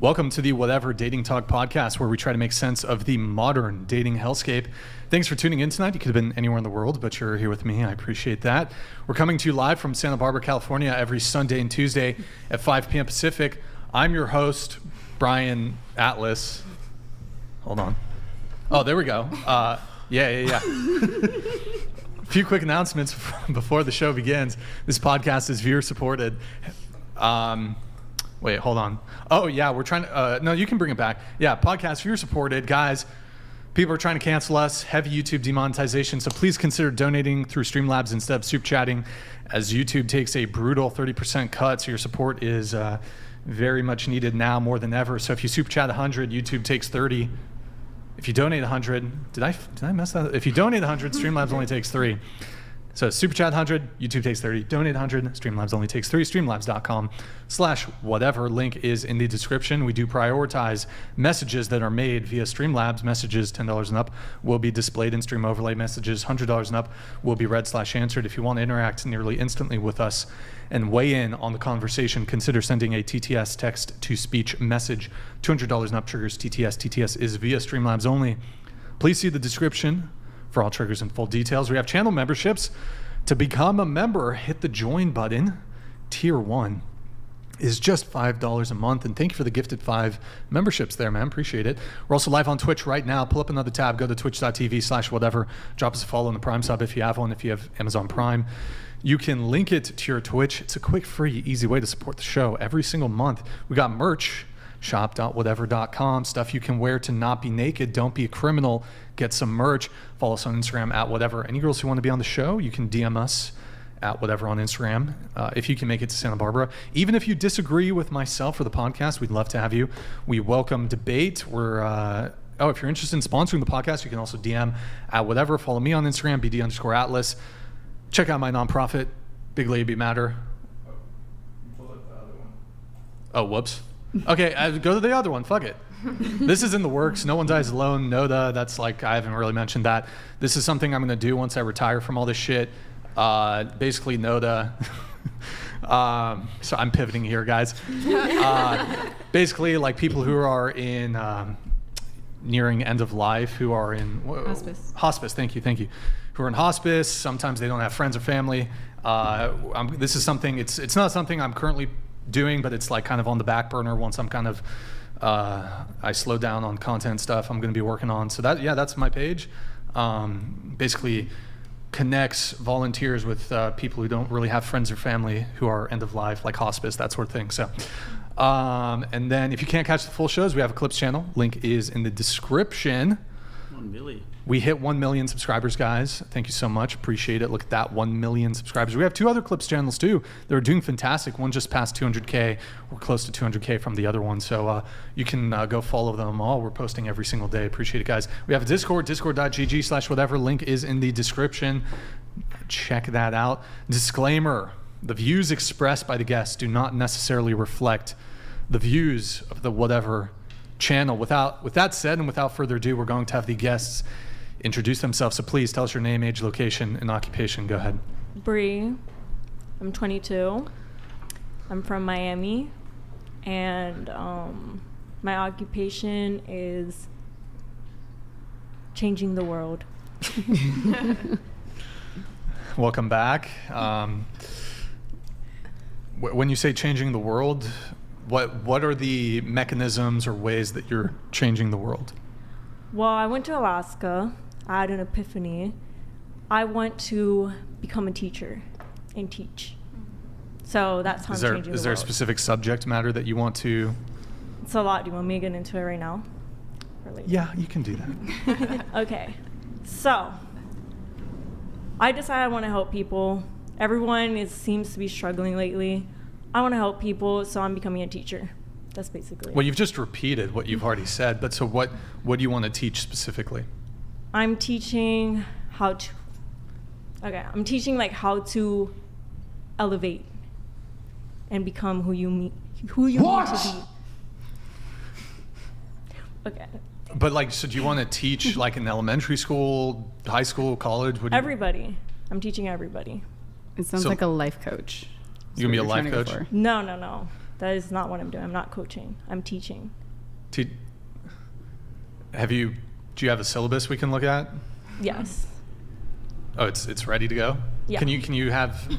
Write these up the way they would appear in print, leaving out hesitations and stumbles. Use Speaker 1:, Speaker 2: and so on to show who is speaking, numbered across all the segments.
Speaker 1: Welcome to the Whatever Dating Talk podcast, where we try to make sense of the modern dating hellscape. Thanks for tuning in tonight. You could have been anywhere in the world, but you're here with me. I appreciate that. We're coming to you live from Santa Barbara, California, every Sunday and Tuesday at 5 p.m. Pacific. I'm your host, Brian Atlas. Hold on. Oh, there we go. Yeah. A few quick announcements before the show begins. This podcast is viewer supported. Wait, hold on. Oh, yeah, we're trying to... no, you can bring it back. Yeah, podcast viewer supported. Guys, people are trying to cancel us. Heavy YouTube demonetization. So please consider donating through Streamlabs instead of super chatting, as YouTube takes a brutal 30% cut. So your support is very much needed now more than ever. So if you super chat 100, YouTube takes 30. If you donate 100... Did I mess that up? If you donate 100, Streamlabs only takes 3. So super chat 100, YouTube takes 30. Donate 100, Streamlabs only takes 3. Streamlabs.com/whatever. Link is in the description. We do prioritize messages that are made via Streamlabs. Messages $10 and up will be displayed in Stream Overlay. Messages $100 and up will be read/answered. If you want to interact nearly instantly with us and weigh in on the conversation, consider sending a TTS text-to-speech message. $200 and up triggers TTS. TTS is via Streamlabs only. Please see the description for all triggers and full details. We have channel memberships. To become a member, hit the join button. Tier 1 is just $5 a month. And thank you for the gifted 5 memberships there, man. Appreciate it. We're also live on Twitch right now. Pull up another tab. Go to twitch.tv/whatever. Drop us a follow on the Prime sub if you have one, if you have Amazon Prime. You can link it to your Twitch. It's a quick, free, easy way to support the show every single month. We got merch. Shop.whatever.com. Stuff you can wear to not be naked. Don't be a criminal. Get some merch. Follow us on Instagram at whatever. Any girls who want to be on the show, you can DM us at whatever on Instagram. If you can make it to Santa Barbara. Even if you disagree with myself or the podcast, we'd love to have you. We welcome debate. We're if you're interested in sponsoring the podcast, you can also DM at whatever. Follow me on Instagram, BD_Atlas. Check out my nonprofit, Big Lady Matter. Oh, whoops. Okay, go to the other one. Fuck it. This is in the works. No One Dies Alone. NODA. That's like, I haven't really mentioned that. This is something I'm going to do once I retire from all this shit. Basically, NODA. So I'm pivoting here, guys. Basically, like people who are in nearing end of life, who are in
Speaker 2: hospice.
Speaker 1: Hospice. Thank you. Who are in hospice. Sometimes they don't have friends or family. This is something. It's not something I'm currently doing, but it's like kind of on the back burner once I'm kind of I slow down on content stuff I'm going to be working on. So that's my page. Basically connects volunteers with people who don't really have friends or family who are end of life, like hospice, that sort of thing. So and then if you can't catch the full shows, we have a clips channel. Link is in the description.
Speaker 3: 1 million.
Speaker 1: We hit 1 million subscribers, guys. Thank you so much. Appreciate it. Look at that, 1 million subscribers. We have 2 other clips channels too. They're doing fantastic. One just passed 200K. We're close to 200K from the other one. So you can go follow them all. We're posting every single day. Appreciate it, guys. We have a Discord, discord.gg/whatever. Link is in the description. Check that out. Disclaimer: the views expressed by the guests do not necessarily reflect the views of the Whatever channel. With that said, and without further ado, we're going to have the guests introduce themselves. So please tell us your name, age, location, and occupation. Go ahead.
Speaker 2: Bree. I'm 22. I'm from Miami. And my occupation is changing the world.
Speaker 1: Welcome back. When you say changing the world, what are the mechanisms or ways that you're changing the world?
Speaker 2: Well, I went to Alaska. I had an epiphany. I want to become a teacher and teach. So that's how I'm changing the world.
Speaker 1: Is there a specific subject matter that you want to?
Speaker 2: It's a lot. Do you want me to get into it right now? Or later?
Speaker 1: Yeah, you can do that.
Speaker 2: Okay. So I decided I want to help people. Everyone seems to be struggling lately. I want to help people, so I'm becoming a teacher. That's basically it.
Speaker 1: Well, you've just repeated what you've already said, but so what do you want to teach specifically?
Speaker 2: I'm teaching how to to elevate and become who you need to be. Okay.
Speaker 1: But like, so do you want to teach like in elementary school, high school, college?
Speaker 2: Everybody. I'm teaching everybody.
Speaker 4: It sounds like a life coach.
Speaker 1: You gonna be a life coach?
Speaker 2: No. That is not what I'm doing. I'm not coaching. I'm teaching.
Speaker 1: Do you have a syllabus we can look at?
Speaker 2: Yes.
Speaker 1: Oh, it's ready to go?
Speaker 2: Yeah.
Speaker 1: Can you have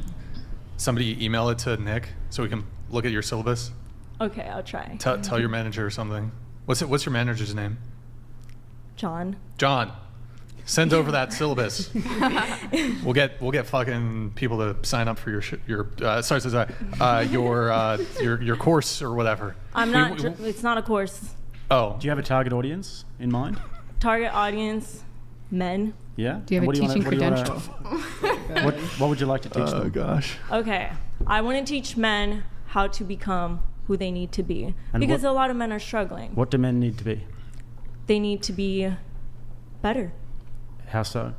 Speaker 1: somebody email it to Nick so we can look at your syllabus?
Speaker 2: Okay, I'll try.
Speaker 1: Tell your manager or something. What's your manager's name?
Speaker 2: John.
Speaker 1: John. Send over that syllabus. We'll get fucking people to sign up for your course or whatever.
Speaker 2: I'm not. It's not a course.
Speaker 1: Oh.
Speaker 3: Do you have a target audience in mind?
Speaker 2: Target audience, men.
Speaker 3: Yeah.
Speaker 4: Do you have a teaching credential?
Speaker 3: What would you like to teach them?
Speaker 1: Oh gosh.
Speaker 2: Okay, I want to teach men how to become who they need to be,
Speaker 3: And
Speaker 2: because
Speaker 3: what-
Speaker 2: a lot of men are struggling.
Speaker 3: What do men need to be?
Speaker 2: They need to be better.
Speaker 3: How so?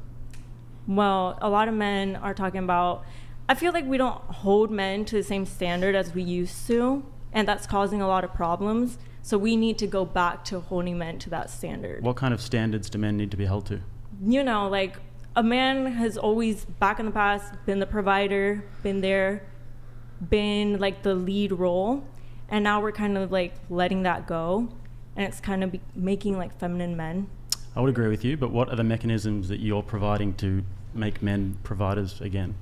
Speaker 2: Well, a lot of men are talking about, I feel like we don't hold men to the same standard as we used to, and that's causing a lot of problems. So we need to go back to holding men to that standard.
Speaker 3: What kind of standards do men need to be held to?
Speaker 2: You know, like a man has always, back in the past, been the provider, been like the lead role, and now we're kind of like letting that go, and it's kind of making like feminine men.
Speaker 3: I would agree with you, but what are the mechanisms that you're providing to make men providers again?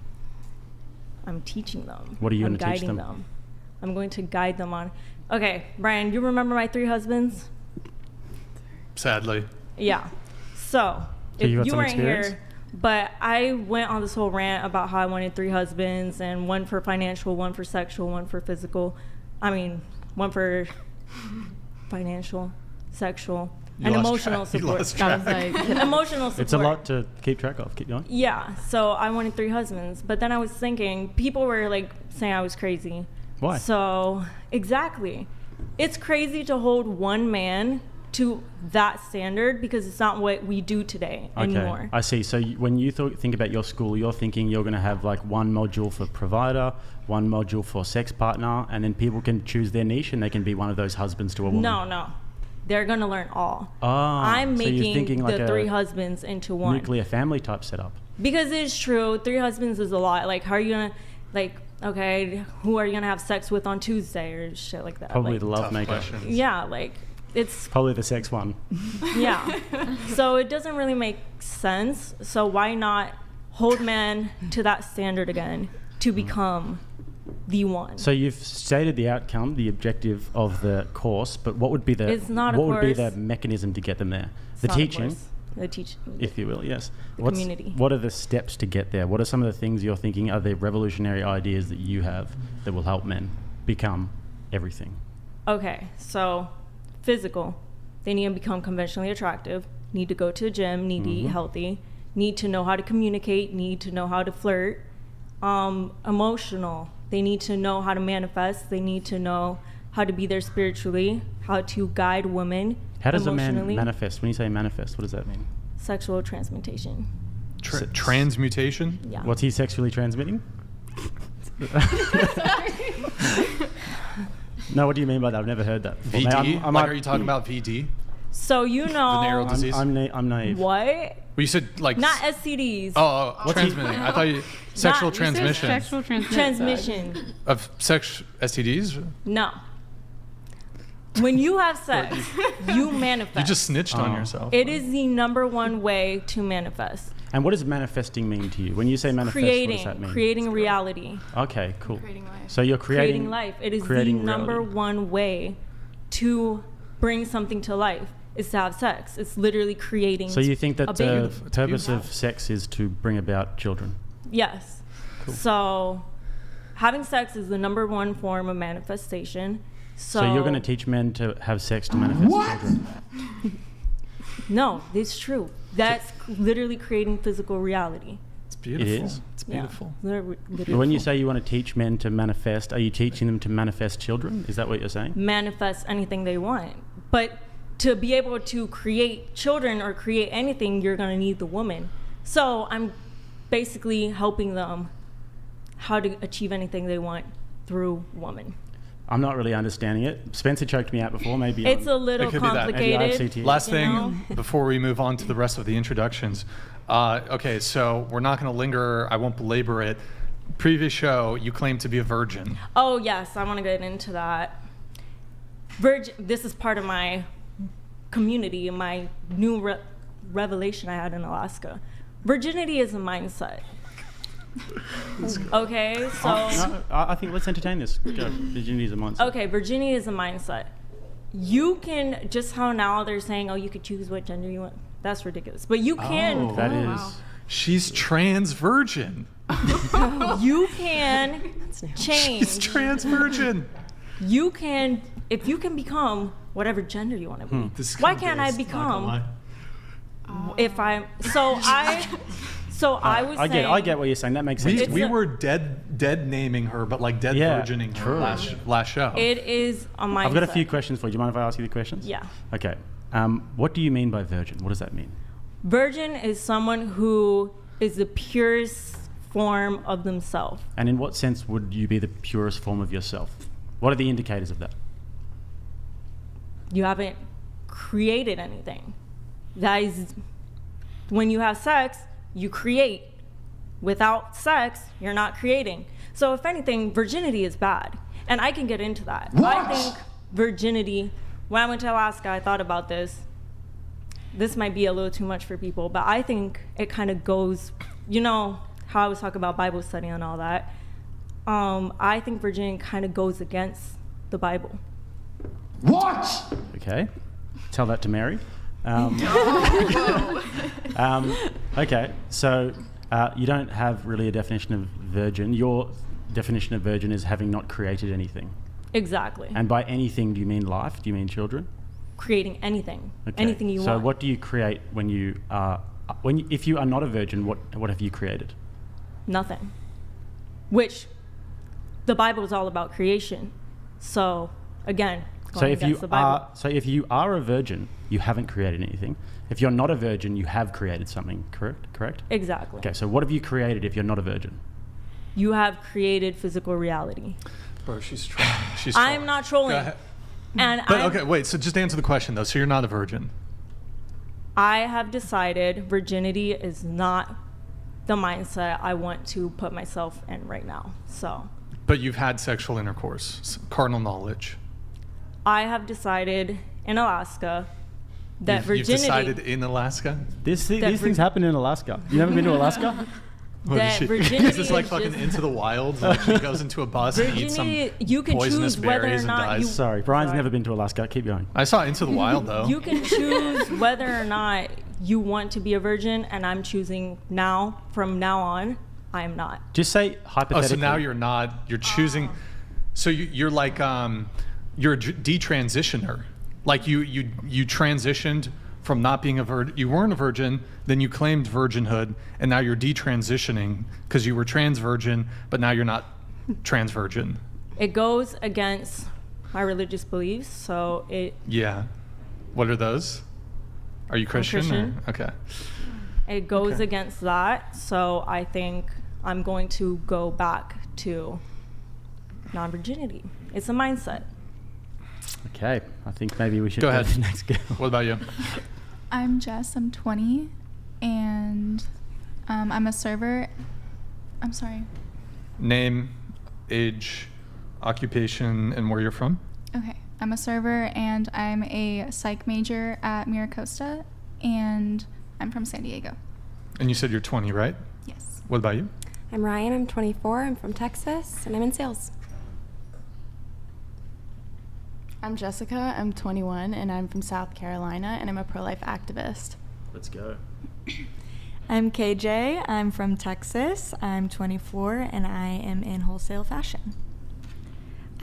Speaker 2: I'm teaching them.
Speaker 3: What are you
Speaker 2: I'm
Speaker 3: going to teach
Speaker 2: guiding
Speaker 3: them?
Speaker 2: I'm going to guide them on. Okay, Brian, you remember my 3 husbands?
Speaker 1: Sadly.
Speaker 2: Yeah. So if
Speaker 3: you got
Speaker 2: you
Speaker 3: some
Speaker 2: weren't
Speaker 3: experience?
Speaker 2: here, but I went on this whole rant about how I wanted 3 husbands, and 1 for financial, 1 for sexual, 1 for physical. 1 for financial, sexual, and emotional support.
Speaker 4: That was like,
Speaker 2: Emotional support.
Speaker 3: It's a lot to keep track of. Keep going.
Speaker 2: Yeah. So I wanted 3 husbands, but then I was thinking, people were like saying I was crazy.
Speaker 3: Why?
Speaker 2: So exactly, it's crazy to hold one man to that standard, because it's not what we do today anymore.
Speaker 3: I see. So when you think about your school, you're thinking you're going to have like 1 module for provider, 1 module for sex partner, and then people can choose their niche and they can be one of those husbands to a woman.
Speaker 2: No. They're going to learn all.
Speaker 3: Ah,
Speaker 2: I'm
Speaker 3: so you're
Speaker 2: making
Speaker 3: thinking like
Speaker 2: the
Speaker 3: a
Speaker 2: 3 husbands into 1.
Speaker 3: nuclear family type setup.
Speaker 2: Because it's true, 3 husbands is a lot. Like, how are you going to, like, okay, who are you going to have sex with on Tuesday or shit like that?
Speaker 3: Probably
Speaker 2: like,
Speaker 3: the love
Speaker 1: Tough
Speaker 3: maker.
Speaker 1: questions.
Speaker 2: Yeah, like, it's,
Speaker 3: Probably the sex one.
Speaker 2: yeah. So it doesn't really make sense. So why not hold men to that standard again to become the one?
Speaker 3: So you've stated the outcome, the objective of the course, but what would be the
Speaker 2: It's not a
Speaker 3: what would be
Speaker 2: course.
Speaker 3: the mechanism to get them there?
Speaker 2: It's
Speaker 3: The
Speaker 2: not a
Speaker 3: teaching,
Speaker 2: course. The teaching.
Speaker 3: if you will, yes.
Speaker 2: The community.
Speaker 3: What are the steps to get there? What are some of the things you're thinking are the revolutionary ideas that you have that will help men become everything?
Speaker 2: Okay, so physical. They need to become conventionally attractive, need to go to a gym, need to eat healthy, need to know how to communicate, need to know how to flirt. Emotional. They need to know how to manifest. They need to know how to be there spiritually, how to guide women.
Speaker 3: How does a man
Speaker 2: emotionally.
Speaker 3: manifest? When you say manifest, what does that mean?
Speaker 2: Sexual transmutation.
Speaker 1: Transmutation?
Speaker 2: Yeah.
Speaker 3: What's he sexually transmitting? No, what do you mean by that? I've never heard that before.
Speaker 1: VD?
Speaker 3: Now,
Speaker 1: Are you talking about VD?
Speaker 2: So you
Speaker 1: Venereal
Speaker 2: know
Speaker 1: disease?
Speaker 3: I'm naive.
Speaker 2: what?
Speaker 1: Well, you said like
Speaker 2: Not STDs.
Speaker 1: transmitting. I thought you sexual
Speaker 2: You said
Speaker 1: transmission
Speaker 4: sexual
Speaker 2: Transmission.
Speaker 1: of sex STDs.
Speaker 2: No. When you have sex, you manifest.
Speaker 1: You just snitched on
Speaker 3: Oh.
Speaker 1: yourself.
Speaker 2: It is the #1 way to manifest.
Speaker 3: And what does manifesting mean to you? When you say manifest, what does that mean?
Speaker 2: Creating reality.
Speaker 3: Okay, cool.
Speaker 4: Creating life.
Speaker 3: So you're creating
Speaker 2: Life. It is the
Speaker 3: creating reality.
Speaker 2: #1 way to bring something to life is to have sex. It's literally creating.
Speaker 3: So you think that
Speaker 2: a baby.
Speaker 3: the purpose of sex is to bring about children?
Speaker 2: Yes.
Speaker 3: Cool.
Speaker 2: So having sex is the #1 form of manifestation. So,
Speaker 3: So you're going to teach men to have sex to manifest children?
Speaker 2: No, it's true. That's literally creating physical reality.
Speaker 1: It's beautiful.
Speaker 3: It is?
Speaker 1: It's beautiful.
Speaker 2: Yeah, literally.
Speaker 3: When you say you want to teach men to manifest, are you teaching them to manifest children? Is that what you're saying?
Speaker 2: Manifest anything they want. But to be able to create children or create anything, you're going to need the woman. So I'm basically helping them how to achieve anything they want through woman.
Speaker 3: I'm not really understanding it. Spencer choked me out before. Maybe
Speaker 2: It's a
Speaker 3: I'm-
Speaker 2: little
Speaker 1: It could be that.
Speaker 3: Maybe I have
Speaker 2: complicated.
Speaker 3: CT.
Speaker 1: Last
Speaker 2: You
Speaker 1: thing
Speaker 2: know?
Speaker 1: before we move on to the rest of the introductions. Okay, so we're not going to linger. I won't belabor it. previous show, you claimed to be a virgin.
Speaker 2: Oh, yes, I want to get into that. This is part of my community, my new revelation I had in Alaska. Virginity is a mindset. Okay, so...
Speaker 3: No, I think let's entertain this. Go. Virginity is a mindset.
Speaker 2: Okay, virginity is a mindset. You can, just how now they're saying, oh, you could choose what gender you want. That's ridiculous. But you can...
Speaker 3: That is...
Speaker 4: wow.
Speaker 1: She's trans virgin.
Speaker 2: You can change.
Speaker 1: She's trans virgin.
Speaker 2: You can, if you can become whatever gender you want to be.
Speaker 1: This is
Speaker 2: Why
Speaker 1: kinda
Speaker 2: can't I
Speaker 1: based, not gonna
Speaker 2: become?
Speaker 1: lie.
Speaker 2: If I'm I was saying
Speaker 3: I get what you're saying. That makes sense.
Speaker 1: We were dead naming her, but like dead
Speaker 3: Yeah,
Speaker 1: virgining her
Speaker 3: true.
Speaker 1: last show.
Speaker 2: it is a mindset.
Speaker 3: I've got a few questions for you. Do you mind if I ask you the questions?
Speaker 2: Yeah.
Speaker 3: Okay. What do you mean by virgin? What does that mean?
Speaker 2: Virgin is someone who is the purest form of themselves.
Speaker 3: And in what sense would you be the purest form of yourself? What are the indicators of that?
Speaker 2: You haven't created anything. That is, when you have sex, you create. Without sex, you're not creating. So if anything, virginity is bad. And I can get into that. I think virginity, when I went to Alaska, I thought about this. This might be a little too much for people, but I think it kind of goes, you know, how I was talking about Bible study and all that. I think virginity kind of goes against the Bible.
Speaker 5: What?
Speaker 3: Okay. Tell that to Mary. Okay. So you don't have really a definition of virgin. Your definition of virgin is having not created anything.
Speaker 2: Exactly.
Speaker 3: And by anything, do you mean life? Do you mean children?
Speaker 2: Creating anything.
Speaker 3: Okay.
Speaker 2: Anything you want.
Speaker 3: So what do you create when you are, if you are not a virgin, what have you created?
Speaker 2: Nothing. Which the Bible is all about creation. So again, going against the Bible.
Speaker 3: So if you are a virgin, you haven't created anything. If you're not a virgin, you have created something, correct?
Speaker 2: Exactly.
Speaker 3: Okay, so what have you created if you're not a virgin?
Speaker 2: You have created physical reality.
Speaker 1: Bro, she's trolling.
Speaker 2: I'm not trolling.
Speaker 1: Go ahead.
Speaker 2: And
Speaker 1: But okay, wait. So just answer the question though. So you're not a virgin.
Speaker 2: I have decided virginity is not the mindset I want to put myself in right now. So
Speaker 1: But you've had sexual intercourse, carnal knowledge.
Speaker 2: I have decided in Alaska that
Speaker 1: You've
Speaker 2: virginity
Speaker 1: decided in Alaska.
Speaker 3: These things happen in Alaska. You never been to Alaska?
Speaker 2: that virginity
Speaker 1: Is this like
Speaker 2: is
Speaker 1: fucking
Speaker 2: just-
Speaker 1: Into the Wild? Like she goes into a bus and eats some
Speaker 2: Virginity, you can
Speaker 1: poisonous
Speaker 2: choose whether
Speaker 1: berries
Speaker 2: or
Speaker 1: and
Speaker 2: not
Speaker 1: dies.
Speaker 2: you
Speaker 3: Sorry, Brian's
Speaker 2: Sorry.
Speaker 3: never been to Alaska. Keep going.
Speaker 1: I saw Into the Wild though.
Speaker 2: You can choose whether or not you want to be a virgin, and I'm choosing now. From now on, I am not.
Speaker 3: Just say
Speaker 1: Oh,
Speaker 3: hypothetically.
Speaker 1: so now you're not. You're choosing. So you're like you're a detransitioner. Like you transitioned from not being a virgin. You weren't a virgin, then you claimed virginhood, and now you're detransitioning because you were trans virgin, but now you're not trans virgin.
Speaker 2: It goes against my religious beliefs, so it
Speaker 1: Yeah. What are those? Are you Christian?
Speaker 2: Christian.
Speaker 1: Or? Okay.
Speaker 2: it goes
Speaker 1: Okay.
Speaker 2: against that. So I think I'm going to go back to non-virginity. It's a mindset.
Speaker 3: Okay, I think maybe we should
Speaker 1: Go ahead.
Speaker 3: to the next girl.
Speaker 1: What about you?
Speaker 6: I'm Jess, I'm 20, and I'm a server. I'm sorry.
Speaker 1: Name, age, occupation, and where you're from?
Speaker 6: Okay. I'm a server, and I'm a psych major at Miracosta, and I'm from San Diego.
Speaker 1: And you said you're 20, right?
Speaker 6: Yes.
Speaker 1: What about you?
Speaker 7: I'm Ryan, I'm 24, I'm from Texas, and I'm in sales.
Speaker 8: I'm Jessica, I'm 21, and I'm from South Carolina, and I'm a pro-life activist.
Speaker 3: Let's go.
Speaker 9: I'm KJ. I'm from Texas. I'm 24 and I am in wholesale fashion.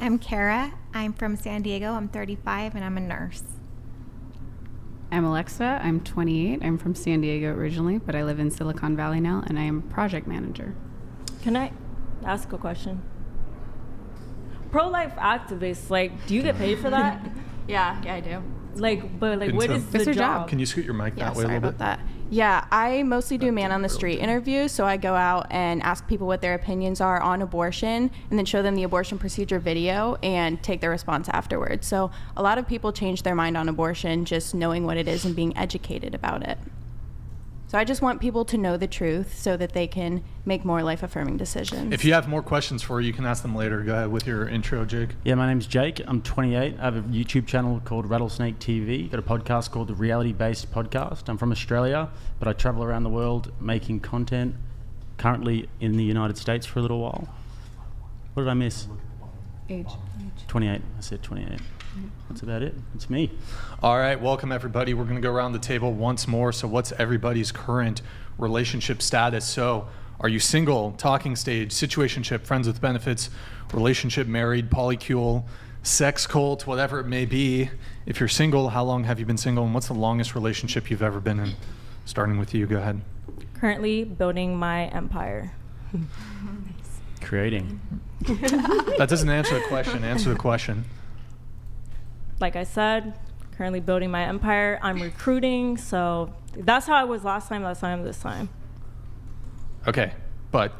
Speaker 10: I'm Kara. I'm from San Diego. I'm 35 and I'm a nurse.
Speaker 4: I'm Alexa. I'm 28. I'm from San Diego originally, but I live in Silicon Valley now, and I am project manager.
Speaker 2: Can I ask a question? Pro-life activists, like, do you get paid for that?
Speaker 8: Yeah, I do.
Speaker 2: Like, but like, what
Speaker 1: Into-
Speaker 2: is the
Speaker 4: It's your
Speaker 2: job?
Speaker 4: job.
Speaker 1: Can you scoot your mic
Speaker 8: Yeah,
Speaker 1: that way a
Speaker 8: sorry
Speaker 1: little
Speaker 8: about
Speaker 1: bit?
Speaker 8: that. Yeah, I mostly do
Speaker 1: That
Speaker 8: man on the
Speaker 1: girl
Speaker 8: street
Speaker 1: did.
Speaker 8: interviews, so I go out and ask people what their opinions are on abortion and then show them the abortion procedure video and take their response afterwards. So a lot of people change their mind on abortion just knowing what it is and being educated about it. So I just want people to know the truth so that they can make more life-affirming decisions.
Speaker 1: If you have more questions for her, you can ask them later. Go ahead with your intro, Jake.
Speaker 3: Yeah, my name's Jake. I'm 28. I have a YouTube channel called Rattlesnake TV. Got a podcast called the Reality Based Podcast. I'm from Australia, but I travel around the world making content. Currently in the United States for a little while. What did I miss?
Speaker 4: Age.
Speaker 3: 28. I said 28. That's about it. It's me.
Speaker 1: All right, welcome everybody. We're going to go around the table once more. So what's everybody's current relationship status? So are you single, talking stage, situationship, friends with benefits, relationship, married, polycule, sex cult, whatever it may be? If you're single, how long have you been single, and what's the longest relationship you've ever been in? Starting with you, go ahead.
Speaker 2: Currently building my empire.
Speaker 3: Creating.
Speaker 1: That doesn't answer the question. Answer the question.
Speaker 2: Like I said, currently building my empire. I'm recruiting, so that's how I was last time, this time.
Speaker 1: Okay, but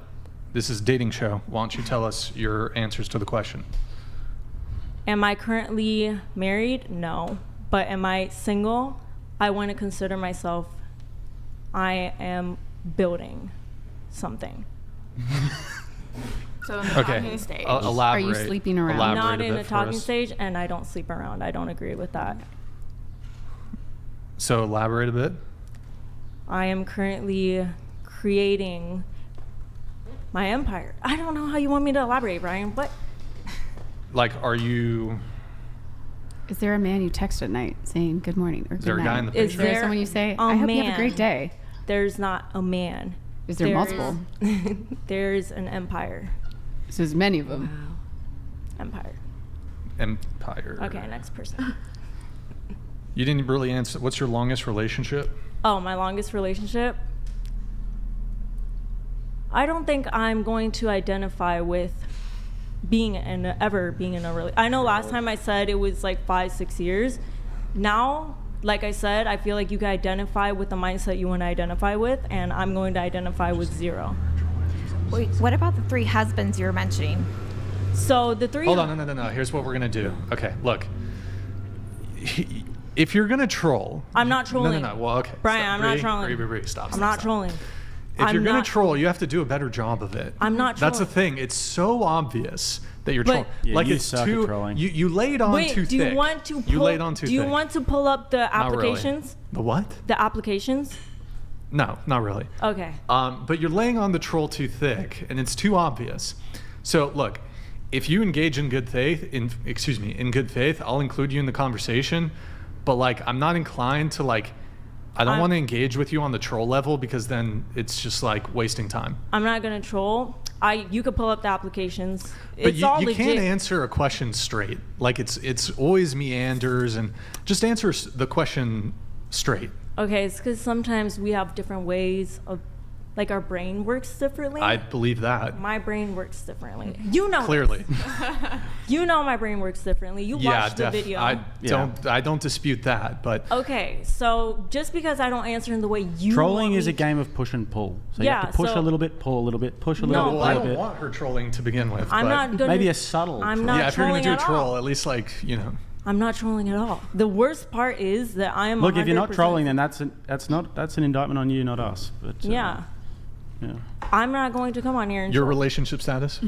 Speaker 1: this is a dating show. Why don't you tell us your answers to the question?
Speaker 2: Am I currently married? No. But am I single? I want to consider myself, I am building something.
Speaker 8: So in the talking stage.
Speaker 1: Elaborate.
Speaker 4: Are you sleeping around?
Speaker 1: Elaborate
Speaker 2: Not in
Speaker 1: a
Speaker 2: the
Speaker 1: bit for
Speaker 2: talking
Speaker 1: us.
Speaker 2: stage, and I don't sleep around. I don't agree with that.
Speaker 1: So elaborate a bit.
Speaker 2: I am currently creating my empire. I don't know how you want me to elaborate, Brian. What?
Speaker 1: Like, are you...
Speaker 4: Is there a man you text at night saying good morning or good
Speaker 1: Is there a
Speaker 4: night?
Speaker 1: guy in the
Speaker 2: Is
Speaker 1: picture?
Speaker 4: Is there
Speaker 2: there
Speaker 4: someone you say,
Speaker 2: a
Speaker 4: I hope you have a
Speaker 2: man?
Speaker 4: great day?
Speaker 2: There's not a man.
Speaker 4: Is there multiple?
Speaker 2: There's an empire.
Speaker 4: So there's many of them.
Speaker 2: Empire.
Speaker 1: Empire.
Speaker 2: Okay, next person.
Speaker 1: You didn't really answer. What's your longest relationship?
Speaker 2: Oh, my longest relationship? I don't think I'm going to identify with being in a relationship. I know last time I said it was like 5-6 years. Now, like I said, I feel like you can identify with the mindset you want to identify with, and I'm going to identify with 0.
Speaker 10: Wait, what about the 3 husbands you were mentioning?
Speaker 2: So the 3.
Speaker 1: Hold on, no. Here's what we're gonna do. Okay, look. If you're gonna troll,
Speaker 2: I'm not trolling.
Speaker 1: No. Well, okay.
Speaker 2: Brian,
Speaker 1: stop.
Speaker 2: I'm not
Speaker 1: Bree,
Speaker 2: trolling.
Speaker 1: Bree, stop.
Speaker 2: I'm not trolling.
Speaker 1: If you're gonna troll, you have to do a better job of it.
Speaker 2: I'm not
Speaker 1: That's the
Speaker 2: trolling.
Speaker 1: thing. It's so obvious that you're
Speaker 2: But-
Speaker 1: trolling.
Speaker 3: Yeah,
Speaker 1: like
Speaker 3: you
Speaker 1: it's
Speaker 3: suck at
Speaker 1: too.
Speaker 3: trolling.
Speaker 1: You laid on
Speaker 2: Wait,
Speaker 1: too
Speaker 2: do
Speaker 1: thick.
Speaker 2: you want to
Speaker 1: You laid on too
Speaker 2: do you
Speaker 1: thick.
Speaker 2: want to pull up the
Speaker 1: Not really.
Speaker 2: applications?
Speaker 1: The what?
Speaker 2: The applications?
Speaker 1: No, not really.
Speaker 2: Okay.
Speaker 1: But you're laying on the troll too thick, and it's too obvious. So look, if you engage in good faith, in good faith, I'll include you in the conversation. But like, I'm not inclined to like. I don't want to engage with you on the troll level because then it's just like wasting time.
Speaker 2: I'm not gonna troll. You could pull up the applications.
Speaker 1: But
Speaker 2: It's all
Speaker 1: you
Speaker 2: legit.
Speaker 1: can't answer a question straight. Like it's always meanders, and just answer the question straight.
Speaker 2: Okay, it's because sometimes we have different ways of, like our brain works differently.
Speaker 1: I believe that.
Speaker 2: My brain works differently. You know.
Speaker 1: Clearly.
Speaker 2: You know my brain works differently. You watched the video.
Speaker 1: I don't dispute that, but
Speaker 2: Okay, so just because I don't answer in the way you
Speaker 3: Trolling
Speaker 2: want
Speaker 3: is
Speaker 2: me
Speaker 3: a game of push and pull. So you
Speaker 2: Yeah,
Speaker 3: have to push
Speaker 2: so-
Speaker 3: a little bit, pull a little bit, push a
Speaker 2: No,
Speaker 3: little bit,
Speaker 1: well, I
Speaker 3: pull a
Speaker 1: don't
Speaker 3: bit.
Speaker 1: want her trolling to begin with.
Speaker 2: I'm
Speaker 1: but
Speaker 2: not gonna.
Speaker 3: Maybe a subtle
Speaker 2: I'm
Speaker 3: troll.
Speaker 2: not
Speaker 1: yeah, if you're gonna
Speaker 2: trolling
Speaker 1: do a
Speaker 2: at
Speaker 1: troll,
Speaker 2: all.
Speaker 1: at least like
Speaker 2: I'm not trolling at all. The worst part is that I am.
Speaker 3: Look, if you're not
Speaker 2: 100%
Speaker 3: trolling, then that's an indictment on you, not us. But
Speaker 2: Yeah.
Speaker 3: yeah.
Speaker 2: I'm not going to come on here and
Speaker 1: Your
Speaker 2: troll.
Speaker 1: relationship status?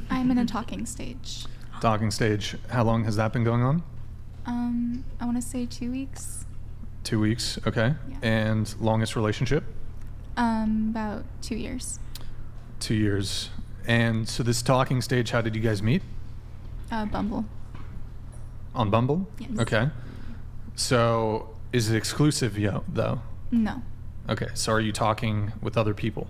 Speaker 6: I'm in a talking stage.
Speaker 1: Talking stage. How long has that been going on?
Speaker 6: I want to say 2 weeks.
Speaker 1: 2 weeks. Okay.
Speaker 6: Yeah.
Speaker 1: And longest relationship?
Speaker 6: About 2 years.
Speaker 1: 2 years. And so this talking stage, how did you guys meet?
Speaker 6: Bumble.
Speaker 1: On Bumble?
Speaker 6: Yes.
Speaker 1: Okay. So is it exclusive though?
Speaker 6: No.
Speaker 1: Okay. So are you talking with other people?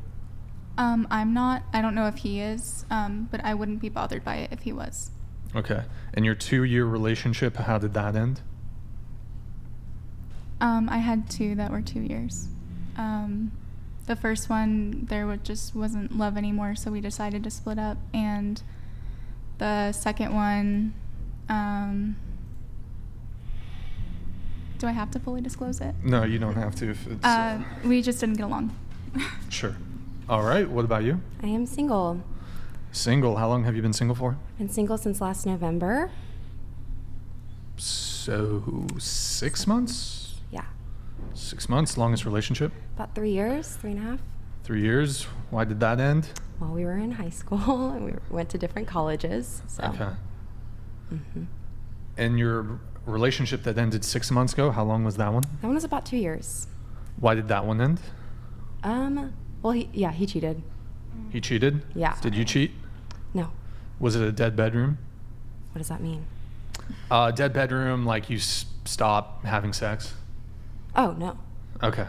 Speaker 6: I'm not. I don't know if he is, but I wouldn't be bothered by it if he was.
Speaker 1: Okay. And your 2-year relationship, how did that end?
Speaker 6: I had 2 that were 2 years. The first one, just wasn't love anymore, so we decided to split up. And the second one, do I have to fully disclose it?
Speaker 1: No, you don't have to. If it's,
Speaker 6: We just didn't get along.
Speaker 1: sure. All right. What about you?
Speaker 7: I am single.
Speaker 1: Single. How long have you been single for?
Speaker 7: Been single since last November.
Speaker 1: So 6 months?
Speaker 7: Yeah.
Speaker 1: 6 months. Longest relationship?
Speaker 7: About 3 years, 3.5.
Speaker 1: 3 years. Why did that end?
Speaker 7: Well, we were in high school and we went to different colleges. So.
Speaker 1: Okay.
Speaker 7: Mm-hmm.
Speaker 1: And your relationship that ended 6 months ago, how long was that one?
Speaker 7: That one was about 2 years.
Speaker 1: Why did that one end?
Speaker 7: Well, he cheated.
Speaker 1: He cheated?
Speaker 7: Yeah.
Speaker 1: Did you cheat?
Speaker 7: No.
Speaker 1: Was it a dead bedroom?
Speaker 7: What does that mean?
Speaker 1: Dead bedroom, like you stop having sex?
Speaker 7: Oh, no.
Speaker 1: Okay.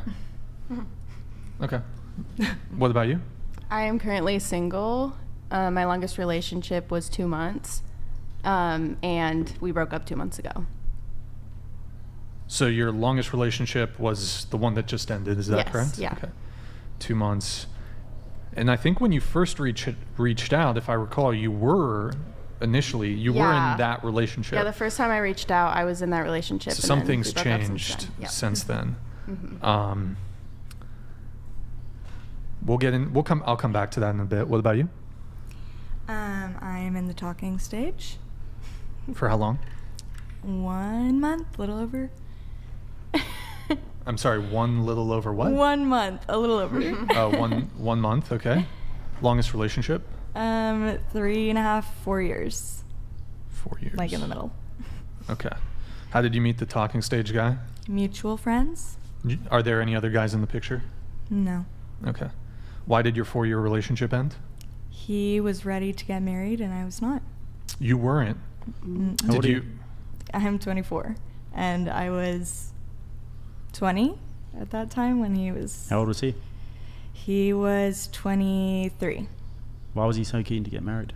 Speaker 1: Okay. What about you?
Speaker 8: I am currently single. My longest relationship was 2 months, and we broke up 2 months ago.
Speaker 1: So your longest relationship was the one that just ended, is that
Speaker 8: Yes,
Speaker 1: correct?
Speaker 8: yeah.
Speaker 1: Okay. 2 months. And I think when you first reached out, if I recall, you were in that relationship.
Speaker 8: Yeah, the first time I reached out, I was in that relationship.
Speaker 1: So
Speaker 8: and
Speaker 1: some
Speaker 8: then
Speaker 1: things
Speaker 8: we broke up
Speaker 1: changed
Speaker 8: Yep.
Speaker 1: since then.
Speaker 8: Mm-hmm.
Speaker 1: I'll come back to that in a bit. What about you?
Speaker 9: I am in the talking stage.
Speaker 1: For how long?
Speaker 9: 1 month, a little over.
Speaker 1: I'm sorry, one little over what?
Speaker 9: 1 month, a little over.
Speaker 1: One month, okay. Longest relationship?
Speaker 9: 3.5, 4 years.
Speaker 1: 4 years.
Speaker 9: Like in the middle.
Speaker 1: Okay. How did you meet the talking stage guy?
Speaker 9: Mutual friends?
Speaker 1: Are there any other guys in the picture?
Speaker 9: No.
Speaker 1: Okay. Why did your 4-year relationship end?
Speaker 9: He was ready to get married and I was not.
Speaker 1: You weren't.
Speaker 3: How old
Speaker 1: Did
Speaker 3: are
Speaker 1: you?
Speaker 9: I'm 24 and I was 20 at that time when he was...
Speaker 3: How old was he?
Speaker 9: He was 23.
Speaker 3: Why was he so keen to get married?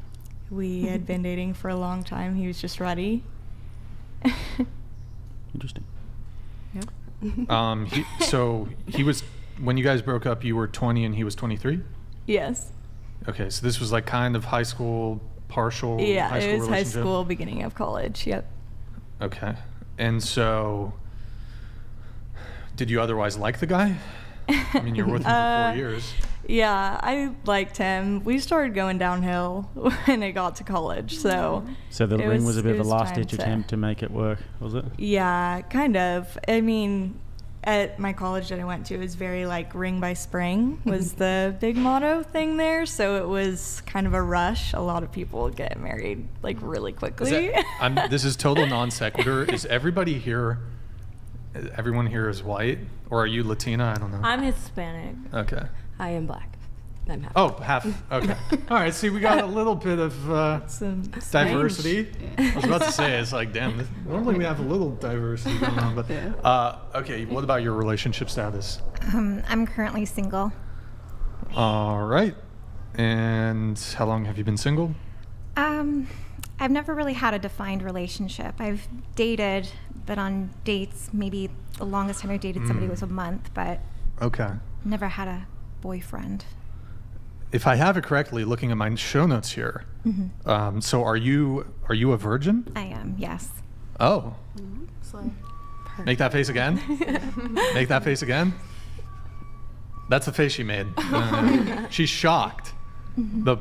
Speaker 9: We had been dating for a long time. He was just ready.
Speaker 3: Interesting.
Speaker 9: Yep.
Speaker 1: So he was, when you guys broke up, you were 20 and he was 23?
Speaker 9: Yes.
Speaker 1: Okay, so this was like kind of high school, partial
Speaker 9: Yeah,
Speaker 1: high school
Speaker 9: it was high
Speaker 1: relationship?
Speaker 9: school, beginning of college. Yep.
Speaker 1: Okay. And so, did you otherwise like the guy? I mean, you were with him for 4 years.
Speaker 9: Yeah, I liked him. We started going downhill when it got to college, so...
Speaker 3: So the
Speaker 9: it
Speaker 3: ring was a bit
Speaker 9: it
Speaker 3: of a
Speaker 9: was
Speaker 3: last-ditch
Speaker 9: time
Speaker 3: attempt to make it work, was it?
Speaker 9: Yeah, kind of. I mean, at my college that I went to, it was very like ring by spring was the big motto thing there. So it was kind of a rush. A lot of people get married like really quickly.
Speaker 1: This is total non sequitur. Is everybody here, everyone here is white? Or are you Latina? I don't know.
Speaker 2: I'm Hispanic.
Speaker 1: Okay.
Speaker 7: I am black. I'm half.
Speaker 1: Oh, half. Okay. All right. See, we got a little bit of
Speaker 9: Some
Speaker 1: diversity. I was about to say, it's like, damn, normally we have a little diversity going on. But okay, what about your relationship status?
Speaker 10: I'm currently single.
Speaker 1: All right. And how long have you been single?
Speaker 10: I've never really had a defined relationship. I've dated, but on dates, maybe the longest time I dated somebody was a month, but
Speaker 1: Okay.
Speaker 10: never had a boyfriend.
Speaker 1: If I have it correctly, looking at my show notes here, so are you a virgin?
Speaker 10: I am, yes.
Speaker 1: Oh. Make that face again. Make that face again. That's the face she made. She's shocked. The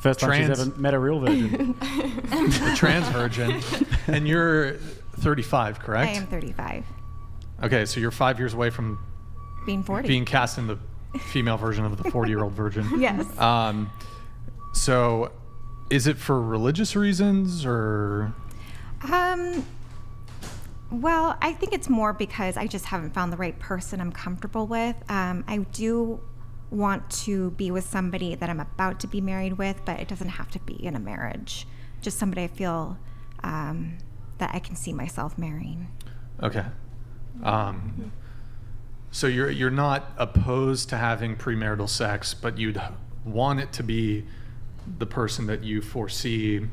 Speaker 3: First time she's ever met a real virgin.
Speaker 1: the trans virgin, and you're 35, correct?
Speaker 10: I am 35.
Speaker 1: Okay, so you're 5 years away from
Speaker 10: Being 40.
Speaker 1: being cast in the female version of the 40-year-old virgin.
Speaker 10: Yes.
Speaker 1: So, is it for religious reasons or?
Speaker 10: Well, I think it's more because I just haven't found the right person I'm comfortable with. I do want to be with somebody that I'm about to be married with, but it doesn't have to be in a marriage. Just somebody I feel that I can see myself marrying.
Speaker 1: Okay. So you're not opposed to having premarital sex, but you'd want it to be the person that you foresee,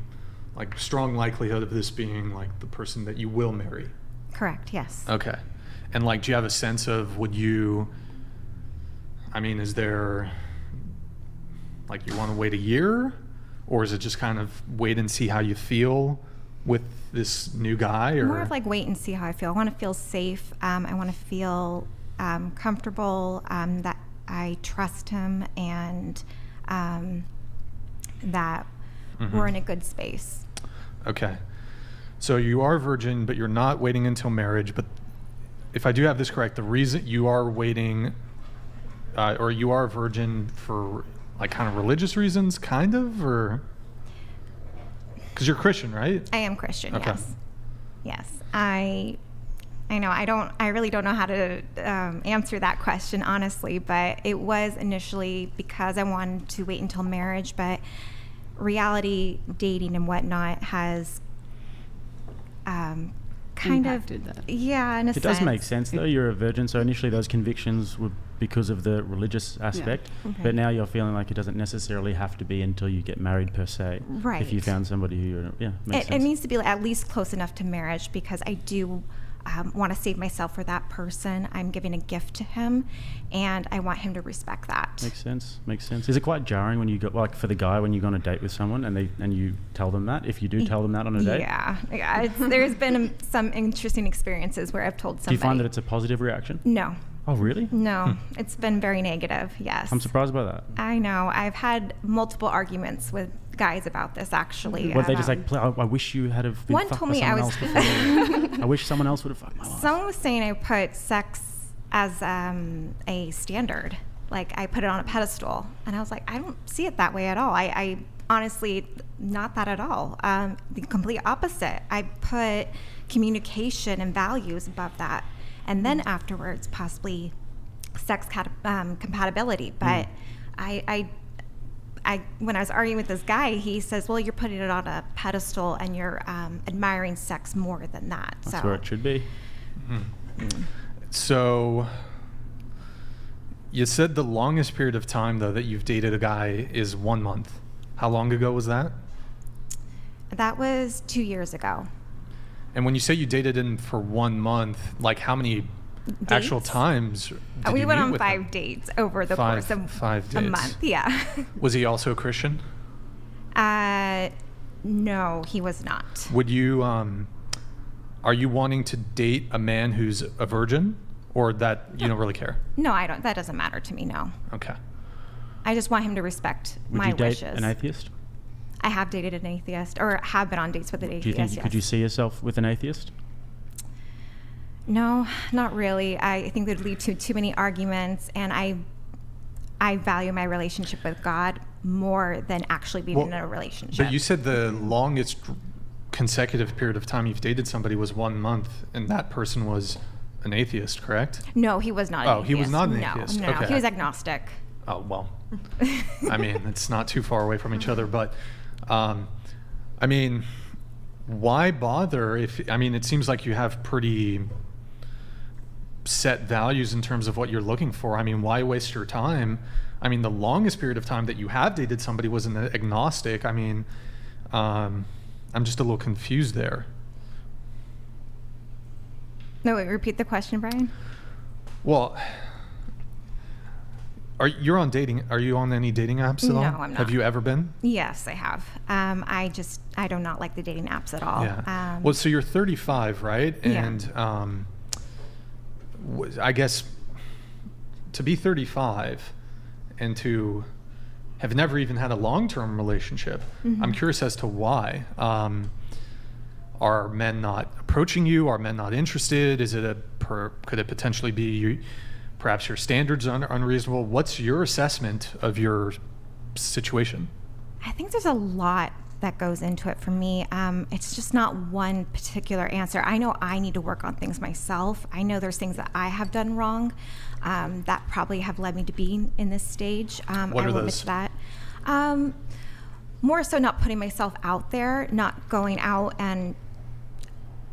Speaker 1: like strong likelihood of this being like the person that you will marry.
Speaker 10: Correct, yes.
Speaker 1: Okay. And like, do you have a sense of, is there, like, you want to wait a year? Or is it just kind of wait and see how you feel with this new guy? Or?
Speaker 10: More of like wait and see how I feel. I want to feel safe. I want to feel comfortable, that I trust him, and that we're in a good space.
Speaker 1: Okay. So you are virgin, but you're not waiting until marriage. But if I do have this correct, the reason you are waiting, or you are a virgin for like kind of religious reasons, kind of, or because you're Christian, right?
Speaker 10: I am Christian.
Speaker 1: Okay.
Speaker 10: Yes. Yes. I know. I really don't know how to answer that question honestly, but it was initially because I wanted to wait until marriage, but reality dating and whatnot has kind
Speaker 4: Impacted
Speaker 10: of
Speaker 4: that.
Speaker 10: Yeah, in a
Speaker 3: It
Speaker 10: sense.
Speaker 3: does make sense though. You're a virgin, so initially those convictions were because of the religious aspect,
Speaker 10: Okay.
Speaker 3: but now you're feeling like it doesn't necessarily have to be until you get married per se.
Speaker 10: Right.
Speaker 3: If you found somebody who, makes
Speaker 10: It
Speaker 3: sense.
Speaker 10: needs to be at least close enough to marriage because I do want to save myself for that person. I'm giving a gift to him, and I want him to respect that.
Speaker 3: Makes sense. Makes sense. Is it quite jarring when you go, like for the guy, when you go on a date with someone and you tell them that? If you do tell them that on a date,
Speaker 10: Yeah. There's been some interesting experiences where I've told
Speaker 3: do
Speaker 10: somebody.
Speaker 3: you find that it's a positive reaction?
Speaker 10: No.
Speaker 3: Oh, really?
Speaker 10: No, it's been very negative. Yes.
Speaker 3: I'm surprised by that.
Speaker 10: I know. I've had multiple arguments with guys about this actually.
Speaker 3: What they just like? I wish you had have been
Speaker 10: One
Speaker 3: fucked
Speaker 10: told
Speaker 3: by
Speaker 10: me I
Speaker 3: someone
Speaker 10: was.
Speaker 3: else before. I wish someone else would have fucked my wife.
Speaker 10: Someone was saying I put sex as a standard, like I put it on a pedestal, and I was like, I don't see it that way at all. I honestly, not that at all. The complete opposite. I put communication and values above that, and then afterwards possibly sex compatibility. But I when I was arguing with this guy, he says, well, you're putting it on a pedestal and you're admiring sex more than that.
Speaker 3: That's where it should be.
Speaker 1: So you said the longest period of time though that you've dated a guy is 1 month. How long ago was that?
Speaker 10: That was 2 years ago.
Speaker 1: And when you say you dated him for 1 month, like how many actual
Speaker 10: Dates?
Speaker 1: times did
Speaker 10: We
Speaker 1: you
Speaker 10: went
Speaker 1: meet
Speaker 10: on
Speaker 1: with
Speaker 10: 5
Speaker 1: him?
Speaker 10: dates over the
Speaker 1: Five-
Speaker 10: course of
Speaker 1: 5
Speaker 10: a
Speaker 1: dates.
Speaker 10: month. Yeah.
Speaker 1: Was he also a Christian?
Speaker 10: No, he was not.
Speaker 1: Would you, are you wanting to date a man who's a virgin, or that you don't really care?
Speaker 10: No, I don't. That doesn't matter to me. No,
Speaker 1: Okay.
Speaker 10: I just want him to respect
Speaker 3: Would
Speaker 10: my
Speaker 3: you date
Speaker 10: wishes.
Speaker 3: an atheist?
Speaker 10: I have dated an atheist, or have been on dates with an atheist.
Speaker 3: Do you think
Speaker 10: yes.
Speaker 3: could you see yourself with an atheist?
Speaker 10: No, not really. I think it would lead to too many arguments, and I value my relationship with God more than actually being in a relationship.
Speaker 1: But you said the longest consecutive period of time you've dated somebody was 1 month, and that person was an atheist, correct?
Speaker 10: No, he was not. An
Speaker 1: Oh, he was
Speaker 10: atheist.
Speaker 1: not an atheist.
Speaker 10: No,
Speaker 1: Okay.
Speaker 10: he was agnostic.
Speaker 1: Oh, well, I mean, it's not too far away from each other, but I mean, why bother if, I mean, it seems like you have pretty set values in terms of what you're looking for. I mean, why waste your time? I mean, the longest period of time that you have dated somebody was an agnostic. I mean, I'm just a little confused there.
Speaker 10: No, wait, repeat the question, Brian.
Speaker 1: Well, are you on any dating apps at all?
Speaker 10: No, I'm not.
Speaker 1: Have you ever been?
Speaker 10: Yes, I have. I do not like the dating apps at all.
Speaker 1: Yeah. Well, so you're 35, right?
Speaker 10: Yeah.
Speaker 1: And I guess to be 35 and to have never even had a long-term relationship, I'm curious as to why. Are men not approaching you? Are men not interested? Is it could it potentially be perhaps your standards are unreasonable? What's your assessment of your situation?
Speaker 10: I think there's a lot that goes into it for me. It's just not one particular answer. I know I need to work on things myself. I know there's things that I have done wrong that probably have led me to being in this stage.
Speaker 1: What
Speaker 10: I
Speaker 1: are
Speaker 10: will admit
Speaker 1: those?
Speaker 10: to that. More so not putting myself out there, not going out and,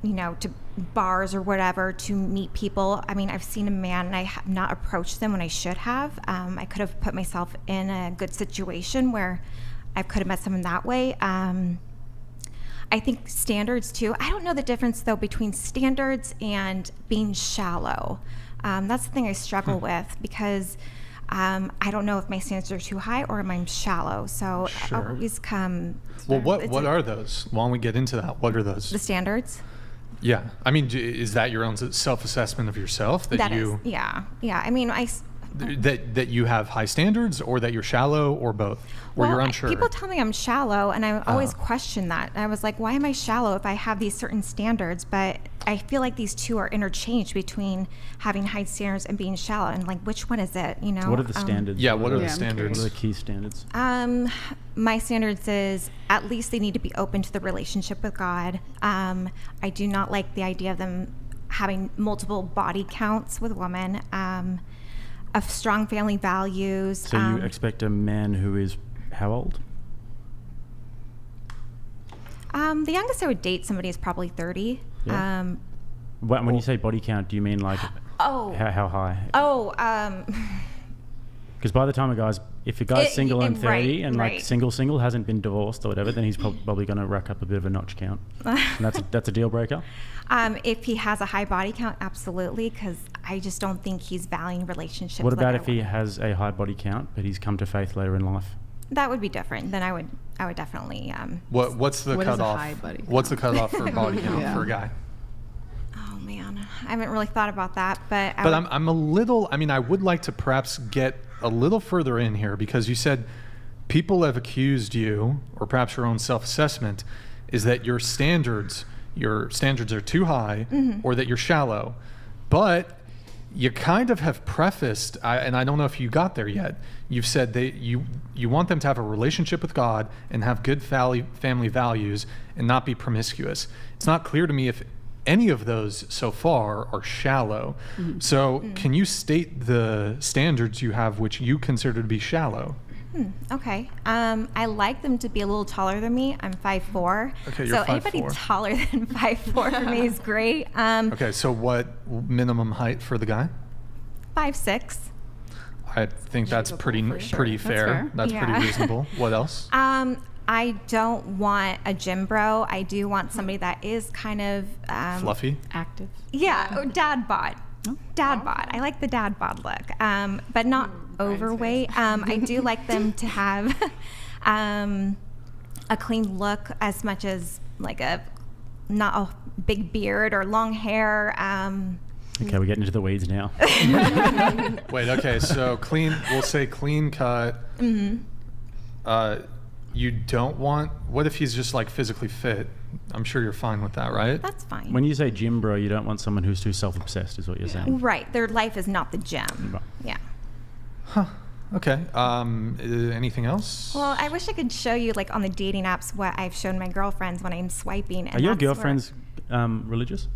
Speaker 10: to bars or whatever to meet people. I mean, I've seen a man and I have not approached them when I should have. I could have put myself in a good situation where I could have met someone that way. I think standards too. I don't know the difference though between standards and being shallow. That's the thing I struggle with because I don't know if my standards are too high or am I shallow. So
Speaker 1: Sure.
Speaker 10: I always come.
Speaker 1: Well, what are those? Why don't we get into that? What are those?
Speaker 10: The standards?
Speaker 1: Yeah. I mean, is that your own self-assessment of yourself
Speaker 10: That is, yeah. I mean,
Speaker 1: that you have high standards, or that you're shallow, or both, or you're unsure?
Speaker 10: People tell me I'm shallow, and I always question that. I was like, why am I shallow if I have these certain standards? But I feel like these two are interchanged between having high standards and being shallow, and like which one is it? You know.
Speaker 3: So what are the standards?
Speaker 1: Yeah, what are the
Speaker 3: What
Speaker 1: standards?
Speaker 3: are the key standards?
Speaker 10: My standards is at least they need to be open to the relationship with God. I do not like the idea of them having multiple body counts with women. Of strong family values.
Speaker 3: So you expect a man who is how old?
Speaker 10: The youngest I would date somebody is probably 30.
Speaker 3: Yeah. When you say body count, do you mean like
Speaker 10: Oh.
Speaker 3: how high?
Speaker 10: Oh,
Speaker 3: Because by the time if a guy's single and 30
Speaker 10: right,
Speaker 3: and like
Speaker 10: right.
Speaker 3: single hasn't been divorced or whatever, then he's probably going to rack up a bit of a notch count. And that's a deal breaker.
Speaker 10: if he has a high body count, absolutely, because I just don't think he's valuing relationships.
Speaker 3: What about
Speaker 10: like
Speaker 3: if he has a high body count but he's come to faith later in life?
Speaker 10: That would be different. Then I would definitely.
Speaker 1: What's the
Speaker 4: What is a
Speaker 1: cutoff?
Speaker 4: high body
Speaker 1: What's the
Speaker 4: count?
Speaker 1: cutoff for body count
Speaker 4: Yeah.
Speaker 1: for a guy?
Speaker 10: Oh man, I haven't really thought about that, but.
Speaker 1: But I'm a little. I mean, I would like to perhaps get a little further in here because you said people have accused you, or perhaps your own self-assessment, is that your standards are too high, or that you're shallow. But you kind of have prefaced, and I don't know if you got there yet. You've said that you want them to have a relationship with God and have good family values and not be promiscuous. It's not clear to me if any of those so far are shallow. So can you state the standards you have which you consider to be shallow?
Speaker 10: Okay. I like them to be a little taller than me. I'm 5'4".
Speaker 1: Okay, you're
Speaker 10: so
Speaker 1: 5'4".
Speaker 10: anybody taller than 5'4" for me is great.
Speaker 1: Okay, so what minimum height for the guy?
Speaker 10: 5'6".
Speaker 1: I think that's pretty
Speaker 4: That's
Speaker 1: fair.
Speaker 4: fair.
Speaker 1: That's
Speaker 10: Yeah.
Speaker 1: pretty reasonable. What else?
Speaker 10: I don't want a gym bro. I do want somebody that is kind of
Speaker 1: Fluffy?
Speaker 4: Active.
Speaker 10: Yeah, or dad bod. Dad bod. I like the dad bod look, but not overweight. I do like them to have a clean look, as much as like not a big beard or long hair.
Speaker 3: Okay, we're getting into the weeds now.
Speaker 1: Wait, okay, so clean, we'll say clean cut. You don't want, what if he's just like physically fit? I'm sure you're fine with that, right?
Speaker 10: That's fine.
Speaker 3: When you say gym bro, you don't want someone who's too self-obsessed, is what you're saying.
Speaker 10: Right, their life is not the gym.
Speaker 3: Right.
Speaker 10: Yeah.
Speaker 1: Okay. Anything else?
Speaker 10: Well, I wish I could show you, like, on the dating apps what I've shown my girlfriends when I'm swiping. And
Speaker 3: Are your
Speaker 10: that's where-
Speaker 3: girlfriends religious?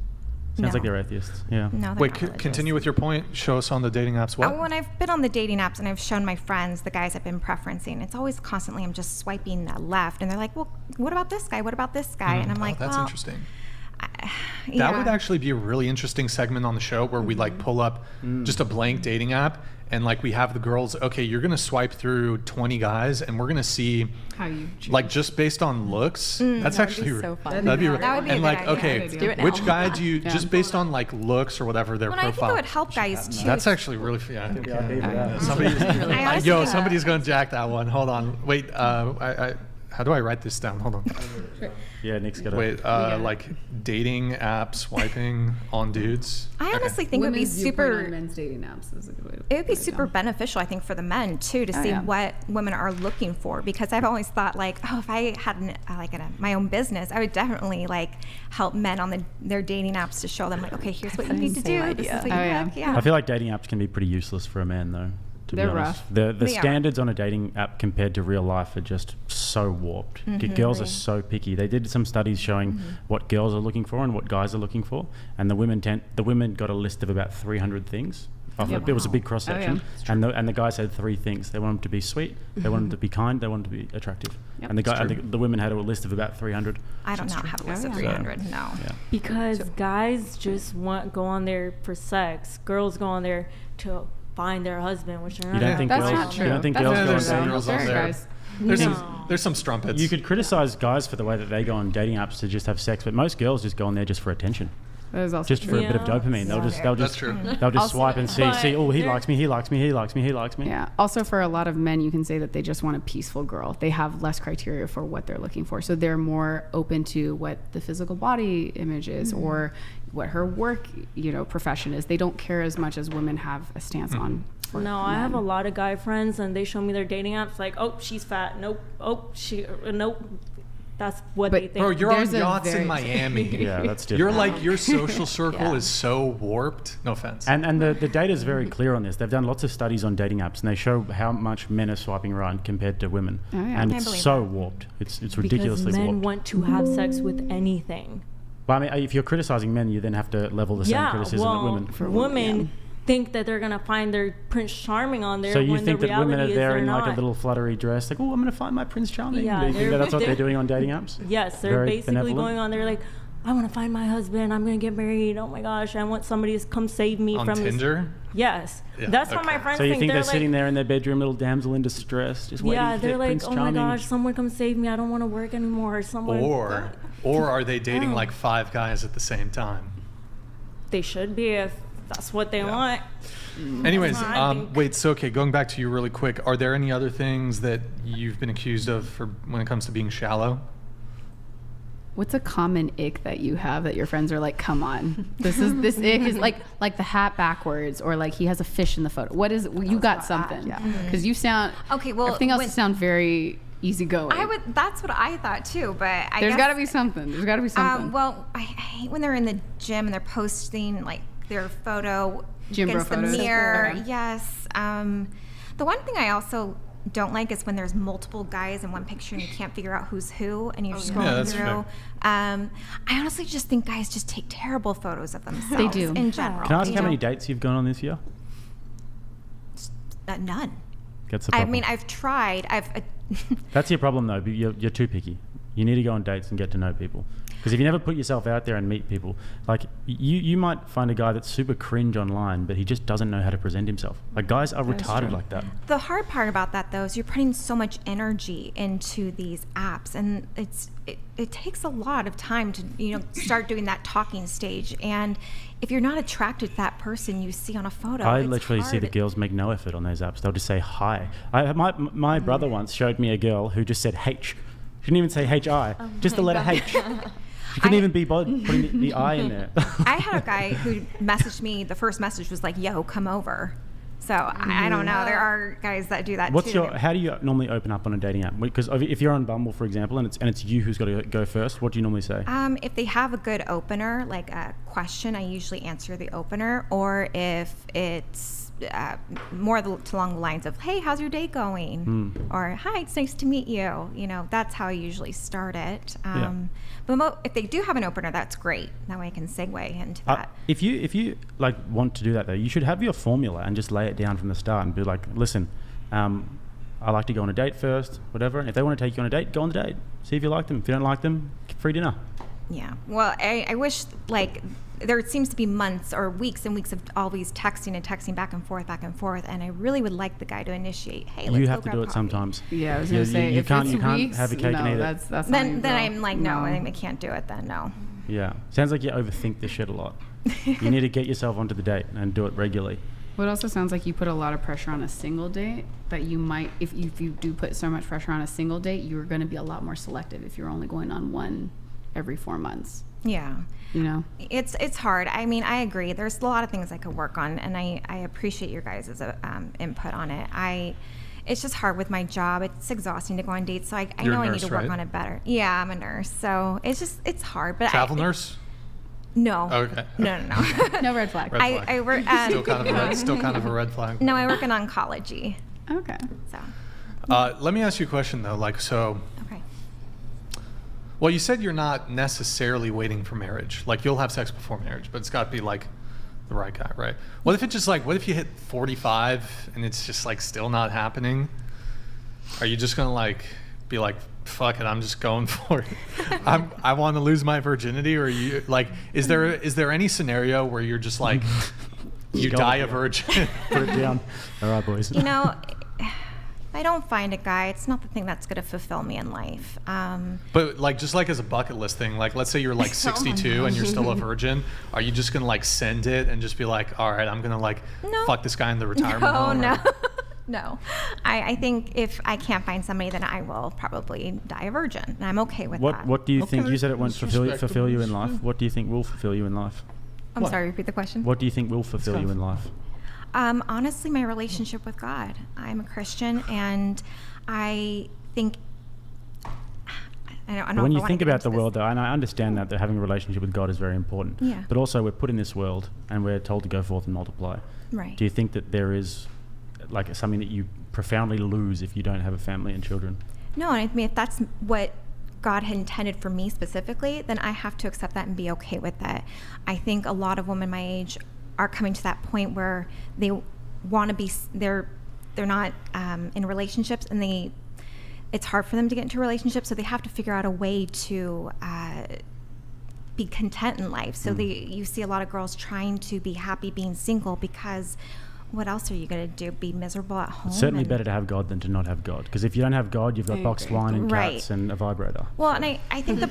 Speaker 3: Sounds like
Speaker 10: No.
Speaker 3: they're atheists. Yeah.
Speaker 10: No, they're
Speaker 1: Wait,
Speaker 10: not religious.
Speaker 1: continue with your point. Show us on the dating apps what?
Speaker 10: When I've been on the dating apps and I've shown my friends the guys I've been preferencing, it's always constantly I'm just swiping left, and they're like, "Well, what about this guy? What about this guy?" And I'm like,
Speaker 1: that's
Speaker 10: "Well,
Speaker 1: interesting.
Speaker 10: yeah."
Speaker 1: That would actually be a really interesting segment on the show where we like pull up just a blank dating app and like we have the girls, okay, you're going to swipe through 20 guys and we're going to see
Speaker 4: How you choose.
Speaker 1: like just based on looks. That's
Speaker 4: That would be
Speaker 1: actually
Speaker 4: so fun.
Speaker 1: that'd be
Speaker 10: That would be a
Speaker 1: and
Speaker 10: good
Speaker 1: like
Speaker 10: idea.
Speaker 1: okay,
Speaker 4: Let's do it now.
Speaker 1: which guy do you
Speaker 4: Yeah.
Speaker 1: just based on like looks or whatever their
Speaker 10: Well, I think
Speaker 1: profile.
Speaker 10: it would help guys too.
Speaker 1: That's actually really yeah. Somebody's
Speaker 10: I honestly
Speaker 1: yo,
Speaker 10: think-
Speaker 1: somebody's going to jack that one. Hold on. Wait, I how do I write this down? Hold on.
Speaker 3: Yeah, Nick's got
Speaker 1: Wait, like dating app swiping on dudes.
Speaker 10: I honestly think it would be
Speaker 4: Women's viewpoint
Speaker 10: super.
Speaker 4: on men's dating apps is a good way to
Speaker 10: It would be
Speaker 4: put
Speaker 10: super
Speaker 4: down.
Speaker 10: beneficial, I think, for the men too, to see
Speaker 4: yeah.
Speaker 10: what women are looking for. Because I've always thought, like, oh, if I had my own business, I would definitely like help men on their dating apps to show them, like, okay, here's what you need to do.
Speaker 4: insane
Speaker 10: This is
Speaker 4: idea.
Speaker 10: what you
Speaker 4: Oh, yeah.
Speaker 10: look. Yeah.
Speaker 3: I feel like dating apps can be pretty useless for a man, though. To
Speaker 4: They're
Speaker 3: be honest,
Speaker 4: rough.
Speaker 3: the
Speaker 10: They are.
Speaker 3: standards on a dating app compared to real life are just so warped. Girls are so picky. They did some studies showing what girls are looking for and what guys are looking for, and the women got a list of about 300 things.
Speaker 4: Yep.
Speaker 3: It was a big cross section,
Speaker 4: yeah.
Speaker 3: and the guys had 3 things. They wanted them to be sweet, they wanted them to be kind, they wanted them to be attractive.
Speaker 4: Yep.
Speaker 3: And the women had a list of about 300.
Speaker 10: I don't know have a list of
Speaker 4: yeah.
Speaker 10: 300. No.
Speaker 3: Yeah.
Speaker 2: Because guys just go on there for sex. Girls go on there to find their husband, which they're
Speaker 3: You don't think
Speaker 4: That's
Speaker 3: girls?
Speaker 4: not true.
Speaker 3: You don't think
Speaker 4: That's
Speaker 3: girls
Speaker 4: not
Speaker 3: go
Speaker 1: there's
Speaker 3: on
Speaker 1: some
Speaker 3: dating
Speaker 1: girls
Speaker 3: apps?
Speaker 1: on
Speaker 4: Sorry,
Speaker 1: there.
Speaker 4: guys.
Speaker 1: There's some strumpets.
Speaker 3: You could criticize guys for the way that they go on dating apps to just have sex, but most girls just go on there just for attention,
Speaker 4: That is also
Speaker 3: just for a bit of
Speaker 2: Yeah.
Speaker 3: dopamine. They'll just
Speaker 1: That's true.
Speaker 3: they'll just
Speaker 4: Also-
Speaker 3: swipe and see.
Speaker 2: But
Speaker 3: Oh, he
Speaker 2: they're-
Speaker 3: likes me. He likes me. He likes me. He likes me.
Speaker 4: Yeah. Also, for a lot of men, you can say that they just want a peaceful girl. They have less criteria for what they're looking for. So they're more open to what the physical body image is or what her work, profession is. They don't care as much as women have a stance on. for
Speaker 2: No, I have a
Speaker 4: men.
Speaker 2: lot of guy friends, and they show me their dating apps. Like, oh, she's fat. Nope. Oh, nope. that's what
Speaker 4: But-
Speaker 2: they think.
Speaker 1: Bro, you're on
Speaker 4: There's a
Speaker 1: yachts in
Speaker 4: very-
Speaker 1: Miami.
Speaker 3: Yeah, that's different.
Speaker 1: You're like, your social circle
Speaker 4: Yeah.
Speaker 1: is so warped. No offense.
Speaker 3: And the data is very clear on this. They've done lots of studies on dating apps, and they show how much men are swiping right compared to women.
Speaker 4: Oh, yeah.
Speaker 3: And
Speaker 4: I
Speaker 3: it's
Speaker 7: believe
Speaker 3: so
Speaker 7: that.
Speaker 3: warped. It's
Speaker 2: because
Speaker 3: ridiculously
Speaker 2: men
Speaker 3: warped.
Speaker 2: want to have sex with anything.
Speaker 3: But I mean, if you're criticizing men, you then have to level the same criticism at women.
Speaker 2: Women think that they're gonna find their Prince Charming on there.
Speaker 3: So you
Speaker 2: when
Speaker 3: think
Speaker 2: the
Speaker 3: that women
Speaker 2: reality
Speaker 3: are there
Speaker 2: is
Speaker 3: in
Speaker 2: they're
Speaker 3: like a
Speaker 2: not.
Speaker 3: little fluttery dress, like, oh, I'm going to find my Prince Charming?
Speaker 2: Yeah,
Speaker 3: Do you think
Speaker 2: they're-
Speaker 3: that's what they're
Speaker 2: they're-
Speaker 3: doing on dating apps?
Speaker 2: Yes, they're
Speaker 3: Very
Speaker 2: basically
Speaker 3: benevolent?
Speaker 2: going on there like, I want to find my husband. I'm gonna get married. Oh my gosh, I want somebody to come save me
Speaker 1: On
Speaker 2: from
Speaker 1: Tinder?
Speaker 2: this. Yes,
Speaker 1: Yeah,
Speaker 2: that's what my
Speaker 1: okay.
Speaker 2: friends
Speaker 3: So you think they're
Speaker 2: like,
Speaker 3: sitting there in their bedroom, little damsel in distress, just waiting
Speaker 2: yeah,
Speaker 3: to
Speaker 2: they're
Speaker 3: get
Speaker 2: like,
Speaker 3: Prince
Speaker 2: oh
Speaker 3: Charming?
Speaker 2: my gosh, someone come save me. I don't want to work anymore. Someone.
Speaker 1: Or are they dating
Speaker 2: Oh.
Speaker 1: like 5 guys at the same time?
Speaker 2: They should be if that's what they
Speaker 1: Yeah.
Speaker 2: want.
Speaker 1: Anyways,
Speaker 2: That's what I think.
Speaker 1: wait, so okay, going back to you really quick, are there any other things that you've been accused of for when it comes to being shallow?
Speaker 4: What's a common ick that you have that your friends are like, come on, this ick is like the hat backwards, or like he has a fish in the photo. What is you got something?
Speaker 10: yeah.
Speaker 4: Because you sound
Speaker 10: Okay, well,
Speaker 4: everything else
Speaker 10: when-
Speaker 4: sound very easygoing.
Speaker 10: I would. That's what I thought too. But
Speaker 4: There's got to be something. There's got to be something.
Speaker 10: Well, I hate when they're in the gym and they're posting like their photo
Speaker 4: Gym bro
Speaker 10: against the
Speaker 4: photos.
Speaker 10: mirror.
Speaker 4: Okay.
Speaker 10: Yes. The one thing I also don't like is when there's multiple guys in one picture and you can't figure out who's who, and you're scrolling
Speaker 1: Yeah, that's
Speaker 10: through. I honestly just think guys just take terrible photos of themselves.
Speaker 4: They do.
Speaker 10: In general.
Speaker 3: Can I ask
Speaker 10: you
Speaker 3: how
Speaker 10: know?
Speaker 3: many dates you've gone on this year?
Speaker 10: None.
Speaker 3: That's the
Speaker 10: I
Speaker 3: problem.
Speaker 10: mean, I've tried.
Speaker 3: That's your problem, though. But you're too picky. You need to go on dates and get to know people. Because if you never put yourself out there and meet people, like you might find a guy that's super cringe online, but he just doesn't know how to present himself. Like guys are retarded like that.
Speaker 10: The hard part about that, though, is you're putting so much energy into these apps, and it takes a lot of time to start doing that talking stage. And if you're not attracted to that person you see on a photo,
Speaker 3: I
Speaker 10: it's
Speaker 3: literally see
Speaker 10: hard.
Speaker 3: the girls make no effort on those apps. They'll just say hi. My brother once showed me a girl who just said H. She didn't even say H-I, just the letter H. She couldn't even be bothered putting the I in there.
Speaker 10: I had a guy who messaged me. The first message was like, "Yo, come over." So I don't know. There are guys that do that too.
Speaker 3: How do you normally open up on a dating app? Because if you're on Bumble, for example, and it's you who's got to go first, what do you normally say?
Speaker 10: If they have a good opener, like a question, I usually answer the opener. Or if it's more along the lines of, "Hey, how's your day going?" Or "Hi, it's nice to meet you." That's how I usually start it. But if they do have an opener, that's great. That way I can segue into that.
Speaker 3: If you like want to do that though, you should have your formula and just lay it down from the start and be like, listen, I like to go on a date first, whatever. And if they want to take you on a date, go on the date. See if you like them. If you don't like them, free dinner.
Speaker 10: Yeah. Well, I wish there seems to be months or weeks and weeks of always texting back and forth, and I really would like the guy to initiate. Hey, let's
Speaker 3: You
Speaker 10: go
Speaker 3: have to
Speaker 10: grab
Speaker 3: do it
Speaker 10: coffee.
Speaker 3: sometimes.
Speaker 4: Yeah, I was gonna say
Speaker 3: you
Speaker 4: if
Speaker 3: can't
Speaker 4: it's
Speaker 3: you can't
Speaker 4: weeks,
Speaker 3: have a cake and eat it.
Speaker 4: that's not
Speaker 10: Then
Speaker 4: how you
Speaker 10: I'm
Speaker 4: go.
Speaker 10: like, no, I can't do it. Then no.
Speaker 3: Yeah, sounds like you overthink this shit a lot. You need to get yourself onto the date and do it regularly.
Speaker 4: What also sounds like you put a lot of pressure on a single date that you might, if you do put so much pressure on a single date, you're going to be a lot more selective if you're only going on one every 4 months.
Speaker 10: Yeah.
Speaker 4: It's
Speaker 10: hard. I mean, I agree. There's a lot of things I could work on, and I appreciate your guys' input on it. It's just hard with my job. It's exhausting to go on dates, so I
Speaker 1: You're a
Speaker 10: know I need
Speaker 1: nurse,
Speaker 10: to work
Speaker 1: right?
Speaker 10: on it better. Yeah, I'm a nurse, so it's hard. But
Speaker 1: Travel nurse?
Speaker 10: No.
Speaker 1: Okay.
Speaker 10: No.
Speaker 4: no red flag.
Speaker 1: Red flag.
Speaker 10: I work.
Speaker 1: Still kind of a red flag.
Speaker 10: No, I work in oncology.
Speaker 4: Okay.
Speaker 10: So.
Speaker 1: Let me ask you a question though.
Speaker 10: Okay.
Speaker 1: Well, you said you're not necessarily waiting for marriage. Like you'll have sex before marriage, but it's got to be like the right guy, right? What if it's just like, what if you hit 45 and it's just like still not happening? Are you just gonna like be like, fuck it, I'm just going for it. I want to lose my virginity, or you like? Is there any scenario where you're just like, you die a virgin?
Speaker 3: Put it down. All right, boys.
Speaker 10: If I don't find a guy, it's not the thing that's going to fulfill me in life.
Speaker 1: But like, just like as a bucket list thing, like let's say you're like 62 and you're still a virgin, are you just gonna like send it and just be like, all right, I'm gonna like fuck this guy in the retirement home?
Speaker 10: No. No. I think if I can't find somebody, then I will probably die a virgin, and I'm okay with that.
Speaker 3: What do you think? You said it won't
Speaker 1: That's
Speaker 3: fulfill you in
Speaker 1: respectable.
Speaker 3: life. What do you think will fulfill you in life?
Speaker 10: I'm sorry, repeat the question.
Speaker 3: What do you think will fulfill you in life?
Speaker 10: Honestly, my relationship with God. I'm a Christian, and I think, don't
Speaker 3: When
Speaker 10: know
Speaker 3: you
Speaker 10: if I
Speaker 3: think
Speaker 10: wanna get
Speaker 3: about the
Speaker 10: into
Speaker 3: world,
Speaker 10: this.
Speaker 3: though, and I understand that having a relationship with God is very important.
Speaker 10: Yeah.
Speaker 3: But also, we're put in this world, and we're told to go forth and multiply.
Speaker 10: Right.
Speaker 3: Do you think that there is like something that you profoundly lose if you don't have a family and children?
Speaker 10: No, and I mean, if that's what God had intended for me specifically, then I have to accept that and be okay with that. I think a lot of women my age are coming to that point where they want to be, they're not in relationships, and it's hard for them to get into relationships, so they have to figure out a way to be content in life. So you see a lot of girls trying to be happy being single, because what else are you going to do? Be miserable at home?
Speaker 3: It's certainly better to have God than to not have God. Because if you don't have God, you've got boxed wine and cats and a vibrator.
Speaker 10: Well, and I think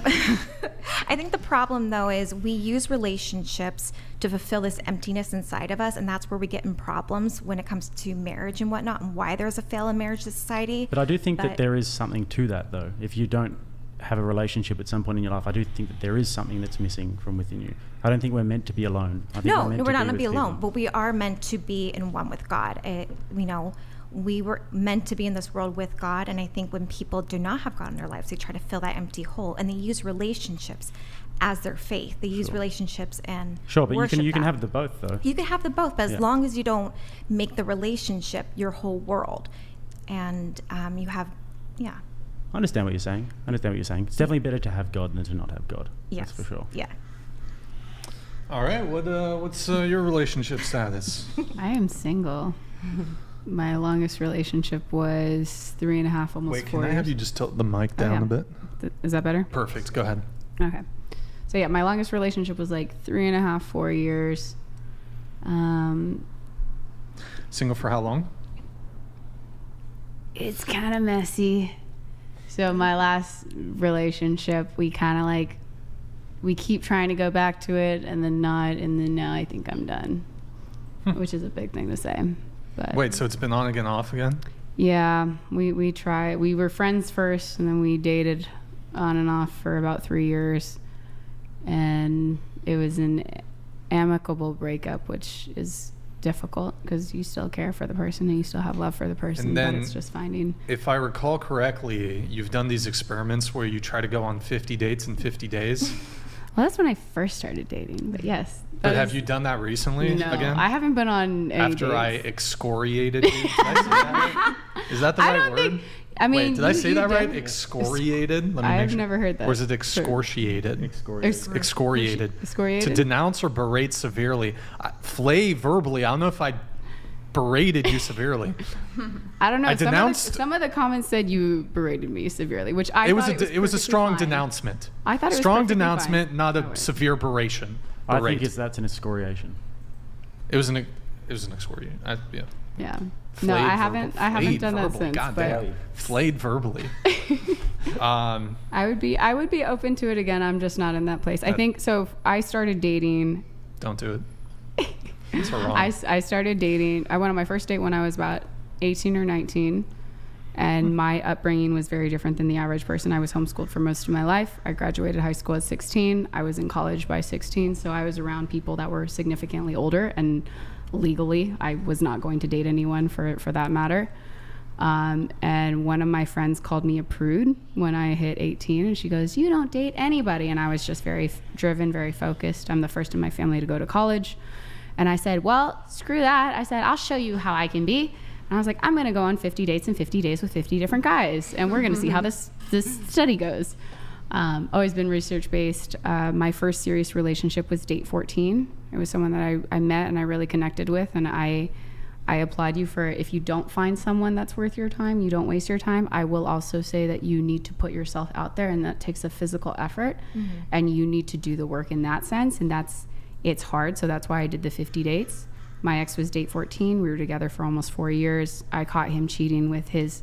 Speaker 10: I think the problem, though, is we use relationships to fulfill this emptiness inside of us, and that's where we get in problems when it comes to marriage and whatnot, and why there's a fail in marriage society.
Speaker 3: But I do think that there is something to that, though. If you don't have a relationship at some point in your life, I do think that there is something that's missing from within you. I don't think we're meant to be alone. I think
Speaker 10: No,
Speaker 3: we're
Speaker 10: we're not
Speaker 3: meant
Speaker 10: to be alone,
Speaker 3: people.
Speaker 10: but we are meant to be in one with God. We were meant to be in this world with God, and I think when people do not have God in their lives, they try to fill that empty hole, and they use relationships as their faith. They use relationships and
Speaker 3: Sure, but
Speaker 10: worship
Speaker 3: you can
Speaker 10: that.
Speaker 3: have the both, though.
Speaker 10: You can have the both, but
Speaker 3: Yeah.
Speaker 10: as long as you don't make the relationship your whole world, and you have, yeah.
Speaker 3: I understand what you're saying. It's definitely better to have God than to not have God.
Speaker 10: Yes.
Speaker 3: That's for sure.
Speaker 10: Yeah.
Speaker 1: All right. What's your relationship status?
Speaker 4: I am single. My longest relationship was 3.5, almost
Speaker 1: Wait,
Speaker 4: 4
Speaker 1: can I
Speaker 4: years.
Speaker 1: have you just tilt the mic down a bit?
Speaker 4: Is that better?
Speaker 1: Perfect. Go ahead.
Speaker 4: Okay. So yeah, my longest relationship was like 3.5, 4 years.
Speaker 1: Single for how long?
Speaker 4: It's kind of messy. So my last relationship, we kind of like, we keep trying to go back to it and then not, and then now I think I'm done, which is a big thing to say. But
Speaker 1: Wait, so it's been on again, off again?
Speaker 4: yeah, we try. We were friends first, and then we dated on and off for about 3 years, and it was an amicable breakup, which is difficult because you still care for the person and you still have love for the person,
Speaker 1: And then,
Speaker 4: but it's just finding.
Speaker 1: If I recall correctly, you've done these experiments where you try to go on 50 dates in 50 days.
Speaker 4: Well, that's when I first started dating, but yes.
Speaker 1: But have you done that recently
Speaker 4: No,
Speaker 1: again?
Speaker 4: I haven't been on any
Speaker 1: After I
Speaker 4: dates.
Speaker 1: excoriated you? Did I say that right? Is that the
Speaker 4: I
Speaker 1: right
Speaker 4: don't
Speaker 1: word?
Speaker 4: think- I mean,
Speaker 1: Wait, did I
Speaker 4: you-
Speaker 1: say
Speaker 4: you
Speaker 1: that right?
Speaker 4: definitely-
Speaker 1: Excoriated? Let me
Speaker 4: I've
Speaker 1: make sure.
Speaker 4: never heard that.
Speaker 1: Or is it excoriated? Excoriated.
Speaker 4: Excoriated?
Speaker 1: To denounce or berate severely. Flay verbally. I don't know if I berated you severely.
Speaker 4: I don't know.
Speaker 1: I denounced.
Speaker 4: Some of the comments said you berated me severely, which I
Speaker 1: It was
Speaker 4: thought
Speaker 1: it was a
Speaker 4: perfectly
Speaker 1: strong
Speaker 4: fine.
Speaker 1: denouncement.
Speaker 4: I thought it was
Speaker 1: strong
Speaker 4: perfectly
Speaker 1: denouncement,
Speaker 4: fine.
Speaker 1: not a
Speaker 4: No way.
Speaker 1: severe beration.
Speaker 3: I
Speaker 1: Berate.
Speaker 3: think that's an excoriation.
Speaker 1: It was an excoriation. Yeah.
Speaker 4: Yeah.
Speaker 1: Flayed
Speaker 4: No, I
Speaker 1: verbal-
Speaker 4: haven't
Speaker 1: flayed
Speaker 4: done that
Speaker 1: verbally.
Speaker 4: since.
Speaker 1: God
Speaker 4: but
Speaker 1: damn. Flayed verbally.
Speaker 4: I would be open to it again. I'm just not in that place. I think so. I started dating.
Speaker 1: Don't do it. It's wrong.
Speaker 4: I started dating. I went on my first date when I was about 18 or 19. And my upbringing was very different than the average person. I was homeschooled for most of my life. I graduated high school at 16. I was in college by 16. So I was around people that were significantly older. And legally, I was not going to date anyone for that matter. And one of my friends called me a prude when I hit 18. And she goes, "You don't date anybody." And I was just very driven, very focused. I'm the first in my family to go to college. And I said, "Well, screw that." I said, "I'll show you how I can be." And I was like, "I'm going to go on 50 dates in 50 days with 50 different guys. And we're going to see how this study goes." Always been research-based. My first serious relationship was date 14. It was someone that I met and I really connected with. And I applaud you for, if you don't find someone that's worth your time, you don't waste your time. I will also say that you need to put yourself out there, and that takes a physical effort. And you need to do the work in that sense. And it's hard. So that's why I did the 50 dates. My ex was date 14. We were together for almost 4 years. I caught him cheating with his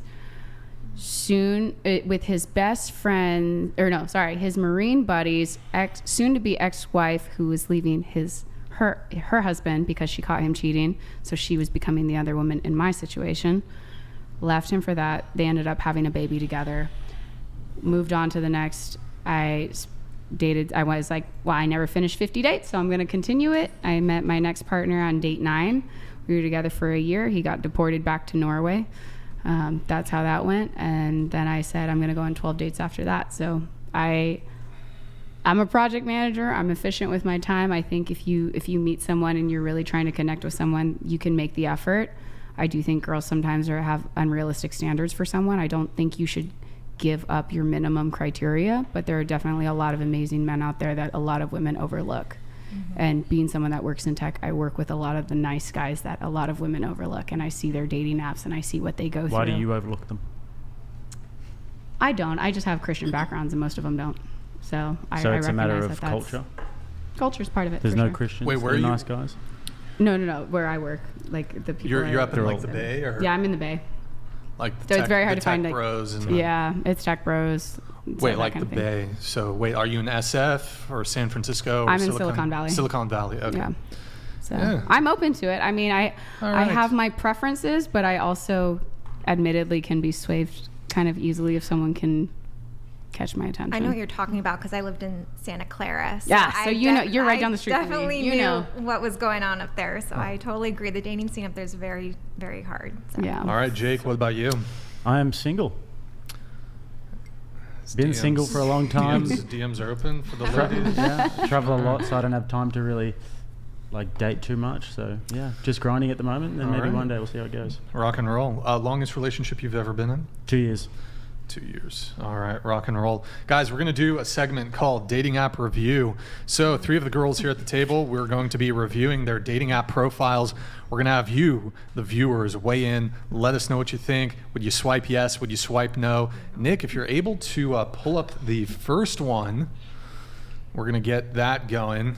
Speaker 4: best friend, his Marine buddy's soon-to-be ex-wife, who was leaving her husband because she caught him cheating. So she was becoming the other woman in my situation. Left him for that. They ended up having a baby together. Moved on to the next. I was like, well, I never finished 50 dates, so I'm going to continue it. I met my next partner on date 9. We were together for a year. He got deported back to Norway. That's how that went. And then I said, I'm going to go on 12 dates after that. So I'm a project manager. I'm efficient with my time. I think if you meet someone and you're really trying to connect with someone, you can make the effort. I do think girls sometimes have unrealistic standards for someone. I don't think you should give up your minimum criteria, but there are definitely a lot of amazing men out there that a lot of women overlook. And being someone that works in tech, I work with a lot of the nice guys that a lot of women overlook, and I see their dating apps and I see what they go through.
Speaker 3: Why do you overlook them?
Speaker 4: I don't. I just have Christian backgrounds and most of them don't. So I
Speaker 3: So it's a matter
Speaker 4: recognize
Speaker 3: of
Speaker 4: that
Speaker 3: culture?
Speaker 4: Culture's part of it.
Speaker 3: There's
Speaker 4: for
Speaker 3: no
Speaker 4: sure.
Speaker 3: Christians?
Speaker 1: Wait, where
Speaker 3: that
Speaker 1: are you?
Speaker 3: nice guys?
Speaker 4: No. Where I work, like the people.
Speaker 1: You're up in
Speaker 3: They're
Speaker 1: like
Speaker 3: all-
Speaker 1: the Bay, or
Speaker 4: Yeah, I'm in the Bay.
Speaker 1: like the
Speaker 4: So
Speaker 1: tech,
Speaker 4: it's very hard
Speaker 1: the
Speaker 4: to find
Speaker 1: tech
Speaker 4: like
Speaker 1: bros and
Speaker 4: yeah, it's tech bros.
Speaker 1: Wait, like the Bay. So wait, are you in SF or San Francisco? Or
Speaker 4: I'm in Silicon Valley.
Speaker 1: Silicon Valley. Okay.
Speaker 4: Yeah. So
Speaker 1: Yeah.
Speaker 4: I'm open to it. I mean, I
Speaker 1: right.
Speaker 4: have my preferences, but I also admittedly can be swayed kind of easily if someone can catch my attention.
Speaker 10: I know what you're talking about because I lived in Santa Clara.
Speaker 4: Yeah, so you know, you're right down the street from me.
Speaker 10: Definitely
Speaker 4: You
Speaker 10: knew
Speaker 4: know.
Speaker 10: what was going on up there. So I totally agree. The dating scene up there is very, very hard. So.
Speaker 4: Yeah.
Speaker 1: All right, Jake. What about you?
Speaker 3: I am single. Been
Speaker 1: DMs.
Speaker 3: single for a long time.
Speaker 1: DMs are open for the ladies.
Speaker 3: Yeah, travel a lot, so I don't have time to really like date too much. So yeah, just grinding at the moment, and
Speaker 1: All
Speaker 3: maybe
Speaker 1: right.
Speaker 3: one day we'll see how it goes.
Speaker 1: Rock and roll. Longest relationship you've ever been in?
Speaker 3: 2 years.
Speaker 1: 2 years. All right, rock and roll. Guys, we're going to do a segment called Dating App Review. So 3 of the girls here at the table, we're going to be reviewing their dating app profiles. We're going to have you, the viewers, weigh in. Let us know what you think. Would you swipe yes? Would you swipe no? Nick, if you're able to pull up the first one, we're going to get that going.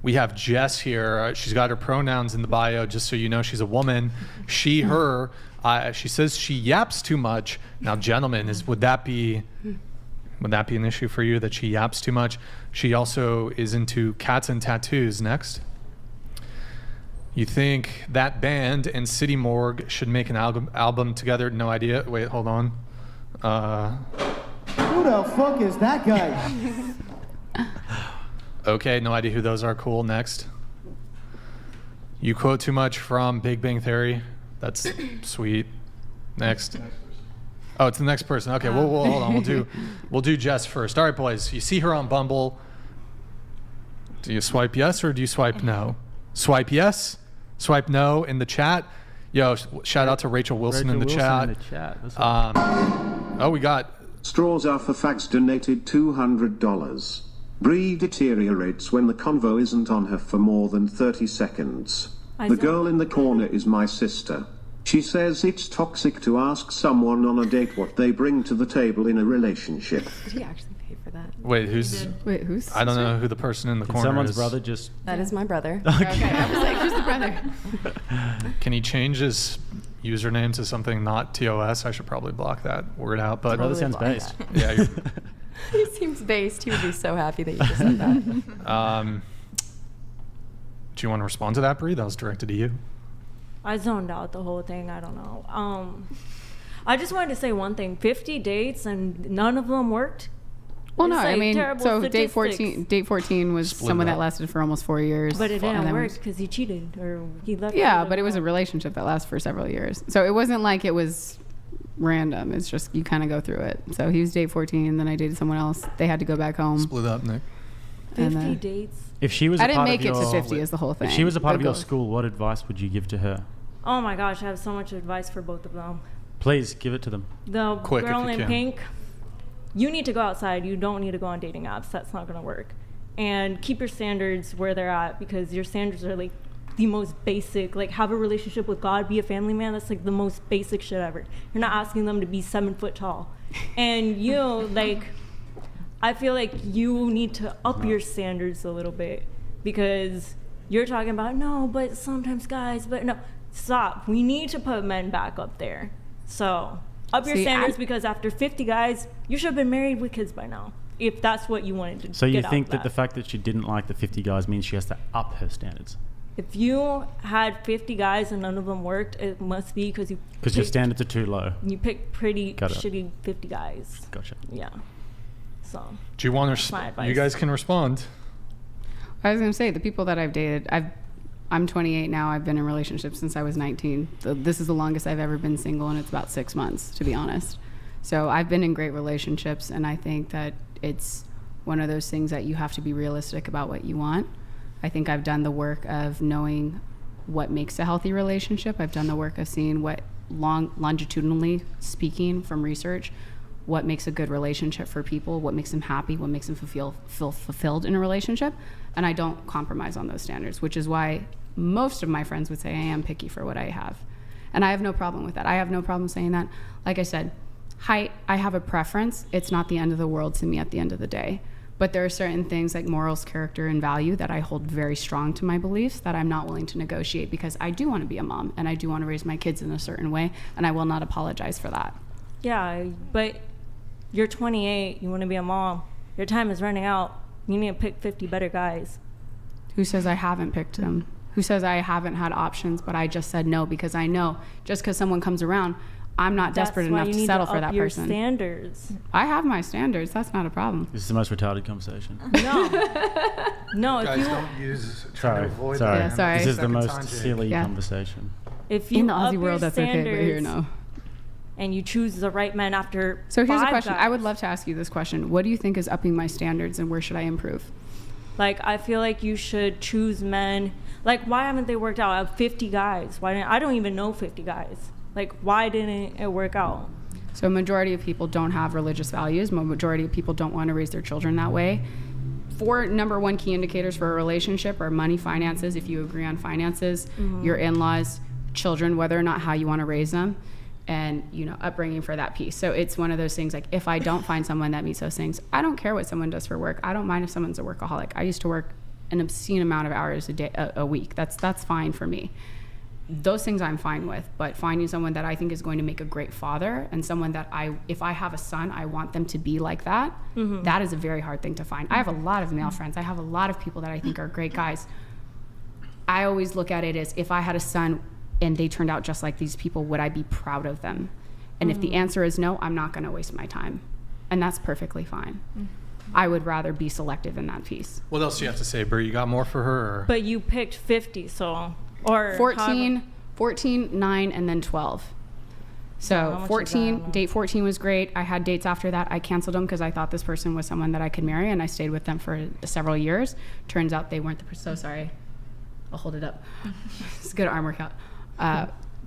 Speaker 1: We have Jess here. She's got her pronouns in the bio, just so you know. She's a woman. She, her. She says she yaps too much. Now, gentlemen, would that be an issue for you that she yaps too much? She also is into cats and tattoos. Next. You think that band and City Morgue should make an album together? No idea. Wait, hold on.
Speaker 5: Who the fuck is that guy?
Speaker 1: Okay, no idea who those are. Cool. Next. You quote too much from Big Bang Theory. That's sweet. Next. Oh, it's the next person. Okay, we'll hold on. We'll do Jess first. All right, boys. You see her on Bumble. Do you swipe yes or do you swipe no? Swipe yes. Swipe no in the chat. Yo, shout out to Rachel Wilson in the chat.
Speaker 3: That's right.
Speaker 1: We got.
Speaker 11: Straws are for fags donated $200. Bree deteriorates when the convo isn't on her for more than 30 seconds. The girl in the corner is my sister. She says it's toxic to ask someone on a date what they bring to the table in a relationship.
Speaker 7: Did he actually pay for that?
Speaker 1: Wait, who's? I don't know who the person in the corner
Speaker 3: Someone's
Speaker 1: is.
Speaker 3: brother just.
Speaker 7: That is my brother.
Speaker 4: Okay, I was like, who's the brother?
Speaker 1: Can he change his username to something not TOS? I should probably block that word out. But
Speaker 3: Brother sounds
Speaker 7: block
Speaker 3: based.
Speaker 1: yeah.
Speaker 7: He seems based. He would be so happy that you just said that.
Speaker 1: Do you want to respond to that, Bree? That was directed to you.
Speaker 2: I zoned out the whole thing. I don't know. I just wanted to say one thing. 50 dates and none of them worked.
Speaker 4: Well,
Speaker 2: It's
Speaker 4: no, I
Speaker 2: like
Speaker 4: mean,
Speaker 2: terrible
Speaker 4: so
Speaker 2: statistics.
Speaker 4: date 14 was
Speaker 1: Split
Speaker 4: someone
Speaker 1: it
Speaker 4: that
Speaker 1: up.
Speaker 4: lasted for almost 4 years.
Speaker 2: But it
Speaker 4: And
Speaker 2: didn't
Speaker 4: then
Speaker 2: work because he cheated or he left.
Speaker 4: Yeah, but it was a relationship that lasted for several years. So it wasn't like it was random. It's just you kind of go through it. So he was date 14, and then I dated someone else. They had to go back home.
Speaker 1: Split up, Nick.
Speaker 2: 50
Speaker 4: and,
Speaker 2: dates.
Speaker 3: If she was,
Speaker 4: I
Speaker 3: a
Speaker 4: didn't
Speaker 3: part
Speaker 4: make
Speaker 3: of
Speaker 4: it
Speaker 3: your,
Speaker 4: to 50 is the whole thing.
Speaker 3: If she was a part of
Speaker 4: It
Speaker 3: your
Speaker 4: goes-
Speaker 3: school, what advice would you give to her?
Speaker 2: Oh my gosh, I have so much advice for both of them.
Speaker 3: Please give it to them.
Speaker 2: The
Speaker 1: Quick, if
Speaker 2: girl
Speaker 1: you
Speaker 2: in
Speaker 1: can.
Speaker 2: pink, you need to go outside. You don't need to go on dating apps. That's not going to work. And keep your standards where they're at because your standards are like the most basic. Like have a relationship with God, be a family man. That's like the most basic shit ever. You're not asking them to be 7 foot tall. And you like, I feel like you need to up your standards a little bit because you're talking about no, but sometimes guys, but no. Stop. We need to put men back up there. So up your
Speaker 4: See,
Speaker 2: standards because after 50 guys, you should have been married with kids by now. If that's what you wanted to
Speaker 3: So you
Speaker 2: get
Speaker 3: think
Speaker 2: out
Speaker 3: that
Speaker 2: of
Speaker 3: the fact that she didn't like the 50 guys means she has to up her standards?
Speaker 2: If you had 50 guys and none of them worked, it must be because you
Speaker 3: Because your
Speaker 2: picked-
Speaker 3: standards are too low.
Speaker 2: You picked pretty
Speaker 3: Got it.
Speaker 2: shitty 50 guys.
Speaker 3: Gotcha.
Speaker 2: Yeah. So
Speaker 1: Do you want
Speaker 2: That's my
Speaker 1: to?
Speaker 2: advice.
Speaker 1: You guys can respond.
Speaker 4: I was going to say, the people that I've dated, I'm 28 now. I've been in relationships since I was 19. This is the longest I've ever been single, and it's about 6 months, to be honest. So I've been in great relationships, and I think that it's one of those things that you have to be realistic about what you want. I think I've done the work of knowing what makes a healthy relationship. I've done the work of seeing what longitudinally speaking from research, what makes a good relationship for people, what makes them happy, what makes them feel fulfilled in a relationship. And I don't compromise on those standards, which is why most of my friends would say I am picky for what I have. And I have no problem with that. I have no problem saying that. Like I said, height, I have a preference. It's not the end of the world to me at the end of the day. But there are certain things like morals, character, and value that I hold very strong to my beliefs that I'm not willing to negotiate, because I do want to be a mom and I do want to raise my kids in a certain way, and I will not apologize for that.
Speaker 2: Yeah, but you're 28, you want to be a mom. Your time is running out. You need to pick 50 better guys.
Speaker 4: Who says I haven't picked them? Who says I haven't had options, but I just said no because I know just because someone comes around, I'm not desperate enough to settle for that person.
Speaker 2: Standards.
Speaker 4: I have my standards. That's not a problem.
Speaker 3: This is the most retarded conversation.
Speaker 2: No. No, if
Speaker 1: Guys,
Speaker 2: you
Speaker 1: don't use trying to avoid
Speaker 3: sorry.
Speaker 4: Yeah, sorry.
Speaker 3: This is the
Speaker 1: Second
Speaker 3: most
Speaker 1: time, Jake.
Speaker 3: silly
Speaker 4: Yeah.
Speaker 3: conversation.
Speaker 2: if you
Speaker 4: In the
Speaker 2: up
Speaker 4: Aussie
Speaker 2: your
Speaker 4: world, that's okay, but here,
Speaker 2: standards
Speaker 4: no.
Speaker 2: and you choose the right man after
Speaker 4: So here's a
Speaker 2: 5
Speaker 4: question.
Speaker 2: guys,
Speaker 4: I would love to ask you this question. What do you think is upping my standards, and where should I improve?
Speaker 2: like I feel like you should choose men. Like, why haven't they worked out? I have 50 guys. Why didn't I don't even know 50 guys. Like, why didn't it work out?
Speaker 4: So a majority of people don't have religious values. Majority of people don't want to raise their children that way. 4 number 1 key indicators for a relationship are money, finances, if you agree on finances, your in-laws, children, whether or not how you want to raise them, and upbringing for that piece. So it's one of those things, like if I don't find someone that meets those things, I don't care what someone does for work. I don't mind if someone's a workaholic. I used to work an obscene amount of hours a week. That's fine for me. Those things I'm fine with, but finding someone that I think is going to make a great father, and someone that if I have a son, I want them to be like that, that is a very hard thing to find. I have a lot of male friends. I have a lot of people that I think are great guys. I always look at it as, if I had a son and they turned out just like these people, would I be proud of them? And if the answer is no, I'm not going to waste my time. And that's perfectly fine. I would rather be selective in that piece.
Speaker 1: What else do you have to say, Brie? You got more for her? Or?
Speaker 2: But you picked 50, so or
Speaker 4: 14, 9, and then 12. So 14, date 14 was great. I had dates after that. I canceled them because I thought this person was someone that I could marry, and I stayed with them for several years. Turns out they weren't the person. So sorry. I'll hold it up. It's a good arm workout.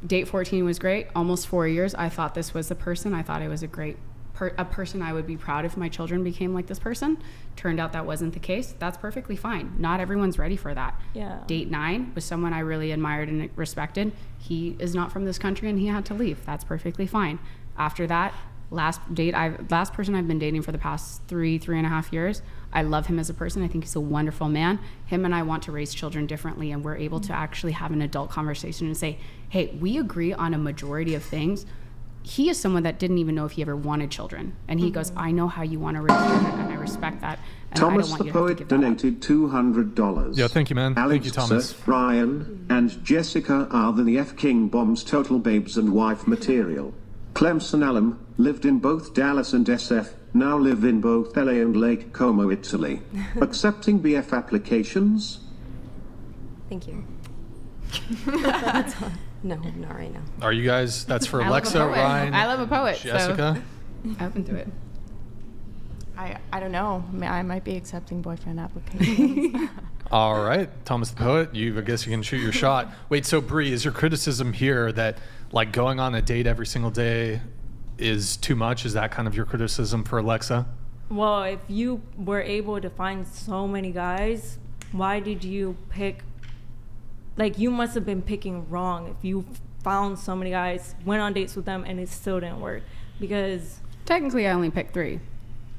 Speaker 4: Date 14 was great. Almost 4 years. I thought this was the person. I thought it was a great a person I would be proud if my children became like this person. Turned out that wasn't the case. That's perfectly fine. Not everyone's ready for that.
Speaker 2: Yeah.
Speaker 4: Date 9 was someone I really admired and respected. He is not from this country and he had to leave. That's perfectly fine. After that, last person I've been dating for the past 3.5 years. I love him as a person. I think he's a wonderful man. Him and I want to raise children differently, and we're able to actually have an adult conversation and say, hey, we agree on a majority of things. He is someone that didn't even know if he ever wanted children. And he goes, I know how you want to raise children, and I respect that. And
Speaker 11: Thomas
Speaker 4: I don't want
Speaker 11: the
Speaker 4: you to have to
Speaker 11: Poet
Speaker 4: give that up.
Speaker 11: donated $200.
Speaker 1: Yeah, thank you, man.
Speaker 11: Alex,
Speaker 1: Thank you, Thomas.
Speaker 11: Ryan, and Jessica are the F King Bombs total babes and wife material. Clemson alum, lived in both Dallas and SF, now live in both LA and Lake Como, Italy. Accepting BF applications?
Speaker 7: Thank you. No, not right now.
Speaker 1: Are you guys? That's for
Speaker 4: I love a
Speaker 1: Alexa,
Speaker 4: poet.
Speaker 1: Ryan.
Speaker 4: I love a poet.
Speaker 1: Jessica.
Speaker 4: So open to it.
Speaker 8: I don't know. I might be accepting boyfriend applications.
Speaker 1: All right, Thomas the Poet. I guess you can shoot your shot. Wait, so Bree, is your criticism here that like going on a date every single day is too much? Is that kind of your criticism for Alexa?
Speaker 2: Well, if you were able to find so many guys, why did you pick? Like, you must have been picking wrong if you found so many guys, went on dates with them, and it still didn't work. Because
Speaker 4: Technically, I only picked 3.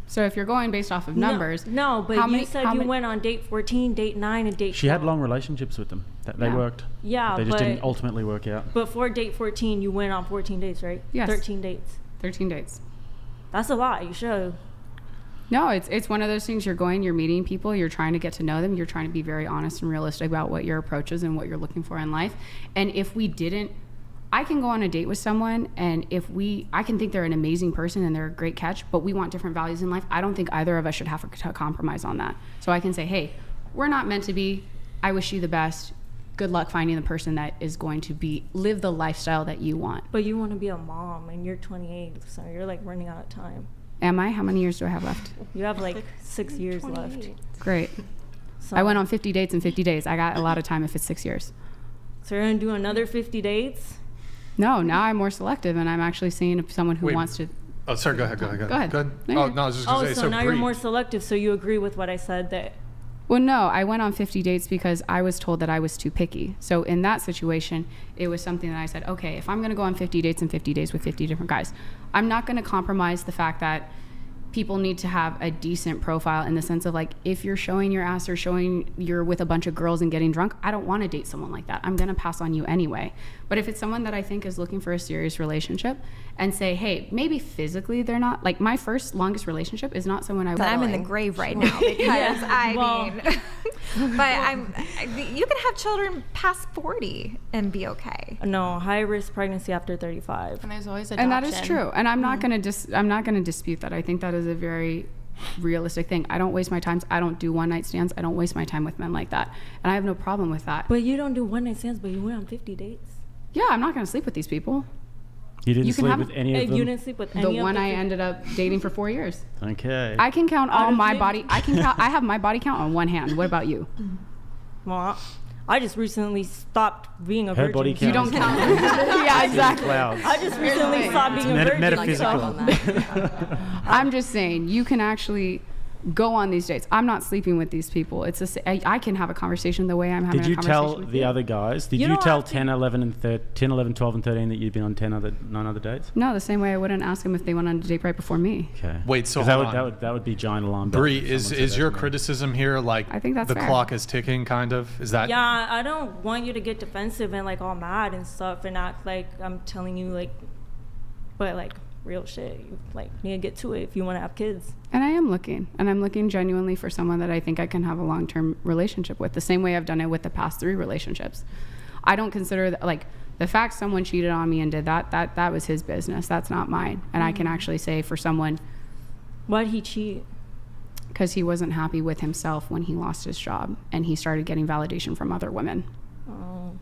Speaker 4: So if you're going based off of numbers,
Speaker 2: no, but you said you went on date 14, date 9, and date 12.
Speaker 3: She had long relationships with them. They worked.
Speaker 2: Yeah,
Speaker 3: they just
Speaker 2: but
Speaker 3: didn't ultimately work out.
Speaker 2: But for date 14, you went on 14 dates, right?
Speaker 4: Yes.
Speaker 2: 13 dates.
Speaker 4: 13 dates.
Speaker 2: That's a lot. You should.
Speaker 4: No, it's one of those things. You're meeting people, you're trying to get to know them, you're trying to be very honest and realistic about what your approach is and what you're looking for in life. And if we didn't, I can go on a date with someone, and I can think they're an amazing person and they're a great catch, but we want different values in life. I don't think either of us should have to compromise on that. So I can say, hey, we're not meant to be. I wish you the best. good luck finding the person that is going to live the lifestyle that you want.
Speaker 2: But you want to be a mom, and you're 28, so you're like running out of time.
Speaker 4: Am I? How many years do I have left?
Speaker 2: You have like 6 years left.
Speaker 4: Great.
Speaker 2: So
Speaker 4: I went on 50 dates in 50 days. I got a lot of time if it's 6 years.
Speaker 2: So you're gonna do another 50 dates?
Speaker 4: No, now I'm more selective, and I'm actually seeing if someone who wants to.
Speaker 1: Oh, sorry. Go ahead.
Speaker 4: Go ahead.
Speaker 1: Oh no, I was just gonna say.
Speaker 2: So now you're
Speaker 1: Bree,
Speaker 2: more selective. So you agree with what I said that.
Speaker 4: Well, no, I went on 50 dates because I was told that I was too picky. So in that situation, it was something that I said, okay, if I'm going to go on 50 dates in 50 days with 50 different guys, I'm not going to compromise the fact that people need to have a decent profile in the sense of like, if you're showing your ass or showing you're with a bunch of girls and getting drunk, I don't want to date someone like that. I'm going to pass on you anyway. But if it's someone that I think is looking for a serious relationship and say, hey, maybe physically they're not, like my first longest relationship is not someone I would.
Speaker 10: I'm in the grave right now because but you can have children past 40 and be okay.
Speaker 2: No, high risk pregnancy after 35.
Speaker 7: And there's always adoption.
Speaker 4: And that is true. And I'm not going to I'm not going to dispute that. I think that is a very realistic thing. I don't waste my time. I don't do one night stands. I don't waste my time with men like that. And I have no problem with that.
Speaker 2: But you don't do one night stands, but you went on 50 dates.
Speaker 4: Yeah, I'm not going to sleep with these people.
Speaker 3: You didn't sleep with any of them?
Speaker 2: You didn't sleep with any of
Speaker 4: the
Speaker 2: them?
Speaker 4: one I ended up dating for 4 years.
Speaker 3: Okay.
Speaker 4: I can count all my body. I have my body count on one hand. What about you?
Speaker 2: Well, I just recently stopped being a virgin.
Speaker 3: Her body count.
Speaker 4: You don't count. Yeah, exactly.
Speaker 2: I just recently stopped being a virgin.
Speaker 3: Metaphysical.
Speaker 4: I'm just saying, you can actually go on these dates. I'm not sleeping with these people. I can have a conversation the way I'm having a conversation.
Speaker 3: Did you tell the other guys? Did you tell 10, 11, 12, and 13 that you'd been on 9 other dates?
Speaker 4: No, the same way I wouldn't ask them if they went on a date right before me.
Speaker 3: Okay.
Speaker 1: Wait, so
Speaker 3: that would be giant alarm bell.
Speaker 1: Bree, is your criticism here like
Speaker 4: I think that's
Speaker 1: the
Speaker 4: fair.
Speaker 1: clock is ticking, kind of? Is that?
Speaker 2: Yeah, I don't want you to get defensive and like all mad and stuff and act like I'm telling you like, but like real shit. You like need to get to it if you want to have kids.
Speaker 4: And I am looking, and I'm looking genuinely for someone that I think I can have a long-term relationship with, the same way I've done it with the past 3 relationships. I don't consider that, like, the fact someone cheated on me and did that was his business. That's not mine. And I can actually say for someone.
Speaker 2: Why'd he cheat?
Speaker 4: Because he wasn't happy with himself when he lost his job, and he started getting validation from other women.
Speaker 2: Oh.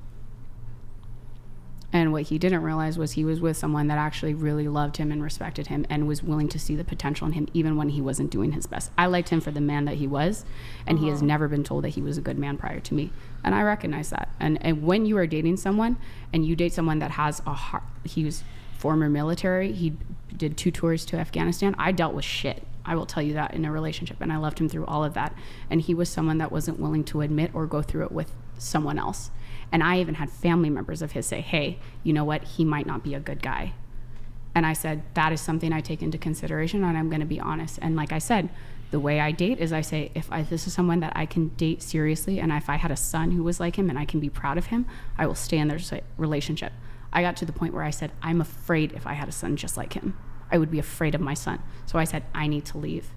Speaker 4: And what he didn't realize was he was with someone that actually really loved him and respected him and was willing to see the potential in him even when he wasn't doing his best. I liked him for the man that he was, and he has never been told that he was a good man prior to me. And I recognize that. And when you are dating someone and you date someone that has a heart, he was former military, he did 2 tours to Afghanistan. I dealt with shit. I will tell you that in a relationship, and I loved him through all of that. And he was someone that wasn't willing to admit or go through it with someone else. And I even had family members of his say, hey, you know what? He might not be a good guy. And I said, that is something I take into consideration, and I'm going to be honest. And like I said, the way I date is I say, if this is someone that I can date seriously, and if I had a son who was like him and I can be proud of him, I will stay in their relationship. I got to the point where I said, I'm afraid if I had a son just like him, I would be afraid of my son. So I said, I need to leave.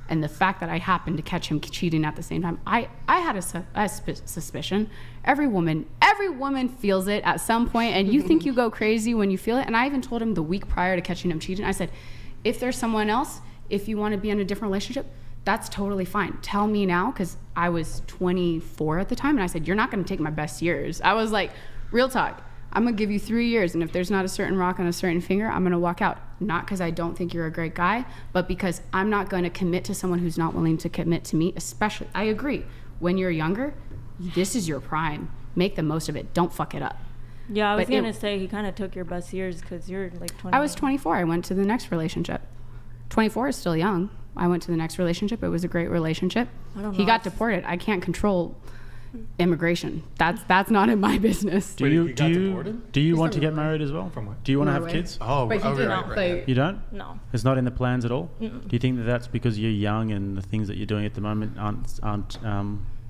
Speaker 4: And the fact that I happened to catch him cheating at the same time, I had a suspicion. Every woman feels it at some point, and you think you go crazy when you feel it. And I even told him the week prior to catching him cheating, I said, if there's someone else, if you want to be in a different relationship, that's totally fine. Tell me now, because I was 24 at the time, and I said, you're not going to take my best years. I was like, real talk. I'm going to give you 3 years, and if there's not a certain rock on a certain finger, I'm going to walk out. Not because I don't think you're a great guy, but because I'm not going to commit to someone who's not willing to commit to me, especially, I agree, when you're younger, this is your prime. Make the most of it. Don't fuck it up.
Speaker 2: Yeah, I was going to say he kind of took your best years because you're like 20.
Speaker 4: I was 24. I went to the next relationship. 24 is still young. I went to the next relationship. It was a great relationship.
Speaker 2: I don't know.
Speaker 4: He got deported. I can't control immigration. That's not in my business.
Speaker 3: Do you want to get married as well?
Speaker 1: From what?
Speaker 3: Do you want to have kids?
Speaker 1: Oh,
Speaker 4: but he did
Speaker 1: right.
Speaker 4: like,
Speaker 3: You don't?
Speaker 2: No.
Speaker 3: It's not in the plans at all?
Speaker 2: Mm-mm.
Speaker 3: Do you think that that's because you're young and the things that you're doing at the moment aren't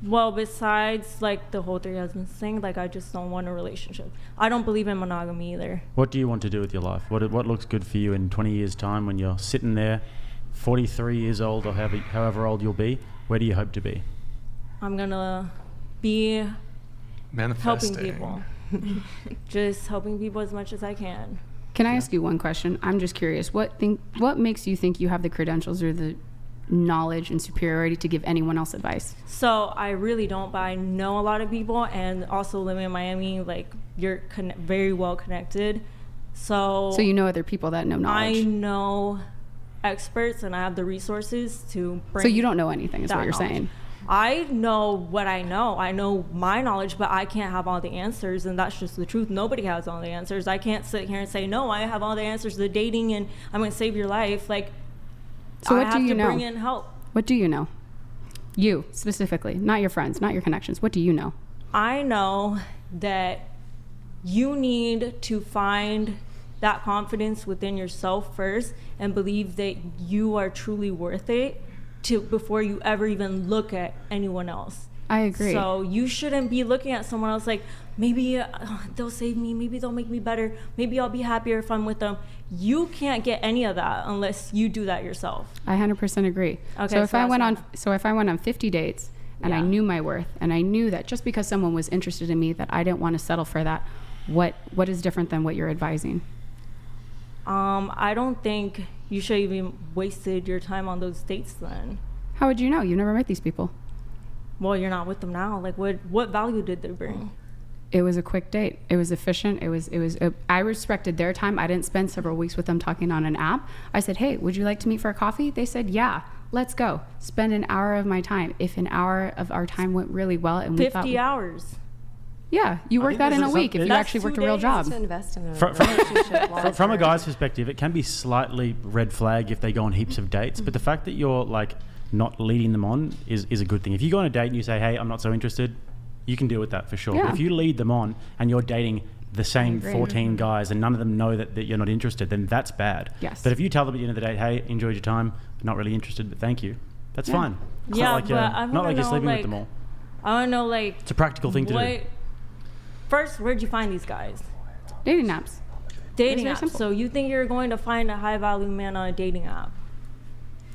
Speaker 2: Well, besides like the whole 3 husbands thing, like I just don't want a relationship. I don't believe in monogamy either.
Speaker 3: What do you want to do with your life? What looks good for you in 20 years' time when you're sitting there, 43 years old or however old you'll be? Where do you hope to be?
Speaker 2: I'm gonna be helping
Speaker 1: Manifesting.
Speaker 2: people. Just helping people as much as I can.
Speaker 4: Can I ask you one question? I'm just curious. What makes you think you have the credentials or the knowledge and superiority to give anyone else advice.
Speaker 2: So I really don't, but I know a lot of people, and also living in Miami, like you're very well connected. So
Speaker 4: you know other people that know knowledge.
Speaker 2: I know experts, and I have the resources to bring.
Speaker 4: So you don't know anything, is what you're
Speaker 2: knowledge.
Speaker 4: saying.
Speaker 2: I know what I know. I know my knowledge, but I can't have all the answers, and that's just the truth. Nobody has all the answers. I can't sit here and say, no, I have all the answers to dating, and I'm going to save your life. Like,
Speaker 4: so what
Speaker 2: I
Speaker 4: do
Speaker 2: have
Speaker 4: you
Speaker 2: to
Speaker 4: know?
Speaker 2: bring in help.
Speaker 4: What do you know? You, specifically. Not your friends, not your connections. What do you know?
Speaker 2: I know that you need to find that confidence within yourself first and believe that you are truly worth it before you ever even look at anyone else.
Speaker 4: I agree.
Speaker 2: So you shouldn't be looking at someone else like, maybe they'll save me, maybe they'll make me better, maybe I'll be happier if I'm with them. You can't get any of that unless you do that yourself.
Speaker 4: I 100% agree.
Speaker 2: Okay,
Speaker 4: So if I went on 50 dates and I knew my worth, and I knew that just because someone was interested in me that I didn't want to settle for that, what is different than what you're advising?
Speaker 2: I don't think you should even wasted your time on those dates then.
Speaker 4: How would you know? You've never met these people.
Speaker 2: Well, you're not with them now. Like, what value did they bring?
Speaker 4: It was a quick date. It was efficient. I respected their time. I didn't spend several weeks with them talking on an app. I said, hey, would you like to meet for a coffee? They said, yeah, let's go. Spend an hour of my time. If an hour of our time went really well and we
Speaker 2: 50 hours.
Speaker 4: Yeah, you work that in a week if you actually worked a real job.
Speaker 7: To invest in a relationship
Speaker 3: From a guy's perspective, it can be slightly red flag if they go on heaps of dates, but the fact that you're like not leading them on is a good thing. If you go on a date and you say, hey, I'm not so interested, you can deal with that for sure.
Speaker 4: Yeah.
Speaker 3: But if you lead them on and you're dating the same 14 guys and none of them know that you're not interested, then that's bad.
Speaker 4: Yes.
Speaker 3: But if you tell them at the end of the date, hey, enjoyed your time, not really interested, but thank you, that's fine. It's
Speaker 2: Yeah,
Speaker 3: not like
Speaker 2: but I
Speaker 3: not like you're
Speaker 2: know,
Speaker 3: sleeping
Speaker 2: like,
Speaker 3: with them all.
Speaker 2: I want to know, like...
Speaker 3: It's a practical thing to do.
Speaker 2: First, where'd you find these guys?
Speaker 4: Dating apps.
Speaker 2: Dating
Speaker 4: It's very
Speaker 2: apps.
Speaker 4: simple.
Speaker 2: So you think you're going to find a high-value man on a dating app?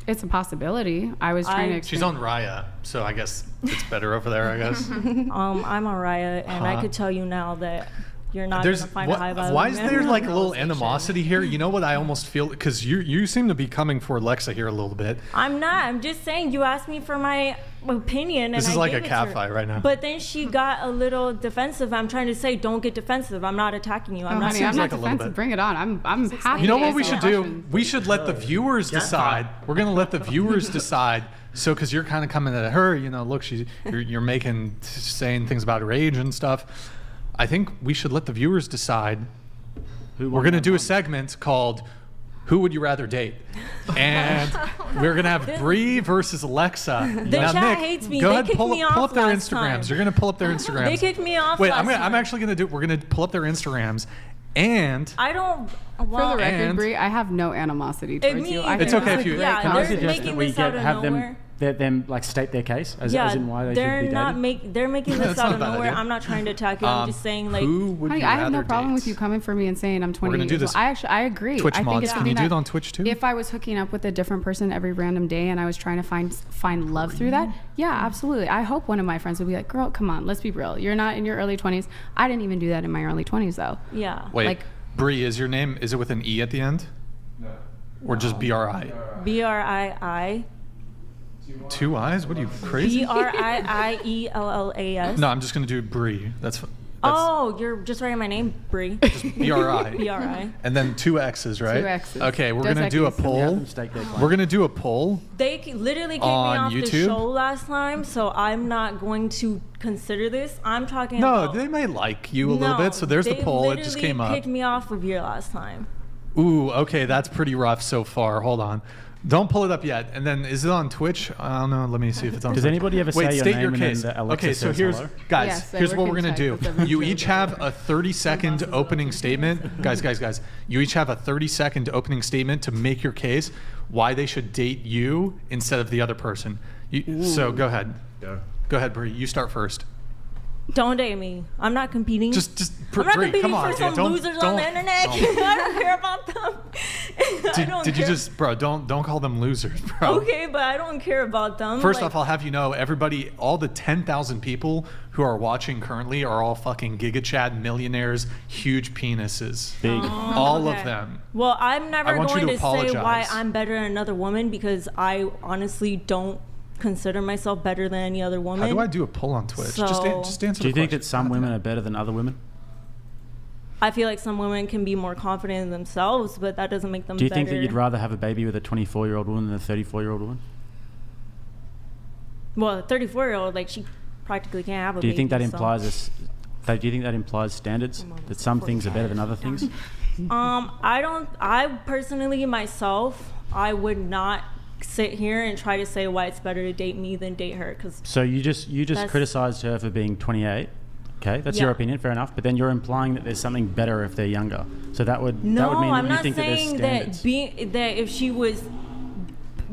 Speaker 4: It's a possibility. I was trying to...
Speaker 1: She's on Raya, so I guess it's better over there, I guess.
Speaker 2: I'm on Raya, and I could tell you now that you're not going to find a high-value
Speaker 1: why is
Speaker 2: man.
Speaker 1: there like a little animosity here? You know what I almost feel? Because you seem to be coming for Alexa here a little bit.
Speaker 2: I'm not. I'm just saying you asked me for my opinion, and
Speaker 1: This is
Speaker 2: I
Speaker 1: like
Speaker 2: gave
Speaker 1: a
Speaker 2: it
Speaker 1: cat
Speaker 2: to her.
Speaker 1: fight right now.
Speaker 2: But then she got a little defensive. I'm trying to say, don't get defensive. I'm not attacking you. I'm not.
Speaker 4: Honey, I'm
Speaker 1: seems
Speaker 4: not
Speaker 1: like a little
Speaker 4: defensive.
Speaker 1: bit.
Speaker 4: Bring it on. I'm happy.
Speaker 1: You know
Speaker 4: to
Speaker 1: what we
Speaker 4: answer
Speaker 1: should
Speaker 4: your
Speaker 1: do?
Speaker 4: questions.
Speaker 1: We should let the viewers decide. We're gonna let the viewers decide. So, because you're kind of coming at her, you know, look, you're saying things about her age and stuff. I think we should let the viewers decide. We're gonna do a segment called "Who Would You Rather Date?" and we're gonna have Bree versus Alexa.
Speaker 2: The
Speaker 1: now,
Speaker 2: chat
Speaker 1: Nick,
Speaker 2: hates me.
Speaker 1: go
Speaker 2: They
Speaker 1: ahead,
Speaker 2: kicked
Speaker 1: pull
Speaker 2: me
Speaker 1: up
Speaker 2: off
Speaker 1: their
Speaker 2: last
Speaker 1: Instagrams.
Speaker 2: time.
Speaker 1: You're gonna pull up their Instagrams.
Speaker 2: They kicked me off.
Speaker 1: Wait,
Speaker 2: last
Speaker 1: I'm
Speaker 2: time.
Speaker 1: actually gonna do. We're gonna pull up their Instagrams, and
Speaker 2: I don't.
Speaker 4: For
Speaker 2: Well,
Speaker 4: the record,
Speaker 1: And-
Speaker 4: Bree, I have no animosity towards
Speaker 2: me
Speaker 4: you. I
Speaker 2: either.
Speaker 1: It's
Speaker 4: think
Speaker 1: okay
Speaker 4: this
Speaker 1: if
Speaker 4: is a
Speaker 1: you-
Speaker 4: great
Speaker 2: Yeah,
Speaker 3: Can I
Speaker 2: they're
Speaker 3: suggest
Speaker 2: making
Speaker 3: that we
Speaker 2: this out of
Speaker 3: have
Speaker 2: nowhere.
Speaker 3: them like state their case as in why they
Speaker 2: they're
Speaker 3: should be
Speaker 2: not
Speaker 3: dating?
Speaker 2: they're making this
Speaker 1: That's
Speaker 2: out
Speaker 1: not
Speaker 2: of
Speaker 1: a bad
Speaker 2: nowhere.
Speaker 1: idea.
Speaker 2: I'm not trying to attack you. I'm just saying, like,
Speaker 1: who would
Speaker 4: Honey,
Speaker 1: you
Speaker 4: I have no
Speaker 1: rather
Speaker 4: problem
Speaker 1: date?
Speaker 4: with you coming for me and saying I'm 20
Speaker 1: We're gonna
Speaker 4: years
Speaker 1: do
Speaker 4: old.
Speaker 1: this.
Speaker 4: I agree.
Speaker 1: Twitch
Speaker 4: I think
Speaker 1: mods.
Speaker 4: it's
Speaker 1: Can
Speaker 4: something
Speaker 1: you do
Speaker 4: that
Speaker 1: it on Twitch too?
Speaker 4: If I was hooking up with a different person every random day and I was trying to find love through that, yeah, absolutely. I hope one of my friends would be like, girl, come on, let's be real. You're not in your early 20s. I didn't even do that in my early 20s though.
Speaker 2: yeah.
Speaker 1: Wait,
Speaker 4: like-
Speaker 1: Bree, is your name? Is it with an E at the end? No. Or just BRI?
Speaker 2: BRII.
Speaker 1: 2 I's? What are you crazy?
Speaker 2: BRIIELLAS.
Speaker 1: No, I'm just gonna do Bree. That's
Speaker 2: Oh, you're just writing my name, Bree.
Speaker 1: BRI.
Speaker 2: BRI.
Speaker 1: And then 2 X's, right?
Speaker 4: 2 X's.
Speaker 1: Okay, we're
Speaker 4: Dos
Speaker 1: gonna do a
Speaker 4: X's.
Speaker 1: poll.
Speaker 3: Stake their claim.
Speaker 1: We're gonna do a poll.
Speaker 2: They literally kicked me
Speaker 1: On
Speaker 2: off the
Speaker 1: YouTube?
Speaker 2: show last time, so I'm not going to consider this. I'm talking
Speaker 1: No,
Speaker 2: about...
Speaker 1: they may like you a little bit. So there's the poll. It just came
Speaker 2: They
Speaker 1: up.
Speaker 2: kicked me off of your last time.
Speaker 1: Ooh, okay, that's pretty rough so far. Hold on. Don't pull it up yet. And then is it on Twitch? I don't know. Let me see if it's on
Speaker 3: Does
Speaker 1: Twitch.
Speaker 3: anybody ever
Speaker 1: Wait,
Speaker 3: say your
Speaker 1: state
Speaker 3: name
Speaker 1: your
Speaker 3: and then
Speaker 1: case.
Speaker 3: the Alexa
Speaker 1: Okay, so
Speaker 3: says
Speaker 1: here's
Speaker 3: hello?
Speaker 1: guys,
Speaker 4: Yes, I
Speaker 1: here's
Speaker 4: work
Speaker 1: what
Speaker 4: in
Speaker 1: we're gonna
Speaker 4: tech
Speaker 1: do.
Speaker 4: with every
Speaker 1: You
Speaker 4: field.
Speaker 1: each have a 30-second opening statement. Guys. You each have a 30-second opening statement to make your case why they should date you instead of the other person. So go ahead. Go ahead, Bree. You start first.
Speaker 2: Don't date me. I'm not competing. I'm not competing
Speaker 1: come on,
Speaker 2: for some
Speaker 1: dude.
Speaker 2: losers on the internet. I don't care about them.
Speaker 1: Did you just, bro? Don't call them losers, bro.
Speaker 2: Okay, but I don't care about them.
Speaker 1: First off, I'll have you know, everybody, all the 10,000 people who are watching currently are all fucking Giga Chad millionaires, huge penises.
Speaker 3: Big.
Speaker 1: All of them.
Speaker 2: Well, I'm never
Speaker 1: want you
Speaker 2: going
Speaker 1: to
Speaker 2: to
Speaker 1: apologize.
Speaker 2: say why I'm better than another woman because I honestly don't consider myself better than any other woman.
Speaker 1: How do I do a poll on Twitch?
Speaker 2: So,
Speaker 1: just answer
Speaker 3: Do you
Speaker 1: the
Speaker 3: think
Speaker 1: question.
Speaker 3: that some women are better than other women?
Speaker 2: I feel like some women can be more confident in themselves, but that doesn't make them
Speaker 3: Do you
Speaker 2: better.
Speaker 3: think that you'd rather have a baby with a 24-year-old woman than a 34-year-old woman?
Speaker 2: Well, a 34-year-old, like, she practically can't have a baby.
Speaker 3: Do you think that
Speaker 2: so.
Speaker 3: implies do you think that implies standards? That some things are better than other things?
Speaker 2: I personally, myself, I would not sit here and try to say why it's better to date me than date her. Cause
Speaker 3: So you just criticized her for being 28. Okay, that's your opinion, fair enough. But then you're implying that there's something better if they're younger. So that would mean
Speaker 2: I'm
Speaker 3: that you
Speaker 2: not
Speaker 3: think that there's
Speaker 2: saying
Speaker 3: standards.
Speaker 2: that if she was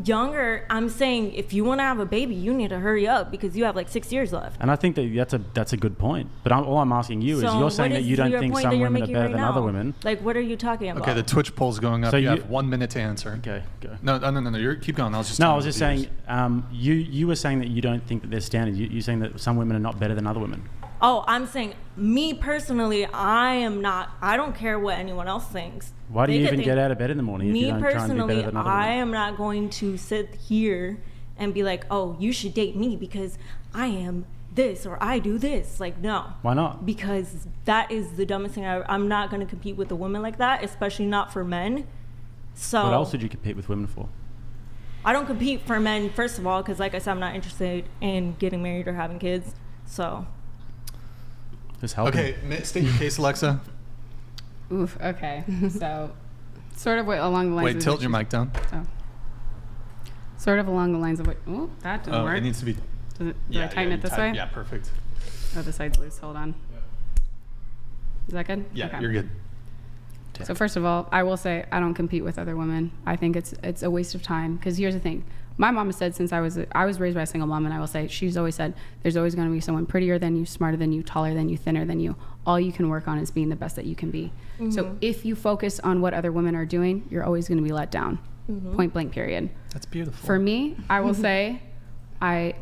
Speaker 2: younger, I'm saying if you want to have a baby, you need to hurry up because you have like 6 years left.
Speaker 3: And I think that that's a good point. But all I'm asking you is,
Speaker 2: So
Speaker 3: you're saying that you don't think some women are better than other women.
Speaker 2: Like, what are you talking about?
Speaker 1: Okay, the Twitch poll's going up.
Speaker 3: So
Speaker 1: you
Speaker 3: you-
Speaker 1: have 1 minute to answer.
Speaker 3: Okay, go.
Speaker 1: No. Keep going. I was just.
Speaker 3: No, I
Speaker 1: telling
Speaker 3: was
Speaker 1: the
Speaker 3: just
Speaker 1: viewers.
Speaker 3: saying, you were saying that you don't think that there's standards. You're saying that some women are not better than other women.
Speaker 2: Oh, I'm saying me personally, I don't care what anyone else thinks.
Speaker 3: Why do
Speaker 2: They
Speaker 3: you
Speaker 2: could
Speaker 3: even
Speaker 2: think-
Speaker 3: get out of bed in the morning if you
Speaker 2: Me
Speaker 3: don't try and be
Speaker 2: personally,
Speaker 3: better than other
Speaker 2: I
Speaker 3: women?
Speaker 2: am not going to sit here and be like, oh, you should date me because I am this or I do this. Like, no.
Speaker 3: Why not?
Speaker 2: Because that is the dumbest thing. I'm not going to compete with a woman like that, especially not for men. So
Speaker 3: What else did you compete with women for?
Speaker 2: I don't compete for men, first of all, because like I said, I'm not interested in getting married or having kids. So.
Speaker 3: Just help.
Speaker 1: Okay, state your case, Alexa.
Speaker 4: Oof. Okay. So, sort of along the lines.
Speaker 1: Wait,
Speaker 4: of
Speaker 1: tilt
Speaker 4: what
Speaker 1: your
Speaker 4: you-
Speaker 1: mic down.
Speaker 4: Oh. Sort of along the lines of what. Oh, that didn't work.
Speaker 1: It needs to be.
Speaker 4: Do I tighten it this way?
Speaker 1: Yeah, perfect.
Speaker 4: Oh, the side's loose. Hold on. Is that good?
Speaker 1: Yeah,
Speaker 4: Okay.
Speaker 1: you're good.
Speaker 4: So first of all, I will say I don't compete with other women. I think it's a waste of time because here's the thing. My mom has said since I was raised by a single mom, and I will say she's always said there's always going to be someone prettier than you, smarter than you, taller than you, thinner than you. All you can work on is being the best that you can be. So if you focus on what other women are doing, you're always going to be let down. Point blank, period.
Speaker 1: That's beautiful.
Speaker 4: For me, I will say I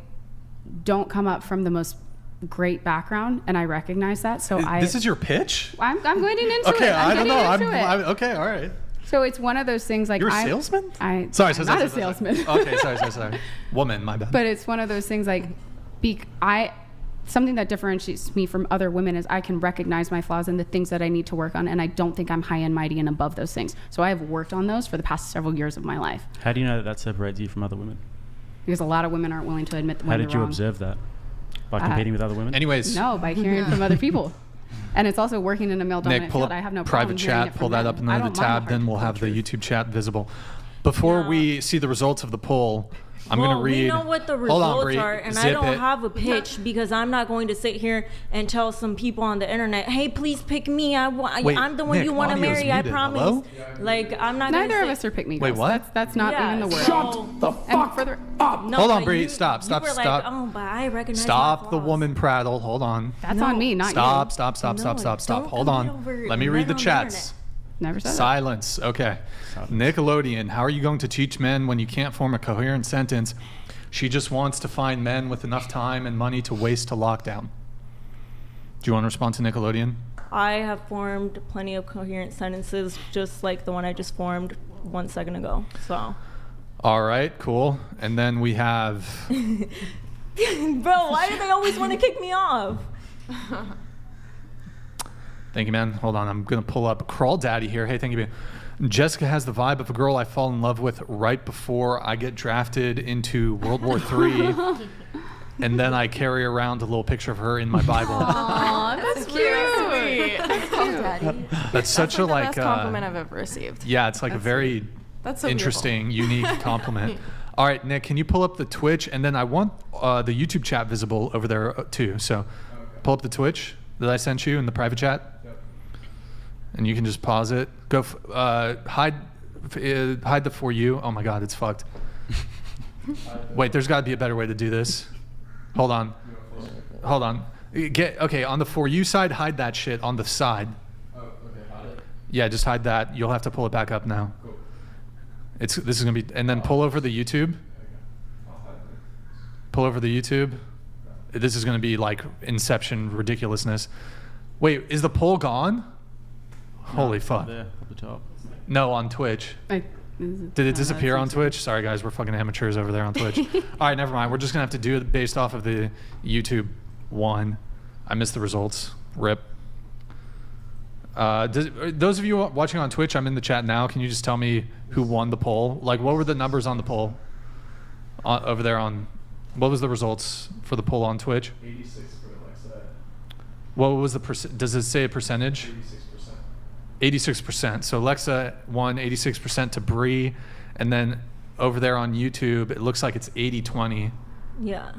Speaker 4: don't come up from the most great background, and I recognize that. So
Speaker 1: This is your pitch?
Speaker 4: I'm getting into
Speaker 1: Okay,
Speaker 4: it.
Speaker 1: I don't know.
Speaker 4: I'm
Speaker 1: Okay, all right.
Speaker 4: So it's one of those things like
Speaker 1: You're a salesman?
Speaker 4: I'm
Speaker 1: Sorry,
Speaker 4: not a salesman.
Speaker 1: Okay, sorry. Woman, my bad.
Speaker 4: But it's one of those things like something that differentiates me from other women is I can recognize my flaws and the things that I need to work on, and I don't think I'm high and mighty and above those things. So I have worked on those for the past several years of my life.
Speaker 3: How do you know that separates you from other women?
Speaker 4: Because a lot of women aren't willing to admit when
Speaker 3: How
Speaker 4: they're
Speaker 3: did you
Speaker 4: wrong.
Speaker 3: observe that? By competing with other women?
Speaker 1: Anyways.
Speaker 4: No, by hearing from other people. And it's also working in a male-dominant
Speaker 1: Nick, pull
Speaker 4: field.
Speaker 1: up
Speaker 4: I have no
Speaker 1: private
Speaker 4: problem hearing
Speaker 1: chat,
Speaker 4: it from
Speaker 1: pull that
Speaker 4: them.
Speaker 1: up in
Speaker 4: I
Speaker 1: another
Speaker 4: don't mind
Speaker 1: tab,
Speaker 4: the
Speaker 1: then we'll have the YouTube chat visible. Before we see the results of the poll, I'm going to read.
Speaker 2: We know what the
Speaker 1: Hold on,
Speaker 2: results
Speaker 1: Bree.
Speaker 2: are, and I
Speaker 1: Zip
Speaker 2: don't
Speaker 1: it.
Speaker 2: have a pitch because I'm not going to sit here and tell some people on the internet, "Hey, please pick me.
Speaker 1: Wait,
Speaker 2: I'm the one
Speaker 1: Nick,
Speaker 2: you want to
Speaker 1: audio's
Speaker 2: marry. I
Speaker 1: muted.
Speaker 2: promise."
Speaker 1: Hello?
Speaker 2: Like I'm not.
Speaker 4: Neither
Speaker 2: gonna
Speaker 4: of us are pick me
Speaker 1: Wait,
Speaker 4: girls.
Speaker 1: what?
Speaker 4: That's not even the word.
Speaker 1: Shut the fuck up.
Speaker 2: No,
Speaker 1: Hold on,
Speaker 2: but
Speaker 1: Bree.
Speaker 2: you-
Speaker 1: Stop.
Speaker 2: you were like,
Speaker 1: Stop.
Speaker 2: oh, but I recognize my
Speaker 1: Stop the
Speaker 2: flaws."
Speaker 1: woman prattle. Hold on.
Speaker 4: That's on me, not
Speaker 1: Stop.
Speaker 4: you.
Speaker 1: Stop.
Speaker 2: No,
Speaker 1: Hold
Speaker 2: don't
Speaker 1: on.
Speaker 2: come over
Speaker 1: Let me
Speaker 2: men
Speaker 1: read the
Speaker 2: on the
Speaker 1: chats.
Speaker 4: Never said that.
Speaker 1: Silence. Okay. Nickelodeon, how are you going to teach men when you can't form a coherent sentence? She just wants to find men with enough time and money to waste to lockdown. Do you want to respond to Nickelodeon?
Speaker 2: I have formed plenty of coherent sentences, just like the one I just formed 1 second ago. So.
Speaker 1: All right, cool. And then we have...
Speaker 2: Bro, why do they always want to kick me off?
Speaker 1: Thank you, man. Hold on. I'm going to pull up Crawl Daddy here. Hey, thank you, man. Jessica has the vibe of a girl I fall in love with right before I get drafted into World War III. And then I carry around a little picture of her in my Bible.
Speaker 7: Aw, that's cute. That's cute. Daddy.
Speaker 1: That's such a
Speaker 7: the
Speaker 1: like...
Speaker 7: best compliment I've ever received.
Speaker 1: Yeah, it's like a very
Speaker 7: That's so
Speaker 1: interesting, unique compliment. All right, Nick, can you pull up the Twitch? And then I want the YouTube chat visible over there too. So pull up the Twitch that I sent you in the private chat. And you can just pause it. Go hide the for you. Oh my God, it's fucked. Wait, there's got to be a better way to do this. Hold on. Okay, on the For You side, hide that shit on the side.
Speaker 3: Oh, okay, hide it.
Speaker 1: Yeah, just hide that. You'll have to pull it back up now.
Speaker 3: Cool.
Speaker 1: This is gonna be, and then pull over the YouTube. Pull over the YouTube. This is gonna be like Inception ridiculousness. Wait, is the poll gone? Holy
Speaker 3: it's
Speaker 1: fuck.
Speaker 3: up there, at the top.
Speaker 1: No, on Twitch. Did it disappear on Twitch? Sorry guys, we're fucking amateurs over there on Twitch. All right, never mind. We're just gonna have to do it based off of the YouTube one. I missed the results. RIP. Those of you watching on Twitch, I'm in the chat now. Can you just tell me who won the poll? Like, what were the numbers on the poll? Over there on, what was the results for the poll on Twitch?
Speaker 3: 86 for Alexa.
Speaker 1: What was the percent? Does it say a percentage? 86%. 86%. So Alexa won 86% to Bree, and then over there on YouTube, it looks like it's 80-20.
Speaker 2: Yeah.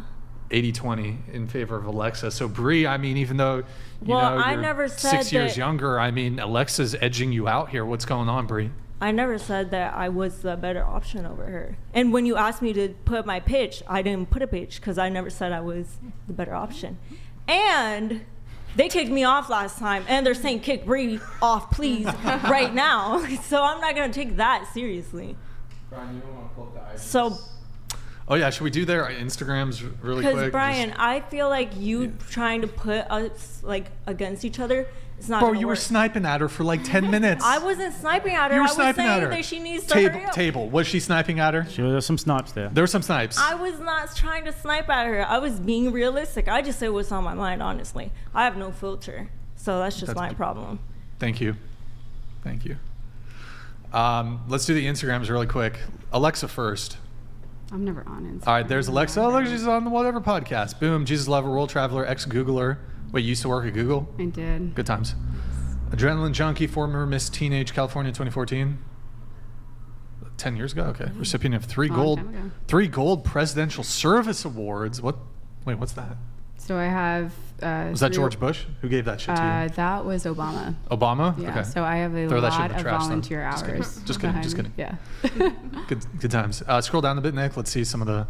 Speaker 1: 80-20 in favor of Alexa. So Bree, I mean, even though
Speaker 2: I
Speaker 1: you're
Speaker 2: never said
Speaker 1: 6 years
Speaker 2: that-
Speaker 1: younger, I mean, Alexa's edging you out here. What's going on, Bree?
Speaker 2: I never said that I was the better option over her. And when you asked me to put my pitch, I didn't put a pitch because I never said I was the better option. And they kicked me off last time, and they're saying kick Bree off, please, right now. So I'm not gonna take that seriously.
Speaker 3: Brian, you don't want to pull up the IDs?
Speaker 2: So,
Speaker 1: Oh yeah, should we do their Instagrams really quick?
Speaker 2: because Brian, I feel like you trying to put us like against each other. It's not.
Speaker 1: Bro,
Speaker 2: gonna
Speaker 1: you were
Speaker 2: work.
Speaker 1: sniping at her for like 10 minutes.
Speaker 2: I wasn't sniping at her.
Speaker 1: You were
Speaker 2: I was
Speaker 1: sniping
Speaker 2: saying
Speaker 1: at her.
Speaker 2: that she needs to hurry up.
Speaker 1: Table. Was she sniping at her?
Speaker 3: Sure, there's some snipes there.
Speaker 1: There were some snipes.
Speaker 2: I was not trying to snipe at her. I was being realistic. I just said what's on my mind, honestly. I have no filter. So that's just my problem.
Speaker 1: Thank you. Thank you. Let's do the Instagrams really quick. Alexa first.
Speaker 4: I'm never on Instagram.
Speaker 1: All right, there's Alexa. Oh, look, she's on the Whatever podcast. Boom. Jesus Lover, World Traveler, ex-Googler. Wait, you used to work at Google?
Speaker 4: I did.
Speaker 1: Good times. Adrenaline Junkie, former Miss Teenage California 2014. 10 years ago? Okay. Recipient of three
Speaker 4: Long time ago.
Speaker 1: gold Presidential Service Awards. What? Wait, what's that?
Speaker 4: So I have.
Speaker 1: Was that George Bush? Who gave that shit to you?
Speaker 4: That was Obama.
Speaker 1: Obama?
Speaker 4: Yeah.
Speaker 1: Okay.
Speaker 4: So I have a
Speaker 1: Throw that shit in
Speaker 4: lot
Speaker 1: the
Speaker 4: of
Speaker 1: trash, then.
Speaker 4: volunteer
Speaker 1: Just kidding.
Speaker 4: hours.
Speaker 1: Just kidding.
Speaker 4: behind
Speaker 1: Just
Speaker 4: me.
Speaker 1: kidding.
Speaker 4: Yeah.
Speaker 1: Good times. Scroll down a bit, Nick. Let's see some of the.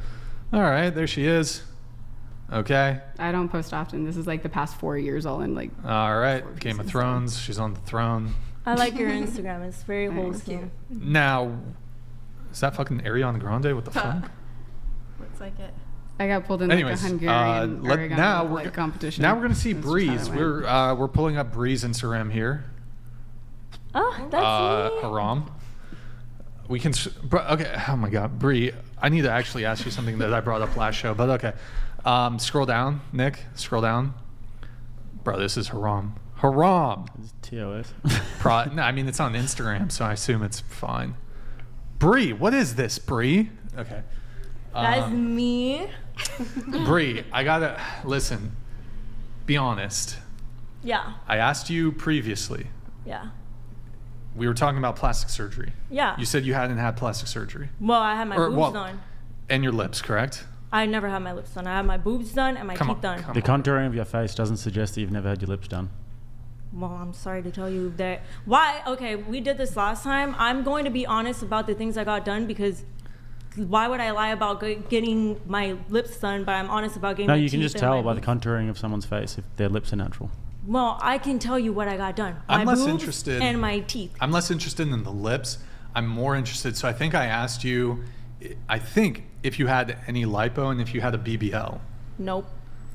Speaker 1: All right, there she is. Okay.
Speaker 4: I don't post often. This is like the past 4 years all in like.
Speaker 1: All right. Game of Thrones. She's on the throne.
Speaker 2: I like your Instagram. It's very
Speaker 4: Thank
Speaker 2: wholesome.
Speaker 1: Now, is that fucking Ariana Grande? What the fuck?
Speaker 9: Looks like it.
Speaker 4: I got pulled in
Speaker 1: Anyways,
Speaker 4: like a Hungarian origami
Speaker 1: now
Speaker 4: like competition.
Speaker 1: Now we're gonna see
Speaker 4: That's just how
Speaker 1: Breeze.
Speaker 4: it went.
Speaker 1: We're pulling up Breeze Instagram here.
Speaker 2: Oh, that's me.
Speaker 1: Haram. We can. Okay. Oh my God, Bree. I need to actually ask you something that I brought up last show, but okay. Scroll down, Nick. Scroll down. Bro, this is haram. Haram.
Speaker 3: It's TOS.
Speaker 1: No, I mean it's on Instagram, so I assume it's fine. Bree, what is this, Bree? Okay.
Speaker 2: That's me.
Speaker 1: Bree, I gotta listen. Be honest.
Speaker 2: Yeah.
Speaker 1: I asked you previously.
Speaker 2: Yeah.
Speaker 1: We were talking about plastic surgery.
Speaker 2: Yeah.
Speaker 1: You said you hadn't had plastic surgery.
Speaker 2: Well, I had my boobs done.
Speaker 1: And your lips, correct?
Speaker 2: I never had my lips done. I had my boobs done and my teeth done.
Speaker 3: The contouring of your face doesn't suggest that you've never had your lips done.
Speaker 2: Well, I'm sorry to tell you that. Why? Okay, we did this last time. I'm going to be honest about the things I got done because why would I lie about getting my lips done, but I'm honest about getting my teeth.
Speaker 3: No, you can just
Speaker 2: and
Speaker 3: tell
Speaker 2: my
Speaker 3: by the
Speaker 2: lips.
Speaker 3: contouring of someone's face if their lips are natural.
Speaker 2: Well, I can tell you what I got done.
Speaker 1: I'm
Speaker 2: My
Speaker 1: less
Speaker 2: boobs
Speaker 1: interested.
Speaker 2: and my teeth.
Speaker 1: I'm less interested in the lips. I'm more interested. So I think I asked you, I think if you had any lipo and if you had a BBL.
Speaker 2: Nope.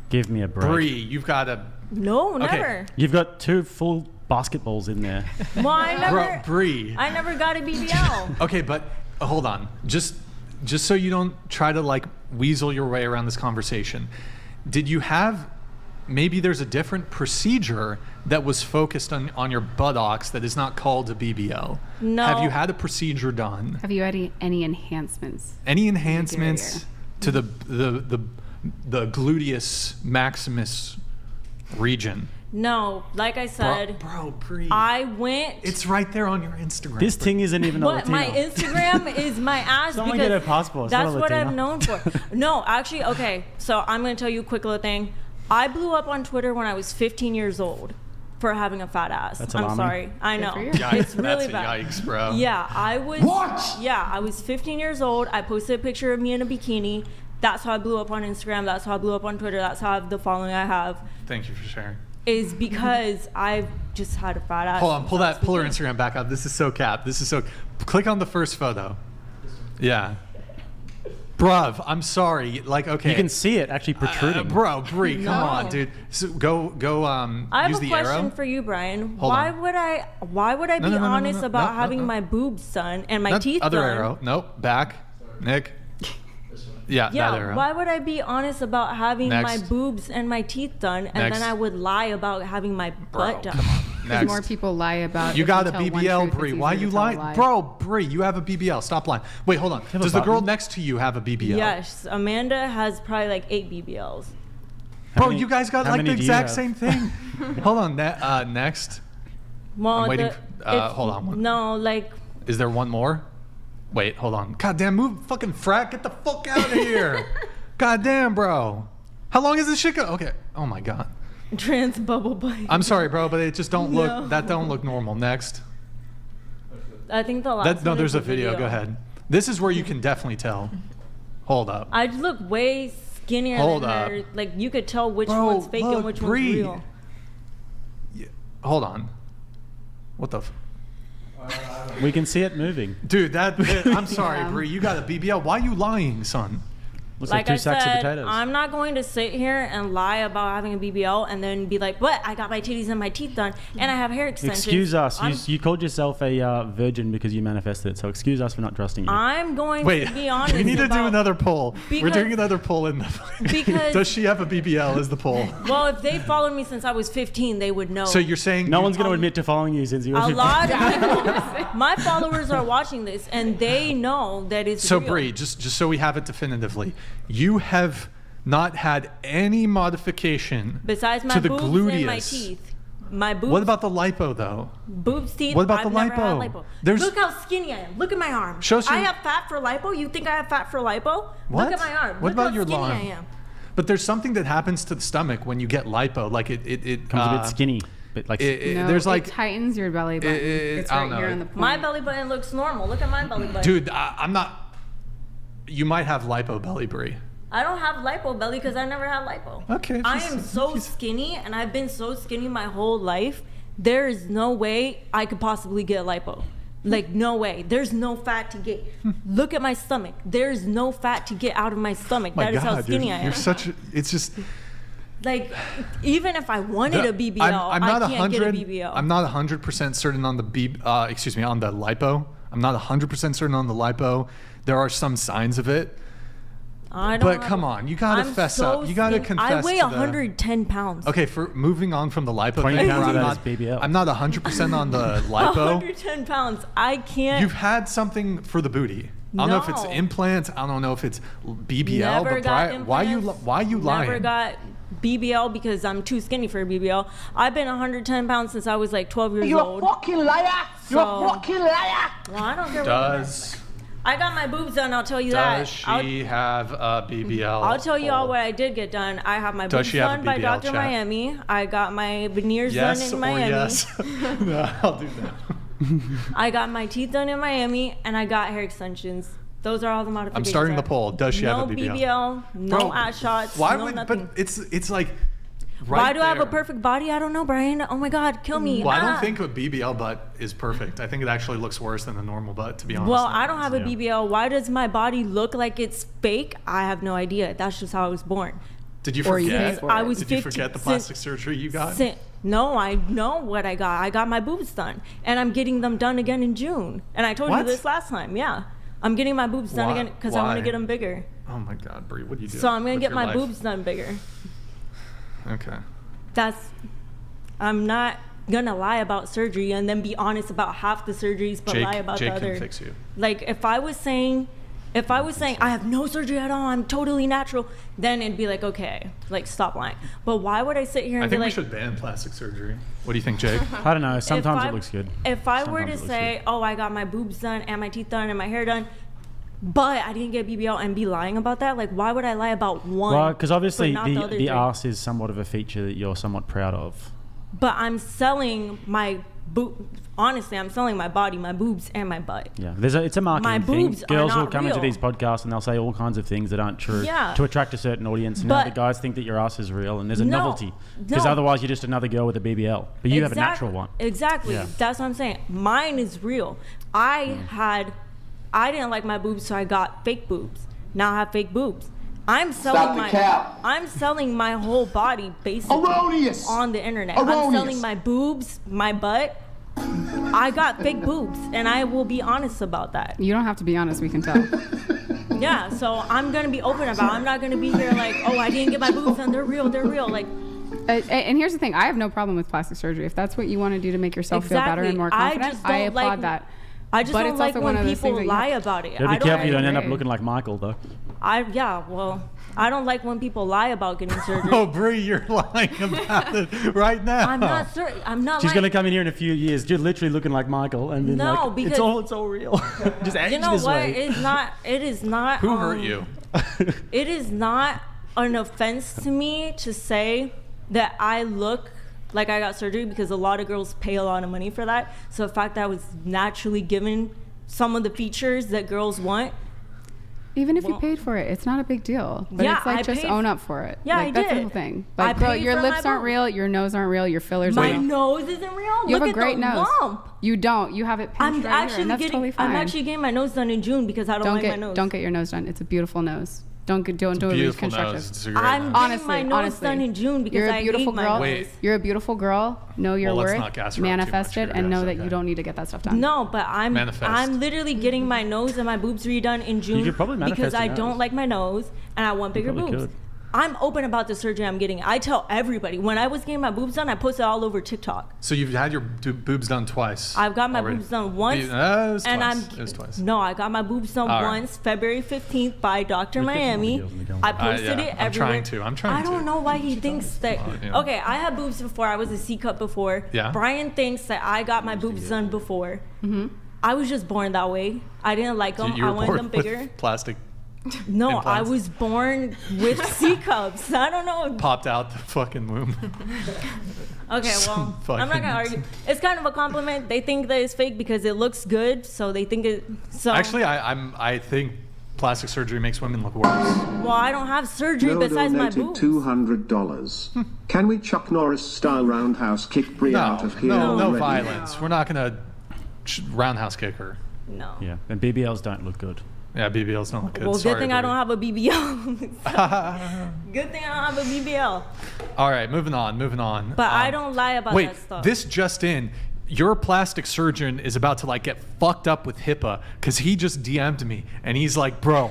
Speaker 3: Give me a break.
Speaker 1: Bree, you've got a.
Speaker 2: No,
Speaker 1: Okay.
Speaker 2: never.
Speaker 3: You've got 2 full basketballs in there.
Speaker 2: Well, I never.
Speaker 1: Bree.
Speaker 2: I never got a BBL.
Speaker 1: Okay, but hold on. Just so you don't try to like weasel your way around this conversation. Did you have? Maybe there's a different procedure that was focused on your buttocks that is not called a BBL.
Speaker 2: No.
Speaker 1: Have you had a procedure done?
Speaker 4: Have you had any enhancements?
Speaker 1: Any enhancements to the gluteus maximus region?
Speaker 2: No, like I said,
Speaker 1: Bro, Bree.
Speaker 2: I went.
Speaker 1: It's right there on your Instagram.
Speaker 3: This thing isn't even a
Speaker 2: What,
Speaker 3: Latino.
Speaker 2: my Instagram is my ass
Speaker 3: Someone
Speaker 2: because
Speaker 3: get a passport. It's not
Speaker 2: that's
Speaker 3: a
Speaker 2: what
Speaker 3: Latino.
Speaker 2: I'm known for. No, actually, okay. So I'm gonna tell you a quick little thing. I blew up on Twitter when I was 15 years old for having a fat ass.
Speaker 3: That's
Speaker 2: I'm
Speaker 3: alarming.
Speaker 2: sorry. I know.
Speaker 4: for you.
Speaker 1: Yikes,
Speaker 2: It's really
Speaker 1: that's a
Speaker 2: bad.
Speaker 1: yikes, bro.
Speaker 2: Yeah, I was.
Speaker 5: What?
Speaker 2: Yeah, I was 15 years old. I posted a picture of me in a bikini, That's how I blew up on Instagram. That's how I blew up on Twitter. That's how I have the following I have.
Speaker 1: Thank you for sharing.
Speaker 2: Is because I've just had a fat ass.
Speaker 1: Hold on, pull her Instagram back up. This is so cap. Click on the first photo. Yeah. Bruv, I'm sorry. Like, okay.
Speaker 3: You can see it actually protruding.
Speaker 1: Bro, Bree, come on, dude. So go.
Speaker 2: I have
Speaker 1: use
Speaker 2: a
Speaker 1: the
Speaker 2: question
Speaker 1: arrow.
Speaker 2: for you, Brian.
Speaker 1: Hold
Speaker 2: Why
Speaker 1: on.
Speaker 2: would I be honest about having my boobs done and my teeth
Speaker 1: Other
Speaker 2: done?
Speaker 1: arrow. Nope. Back. Nick. Yeah, that arrow.
Speaker 2: Why would I be honest about having my
Speaker 1: Next.
Speaker 2: boobs and my teeth done, and
Speaker 1: Next.
Speaker 2: then I would lie about having my butt done?
Speaker 1: Come on.
Speaker 4: Because
Speaker 1: Next.
Speaker 4: more people lie about.
Speaker 1: You
Speaker 4: if
Speaker 1: got a
Speaker 4: tell one
Speaker 1: BBL,
Speaker 4: truth, it's
Speaker 1: Bree. Why
Speaker 4: easier
Speaker 1: you
Speaker 4: to tell a
Speaker 1: lying?
Speaker 4: lie.
Speaker 1: Bro, Bree, you have a BBL. Stop lying. Wait, hold on.
Speaker 3: a
Speaker 1: Does the girl
Speaker 3: button?
Speaker 1: next to you have a BBL?
Speaker 2: Yes, Amanda has probably like 8 BBLs.
Speaker 1: Bro, you guys got
Speaker 3: how
Speaker 1: like the
Speaker 3: many do you
Speaker 1: exact
Speaker 3: have?
Speaker 1: same thing. Hold on. Next.
Speaker 2: Well,
Speaker 1: I'm waiting. Hold on.
Speaker 2: No, like
Speaker 1: Is there one more? Wait, hold on. God damn, move fucking frat. Get the fuck out of here. God damn, bro. How long is this shit go? Okay. Oh my God.
Speaker 2: trans bubble butt.
Speaker 1: I'm sorry, bro, but it just don't look.
Speaker 2: No.
Speaker 1: That don't look normal. Next.
Speaker 2: I think the last.
Speaker 1: No,
Speaker 2: one
Speaker 1: there's
Speaker 2: is
Speaker 1: a video. Go ahead. This is where you can definitely tell. Hold up.
Speaker 2: I look way skinnier
Speaker 1: Hold
Speaker 2: than
Speaker 1: up.
Speaker 2: her. Like you could tell which
Speaker 1: Bro,
Speaker 2: one's fake and
Speaker 1: look,
Speaker 2: which
Speaker 1: Bree.
Speaker 2: one's real.
Speaker 1: Yeah. Hold on. What the?
Speaker 3: We can see it moving.
Speaker 1: Dude, I'm sorry,
Speaker 4: Yeah.
Speaker 1: Bree. You got a BBL. Why are you lying, son?
Speaker 3: Looks like
Speaker 2: Like I
Speaker 3: two sacks of
Speaker 2: said,
Speaker 3: potatoes.
Speaker 2: I'm not going to sit here and lie about having a BBL and then be like, "But I got my titties and my teeth done, and I have hair extensions."
Speaker 3: Excuse us.
Speaker 2: I'm,
Speaker 3: You called yourself a virgin because you manifested it. So excuse us for not trusting you.
Speaker 2: I'm going
Speaker 1: Wait,
Speaker 2: to be honest.
Speaker 1: we need to do
Speaker 2: about-
Speaker 1: another poll. We're
Speaker 2: Because-
Speaker 1: doing another poll in the.
Speaker 2: Because-
Speaker 1: Does she have a BBL? Is the poll?
Speaker 2: Well, if they followed me since I was 15, they would know.
Speaker 1: So you're saying
Speaker 3: no one's going to admit to following you since you were
Speaker 2: a
Speaker 3: 15.
Speaker 2: lot of people, my followers are watching this, and they know that it's
Speaker 1: So
Speaker 2: real.
Speaker 1: Bree, just so we have it definitively, you have not had any modification
Speaker 2: Besides my
Speaker 1: to the
Speaker 2: boobs
Speaker 1: gluteus.
Speaker 2: and my teeth. My boobs.
Speaker 1: What about the lipo though?
Speaker 2: boobs, teeth?
Speaker 1: What about
Speaker 2: I've
Speaker 1: the
Speaker 2: never had
Speaker 1: lipo?
Speaker 2: lipo.
Speaker 1: There's-
Speaker 2: Look how skinny I am. Look at my arm.
Speaker 1: Show some-
Speaker 2: I have fat for lipo. You think I have fat for lipo?
Speaker 1: What?
Speaker 2: Look at my arm.
Speaker 1: What
Speaker 2: Look
Speaker 1: about
Speaker 2: how
Speaker 1: your
Speaker 2: skinny
Speaker 1: arm?
Speaker 2: I am.
Speaker 1: But there's something that happens to the stomach when you get lipo. Like it
Speaker 3: Comes a bit skinny. But like,
Speaker 4: No,
Speaker 1: there's like
Speaker 4: it tightens your belly button. It's
Speaker 1: I
Speaker 4: right
Speaker 1: don't know.
Speaker 4: here on the point.
Speaker 2: My belly button looks normal. Look at my belly button.
Speaker 1: dude, I'm not. You might have lipo belly, Bree.
Speaker 2: I don't have lipo belly because I never had lipo.
Speaker 1: Okay,
Speaker 2: I
Speaker 1: just-
Speaker 2: am so skinny, and I've been so skinny my whole life. There is no way I could possibly get lipo. Like, no way. There's no fat to get. Look at my stomach. There's no fat to get out of my stomach.
Speaker 1: My
Speaker 2: That is how
Speaker 1: God,
Speaker 2: skinny I am.
Speaker 1: you're such. It's just.
Speaker 2: Like, even if I wanted a BBL,
Speaker 1: I'm not
Speaker 2: I can't get a BBL.
Speaker 1: I'm not 100% certain on the on the lipo. I'm not 100% certain on the lipo. There are some signs of it.
Speaker 2: I don't
Speaker 1: But
Speaker 2: have-
Speaker 1: come on, you gotta
Speaker 2: I'm
Speaker 1: fess
Speaker 2: so
Speaker 1: up. You gotta
Speaker 2: skinny.
Speaker 1: confess.
Speaker 2: I weigh
Speaker 1: to the-
Speaker 2: 110 pounds.
Speaker 1: Okay, for moving on from the lipo
Speaker 3: 20
Speaker 1: thing,
Speaker 3: pounds
Speaker 1: where
Speaker 3: of
Speaker 1: I'm
Speaker 3: that
Speaker 1: not,
Speaker 3: is BBL.
Speaker 1: I'm not 100% on the lipo.
Speaker 2: 110 pounds. I can't.
Speaker 1: You've had something for the booty. I don't know if it's
Speaker 2: No.
Speaker 1: implants. I don't know if it's BBL.
Speaker 2: Never
Speaker 1: but
Speaker 2: got
Speaker 1: Brian, why you lying?
Speaker 2: Never got BBL because I'm too skinny for a BBL. I've been 110 pounds since I was like 12 years old.
Speaker 5: fucking liar! You're
Speaker 2: So-
Speaker 5: a fucking liar!
Speaker 2: Well, I don't care.
Speaker 1: Does
Speaker 2: I got my boobs done. I'll tell you that.
Speaker 1: does she have a BBL?
Speaker 2: I'll tell you all
Speaker 1: hole?
Speaker 2: what I did get done. I have my
Speaker 1: Does
Speaker 2: boobs
Speaker 1: she have a
Speaker 2: done by
Speaker 1: BBL,
Speaker 2: Dr.
Speaker 1: chat?
Speaker 2: Miami. I got my veneers
Speaker 1: Yes
Speaker 2: done in
Speaker 1: or
Speaker 2: Miami.
Speaker 1: yes? No, I'll do that.
Speaker 2: I got my teeth done in Miami, and I got hair extensions. Those are all the
Speaker 1: I'm
Speaker 2: modifications.
Speaker 1: starting
Speaker 2: I
Speaker 1: the poll. Does she
Speaker 2: no
Speaker 1: have a BBL?
Speaker 2: BBL, no
Speaker 1: Bro,
Speaker 2: ass shots,
Speaker 1: Why
Speaker 2: no
Speaker 1: would?
Speaker 2: nothing.
Speaker 1: But it's like.
Speaker 2: Why
Speaker 1: Right
Speaker 2: do I have a
Speaker 1: there.
Speaker 2: perfect body? I don't know, Brian. Oh my God, kill me.
Speaker 1: Well, I
Speaker 2: Ah.
Speaker 1: don't think a BBL butt is perfect. I think it actually looks worse than a normal butt, to be honest.
Speaker 2: Well, I don't have a
Speaker 3: Yeah.
Speaker 2: BBL. Why does my body look like it's fake? I have no idea. That's just how I was born.
Speaker 1: Did you
Speaker 4: Or you
Speaker 1: forget?
Speaker 4: pay for
Speaker 2: I
Speaker 4: it.
Speaker 2: was
Speaker 1: Did you
Speaker 2: 15
Speaker 1: forget the plastic surgery you got?
Speaker 2: No, I know what I got. I got my boobs done, and I'm getting them done again in June. And I told
Speaker 1: What?
Speaker 2: you this last time. Yeah, I'm getting my boobs done
Speaker 1: Why?
Speaker 2: again because I want
Speaker 1: Why?
Speaker 2: to get them bigger.
Speaker 1: Oh my God, Brie, what do you do?
Speaker 2: So I'm gonna
Speaker 1: with
Speaker 2: get
Speaker 1: your
Speaker 2: my
Speaker 1: life?
Speaker 2: boobs done bigger.
Speaker 1: Okay.
Speaker 2: I'm not gonna lie about surgery and then be honest about half the surgeries, but lie about
Speaker 1: Jake
Speaker 2: the other.
Speaker 1: can fix you.
Speaker 2: Like if I was saying I have no surgery at all, I'm totally natural, then it'd be like, okay, like stop lying. But why would I sit here and
Speaker 1: I
Speaker 2: be
Speaker 1: think we
Speaker 2: like,
Speaker 1: should ban plastic surgery. What do you think, Jake?
Speaker 3: I don't know. Sometimes
Speaker 2: I-
Speaker 3: it looks good.
Speaker 2: If I were
Speaker 3: Sometimes
Speaker 2: to
Speaker 3: it looks
Speaker 2: say, oh, I got my boobs done and my teeth done and my hair done, but I didn't get BBL and be lying about that, like why would I lie about one?
Speaker 3: Well, because obviously
Speaker 2: but not the other
Speaker 3: the
Speaker 2: three?
Speaker 3: arse is somewhat of a feature that you're somewhat proud of.
Speaker 2: but I'm selling my honestly, I'm selling my body, my boobs, and my butt.
Speaker 3: Yeah, it's a marketing
Speaker 2: My
Speaker 3: thing.
Speaker 2: boobs are
Speaker 3: Girls will
Speaker 2: not
Speaker 3: come into
Speaker 2: real.
Speaker 3: these podcasts and they'll say all kinds of things that aren't true to attract a certain audience. And now the
Speaker 2: But-
Speaker 3: guys think that your ass is real, and there's a
Speaker 2: No,
Speaker 3: novelty. Because
Speaker 2: no.
Speaker 3: otherwise you're just another girl with a BBL. But you have a natural one.
Speaker 2: Exactly.
Speaker 3: Yeah.
Speaker 2: That's what I'm saying. Mine is real. I didn't like my boobs, so I got fake boobs. Now I have fake boobs. I'm selling I'm selling my whole body basically on the internet. I'm selling my boobs, my butt. I got fake boobs, and I will be honest about that.
Speaker 4: You don't have to be honest. We can tell.
Speaker 2: Yeah, so I'm gonna be open about it. I'm not gonna be here like, oh, I didn't get my boobs and they're real. Like,
Speaker 4: and here's the thing: I have no problem with plastic surgery. If that's what you want to do to make yourself feel better and more confident, I applaud that.
Speaker 2: I just
Speaker 4: But
Speaker 2: don't
Speaker 4: it's
Speaker 2: like
Speaker 4: also one
Speaker 2: when
Speaker 4: of those
Speaker 2: people
Speaker 4: things that you
Speaker 2: lie
Speaker 4: have
Speaker 2: about it.
Speaker 3: Yeah, be careful you don't end up looking like Michael, though.
Speaker 2: I don't like when people lie about getting surgery.
Speaker 1: Oh, Bree, you're lying about it right now.
Speaker 2: I'm not certain. I'm not.
Speaker 3: She's gonna come in here in a few years, just literally looking like Michael, and then
Speaker 2: No,
Speaker 3: like,
Speaker 2: because
Speaker 3: it's all real. Just age
Speaker 2: you know
Speaker 3: this
Speaker 2: what?
Speaker 3: way.
Speaker 2: It is not.
Speaker 1: Who hurt you?
Speaker 2: It is not an offense to me to say that I look like I got surgery, because a lot of girls pay a lot of money for that. So the fact that I was naturally given some of the features that girls want.
Speaker 4: Even if you paid for it, it's not a big deal. But
Speaker 2: Yeah,
Speaker 4: it's like
Speaker 2: I
Speaker 4: just
Speaker 2: paid-
Speaker 4: own up for it.
Speaker 2: Yeah,
Speaker 4: like,
Speaker 2: I
Speaker 4: that's the
Speaker 2: did.
Speaker 4: whole thing.
Speaker 2: I
Speaker 4: Like, girl,
Speaker 2: paid
Speaker 4: your
Speaker 2: for my
Speaker 4: lips aren't
Speaker 2: boobs.
Speaker 4: real, your nose aren't real, your fillers
Speaker 2: My
Speaker 4: aren't real.
Speaker 2: nose isn't real.
Speaker 4: You
Speaker 2: Look
Speaker 4: have a
Speaker 2: at
Speaker 4: great
Speaker 2: the
Speaker 4: nose.
Speaker 2: lump.
Speaker 4: You don't. You have it pinched
Speaker 2: I'm
Speaker 4: right here,
Speaker 2: actually
Speaker 4: and that's
Speaker 2: getting.
Speaker 4: totally fine.
Speaker 2: I'm actually getting my nose done in June because I don't like my nose.
Speaker 4: Don't get your nose done. It's a beautiful nose. Don't do it
Speaker 1: Beautiful
Speaker 4: reconstructive.
Speaker 1: nose. It's a great
Speaker 2: I'm
Speaker 1: nose.
Speaker 2: getting my nose done in June because
Speaker 4: you're a
Speaker 2: I
Speaker 4: beautiful
Speaker 2: hate my
Speaker 4: girl.
Speaker 2: nose.
Speaker 4: You're a beautiful girl. Know your
Speaker 1: Well, let's
Speaker 4: worth.
Speaker 1: not gas her up too
Speaker 4: Manifest
Speaker 1: much
Speaker 4: it,
Speaker 1: here,
Speaker 4: and know
Speaker 1: guys,
Speaker 4: that you
Speaker 1: okay.
Speaker 4: don't need to get that stuff done.
Speaker 2: No, but
Speaker 1: Manifest.
Speaker 2: I'm literally getting my nose and my boobs redone in June
Speaker 3: could probably manifest
Speaker 2: because
Speaker 3: your
Speaker 2: I
Speaker 3: nose.
Speaker 2: don't like my nose and I want bigger
Speaker 3: probably
Speaker 2: boobs.
Speaker 3: could.
Speaker 2: I'm open about the surgery I'm getting. I tell everybody. When I was getting my boobs done, I posted all over TikTok.
Speaker 1: So you've had your boobs done twice.
Speaker 2: I've got my
Speaker 1: already.
Speaker 2: boobs done once,
Speaker 1: It was
Speaker 2: and
Speaker 1: twice. It was twice.
Speaker 2: No, I got my boobs done
Speaker 1: All right.
Speaker 2: once, February 15th by Dr.
Speaker 3: We've got some
Speaker 2: Miami.
Speaker 3: videos on the calendar.
Speaker 2: I posted
Speaker 1: yeah,
Speaker 2: it
Speaker 1: I'm
Speaker 2: everywhere.
Speaker 1: trying to.
Speaker 2: I don't know why he thinks that.
Speaker 1: you know.
Speaker 2: Okay, I had boobs before. I was a C cup before.
Speaker 1: Yeah.
Speaker 2: Brian thinks that I got my boobs done before. I was just born that way. I didn't like them.
Speaker 1: You
Speaker 2: I
Speaker 1: were
Speaker 2: wanted
Speaker 1: born
Speaker 2: them bigger.
Speaker 1: with plastic
Speaker 2: No, I
Speaker 1: implants.
Speaker 2: was born with C cups. I don't know.
Speaker 1: popped out the fucking womb.
Speaker 2: Okay, well, I'm not
Speaker 1: fucking-
Speaker 2: gonna argue. It's kind of a compliment. They think that it's fake because it looks good, so they think it. So
Speaker 1: Actually, I think plastic surgery makes women look worse.
Speaker 2: well, I don't have surgery
Speaker 11: Joe
Speaker 2: besides my
Speaker 11: donated
Speaker 2: boobs.
Speaker 11: $200. Can we Chuck Norris style roundhouse kick Brie out of here
Speaker 1: no
Speaker 11: already?
Speaker 1: violence. We're not gonna roundhouse kick her.
Speaker 2: No.
Speaker 3: Yeah, and BBLs don't look good.
Speaker 1: Yeah, BBLs don't look good.
Speaker 2: Well,
Speaker 1: Sorry,
Speaker 2: good thing I
Speaker 1: Bree.
Speaker 2: don't have a BBL. Good thing I don't have a BBL.
Speaker 1: All right, moving on.
Speaker 2: But I don't lie about
Speaker 1: Wait,
Speaker 2: that stuff.
Speaker 1: this just in. Your plastic surgeon is about to like get fucked up with HIPAA because he just DM'd me and he's like, bro,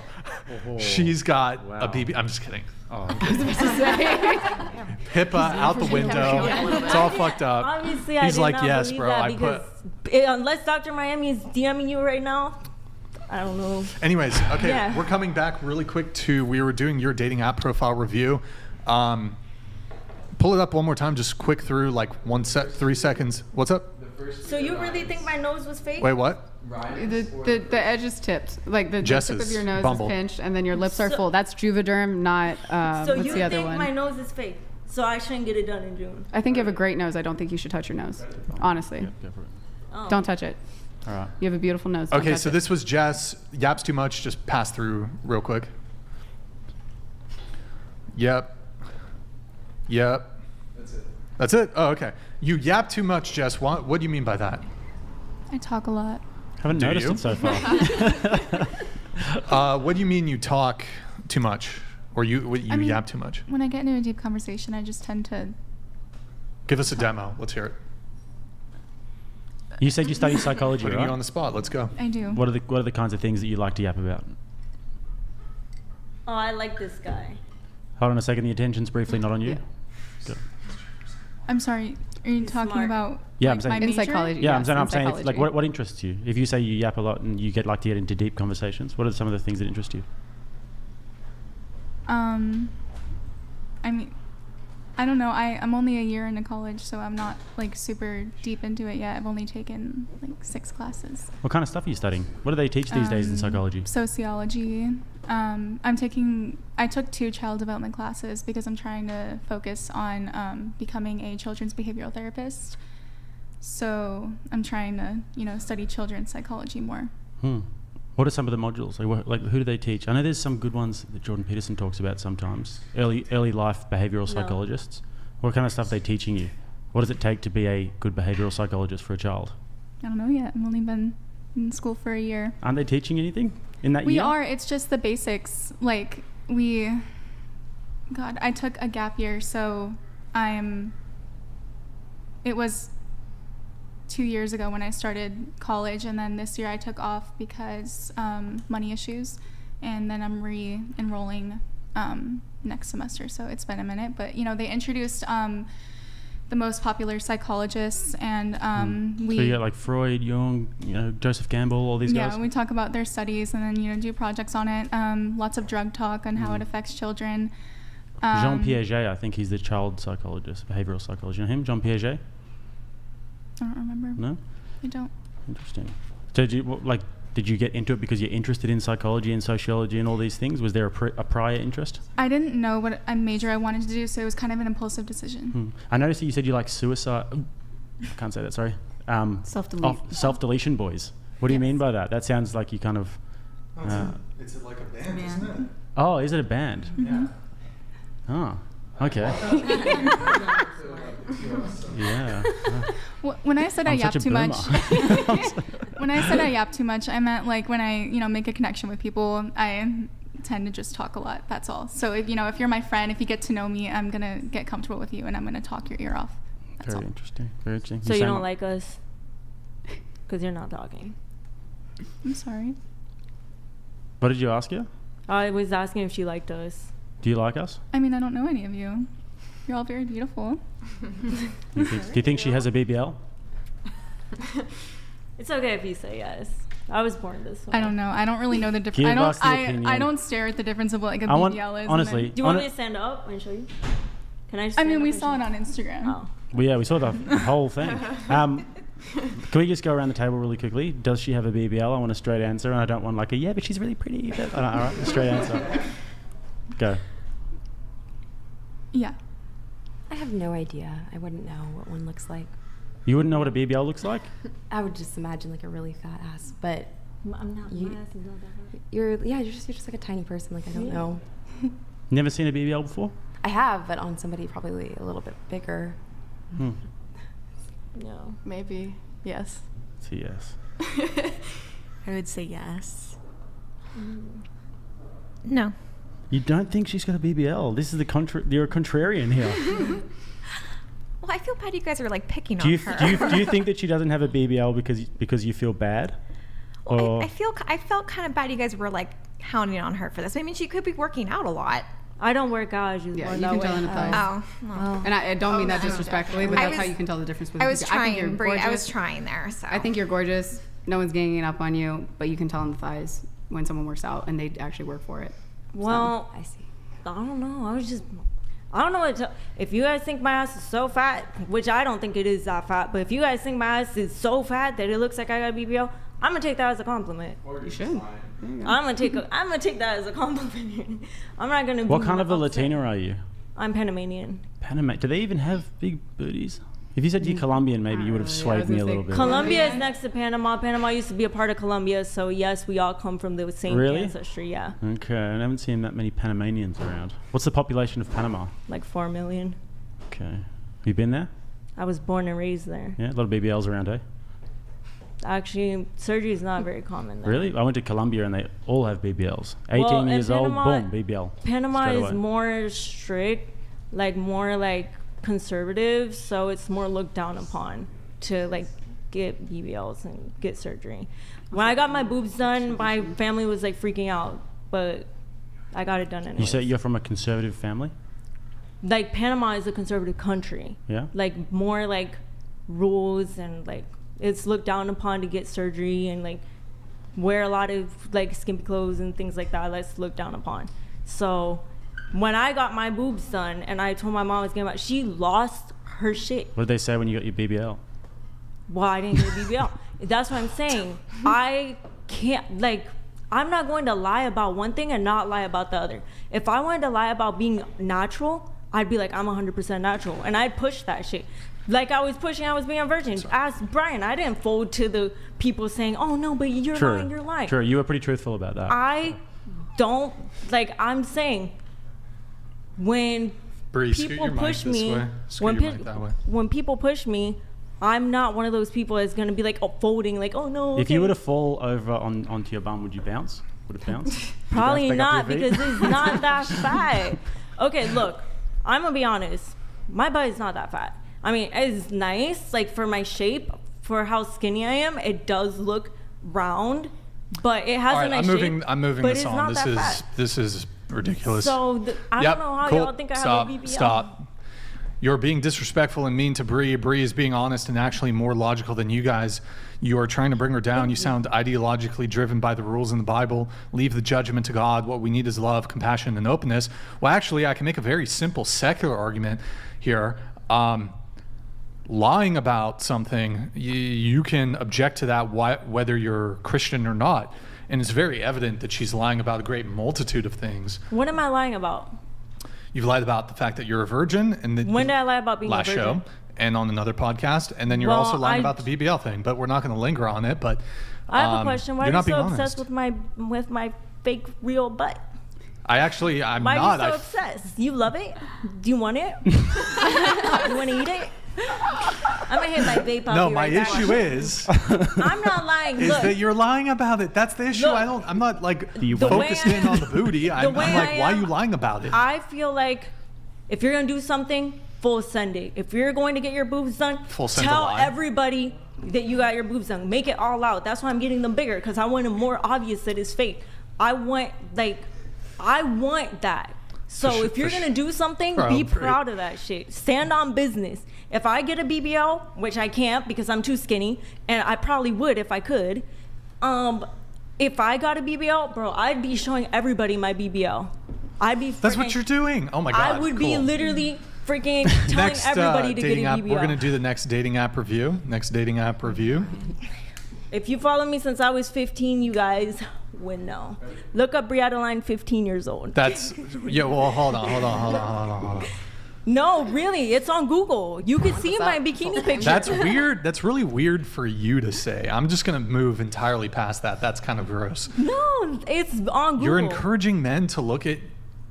Speaker 1: she's got a BB. I'm just kidding.
Speaker 3: Oh,
Speaker 1: HIPAA out the window. It's all fucked up.
Speaker 2: Obviously, I
Speaker 1: He's
Speaker 2: did
Speaker 1: like,
Speaker 2: not
Speaker 1: yes,
Speaker 2: believe
Speaker 1: bro.
Speaker 2: that
Speaker 1: I
Speaker 2: because unless Dr. Miami is DMing you right now, I don't know.
Speaker 1: Anyways, okay,
Speaker 2: Yeah.
Speaker 1: we're coming back really quick to we were doing your dating app profile review. Pull it up one more time, just quick through like 3 seconds. What's up?
Speaker 2: So you really think my nose was fake?
Speaker 1: Wait, what?
Speaker 4: The edge is tipped. Like the tip
Speaker 1: Jess's
Speaker 4: of your nose
Speaker 1: Bumble.
Speaker 4: is pinched, and then your lips are
Speaker 2: So-
Speaker 4: full. That's Juvederm, not
Speaker 2: So
Speaker 4: what's
Speaker 2: you
Speaker 4: the other
Speaker 2: think
Speaker 4: one?
Speaker 2: my nose is fake? So I shouldn't get it done in June.
Speaker 4: I think you have a great nose. I don't think you should touch your nose. Honestly,
Speaker 3: go for it.
Speaker 2: Oh.
Speaker 4: don't touch it.
Speaker 3: All right.
Speaker 4: You have a beautiful nose. Don't
Speaker 1: Okay,
Speaker 4: touch
Speaker 1: so
Speaker 4: it.
Speaker 1: this was Jess. Yaps too much. Just pass through real quick. Yep. That's it? Oh, okay. You yap too much, Jess. What do you mean by that?
Speaker 6: I talk a lot.
Speaker 3: Haven't
Speaker 1: Do
Speaker 3: noticed
Speaker 1: you?
Speaker 3: it so far.
Speaker 1: What do you mean you talk too much? Or you
Speaker 6: I mean,
Speaker 1: yap too much?
Speaker 6: When I get into a deep conversation, I just tend to.
Speaker 1: Give us a demo. Let's hear it.
Speaker 3: You said you studied psychology,
Speaker 1: Putting
Speaker 3: right?
Speaker 1: you on the spot. Let's go.
Speaker 6: I do.
Speaker 3: What are the kinds of things that you like to yap about?
Speaker 2: Oh, I like this guy.
Speaker 3: Hold on a second. The attention's briefly not on you.
Speaker 4: Yeah.
Speaker 3: Go.
Speaker 6: I'm sorry. Are you
Speaker 2: He's
Speaker 6: talking
Speaker 2: smart.
Speaker 6: about
Speaker 3: Yeah,
Speaker 6: like,
Speaker 3: I'm saying-
Speaker 6: my
Speaker 4: in
Speaker 6: major?
Speaker 4: psychology.
Speaker 3: Yeah,
Speaker 4: yes,
Speaker 3: I'm
Speaker 4: in
Speaker 3: saying,
Speaker 4: psychology.
Speaker 3: like, what interests you? If you say you yap a lot and you get to get into deep conversations, what are some of the things that interest you?
Speaker 6: I mean, I don't know. I'm only a year into college, so I'm not like super deep into it yet. I've only taken like 6 classes.
Speaker 3: What kind of stuff are you studying? What do they teach these days in psychology?
Speaker 6: Sociology, I took 2 child development classes because I'm trying to focus on becoming a children's behavioral therapist. So I'm trying to, study children's psychology more.
Speaker 3: What are some of the modules? Like who do they teach? I know there's some good ones that Jordan Peterson talks about sometimes. Early life behavioral psychologists. What kind of stuff are they teaching you? What does it take to be a good behavioral psychologist for a child?
Speaker 6: I don't know yet. I've only been in school for a year.
Speaker 3: Aren't they teaching anything in that year?
Speaker 6: We are. It's just the basics. Like I took a gap year, so it was 2 years ago when I started college, and then this year I took off because money issues, and then I'm re-enrolling next semester, so it's been a minute. But they introduced the most popular psychologists, and
Speaker 3: so you got like Freud, Jung, Joseph Campbell, all these guys.
Speaker 6: Yeah, we talk about their studies and then do projects on it. Lots of drug talk on how it affects children.
Speaker 3: Jean Piaget, I think he's the child psychologist, behavioral psychologist. You know him, Jean Piaget?
Speaker 6: I don't remember.
Speaker 3: No?
Speaker 6: I don't.
Speaker 3: Interesting. So did you get into it because you're interested in psychology and sociology and all these things? Was there a prior interest?
Speaker 6: I didn't know what major I wanted to do, so it was kind of an impulsive decision.
Speaker 3: I noticed that you said you like suicide. I can't say that, sorry. Self-deletion boys. What do you mean by that? That sounds like you kind of...
Speaker 1: it's like a band, isn't it?
Speaker 3: Oh, is it a band?
Speaker 1: Yeah.
Speaker 3: Oh, okay. Yeah.
Speaker 6: When I said I yap too much, when I said I yap too much, I meant like when I, make a connection with people, I tend to just talk a lot. That's all. So if you're my friend, if you get to know me, I'm gonna get comfortable with you, and I'm gonna talk your ear off. That's
Speaker 3: Very
Speaker 6: all.
Speaker 3: interesting. Very interesting.
Speaker 2: So you don't like us because you're not talking.
Speaker 6: I'm sorry.
Speaker 3: What did you ask her?
Speaker 2: I was asking if she liked us.
Speaker 3: Do you like us?
Speaker 6: I mean, I don't know any of you. You're all very beautiful.
Speaker 3: Do you think she has a BBL?
Speaker 2: It's okay if you say yes. I was born this way.
Speaker 6: I don't know. I don't really know the difference. I don't stare at the difference of what like a BBL is.
Speaker 3: Honestly.
Speaker 2: Do you want me to stand up and show you? Can I just
Speaker 6: I mean, we saw it on Instagram.
Speaker 2: Oh.
Speaker 3: Well, yeah, we saw the whole thing. Can we just go around the table really quickly? Does she have a BBL? I want a straight answer, and I don't want like a, but she's really pretty. All right, a straight answer. Go.
Speaker 6: Yeah.
Speaker 7: I have no idea. I wouldn't know what one looks like.
Speaker 3: You wouldn't know what a BBL looks like?
Speaker 7: I would just imagine like a really fat ass, but
Speaker 2: I'm not. My ass is not that hard.
Speaker 7: you're just like a tiny person. Like I don't know.
Speaker 3: Never seen a BBL before?
Speaker 7: I have, but on somebody probably a little bit bigger.
Speaker 2: No.
Speaker 8: Maybe. Yes.
Speaker 3: It's a yes.
Speaker 9: I would say yes.
Speaker 10: No.
Speaker 3: You don't think she's got a BBL? This is you're a contrarian here.
Speaker 10: Well, I feel bad you guys are like picking
Speaker 3: do
Speaker 10: on
Speaker 3: you
Speaker 10: her.
Speaker 3: do you think that she doesn't have a BBL because you feel bad?
Speaker 10: Well, I felt kind of bad you guys were like hounding on her for this. I mean, she could be working out a lot.
Speaker 2: I don't work out. I just
Speaker 4: Yeah,
Speaker 2: born
Speaker 4: you
Speaker 2: that
Speaker 4: can
Speaker 2: way.
Speaker 4: tell in the thighs.
Speaker 10: Oh.
Speaker 4: And I don't mean that disrespectfully, but that's how you can tell the difference between
Speaker 10: I was
Speaker 4: people. I think you're
Speaker 10: trying, Bree. I was
Speaker 4: gorgeous.
Speaker 10: trying there. So
Speaker 4: I think you're gorgeous. No one's ganging up on you, but you can tell in the thighs when someone works out and they actually work for it.
Speaker 2: Well,
Speaker 7: I see.
Speaker 2: I don't know. I don't know what to, if you guys think my ass is so fat, which I don't think it is that fat, but if you guys think my ass is so fat that it looks like I got a BBL, I'm gonna take that as a compliment.
Speaker 4: You should.
Speaker 2: I'm gonna take that as a compliment. I'm not gonna.
Speaker 3: What
Speaker 2: be
Speaker 3: kind of a
Speaker 2: upset.
Speaker 3: Latina are you?
Speaker 2: I'm Panamanian.
Speaker 3: Panama. Do they even have big booties? If you said you're Colombian, maybe you would have swayed me a little bit.
Speaker 2: Colombia is next to Panama. Panama used to be a part of Colombia, so yes, we all come from the same ancestry. Yeah.
Speaker 3: Okay, I haven't seen that many Panamanians around. What's the population of Panama?
Speaker 2: Like 4 million.
Speaker 3: Okay. Have you been there?
Speaker 2: I was born and raised there.
Speaker 3: Yeah, a lot of BBLs around, eh?
Speaker 2: Actually, surgery is not very common there.
Speaker 3: Really? I went to Colombia and they all have BBLs. 18 years old, boom, BBL.
Speaker 2: Panama
Speaker 3: straight
Speaker 2: is
Speaker 3: away.
Speaker 2: more strict, more conservative, so it's more looked down upon to get BBLs and get surgery. When I got my boobs done, my family was freaking out, but I got it done anyway.
Speaker 3: You say you're from a conservative family?
Speaker 2: Panama is a conservative country.
Speaker 3: Yeah.
Speaker 2: More rules and it's looked down upon to get surgery and wear a lot of skimpy clothes and things like that. That's looked down upon. So when I got my boobs done and I told my mom I was getting she lost her shit.
Speaker 3: What did they say when you got your BBL?
Speaker 2: Well, I didn't get a BBL. That's what I'm saying. I can't I'm not going to lie about one thing and not lie about the other. If I wanted to lie about being natural, I'd be like, I'm 100% natural, and I'd push that shit. Like I was pushing, I was being a virgin. Ask Brian. I didn't fold to the people saying, "Oh no, but you're lying, you're lying."
Speaker 3: True, you were pretty truthful about that.
Speaker 2: I don't like. I'm saying when
Speaker 1: Bree, scoot
Speaker 2: people
Speaker 1: your mic
Speaker 2: push
Speaker 1: this
Speaker 2: me,
Speaker 1: way. Scoot your mic that way.
Speaker 2: when people push me, I'm not one of those people that's gonna be like folding, like, "Oh no."
Speaker 3: If
Speaker 2: okay.
Speaker 3: you were to fall over onto your bum, would you bounce? Would it bounce?
Speaker 2: Probably not,
Speaker 3: your feet?
Speaker 2: because it's not that fat. Okay, look, I'm gonna be honest. My butt is not that fat. I mean, it's nice, like for my shape, for how skinny I am. It does look round, but it has
Speaker 1: All
Speaker 2: a
Speaker 1: right,
Speaker 2: nice shape.
Speaker 1: I'm moving
Speaker 2: but
Speaker 1: this
Speaker 2: it's
Speaker 1: on.
Speaker 2: not that fat.
Speaker 1: This is ridiculous.
Speaker 2: So I
Speaker 1: Yep,
Speaker 2: don't know how
Speaker 1: cool.
Speaker 2: y'all think I
Speaker 1: Stop,
Speaker 2: have a BBL.
Speaker 1: Stop. You're being disrespectful and mean to Bree. Bree is being honest and actually more logical than you guys. You are trying to bring her down. You sound ideologically driven by the rules in the Bible. Leave the judgment to God. What we need is love, compassion, and openness. Well, actually, I can make a very simple secular argument here. Lying about something, you can object to that whether you're Christian or not. And it's very evident that she's lying about a great multitude of things.
Speaker 2: What am I lying about?
Speaker 1: You've lied about the fact that you're a virgin. And
Speaker 2: When did I lie about being a
Speaker 1: last
Speaker 2: virgin?
Speaker 1: show and on another podcast. And then you're
Speaker 2: Well,
Speaker 1: also lying about the BBL thing. But we're not going to linger on it. But
Speaker 2: I have a question. Why are
Speaker 1: you're
Speaker 2: you
Speaker 1: not
Speaker 2: so
Speaker 1: being
Speaker 2: obsessed
Speaker 1: honest.
Speaker 2: with my fake real butt?
Speaker 1: I'm
Speaker 2: Why
Speaker 1: not.
Speaker 2: are you so obsessed? You love it? Do you want it? You want to eat it? I'm gonna hit my vape.
Speaker 1: No, my issue is
Speaker 2: I'm not lying.
Speaker 1: is
Speaker 2: Look,
Speaker 1: that you're lying about it. That's the issue.
Speaker 2: Look,
Speaker 1: I'm not like
Speaker 3: the
Speaker 1: focused
Speaker 2: way
Speaker 1: in on the booty. I'm
Speaker 2: way
Speaker 1: like,
Speaker 2: I
Speaker 1: why are
Speaker 2: am-
Speaker 1: you lying about it?
Speaker 2: I feel like if you're gonna do something, full send it. If you're going to get your boobs done,
Speaker 1: Full send a
Speaker 2: tell
Speaker 1: lie.
Speaker 2: everybody that you got your boobs done. Make it all out. That's why I'm getting them bigger, because I want it more obvious that it's fake. I want that. So if you're gonna do something, be proud of that shit. Stand on business. If I get a BBL, which I can't because I'm too skinny, and I probably would if I could, if I got a BBL, bro, I'd be showing everybody my BBL.
Speaker 1: That's what you're doing. Oh my god.
Speaker 2: I would be
Speaker 1: cool.
Speaker 2: literally freaking telling
Speaker 1: Next
Speaker 2: everybody to get a
Speaker 1: dating app.
Speaker 2: BBL.
Speaker 1: We're gonna do the next dating app review.
Speaker 2: If you follow me since I was 15, you guys would know. Look up VlRGlN 15 years old.
Speaker 1: That's well. Hold on.
Speaker 2: No, really, it's on Google. You can see my bikini picture.
Speaker 1: That's weird. That's really weird for you to say. I'm just gonna move entirely past that. That's kind of gross.
Speaker 2: No, it's on Google.
Speaker 1: You're encouraging men to look at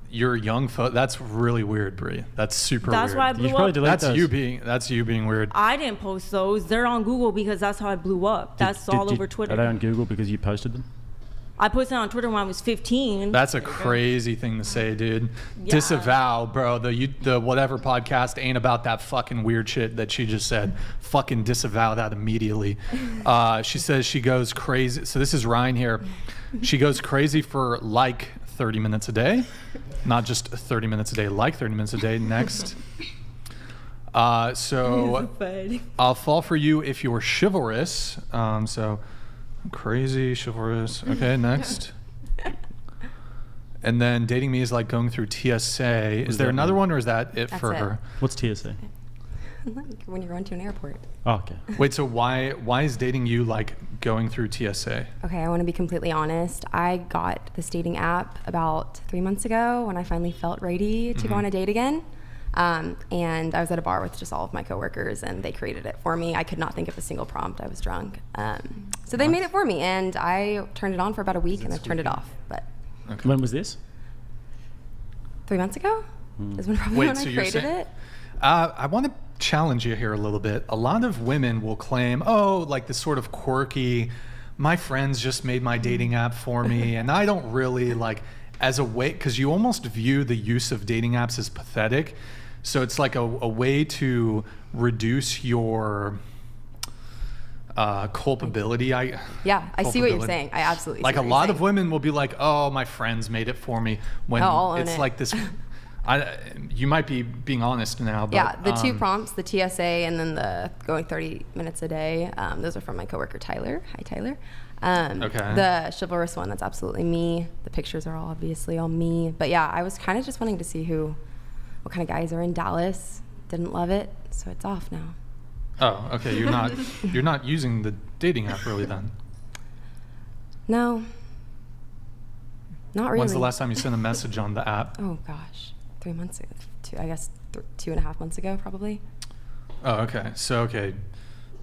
Speaker 1: your young photo. That's really weird, Bree. That's super
Speaker 2: That's
Speaker 1: weird.
Speaker 2: why I blew up.
Speaker 1: That's you being weird.
Speaker 2: I didn't post those. They're on Google because that's how I blew up. That's all over Twitter.
Speaker 3: Are they on Google because you posted them?
Speaker 2: I posted on Twitter when I was 15.
Speaker 1: That's a crazy thing to say, dude.
Speaker 2: Yeah.
Speaker 1: Disavow, bro. The whatever podcast ain't about that fucking weird shit that she just said. Fucking disavow that immediately. She says she goes crazy. So this is Ryan here. She goes crazy for like 30 minutes a day. Not just 30 minutes a day, like 30 minutes a day. Next. So I'll fall for you if you're chivalrous. So crazy, chivalrous. Okay, next. And then dating me is like going through TSA. Is there another one, or is that it for her?
Speaker 3: What's TSA?
Speaker 7: Like when you're going to an airport.
Speaker 3: Oh, okay.
Speaker 1: Wait, so why is dating you like going through TSA?
Speaker 7: Okay, I want to be completely honest. I got this dating app about 3 months ago when I finally felt ready to go on a date again. And I was at a bar with just all of my coworkers, and they created it for me. I could not think of a single prompt. I was drunk. So they made it for me, and I turned it on for about a week, and I turned it off. But
Speaker 3: okay. When was this?
Speaker 7: 3 months ago is when probably when I created it.
Speaker 1: I want to challenge you here a little bit. A lot of women will claim, oh, like this sort of quirky, my friends just made my dating app for me, and I don't really like, as a way, because you almost view the use of dating apps as pathetic. So it's like a way to reduce your culpability.
Speaker 7: Yeah, I see what you're saying. I absolutely
Speaker 1: like
Speaker 7: see
Speaker 1: a
Speaker 7: what
Speaker 1: lot
Speaker 7: you're
Speaker 1: of women will be like, oh, my friends made it for me, when
Speaker 7: I'll own
Speaker 1: it's
Speaker 7: it.
Speaker 1: like this. You might be being honest now, but
Speaker 7: yeah, the two prompts, the TSA and then the going 30 minutes a day, those are from my coworker Tyler. Hi, Tyler.
Speaker 1: Okay.
Speaker 7: The chivalrous one, that's absolutely me. The pictures are all obviously all me. But yeah, I was kind of just wanting to see what kind of guys are in Dallas. Didn't love it, so it's off now.
Speaker 1: Oh, okay. You're not using the dating app really then.
Speaker 7: No. Not really.
Speaker 1: When's the last time you sent a message on the app?
Speaker 7: Oh gosh, 3 months ago. 2.5 months ago, probably.
Speaker 1: Oh, okay. So, okay,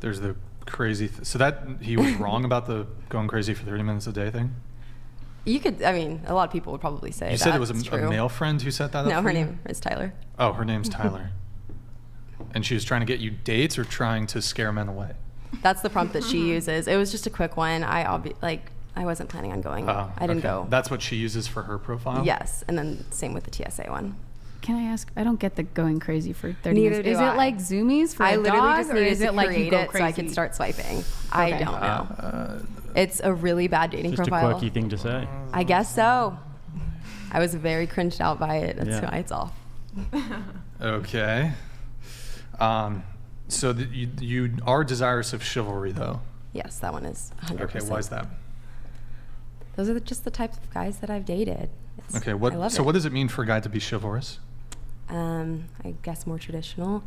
Speaker 1: there's the crazy. So that he was wrong about the going crazy for 30 minutes a day thing?
Speaker 7: You could, I mean, a lot of people would probably say
Speaker 1: You
Speaker 7: that.
Speaker 1: said it was a male friend who set that up?
Speaker 7: No,
Speaker 1: for
Speaker 7: her
Speaker 1: you?
Speaker 7: name is Tyler.
Speaker 1: Oh, her name's Tyler. And she was trying to get you dates or trying to scare men away?
Speaker 7: That's the prompt that she uses. It was just a quick one. I wasn't planning on going.
Speaker 1: Oh,
Speaker 7: I didn't go.
Speaker 1: That's what she uses for her profile?
Speaker 7: Yes, and then same with the TSA one.
Speaker 4: Can I ask? I don't get the going crazy for 30
Speaker 7: Neither
Speaker 4: minutes.
Speaker 7: do
Speaker 4: Is
Speaker 7: I.
Speaker 4: it like zoomies for
Speaker 7: I
Speaker 4: a
Speaker 7: literally
Speaker 4: dog,
Speaker 7: just
Speaker 4: or
Speaker 7: needed
Speaker 4: is
Speaker 7: to
Speaker 4: it like you
Speaker 7: create
Speaker 4: go
Speaker 7: it
Speaker 4: crazy?
Speaker 7: so I could start swiping. I
Speaker 4: Okay.
Speaker 7: don't know. It's a really bad dating
Speaker 3: Just
Speaker 7: profile.
Speaker 3: a quirky thing to say.
Speaker 7: I guess so. I was very cringed out by it. That's
Speaker 3: Yeah.
Speaker 7: why it's off.
Speaker 1: Okay. So you are desirous of chivalry, though?
Speaker 7: Yes, that one is 100%.
Speaker 1: Okay, why is that?
Speaker 7: Those are just the types of guys that I've dated.
Speaker 1: Okay,
Speaker 7: I love it.
Speaker 1: what does it mean for a guy to be chivalrous?
Speaker 7: I guess more traditional.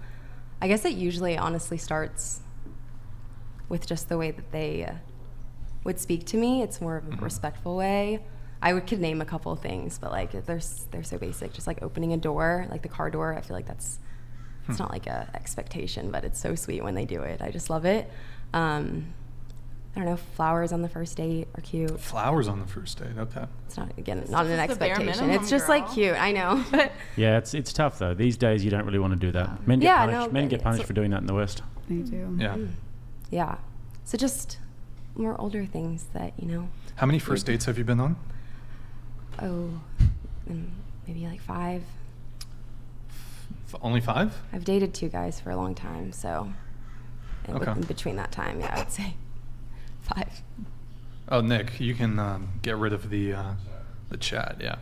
Speaker 7: I guess it usually honestly starts with just the way that they would speak to me. It's more of a respectful way. Could name a couple of things, but like they're so basic. Just like opening a door, like the car door. I feel like it's not like a expectation, but it's so sweet when they do it. I just love it. I don't know, flowers on the first date are cute.
Speaker 1: Flowers on the first date, okay.
Speaker 7: It's not, again,
Speaker 8: It's
Speaker 7: not an
Speaker 8: just the bare
Speaker 7: expectation.
Speaker 8: minimum,
Speaker 7: It's just
Speaker 8: girl.
Speaker 7: like cute, I know. But
Speaker 3: Yeah, it's tough though. These days you don't really want to do that. Men get
Speaker 7: Yeah,
Speaker 3: punished.
Speaker 7: no,
Speaker 3: Men
Speaker 7: but
Speaker 3: get punished
Speaker 7: it's-
Speaker 3: for doing that in the West.
Speaker 4: They do.
Speaker 1: Yeah.
Speaker 7: yeah. So just more older things that,
Speaker 1: How many first dates have you been on?
Speaker 7: Maybe like 5.
Speaker 1: Only 5?
Speaker 7: I've dated 2 guys for a long time, so
Speaker 1: Okay.
Speaker 7: in between that time, yeah, I'd say 5.
Speaker 1: Oh, Nick, you can get rid of the chat, yeah.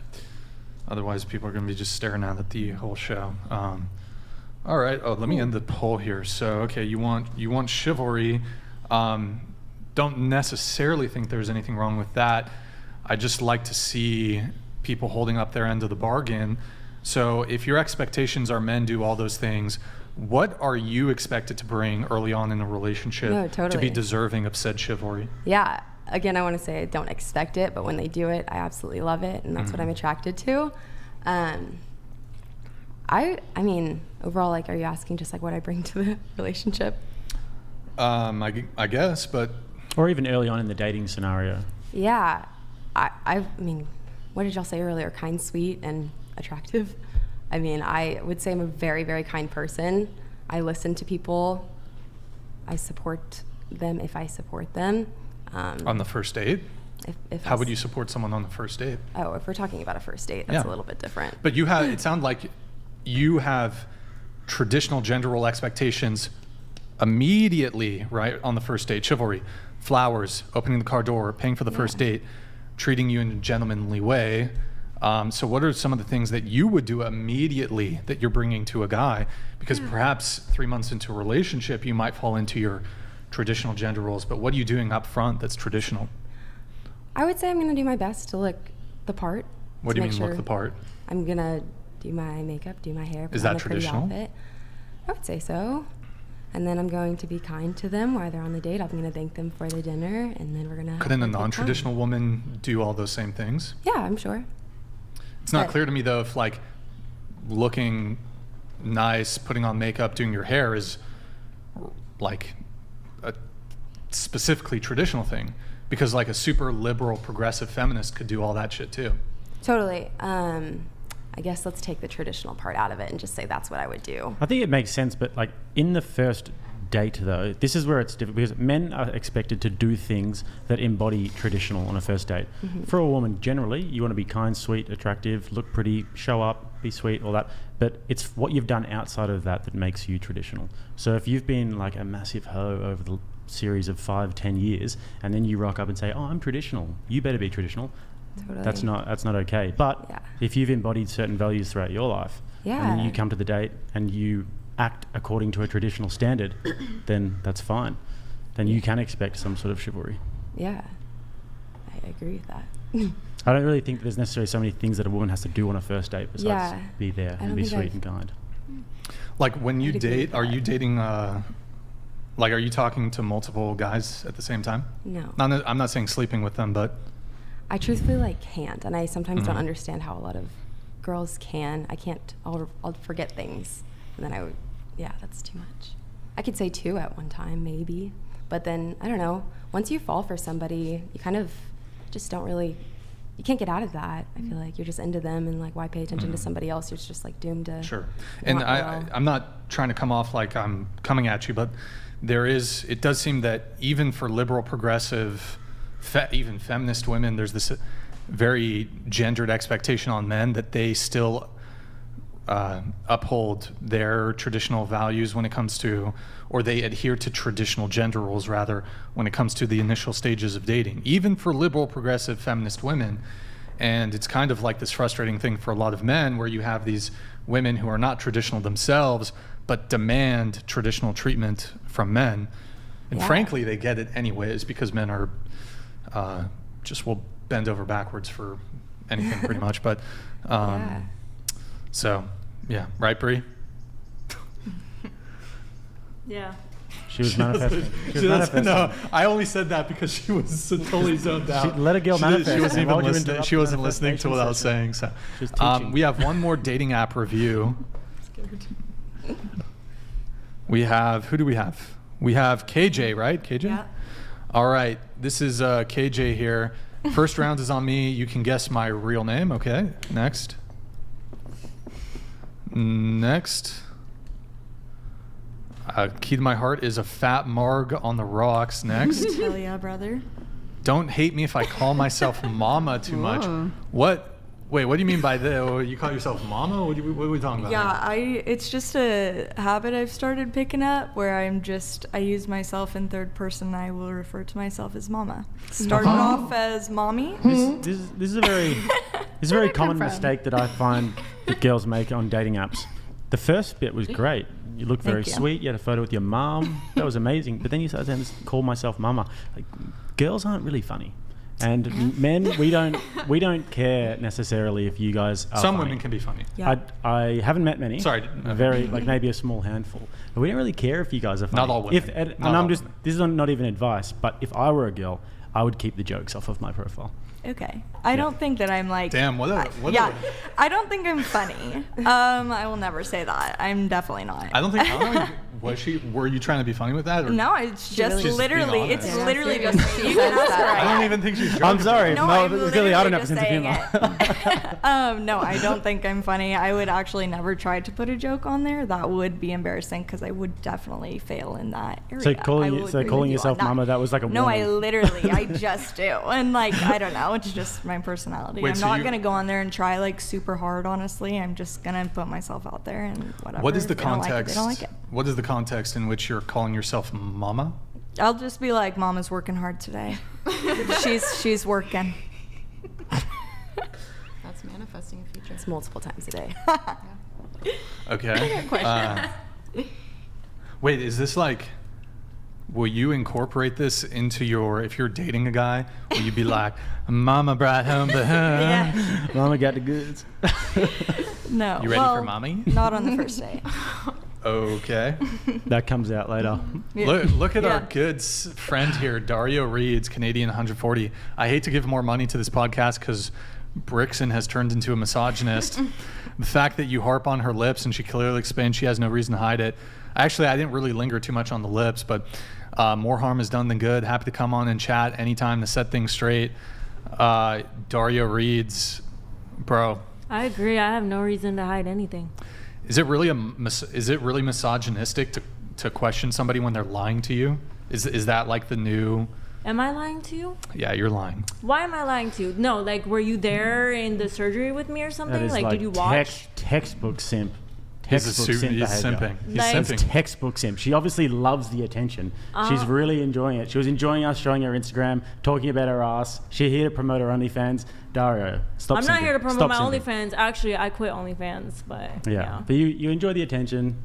Speaker 1: Otherwise, people are going to be just staring at the whole show. All right. Oh, let me end the poll here. So, okay, you want chivalry. Don't necessarily think there's anything wrong with that. I just like to see people holding up their end of the bargain. So, if your expectations are men do all those things, what are you expected to bring early on in a relationship
Speaker 7: No,
Speaker 1: to
Speaker 7: totally.
Speaker 1: be deserving of said chivalry?
Speaker 7: Yeah. Again, I want to say I don't expect it, but when they do it, I absolutely love it, and that's what I'm attracted to. I mean, overall, like, are you asking just like what I bring to the relationship?
Speaker 1: I guess, but
Speaker 3: Or even early on in the dating scenario.
Speaker 7: Yeah. I mean, what did y'all say earlier? Kind, sweet, and attractive? I mean, I would say I'm a very, very kind person. I listen to people. I support them if I support them.
Speaker 1: on the first date?
Speaker 7: If
Speaker 1: How would you support someone on the first date?
Speaker 7: Oh, if we're talking about a first date, that's
Speaker 1: Yeah.
Speaker 7: a little bit different.
Speaker 1: But you have, it sounds like you have traditional gender role expectations immediately, right, on the first date. Chivalry, flowers, opening the car door, paying for the first date, treating you in a gentlemanly way. So what are some of the things that you would do immediately that you're bringing to a guy? Because perhaps 3 months into a relationship, you might fall into your traditional gender roles, but what are you doing up front that's traditional?
Speaker 7: I would say I'm going to do my best to look the part.
Speaker 1: What
Speaker 7: to
Speaker 1: do you
Speaker 7: make
Speaker 1: mean look
Speaker 7: sure
Speaker 1: the part?
Speaker 7: I'm going to do my makeup, do my hair.
Speaker 1: Is
Speaker 7: put on
Speaker 1: that
Speaker 7: a pretty
Speaker 1: traditional?
Speaker 7: outfit. I would say so. And then I'm going to be kind to them while they're on the date. I'm going to thank them for the dinner, and then we're going to
Speaker 1: Couldn't a non-traditional woman do all those same things?
Speaker 7: Yeah, I'm sure.
Speaker 1: It's not
Speaker 7: But-
Speaker 1: clear to me though if like looking nice, putting on makeup, doing your hair is like a specifically traditional thing, because like a super liberal progressive feminist could do all that shit too.
Speaker 7: Totally. I guess let's take the traditional part out of it and just say that's what I would do.
Speaker 3: I think it makes sense, but like in the first date though, this is where it's different because men are expected to do things that embody traditional on a first date. For a woman, generally, you want to be kind, sweet, attractive, look pretty, show up, be sweet, all that. But it's what you've done outside of that that makes you traditional. So if you've been like a massive hoe over the series of 5-10 years, and then you rock up and say, "Oh, I'm traditional," you better be traditional.
Speaker 7: Totally.
Speaker 3: That's not okay. But
Speaker 7: Yeah.
Speaker 3: if you've embodied certain values throughout your life, and then
Speaker 7: Yeah.
Speaker 3: you come to the date and you act according to a traditional standard, then that's fine. Then you can expect some sort of chivalry.
Speaker 7: Yeah. I agree with that.
Speaker 3: I don't really think there's necessarily so many things that a woman has to do on a first date besides
Speaker 7: Yeah.
Speaker 3: be there
Speaker 7: I
Speaker 3: and
Speaker 7: don't
Speaker 3: be
Speaker 7: think
Speaker 3: sweet
Speaker 7: I've-
Speaker 3: and kind.
Speaker 1: Like when you
Speaker 7: I'd agree
Speaker 1: date,
Speaker 7: with
Speaker 1: are
Speaker 7: that.
Speaker 1: you dating like are you talking to multiple guys at the same time?
Speaker 7: No.
Speaker 1: I'm not saying sleeping with them, but
Speaker 7: I truthfully can't, and I sometimes don't understand how a lot of girls can. I can't. I'll forget things, and then that's too much. I could say 2 at one time, maybe, but then I don't know. Once you fall for somebody, you kind of just don't really. You can't get out of that. I feel like you're just into them, and like, why pay attention to somebody else? You're just like doomed to.
Speaker 1: Sure. And I'm not trying to come off like I'm coming at you, but it does seem that even for liberal, progressive, even feminist women, there's this very gendered expectation on men that they still uphold their traditional values when it comes to, or they adhere to traditional gender roles rather, when it comes to the initial stages of dating, even for liberal, progressive, feminist women. And it's kind of like this frustrating thing for a lot of men where you have these women who are not traditional themselves, but demand traditional treatment from men. And frankly, they get it anyways because men are just will bend over backwards for anything pretty much. But so, yeah, right, Bree?
Speaker 2: Yeah.
Speaker 3: She was manifesting.
Speaker 1: No, I only said that because she was totally zoned out.
Speaker 3: Let a girl manifest.
Speaker 1: She wasn't even listening. She wasn't listening to what I was saying. So, we have one more dating app review. We have, who do we have? We have KJ, right? KJ?
Speaker 9: Yeah.
Speaker 1: All right. This is KJ here. First round is on me. You can guess my real name. Okay. Next. Key to my heart is a fat marg on the rocks. Next.
Speaker 9: Hell yeah, brother.
Speaker 1: Don't hate me if I call myself mama too much. What? Wait, what do you mean by that? You call yourself mama? What are we talking about?
Speaker 9: Yeah, it's just a habit I've started picking up where I use myself in third person. I will refer to myself as mama. Started off as mommy.
Speaker 3: This is a very common mistake that I find that girls make on dating apps. The first bit was great. You looked very sweet. You had a photo with your mom. That was amazing. But then you started saying, call myself mama. Like, girls aren't really funny. And men, we don't care necessarily if you guys are
Speaker 1: Some
Speaker 3: funny.
Speaker 1: women can be funny.
Speaker 9: Yeah.
Speaker 3: I haven't met many.
Speaker 1: Sorry.
Speaker 3: Very, like maybe a small handful. But we don't really care if you guys are funny.
Speaker 1: Not all women.
Speaker 3: This is not even advice, but if I were a girl, I would keep the jokes off of my profile.
Speaker 9: Okay. I don't think that I'm like...
Speaker 1: Damn,
Speaker 9: I don't think I'm funny. I will never say that. I'm definitely not.
Speaker 1: I don't think... were you trying to be funny with that? Or?
Speaker 9: No, it's just literally... It's literally just... You
Speaker 7: can ask her.
Speaker 1: I don't even think she's joking.
Speaker 3: I'm sorry.
Speaker 9: No,
Speaker 3: No,
Speaker 9: I'm
Speaker 3: really, I don't have a
Speaker 9: just
Speaker 3: sense of humor.
Speaker 9: No, I don't think I'm funny. I would actually never try to put a joke on there. That would be embarrassing because I would definitely fail in that area.
Speaker 3: So calling yourself mama, that was like a
Speaker 9: No,
Speaker 3: warning.
Speaker 9: I just do. And like, I don't know. It's just my personality.
Speaker 1: Wait,
Speaker 9: I'm
Speaker 1: so
Speaker 9: not going to go on there and try like super hard, honestly. I'm just going to put myself out there and whatever.
Speaker 1: What is the
Speaker 9: If they don't like it,
Speaker 1: context?
Speaker 9: they don't like it.
Speaker 1: What is the context in which you're calling yourself mama?
Speaker 9: I'll just be like, Mama's working hard today. she's working.
Speaker 8: That's manifesting a future.
Speaker 7: It's multiple times a day.
Speaker 1: Okay. Wait, is this like... Will you incorporate this into if you're dating a guy, will you be like, Mama brought home the
Speaker 9: Yeah.
Speaker 3: Mama got the goods.
Speaker 9: No.
Speaker 1: You ready for mommy?
Speaker 9: Not on the first date.
Speaker 1: Okay.
Speaker 3: That comes out later.
Speaker 9: Yeah.
Speaker 1: Look at our good friend here, Dario Reeds, Canadian 140. I hate to give more money to this podcast because Brixan has turned into a misogynist. The fact that you harp on her lips and she clearly explains she has no reason to hide it. Actually, I didn't really linger too much on the lips, but more harm is done than good. Happy to come on and chat anytime to set things straight. Dario Reeds, bro.
Speaker 2: I agree. I have no reason to hide anything.
Speaker 1: Is it really misogynistic to question somebody when they're lying to you? Is that like the new?
Speaker 2: Am I lying to you?
Speaker 1: Yeah, you're lying.
Speaker 2: Why am I lying to you? No, like, were you there in the surgery with me or something?
Speaker 3: That is
Speaker 2: Like, did you watch?
Speaker 3: Textbook simp.
Speaker 1: He's
Speaker 3: Textbook
Speaker 1: simping. He's
Speaker 2: Like-
Speaker 1: simping.
Speaker 3: Textbook simp. She obviously loves the attention. She's really enjoying it. She was enjoying us showing her Instagram, talking about her ass. She's here to promote her OnlyFans. Dario, stop
Speaker 2: I'm not
Speaker 3: simping.
Speaker 2: here to promote
Speaker 3: Stop
Speaker 2: my
Speaker 3: simping.
Speaker 2: OnlyFans. Actually, I quit OnlyFans, but
Speaker 3: Yeah. But you enjoy the attention.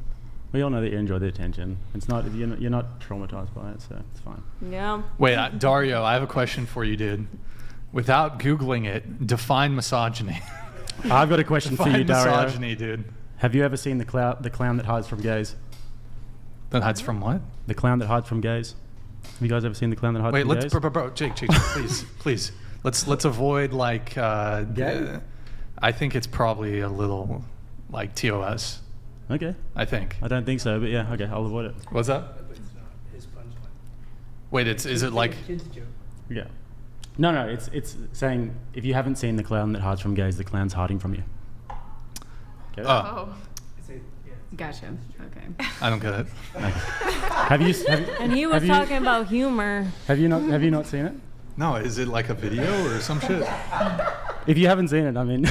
Speaker 3: We all know that you enjoy the attention. It's not you're not traumatized by it, so it's fine.
Speaker 2: Yeah.
Speaker 1: Wait, Dario, I have a question for you, dude. Without Googling it, define misogyny.
Speaker 3: I've got a question for you,
Speaker 1: Define
Speaker 3: Dario.
Speaker 1: misogyny, dude.
Speaker 3: Have you ever seen the clown that hides from gays?
Speaker 1: That hides from what?
Speaker 3: The clown that hides from gays. Have you guys ever seen the clown that hides
Speaker 1: Wait,
Speaker 3: from gays?
Speaker 1: bro, Jake, please. Let's avoid like.
Speaker 3: Gay?
Speaker 1: I think it's probably a little like TOS.
Speaker 3: Okay.
Speaker 1: I think.
Speaker 3: I don't think so, but yeah, okay, I'll avoid it.
Speaker 1: What's that? Wait, is it like?
Speaker 3: Yeah. No, it's saying if you haven't seen the clown that hides from gays, the clown's hiding from you. Get it?
Speaker 1: Oh.
Speaker 4: Gotcha. Okay.
Speaker 1: I don't get it.
Speaker 3: Okay. Have you?
Speaker 2: And he was talking about humor.
Speaker 3: Have you not seen it?
Speaker 1: No, is it like a video or some shit?
Speaker 3: If you haven't seen it, I mean.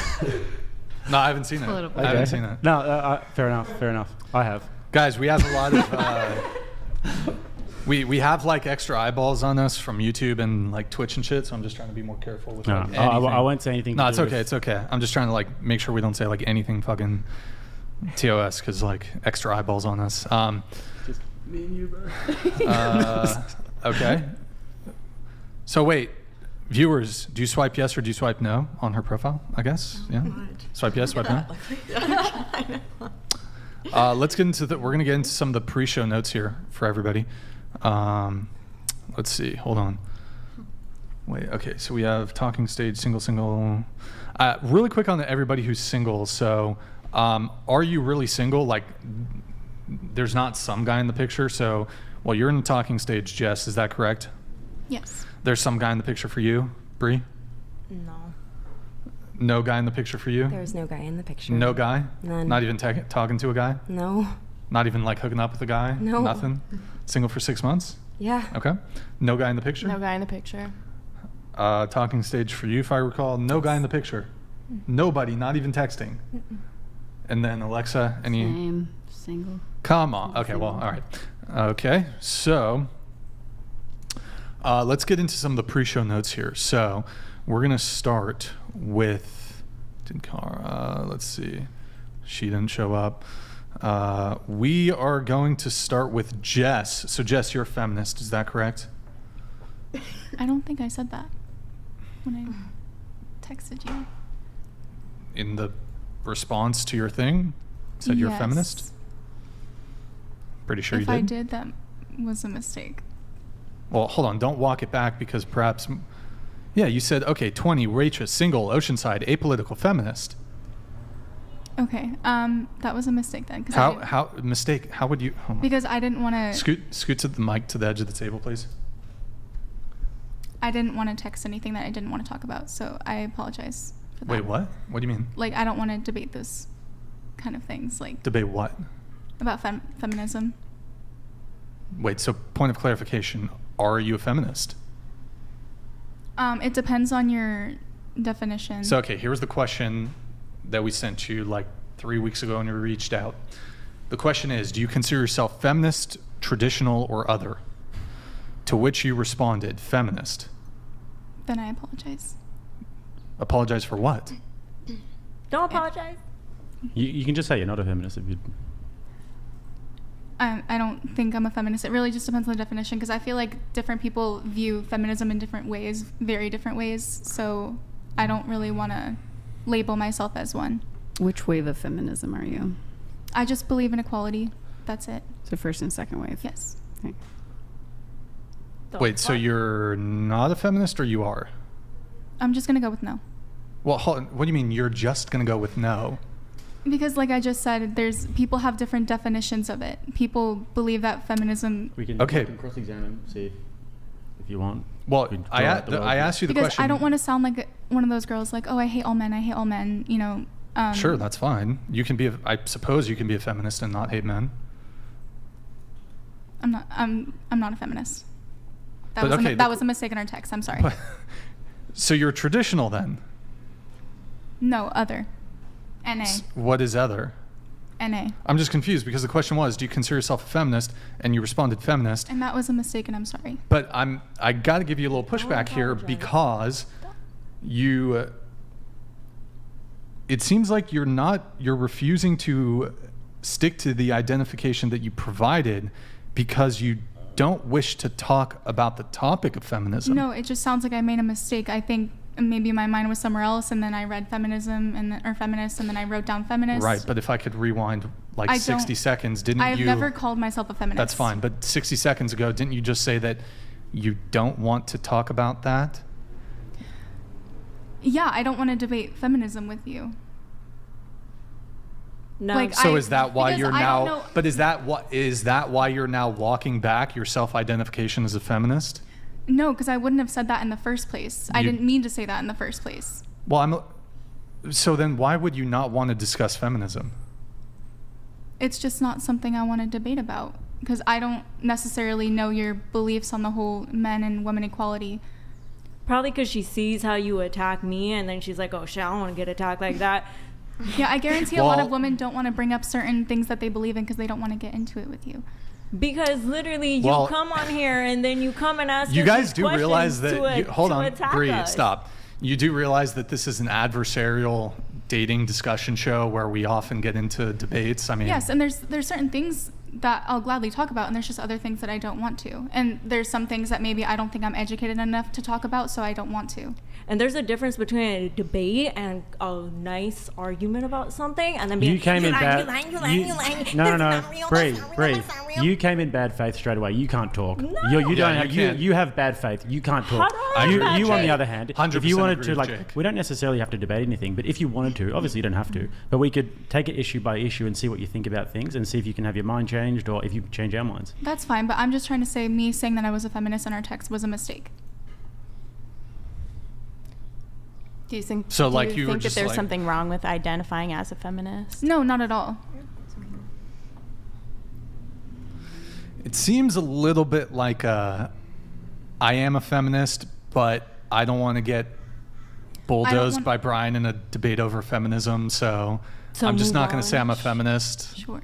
Speaker 1: No, I haven't seen it.
Speaker 4: Political.
Speaker 1: I haven't seen it.
Speaker 3: No, fair enough. I have.
Speaker 1: Guys, we have a lot of. We have like extra eyeballs on us from YouTube and like Twitch and shit, so I'm just trying to be more careful with
Speaker 3: No,
Speaker 1: like,
Speaker 3: I won't say anything.
Speaker 1: No, it's okay. It's okay. I'm just trying to like make sure we don't say like anything fucking TOS because like extra eyeballs on us.
Speaker 3: Just me and you, bro.
Speaker 1: Okay. So wait, viewers, do you swipe yes or do you swipe no on her profile? I guess. Yeah. Swipe yes, swipe no. Let's get into we're gonna get into some of the pre-show notes here for everybody. Let's see. Hold on. Wait. Okay. So we have talking stage, single. Really quick on everybody who's single. So, are you really single? Like, there's not some guy in the picture. So, well, you're in the talking stage, Jess. Is that correct?
Speaker 6: Yes.
Speaker 1: There's some guy in the picture for you, Bree?
Speaker 7: No.
Speaker 1: No guy in the picture for you?
Speaker 7: There's no guy in the picture.
Speaker 1: No guy?
Speaker 7: None.
Speaker 1: Not even talking to a guy?
Speaker 7: No.
Speaker 1: Not even like hooking up with a guy?
Speaker 7: No.
Speaker 1: Nothing? Single for 6 months?
Speaker 7: Yeah.
Speaker 1: Okay. No guy in the picture?
Speaker 8: No guy in the picture.
Speaker 1: Talking stage for you, if I recall. No guy in the picture. Nobody, not even texting. And then Alexa, any?
Speaker 4: Same. Single.
Speaker 1: Come on. Okay, well, all right. Okay, so let's get into some of the pre-show notes here. So we're going to start with, let's see. She didn't show up. We are going to start with Jess. So Jess, you're a feminist, is that correct?
Speaker 6: I don't think I said that when I texted you.
Speaker 1: In the response to your thing, said you're a feminist? Pretty sure you did.
Speaker 6: If I did, that was a mistake.
Speaker 1: Well, hold on. Don't walk it back because perhaps... Yeah, you said, okay, 20, waitress, single, oceanside, apolitical, feminist.
Speaker 6: Okay, that was a mistake then.
Speaker 1: How mistake? How would you...
Speaker 6: Because I didn't want to...
Speaker 1: Scoot to the mic to the edge of the table, please.
Speaker 6: I didn't want to text anything that I didn't want to talk about, so I apologize for that.
Speaker 1: Wait, what? What do you mean?
Speaker 6: Like, I don't want to debate those kind of things, like...
Speaker 1: Debate what?
Speaker 6: About feminism.
Speaker 1: Wait, so point of clarification, are you a feminist?
Speaker 6: It depends on your definition.
Speaker 1: So, okay, here's the question that we sent you like 3 weeks ago when you reached out. The question is, do you consider yourself feminist, traditional, or other? To which you responded, feminist.
Speaker 6: Then I apologize.
Speaker 1: Apologize for what?
Speaker 2: Don't apologize.
Speaker 3: You can just say you're not a feminist if you...
Speaker 6: I don't think I'm a feminist. It really just depends on the definition, because I feel like different people view feminism in different ways, very different ways. So I don't really want to label myself as one.
Speaker 4: Which wave of feminism are you?
Speaker 6: I just believe in equality. That's it.
Speaker 4: So first and second wave?
Speaker 6: Yes.
Speaker 4: Okay.
Speaker 1: Wait, so you're not a feminist or you are?
Speaker 6: I'm just going to go with no.
Speaker 1: Well, hold on. What do you mean you're just going to go with no?
Speaker 6: Because like I just said, people have different definitions of it. People believe that feminism...
Speaker 3: We can cross-examine, see if you want.
Speaker 1: Well, I asked you the question.
Speaker 6: Because I don't want to sound like one of those girls like, oh, I hate all men, you know.
Speaker 1: Sure, that's fine. You can be, I suppose you can be a feminist and not hate men.
Speaker 6: I'm not a feminist. That was a mistake in our text. I'm sorry.
Speaker 1: So you're traditional then?
Speaker 6: No, other. NA.
Speaker 1: What is other?
Speaker 6: NA.
Speaker 1: I'm just confused because the question was, do you consider yourself a feminist? And you responded feminist.
Speaker 6: And that was a mistake, and I'm sorry.
Speaker 1: But I got to give you a little pushback here because you. It seems like you're refusing to stick to the identification that you provided because you don't wish to talk about the topic of feminism.
Speaker 6: No, it just sounds like I made a mistake. I think maybe my mind was somewhere else, and then I read feminism or feminist, and then I wrote down feminist.
Speaker 1: Right, but if I could rewind like 60 seconds,
Speaker 6: I've never called myself a feminist.
Speaker 1: That's fine, but 60 seconds ago, didn't you just say that you don't want to talk about that?
Speaker 6: Yeah, I don't want to debate feminism with you.
Speaker 2: No.
Speaker 6: Like,
Speaker 1: So is that why
Speaker 6: because
Speaker 1: you're
Speaker 6: I don't
Speaker 1: now?
Speaker 6: know-
Speaker 1: But is that why you're now walking back your self-identification as a feminist?
Speaker 6: No, because I wouldn't have said that in the first place. I didn't mean to say that in the first place.
Speaker 1: Well, so then why would you not want to discuss feminism?
Speaker 6: It's just not something I want to debate about because I don't necessarily know your beliefs on the whole men and women equality.
Speaker 2: Probably because she sees how you attack me, and then she's like, oh shit, I don't want to get attacked like that.
Speaker 6: Yeah, I guarantee a lot of women don't want to bring up certain things that they believe in because they don't want to get into it with you.
Speaker 2: Because literally, you come on here and then you come and ask.
Speaker 1: You
Speaker 2: us
Speaker 1: guys
Speaker 2: these
Speaker 1: do
Speaker 2: questions
Speaker 1: realize that. Hold on,
Speaker 2: attack
Speaker 1: Bree,
Speaker 2: us.
Speaker 1: stop. You do realize that this is an adversarial dating discussion show where we often get into debates. I mean,
Speaker 6: Yes, and there's certain things that I'll gladly talk about, and there's just other things that I don't want to. And there's some things that maybe I don't think I'm educated enough to talk about, so I don't want to.
Speaker 2: And there's a difference between a debate and a nice argument about something, and then being
Speaker 3: You came in bad.
Speaker 2: you lying.
Speaker 3: No. Bree. You came in bad faith straight away. You can't talk.
Speaker 2: No.
Speaker 3: You
Speaker 1: Yeah,
Speaker 3: don't
Speaker 1: you
Speaker 3: have.
Speaker 1: can't.
Speaker 3: You have bad faith. You can't talk.
Speaker 2: How do I have bad
Speaker 3: You on the
Speaker 2: faith?
Speaker 3: other hand, if
Speaker 1: 100%
Speaker 3: you wanted
Speaker 1: agree
Speaker 3: to,
Speaker 1: with
Speaker 3: like,
Speaker 1: Jake.
Speaker 3: we don't necessarily have to debate anything, but if you wanted to, obviously you don't have to, but we could take it issue by issue and see what you think about things and see if you can have your mind changed or if you can change our minds.
Speaker 6: That's fine, but I'm just trying to say me saying that I was a feminist in our text was a mistake.
Speaker 8: Do you think?
Speaker 1: So,
Speaker 8: do
Speaker 1: like, you were
Speaker 8: think that
Speaker 1: just
Speaker 8: there's
Speaker 1: like-
Speaker 8: something wrong with identifying as a feminist?
Speaker 6: No, not at all.
Speaker 1: it seems a little bit like I am a feminist, but I don't want to get bulldozed by Brian in a debate over feminism. So I'm just not going to say I'm a feminist.
Speaker 6: Sure.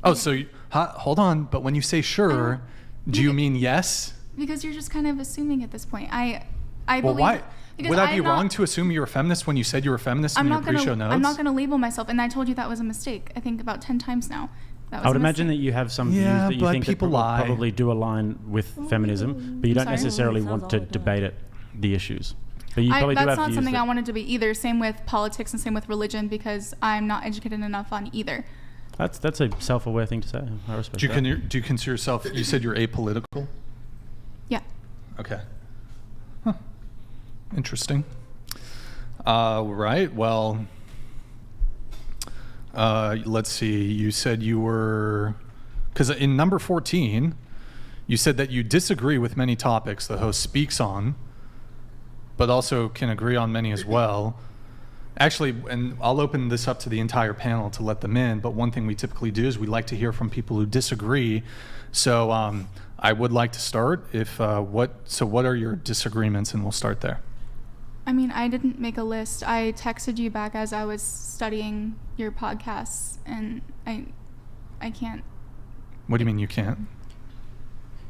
Speaker 1: Oh, so hold on. But when you say sure, do you mean yes?
Speaker 6: Because you're just kind of assuming at this point. I
Speaker 1: Well,
Speaker 6: believe.
Speaker 1: why?
Speaker 6: Because
Speaker 1: Would I be
Speaker 6: I'm not-
Speaker 1: wrong to assume you're a feminist when you said you were a feminist in your pre-show notes?
Speaker 6: I'm not going to label myself, and I told you that was a mistake. I think about 10 times now. That was
Speaker 3: I would
Speaker 6: a
Speaker 3: imagine that
Speaker 6: mistake.
Speaker 3: you have some
Speaker 1: Yeah,
Speaker 3: views that you
Speaker 1: but
Speaker 3: think that
Speaker 1: people lie.
Speaker 3: probably do align with feminism, but you don't
Speaker 6: Sorry?
Speaker 3: necessarily
Speaker 2: Sounds
Speaker 3: want to
Speaker 2: all good.
Speaker 3: debate it, the issues. But you probably do
Speaker 6: that's
Speaker 3: have
Speaker 6: not
Speaker 3: views
Speaker 6: something
Speaker 3: that,
Speaker 6: I want to debate either. Same with politics and same with religion because I'm not educated enough on either.
Speaker 3: That's a self-aware thing to say. I respect that.
Speaker 1: Do you consider yourself? You said you're apolitical.
Speaker 6: Yeah.
Speaker 1: Okay. Huh. Interesting. Right. Well, let's see. You said you were, because in number 14, you said that you disagree with many topics the host speaks on, but also can agree on many as well. Actually, and I'll open this up to the entire panel to let them in, but one thing we typically do is we like to hear from people who disagree. So I would like to start. What are your disagreements? And we'll start there.
Speaker 6: I mean, I didn't make a list. I texted you back as I was studying your podcasts, and I can't.
Speaker 1: What do you mean you can't?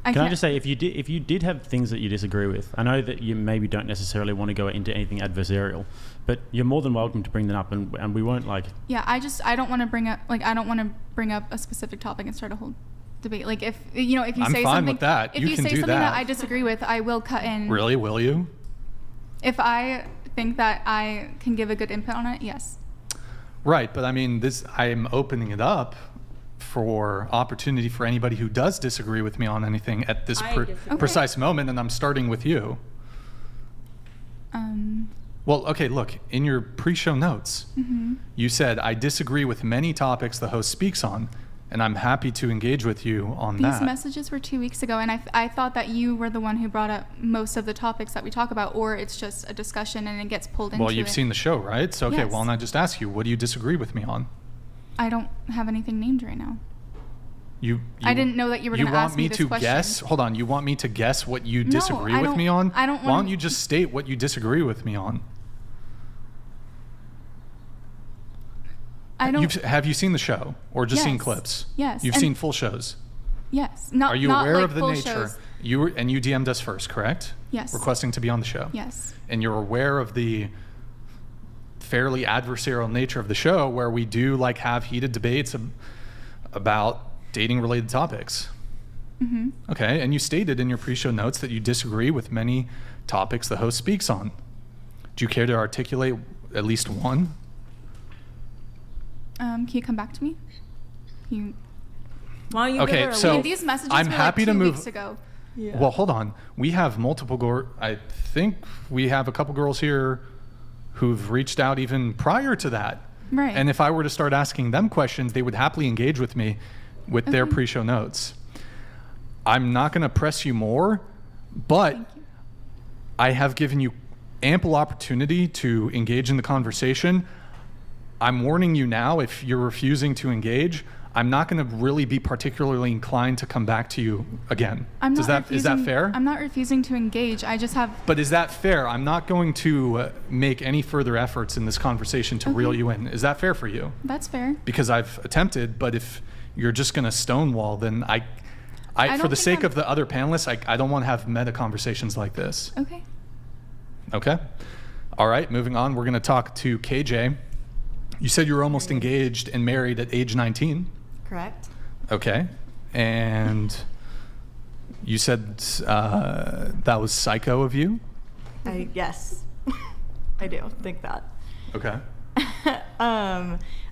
Speaker 3: Can I just say, if you did have things that you disagree with, I know that you maybe don't necessarily want to go into anything adversarial, but you're more than welcome to bring them up, and we won't like.
Speaker 6: Yeah, I don't want to bring up a specific topic and start a whole debate. Like if you
Speaker 1: I'm
Speaker 6: say
Speaker 1: fine
Speaker 6: something,
Speaker 1: with that.
Speaker 6: if
Speaker 1: You
Speaker 6: you
Speaker 1: can
Speaker 6: say
Speaker 1: do
Speaker 6: something
Speaker 1: that.
Speaker 6: that I disagree with, I will cut in.
Speaker 1: Really? Will you?
Speaker 6: If I think that I can give a good input on it, yes.
Speaker 1: Right, but I mean, I'm opening it up for opportunity for anybody who does disagree with me on anything at this precise moment, and I'm starting with you. Well, okay, look, in your pre-show notes, you said, I disagree with many topics the host speaks on, and I'm happy to engage with you on
Speaker 6: These
Speaker 1: that.
Speaker 6: messages were 2 weeks ago, and I thought that you were the one who brought up most of the topics that we talk about, or it's just a discussion and it gets pulled into it.
Speaker 1: Well, you've seen the show, right? So, okay,
Speaker 6: Yes.
Speaker 1: well, and I just ask you, what do you disagree with me on?
Speaker 6: I don't have anything named right now.
Speaker 1: You
Speaker 6: I didn't know that you were going to ask me this
Speaker 1: You
Speaker 6: question.
Speaker 1: want me to guess? Hold on. You want me to guess what you
Speaker 6: No,
Speaker 1: disagree
Speaker 6: I
Speaker 1: with
Speaker 6: don't-
Speaker 1: me on?
Speaker 6: I don't
Speaker 1: Why
Speaker 6: wanna-
Speaker 1: don't you just state what you disagree with me on?
Speaker 6: I don't.
Speaker 1: Have you seen the show or just seen
Speaker 6: Yes.
Speaker 1: clips?
Speaker 6: Yes,
Speaker 1: You've
Speaker 6: and-
Speaker 1: seen full shows.
Speaker 6: Yes. Not.
Speaker 1: Are you
Speaker 6: not
Speaker 1: aware
Speaker 6: like
Speaker 1: of the
Speaker 6: full
Speaker 1: nature?
Speaker 6: shows.
Speaker 1: You DM'd us first, correct?
Speaker 6: Yes.
Speaker 1: Requesting to be on the show.
Speaker 6: Yes.
Speaker 1: And you're aware of the fairly adversarial nature of the show, where we do like have heated debates about dating related topics.
Speaker 6: Mm-hmm.
Speaker 1: Okay, and you stated in your pre-show notes that you disagree with many topics the host speaks on. Do you care to articulate at least one?
Speaker 6: Can you come back to me? You.
Speaker 2: Why don't you
Speaker 1: Okay,
Speaker 2: give her a
Speaker 1: so
Speaker 2: link?
Speaker 6: These messages
Speaker 1: I'm
Speaker 6: were
Speaker 1: happy
Speaker 6: like
Speaker 1: to
Speaker 6: 2
Speaker 1: move.
Speaker 6: weeks ago.
Speaker 2: Yeah.
Speaker 1: Well, hold on. We have multiple I think we have a couple girls here who've reached out even prior to that.
Speaker 6: Right.
Speaker 1: And if I were to start asking them questions, they would happily engage with me with their pre-show notes. I'm not going to press you more, but I have given you ample opportunity to engage in the conversation. I'm warning you now, if you're refusing to engage, I'm not going to really be particularly inclined to come back to you again. Is that fair?
Speaker 6: I'm not refusing to engage. I just have.
Speaker 1: But is that fair? I'm not going to make any further efforts in this conversation to reel you in. Is that fair for you?
Speaker 6: That's fair.
Speaker 1: Because I've attempted, but if you're just going to stonewall, then I for the sake of the other panelists, I don't want to have meta conversations like this.
Speaker 6: Okay.
Speaker 1: Okay. All right, moving on. We're going to talk to KJ. You said you were almost engaged and married at age 19.
Speaker 9: Correct.
Speaker 1: Okay. And you said that was psycho of you?
Speaker 9: Yes. I do think that.
Speaker 1: Okay.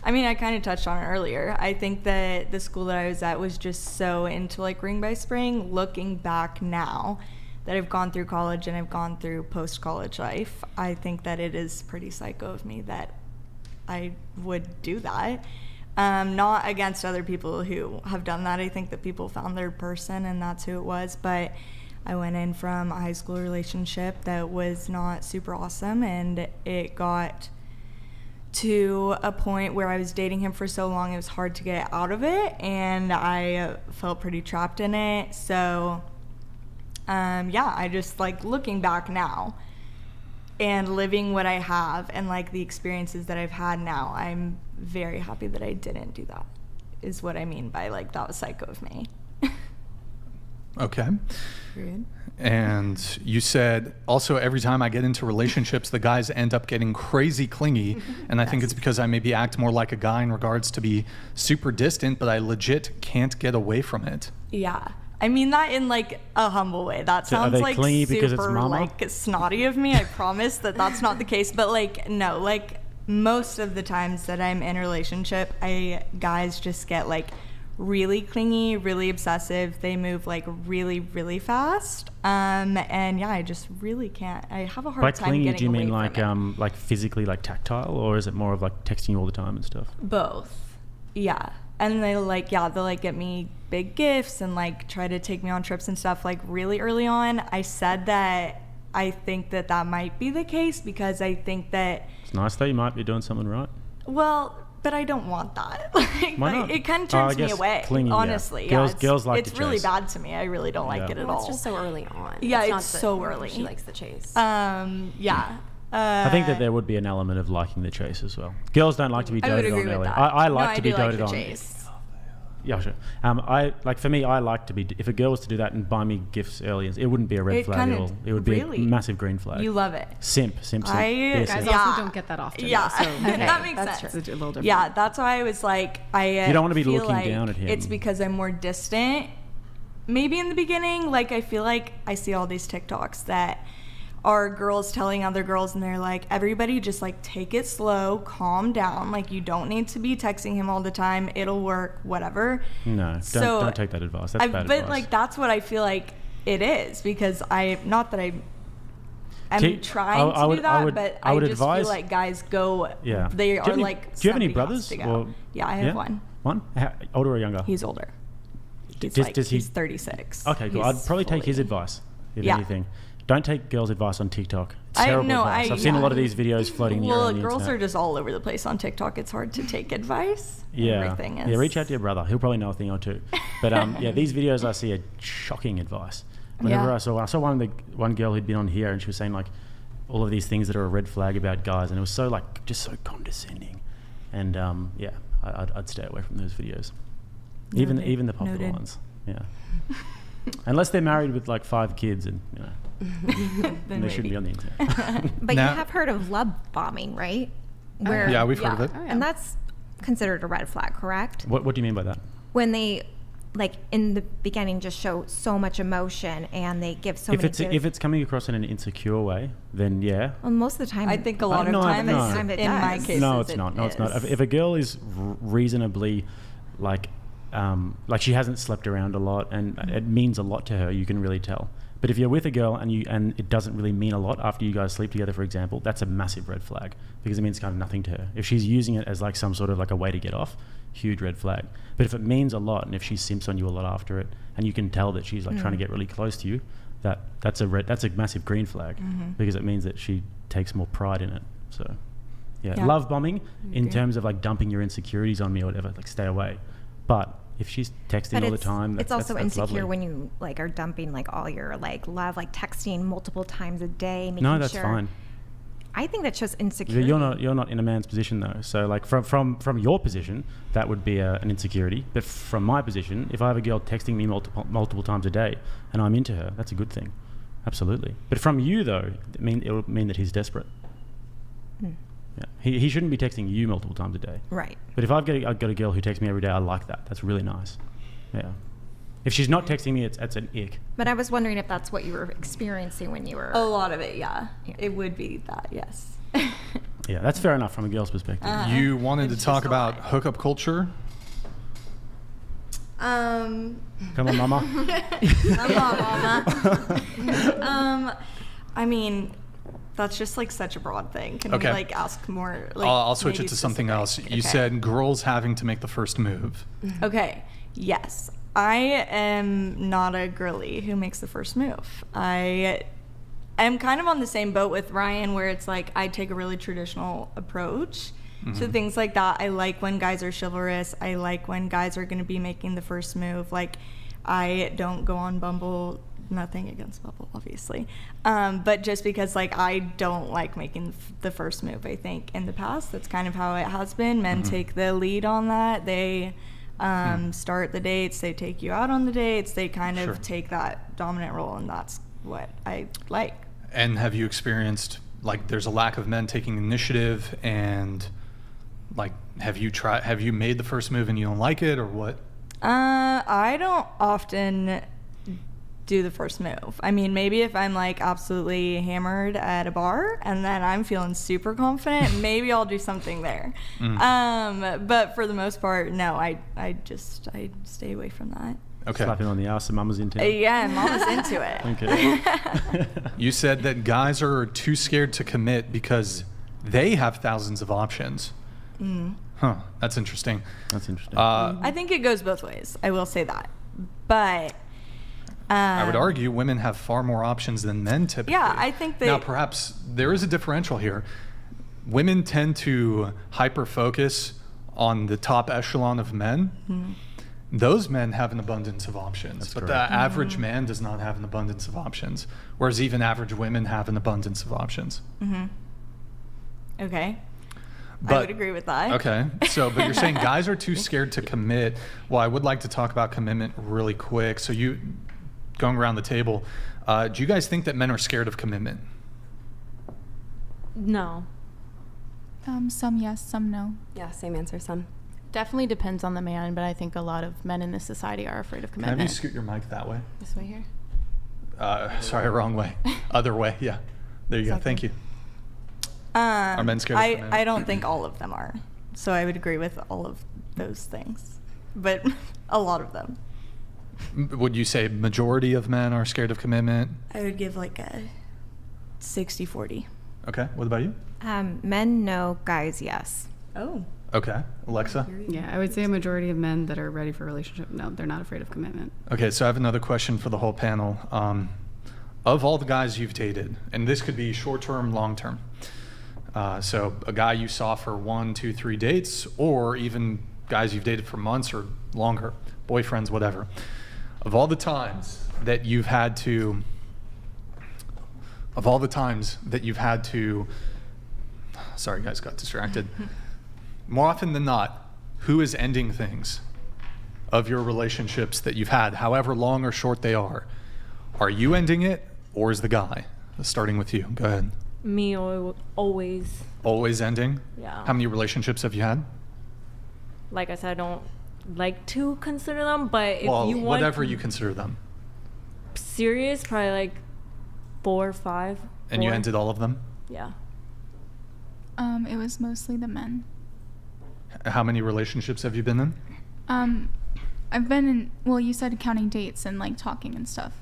Speaker 9: I mean, I kind of touched on it earlier. I think that the school that I was at was just so into like ring by spring. Looking back now that I've gone through college and I've gone through post-college life, I think that it is pretty psycho of me that I would do that. Not against other people who have done that. I think that people found their person and that's who it was. But I went in from a high school relationship that was not super awesome, and it got to a point where I was dating him for so long it was hard to get out of it, and I felt pretty trapped in it. So I just like looking back now and living what I have and like the experiences that I've had now, I'm very happy that I didn't do that, is what I mean by like that was psycho of me.
Speaker 1: Okay.
Speaker 9: Period.
Speaker 1: And you said also every time I get into relationships, the guys end up getting crazy clingy. And I think it's because I maybe act more like a guy in regards to be super distant, but I legit can't get away from it.
Speaker 9: Yeah. I mean that in like a humble way. That sounds like
Speaker 3: clingy because it's
Speaker 9: super
Speaker 3: mama?
Speaker 9: like snotty of me. I promise that that's not the case. But like no, like most of the times that I'm in a relationship, guys just get like really clingy, really obsessive. They move like really, really fast. And yeah, I just really can't. I have a hard
Speaker 3: By
Speaker 9: time
Speaker 3: clingy,
Speaker 9: getting
Speaker 3: do you
Speaker 9: away
Speaker 3: mean
Speaker 9: from
Speaker 3: like physically like tactile, or is it more of like texting you all the time and stuff?
Speaker 9: Both. Yeah. And they'll like get me big gifts and like try to take me on trips and stuff like really early on. I said that I think that might be the case because I think that
Speaker 3: It's nice though, you might be doing something right.
Speaker 9: well, but I don't want that. Like,
Speaker 3: Why not?
Speaker 9: It kind of turns me away,
Speaker 3: clingy,
Speaker 9: honestly.
Speaker 3: Yeah.
Speaker 9: Yeah,
Speaker 3: Girls like
Speaker 9: it's
Speaker 3: to
Speaker 9: really
Speaker 3: chase.
Speaker 9: bad to me. I really don't like it at all.
Speaker 7: It's just so early on.
Speaker 9: Yeah,
Speaker 7: not
Speaker 9: it's so early.
Speaker 7: She likes the chase.
Speaker 9: Yeah.
Speaker 3: I think that there would be an element of liking the chase as well. Girls don't like to be
Speaker 9: I would
Speaker 3: doted
Speaker 9: agree
Speaker 3: on
Speaker 9: with
Speaker 3: early.
Speaker 9: that.
Speaker 3: I
Speaker 9: No,
Speaker 3: like to
Speaker 9: do
Speaker 3: be doted
Speaker 9: the
Speaker 3: on.
Speaker 9: chase.
Speaker 3: Yeah, sure. For me, I like to be. If a girl was to do that and buy me gifts early, it wouldn't be a red flag at all. It would be a massive green flag.
Speaker 9: You love it.
Speaker 3: Simp. Be a
Speaker 4: Guys
Speaker 3: simp.
Speaker 4: also don't get that often.
Speaker 9: Yeah,
Speaker 4: So
Speaker 9: that makes
Speaker 4: that's
Speaker 9: sense.
Speaker 4: It's a little different.
Speaker 9: Yeah, that's why I was like,
Speaker 3: You don't want to be
Speaker 9: feel
Speaker 3: looking
Speaker 9: like
Speaker 3: down at him.
Speaker 9: It's because I'm more distant. Maybe in the beginning, like I feel like I see all these TikToks that are girls telling other girls, and they're like, everybody just like take it slow, calm down. Like you don't need to be texting him all the time. It'll work, whatever.
Speaker 3: No, don't take that advice. That's bad advice.
Speaker 9: But like that's what I feel like it is, because I'm trying to do that, but I just feel like guys go.
Speaker 3: Yeah.
Speaker 9: They are
Speaker 3: Do
Speaker 9: like.
Speaker 3: you have any
Speaker 9: somebody has
Speaker 3: brothers?
Speaker 9: to go.
Speaker 3: Or,
Speaker 9: yeah, I have one.
Speaker 3: One? Older or younger?
Speaker 9: He's older. He's 36.
Speaker 3: Okay, cool. I'd probably take his advice, if anything. Don't take girls' advice on TikTok. It's terrible advice. I've seen a lot of these videos floating around the internet.
Speaker 9: Well, girls are just all over the place on TikTok. It's hard to take advice.
Speaker 3: Yeah.
Speaker 9: Everything is.
Speaker 3: Yeah, reach out to your brother. He'll probably know a thing or two. But yeah, these videos I see are shocking advice. Whenever I saw one girl who'd been on here, and she was saying like all of these things that are a red flag about guys, and it was so like just so condescending. And yeah, I'd stay away from those videos.
Speaker 9: Noted.
Speaker 3: Even the popular
Speaker 9: Noted.
Speaker 3: ones. Yeah. Unless they're married with like 5 kids and and they shouldn't be on the internet.
Speaker 10: But you have heard of love bombing, right? Where,
Speaker 1: yeah, we've heard of it.
Speaker 10: Oh, yeah. And that's considered a red flag, correct?
Speaker 3: What do you mean by that?
Speaker 10: When they, like in the beginning, just show so much emotion and they give so many.
Speaker 3: If it's coming across in an insecure way, then yeah.
Speaker 10: Well, most of the time,
Speaker 9: I think a lot of times, in my case,
Speaker 3: no, it's not. No, it's not. If a girl is reasonably like she hasn't slept around a lot, and it means a lot to her, you can really tell. But if you're with a girl and it doesn't really mean a lot after you guys sleep together, for example, that's a massive red flag because it means kind of nothing to her. If she's using it as like some sort of like a way to get off, huge red flag. But if it means a lot and if she simps on you a lot after it and you can tell that she's like trying to get really close to you, that's a massive green flag because it means that she takes more pride in it. So yeah. Love bombing in terms of like dumping your insecurities on me or whatever, like stay away. But if she's texting all the time,
Speaker 10: it's also
Speaker 3: that's
Speaker 10: insecure
Speaker 3: lovely.
Speaker 10: when you like are dumping like all your like love, like texting multiple times a day. Making
Speaker 3: No, that's
Speaker 10: sure.
Speaker 3: fine.
Speaker 10: I think that's just insecurity.
Speaker 3: You're not in a man's position though. So like from your position, that would be an insecurity. But from my position, if I have a girl texting me multiple times a day and I'm into her, that's a good thing. Absolutely. But from you though, it will mean that he's desperate. Yeah. He shouldn't be texting you multiple times a day.
Speaker 10: Right.
Speaker 3: But if I've got a girl who texts me every day, I like that. That's really nice. Yeah. If she's not texting me, it's an ick.
Speaker 10: But I was wondering if that's what you were experiencing when you were...
Speaker 9: A lot of it, yeah. It would be that, yes.
Speaker 3: Yeah, that's fair enough from a girl's perspective.
Speaker 1: You wanted to talk about hookup culture?
Speaker 3: Come on, mama.
Speaker 9: I mean, that's just like such a broad thing. Can we like ask more? Like,
Speaker 1: I'll switch it to something else. You said girls having to make the first move.
Speaker 9: Okay. Yes. I am not a girly who makes the first move. I am kind of on the same boat with Ryan where it's like I take a really traditional approach to things like that. I like when guys are chivalrous. I like when guys are going to be making the first move. Like I don't go on Bumble. Nothing against Bumble, obviously. But just because like I don't like making the first move, I think in the past, that's kind of how it has been. Men take the lead on that. They start the dates. They take you out on the dates. They kind of take that dominant role, and that's what I like.
Speaker 1: And have you experienced like there's a lack of men taking initiative, and like have you made the first move and you don't like it, or what?
Speaker 9: I don't often do the first move. I mean, maybe if I'm like absolutely hammered at a bar and then I'm feeling super confident, maybe I'll do something there. But for the most part, no, I stay away from that.
Speaker 3: Okay. Slapping on the ass and mama's into it.
Speaker 9: Yeah, mama's into it.
Speaker 3: Okay.
Speaker 1: You said that guys are too scared to commit because they have thousands of options. Huh, that's interesting.
Speaker 3: That's interesting.
Speaker 9: I think it goes both ways. I will say that. But
Speaker 1: I would argue women have far more options than men typically.
Speaker 9: Yeah, I think
Speaker 1: Now, perhaps there is a differential here. Women tend to hyper-focus on the top echelon of men. Those men have an abundance of options, but the average man does not have an abundance of options, whereas even average women have an abundance of options.
Speaker 9: Okay.
Speaker 1: But,
Speaker 9: I would agree with that.
Speaker 1: Okay. So, but you're saying guys are too scared to commit. Well, I would like to talk about commitment really quick. So you, going around the table, do you guys think that men are scared of commitment?
Speaker 2: No.
Speaker 6: Some yes, some no.
Speaker 7: Yeah, same answer, some.
Speaker 8: Definitely depends on the man, but I think a lot of men in this society are afraid of
Speaker 1: Can I
Speaker 8: commitment.
Speaker 1: have you scoot your mic that way?
Speaker 8: This way here?
Speaker 1: Sorry, wrong way. Other way, yeah. There you go. Thank you. Are men scared of commitment?
Speaker 9: I don't think all of them are. So I would agree with all of those things. But a lot of them.
Speaker 1: Would you say majority of men are scared of commitment?
Speaker 9: I would give like a 60-40.
Speaker 1: Okay. What about you?
Speaker 10: Men no, guys yes.
Speaker 9: Oh.
Speaker 1: Okay. Alexa?
Speaker 4: Yeah, I would say a majority of men that are ready for a relationship, no, they're not afraid of commitment.
Speaker 1: Okay, so I have another question for the whole panel. Of all the guys you've dated, and this could be short-term, long-term, so a guy you saw for 1, 2, 3 dates, or even guys you've dated for months or longer, boyfriends, whatever. Of all the times that you've had to, sorry guys, got distracted. More often than not, who is ending things of your relationships that you've had, however long or short they are? Are you ending it, or is the guy? Starting with you, go ahead.
Speaker 2: Me always.
Speaker 1: Always ending?
Speaker 2: Yeah.
Speaker 1: How many relationships have you had?
Speaker 2: Like I said, I don't like to consider them, but if
Speaker 1: Well,
Speaker 2: you want
Speaker 1: whatever you consider them.
Speaker 2: serious, probably like 4 or 5.
Speaker 1: And you
Speaker 2: 4.
Speaker 1: ended all of them?
Speaker 2: Yeah.
Speaker 6: It was mostly the men.
Speaker 1: How many relationships have you been in?
Speaker 6: I've been in, well, you said counting dates and like talking and stuff.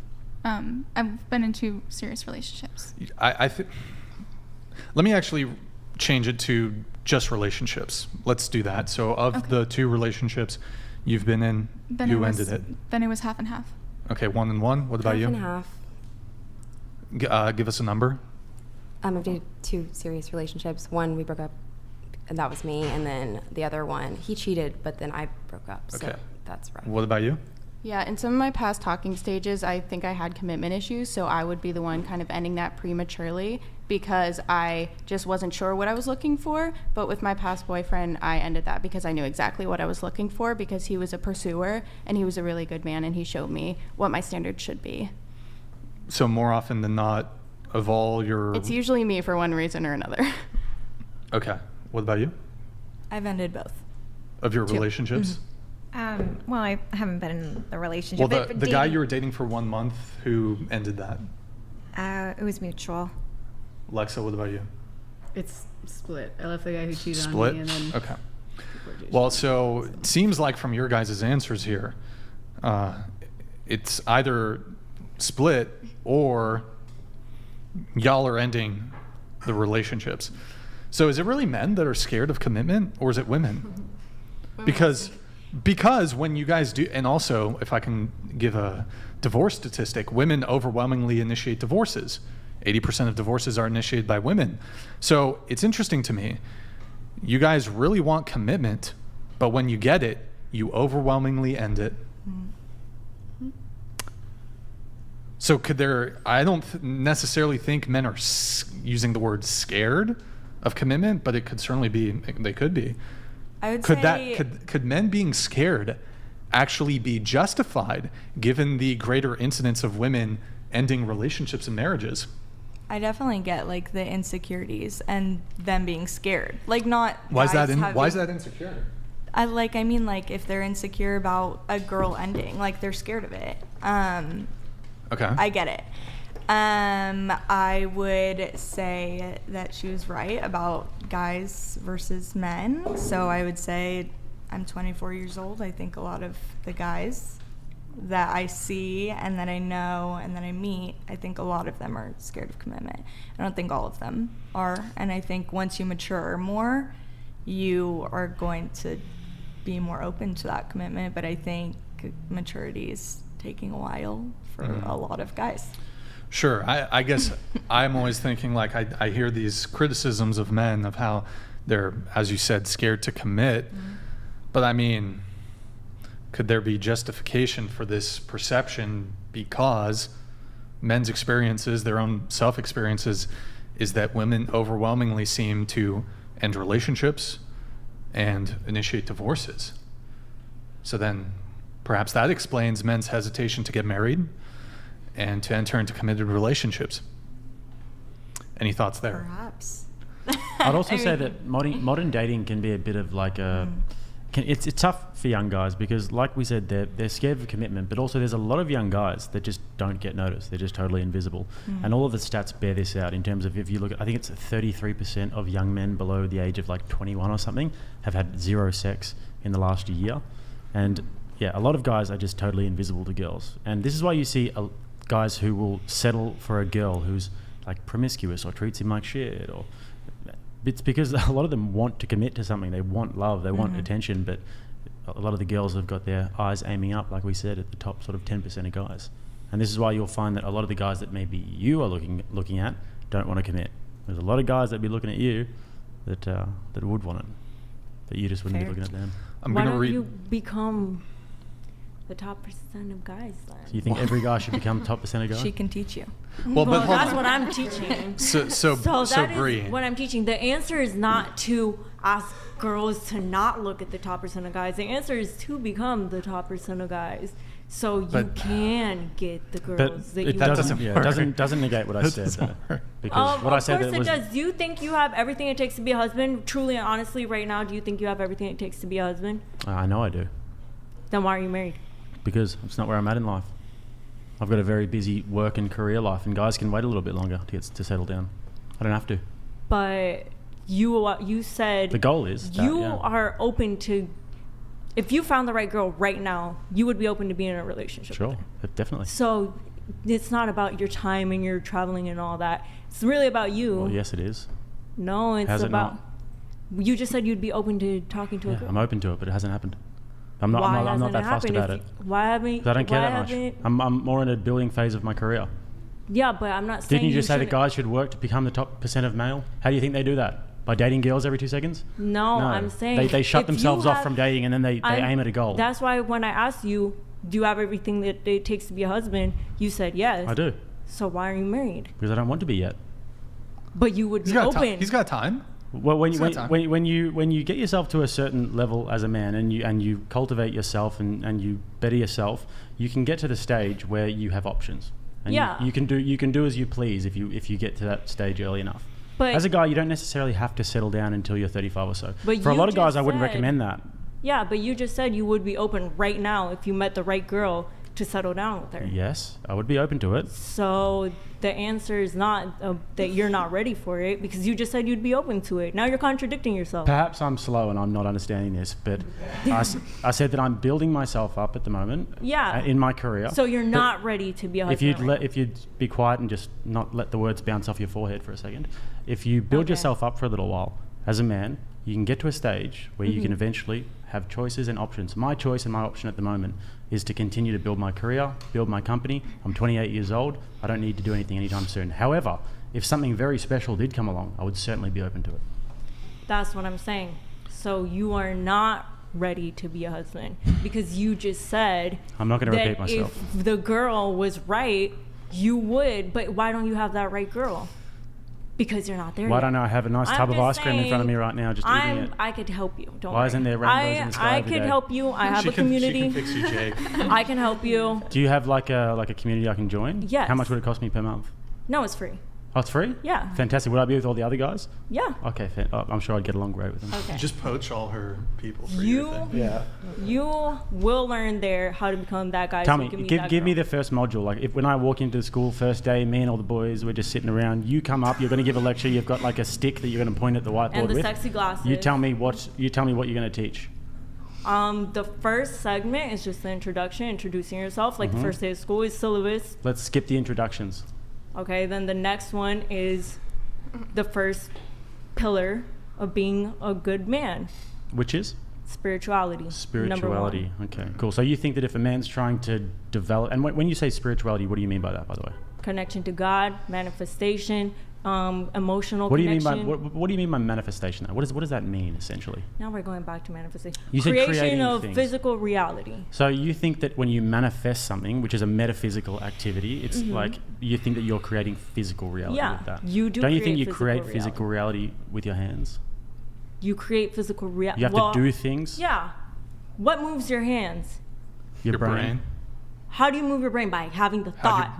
Speaker 6: I've been in 2 serious relationships.
Speaker 1: Let me actually change it to just relationships. Let's do that. So of the 2 relationships you've been in, who ended it?
Speaker 6: Then it was half and half.
Speaker 1: Okay, 1 and 1. What about you?
Speaker 7: Half and half.
Speaker 1: Give us a number.
Speaker 7: I've dated 2 serious relationships. One, we broke up, and that was me. And then the other one, he cheated, but then I broke up. So that's right.
Speaker 1: What about you?
Speaker 8: Yeah, in some of my past talking stages, I think I had commitment issues, so I would be the one kind of ending that prematurely because I just wasn't sure what I was looking for. But with my past boyfriend, I ended that because I knew exactly what I was looking for because he was a pursuer and he was a really good man and he showed me what my standards should be.
Speaker 1: So more often than not, of all your...
Speaker 8: It's usually me for one reason or another.
Speaker 1: Okay. What about you?
Speaker 9: I've ended both.
Speaker 1: Of your relationships?
Speaker 10: Mm-hmm. Well, I haven't been in the relationship.
Speaker 1: Well, the guy you were dating for 1 month, who ended that?
Speaker 10: It was mutual.
Speaker 1: Lexa, what about you?
Speaker 4: It's split. I left the guy who cheated
Speaker 1: Split?
Speaker 4: on me, and then
Speaker 1: Okay. Well, so it seems like from your guys' answers here, it's either split or y'all are ending the relationships. So is it really men that are scared of commitment, or is it women? Because when you guys do, and also if I can give a divorce statistic, women overwhelmingly initiate divorces. 80% of divorces are initiated by women. So it's interesting to me. You guys really want commitment, but when you get it, you overwhelmingly end it. Mm-hmm. So I don't necessarily think men are using the word scared of commitment, but it could certainly be, they could be.
Speaker 9: I would
Speaker 1: could men being scared actually be justified given the greater incidence of women ending relationships and marriages?
Speaker 9: I definitely get like the insecurities and them being scared. Like not.
Speaker 1: Why is that insecure?
Speaker 9: I mean like if they're insecure about a girl ending, like they're scared of it.
Speaker 1: Okay.
Speaker 9: I get it. I would say that she was right about guys versus men. So I would say I'm 24 years old. I think a lot of the guys that I see and that I know and that I meet, I think a lot of them are scared of commitment. I don't think all of them are. And I think once you mature more, you are going to be more open to that commitment. But I think maturity is taking a while for a lot of guys.
Speaker 1: Sure. I guess I'm always thinking like I hear these criticisms of men of how they're, as you said, scared to commit. Mm-hmm. But I mean, could there be justification for this perception because men's experiences, their own self-experiences, is that women overwhelmingly seem to end relationships and initiate divorces? So then perhaps that explains men's hesitation to get married and to enter into committed relationships. Any thoughts there?
Speaker 9: Perhaps.
Speaker 3: I'd also say that modern dating can be a bit of like a... It's tough for young guys because, like we said, they're scared of commitment, but also there's a lot of young guys that just don't get noticed. They're just totally invisible. And all of the stats bear this out in terms of if you look at, I think it's 33% of young men below the age of like 21 or something have had 0 sex in the last year. And yeah, a lot of guys are just totally invisible to girls. And this is why you see guys who will settle for a girl who's like promiscuous or treats him like shit, or it's because a lot of them want to commit to something. They want love, they want attention, but a lot of the girls have got their eyes aiming up, like we said, at the top sort of 10% of guys. And this is why you'll find that a lot of the guys that maybe you are looking at don't want to commit. There's a lot of guys that be looking at you that would want it, but you just wouldn't be looking at them.
Speaker 2: Why don't you become the top percent of guys then?
Speaker 3: So you think every guy should become top percent of guys?
Speaker 9: She can teach you.
Speaker 1: Well, but
Speaker 2: that's what I'm teaching.
Speaker 1: So Bree,
Speaker 2: what I'm teaching. The answer is not to ask girls to not look at the top percent of guys. The answer is to become the top percent of guys, so you can get the girls that you want.
Speaker 3: It doesn't negate what I said though, because what I said
Speaker 2: of course it does. Do you think you have everything it takes to be a husband? Truly and honestly, right now, do you think you have everything it takes to be a husband?
Speaker 3: I know I do.
Speaker 2: Then why are you married?
Speaker 3: Because it's not where I'm at in life. I've got a very busy work and career life, and guys can wait a little bit longer to settle down. I don't have to.
Speaker 2: But you said
Speaker 3: the goal is
Speaker 2: you are open to. If you found the right girl right now, you would be open to being in a relationship.
Speaker 3: Sure,
Speaker 2: with her.
Speaker 3: Definitely.
Speaker 2: So it's not about your time and your traveling and all that. It's really about you.
Speaker 3: Well, yes, it is.
Speaker 2: No, it's
Speaker 3: Has it
Speaker 2: about. You just said you'd be open to talking to a
Speaker 3: Yeah,
Speaker 2: girl.
Speaker 3: I'm open to it, but it hasn't happened. I'm
Speaker 2: Why
Speaker 3: not
Speaker 2: hasn't
Speaker 3: that
Speaker 2: it
Speaker 3: fussed
Speaker 2: happened?
Speaker 3: about it.
Speaker 2: Why haven't?
Speaker 3: 'Cause I don't care
Speaker 2: why
Speaker 3: that much.
Speaker 2: haven't-
Speaker 3: I'm more in a building phase of my career.
Speaker 2: Yeah, but I'm not saying.
Speaker 3: Didn't you just say that
Speaker 2: shouldn't-
Speaker 3: guys should work to become the top percent of male? How do you think they do that? By dating girls every 2 seconds?
Speaker 2: No, I'm saying
Speaker 3: They shut
Speaker 2: if you
Speaker 3: themselves off
Speaker 2: have-
Speaker 3: from dating and then they aim at a goal.
Speaker 2: That's why when I asked you, do you have everything that it takes to be a husband? You said yes.
Speaker 3: I do.
Speaker 2: So why are you married?
Speaker 3: Because I don't want to be yet.
Speaker 2: But you would
Speaker 1: He's
Speaker 2: be
Speaker 1: got
Speaker 2: open.
Speaker 1: time. He's got time.
Speaker 3: Well, when
Speaker 1: He's
Speaker 3: you,
Speaker 1: got
Speaker 3: when,
Speaker 1: time.
Speaker 3: when you get yourself to a certain level as a man and you cultivate yourself and you better yourself, you can get to the stage where you have options. And
Speaker 2: Yeah.
Speaker 3: you can do as you please if you get to that stage early enough.
Speaker 2: But-
Speaker 3: as a guy, you don't necessarily have to settle down until you're 35 or so.
Speaker 2: But
Speaker 3: For a
Speaker 2: you
Speaker 3: lot of guys,
Speaker 2: just
Speaker 3: I wouldn't
Speaker 2: said-
Speaker 3: recommend that.
Speaker 2: Yeah, but you just said you would be open right now if you met the right girl to settle down with her.
Speaker 3: Yes, I would be open to it.
Speaker 2: So the answer is not that you're not ready for it, because you just said you'd be open to it. Now you're contradicting yourself.
Speaker 3: Perhaps I'm slow and I'm not understanding this, but I said that I'm building myself up at the moment.
Speaker 2: Yeah.
Speaker 3: In my career.
Speaker 2: So you're
Speaker 3: But
Speaker 2: not ready to be a husband.
Speaker 3: if you'd be quiet and just not let the words bounce off your forehead for a second, if you build
Speaker 2: Okay.
Speaker 3: yourself up for a little while as a man, you can get to a stage where
Speaker 2: Mm-hmm.
Speaker 3: you can eventually have choices and options. My choice and my option at the moment is to continue to build my career, build my company. I'm 28 years old. I don't need to do anything anytime soon. However, if something very special did come along, I would certainly be open to it.
Speaker 2: That's what I'm saying. So you are not ready to be a husband, because you just said
Speaker 3: I'm not going to
Speaker 2: that
Speaker 3: repeat myself.
Speaker 2: if the girl was right, you would. But why don't you have that right girl? Because you're not there
Speaker 3: Why
Speaker 2: yet.
Speaker 3: don't I have a nice
Speaker 2: I'm
Speaker 3: tub of
Speaker 2: just
Speaker 3: ice cream in front of me
Speaker 2: saying,
Speaker 3: right now, just eating it?
Speaker 2: I could help you. Don't
Speaker 3: Why
Speaker 2: worry.
Speaker 3: isn't there rainbows in the sky
Speaker 2: I
Speaker 3: every
Speaker 2: could
Speaker 3: day?
Speaker 2: help you. I have
Speaker 1: She
Speaker 2: a
Speaker 1: can
Speaker 2: community.
Speaker 1: fix you, Jake.
Speaker 2: I can help you.
Speaker 3: Do you have like a community I can join?
Speaker 2: Yes.
Speaker 3: How much would it cost me per month?
Speaker 2: No, it's free.
Speaker 3: Oh, it's free?
Speaker 2: Yeah.
Speaker 3: Fantastic. Would I be with all the other guys?
Speaker 2: Yeah.
Speaker 3: Okay, I'm sure I'd get along great with them.
Speaker 2: Okay.
Speaker 1: Just poach all her people for
Speaker 2: You-
Speaker 1: your thing.
Speaker 3: Yeah.
Speaker 2: You will learn there how to become that guy.
Speaker 3: Tell
Speaker 2: so
Speaker 3: me,
Speaker 2: you can meet
Speaker 3: give
Speaker 2: that
Speaker 3: me
Speaker 2: girl.
Speaker 3: the first module. Like, if when I walk into school first day, me and all the boys, we're just sitting around. You come up, you're going to give a lecture. You've got like a stick that you're going to point at the whiteboard
Speaker 2: And the
Speaker 3: with.
Speaker 2: sexy glasses.
Speaker 3: You tell me what you're going to teach.
Speaker 2: The first segment is just the introduction, introducing yourself. Like the first day of school is syllabus.
Speaker 3: Let's skip the introductions.
Speaker 2: Okay, then the next one is the first pillar of being a good man,
Speaker 3: Which is
Speaker 2: spirituality. Number
Speaker 3: spirituality.
Speaker 2: one.
Speaker 3: Okay, cool. So you think that if a man's trying to develop, and when you say spirituality, what do you mean by that, by the way?
Speaker 2: Connection to God, manifestation, emotional
Speaker 3: What do you
Speaker 2: connection.
Speaker 3: mean by what do you mean by manifestation? What does that mean essentially?
Speaker 2: Now we're going back to manifestation.
Speaker 3: You said
Speaker 2: Creation
Speaker 3: creating
Speaker 2: of
Speaker 3: things.
Speaker 2: physical reality.
Speaker 3: So you think that when you manifest something, which is a metaphysical activity, it's like you think that you're creating physical reality
Speaker 2: Mm-hmm. Yeah,
Speaker 3: with that.
Speaker 2: you do
Speaker 3: Don't you think
Speaker 2: create
Speaker 3: you
Speaker 2: physical
Speaker 3: create
Speaker 2: reality.
Speaker 3: physical reality with your hands?
Speaker 2: You create physical reality.
Speaker 3: You have to do things.
Speaker 2: Yeah. What moves your hands?
Speaker 3: Your brain.
Speaker 2: How do you move your brain? By having the thought.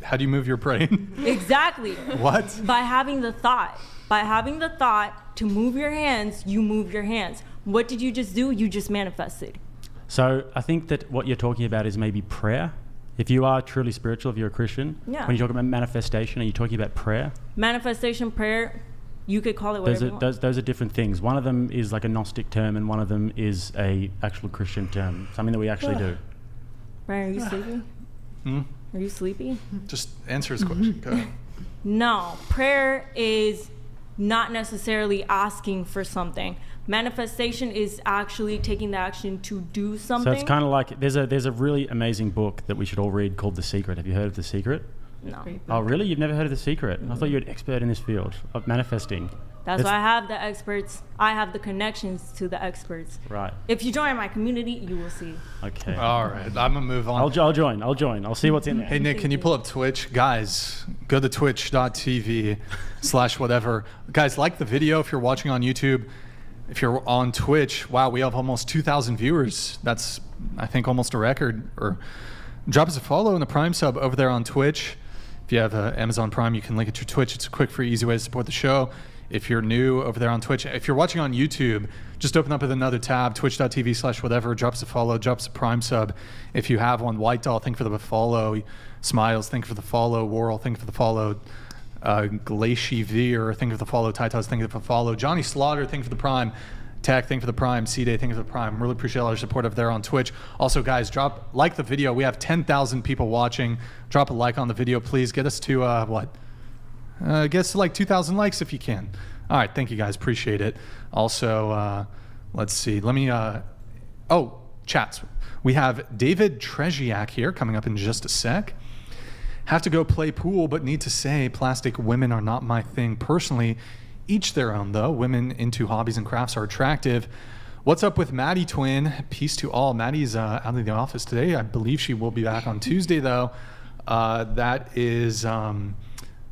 Speaker 1: How do you move your brain?
Speaker 2: Exactly.
Speaker 1: What?
Speaker 2: By having the thought. By having the thought to move your hands, you move your hands. What did you just do? You just manifested.
Speaker 3: So I think that what you're talking about is maybe prayer. If you are truly spiritual, if you're a Christian,
Speaker 2: Yeah.
Speaker 3: when you talk about manifestation, are you talking about prayer?
Speaker 2: Manifestation, prayer, you could call it whatever you want.
Speaker 3: Those are different things. One of them is like a Gnostic term, and one of them is a actual Christian term, something that we actually do.
Speaker 2: Brian, are you sleepy? Are you sleepy?
Speaker 1: Just answer his question. Go ahead.
Speaker 2: No, prayer is not necessarily asking for something. Manifestation is actually taking the action to do something.
Speaker 3: So it's kind of like there's a really amazing book that we should all read called The Secret. Have you heard of The Secret?
Speaker 2: No.
Speaker 3: Oh, really? You've never heard of The Secret? I thought you were an expert in this field of manifesting.
Speaker 2: That's why I have the experts. I have the connections to the experts.
Speaker 3: Right.
Speaker 2: If you join my community, you will see.
Speaker 3: Okay.
Speaker 1: All right, I'm gonna move on.
Speaker 3: I'll join. I'll see what's in there.
Speaker 1: Hey Nick, can you pull up Twitch? Guys, go to twitch.tv/whatever. Guys, like the video if you're watching on YouTube. If you're on Twitch, wow, we have almost 2,000 viewers. That's, I think, almost a record. Or drop us a follow and a Prime sub over there on Twitch. If you have Amazon Prime, you can link it to Twitch. It's a quick, free, easy way to support the show. If you're new over there on Twitch, if you're watching on YouTube, just open up with another tab, twitch.tv/whatever, drop us a follow, drop us a Prime sub. If you have one, White Doll, thank for the follow. Smiles, thank for the follow. Worrell, thank for the follow. Glacier, thank for the follow. Titos, thank for the follow. Johnny Slaughter, thank for the Prime. Tech, thank you for the Prime. C-Day, thank you for the Prime. Really appreciate all your support over there on Twitch. Also, guys, like the video. We have 10,000 people watching. Drop a like on the video, please. Get us to, get us to like 2,000 likes if you can. All right, thank you, guys. Appreciate it. Also, let's see. Let me, chats. We have David Treziak here coming up in just a sec. Have to go play pool, but need to say plastic women are not my thing personally. Each their own, though. Women into hobbies and crafts are attractive. What's up with Maddie Twin? Peace to all. Maddie's out of the office today. I believe she will be back on Tuesday, though. That is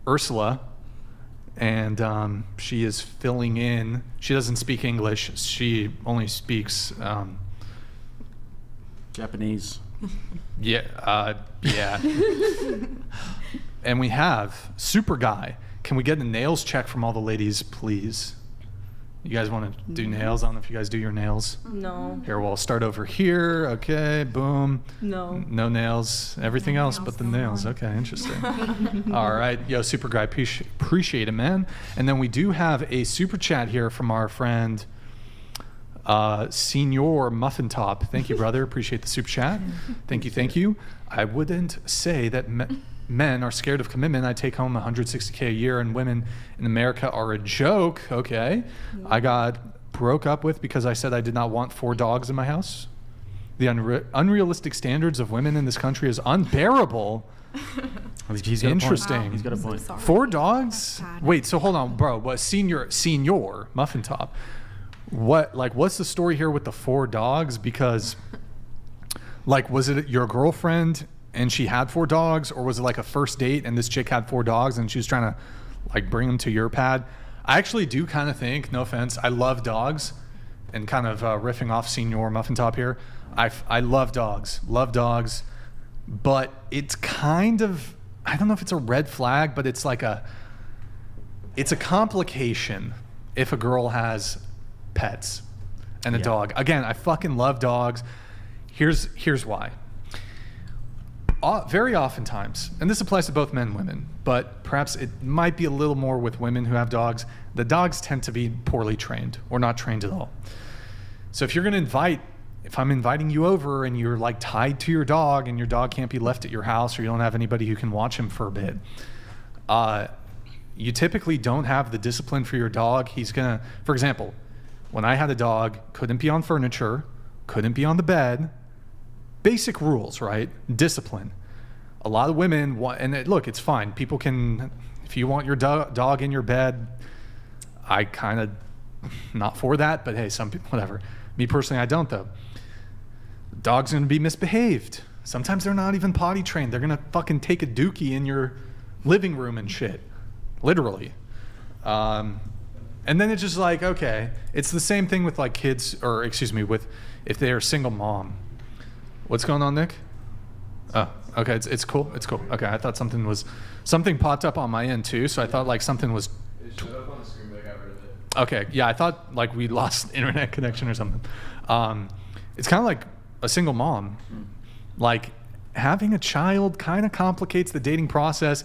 Speaker 1: Ursula. And she is filling in. She doesn't speak English. She only speaks
Speaker 3: Japanese.
Speaker 1: Yeah. And we have Super Guy. Can we get a nails check from all the ladies, please? You guys want to do nails? I don't know if you guys do your nails.
Speaker 2: No.
Speaker 1: Here, we'll start over here. Okay, boom.
Speaker 2: No.
Speaker 1: No nails. Everything else but the nails. Okay, interesting. All right. Yo, Super Guy, appreciate it, man. And then we do have a super chat here from our friend, Senior Muffin Top. Thank you, brother. Appreciate the super chat. Thank you. I wouldn't say that men are scared of commitment. I take home $160K a year, and women in America are a joke. Okay. I got broke up with because I said I did not want 4 dogs in my house. The unrealistic standards of women in this country is unbearable.
Speaker 3: He's got
Speaker 1: Interesting.
Speaker 3: A point. He's got a point.
Speaker 1: 4 dogs? Wait, so hold on, bro. What Senior Muffin Top? What's the story here with the 4 dogs? Because was it your girlfriend and she had 4 dogs, or was it like a first date and this chick had 4 dogs and she was trying to bring them to your pad? I actually do kind of think, no offense, I love dogs, and kind of riffing off Senior Muffin Top here. I love dogs, but it's kind of, I don't know if it's a red flag, but it's it's a complication if a girl has pets and a dog. Again, I fucking love dogs. Here's why. Very oftentimes, and this applies to both men and women, but perhaps it might be a little more with women who have dogs, the dogs tend to be poorly trained or not trained at all. So if I'm inviting you over and you're tied to your dog and your dog can't be left at your house, or you don't have anybody who can watch him for a bit, you typically don't have the discipline for your dog. For example, when I had a dog, couldn't be on furniture, couldn't be on the bed. Basic rules, right? Discipline. A lot of women want, and look, it's fine. People can, if you want your dog in your bed, I kind of not for that, but hey, some people, whatever. Me personally, I don't though. The dog's gonna be misbehaved. Sometimes they're not even potty trained. They're gonna fucking take a dookie in your living room and shit, literally. And then it's just okay. It's the same thing with kids, or excuse me, with if they're a single mom. What's going on, Nick? Oh, okay, it's cool. It's cool. Okay, I thought something popped up on my end too, so I thought something was.
Speaker 12: It showed up on the screen, but I got rid of it.
Speaker 1: Okay, yeah, I thought we lost internet connection or something. It's kind of like a single mom. Having a child kind of complicates the dating process.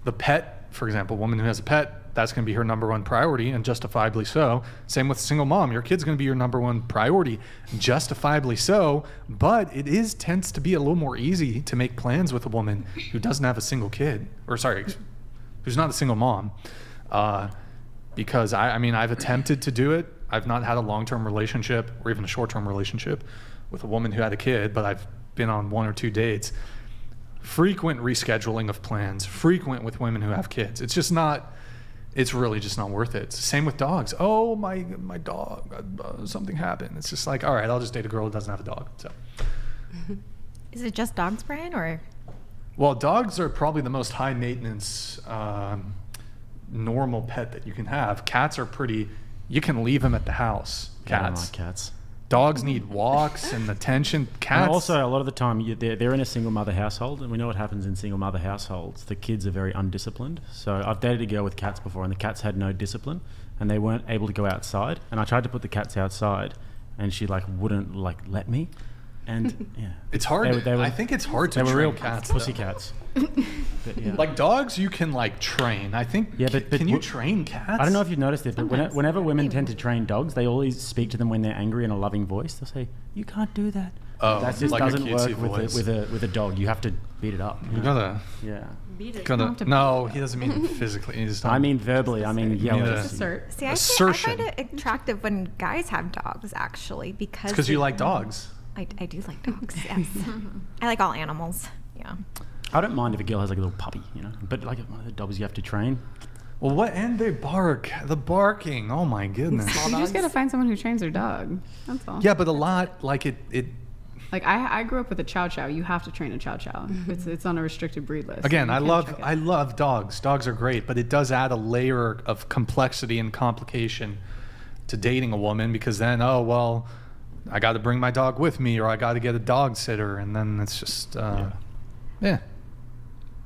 Speaker 1: The pet, for example, a woman who has a pet, that's going to be her number one priority, and justifiably so. Same with a single mom. Your kid's going to be your number one priority, justifiably so. But it tends to be a little more easy to make plans with a woman who doesn't have a single kid, who's not a single mom. Because I've attempted to do it. I've not had a long-term relationship or even a short-term relationship with a woman who had a kid, but I've been on 1 or 2 dates. Frequent rescheduling of plans, frequent with women who have kids. It's really just not worth it. It's the same with dogs. Oh, my dog, something happened. It's just all right, I'll just date a girl who doesn't have a dog. So,
Speaker 10: Is it just dogs, Brian, or?
Speaker 1: Well, dogs are probably the most high maintenance normal pet that you can have. Cats are you can leave them at the house. Cats.
Speaker 3: I don't like cats.
Speaker 1: Dogs need walks and attention. Cats.
Speaker 3: And also, a lot of the time, they're in a single mother household, and we know what happens in single mother households. The kids are very undisciplined. So I've dated a girl with cats before, and the cats had no discipline, and they weren't able to go outside. And I tried to put the cats outside, and she wouldn't let me. And yeah,
Speaker 1: It's hard.
Speaker 3: They were-
Speaker 1: I think it's hard to
Speaker 3: they were
Speaker 1: train
Speaker 3: real
Speaker 1: cats.
Speaker 3: pussy
Speaker 1: though.
Speaker 3: cats. But, yeah.
Speaker 1: Like dogs, you can like train. I think.
Speaker 3: Yeah, but
Speaker 1: can you
Speaker 3: w-
Speaker 1: train cats?
Speaker 3: I don't know if you've noticed it, but
Speaker 10: Sometimes.
Speaker 3: whenever women tend to train dogs, they always speak to them when they're angry in a loving voice. They'll say, "You can't do that."
Speaker 1: Oh,
Speaker 3: that just
Speaker 1: like a
Speaker 3: doesn't
Speaker 1: cutesy
Speaker 3: work
Speaker 1: voice.
Speaker 3: with a dog. You have to beat it up.
Speaker 1: You gotta.
Speaker 3: Yeah.
Speaker 2: Beat it.
Speaker 1: Gotta. No, he doesn't mean physically. He just
Speaker 3: I mean verbally. I mean yell
Speaker 1: need
Speaker 3: at
Speaker 1: a-
Speaker 3: us.
Speaker 4: Assert.
Speaker 10: See, I
Speaker 1: Assertion.
Speaker 10: find it attractive when guys have dogs, actually, because
Speaker 1: because you
Speaker 10: it-
Speaker 1: like dogs.
Speaker 10: I do like dogs. Yes, I like all animals. Yeah.
Speaker 3: I don't mind if a girl has like a little puppy, you know, but like one of the dogs you have to train.
Speaker 1: Well, what? And they bark. The barking. Oh my goodness.
Speaker 4: You just gotta find someone who trains their dog. That's all.
Speaker 1: Yeah, but a lot like it.
Speaker 4: Like I grew up with a chow chow. You have to train a chow chow. It's on a restricted breed list.
Speaker 1: Again,
Speaker 4: You
Speaker 1: I
Speaker 4: can't
Speaker 1: love
Speaker 4: check it.
Speaker 1: I love dogs. Dogs are great, but it does add a layer of complexity and complication to dating a woman because then, oh well, I got to bring my dog with me, or I got to get a dog sitter, and then it's just yeah.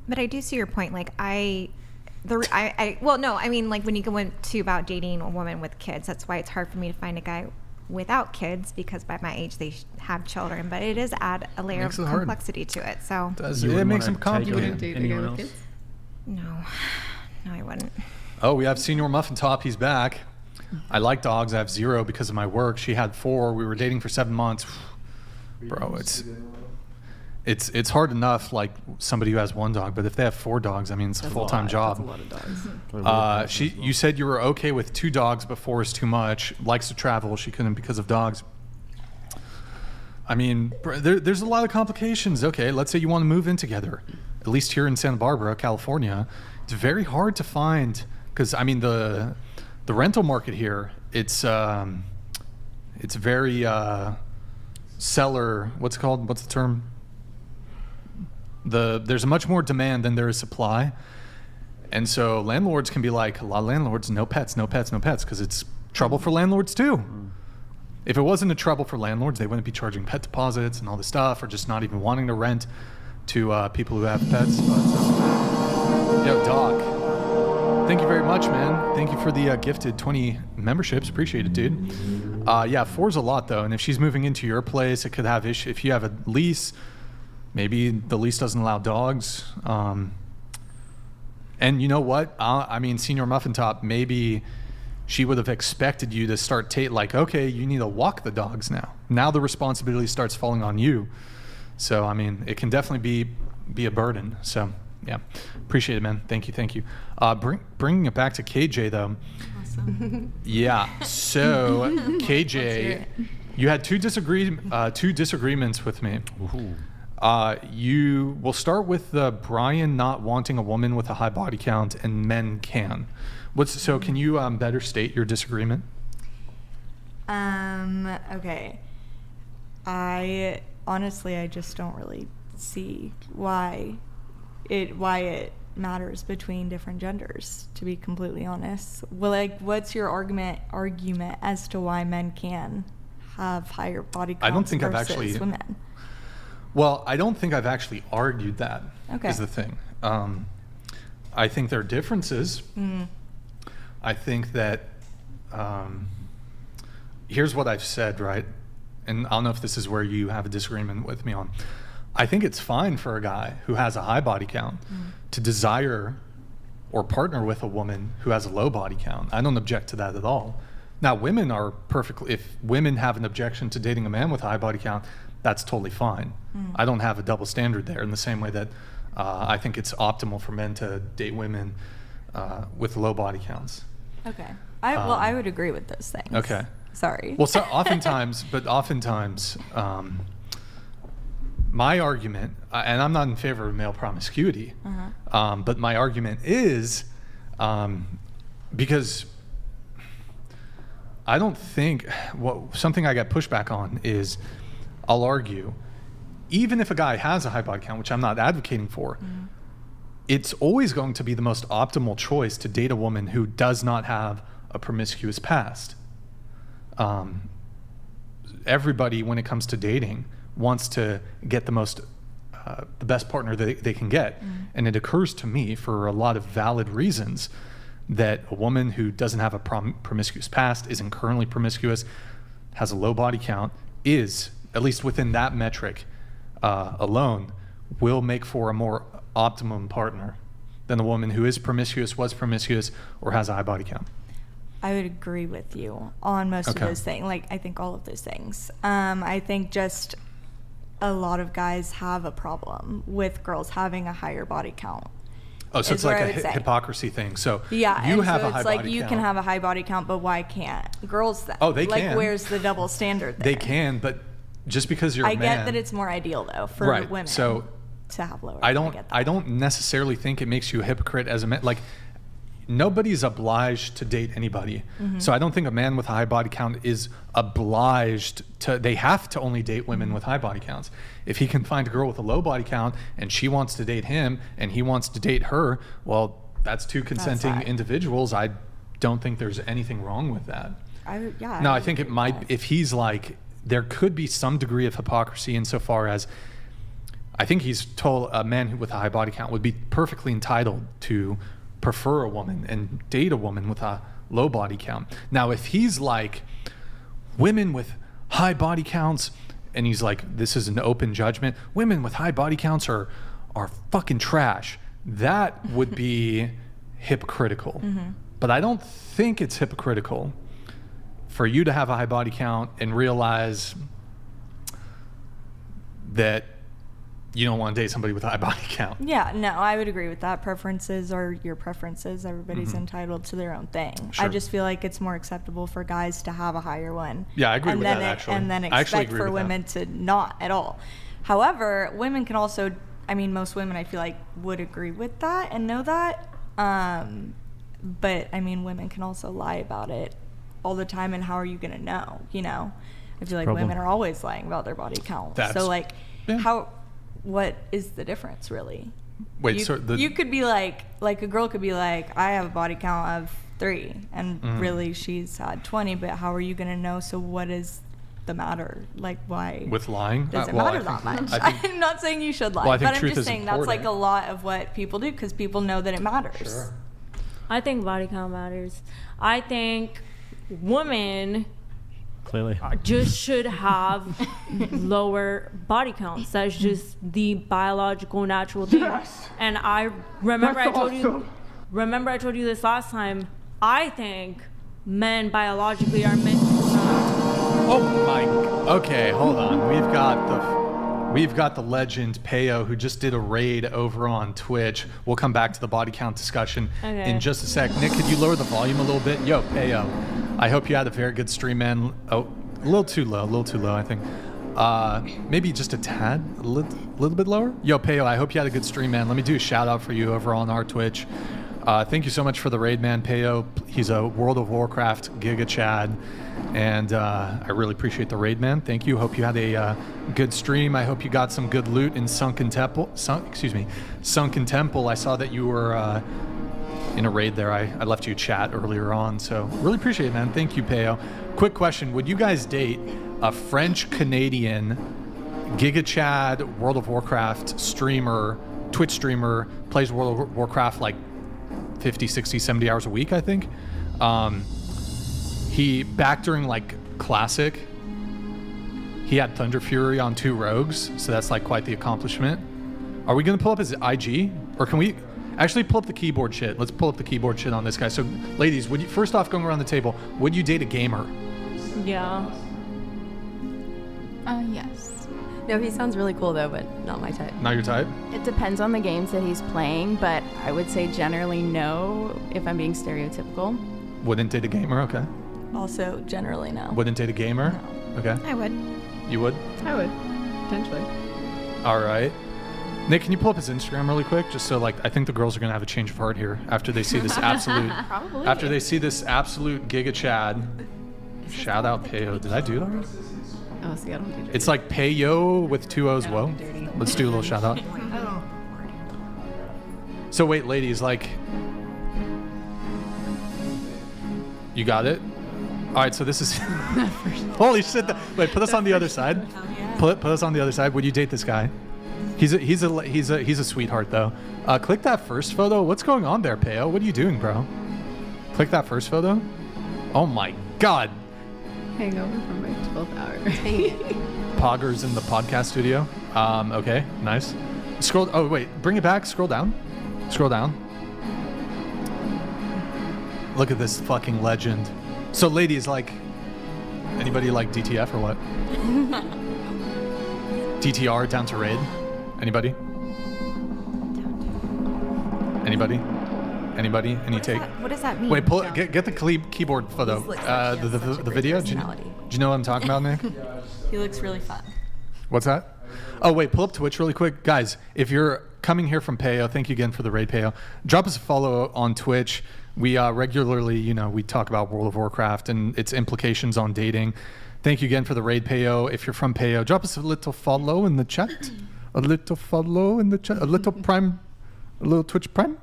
Speaker 10: But I do see your point. Like well, no, I mean, like when you go into about dating a woman with kids, that's why it's hard for me to find a guy without kids because by my age they have children. But it does add a layer
Speaker 1: Makes
Speaker 10: of
Speaker 1: it hard.
Speaker 10: complexity to it. So
Speaker 3: You
Speaker 1: It
Speaker 3: wouldn't
Speaker 1: makes them
Speaker 3: wanna take
Speaker 4: You wouldn't
Speaker 1: complicated.
Speaker 4: date a
Speaker 3: anyone
Speaker 4: guy with
Speaker 3: else?
Speaker 4: kids?
Speaker 10: no, I wouldn't.
Speaker 1: Oh, we have Senior Muffin Top. He's back. I like dogs. I have 0 because of my work. She had 4. We were dating for 7 months. Bro, it's hard enough like somebody who has 1 dog, but if they have 4 dogs, I mean it's a full-time job.
Speaker 4: That's a lot of dogs.
Speaker 1: You said you were okay with 2 dogs, but 4 is too much. Likes to travel. She couldn't because of dogs. I mean, there's a lot of complications. Okay, let's say you want to move in together. At least here in Santa Barbara, California, it's very hard to find because I mean the rental market here. It's very seller. What's it called? What's the term? There's much more demand than there is supply, and so landlords can be like a lot of landlords, no pets, no pets, no pets, because it's trouble for landlords too. If it wasn't a trouble for landlords, they wouldn't be charging pet deposits and all this stuff, or just not even wanting to rent to people who have pets. But, yo, Doc, thank you very much, man. Thank you for the gifted 20 memberships. Appreciate it, dude. Yeah, 4's a lot though, and if she's moving into your place, it could have issue. If you have a lease. Maybe the lease doesn't allow dogs. And you know what? I mean, Senior Muffin Top, maybe she would have expected you to start like, okay, you need to walk the dogs now. Now the responsibility starts falling on you. So, I mean, it can definitely be a burden. So, yeah, appreciate it, man. Thank you. Bringing it back to KJ, though.
Speaker 2: Awesome.
Speaker 1: Yeah, so KJ, you had two disagreements with me.
Speaker 3: Ooh.
Speaker 1: We'll start with Brian not wanting a woman with a high body count and men can. So can you better state your disagreement?
Speaker 9: Okay. I just don't really see why it matters between different genders, to be completely honest. Well, like, what's your argument as to why men can have higher body counts
Speaker 1: I don't think I've
Speaker 9: versus
Speaker 1: actually
Speaker 9: women?
Speaker 1: Well, I don't think I've actually argued that.
Speaker 9: Okay.
Speaker 1: Is the thing. I think there are differences. I think that here's what I've said, right? And I don't know if this is where you have a disagreement with me on. I think it's fine for a guy who has a high body count to desire or partner with a woman who has a low body count. I don't object to that at all. Now, women are if women have an objection to dating a man with a high body count, that's totally fine. I don't have a double standard there in the same way that I think it's optimal for men to date women with low body counts.
Speaker 9: Okay. I would agree with those things.
Speaker 1: Okay.
Speaker 9: Sorry.
Speaker 1: Well, so oftentimes, my argument, and I'm not in favor of male promiscuity, but my argument is because I don't think something I got pushback on is I'll argue, even if a guy has a high body count, which I'm not advocating for, it's always going to be the most optimal choice to date a woman who does not have a promiscuous past. Everybody, when it comes to dating, wants to get the best partner that they can get. And it occurs to me, for a lot of valid reasons, that a woman who doesn't have a promiscuous past, isn't currently promiscuous, has a low body count, is at least within that metric alone, will make for a more optimum partner than the woman who is promiscuous, was promiscuous, or has a high body count.
Speaker 9: I would agree with you on most of those things. Like, I think all of those things. I think just a lot of guys have a problem with girls having a higher body count.
Speaker 1: Oh, so it's like a hypocrisy thing. So
Speaker 9: yeah,
Speaker 1: you
Speaker 9: and
Speaker 1: have
Speaker 9: so
Speaker 1: a high
Speaker 9: it's like
Speaker 1: body
Speaker 9: you
Speaker 1: count.
Speaker 9: can have a high body count, but why can't girls then?
Speaker 1: Oh, they
Speaker 9: like,
Speaker 1: can.
Speaker 9: Where's the double standard there?
Speaker 1: They can, but just because you're a man.
Speaker 9: I get that it's more ideal though for women
Speaker 1: So
Speaker 9: to have lower.
Speaker 1: I don't necessarily think it makes you a hypocrite as a man. Like, nobody's obliged to date anybody. So I don't think a man with a high body count is obliged to, they have to only date women with high body counts. If he can find a girl with a low body count and she wants to date him and he wants to date her, well, that's two consenting individuals. I don't think there's anything wrong with that. I think it might, if he's like, there could be some degree of hypocrisy insofar as I think he's told a man with a high body count would be perfectly entitled to prefer a woman and date a woman with a low body count. Now, if he's like, women with high body counts, and he's like, this is an open judgment, women with high body counts are fucking trash, that would be hypocritical. But I don't think it's hypocritical for you to have a high body count and realize that you don't want to date somebody with a high body count.
Speaker 9: Yeah, no, I would agree with that. Preferences are your preferences. Everybody's entitled to their own thing.
Speaker 1: Sure.
Speaker 9: I just feel like it's more acceptable for guys to have a higher one.
Speaker 1: Yeah, I agree with that, actually.
Speaker 9: And then
Speaker 1: I actually
Speaker 9: expect
Speaker 1: agree
Speaker 9: for
Speaker 1: with
Speaker 9: women to not at all. However, women can also, I mean, most women I feel like would agree with that and know that. But I mean, women can also lie about it all the time, and how are you going to know, you know? I feel like women are always lying about their body count. So like, what is the difference really?
Speaker 1: Wait,
Speaker 9: you could be like a girl could be like, I have a body count of 3, and really she's had 20, but how are you going to know? So what is the matter? Like, why?
Speaker 1: With lying?
Speaker 9: Does it matter that much? I'm not saying you should lie, but I'm just saying that's like a lot of what people do because people know that it matters.
Speaker 1: Sure.
Speaker 2: I think body count matters. I think women
Speaker 3: clearly
Speaker 2: just should have lower body counts. That's just the biological natural thing. Yes. And I remember I told you this last time. I think men biologically are meant to
Speaker 1: Oh my, okay, hold on. We've got the legend Payo, who just did a raid over on Twitch. We'll come back to the body count discussion in just a sec. Nick, could you lower the volume a little bit? Yo, Payo, I hope you had a very good stream, man. Oh, a little too low, I think. Maybe just a tad, a little bit lower. Yo, Payo, I hope you had a good stream, man. Let me do a shout out for you over on our Twitch. Thank you so much for the raid, man. Payo, he's a World of Warcraft Giga Chad, and I really appreciate the raid, man. Thank you. Hope you had a good stream. I hope you got some good loot in Sunken Temple. Sunken Temple. I saw that you were in a raid there. I left you a chat earlier on, so really appreciate it, man. Thank you, Payo. Quick question: would you guys date a French-Canadian Giga Chad World of Warcraft streamer, Twitch streamer, plays World of Warcraft like 50, 60, 70 hours a week, I think? He, back during like Classic, he had Thunder Fury on 2 rogues, so that's like quite the accomplishment. Are we gonna pull up his IG? Or can we actually pull up the keyboard shit? Let's pull up the keyboard shit on this guy. So ladies, would you, first off, going around the table, would you date a gamer?
Speaker 2: Yeah.
Speaker 6: Yes.
Speaker 7: No, he sounds really cool though, but not my type.
Speaker 1: Not your type?
Speaker 8: It depends on the games that he's playing, but I would say generally no if I'm being stereotypical.
Speaker 1: Wouldn't date a gamer? Okay.
Speaker 9: Also, generally no.
Speaker 1: Wouldn't date a gamer?
Speaker 9: No.
Speaker 1: Okay.
Speaker 4: I would.
Speaker 1: You would?
Speaker 4: I would. Potentially.
Speaker 1: All right. Nick, can you pull up his Instagram really quick? Just so, like, I think the girls are going to have a change of heart here after they see this absolute...
Speaker 8: Probably.
Speaker 1: After they see this absolute Giga Chad. Shout out Payo. Did I do that?
Speaker 4: Oh, see, I don't do dirty.
Speaker 1: It's like Payo with 2 O's. Whoa. Let's do a little shout out. So wait, ladies, like... You got it? All right, so this is... Holy shit. Wait, put us on the other side. Put us on the other side. Would you date this guy? He's a sweetheart though. Click that first photo. What's going on there, Payo? What are you doing, bro? Click that first photo. Oh my god.
Speaker 4: Hangover from my 12th hour.
Speaker 1: Poggers in the podcast studio. Okay, nice. Scroll. Oh wait, bring it back. Scroll down. Scroll down. Look at this fucking legend. So, ladies, like, anybody like DTF or what? DTR, down to raid. Anybody? Anybody? Anybody? Any take?
Speaker 10: What does that mean?
Speaker 1: Wait, pull. Get the keyboard photo. The video. Do you know what I'm talking about, Nick?
Speaker 9: He looks really fun.
Speaker 1: What's that? Oh, wait, pull up Twitch really quick. Guys, if you're coming here from Payo, thank you again for the raid, Payo. Drop us a follow on Twitch. We regularly, we talk about World of Warcraft and its implications on dating. Thank you again for the raid, Payo. If you're from Payo, drop us a little follow in the chat. A little follow in the chat. A little prime. A little Twitch prime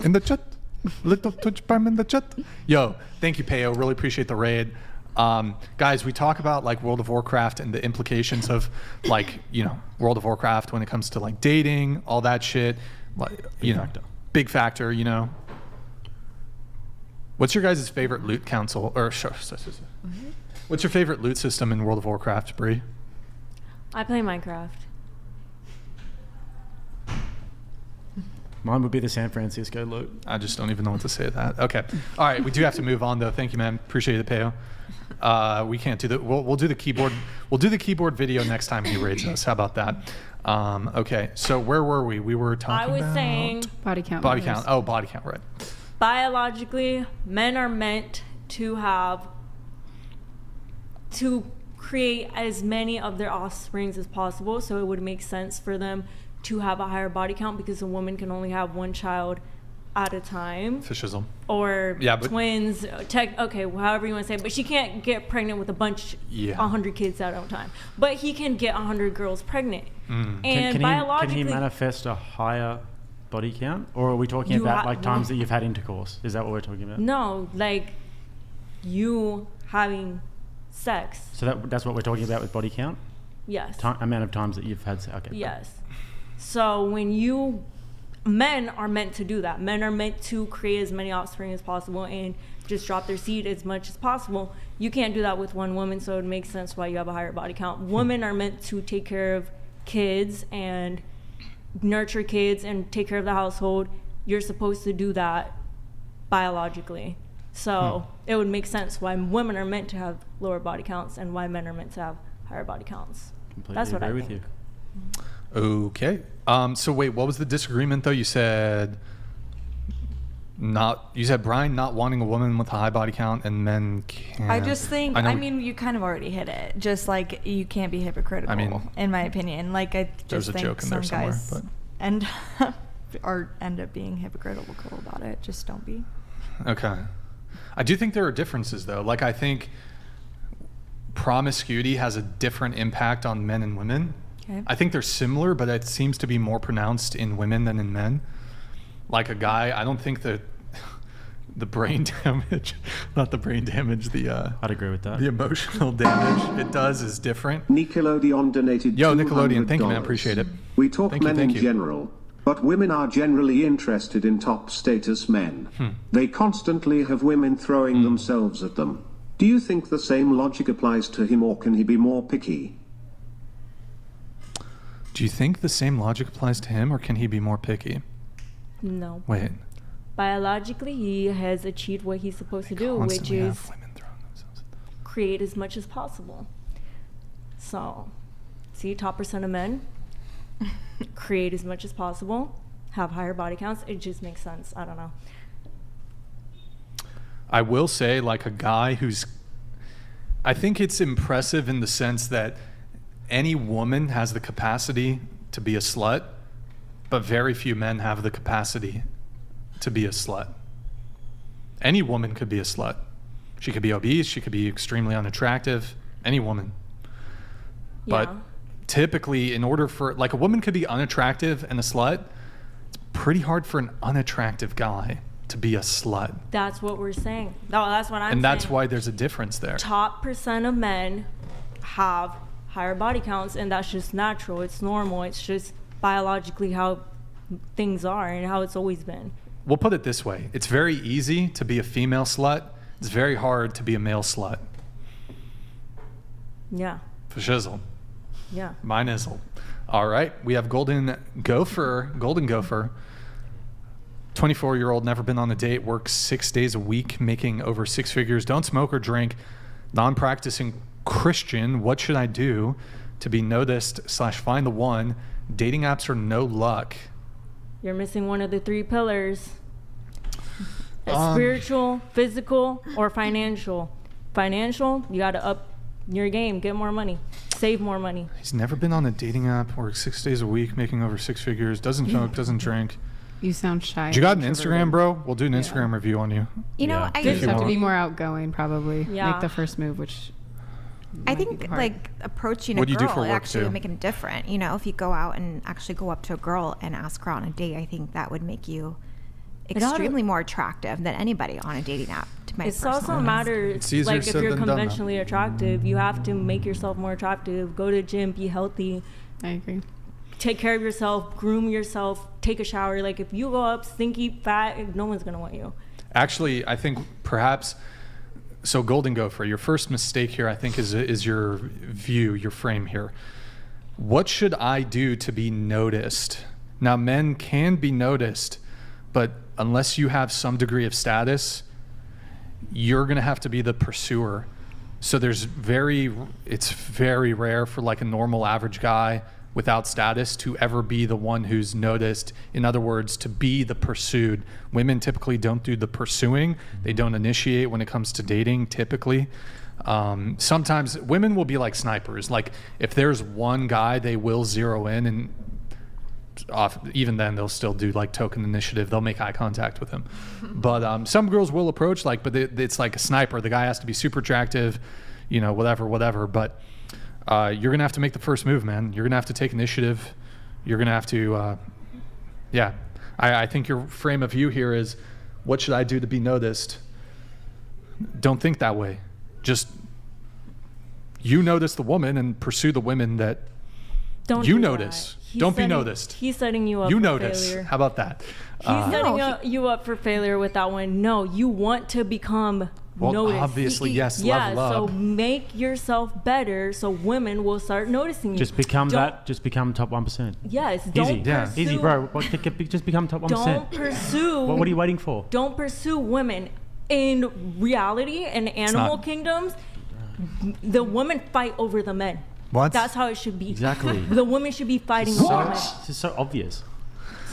Speaker 1: in the chat. A little Twitch prime in the chat. Yo, thank you, Payo. Really appreciate the raid. Guys, we talk about like World of Warcraft and the implications of like, World of Warcraft when it comes to like dating, all that shit. Like, big factor, What's your guys' favorite loot council or what's your favorite loot system in World of Warcraft, Bree?
Speaker 2: I play Minecraft.
Speaker 3: Mine would be the San Francisco loot.
Speaker 1: I just don't even know what to say to that. Okay. All right, we do have to move on though. Thank you, man. Appreciate it, Payo. We can't do that. We'll do the keyboard. We'll do the keyboard video next time he raids us. How about that? Okay. So where were we? We were talking about
Speaker 2: saying
Speaker 4: body count.
Speaker 1: Body count. Oh, body count. Right.
Speaker 2: Biologically, men are meant to create as many of their offsprings as possible. So it would make sense for them to have a higher body count because a woman can only have one child at a time.
Speaker 1: Fascism.
Speaker 2: Or twins. However you want to say it. But she can't get pregnant with 100 kids at a time. But he can get 100 girls pregnant. And biologically...
Speaker 3: Can he manifest a higher body count? Or are we talking about times that you've had intercourse? Is that what we're talking about?
Speaker 2: No, like you having sex.
Speaker 3: So that's what we're talking about with body count?
Speaker 2: Yes.
Speaker 3: Amount of times that you've had sex. Okay.
Speaker 2: Yes. So men are meant to do that. Men are meant to create as many offspring as possible and just drop their seed as much as possible. You can't do that with one woman, so it makes sense why you have a higher body count. Women are meant to take care of kids and nurture kids and take care of the household. You're supposed to do that biologically. So it would make sense why women are meant to have lower body counts and why men are meant to have higher body counts.
Speaker 3: Completely
Speaker 2: That's what I
Speaker 3: agree
Speaker 2: think.
Speaker 3: with you.
Speaker 1: Okay. So wait, what was the disagreement though? You said Brian not wanting a woman with a high body count and men can't.
Speaker 9: I just think, you kind of already hit it. Just like you can't be hypocritical, in my opinion. Like I just think
Speaker 1: joke in there
Speaker 9: some guys
Speaker 1: somewhere,
Speaker 9: end up being hypocritical about it. Just don't be.
Speaker 1: Okay. I do think there are differences though. Like I think promiscuity has a different impact on men and women.
Speaker 9: Okay.
Speaker 1: I think they're similar, but it seems to be more pronounced in women than in men. Like a guy, I don't think that the brain damage, not the brain damage,
Speaker 3: I'd agree with that.
Speaker 1: The emotional damage it does is different.
Speaker 11: Nickelodeon donated
Speaker 1: Yo,
Speaker 11: $200.
Speaker 1: Nickelodeon, thank you, man. Appreciate it.
Speaker 11: We talk
Speaker 1: Thank
Speaker 11: men
Speaker 1: you.
Speaker 11: in general, but women are generally interested in top status men. They constantly have women throwing themselves at them. Do you think the same logic applies to him, or can he be more picky?
Speaker 1: Do you think the same logic applies to him, or can he be more picky?
Speaker 2: No.
Speaker 1: Wait.
Speaker 2: Biologically, he has achieved what he's supposed to do, which is create as much as possible. So, see, top percent of men create as much as possible, have higher body counts. It just makes sense. I don't know.
Speaker 1: I will say, like a guy I think it's impressive in the sense that any woman has the capacity to be a slut, but very few men have the capacity to be a slut. Any woman could be a slut. She could be obese, she could be extremely unattractive, any woman.
Speaker 2: Yeah.
Speaker 1: But typically, in order for, like a woman could be unattractive and a slut, it's pretty hard for an unattractive guy to be a slut.
Speaker 2: That's what we're saying. No, that's what I'm saying.
Speaker 1: And that's why there's a difference there.
Speaker 2: Top percent of men have higher body counts, and that's just natural. It's normal. It's just biologically how things are and how it's always been.
Speaker 1: We'll put it this way. It's very easy to be a female slut. It's very hard to be a male slut.
Speaker 2: Yeah.
Speaker 1: For shizzle.
Speaker 2: Yeah.
Speaker 1: Mine is. All right. We have Golden Gopher. 24-year-old, never been on a date, works 6 days a week, making over 6 figures, don't smoke or drink, non-practicing Christian. What should I do to be noticed / find the one? Dating apps are no luck.
Speaker 2: You're missing one of the 3 pillars. Spiritual, physical, or financial. Financial, you got to up your game, get more money, save more money.
Speaker 1: He's never been on a dating app, works 6 days a week, making over 6 figures, doesn't smoke, doesn't drink.
Speaker 4: You sound shy.
Speaker 1: You got an Instagram, bro? We'll do an Instagram review on you.
Speaker 10: You know, I
Speaker 4: just have to be more outgoing, probably.
Speaker 2: Yeah.
Speaker 4: Make the first move, which
Speaker 10: I
Speaker 4: might be
Speaker 10: think
Speaker 4: hard.
Speaker 10: like approaching
Speaker 1: What do
Speaker 10: a
Speaker 1: you do
Speaker 10: girl
Speaker 1: for work,
Speaker 10: actually
Speaker 1: too?
Speaker 10: would make it different. You know, if you go out and actually go up to a girl and ask her on a date, I think that would make you extremely more attractive than anybody on a dating app. To my
Speaker 2: It's
Speaker 10: personal
Speaker 2: also a
Speaker 10: opinion.
Speaker 2: matter,
Speaker 1: It's easier
Speaker 2: like if
Speaker 1: said
Speaker 2: you're
Speaker 1: than done, though.
Speaker 2: conventionally attractive, you have to make yourself more attractive. Go to the gym, be healthy.
Speaker 4: I agree.
Speaker 2: Take care of yourself, groom yourself, take a shower. Like if you go up stinky, fat, no one's gonna want you.
Speaker 1: Actually, I think perhaps, so Golden Gopher, your first mistake here, I think, is your view, your frame here. What should I do to be noticed? Now, men can be noticed, but unless you have some degree of status, you're going to have to be the pursuer. So it's very rare for like a normal average guy without status to ever be the one who's noticed. In other words, to be the pursued. Women typically don't do the pursuing. They don't initiate when it comes to dating, typically. Sometimes women will be like snipers. Like if there's one guy, they will zero in, and even then they'll still do like token initiative. They'll make eye contact with him. But some girls will approach, like, but it's like a sniper. The guy has to be super attractive, whatever. But you're going to have to make the first move, man. You're going to have to take initiative. You're going to have to, I think your frame of view here is, what should I do to be noticed? Don't think that way. Just, you notice the woman and pursue the women that
Speaker 2: Don't
Speaker 1: you
Speaker 2: do
Speaker 1: notice.
Speaker 2: that.
Speaker 1: Don't be noticed.
Speaker 2: He's setting you up
Speaker 1: You
Speaker 2: for
Speaker 1: notice.
Speaker 2: failure.
Speaker 1: How about that?
Speaker 2: He's setting you up for failure with that one. No, you want to become noticed.
Speaker 1: Obviously, yes.
Speaker 2: Yeah,
Speaker 1: love.
Speaker 2: so make yourself better so women will start noticing you.
Speaker 3: Just become
Speaker 2: Don't-
Speaker 3: Just become top 1%.
Speaker 2: Yes,
Speaker 3: Easy.
Speaker 2: don't pursue,
Speaker 3: Easy, bro. Just become top 1%.
Speaker 2: Don't pursue.
Speaker 3: What are you waiting for?
Speaker 2: Don't pursue women. In reality and animal kingdoms, the women fight over the men.
Speaker 1: What?
Speaker 2: That's how it should be.
Speaker 3: Exactly.
Speaker 2: The women should be fighting over men.
Speaker 3: This is so obvious.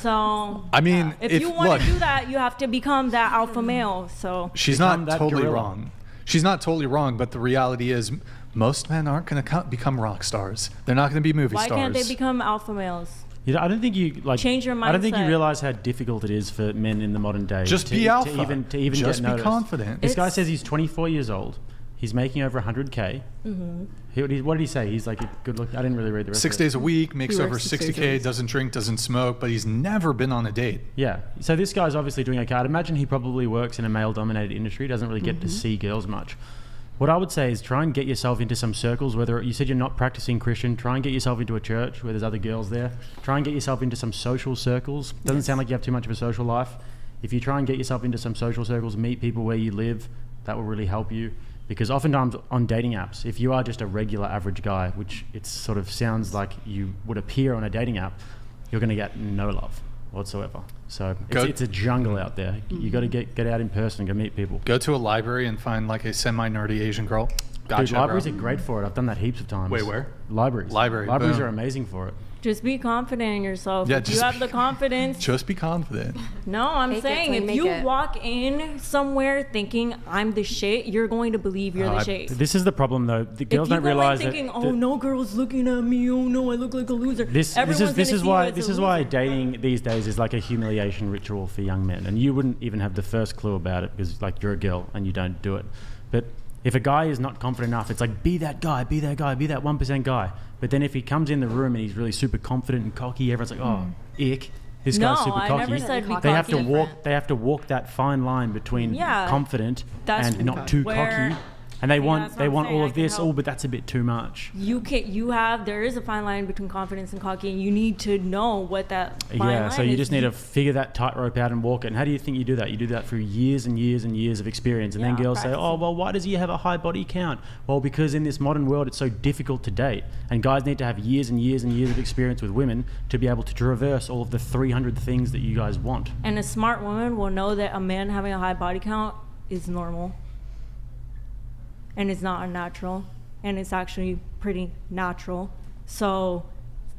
Speaker 2: So
Speaker 1: I mean,
Speaker 2: if you want to do that, you have to become that alpha male. So
Speaker 1: She's
Speaker 3: Become
Speaker 1: not
Speaker 3: that
Speaker 1: totally
Speaker 3: gorilla.
Speaker 1: wrong. She's not totally wrong, but the reality is most men aren't going to become rock stars. They're not going to be movie
Speaker 2: why
Speaker 1: stars.
Speaker 2: can't they become alpha males?
Speaker 3: I don't think you
Speaker 2: Change your
Speaker 3: I don't think you
Speaker 2: mindset.
Speaker 3: realize how difficult it is for men in the modern day.
Speaker 1: Just
Speaker 3: to,
Speaker 1: be alpha.
Speaker 3: To even
Speaker 1: Just
Speaker 3: get
Speaker 1: be
Speaker 3: noticed.
Speaker 1: confident.
Speaker 3: This guy
Speaker 2: It's-
Speaker 3: says he's 24 years old. He's making over 100K. What did he say? He's like a good look. I didn't really read the rest
Speaker 1: 6
Speaker 3: of it.
Speaker 1: days a week, makes
Speaker 4: He
Speaker 1: over
Speaker 4: works 6 days a
Speaker 1: 60K,
Speaker 4: week.
Speaker 1: doesn't drink, doesn't smoke, but he's never been on a date.
Speaker 3: Yeah. So this guy's obviously doing okay. I'd imagine he probably works in a male-dominated industry. Doesn't really get to see girls much. What I would say is try and get yourself into some circles. Whether you said you're not practicing Christian, try and get yourself into a church where there's other girls there. Try and get yourself into some social circles. Doesn't sound like you have too much of a social life. If you try and get yourself into some social circles, meet people where you live, that will really help you. Because oftentimes on dating apps, if you are just a regular average guy, which it sort of sounds like you would appear on a dating app, you're going to get no love whatsoever. So it's a jungle out there. You got to get out in person and go meet people.
Speaker 1: Go to a library and find like a semi-nerdy Asian girl. Gotcha,
Speaker 3: Dude, libraries
Speaker 1: bro.
Speaker 3: are great for it. I've done that heaps of times.
Speaker 1: Wait, where?
Speaker 3: Libraries.
Speaker 1: Library,
Speaker 3: Libraries
Speaker 1: boom.
Speaker 3: are amazing for it.
Speaker 2: Just be confident in yourself.
Speaker 1: Yeah,
Speaker 2: if you
Speaker 1: just
Speaker 2: have the confidence.
Speaker 1: Just be confident.
Speaker 2: No, I'm
Speaker 7: Fake it
Speaker 2: saying
Speaker 7: till you
Speaker 2: if
Speaker 7: make
Speaker 2: you
Speaker 7: it.
Speaker 2: walk in somewhere thinking I'm the shit, you're going to believe you're the shit.
Speaker 3: This is the problem, though. The
Speaker 2: If
Speaker 3: girls
Speaker 2: you
Speaker 3: don't
Speaker 2: go in
Speaker 3: realize
Speaker 2: thinking,
Speaker 3: that.
Speaker 2: oh, no girl's looking at me. Oh no, I look like a loser.
Speaker 3: This
Speaker 2: Everyone's
Speaker 3: is
Speaker 2: gonna see you as a
Speaker 3: why
Speaker 2: loser.
Speaker 3: dating these days is like a humiliation ritual for young men, and you wouldn't even have the first clue about it because like you're a girl and you don't do it. But if a guy is not confident enough, it's like be that guy, be that guy, be that 1% guy. But then if he comes in the room and he's really super confident and cocky, everyone's like, oh, ick. This
Speaker 2: No,
Speaker 3: guy's super
Speaker 2: I
Speaker 3: cocky.
Speaker 2: never said be
Speaker 3: they have to
Speaker 2: cocky.
Speaker 3: walk. They have to walk that fine line between
Speaker 2: Yeah,
Speaker 3: confident
Speaker 2: that's
Speaker 3: and not too
Speaker 2: where
Speaker 3: cocky. And they
Speaker 2: See,
Speaker 3: want
Speaker 2: that's what
Speaker 3: they
Speaker 2: I'm
Speaker 3: want
Speaker 2: saying,
Speaker 3: all
Speaker 2: I
Speaker 3: of
Speaker 2: can
Speaker 3: this.
Speaker 2: help.
Speaker 3: Oh, but that's a bit too much.
Speaker 2: There is a fine line between confidence and cocky, and you need to know what that fine line
Speaker 3: Yeah, so you
Speaker 2: is.
Speaker 3: just need to figure that tightrope out and walk it. And how do you think you do that? You do that through years and years and years of experience. And then
Speaker 2: Yeah,
Speaker 3: girls say, oh, well, why does he have a high body count? Well, because in this modern world, it's so difficult to date. And guys need to have years and years and years of experience with women to be able to traverse all of the 300 things that you guys want.
Speaker 2: And a smart woman will know that a man having a high body count is normal. And it's not unnatural. And it's actually pretty natural. So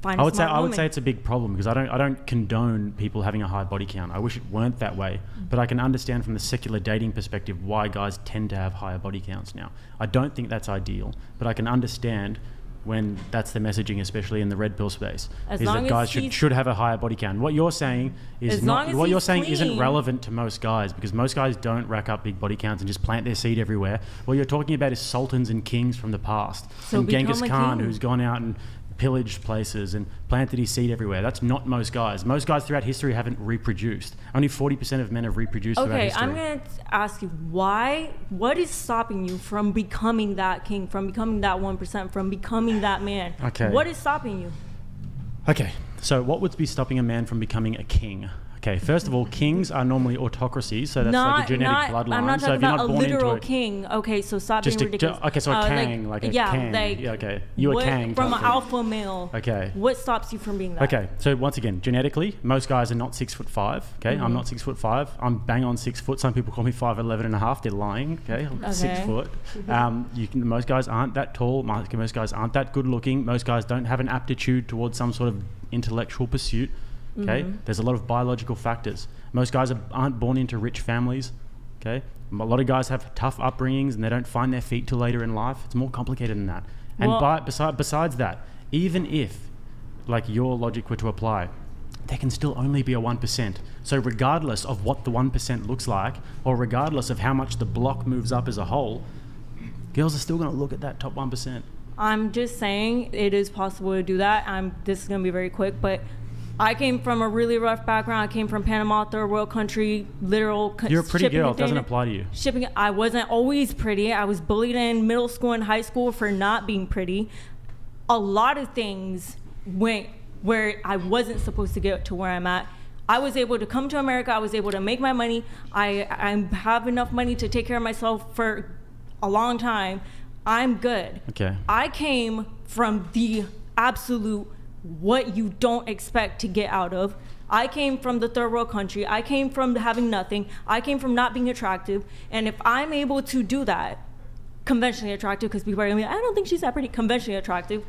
Speaker 2: find
Speaker 3: I
Speaker 2: a
Speaker 3: would
Speaker 2: smart woman.
Speaker 3: say it's a big problem because I don't condone people having a high body count. I wish it weren't that way, but I can understand from the secular dating perspective why guys tend to have higher body counts now. I don't think that's ideal, but I can understand when that's the messaging, especially in the red pill space,
Speaker 2: As
Speaker 3: is
Speaker 2: long
Speaker 3: that
Speaker 2: as
Speaker 3: guys
Speaker 2: he's-
Speaker 3: should have a higher body count. What you're saying is
Speaker 2: As long
Speaker 3: not
Speaker 2: as
Speaker 3: what you're
Speaker 2: he's
Speaker 3: saying isn't
Speaker 2: clean.
Speaker 3: relevant to most guys because most guys don't rack up big body counts and just plant their seed everywhere. What you're talking about is sultans and kings from the past,
Speaker 2: So
Speaker 3: and Genghis
Speaker 2: become a
Speaker 3: Khan,
Speaker 2: king.
Speaker 3: who's gone out and pillaged places and planted his seed everywhere. That's not most guys. Most guys throughout history haven't reproduced. Only 40% of men have reproduced throughout
Speaker 2: Okay,
Speaker 3: history.
Speaker 2: I'm going to ask you what is stopping you from becoming that king, from becoming that 1%, from becoming that man?
Speaker 3: Okay.
Speaker 2: What is stopping you?
Speaker 3: Okay, so what would be stopping a man from becoming a king? Okay, first of all, kings are normally autocracies, so that's like a genetic bloodline.
Speaker 2: I'm not
Speaker 3: so
Speaker 2: talking
Speaker 3: if you're
Speaker 2: about
Speaker 3: not
Speaker 2: a
Speaker 3: born into
Speaker 2: literal
Speaker 3: it,
Speaker 2: king. Okay, so stop
Speaker 3: just
Speaker 2: being
Speaker 3: a,
Speaker 2: ridiculous.
Speaker 3: okay, so a kang, like a kang. Yeah, okay, you a
Speaker 2: what-
Speaker 3: kang.
Speaker 2: from
Speaker 3: type
Speaker 2: an
Speaker 3: thing.
Speaker 2: alpha male.
Speaker 3: Okay.
Speaker 2: What stops you from being that?
Speaker 3: Okay, so once again, genetically, most guys are not 6'5". Okay, I'm not 6'5". I'm bang on 6 foot. Some people call me 5'11 and a half. They're lying. Okay, I'm 6 foot. Most guys aren't that tall. Most guys aren't that good looking. Most guys don't have an aptitude towards some sort of intellectual pursuit. Okay, there's a lot of biological factors. Most guys aren't born into rich families. Okay, a lot of guys have tough upbringings and they don't find their feet till later in life. It's more complicated than that. And besides that, even if, like your logic were to apply, there can still only be a 1%. So regardless of what the 1% looks like, or regardless of how much the block moves up as a whole, girls are still going to look at that top 1%.
Speaker 2: I'm just saying it is possible to do that. This is going to be very quick, but I came from a really rough background. I came from Panama, third world country, literal.
Speaker 3: You're a pretty
Speaker 2: shipping
Speaker 3: girl. It doesn't
Speaker 2: container-
Speaker 3: apply to you.
Speaker 2: Shipping. I wasn't always pretty. I was bullied in middle school and high school for not being pretty. A lot of things went where I wasn't supposed to get to where I'm at. I was able to come to America. I was able to make my money. I have enough money to take care of myself for a long time. I'm good.
Speaker 3: Okay.
Speaker 2: I came from the absolute what you don't expect to get out of. I came from the third world country. I came from having nothing. I came from not being attractive. And if I'm able to do that, conventionally attractive, because people are going to be, I don't think she's that pretty, conventionally attractive.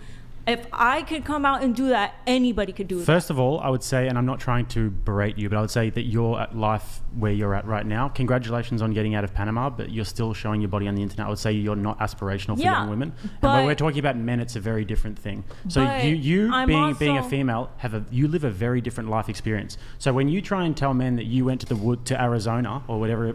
Speaker 2: If I could come out and do that, anybody could do it.
Speaker 3: First of all, I would say, and I'm not trying to berate you, but I would say that you're at life where you're at right now. Congratulations on getting out of Panama, but you're still showing your body on the internet. I would say you're not aspirational for young women. And when we're talking about men, it's a very different thing. So you being a female, you live a very different life experience. So when you try and tell men that you went to the wood to Arizona or wherever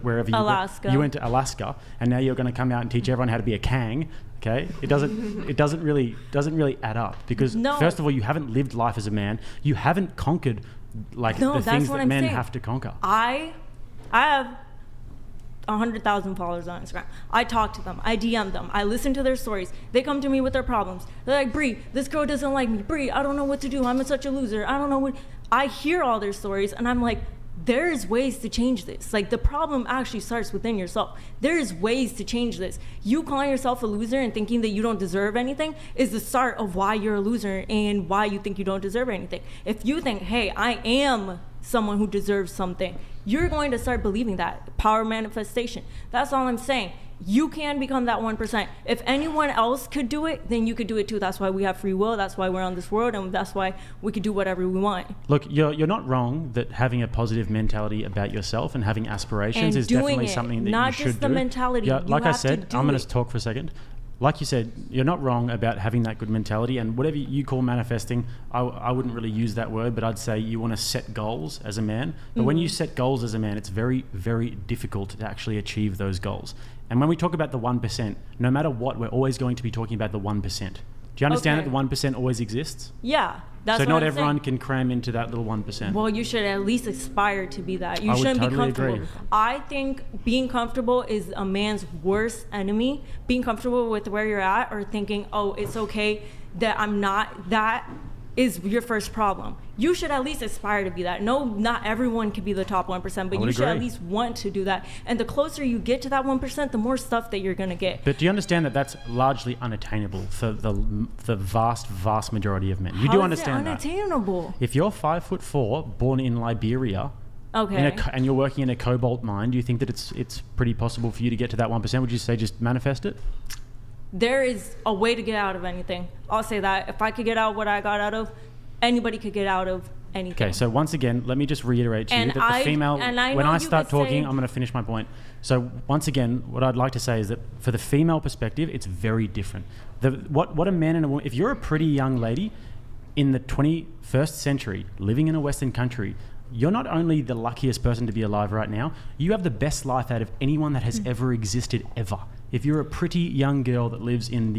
Speaker 3: you went to Alaska, and now you're going to come out and teach everyone how to be a kang. Okay, it doesn't really add up because first of all, you haven't lived life as a man. You haven't conquered the things that men have to conquer.
Speaker 2: I have 100,000 followers on Instagram. I talk to them. I DM them. I listen to their stories. They come to me with their problems. They're like, Bree, this girl doesn't like me. Bree, I don't know what to do. I'm such a loser. I don't know what. I hear all their stories and I'm like, there's ways to change this. Like, the problem actually starts within yourself. There's ways to change this. You calling yourself a loser and thinking that you don't deserve anything is the start of why you're a loser and why you think you don't deserve anything. If you think, hey, I am someone who deserves something, you're going to start believing that. Power manifestation. That's all I'm saying. You can become that 1%. If anyone else could do it, then you could do it too. That's why we have free will. That's why we're on this world, and that's why we could do whatever we want.
Speaker 3: Look, you're not wrong that having a positive mentality about yourself and having aspirations
Speaker 2: And
Speaker 3: is definitely something that
Speaker 2: not
Speaker 3: you should
Speaker 2: just the
Speaker 3: do.
Speaker 2: mentality.
Speaker 3: Yeah,
Speaker 2: You
Speaker 3: like I
Speaker 2: have
Speaker 3: said,
Speaker 2: to
Speaker 3: I'm
Speaker 2: do
Speaker 3: going to
Speaker 2: it.
Speaker 3: talk for a second. Like you said, you're not wrong about having that good mentality, and whatever you call manifesting, I wouldn't really use that word, but I'd say you want to set goals as a man. But when you set goals as a man, it's very, very difficult to actually achieve those goals. And when we talk about the 1%, no matter what, we're always going to be talking about the 1%. Do you understand
Speaker 2: Okay.
Speaker 3: that the 1% always exists?
Speaker 2: Yeah, that's
Speaker 3: so
Speaker 2: what
Speaker 3: not
Speaker 2: I'm
Speaker 3: everyone
Speaker 2: saying.
Speaker 3: can cram into that little 1%.
Speaker 2: Well, you should at least aspire to be that. You
Speaker 3: I would
Speaker 2: shouldn't
Speaker 3: totally
Speaker 2: be comfortable.
Speaker 3: agree.
Speaker 2: I think being comfortable is a man's worst enemy. Being comfortable with where you're at or thinking, oh, it's okay that I'm not, that is your first problem. You should at least aspire to be that. No, not everyone can be the top 1%, but you should at least want to do that. And the closer you get to that 1%, the more stuff that you're going to get.
Speaker 3: But do you understand that that's largely unattainable for the vast majority of men? You
Speaker 2: How
Speaker 3: do
Speaker 2: is
Speaker 3: understand
Speaker 2: it
Speaker 3: that.
Speaker 2: unattainable?
Speaker 3: If you're 5'4", born in Liberia,
Speaker 2: Okay.
Speaker 3: and you're working in a cobalt mine, do you think that it's pretty possible for you to get to that 1%? Would you say just manifest it?
Speaker 2: There is a way to get out of anything. I'll say that. If I could get out what I got out of, anybody could get out of anything.
Speaker 3: Okay, so once again, let me just reiterate to you
Speaker 2: And
Speaker 3: that the female,
Speaker 2: and I
Speaker 3: when
Speaker 2: know
Speaker 3: I
Speaker 2: you
Speaker 3: start
Speaker 2: could
Speaker 3: talking,
Speaker 2: say-
Speaker 3: I'm going to finish my point. So once again, what I'd like to say is that for the female perspective, it's very different. What a man and a woman, if you're a pretty young lady in the 21st century, living in a Western country, you're not only the luckiest person to be alive right now, you have the best life out of anyone that has ever existed ever. If you're a pretty young girl that lives in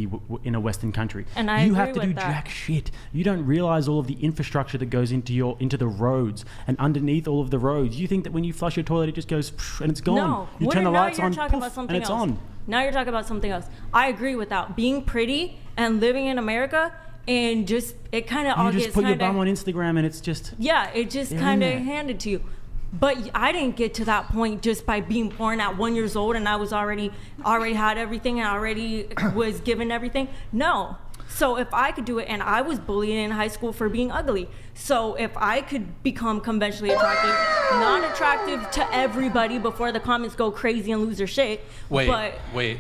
Speaker 3: a Western country,
Speaker 2: And I
Speaker 3: you
Speaker 2: agree
Speaker 3: have to
Speaker 2: with
Speaker 3: do
Speaker 2: that.
Speaker 3: jack shit. You don't realize all of the infrastructure that goes into the roads and underneath all of the roads. You think that when you flush your toilet, it just goes and it's gone.
Speaker 2: No,
Speaker 3: You turn the
Speaker 2: now
Speaker 3: lights
Speaker 2: you're
Speaker 3: on,
Speaker 2: talking
Speaker 3: poof,
Speaker 2: about something
Speaker 3: and it's
Speaker 2: else.
Speaker 3: on.
Speaker 2: Now you're talking about something else. I agree with that. Being pretty and living in America and just it kind of all
Speaker 3: You just
Speaker 2: gets
Speaker 3: put your
Speaker 2: kind
Speaker 3: bum on
Speaker 2: of
Speaker 3: Instagram and it's just
Speaker 2: yeah, it just
Speaker 3: They're
Speaker 2: kind
Speaker 3: in
Speaker 2: of
Speaker 3: there.
Speaker 2: handed to you. But I didn't get to that point just by being born at 1 year old and I was already had everything and already was given everything. No. So if I could do it, and I was bullied in high school for being ugly. So if I could become conventionally attractive, not attractive to everybody before the comments go crazy and lose their shit.
Speaker 1: Wait,
Speaker 2: but
Speaker 1: wait.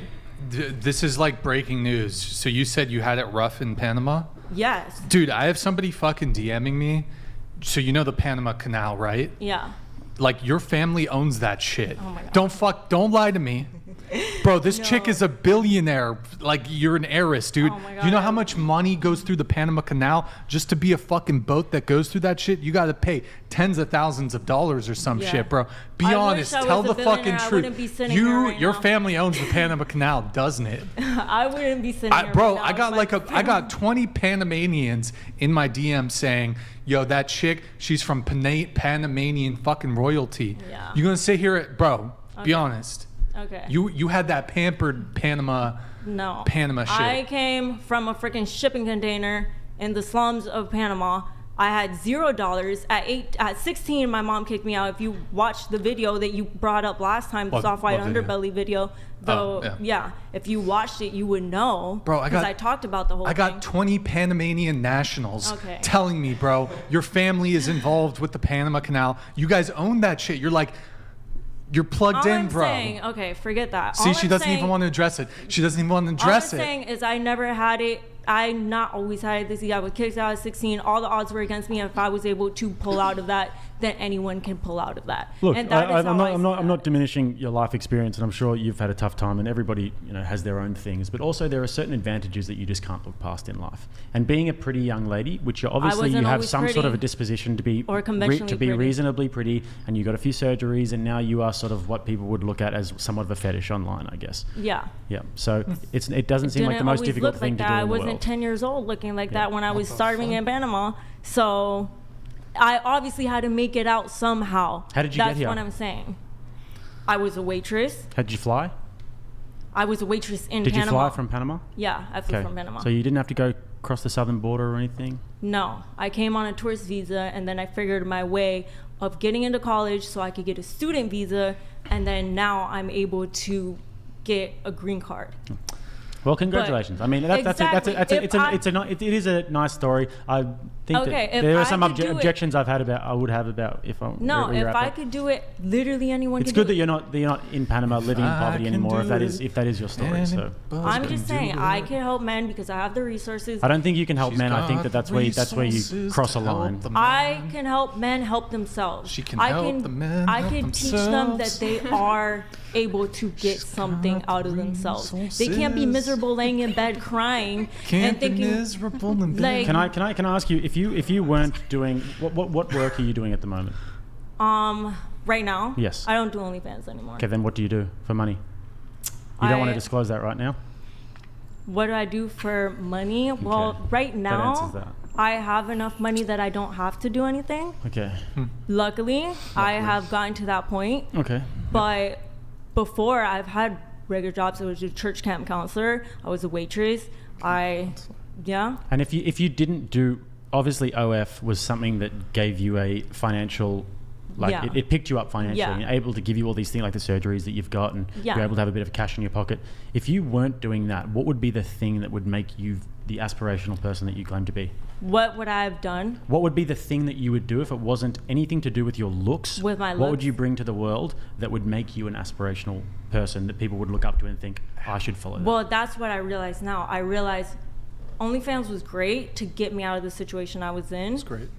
Speaker 1: This is like breaking news. So you said you had it rough in Panama?
Speaker 2: yes,
Speaker 1: Dude, I have somebody fucking DMing me. So you know the Panama Canal, right?
Speaker 2: yeah.
Speaker 1: Like your family owns that shit.
Speaker 2: Oh my God.
Speaker 1: Don't lie to me. Bro, this chick is a billionaire. Like you're an heiress, dude.
Speaker 2: Oh my
Speaker 1: You know
Speaker 2: God.
Speaker 1: how much money goes through the Panama Canal just to be a fucking boat that goes through that shit? You got to pay tens of thousands of dollars or some
Speaker 2: Yeah.
Speaker 1: shit, bro. Be
Speaker 2: I wish
Speaker 1: honest.
Speaker 2: I
Speaker 1: Tell
Speaker 2: was a
Speaker 1: the fucking
Speaker 2: billionaire. I wouldn't be
Speaker 1: truth.
Speaker 2: sitting here right
Speaker 1: Your
Speaker 2: now.
Speaker 1: family owns the Panama Canal, doesn't it?
Speaker 2: I wouldn't be sitting here
Speaker 1: Bro,
Speaker 2: right now
Speaker 1: I got
Speaker 2: if
Speaker 1: I got 20 Panamanians in my DM saying, "Yo, that chick, she's from Panamanian fucking royalty."
Speaker 2: Yeah.
Speaker 1: You gonna sit here, bro? Be
Speaker 2: Okay.
Speaker 1: honest.
Speaker 2: Okay.
Speaker 1: You had that pampered Panama shit.
Speaker 2: I came from a freaking shipping container in the slums of Panama. I had $0 at 16. My mom kicked me out. If you watch the video that you brought up last time, the
Speaker 1: What-
Speaker 2: soft white
Speaker 1: what video?
Speaker 2: underbelly video,
Speaker 1: Oh,
Speaker 2: though,
Speaker 1: yeah.
Speaker 2: if you watched it, you would know.
Speaker 1: Bro,
Speaker 2: because I talked about the whole
Speaker 1: I
Speaker 2: thing.
Speaker 1: got 20 Panamanian nationals
Speaker 2: Okay.
Speaker 1: telling me, bro, your family is involved with the Panama Canal. You guys own that shit. You're like, you're plugged
Speaker 2: All
Speaker 1: in,
Speaker 2: I'm
Speaker 1: bro.
Speaker 2: saying, okay, forget that.
Speaker 1: See,
Speaker 2: All
Speaker 1: she
Speaker 2: I'm
Speaker 1: doesn't
Speaker 2: saying-
Speaker 1: even want to address it. She doesn't even want to
Speaker 2: All
Speaker 1: address
Speaker 2: I'm
Speaker 1: it.
Speaker 2: saying is I never had it. I not always had it this year. I was kicked out at 16. All the odds were against me. If I was able to pull out of that, then anyone can pull out of that.
Speaker 3: Look,
Speaker 2: and that is
Speaker 3: I'm
Speaker 2: how I see
Speaker 3: not
Speaker 2: that.
Speaker 3: diminishing your life experience, and I'm sure you've had a tough time, and everybody has their own things. But also, there are certain advantages that you just can't look past in life. And being a pretty young lady, which you're obviously you
Speaker 2: wasn't
Speaker 3: have
Speaker 2: always
Speaker 3: some sort of
Speaker 2: pretty.
Speaker 3: a disposition to be
Speaker 2: Or conventionally pretty.
Speaker 3: reasonably pretty, and you got a few surgeries, and now you are sort of what people would look at as somewhat of a fetish online, I guess.
Speaker 2: Yeah.
Speaker 3: Yeah. So it doesn't seem like the
Speaker 2: Didn't
Speaker 3: most
Speaker 2: always
Speaker 3: difficult
Speaker 2: look
Speaker 3: thing
Speaker 2: like
Speaker 3: to
Speaker 2: that.
Speaker 3: do in
Speaker 2: I
Speaker 3: the
Speaker 2: wasn't
Speaker 3: world.
Speaker 2: 10 years old looking like
Speaker 3: Yeah.
Speaker 2: that when I was starving in Panama. So I obviously had to make it out somehow.
Speaker 3: How did you get here?
Speaker 2: That's what I'm saying. I was a waitress.
Speaker 3: How did you fly?
Speaker 2: I was a waitress in
Speaker 3: Did
Speaker 2: Panama.
Speaker 3: you fly from Panama?
Speaker 2: Yeah, I flew from Panama.
Speaker 3: So you didn't have to go across the southern border or anything?
Speaker 2: No, I came on a tourist visa and then I figured my way of getting into college so I could get a student visa, and then now I'm able to get a green card.
Speaker 3: Well, congratulations. I mean, it is a nice story. I think
Speaker 2: Okay,
Speaker 3: that
Speaker 2: if
Speaker 3: there are
Speaker 2: I
Speaker 3: some
Speaker 2: could do it-
Speaker 3: objections I would have about if I
Speaker 2: No,
Speaker 3: where you're
Speaker 2: if
Speaker 3: at,
Speaker 2: I
Speaker 3: but
Speaker 2: could do it, literally anyone
Speaker 3: it's
Speaker 2: can do
Speaker 3: good
Speaker 2: it.
Speaker 3: that you're not in Panama living in
Speaker 1: I
Speaker 3: poverty
Speaker 1: can
Speaker 3: anymore.
Speaker 1: do
Speaker 3: If that is your story, so
Speaker 2: I'm just saying I can help men because I have the resources.
Speaker 3: I don't think you can help
Speaker 1: She's
Speaker 3: men. I think
Speaker 1: got
Speaker 3: that's where you
Speaker 1: resources
Speaker 3: cross a
Speaker 1: to help
Speaker 3: line.
Speaker 1: the
Speaker 2: I can help men help themselves.
Speaker 1: She can
Speaker 2: I
Speaker 1: help
Speaker 2: can,
Speaker 1: the men
Speaker 2: I
Speaker 1: help
Speaker 2: can teach them that
Speaker 1: themselves.
Speaker 2: they are able to get something out of themselves. They can't be
Speaker 1: resources.
Speaker 2: miserable laying in bed crying
Speaker 1: Can't
Speaker 2: and
Speaker 1: be
Speaker 2: thinking
Speaker 1: miserable in bed.
Speaker 2: like
Speaker 3: Can I ask you if you weren't doing what work are you doing at the moment?
Speaker 2: right now.
Speaker 3: Yes.
Speaker 2: I don't do OnlyFans anymore.
Speaker 3: Okay, then what do you do for money? You don't want to
Speaker 2: I-
Speaker 3: disclose that right now.
Speaker 2: What do I do for money? Well,
Speaker 3: Okay.
Speaker 2: right
Speaker 3: answers
Speaker 2: now,
Speaker 3: that.
Speaker 2: I have enough money that I don't have to do anything.
Speaker 3: Okay.
Speaker 2: Luckily, I have gotten to that point.
Speaker 3: Okay.
Speaker 2: But before, I've had regular jobs. I was a church camp counselor. I was a waitress. Yeah.
Speaker 3: And if you didn't do, obviously OF was something that gave you a financial, like
Speaker 2: Yeah.
Speaker 3: it picked you up financially,
Speaker 2: Yeah.
Speaker 3: and able to give you all these things like the surgeries that you've got, and
Speaker 2: Yeah.
Speaker 3: you're able to have a bit of cash in your pocket. If you weren't doing that, what would be the thing that would make you the aspirational person that you claim to be?
Speaker 2: What would I have done?
Speaker 3: What would be the thing that you would do if it wasn't anything to do with your looks?
Speaker 2: With my
Speaker 3: What would
Speaker 2: looks?
Speaker 3: you bring to the world that would make you an aspirational person that people would look up to and think, I should follow that?
Speaker 2: Well, that's what I realize now. I realize OnlyFans was great to get me out of the situation I was in.
Speaker 1: It's great.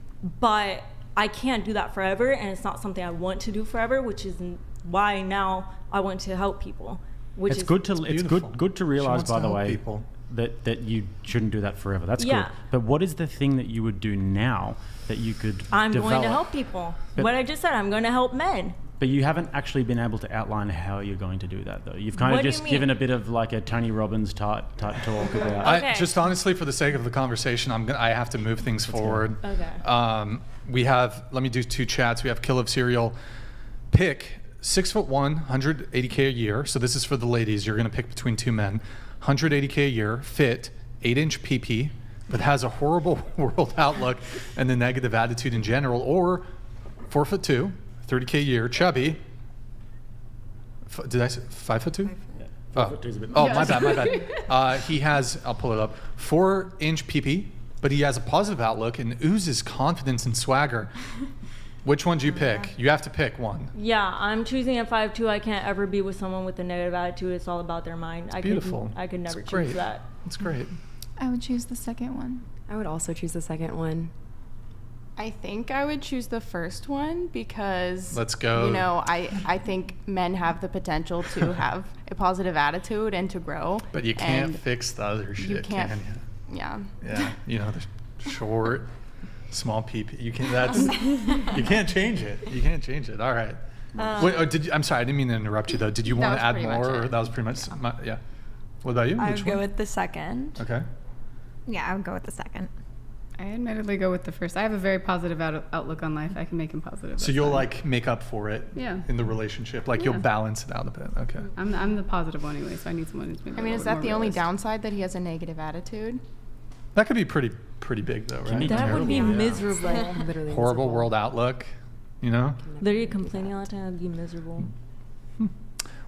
Speaker 2: But I can't do that forever, and it's not something I want to do forever, which is why now I want to help people. Which
Speaker 3: It's
Speaker 2: is
Speaker 3: good to
Speaker 1: beautiful.
Speaker 3: good to
Speaker 1: She
Speaker 3: realize,
Speaker 1: wants
Speaker 3: by
Speaker 1: to
Speaker 3: the
Speaker 1: help
Speaker 3: way,
Speaker 1: people.
Speaker 3: that you shouldn't do that forever. That's
Speaker 2: Yeah.
Speaker 3: good. But what is the thing that you would do now that you could
Speaker 2: I'm
Speaker 3: develop?
Speaker 2: going to help people.
Speaker 3: But-
Speaker 2: What I just said, I'm going to help men.
Speaker 3: But you haven't actually been able to outline how you're going to do that, though. You've kind
Speaker 2: What
Speaker 3: of
Speaker 2: do you
Speaker 3: just
Speaker 2: mean?
Speaker 3: given a bit of like a Tony Robbins type talk about.
Speaker 2: Okay.
Speaker 1: Just honestly, for the sake of the conversation, I have to move things forward.
Speaker 2: Okay.
Speaker 1: We have, let me do 2 chats. We have Kill of Cereal. Pick 6'1", 180K a year. So this is for the ladies. You're going to pick between 2 men. 180K a year, fit, 8-inch PP, but has a horrible world outlook and a negative attitude in general. Or 4'2", 30K a year, chubby. Did I say 5'2"? Oh, my bad. He has, I'll pull it up, 4-inch PP, but he has a positive outlook and oozes confidence and swagger. Which one do you pick? You have to pick one.
Speaker 2: Yeah, I'm choosing at 5'2". I can't ever be with someone with a negative attitude. It's all about their mind.
Speaker 1: Beautiful.
Speaker 2: I could never
Speaker 1: It's
Speaker 2: choose
Speaker 1: great.
Speaker 2: that.
Speaker 1: That's great.
Speaker 6: I would choose the second one.
Speaker 7: I would also choose the second one.
Speaker 8: I think I would choose the first one because
Speaker 1: Let's go.
Speaker 8: You know, I think men have the potential to have a positive attitude and to grow.
Speaker 1: But you can't
Speaker 8: and
Speaker 1: fix the other shit,
Speaker 8: can't-
Speaker 1: can you?
Speaker 8: Yeah.
Speaker 1: Yeah, you know, the short, small PP. You can. That's. You can't change it. You can't change it. All right. Wait, I'm sorry. I didn't mean to interrupt you though. Did you
Speaker 8: That
Speaker 1: want
Speaker 8: was
Speaker 1: to add
Speaker 8: pretty much
Speaker 1: more, or
Speaker 8: it.
Speaker 1: that was pretty much? Yeah. What about you?
Speaker 9: I
Speaker 1: Which
Speaker 9: would go
Speaker 1: one?
Speaker 9: with the second.
Speaker 1: Okay.
Speaker 10: Yeah, I would go with the second.
Speaker 4: I admittedly go with the first. I have a very positive outlook on life. I can make him positive.
Speaker 1: So
Speaker 4: That's
Speaker 1: you'll
Speaker 4: fine.
Speaker 1: like make up for it.
Speaker 4: Yeah.
Speaker 1: In the relationship, like you'll
Speaker 4: Yeah.
Speaker 1: balance it out a bit. Okay.
Speaker 4: I'm the positive one anyway, so I need someone who's maybe
Speaker 8: I
Speaker 4: a
Speaker 8: mean,
Speaker 4: little
Speaker 8: is
Speaker 4: bit
Speaker 8: that
Speaker 4: more
Speaker 8: the only
Speaker 4: realist.
Speaker 8: downside that he has a negative attitude?
Speaker 1: That could be pretty big though,
Speaker 3: Can
Speaker 1: right?
Speaker 3: you
Speaker 2: That would be
Speaker 3: Terrible.
Speaker 2: miserable.
Speaker 7: Literally
Speaker 1: Horrible
Speaker 7: miserable.
Speaker 1: world outlook. You know.
Speaker 2: Literally complaining all the time would be miserable.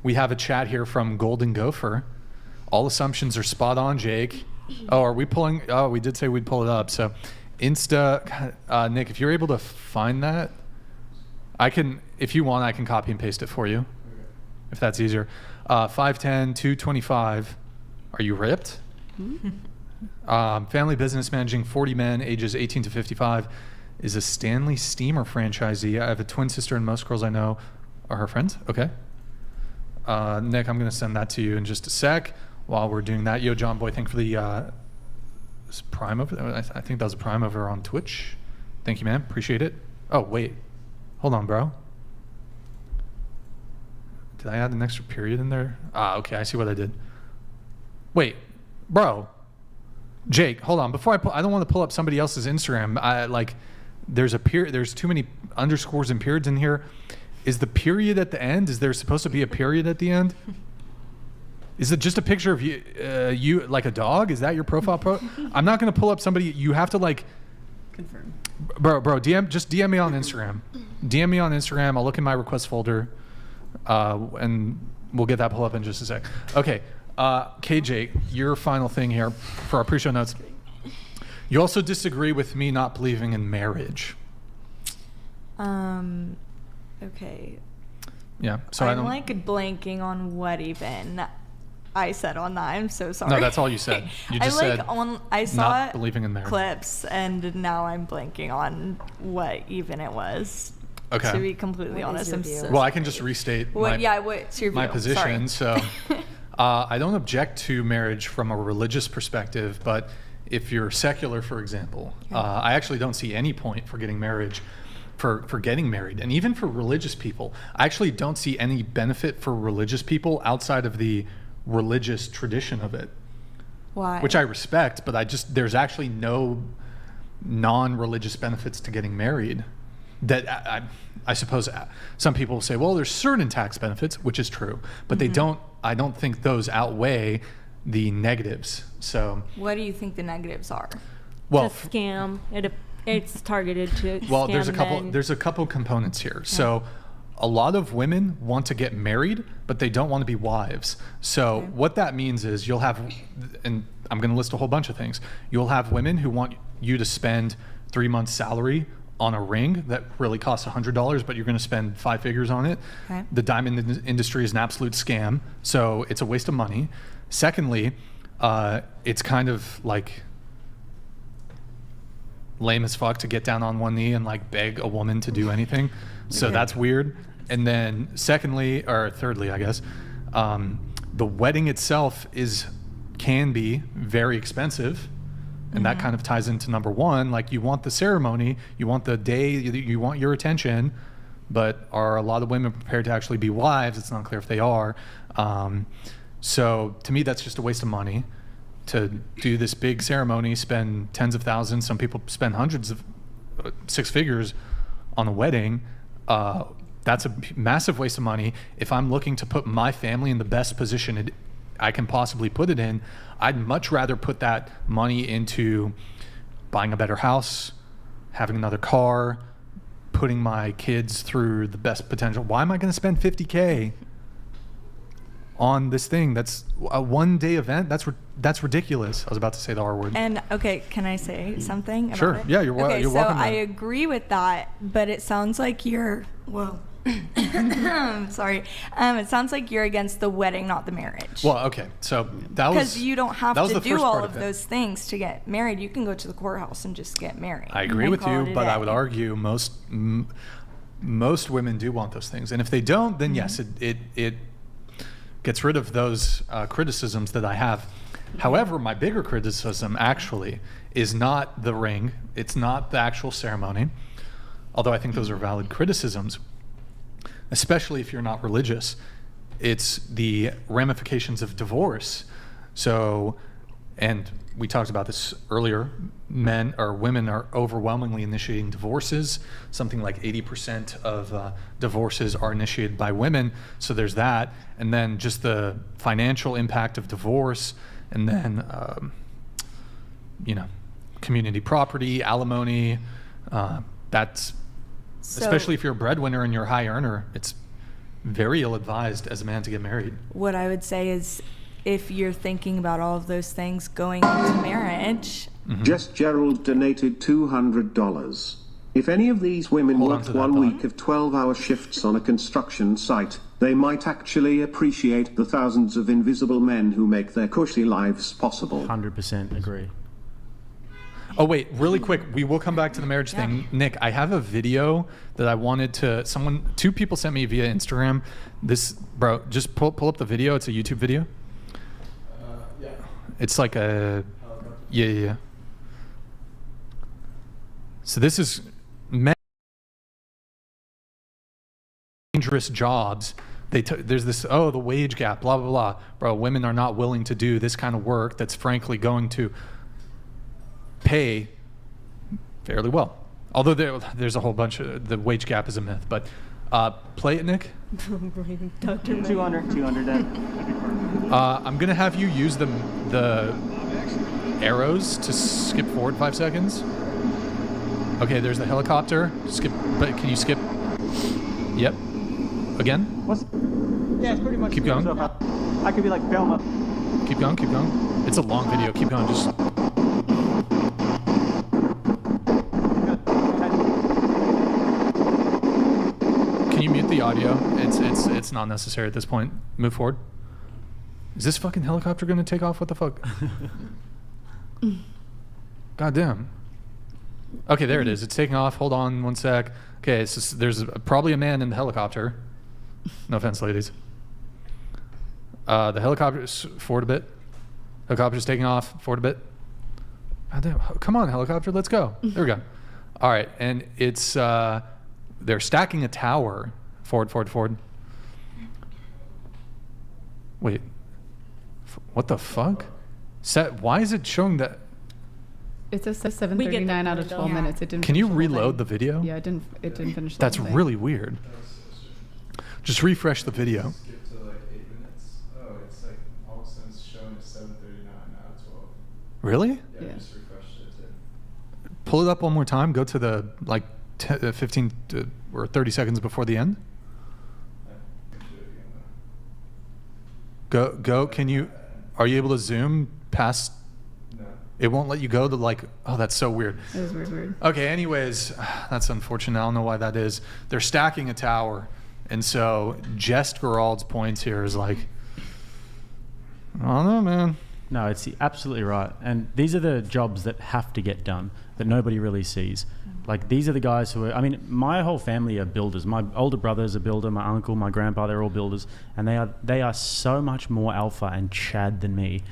Speaker 1: We have a chat here from Golden Gopher. All assumptions are spot on, Jake. Oh, are we pulling? Oh, we did say we'd pull it up. So, Insta, Nick, if you're able to find that, I can. If you want, I can copy and paste it for you, if that's easier. 5'10", 225. Are you ripped? Family business managing 40 men, ages 18 to 55. Is a Stanley Steamer franchisee. I have a twin sister, and most girls I know are her friends. Okay. Nick, I'm going to send that to you in just a sec. While we're doing that, yo, John Boy, thank you for the Prime over there. I think that was a Prime over on Twitch. Thank you, man. Appreciate it. Oh, wait. Hold on, bro. Did I add an extra period in there? Okay. I see what I did. Wait, bro. Jake, hold on. Before I don't want to pull up somebody else's Instagram. There's a period. There's too many underscores and periods in here. Is the period at the end? Is there supposed to be a period at the end? Is it just a picture of you like a dog? Is that your profile? I'm not going to pull up somebody. You have to
Speaker 4: Confirm.
Speaker 1: bro. DM me on Instagram. DM me on Instagram. I'll look in my request folder, and we'll get that pull up in just a sec. Okay, KJ, your final thing here for our pre-show notes. You also disagree with me not believing in marriage.
Speaker 9: Okay.
Speaker 1: Yeah. So
Speaker 9: I'm like blanking on what even I said on that. I'm so sorry.
Speaker 1: No, that's all you said. You just said
Speaker 9: I saw
Speaker 1: not believing in marriage.
Speaker 9: clips, and now I'm blanking on what even it was.
Speaker 1: Okay.
Speaker 9: To be completely
Speaker 7: What is
Speaker 9: honest,
Speaker 7: your
Speaker 9: I'm
Speaker 7: view?
Speaker 9: so
Speaker 1: Well, I can just restate
Speaker 9: What's your
Speaker 1: my
Speaker 9: view?
Speaker 1: position.
Speaker 9: Sorry.
Speaker 1: So I don't object to marriage from a religious perspective, but if you're secular, for example, I actually don't see any point for getting marriage. For getting married, and even for religious people, I actually don't see any benefit for religious people outside of the religious tradition of it.
Speaker 9: Why?
Speaker 1: Which I respect, but there's actually no non-religious benefits to getting married. That I suppose some people will say, well, there's certain tax benefits, which is true, but I don't think those outweigh the negatives. So
Speaker 9: what do you think the negatives are?
Speaker 1: Well,
Speaker 2: it's a scam. It's targeted to
Speaker 1: well,
Speaker 2: scam
Speaker 1: there's a couple components here. So a lot of women want to get married, but they don't want to be wives. So what that means is you'll have, and I'm going to list a whole bunch of things. You'll have women who want you to spend 3 months' salary on a ring that really costs $100, but you're going to spend 5 figures on it.
Speaker 9: Okay.
Speaker 1: The diamond industry is an absolute scam, so it's a waste of money. Secondly, it's kind of like lame as fuck to get down on one knee and like beg a woman to do anything. So that's weird. And then thirdly, I guess, the wedding itself can be very expensive. And that kind of ties into number one. Like, you want the ceremony, you want the day, you want your attention, but are a lot of women prepared to actually be wives? It's not clear if they are. So to me, that's just a waste of money to do this big ceremony, spend tens of thousands. Some people spend hundreds of 6 figures on a wedding. That's a massive waste of money. If I'm looking to put my family in the best position I can possibly put it in, I'd much rather put that money into buying a better house, having another car, putting my kids through the best potential. Why am I going to spend $50K on this thing? That's a one-day event. That's ridiculous. I was about to say the R word.
Speaker 9: And okay, can I say something about
Speaker 1: Sure.
Speaker 9: it?
Speaker 1: Yeah, you're welcome.
Speaker 9: So I agree with that, but it sounds like you're sorry. It sounds like you're against the wedding, not the marriage.
Speaker 1: Well, okay. So that was
Speaker 9: because you don't have to do
Speaker 1: first
Speaker 9: all
Speaker 1: part
Speaker 9: of
Speaker 1: it.
Speaker 9: those things to get married. You can go to the courthouse and just get married.
Speaker 1: I agree with you, but I would argue most women do want those things, and if they don't, then yes, it gets rid of those criticisms that I have. However, my bigger criticism actually is not the ring. It's not the actual ceremony, although I think those are valid criticisms, especially if you're not religious. It's the ramifications of divorce. So, and we talked about this earlier, men or women are overwhelmingly initiating divorces. Something like 80% of divorces are initiated by women. So there's that. And then just the financial impact of divorce, and then, community property, alimony. Especially if you're a breadwinner and you're a high earner, it's very ill-advised as a man to get married.
Speaker 9: What I would say is, if you're thinking about all of those things going into marriage.
Speaker 11: Jess Gerald donated $200. If any of these women worked 1 week of 12-hour shifts on a construction site, they might actually appreciate the thousands of invisible men who make their cushy lives possible.
Speaker 3: 100% agree.
Speaker 1: Oh, wait, really quick. We will come back to the marriage thing. Nick, I have a video that I wanted to, two people sent me via Instagram. Bro, just pull up the video. It's a YouTube video.
Speaker 12: Yeah.
Speaker 1: It's like a, yeah. So this is men dangerous jobs. There's this, the wage gap, blah, blah, blah. Bro, women are not willing to do this kind of work that's frankly going to pay fairly well. Although there's a whole bunch of, the wage gap is a myth, but play it, Nick.
Speaker 13: 200 then.
Speaker 1: I'm gonna have you use the arrows to skip forward 5 seconds. Okay, there's the helicopter. Skip, but can you skip? Yep. Again?
Speaker 13: Yeah, it's pretty much.
Speaker 1: Keep going.
Speaker 13: I could be like film up.
Speaker 1: Keep going. It's a long video. Keep going. Just. Can you mute the audio? It's not necessary at this point. Move forward. Is this fucking helicopter gonna take off? What the fuck? God damn. Okay, there it is. It's taking off. Hold on 1 sec. Okay, there's probably a man in the helicopter. No offense, ladies. The helicopter's forward a bit. Helicopter's taking off. Forward a bit. God damn. Come on, helicopter. Let's go. There we go. All right, and it's they're stacking a tower. Forward. Wait. What the fuck? Why is it showing that?
Speaker 4: It says 7:39 out of 12 minutes. It didn't.
Speaker 1: Can you
Speaker 4: finish the whole
Speaker 1: reload
Speaker 4: thing.
Speaker 1: the video?
Speaker 4: Yeah, it didn't finish. The
Speaker 1: That's
Speaker 4: whole thing.
Speaker 1: really weird. Just refresh the video.
Speaker 12: Skip to like 8 minutes. Oh, it's like all of a sudden it's showing at 7:39 out of 12.
Speaker 1: Really?
Speaker 12: Yeah, just refreshed it too.
Speaker 1: Pull it up one more time. Go to the 15 or 30 seconds before the end. Go. Can you? Are you able to zoom past?
Speaker 12: No.
Speaker 1: It won't let you go to oh, that's so weird.
Speaker 4: It was weird.
Speaker 1: Okay, anyways, that's unfortunate. I don't know why that is. They're stacking a tower. And so Jest Gerald's points here is like, I don't know, man.
Speaker 3: No, it's absolutely right. And these are the jobs that have to get done that nobody really sees. Like, these are the guys who are, I mean, my whole family are builders. My older brother's a builder, my uncle, my grandpa, they're all builders. And they are so much more alpha and Chad than me.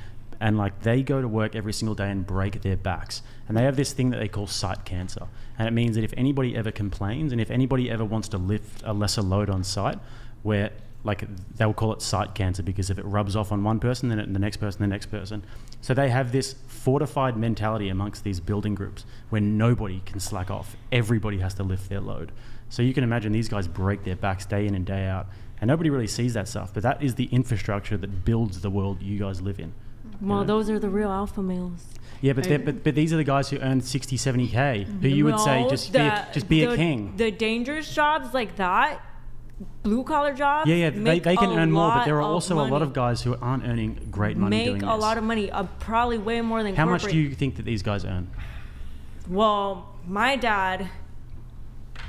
Speaker 3: And like, they go to work every single day and break their backs. And they have this thing that they call site cancer. And it means that if anybody ever complains and if anybody ever wants to lift a lesser load on site, where like they'll call it site cancer, because if it rubs off on one person, then the next person. So they have this fortified mentality amongst these building groups where nobody can slack off. Everybody has to lift their load. So you can imagine these guys break their backs day in and day out. And nobody really sees that stuff, but that is the infrastructure that builds the world you guys live in.
Speaker 2: Well, those are the real alpha males.
Speaker 3: Yeah, but these are the guys who earn 60, 70K, who you would say just be a king.
Speaker 2: The dangerous jobs like that, blue collar jobs.
Speaker 3: Yeah, they can earn more, but there are also a lot of guys who aren't earning great money doing this.
Speaker 2: Make a lot of money, probably way more than
Speaker 3: How
Speaker 2: corporate.
Speaker 3: much do you think that these guys earn?
Speaker 2: Well, my dad.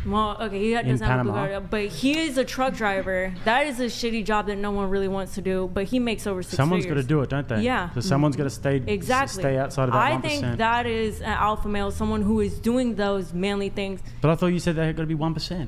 Speaker 2: Well, okay, he doesn't have a blue card, but he is a truck driver. That is a shitty job that no one really wants to do, but he makes over 6
Speaker 3: Someone's got
Speaker 2: figures.
Speaker 3: to do it, don't they?
Speaker 2: Yeah.
Speaker 3: So someone's got to stay outside of that 1%.
Speaker 2: I think that is an alpha male, someone who is doing those manly things.
Speaker 3: But I thought you said they had got to be 1%.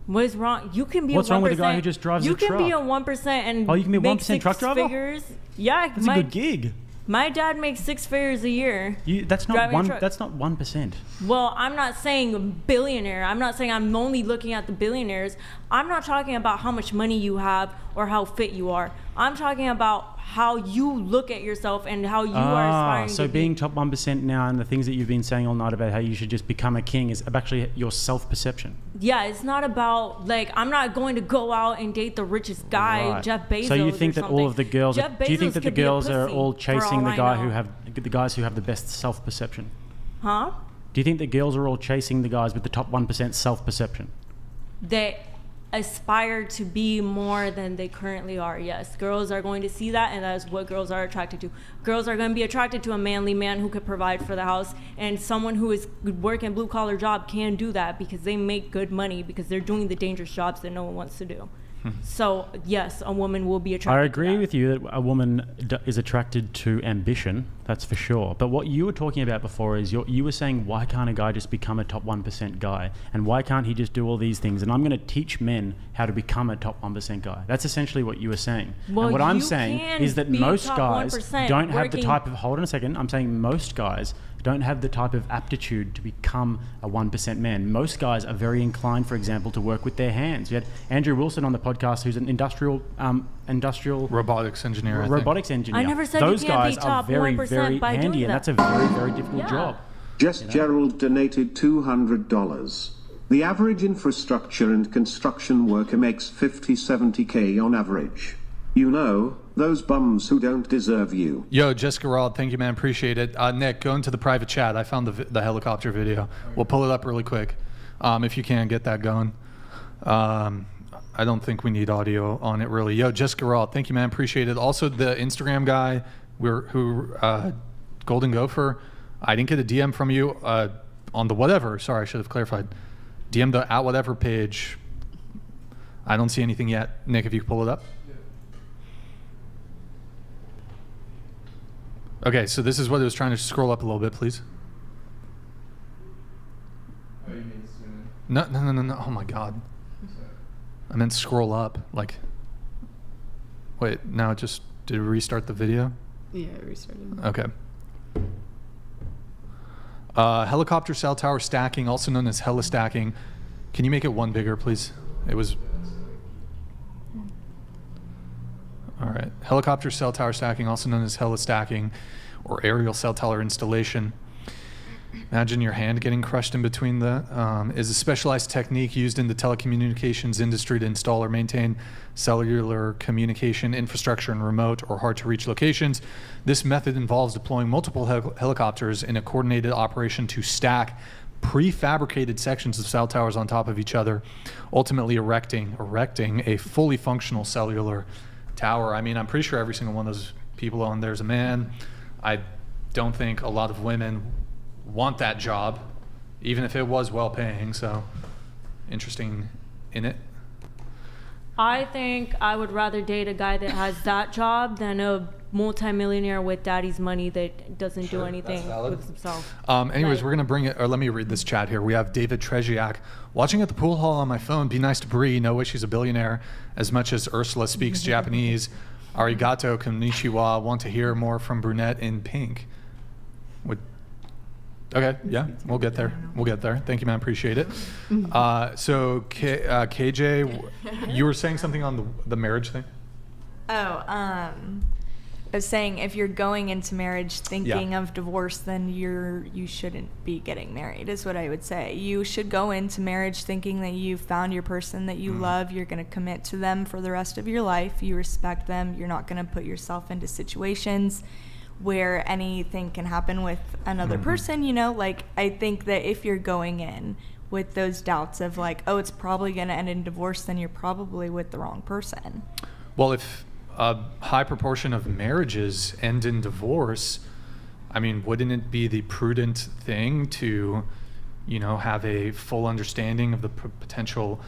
Speaker 2: What is wrong? You can be
Speaker 3: What's
Speaker 2: a 1%.
Speaker 3: wrong with the guy who just drives a truck?
Speaker 2: You can be a 1% and
Speaker 3: you can be a
Speaker 2: make
Speaker 3: 1%
Speaker 2: six
Speaker 3: truck driver?
Speaker 2: figures. Yeah,
Speaker 3: That's a good gig.
Speaker 2: My dad makes 6 figures a year.
Speaker 3: That's not
Speaker 2: driving a
Speaker 3: one.
Speaker 2: truck.
Speaker 3: That's not 1%.
Speaker 2: Well, I'm not saying billionaire. I'm not saying I'm only looking at the billionaires. I'm not talking about how much money you have or how fit you are. I'm talking about how you look at yourself and how you are aspiring
Speaker 3: so
Speaker 2: to
Speaker 3: being
Speaker 2: be.
Speaker 3: top 1% now, and the things that you've been saying all night about how you should just become a king, is actually your self-perception.
Speaker 2: Yeah, it's not about, like, I'm not going to go out and date the richest guy,
Speaker 3: Right.
Speaker 2: Jeff Bezos.
Speaker 3: So you think that all of the girls? Do you think that the girls are all chasing the guys who have the best self-perception?
Speaker 2: Huh?
Speaker 3: Do you think that girls are all chasing the guys with the top 1% self-perception?
Speaker 2: They aspire to be more than they currently are. Yes, girls are going to see that, and that is what girls are attracted to. Girls are going to be attracted to a manly man who could provide for the house, and someone who is working blue collar job can do that because they make good money because they're doing the dangerous jobs that no one wants to do. So yes, a woman will be attracted.
Speaker 3: I agree with you that a woman is attracted to ambition, that's for sure. But what you were talking about before is you were saying, why can't a guy just become a top 1% guy? And why can't he just do all these things? And I'm going to teach men how to become a top 1% guy. That's essentially what you were saying.
Speaker 2: Well,
Speaker 3: and what I'm
Speaker 2: you
Speaker 3: saying
Speaker 2: can
Speaker 3: is that
Speaker 2: be
Speaker 3: most
Speaker 2: top
Speaker 3: guys
Speaker 2: 1%
Speaker 3: don't have the
Speaker 2: working-
Speaker 3: type of... Hold on a second. I'm saying most guys don't have the type of aptitude to become a 1% man. Most guys are very inclined, for example, to work with their hands. We had Andrew Wilson on the podcast, who's an industrial
Speaker 1: robotics engineer.
Speaker 3: I
Speaker 2: never said
Speaker 3: those
Speaker 2: you can't
Speaker 3: guys
Speaker 2: be
Speaker 3: are
Speaker 2: top
Speaker 3: very,
Speaker 2: 1%
Speaker 3: very
Speaker 2: by
Speaker 3: handy,
Speaker 2: doing
Speaker 3: and
Speaker 2: that.
Speaker 3: that's a very, very difficult job.
Speaker 11: Just Gerald donated $200. The average infrastructure and construction worker makes 50-70K on average. You know, those bums who don't deserve you.
Speaker 1: Yo, Jessica Rod, thank you, man. Appreciate it. Nick, go into the private chat. I found the helicopter video. We'll pull it up really quick. If you can, get that going. I don't think we need audio on it, really. Yo, Jessica Rod, thank you, man. Appreciate it. Also, the Instagram guy, Golden Gopher, I didn't get a DM from you on the whatever. Sorry, I should have clarified. DM the @whatever page. I don't see anything yet. Nick, if you could pull it up. Okay, so this is what it was trying to scroll up a little bit, please.
Speaker 12: Oh, you mean zoom in?
Speaker 1: No. Oh my God. I meant scroll up. Like, wait, now it just, did it restart the video?
Speaker 4: Yeah, it restarted.
Speaker 1: Okay. Helicopter cell tower stacking, also known as helistacking. Can you make it one bigger, please? It was... All right. Helicopter cell tower stacking, also known as helistacking or aerial cell tower installation. Imagine your hand getting crushed in between is a specialized technique used in the telecommunications industry to install or maintain cellular communication infrastructure in remote or hard-to-reach locations. This method involves deploying multiple helicopters in a coordinated operation to stack prefabricated sections of cell towers on top of each other, ultimately erecting a fully functional cellular tower. I mean, I'm pretty sure every single one of those people on there's a man. I don't think a lot of women want that job, even if it was well paying. So interesting in it.
Speaker 2: I think I would rather date a guy that has that job than a multimillionaire with daddy's money that doesn't do anything with himself.
Speaker 1: Anyways, we're gonna bring it, or let me read this chat here. We have David Treziak. Watching at the pool hall on my phone, be nice to Brie, no way she's a billionaire, as much as Ursula speaks Japanese. Arigato, konnichiwa, want to hear more from brunette in pink. Okay, yeah, we'll get there. Thank you, man, appreciate it. So KJ, you were saying something on the marriage thing?
Speaker 9: I was saying if you're going into marriage thinking of divorce, then you shouldn't be getting married, is what I would say. You should go into marriage thinking that you've found your person that you love. You're going to commit to them for the rest of your life. You respect them. You're not going to put yourself into situations where anything can happen with another person, you know? Like, I think that if you're going in with those doubts of like, oh, it's probably going to end in divorce, then you're probably with the wrong person.
Speaker 1: Well, if a high proportion of marriages end in divorce, I mean, wouldn't it be the prudent thing to, you know, have a full understanding of the potential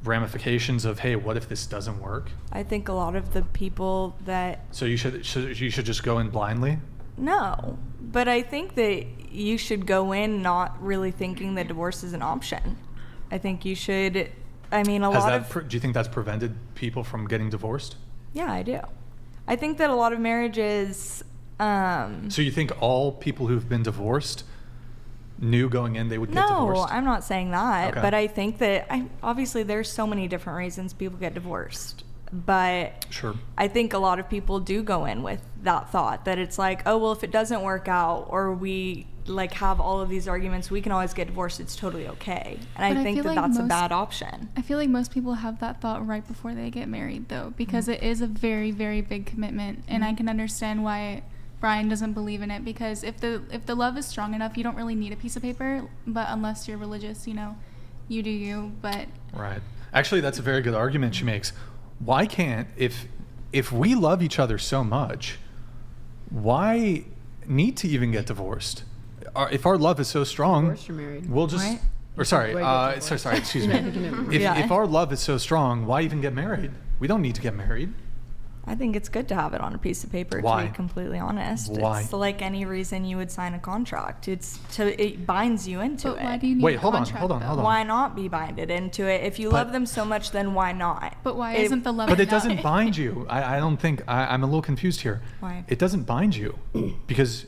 Speaker 1: ramifications of, hey, what if this doesn't work?
Speaker 9: I think a lot of the people that...
Speaker 1: So you should just go in blindly?
Speaker 9: No, but I think that you should go in not really thinking that divorce is an option. I think you should, I mean, do
Speaker 1: you think that's prevented people from getting divorced?
Speaker 9: Yeah, I do. I think that a lot of marriages...
Speaker 1: So you think all people who've been divorced knew going in they would get divorced?
Speaker 9: No, I'm not saying that.
Speaker 1: Okay.
Speaker 9: But I think that obviously there's so many different reasons people get divorced. But
Speaker 1: sure, I
Speaker 9: think a lot of people do go in with that thought that it's like, oh, well, if it doesn't work out or we like have all of these arguments, we can always get divorced. It's totally okay. And I think that that's a bad option.
Speaker 6: I feel like most people have that thought right before they get married, though, because it is a very, very big commitment. And I can understand why Brian doesn't believe in it, because if the love is strong enough, you don't really need a piece of paper. But unless you're religious, you know, you do you. But
Speaker 1: right. Actually, that's a very good argument she makes. Why can't, if we love each other so much, why need to even get divorced? If our love is so strong, we'll just... Right? Or sorry, excuse me. If our love is so strong, why even get married? We don't need to get married.
Speaker 9: I think it's good to have it on a piece of paper,
Speaker 1: Why?
Speaker 9: to be completely honest.
Speaker 1: Why?
Speaker 9: It's like any reason you would sign a contract. It binds you into it.
Speaker 6: Why do you need
Speaker 1: Wait,
Speaker 6: a
Speaker 1: hold
Speaker 6: contract,
Speaker 1: on.
Speaker 9: Why not be binded into it? If you love them so much, then why not?
Speaker 6: But why isn't the love
Speaker 1: But it doesn't bind you. I don't think, I'm a little confused here.
Speaker 9: Why?
Speaker 1: It doesn't bind you because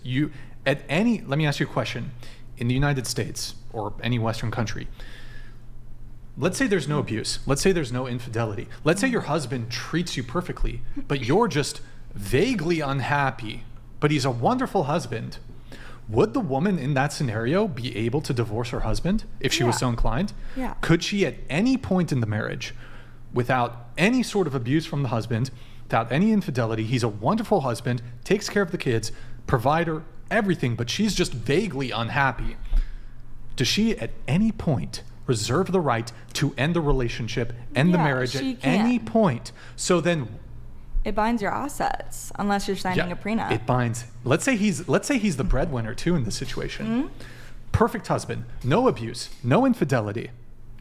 Speaker 1: let me ask you a question. In the United States or any Western country, let's say there's no abuse. Let's say there's no infidelity. Let's say your husband treats you perfectly, but you're just vaguely unhappy, but he's a wonderful husband. Would the woman in that scenario be able to divorce her husband if she was so inclined?
Speaker 9: Yeah.
Speaker 1: Could she at any point in the marriage, without any sort of abuse from the husband, without any infidelity, he's a wonderful husband, takes care of the kids, provider, everything, but she's just vaguely unhappy. Does she at any point reserve the right to end the relationship, end the marriage at any point? So then
Speaker 9: it binds your assets unless you're signing a prenup.
Speaker 1: It binds. Let's say he's the breadwinner too in this situation. Perfect husband, no abuse, no infidelity,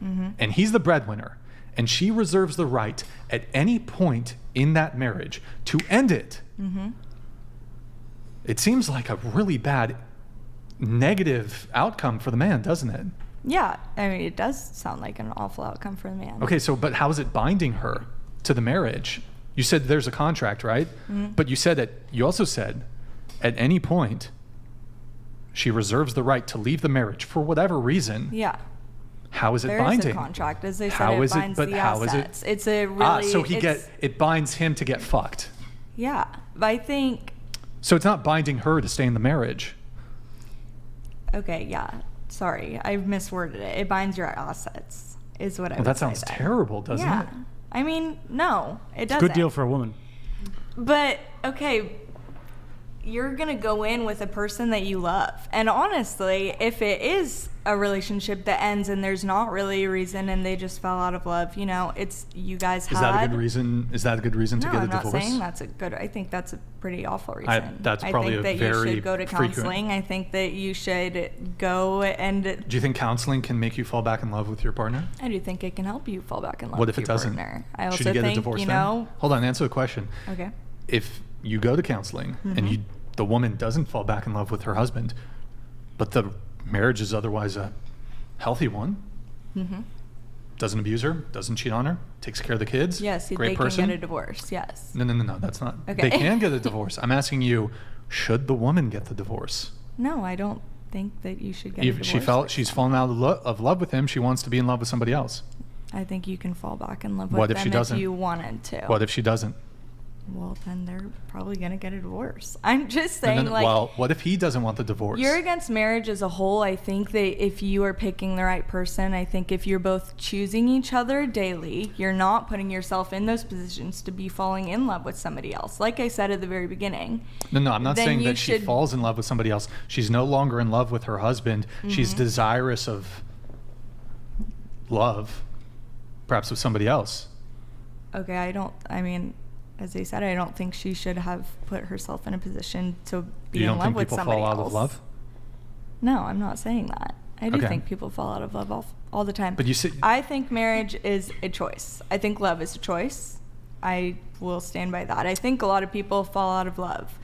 Speaker 1: and he's the breadwinner, and she reserves the right at any point in that marriage to end it. It seems like a really bad negative outcome for the man, doesn't it?
Speaker 9: Yeah, I mean, it does sound like an awful outcome for the man.
Speaker 1: Okay, so but how is it binding her to the marriage? You said there's a contract, right? But you also said at any point she reserves the right to leave the marriage for whatever reason.
Speaker 9: Yeah.
Speaker 1: How is it
Speaker 9: There
Speaker 1: binding?
Speaker 9: is a contract, as they said.
Speaker 1: How
Speaker 9: it
Speaker 1: is it?
Speaker 9: binds
Speaker 1: But
Speaker 9: the
Speaker 1: how is it?
Speaker 9: assets. It's a really.
Speaker 1: So
Speaker 9: it's-
Speaker 1: it binds him to get fucked.
Speaker 9: Yeah, but I think.
Speaker 1: So it's not binding her to stay in the marriage.
Speaker 9: Okay, yeah. Sorry, I misworded it. It binds your assets, is what I
Speaker 1: Well,
Speaker 9: would
Speaker 1: that
Speaker 9: say
Speaker 1: sounds
Speaker 9: then.
Speaker 1: terrible, doesn't
Speaker 9: Yeah.
Speaker 1: it?
Speaker 9: I mean, no, it
Speaker 3: It's a
Speaker 9: doesn't.
Speaker 3: good deal for a woman.
Speaker 9: But okay, you're gonna go in with a person that you love, and honestly, if it is a relationship that ends and there's not really a reason and they just fell out of love, you know, it's you guys
Speaker 1: Is
Speaker 9: had.
Speaker 1: that a good reason? Is that a good reason to
Speaker 9: No,
Speaker 1: get a
Speaker 9: I'm not
Speaker 1: divorce?
Speaker 9: saying that's a good. I think that's a pretty awful reason.
Speaker 1: That's
Speaker 9: I
Speaker 1: probably
Speaker 9: think
Speaker 1: a
Speaker 9: that you
Speaker 1: very
Speaker 9: should go to
Speaker 1: frequent-
Speaker 9: counseling. I think that you should go and.
Speaker 1: Do you think counseling can make you fall back in love with your partner?
Speaker 9: I do think it can help you fall back in love
Speaker 1: What
Speaker 9: with
Speaker 1: if it
Speaker 9: your
Speaker 1: doesn't?
Speaker 9: partner. I also
Speaker 1: Should you get
Speaker 9: think,
Speaker 1: a divorce
Speaker 9: you
Speaker 1: then?
Speaker 9: know.
Speaker 1: Hold on, answer the question.
Speaker 9: Okay.
Speaker 1: If you go to counseling and
Speaker 9: Mhm.
Speaker 1: the woman doesn't fall back in love with her husband, but the marriage is otherwise a healthy one,
Speaker 9: Mm-hmm.
Speaker 1: doesn't abuse her, doesn't cheat on her, takes care of the kids,
Speaker 9: Yes,
Speaker 1: great
Speaker 9: they
Speaker 1: person.
Speaker 9: can get a divorce. Yes.
Speaker 1: No, that's not.
Speaker 9: Okay.
Speaker 1: They can get a divorce. I'm asking you, should the woman get the divorce?
Speaker 9: No, I don't think that you should get a divorce.
Speaker 1: She's fallen out of love with him. She wants to be in love with somebody else.
Speaker 9: I think you can fall back in love with
Speaker 1: What if
Speaker 9: them
Speaker 1: she doesn't?
Speaker 9: if you wanted to.
Speaker 1: What if she doesn't?
Speaker 9: Well, then they're probably gonna get a divorce. I'm just
Speaker 1: No,
Speaker 9: saying,
Speaker 1: no.
Speaker 9: like.
Speaker 1: Well, what if he doesn't want the divorce?
Speaker 9: You're against marriage as a whole. I think that if you are picking the right person, I think if you're both choosing each other daily, you're not putting yourself in those positions to be falling in love with somebody else. Like I said at the very beginning.
Speaker 1: No, I'm not
Speaker 9: then
Speaker 1: saying
Speaker 9: you
Speaker 1: that she
Speaker 9: should-
Speaker 1: falls in love with somebody else. She's no longer in love with her husband. She's
Speaker 9: Mhm.
Speaker 1: desirous of love, perhaps with somebody else.
Speaker 9: Okay, I mean, as I said, I don't think she should have put herself in a position to be
Speaker 1: You
Speaker 9: in
Speaker 1: don't
Speaker 9: love
Speaker 1: think
Speaker 9: with
Speaker 1: people
Speaker 9: somebody
Speaker 1: fall out
Speaker 9: else.
Speaker 1: of love?
Speaker 9: No, I'm not saying that. I do
Speaker 1: Okay.
Speaker 9: think people fall out of love all the time.
Speaker 1: But you say-
Speaker 9: I think marriage is a choice. I think love is a choice. I will stand by that. I think a lot of people fall out of love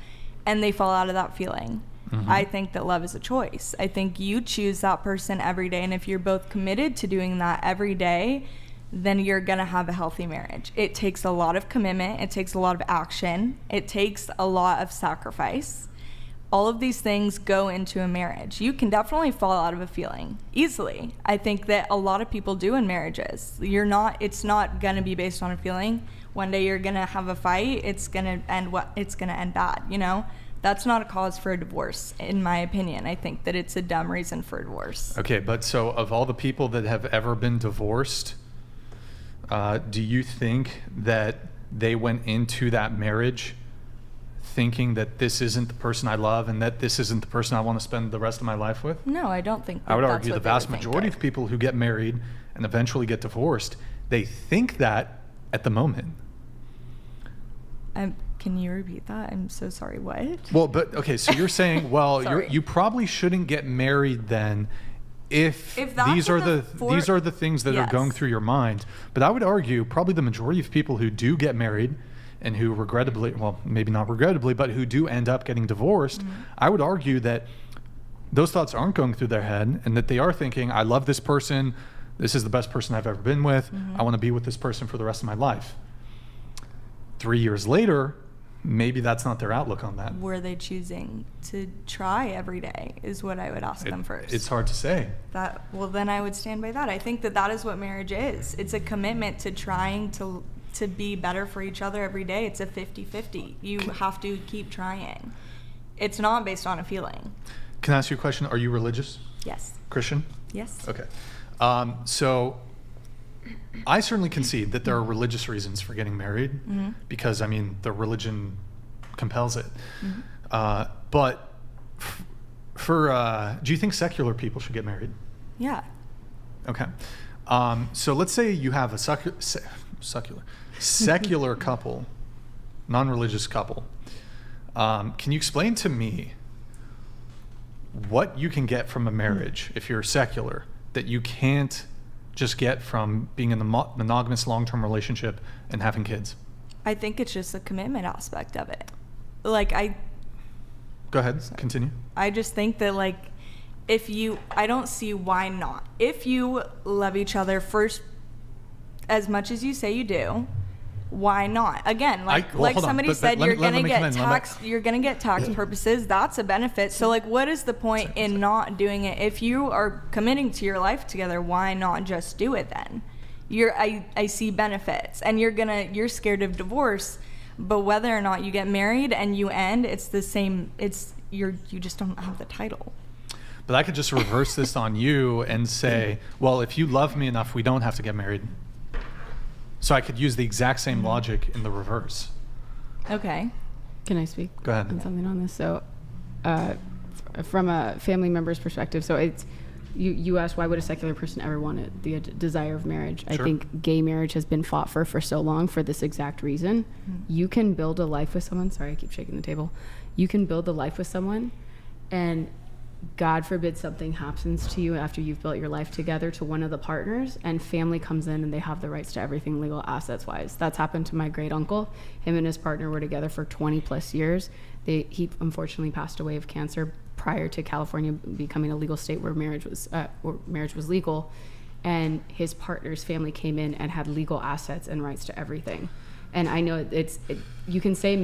Speaker 9: and they fall out of that feeling.
Speaker 1: Mhm.
Speaker 9: I think that love is a choice. I think you choose that person every day, and if you're both committed to doing that every day, then you're gonna have a healthy marriage. It takes a lot of commitment, it takes a lot of action, it takes a lot of sacrifice. All of these things go into a marriage. You can definitely fall out of a feeling easily. I think that a lot of people do in marriages. It's not gonna be based on a feeling. One day you're gonna have a fight, it's gonna end bad, you know? That's not a cause for a divorce, in my opinion. I think that it's a dumb reason for a divorce.
Speaker 1: Okay, but so of all the people that have ever been divorced, do you think that they went into that marriage thinking that this isn't the person I love and that this isn't the person I want to spend the rest of my life with?
Speaker 9: No, I don't think that
Speaker 1: I would
Speaker 9: that's
Speaker 1: argue the
Speaker 9: what they
Speaker 1: vast
Speaker 9: would think
Speaker 1: majority of people who get married and eventually get divorced, they think that at the moment.
Speaker 9: Can you repeat that? I'm so sorry. What?
Speaker 1: Well, but okay, so you're saying, well,
Speaker 9: Sorry.
Speaker 1: you probably shouldn't get married then if
Speaker 9: that's
Speaker 1: these
Speaker 9: what
Speaker 1: are these are the things that are going
Speaker 9: Yes.
Speaker 1: through your mind. But I would argue probably the majority of people who do get married and who regrettably, well, maybe not regrettably, but who do end up getting divorced, I would argue that those thoughts aren't going through their head and that they are thinking, I love this person, this is the best person I've ever been with, I want to be with this person for the rest of my life. 3 years later, maybe that's not their outlook on that.
Speaker 9: Were they choosing to try every day is what I would ask them first.
Speaker 1: It's hard to say.
Speaker 9: Well, then I would stand by that. I think that is what marriage is. It's a commitment to trying to be better for each other every day. It's a 50-50. You have to keep trying. It's not based on a feeling.
Speaker 1: Can I ask you a question? Are you religious?
Speaker 9: Yes.
Speaker 1: Christian?
Speaker 9: Yes.
Speaker 1: Okay. So I certainly concede that there are religious reasons for getting married because, I mean, the religion compels it. But do you think secular people should get married?
Speaker 9: Yeah.
Speaker 1: Okay. So let's say you have a secular couple, non-religious couple. Can you explain to me what you can get from a marriage if you're secular that you can't just get from being in the monogamous long-term relationship and having kids?
Speaker 9: I think it's just the commitment aspect of it.
Speaker 1: Go ahead, continue.
Speaker 9: I just think that, like, I don't see why not. If you love each other first as much as you say you do, why not? Again, like
Speaker 1: hold on,
Speaker 9: somebody
Speaker 1: but
Speaker 9: said,
Speaker 1: let
Speaker 9: you're
Speaker 1: me- let
Speaker 9: gonna
Speaker 1: me
Speaker 9: get
Speaker 1: come in.
Speaker 9: tax. You're gonna get tax purposes. That's a benefit. So like, what is the point in not doing it? If you are committing to your life together, why not just do it then? I see benefits, and you're scared of divorce, but whether or not you get married and you end, it's the same. You just don't have the title.
Speaker 1: But I could just reverse this on you and say, well, if you love me enough, we don't have to get married. So I could use the exact same logic in the reverse.
Speaker 9: Okay.
Speaker 4: Can I speak?
Speaker 1: Go ahead.
Speaker 4: On something on this? So, from a family member's perspective, so it's you asked why would a secular person ever want it, the desire of marriage.
Speaker 1: Sure.
Speaker 4: I think gay marriage has been fought for so long for this exact reason. You can build a life with someone. Sorry, I keep shaking the table. You can build a life with someone, and God forbid something happens to you after you've built your life together to one of the partners, and family comes in and they have the rights to everything legal assets wise. That's happened to my great uncle. Him and his partner were together for 20 plus years. He unfortunately passed away of cancer prior to California becoming a legal state where marriage was legal, and his partner's family came in and had legal assets and rights to everything. And I know you can say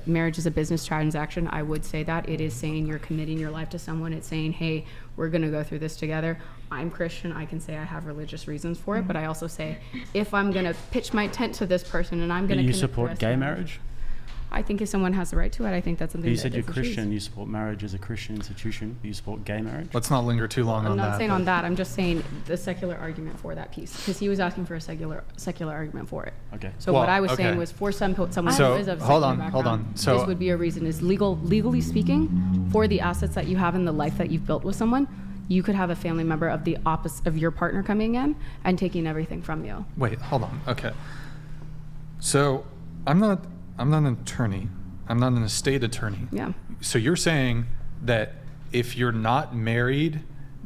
Speaker 4: marriage is a business transaction. I would say that. It is saying you're committing your life to someone. It's saying, hey, we're going to go through this together. I'm Christian. I can say I have religious reasons for it. But I also say, if I'm going to pitch my tent to this person and I'm going to
Speaker 3: you support gay marriage?
Speaker 4: I think if someone has the right to it, I think that's something
Speaker 3: You
Speaker 4: that
Speaker 3: said
Speaker 4: they
Speaker 3: you're
Speaker 4: can
Speaker 3: Christian.
Speaker 4: choose.
Speaker 3: You support marriage as a Christian institution. You support gay marriage?
Speaker 1: Let's not linger too long on that.
Speaker 4: I'm not saying on that. I'm just saying the secular argument for that piece, because he was asking for a secular argument for it.
Speaker 3: Okay.
Speaker 4: So what I was saying was, for someone who is of
Speaker 1: hold
Speaker 4: secular
Speaker 1: on.
Speaker 4: background,
Speaker 1: So
Speaker 4: this would be a reason. Is legally speaking, for the assets that you have in the life that you've built with someone, you could have a family member of the opposite of your partner coming in and taking everything from you.
Speaker 1: Wait, hold on. Okay. So I'm not an attorney. I'm not an estate attorney.
Speaker 4: Yeah.
Speaker 1: So you're saying that if you're not married,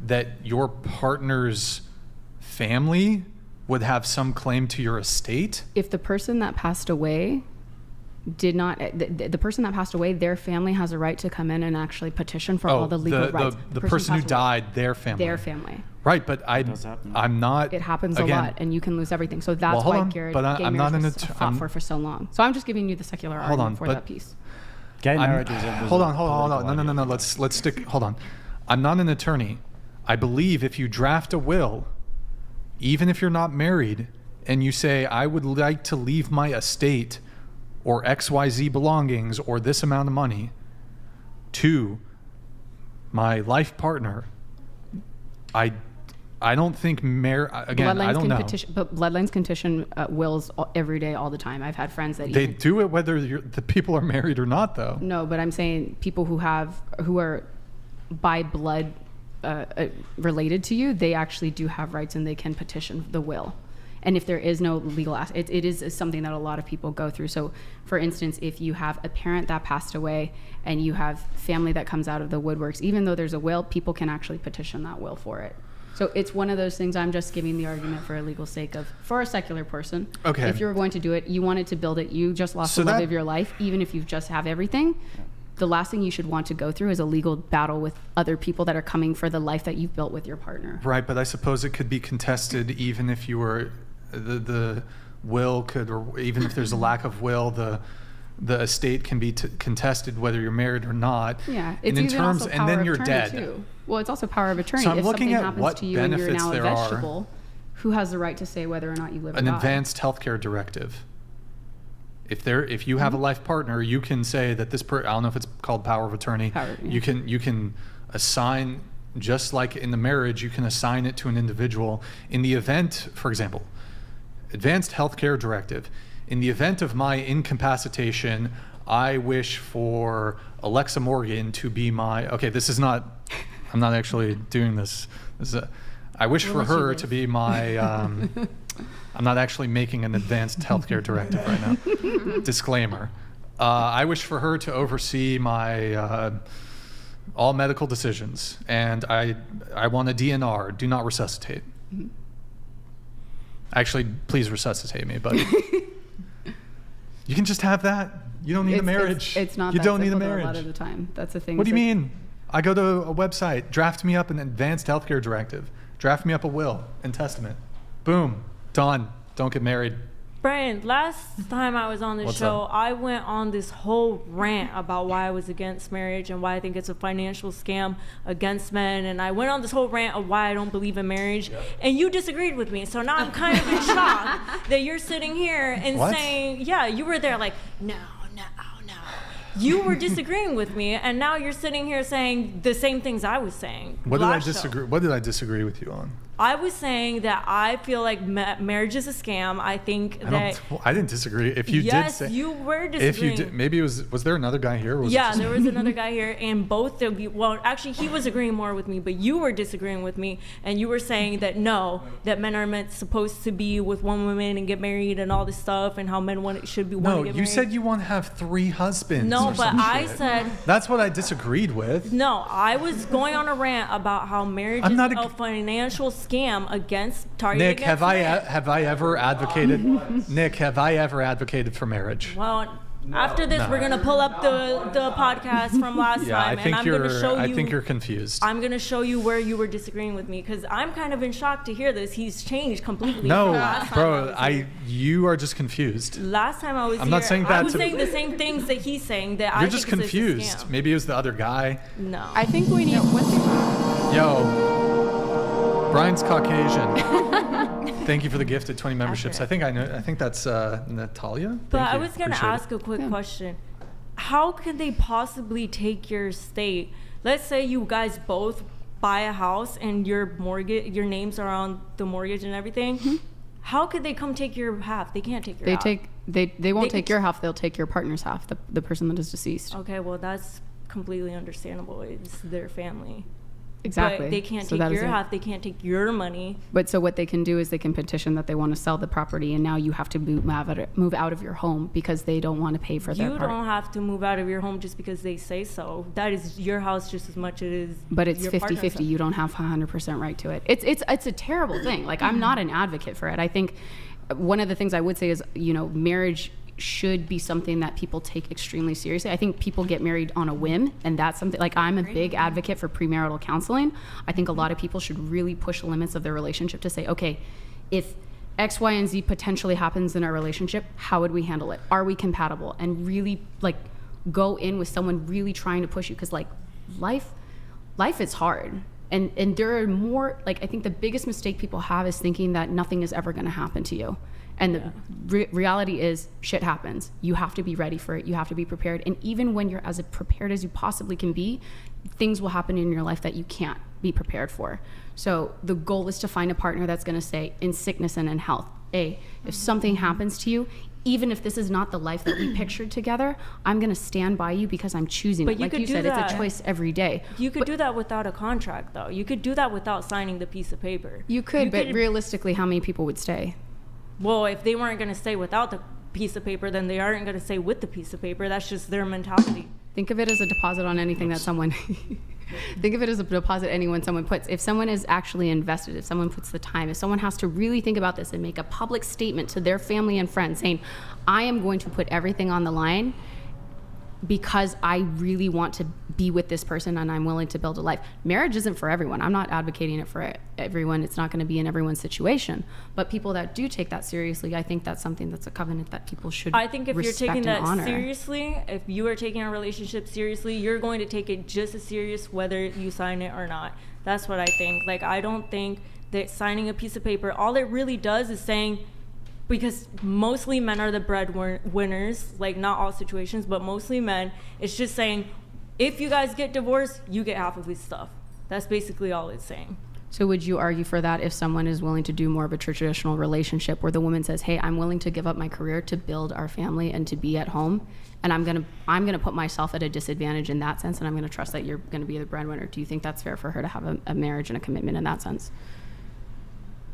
Speaker 1: that your partner's family would have some claim to your estate?
Speaker 4: If the person that passed away did not, the person that passed away, their family has a right to come in and actually petition for all the legal rights.
Speaker 1: The person who died, their family.
Speaker 4: Their family.
Speaker 1: Right, but I'm not.
Speaker 4: It happens
Speaker 1: again,
Speaker 4: a lot, and you can lose everything. So that's why gay marriage was fought for so long. So I'm just giving you the secular argument for that piece.
Speaker 3: Gay marriage is
Speaker 1: hold on. No. Let's stick. Hold on. I'm not an attorney. I believe if you draft a will, even if you're not married, and you say, I would like to leave my estate or XYZ belongings or this amount of money to my life partner, I don't think again, I don't know.
Speaker 4: But bloodlines can petition wills every day, all the time. I've had friends that
Speaker 1: they do it whether the people are married or not, though.
Speaker 4: No, but I'm saying people who are by blood related to you, they actually do have rights and they can petition the will. And if there is no legal it is something that a lot of people go through. So, for instance, if you have a parent that passed away and you have family that comes out of the woodworks, even though there's a will, people can actually petition that will for it. So it's one of those things. I'm just giving the argument for a legal sake for a secular person.
Speaker 1: Okay.
Speaker 4: If you're going to do it, you wanted to build it, you just lost the love of your life, even if you just have everything. The last thing you should want to go through is a legal battle with other people that are coming for the life that you've built with your partner.
Speaker 1: Right, but I suppose it could be contested even if you were the will could, or even if there's a lack of will, the estate can be contested whether you're married or not.
Speaker 4: Yeah, it's
Speaker 1: and in
Speaker 4: even
Speaker 1: terms,
Speaker 4: also
Speaker 1: and
Speaker 4: power
Speaker 1: then
Speaker 4: of
Speaker 1: you're
Speaker 4: attorney
Speaker 1: dead.
Speaker 4: Too. Well, it's also power of attorney.
Speaker 1: So I'm
Speaker 4: if
Speaker 1: looking
Speaker 4: something
Speaker 1: at
Speaker 4: happens
Speaker 1: what
Speaker 4: to you and you're
Speaker 1: benefits
Speaker 4: now a
Speaker 1: there are.
Speaker 4: vegetable, who has the right to say whether or not you live or
Speaker 1: An
Speaker 4: die?
Speaker 1: advanced healthcare directive. If you have a life partner, you can say that I don't know if it's called power of attorney. You can assign, just like in the marriage, you can assign it to an individual. In the event, for example, advanced healthcare directive. In the event of my incapacitation, I wish for Alexa Morgan to be my. Okay, this is not. I'm not actually doing this. I wish for her to be my. I'm not actually making an advanced healthcare directive right now. Disclaimer. I wish for her to oversee my all medical decisions, and I want a DNR. Do not resuscitate.
Speaker 4: Mm-hmm.
Speaker 1: Actually, please resuscitate me, but you can just have that. You don't need a marriage.
Speaker 4: It's not.
Speaker 1: You
Speaker 4: that
Speaker 1: don't need a
Speaker 4: simple
Speaker 1: marriage.
Speaker 4: A lot of the time, that's the thing.
Speaker 1: What do you mean? I go to a website, draft me up an advanced healthcare directive, draft me up a will and testament. Boom, done. Don't get married.
Speaker 2: Brian, last time I was on the
Speaker 1: What's
Speaker 2: show,
Speaker 1: up?
Speaker 2: I went on this whole rant about why I was against marriage and why I think it's a financial scam against men. And I went on this whole rant of why I don't believe in marriage. And you disagreed with me. So now I'm kind of in shock that you're sitting here and
Speaker 1: What?
Speaker 2: saying, yeah, you were there like, no. You were disagreeing with me, and now you're sitting here saying the same things I was saying.
Speaker 1: What did I
Speaker 2: last show.
Speaker 1: disagree? What did I disagree with you on?
Speaker 2: I was saying that I feel like marriage is a scam. I think that
Speaker 1: I didn't disagree. If you
Speaker 2: yes,
Speaker 1: did say,
Speaker 2: you were
Speaker 1: if
Speaker 2: disagreeing.
Speaker 1: you did, maybe it was there another guy here? Or was it
Speaker 2: Yeah,
Speaker 1: just
Speaker 2: there
Speaker 1: me?
Speaker 2: was another guy here, and both of you. Well, actually, he was agreeing more with me, but you were disagreeing with me, and you were saying that no, that men are supposed to be with one woman and get married and all this stuff, and how men should be.
Speaker 1: No,
Speaker 2: want to get
Speaker 1: you
Speaker 2: married.
Speaker 1: said you want to have 3 husbands.
Speaker 2: No,
Speaker 1: or
Speaker 2: but
Speaker 1: some
Speaker 2: I
Speaker 1: shit.
Speaker 2: said.
Speaker 1: That's what I disagreed with.
Speaker 2: No, I was going on a rant about how marriage
Speaker 1: I'm
Speaker 2: is
Speaker 1: not
Speaker 2: a financial scam targeted
Speaker 1: Nick,
Speaker 2: against
Speaker 1: have I
Speaker 2: men.
Speaker 1: ever advocated? Nick, have I ever advocated for marriage?
Speaker 2: Well, after this,
Speaker 1: No.
Speaker 2: we're gonna pull up the podcast from last
Speaker 1: Yeah,
Speaker 2: time,
Speaker 1: I think
Speaker 2: and I'm gonna show you.
Speaker 1: I think you're confused.
Speaker 2: I'm gonna show you where you were disagreeing with me, because I'm kind of in shock to hear this. He's changed completely.
Speaker 1: No,
Speaker 2: from last time
Speaker 1: bro,
Speaker 2: I was here.
Speaker 1: you are just confused.
Speaker 2: Last time I was
Speaker 1: I'm
Speaker 2: here,
Speaker 1: not saying
Speaker 2: I
Speaker 1: that
Speaker 2: was
Speaker 1: to-
Speaker 2: saying the same things that he's saying. That I
Speaker 1: You're just
Speaker 2: think is a
Speaker 1: confused.
Speaker 2: scam.
Speaker 1: Maybe it was the other guy.
Speaker 2: No.
Speaker 8: I think we need one thing.
Speaker 1: Yo, Brian's Caucasian. Thank you for the gifted 20 memberships. I think I know. I think that's Natalia.
Speaker 2: But
Speaker 1: Thank
Speaker 2: I
Speaker 1: you.
Speaker 2: was gonna
Speaker 1: Appreciate
Speaker 2: ask
Speaker 1: it.
Speaker 2: a quick question. How can they possibly take your estate? Let's say you guys both buy a house and your names are on the mortgage and everything.
Speaker 4: Mm-hmm.
Speaker 2: How could they come take your half? They can't take your half.
Speaker 4: They won't
Speaker 2: They
Speaker 4: take
Speaker 2: could-
Speaker 4: your half. They'll take your partner's half, the person that is deceased.
Speaker 2: Okay, well that's completely understandable. It's their family.
Speaker 4: Exactly.
Speaker 2: But they can't
Speaker 4: So
Speaker 2: take
Speaker 4: that is
Speaker 2: your
Speaker 4: it.
Speaker 2: half. They can't take your money.
Speaker 4: But so what they can do is they can petition that they want to sell the property, and now you have to move out of your home because they don't want to pay for their
Speaker 2: You
Speaker 4: part.
Speaker 2: don't have to move out of your home just because they say so. That is your house just as much as it is.
Speaker 4: But it's
Speaker 2: your partner's
Speaker 4: 50-50.
Speaker 2: house.
Speaker 4: You don't have 100% right to it. It's a terrible thing. Like, I'm not an advocate for it. I think one of the things I would say is, marriage should be something that people take extremely seriously. I think people get married on a whim, and that's something, like, I'm a big advocate for premarital counseling. I think a lot of people should really push the limits of their relationship to say, okay, if X, Y, and Z potentially happens in our relationship, how would we handle it? Are we compatible? And really, like, go in with someone really trying to push you, because, like, life is hard. And there are more, like, I think the biggest mistake people have is thinking that nothing is ever going to happen to you. And the reality is, shit happens. You have to be ready for it. You have to be prepared. And even when you're as prepared as you possibly can be, things will happen in your life that you can't be prepared for. So the goal is to find a partner that's going to say, in sickness and in health, if something happens to you, even if this is not the life that we pictured together, I'm going to stand by you because I'm choosing
Speaker 2: But
Speaker 4: it.
Speaker 2: you
Speaker 4: Like
Speaker 2: could
Speaker 4: you
Speaker 2: do
Speaker 4: said,
Speaker 2: that.
Speaker 4: it's a choice every day.
Speaker 2: You could do that without a contract, though. You could do that without signing the piece of paper.
Speaker 4: You could, but realistically, how many people would stay?
Speaker 2: Well, if they weren't going to stay without the piece of paper, then they aren't going to stay with the piece of paper. That's just their mentality.
Speaker 4: Think of it as a deposit on anything that someone think of it as a deposit someone puts. If someone is actually invested, if someone puts the time, if someone has to really think about this and make a public statement to their family and friends saying, I am going to put everything on the line because I really want to be with this person and I'm willing to build a life. Marriage isn't for everyone. I'm not advocating it for everyone. It's not going to be in everyone's situation. But people that do take that seriously, I think that's something that's a covenant that people should
Speaker 2: I think if you're
Speaker 4: respect
Speaker 2: taking
Speaker 4: and
Speaker 2: that
Speaker 4: honor.
Speaker 2: seriously, if you are taking a relationship seriously, you're going to take it just as serious whether you sign it or not. That's what I think. Like, I don't think that signing a piece of paper, all it really does is saying, because mostly men are the breadwinners, like not all situations, but mostly men, it's just saying, if you guys get divorced, you get half of his stuff. That's basically all it's saying.
Speaker 4: So would you argue for that if someone is willing to do more of a traditional relationship where the woman says, hey, I'm willing to give up my career to build our family and to be at home, and I'm gonna put myself at a disadvantage in that sense, and I'm gonna trust that you're gonna be the breadwinner. Do you think that's fair for her to have a marriage and a commitment in that sense?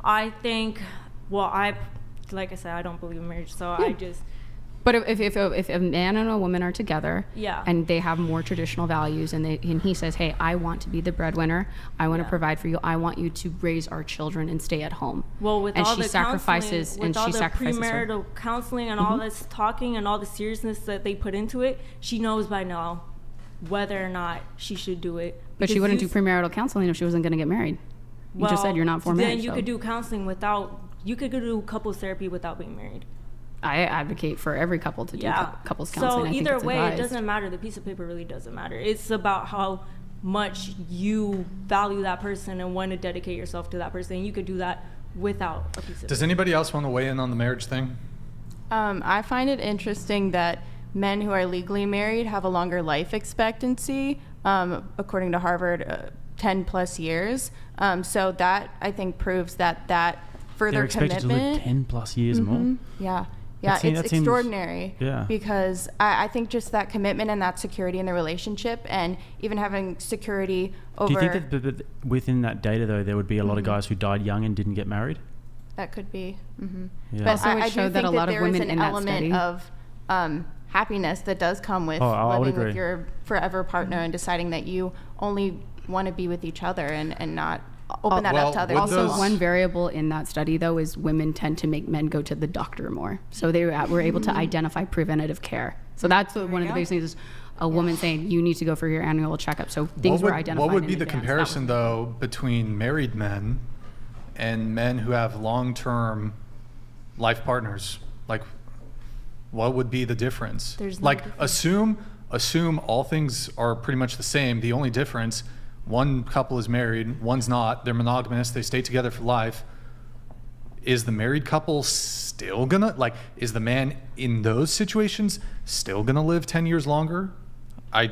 Speaker 2: I think, like I said, I don't believe in marriage, so I just...
Speaker 4: But if a man and a woman are together,
Speaker 2: Yeah.
Speaker 4: and they have more traditional values, and he says, hey, I want to be the breadwinner, I want to provide for you, I want you to raise our children and stay at home.
Speaker 2: Well, with
Speaker 4: and
Speaker 2: all
Speaker 4: she
Speaker 2: the
Speaker 4: sacrifices,
Speaker 2: counseling, with
Speaker 4: and
Speaker 2: all
Speaker 4: she
Speaker 2: the
Speaker 4: sacrifices her.
Speaker 2: premarital counseling and all this talking and all the seriousness that they put into it, she knows by now whether or not she should do it.
Speaker 4: But she
Speaker 2: Because
Speaker 4: wouldn't do premarital counseling if she wasn't going to get married. You just said you're not for marriage.
Speaker 2: Then you
Speaker 4: so.
Speaker 2: could do counseling without, you could do couples therapy without being married.
Speaker 4: I advocate for every couple to do couples counseling.
Speaker 2: So
Speaker 4: I think
Speaker 2: either
Speaker 4: it's
Speaker 2: way,
Speaker 4: advised.
Speaker 2: it doesn't matter. The piece of paper really doesn't matter. It's about how much you value that person and want to dedicate yourself to that person. You could do that without a piece of paper.
Speaker 1: Does anybody else want to weigh in on the marriage thing?
Speaker 8: I find it interesting that men who are legally married have a longer life expectancy, according to Harvard, 10 plus years. So that, I think, proves that further
Speaker 3: They're expected
Speaker 8: commitment.
Speaker 3: to live 10 plus years more.
Speaker 8: Yeah.
Speaker 3: That
Speaker 8: It's
Speaker 3: seems-
Speaker 8: extraordinary.
Speaker 3: Yeah.
Speaker 8: Because I think just that commitment and that security in the relationship, and even having security over.
Speaker 3: Do you think that within that data, though, there would be a lot of guys who died young and didn't get married?
Speaker 8: That could be.
Speaker 3: Yeah.
Speaker 8: But
Speaker 4: Also, it
Speaker 8: I do
Speaker 4: showed
Speaker 8: think
Speaker 4: that a lot of
Speaker 8: there is
Speaker 4: women
Speaker 8: an
Speaker 4: in that
Speaker 8: element
Speaker 4: study-
Speaker 8: of happiness that does come with
Speaker 3: I would
Speaker 8: living
Speaker 3: agree.
Speaker 8: with your forever partner and deciding that you only want to be with each other and not open that up to others.
Speaker 4: Also, one variable in that study, though, is women tend to make men go to the doctor more. So they were able to identify preventative care. So that's one of the biggest things is a woman saying, you need to go for your annual checkup. So things were identified.
Speaker 1: What would be
Speaker 4: in
Speaker 1: the
Speaker 4: advance.
Speaker 1: comparison, though, between married men and men who have long-term life partners? Like, what would be the difference?
Speaker 2: There's no
Speaker 1: like,
Speaker 2: difference.
Speaker 1: assume all things are pretty much the same. The only difference, one couple is married, one's not. They're monogamous. They stay together for life. Is the married couple still gonna, like, is the man in those situations still gonna live 10 years longer?
Speaker 3: I'd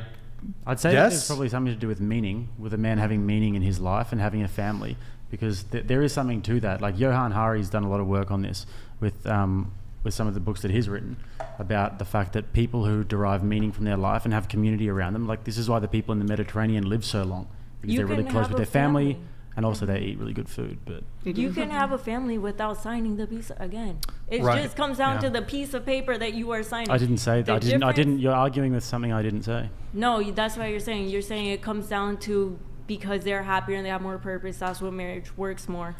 Speaker 3: say that
Speaker 1: Yes.
Speaker 3: there's probably something to do with meaning, with a man having meaning in his life and having a family, because there is something to that. Like Johan Hari's done a lot of work on this with some of the books that he's written about the fact that people who derive meaning from their life and have community around them, like this is why the people in the Mediterranean live so long, because
Speaker 2: You
Speaker 3: they're really
Speaker 2: can
Speaker 3: close
Speaker 2: have
Speaker 3: with
Speaker 2: a
Speaker 3: their family,
Speaker 2: family.
Speaker 3: and also they eat really good food. But
Speaker 2: You can have a family without signing the piece again. It
Speaker 1: Right.
Speaker 2: just comes down
Speaker 3: Yeah.
Speaker 2: to the piece of paper that you are signing.
Speaker 3: I didn't say that.
Speaker 2: The
Speaker 3: I didn't.
Speaker 2: difference-
Speaker 3: You're arguing with something I didn't say.
Speaker 2: No, that's what you're saying. You're saying it comes down to because they're happier and they have more purpose. That's what marriage works more.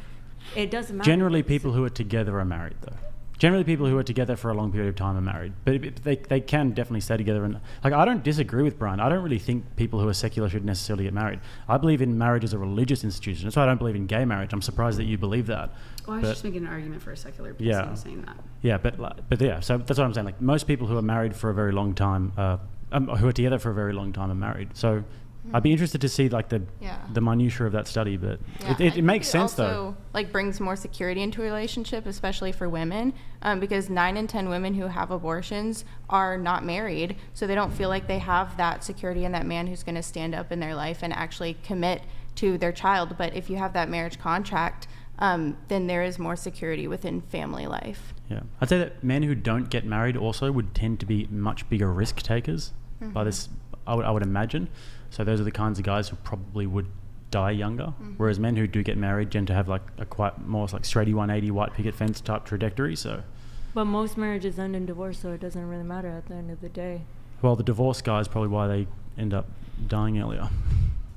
Speaker 2: It doesn't matter.
Speaker 3: Generally, people who are together are married, though. Generally, people who are together for a long period of time are married, but they can definitely stay together. And like, I don't disagree with Brian. I don't really think people who are secular should necessarily get married. I believe in marriage as a religious institution. That's why I don't believe in gay marriage. I'm surprised that you believe that.
Speaker 4: Well, I was just making an argument for a secular person
Speaker 3: Yeah.
Speaker 4: saying that.
Speaker 3: Yeah, but yeah. So that's what I'm saying. Like most people who are married for a very long time, who are together for a very long time, are married. So I'd be interested to see like the minutiae of that study, but
Speaker 8: Yeah, I
Speaker 3: it
Speaker 8: think
Speaker 3: makes sense
Speaker 8: also,
Speaker 3: though.
Speaker 8: like brings more security into a relationship, especially for women, because 9 in 10 women who have abortions are not married, so they don't feel like they have that security and that man who's going to stand up in their life and actually commit to their child. But if you have that marriage contract, then there is more security within family life.
Speaker 3: Yeah, I'd say that men who don't get married also would tend to be much bigger risk takers. By this, I would imagine. So those are the kinds of guys who probably would die younger. Whereas men who do get married tend to have like a quite more like straighty 180 white picket fence type trajectory. So,
Speaker 2: But most marriages end in divorce, so it doesn't really matter at the end of the day.
Speaker 3: well, the divorce guy is probably why they end up dying earlier.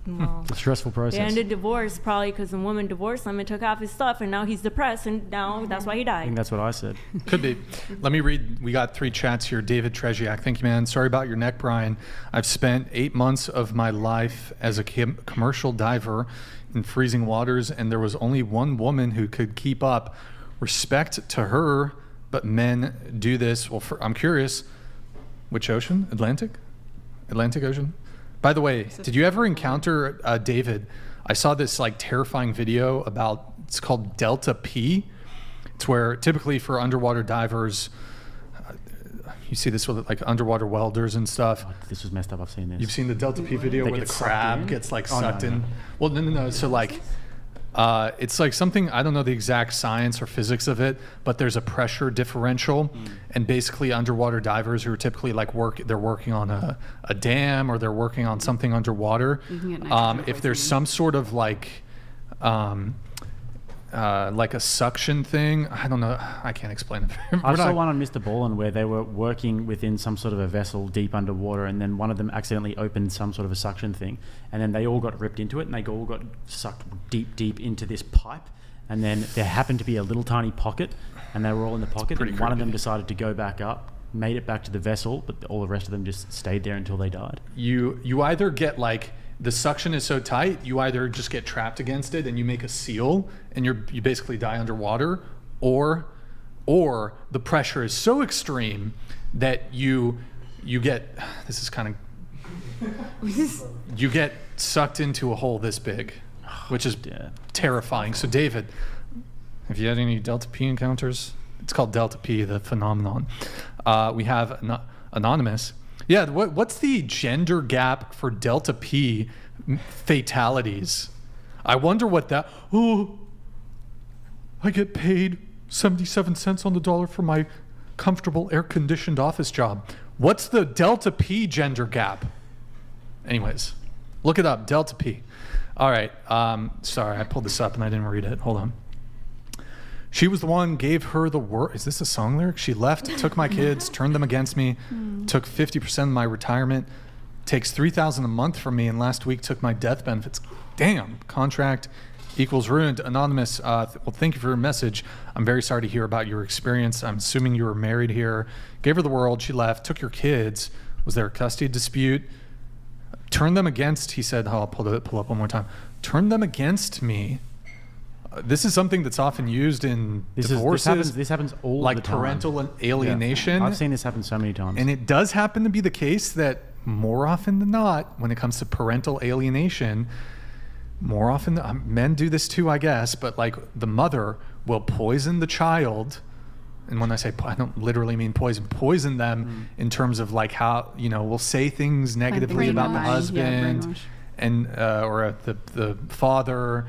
Speaker 2: Well,
Speaker 3: It's a stressful process.
Speaker 2: they ended divorce probably because the woman divorced him and took half his stuff, and now he's depressed, and now that's why he
Speaker 3: I
Speaker 2: died.
Speaker 3: think that's what I said.
Speaker 1: Could be. Let me read. We got 3 chats here. David Treziak. Thank you, man. Sorry about your neck, Brian. I've spent 8 months of my life as a commercial diver in freezing waters, and there was only one woman who could keep up. Respect to her, but men do this. Well, I'm curious, which ocean? Atlantic Ocean? By the way, did you ever encounter David? I saw this like terrifying video about, it's called Delta P. It's where typically for underwater divers, you see this with like underwater welders and stuff.
Speaker 3: Oh, this was messed up. I've seen this.
Speaker 1: You've seen the Delta P video
Speaker 3: They
Speaker 1: where the
Speaker 3: get sucked
Speaker 1: crab
Speaker 3: in?
Speaker 1: gets like
Speaker 3: Oh, no,
Speaker 1: sucked
Speaker 3: no.
Speaker 1: in. Well, no. So like, it's like something, I don't know the exact science or physics of it, but there's a pressure differential, and basically underwater divers who are typically like they're working on a dam or they're working on something underwater.
Speaker 4: You can get nitrogen
Speaker 1: If there's
Speaker 4: poisoning.
Speaker 1: some sort of like a suction thing, I don't know, I can't explain it.
Speaker 3: I saw one on Mr. Ballin where they were working within some sort of a vessel deep underwater, and then one of them accidentally opened some sort of a suction thing, and then they all got ripped into it, and they all got sucked deep into this pipe, and then there happened to be a little tiny pocket, and they were all in the pocket,
Speaker 1: pretty
Speaker 3: and one of them
Speaker 1: creepy.
Speaker 3: decided to go back up, made it back to the vessel, but all the rest of them just stayed there until they died.
Speaker 1: You either get like, the suction is so tight, you either just get trapped against it and you make a seal and you basically die underwater, or or the pressure is so extreme that you get, this is kind of, you get sucked into a hole this big, which is terrifying. So David, have you had any Delta P encounters? It's called Delta P, the phenomenon. We have Anonymous. Yeah, what's the gender gap for Delta P fatalities? I wonder what that, I get paid 77 cents on the dollar for my comfortable air-conditioned office job. What's the Delta P gender gap? Anyways, look it up, Delta P. All right, sorry, I pulled this up and I didn't read it. Hold on. She was the one, gave her the word. Is this a song lyric? She left, took my kids, turned them against me, took 50% of my retirement, takes $3,000 a month from me, and last week took my death benefits. Damn, contract equals ruined. Anonymous, well, thank you for your message. I'm very sorry to hear about your experience. I'm assuming you were married here. Gave her the world, she left, took your kids. Was there a custody dispute? Turned them against, he said, I'll pull up one more time. Turned them against me. This is something that's often used in divorces.
Speaker 3: This happens all
Speaker 1: like
Speaker 3: the time.
Speaker 1: parental alienation.
Speaker 3: Yeah. I've seen this happen so many times.
Speaker 1: And it does happen to be the case that more often than not, when it comes to parental alienation, more often, men do this too, I guess, but like the mother will poison the child. And when I say, I don't literally mean poison them in terms of like how, will say things negatively about the husband and or the father,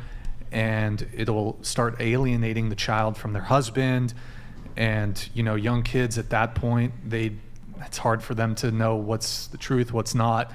Speaker 1: and it'll start alienating the child from their husband. And young kids at that point, it's hard for them to know what's the truth, what's not,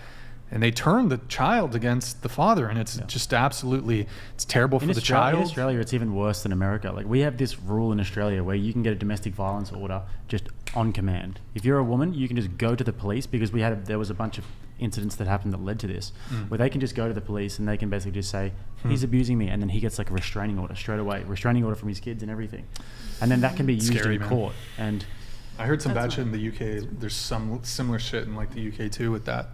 Speaker 1: and they turn the child against the father, and it's just absolutely, it's terrible for the child.
Speaker 3: In Australia, it's even worse than America. Like, we have this rule in Australia where you can get a domestic violence order just on command. If you're a woman, you can just go to the police, because there was a bunch of incidents that happened that led to this, where they can just go to the police and they can basically just say, he's abusing me, and then he gets like a restraining order straight away, restraining order from his kids and everything, and then that can be used in court. And
Speaker 1: I heard some bad shit in the UK. There's some similar shit in like the UK too with that.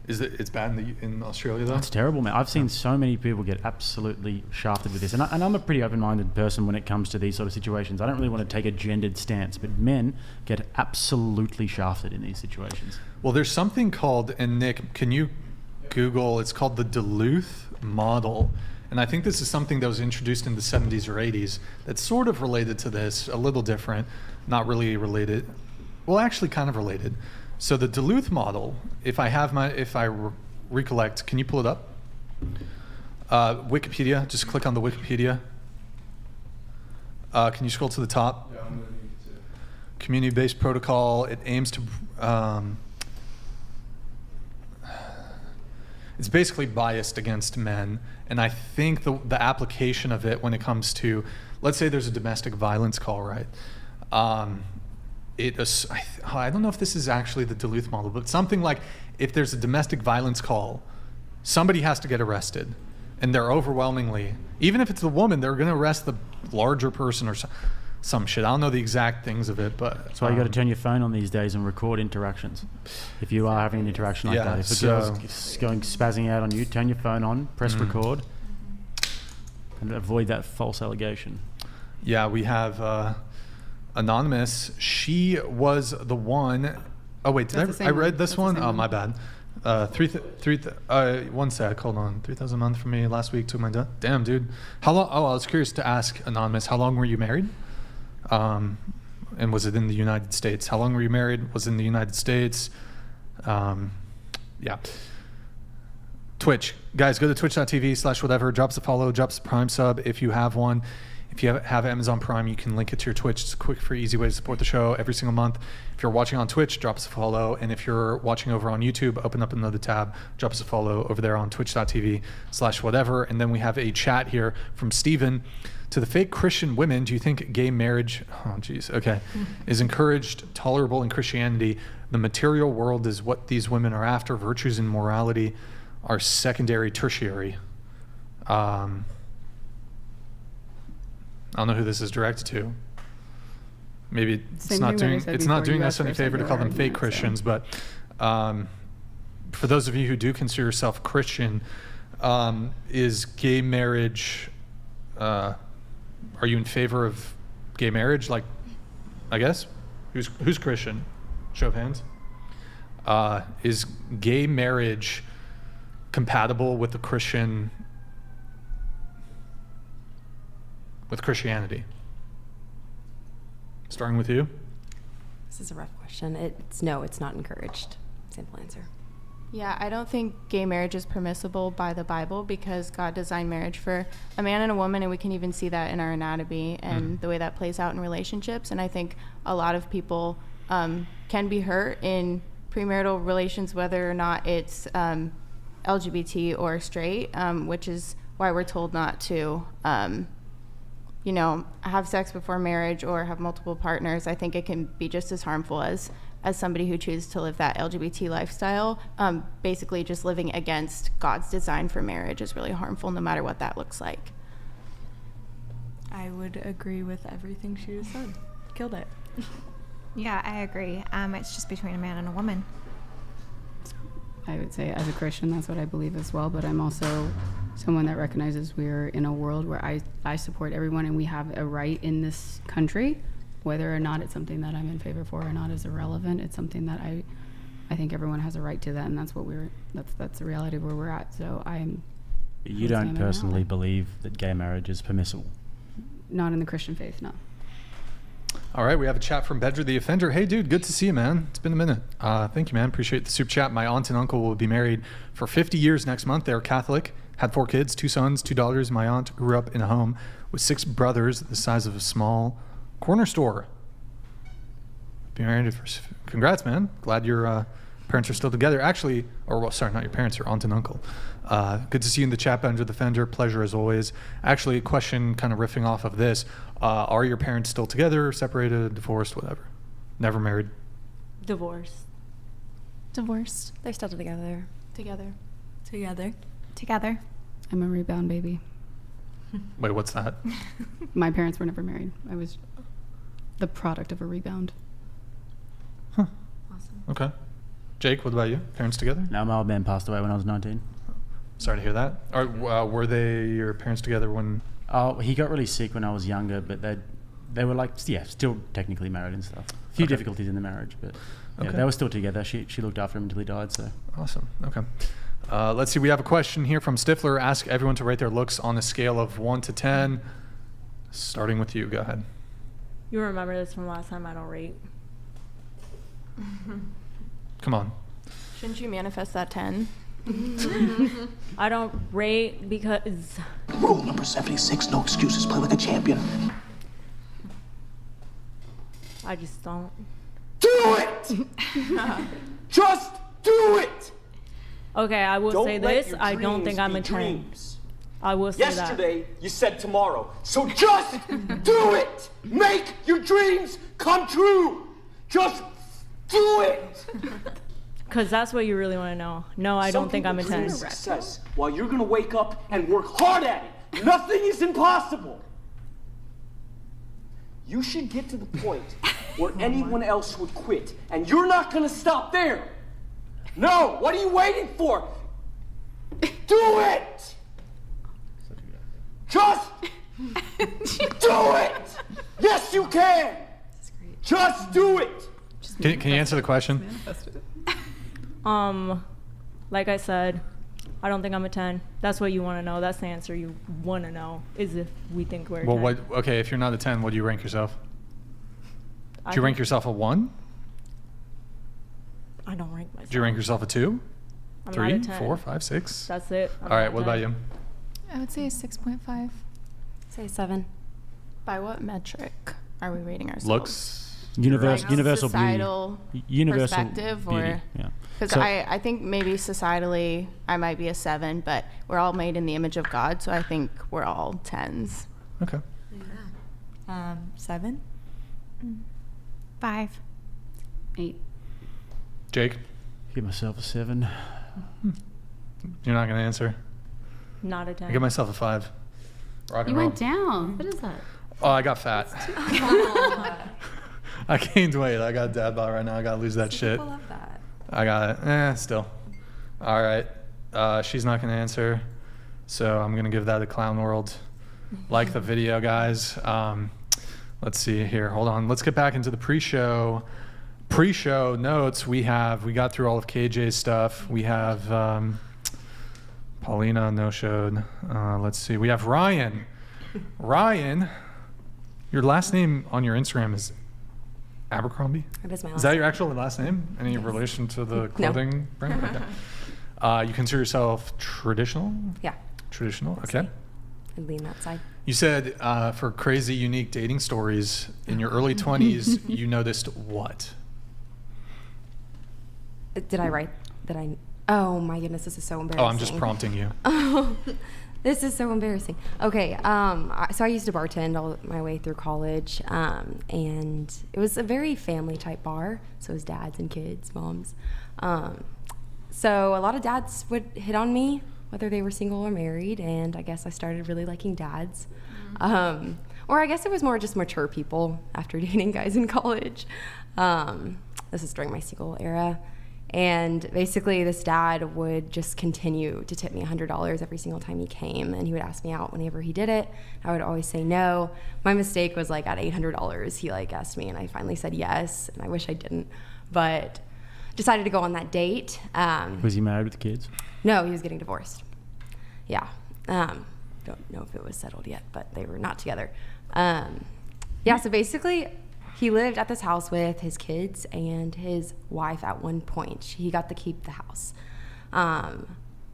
Speaker 1: It's bad in Australia though?
Speaker 3: It's terrible, man. I've seen so many people get absolutely shafted with this, and I'm a pretty open-minded person when it comes to these sort of situations. I don't really want to take a gendered stance, but men get absolutely shafted in these situations.
Speaker 1: Well, there's something called, and Nick, can you Google, it's called the Duluth model. And I think this is something that was introduced in the 70s or 80s that's sort of related to this, a little different, not really related. Well, actually kind of related. So the Duluth model, if I recollect, can you pull it up? Wikipedia, just click on the Wikipedia. Can you scroll to the top?
Speaker 12: Yeah, I'm gonna need to.
Speaker 1: Community-based protocol, it aims to, it's basically biased against men. And I think the application of it when it comes to, let's say there's a domestic violence call, right? I don't know if this is actually the Duluth model, but something like if there's a domestic violence call, somebody has to get arrested, and they're overwhelmingly, even if it's the woman, they're going to arrest the larger person or some shit. I don't know the exact things of it, but
Speaker 3: that's why you got to turn your phone on these days and record interactions. If you are having an interaction like that, if a girl's going spazzing out on you, turn your phone on, press record, and avoid that false allegation.
Speaker 1: Yeah, we have. Anonymous, she was the one. Oh wait, did I read this one? Oh, my bad. 1 sec, hold on. 3,000 a month for me last week, took my death. Damn, dude. How long? Oh, I was curious to ask Anonymous, how long were you married? And was it in the United States? How long were you married? Was it in the United States? Yeah. Twitch, guys, go to twitch.tv/whatever. Drop us a follow, drop us a Prime sub if you have one. If you have Amazon Prime, you can link it to your Twitch. It's a quick, free, easy way to support the show every single month. If you're watching on Twitch, drop us a follow. And if you're watching over on YouTube, open up another tab, drop us a follow over there on twitch.tv/whatever. And then we have a chat here from Steven. To the fake Christian women, do you think gay marriage, is encouraged, tolerable in Christianity? The material world is what these women are after. Virtues and morality are secondary, tertiary. I don't know who this is directed to. Maybe it's not doing us any favor to call them fake Christians, but for those of you who do consider yourself Christian, is gay marriage, are you in favor of gay marriage, like, I guess? Who's Christian? Show of hands. Is gay marriage compatible with Christianity? Starting with you.
Speaker 7: This is a rough question. It's no, it's not encouraged. Simple answer.
Speaker 8: Yeah, I don't think gay marriage is permissible by the Bible because God designed marriage for a man and a woman, and we can even see that in our anatomy and the way that plays out in relationships. And I think a lot of people can be hurt in premarital relations, whether or not it's LGBT or straight, which is why we're told not to, have sex before marriage or have multiple partners. I think it can be just as harmful as somebody who chooses to live that LGBT lifestyle. Basically just living against God's design for marriage is really harmful no matter what that looks like.
Speaker 9: I would agree with everything she just said. Killed it.
Speaker 10: Yeah, I agree. It's just between a man and a woman.
Speaker 4: I would say as a Christian, that's what I believe as well, but I'm also someone that recognizes we're in a world where I support everyone and we have a right in this country. Whether or not it's something that I'm in favor for or not is irrelevant. It's something that I think everyone has a right to that, and that's that's the reality of where we're at. So
Speaker 3: You don't personally believe that gay marriage is permissible?
Speaker 4: Not in the Christian faith, no.
Speaker 1: All right, we have a chat from Bedra the Offender. Hey, dude, good to see you, man. It's been a minute. Thank you, man. Appreciate the super chat. My aunt and uncle will be married for 50 years next month. They're Catholic, had 4 kids, 2 sons, 2 daughters. My aunt grew up in a home with 6 brothers the size of a small corner store. Be married for... Congrats, man. Glad your parents are still together. Actually, sorry, not your parents, your aunt and uncle. Good to see you in the chat, Bedra the Offender. Pleasure as always. Actually, a question kind of riffing off of this. Are your parents still together, separated, divorced, whatever? Never married?
Speaker 2: Divorced.
Speaker 7: They're still together.
Speaker 10: Together.
Speaker 4: I'm a rebound baby.
Speaker 1: Wait, what's that?
Speaker 4: My parents were never married. I was the product of a rebound.
Speaker 1: Huh. Awesome. Okay. Jake, what about you? Parents together?
Speaker 3: No, my old man passed away when I was 19.
Speaker 1: Sorry to hear that. Or, were they your parents together when...
Speaker 3: Oh, he got really sick when I was younger, but they were like, still technically married and stuff. A few difficulties in the marriage, but they were still together. She looked after him until he died, so.
Speaker 1: Awesome. Okay. Let's see. We have a question here from Stifler. Ask everyone to rate their looks on a scale of 1 to 10. Starting with you. Go ahead.
Speaker 2: You remember this from last time. I don't rate.
Speaker 1: Come on.
Speaker 8: Shouldn't you manifest that 10?
Speaker 2: I don't rate because...
Speaker 5: Rule number 76, no excuses. Play like a champion.
Speaker 2: I just don't.
Speaker 5: Do it! Just do it!
Speaker 2: Okay, I will say this. I don't think I'm a 10.
Speaker 5: Dreams.
Speaker 2: I will say that.
Speaker 5: Yesterday, you said tomorrow. So just do it! Make your dreams come true! Just do it!
Speaker 2: Because that's what you really want to know. No, I don't think I'm a 10.
Speaker 5: Success, while you're gonna wake up and work hard at it. Nothing is impossible. You should get to the point where anyone else would quit, and you're not gonna stop there. No, what are you waiting for? Do it! Just do it! Yes, you can! Just do it!
Speaker 1: Can you answer the question?
Speaker 2: Like I said, I don't think I'm a 10. That's what you want to know. That's the answer you want to know, is if we think we're a 10.
Speaker 1: Well, okay, if you're not a 10, what do you rank yourself? Do you rank yourself a 1?
Speaker 2: I don't rank myself.
Speaker 1: Do you rank yourself a 2?
Speaker 2: I'm
Speaker 1: 3,
Speaker 2: not a 10.
Speaker 1: 4, 5, 6?
Speaker 2: That's it.
Speaker 1: All right, what about you?
Speaker 6: I would say a 6.5.
Speaker 7: Say 7.
Speaker 8: By what metric are we rating ourselves?
Speaker 1: Looks.
Speaker 3: Universal
Speaker 8: societal
Speaker 3: beauty. Universal
Speaker 8: perspective,
Speaker 3: beauty.
Speaker 8: or
Speaker 3: Yeah.
Speaker 8: because
Speaker 3: So-
Speaker 8: I think maybe societally I might be a 7, but we're all made in the image of God, so I think we're all 10s.
Speaker 1: Okay.
Speaker 9: 7.
Speaker 10: 5.
Speaker 4: 8.
Speaker 1: Jake,
Speaker 3: Give myself a 7.
Speaker 1: you're not going to answer.
Speaker 2: Not a 10.
Speaker 1: I give myself a 5. Rock and
Speaker 4: You
Speaker 1: roll.
Speaker 4: went down. What is that?
Speaker 1: Oh, I got fat. I gained weight. I got dad bod right now. I got to lose that shit.
Speaker 7: People love that.
Speaker 1: I got it. Still. All right. She's not going to answer. So I'm going to give that a clown world. Like the video, guys. Let's see here. Hold on. Let's get back into the pre-show notes. We got through all of KJ's stuff. We have Paulina no-showed. Let's see. We have Ryan. Ryan, your last name on your Instagram is Abercrombie?
Speaker 7: That is my last
Speaker 1: Is that
Speaker 7: name.
Speaker 1: your actual last name? Any relation to the clothing brand? Okay. You consider yourself traditional?
Speaker 7: Yeah.
Speaker 1: Traditional, okay.
Speaker 7: I lean that side.
Speaker 1: You said for crazy, unique dating stories in your early 20s, you noticed what?
Speaker 7: Did I write that I... Oh my goodness, this is so embarrassing.
Speaker 1: Oh, I'm just prompting you.
Speaker 7: Oh, this is so embarrassing. Okay, so I used to bartend all my way through college, and it was a very family type bar. So it was dads and kids, moms. So a lot of dads would hit on me, whether they were single or married, and I guess I started really liking dads. Or I guess it was more just mature people after dating guys in college. This is during my single era. And basically this dad would just continue to tip me $100 every single time he came, and he would ask me out whenever he did it. I would always say no. My mistake was like at $800 he like asked me, and I finally said yes, and I wish I didn't, but decided to go on that date.
Speaker 3: Was he married with kids?
Speaker 7: No, he was getting divorced. Yeah. Don't know if it was settled yet, but they were not together. Yeah, so basically he lived at this house with his kids and his wife at one point. He got to keep the house. At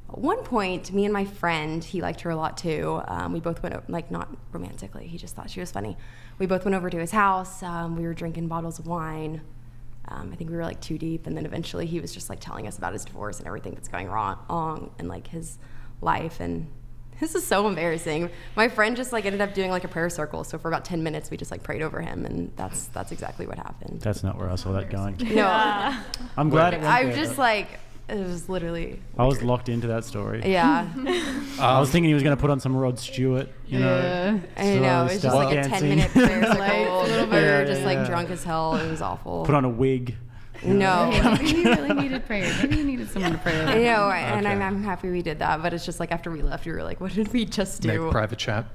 Speaker 7: one point, me and my friend, he liked her a lot too. We both went, like not romantically, he just thought she was funny. We both went over to his house. We were drinking bottles of wine. I think we were like too deep, and then eventually he was just like telling us about his divorce and everything that's going wrong and like his life, and this is so embarrassing. My friend just like ended up doing like a prayer circle, so for about 10 minutes we just like prayed over him, and that's exactly what happened.
Speaker 3: That's not where I saw that going.
Speaker 7: No.
Speaker 3: I'm glad it went
Speaker 7: I'm
Speaker 3: there,
Speaker 7: just
Speaker 3: though.
Speaker 7: like, it was literally
Speaker 3: I was locked into that story.
Speaker 7: Yeah.
Speaker 3: I was thinking he was going to put on some Rod Stewart, you know.
Speaker 7: I know, it was just like a 10-minute prayer circle. We were just like
Speaker 3: yeah.
Speaker 7: drunk as hell. It was awful.
Speaker 3: Put on a wig.
Speaker 7: No.
Speaker 4: Maybe he really needed prayer. Maybe he needed someone to pray over.
Speaker 7: I know, and I'm happy we did that, but it's just like after we left, we were like, what did we just do?
Speaker 1: Make private chat.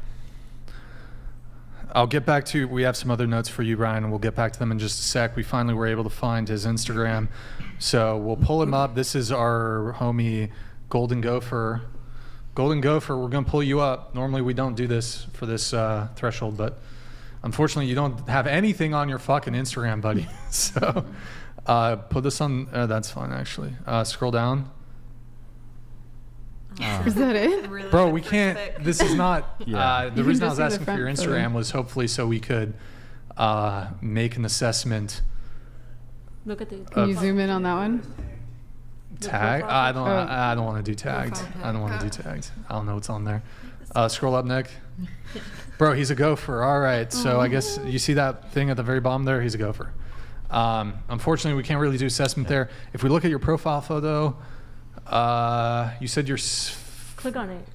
Speaker 1: I'll get back to, we have some other notes for you, Ryan, and we'll get back to them in just a sec. We finally were able to find his Instagram, so we'll pull him up. This is our homie Golden Gopher. Golden Gopher, we're going to pull you up. Normally we don't do this for this threshold, but unfortunately you don't have anything on your fucking Instagram, buddy. So put this on, that's fine actually. Scroll down.
Speaker 4: Is that it?
Speaker 1: Bro, we can't, this is not, the
Speaker 4: You
Speaker 1: reason
Speaker 4: can
Speaker 1: I was
Speaker 4: just see the
Speaker 1: asking for your
Speaker 4: front photo.
Speaker 1: Instagram was hopefully so we could make an assessment.
Speaker 2: Look at the.
Speaker 4: Can you zoom in on that one?
Speaker 1: Tag? I don't want to do tagged. I don't want to do tagged. I don't know what's on there. Scroll up, Nick. Bro, he's a gopher. All right. So I guess you see that thing at the very bottom there? He's a gopher. Unfortunately, we can't really do assessment there. If we look at your profile photo, you said you're...
Speaker 2: Click on it.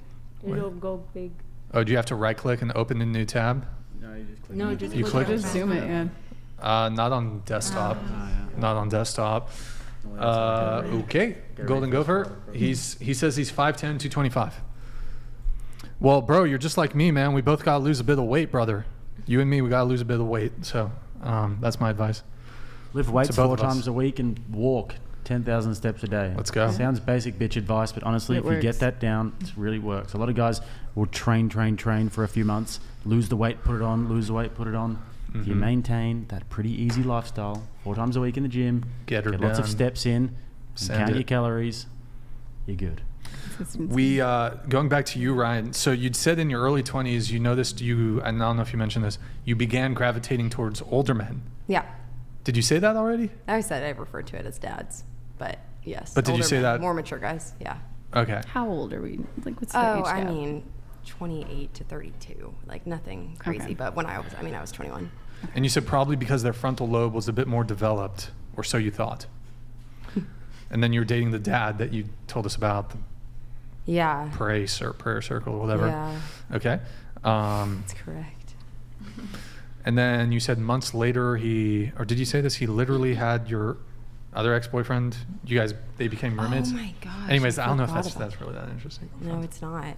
Speaker 2: It'll go big.
Speaker 1: Oh, do you have to right click and open a new tab?
Speaker 3: No, you just click.
Speaker 2: No, just
Speaker 1: You
Speaker 2: click
Speaker 1: click?
Speaker 2: on
Speaker 4: Just zoom it, yeah.
Speaker 1: Not on desktop. Not on desktop. Okay. Golden Gopher. He says he's 5'10", 225. Well, bro, you're just like me, man. We both got to lose a bit of weight, brother. You and me, we got to lose a bit of weight. So that's my advice.
Speaker 3: Lift weights
Speaker 1: To both
Speaker 3: 4
Speaker 1: of us.
Speaker 3: times a week and walk 10,000 steps a day.
Speaker 1: Let's go.
Speaker 3: Sounds basic bitch advice, but honestly,
Speaker 4: It
Speaker 3: if you get
Speaker 4: works.
Speaker 3: that down, it really works. A lot of guys will train for a few months, lose the weight, put it on, lose the weight, put it on. If you
Speaker 1: Mhm.
Speaker 3: maintain that pretty easy lifestyle, 4 times a week in the gym,
Speaker 1: Get her
Speaker 3: lots of
Speaker 1: done.
Speaker 3: steps in, and
Speaker 1: Send
Speaker 3: count
Speaker 1: it.
Speaker 3: your calories, you're good.
Speaker 1: We going back to you, Ryan. So you'd said in your early 20s, you noticed and I don't know if you mentioned this, you began gravitating towards older men.
Speaker 7: Yeah.
Speaker 1: Did you say that already?
Speaker 7: I said I referred to it as dads, but yes.
Speaker 1: But did you
Speaker 7: older
Speaker 1: say
Speaker 7: men,
Speaker 1: that-
Speaker 7: more mature guys? Yeah.
Speaker 1: Okay.
Speaker 4: How old are we? Like, what's the
Speaker 7: Oh,
Speaker 4: age
Speaker 7: I
Speaker 4: gap?
Speaker 7: mean, 28 to 32. Like nothing crazy,
Speaker 4: Okay.
Speaker 7: but when I was 21.
Speaker 1: And you said probably because their frontal lobe was a bit more developed, or so you thought. And then you were dating the dad that you told us about, the
Speaker 7: Yeah.
Speaker 1: prayer circle or whatever.
Speaker 7: Yeah.
Speaker 1: Okay.
Speaker 7: That's correct.
Speaker 1: And then you said months later or did you say this? He literally had your other ex-boyfriend. They became roommates.
Speaker 7: Oh my gosh.
Speaker 1: Anyways, I don't know if
Speaker 7: forgot
Speaker 1: that's
Speaker 7: about
Speaker 1: really that interesting.
Speaker 7: No, it's not.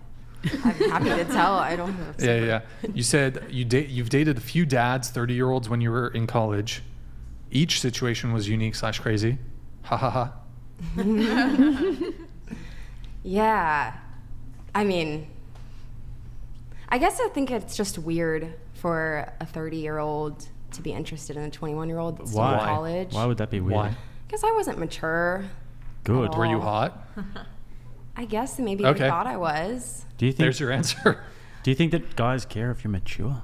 Speaker 7: I'm happy to tell. I don't have a
Speaker 1: Yeah. You said you've dated a few dads, 30-year-olds when you were in college. Each situation was unique / crazy. Ha ha ha.
Speaker 7: Yeah. I mean, I guess I think it's just weird for a 30-year-old to be interested in a 21-year-old that's still in college.
Speaker 3: Why would that be weird?
Speaker 1: Why?
Speaker 7: Because I wasn't mature.
Speaker 3: Good.
Speaker 7: at
Speaker 1: Were you
Speaker 7: all.
Speaker 1: hot?
Speaker 7: I guess maybe
Speaker 1: Okay.
Speaker 7: they thought I was.
Speaker 3: Do you think?
Speaker 1: There's your answer.
Speaker 3: Do you think that guys care if you're mature?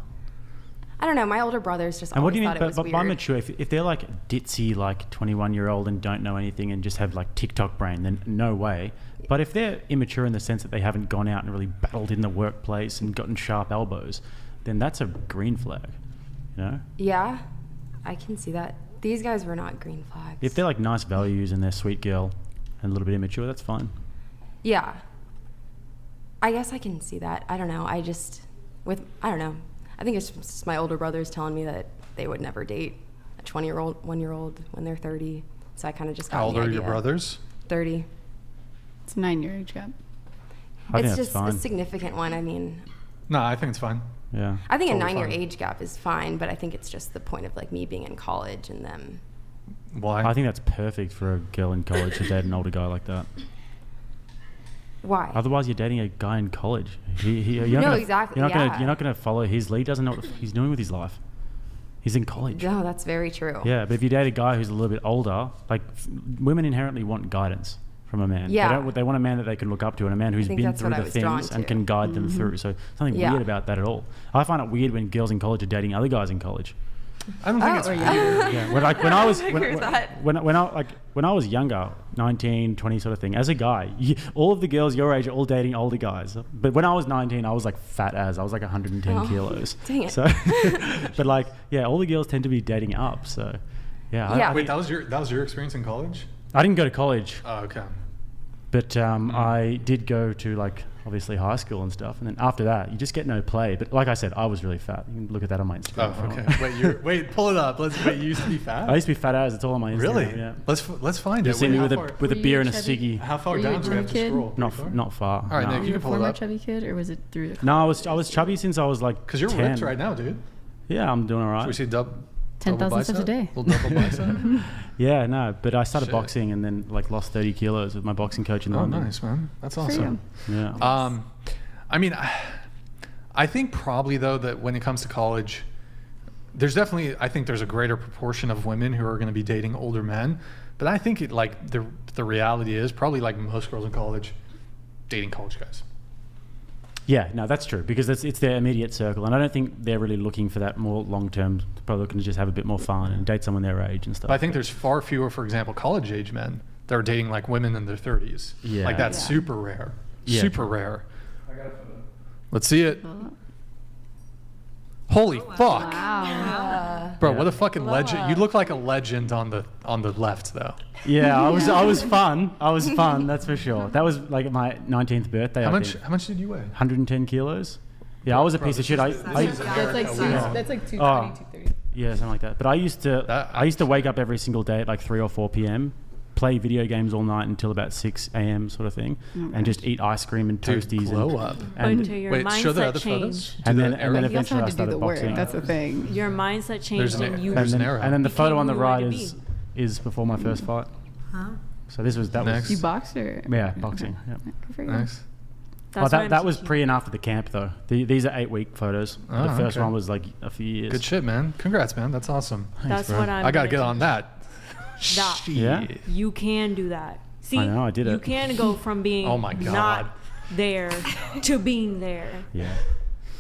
Speaker 7: I don't know. My older brothers just
Speaker 3: And what
Speaker 7: always
Speaker 3: do you
Speaker 7: thought
Speaker 3: mean
Speaker 7: it was
Speaker 3: by
Speaker 7: weird.
Speaker 3: mature? If they're like ditzy, like 21-year-old and don't know anything and just have like TikTok brain, then no way. But if they're immature in the sense that they haven't gone out and really battled in the workplace and gotten sharp elbows, then that's a green flag, you know?
Speaker 7: Yeah, I can see that. These guys were not green flags.
Speaker 3: If they're like nice values and they're sweet girl and a little bit immature, that's fine.
Speaker 7: Yeah. I guess I can see that. I don't know. I don't know. I think it's just my older brothers telling me that they would never date a 20-year-old, 1-year-old when they're 30. So I kind of just got
Speaker 1: How old
Speaker 7: the
Speaker 1: are
Speaker 7: idea.
Speaker 1: your brothers?
Speaker 7: 30.
Speaker 4: It's a 9-year age gap.
Speaker 3: I think
Speaker 7: It's
Speaker 3: that's
Speaker 7: just
Speaker 3: fine.
Speaker 7: a significant one. I mean,
Speaker 1: No, I think it's fine.
Speaker 3: Yeah.
Speaker 7: I think
Speaker 1: Totally
Speaker 7: a 9-year
Speaker 1: fine.
Speaker 7: age gap is fine, but I think it's just the point of like me being in college and them.
Speaker 1: Why?
Speaker 3: I think that's perfect for a girl in college to date an older guy like that.
Speaker 7: Why?
Speaker 3: Otherwise, you're dating a guy in college. You're
Speaker 7: No,
Speaker 3: not gonna,
Speaker 7: exactly,
Speaker 3: You're not
Speaker 7: yeah.
Speaker 3: gonna. You're not gonna follow his lead. He doesn't know what he's doing with his life. He's in college.
Speaker 7: No, that's very true.
Speaker 3: Yeah, but if you date a guy who's a little bit older, like women inherently want guidance from a man.
Speaker 7: Yeah.
Speaker 3: They want a man that they can look up to and a man who's
Speaker 7: think
Speaker 3: been
Speaker 7: that's
Speaker 3: through
Speaker 7: what I
Speaker 3: the
Speaker 7: was drawn
Speaker 3: things and
Speaker 7: to.
Speaker 3: can guide them through. So nothing
Speaker 7: Yeah.
Speaker 3: weird about that at all. I find it weird when girls in college are dating other guys in college.
Speaker 1: I don't think it's weird.
Speaker 3: Yeah, when I was
Speaker 7: I agree with that.
Speaker 3: when I was younger, 19, 20 sort of thing, as a guy, all of the girls your age are all dating older guys. But when I was 19, I was like fat as. I was like 110 kilos.
Speaker 7: Dang it.
Speaker 3: So, but like, yeah, all the girls tend to be dating up. So, yeah.
Speaker 7: Yeah.
Speaker 1: Wait, that was your experience in college?
Speaker 3: I didn't go to college,
Speaker 1: Oh, okay.
Speaker 3: but I did go to like obviously high school and stuff. And then after that, you just get no play. But like I said, I was really fat. You can look at that on my Instagram.
Speaker 1: Oh,
Speaker 3: if you
Speaker 1: okay.
Speaker 3: want.
Speaker 1: Wait, pull it up. You used to be fat?
Speaker 3: I used to be fat as. It's all on my Instagram.
Speaker 1: Really?
Speaker 3: Yeah.
Speaker 1: Let's find
Speaker 3: You'll
Speaker 1: it.
Speaker 3: see
Speaker 1: Wait,
Speaker 3: me
Speaker 1: how
Speaker 3: with a
Speaker 1: far-
Speaker 3: with a
Speaker 4: Were
Speaker 3: beer
Speaker 4: you
Speaker 3: and a
Speaker 4: chubby?
Speaker 3: ciggy.
Speaker 1: How far
Speaker 4: Were you
Speaker 1: down
Speaker 4: a
Speaker 1: do we have
Speaker 4: chubby
Speaker 1: to
Speaker 4: kid?
Speaker 1: scroll?
Speaker 3: Not far.
Speaker 1: All right,
Speaker 3: no.
Speaker 1: Nick,
Speaker 4: Were
Speaker 1: you
Speaker 4: you
Speaker 1: can
Speaker 4: a
Speaker 1: pull it
Speaker 4: former
Speaker 1: up.
Speaker 4: chubby kid, or was it through the?
Speaker 3: No, I was chubby since I was like.
Speaker 1: Because you're
Speaker 3: 10.
Speaker 1: ripped right now, dude.
Speaker 3: Yeah, I'm doing all right.
Speaker 1: Should we see double
Speaker 4: 10,000 steps a day.
Speaker 1: Little double bicep?
Speaker 3: Yeah, no, but I started
Speaker 1: Shit.
Speaker 3: boxing and then like lost 30 kilos with my boxing coach in
Speaker 1: Oh,
Speaker 3: London.
Speaker 1: nice, man. That's
Speaker 4: For
Speaker 1: awesome.
Speaker 3: Yeah.
Speaker 1: I mean, I think probably though that when it comes to college, there's definitely, I think there's a greater proportion of women who are going to be dating older men, but I think it like the reality is probably like most girls in college dating college guys.
Speaker 3: Yeah, no, that's true because it's their immediate circle, and I don't think they're really looking for that more long term. They're probably looking to just have a bit more fun and date someone their age and stuff.
Speaker 1: But I think there's far fewer, for example, college age men that are dating like women in their 30s.
Speaker 3: Yeah.
Speaker 1: Like that's
Speaker 7: Yeah.
Speaker 1: super rare.
Speaker 3: Yeah,
Speaker 1: Super
Speaker 3: true.
Speaker 1: rare.
Speaker 12: I got a photo.
Speaker 1: Let's see it. Holy fuck.
Speaker 4: Wow.
Speaker 1: Bro, what a fucking legend. You look like a legend on the left though.
Speaker 3: Yeah, I was fun. I was fun, that's for sure. That was like my 19th birthday.
Speaker 1: How
Speaker 3: I
Speaker 1: much
Speaker 3: think.
Speaker 1: how much did you weigh?
Speaker 3: 110 kilos. Yeah, I was a
Speaker 1: Bro,
Speaker 3: piece of
Speaker 1: this
Speaker 3: shit.
Speaker 1: is-
Speaker 3: I
Speaker 1: this is
Speaker 4: That's like
Speaker 1: America.
Speaker 4: that's like 220,
Speaker 3: Oh.
Speaker 4: 230.
Speaker 3: yeah, something like that. But I used to wake up every single day at like 3 or 4 p.m. play video games all night until about 6 a.m. sort of thing, and just eat ice cream and
Speaker 1: Dude,
Speaker 3: toasties.
Speaker 1: glow
Speaker 3: and,
Speaker 1: up.
Speaker 3: and,
Speaker 2: Until your
Speaker 1: Wait, show the
Speaker 2: mindset
Speaker 1: other photos.
Speaker 2: changed.
Speaker 1: Do
Speaker 3: and
Speaker 1: the
Speaker 3: then
Speaker 1: arrow.
Speaker 3: and then
Speaker 4: You also
Speaker 3: eventually
Speaker 4: had
Speaker 3: I
Speaker 4: to do
Speaker 3: started
Speaker 4: the work.
Speaker 3: boxing.
Speaker 4: That's the thing.
Speaker 2: Your mindset changed
Speaker 1: There's an
Speaker 2: and you
Speaker 1: there's an
Speaker 3: then,
Speaker 1: arrow.
Speaker 3: and then the
Speaker 2: became
Speaker 3: photo on
Speaker 2: who
Speaker 3: the
Speaker 2: you wanted
Speaker 3: right
Speaker 2: to
Speaker 3: is before my first fight. So that
Speaker 1: Next.
Speaker 3: was
Speaker 4: You boxed or?
Speaker 3: yeah, boxing. Yeah.
Speaker 4: Good for you.
Speaker 1: Nice.
Speaker 3: Oh,
Speaker 2: That's what I'm
Speaker 3: that was
Speaker 2: teaching.
Speaker 3: pre and after the camp though. These are 8-week photos.
Speaker 1: Oh,
Speaker 3: the first
Speaker 1: okay.
Speaker 3: one was like a few years.
Speaker 1: Good shit, man. Congrats, man. That's awesome.
Speaker 2: That's
Speaker 3: bro.
Speaker 2: what I'm
Speaker 1: I gotta
Speaker 2: gonna
Speaker 1: get on
Speaker 2: teach.
Speaker 1: that.
Speaker 2: That.
Speaker 1: Shit.
Speaker 3: Yeah?
Speaker 2: You can do that. See,
Speaker 3: I know, I did
Speaker 2: you
Speaker 3: it.
Speaker 2: can go from being
Speaker 1: Oh my God.
Speaker 2: not there to being there.
Speaker 3: Yeah,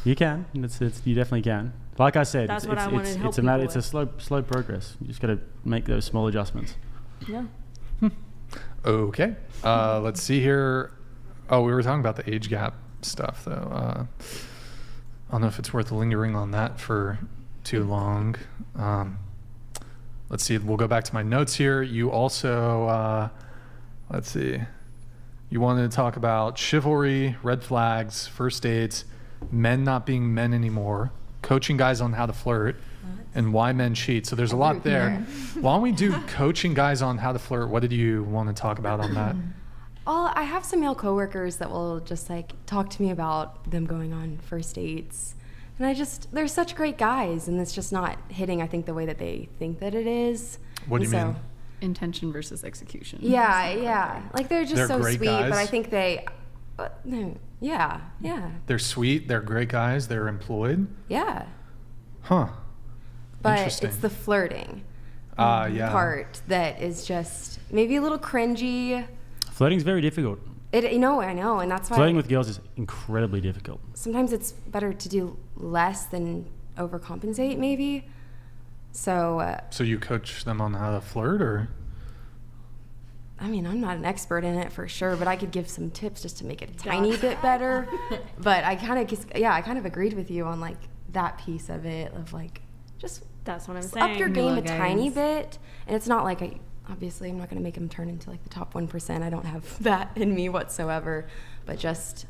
Speaker 3: you can. It's you definitely can. Like I said,
Speaker 2: That's
Speaker 3: it's,
Speaker 2: what I wanna
Speaker 3: it's,
Speaker 2: help
Speaker 3: it's a matter.
Speaker 2: people
Speaker 3: It's a slow progress. You just got to make those small adjustments.
Speaker 2: Yeah.
Speaker 1: Okay. Let's see here. Oh, we were talking about the age gap stuff, though. I don't know if it's worth lingering on that for too long. Let's see. We'll go back to my notes here. You also, let's see. You wanted to talk about chivalry, red flags, first dates, men not being men anymore, coaching guys on how to flirt, and why men cheat. So there's a lot there. Why don't we do coaching guys on how to flirt? What did you want to talk about on that?
Speaker 7: Well, I have some male coworkers that will just like talk to me about them going on first dates. And they're such great guys, and it's just not hitting, I think, the way that they think that it is.
Speaker 1: What do you mean?
Speaker 4: Intention versus execution.
Speaker 7: Yeah. Like they're just so
Speaker 1: great
Speaker 7: sweet,
Speaker 1: guys?
Speaker 7: but I think they, yeah.
Speaker 1: They're sweet, they're great guys, they're employed?
Speaker 7: Yeah.
Speaker 1: Huh.
Speaker 7: But
Speaker 1: Interesting.
Speaker 7: it's the flirting
Speaker 1: part
Speaker 7: that is just maybe a little cringy.
Speaker 3: Flirting's very difficult.
Speaker 7: I know, and that's why
Speaker 3: Flirting with girls is incredibly difficult.
Speaker 7: sometimes it's better to do less than overcompensate, maybe. So,
Speaker 1: So you coach them on how to flirt, or?
Speaker 7: I mean, I'm not an expert in it for sure, but I could give some tips just to make it a tiny bit better. But I kind of agreed with you on like that piece of it, of like just
Speaker 2: That's what I'm saying.
Speaker 7: up your game a
Speaker 4: guys.
Speaker 7: tiny bit. And it's not like obviously I'm not going to make them turn into like the top 1%. I don't have that in me whatsoever, but just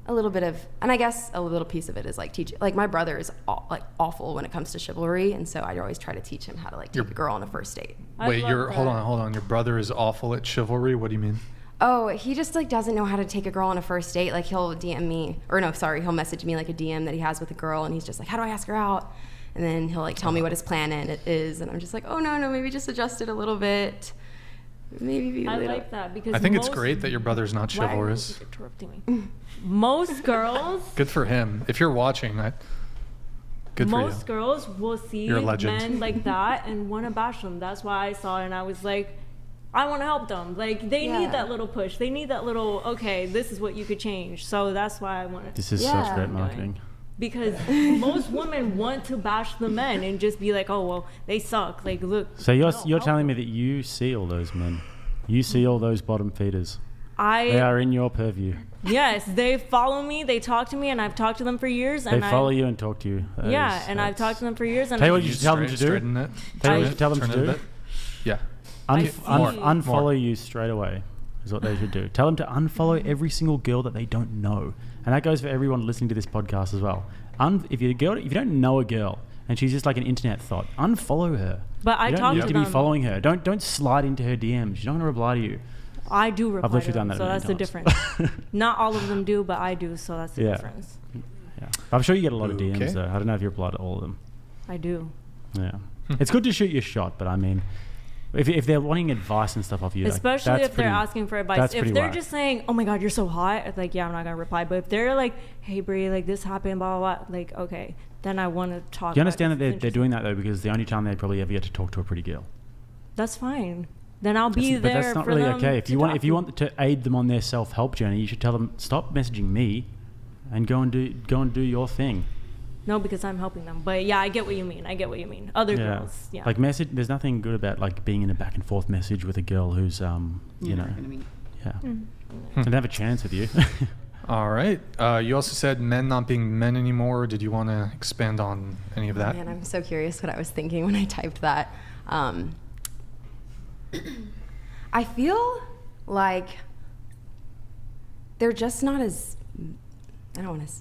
Speaker 7: a little bit of, and I guess a little piece of it is like teach. Like my brother is awful when it comes to chivalry, and so I always try to teach him how to like take a girl on a first date.
Speaker 1: Wait, hold on. Your brother is awful at chivalry? What do you mean?
Speaker 7: Oh, he just like doesn't know how to take a girl on a first date. Like he'll DM me, he'll message me like a DM that he has with a girl, and he's just like, how do I ask her out? And then he'll like tell me what his plan is, and I'm just like, oh no, maybe just adjust it a little bit. Maybe be a
Speaker 2: I
Speaker 7: little.
Speaker 2: like that because
Speaker 1: I think it's great that your brother's not
Speaker 2: Why are
Speaker 1: chivalrous.
Speaker 2: you interrupting me? Most girls.
Speaker 1: Good for him. If you're watching, good for you.
Speaker 2: Most girls will see
Speaker 1: You're a legend.
Speaker 2: men like that and want to bash them. That's why I saw it and I was like, I want to help them. Like they need that little push. They need that little, okay, this is what you could change. So that's why I want to.
Speaker 3: This is such great marketing.
Speaker 2: Because most women want to bash the men and just be like, oh, well, they suck. Like, look.
Speaker 3: So you're telling me that you see all those men. You see all those bottom feeders. They are in your purview.
Speaker 2: Yes, they follow me, they talk to me, and I've talked to them for years.
Speaker 3: They follow you and talk to you.
Speaker 2: I've talked to them for years. And
Speaker 3: Tell you what you should tell them to do. Tell you what you should tell them to do.
Speaker 1: Yeah.
Speaker 3: Unfollow you straight away is what they should do. Tell them to unfollow every single girl that they don't know. And that goes for everyone listening to this podcast as well. If you don't know a girl and she's just like an internet thought, unfollow her.
Speaker 2: But I
Speaker 3: you
Speaker 2: talk
Speaker 3: don't need
Speaker 2: to
Speaker 3: to
Speaker 2: them.
Speaker 3: be following her. Don't slide into her DMs. She's not going to reply to you.
Speaker 2: I do reply
Speaker 3: I've literally
Speaker 2: to them,
Speaker 3: done that
Speaker 2: so
Speaker 3: many
Speaker 2: that's the
Speaker 3: times.
Speaker 2: difference. Not all of them do, but I do, so that's the difference.
Speaker 3: Yeah. I'm sure you get a lot of DMs though. I don't know if you reply to all of them.
Speaker 2: I do.
Speaker 3: Yeah. It's good to shoot your shot, but I mean, if they're wanting advice and stuff off you,
Speaker 2: especially
Speaker 3: like,
Speaker 2: if they're asking for advice. If they're just saying, "Oh my God, you're so hot," it's like, yeah, I'm not gonna reply. But if they're like, "Hey, Brie, like this happened," blah blah blah, like, okay, then I want to talk.
Speaker 3: Do you understand that they're doing that though because the only time they probably ever get to talk to a pretty girl?
Speaker 2: That's fine. Then I'll be there.
Speaker 3: But that's not
Speaker 2: for
Speaker 3: really
Speaker 2: them
Speaker 3: okay. If
Speaker 2: to
Speaker 3: you
Speaker 2: talk
Speaker 3: want to aid them on their self-help journey, you should tell them stop messaging me, and go and do your thing.
Speaker 2: No, because I'm helping them. But yeah, I get what you mean. Other girls, yeah.
Speaker 3: Like there's nothing good about like being in a back and forth message with a girl who's you know, and have a chance with you.
Speaker 1: All right. You also said men not being men anymore. Did you want to expand on any of that?
Speaker 7: Man, I'm so curious what I was thinking when I typed that. I feel like they're just not as, I don't want to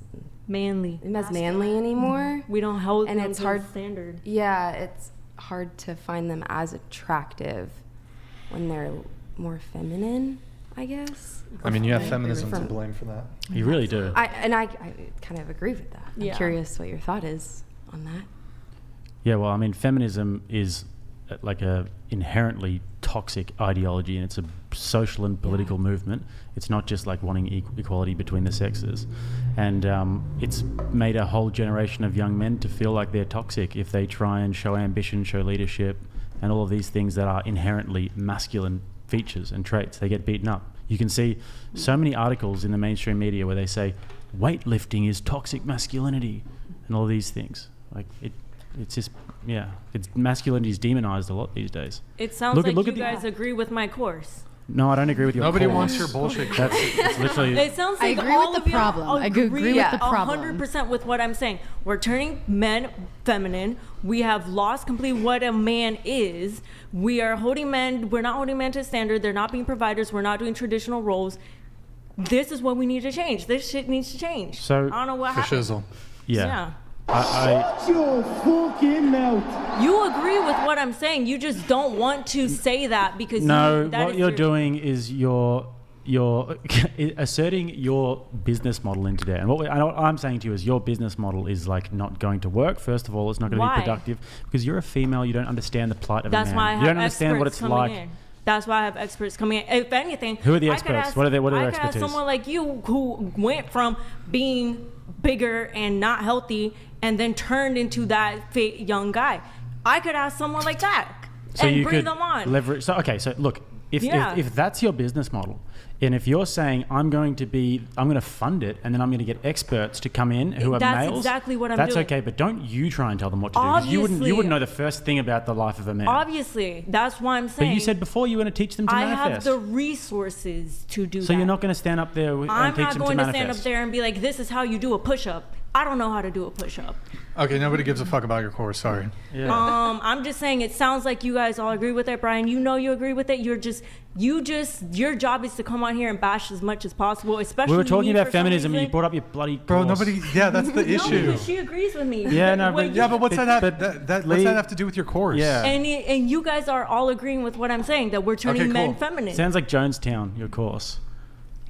Speaker 2: manly
Speaker 7: anymore.
Speaker 2: We don't hold
Speaker 7: and
Speaker 2: them
Speaker 7: it's
Speaker 2: to
Speaker 7: hard
Speaker 2: the standard.
Speaker 7: Yeah, it's hard to find them as attractive when they're more feminine, I guess.
Speaker 1: I mean, you have feminism to blame for that.
Speaker 3: You really do.
Speaker 7: I kind of agree with that. I'm curious what your thought is on that.
Speaker 3: Yeah, well, I mean, feminism is like a inherently toxic ideology, and it's a social and political movement. It's not just like wanting equality between the sexes, and it's made a whole generation of young men to feel like they're toxic if they try and show ambition, show leadership, and all of these things that are inherently masculine features and traits. They get beaten up. You can see so many articles in the mainstream media where they say weightlifting is toxic masculinity and all these things. Like it's just, it's masculinity is demonized a lot these days.
Speaker 2: It sounds like you guys agree with my course.
Speaker 3: No, I don't agree with your
Speaker 1: Nobody
Speaker 3: course.
Speaker 1: wants your bullshit.
Speaker 3: It's literally.
Speaker 2: It sounds like
Speaker 4: I agree
Speaker 2: all
Speaker 4: with
Speaker 2: of
Speaker 4: the
Speaker 2: y'all
Speaker 4: problem. I agree with the problem.
Speaker 2: 100% with what I'm saying. We're turning men feminine. We have lost completely what a man is. We are holding men. We're not holding men to standard. They're not being providers. We're not doing traditional roles. This is what we need to change. This shit needs to change.
Speaker 3: So
Speaker 2: I don't know what happened.
Speaker 1: Shizzle.
Speaker 3: Yeah.
Speaker 13: Shut your fucking mouth.
Speaker 2: You agree with what I'm saying. You just don't want to say that because
Speaker 3: No,
Speaker 2: that
Speaker 3: what
Speaker 2: is
Speaker 3: you're
Speaker 2: your-
Speaker 3: doing is you're you're asserting your business model into there. And what I'm saying to you is your business model is like not going to work. First of all, it's not going to be productive because you're a female. You don't understand the plight of a man.
Speaker 2: That's why I have
Speaker 3: you don't understand what it's
Speaker 2: coming
Speaker 3: like.
Speaker 2: In. That's why I have experts coming in. If anything,
Speaker 3: who are the experts? What are their
Speaker 2: I
Speaker 3: expertise?
Speaker 2: could ask someone like you who went from being bigger and not healthy and then turned into that fit young guy. I could ask someone like that and bring them on.
Speaker 3: Leverage. So look, if that's your business model, and if you're saying I'm going to fund it, and then I'm going to get experts to come in who are males.
Speaker 2: That's exactly what I'm doing.
Speaker 3: That's okay, but don't you try and tell them what to do. Because you wouldn't know the first thing about the life of a man.
Speaker 2: Obviously, that's why I'm saying.
Speaker 3: But you said before you want to teach them to manifest.
Speaker 2: I have the resources to do that.
Speaker 3: So you're not going to stand up there and teach them to manifest.
Speaker 2: I'm not going to stand up there and be like, this is how you do a push-up. I don't know how to do a push-up.
Speaker 1: Okay, nobody gives a fuck about your course. Sorry.
Speaker 3: Yeah.
Speaker 2: I'm just saying it sounds like you guys all agree with it, Brian. You know you agree with it. Your job is to come on here and bash as much as possible, especially.
Speaker 3: We were talking
Speaker 2: me
Speaker 3: about
Speaker 2: for some
Speaker 3: feminism and
Speaker 2: reason.
Speaker 3: you brought up your bloody course.
Speaker 1: Bro, nobody. Yeah, that's the issue.
Speaker 2: No, because she agrees with me.
Speaker 3: Yeah, no,
Speaker 1: but what's that have to do with your course?
Speaker 3: Yeah.
Speaker 2: And you guys are all agreeing with what I'm saying, that we're turning men feminine.
Speaker 3: Sounds like Jonestown, your course.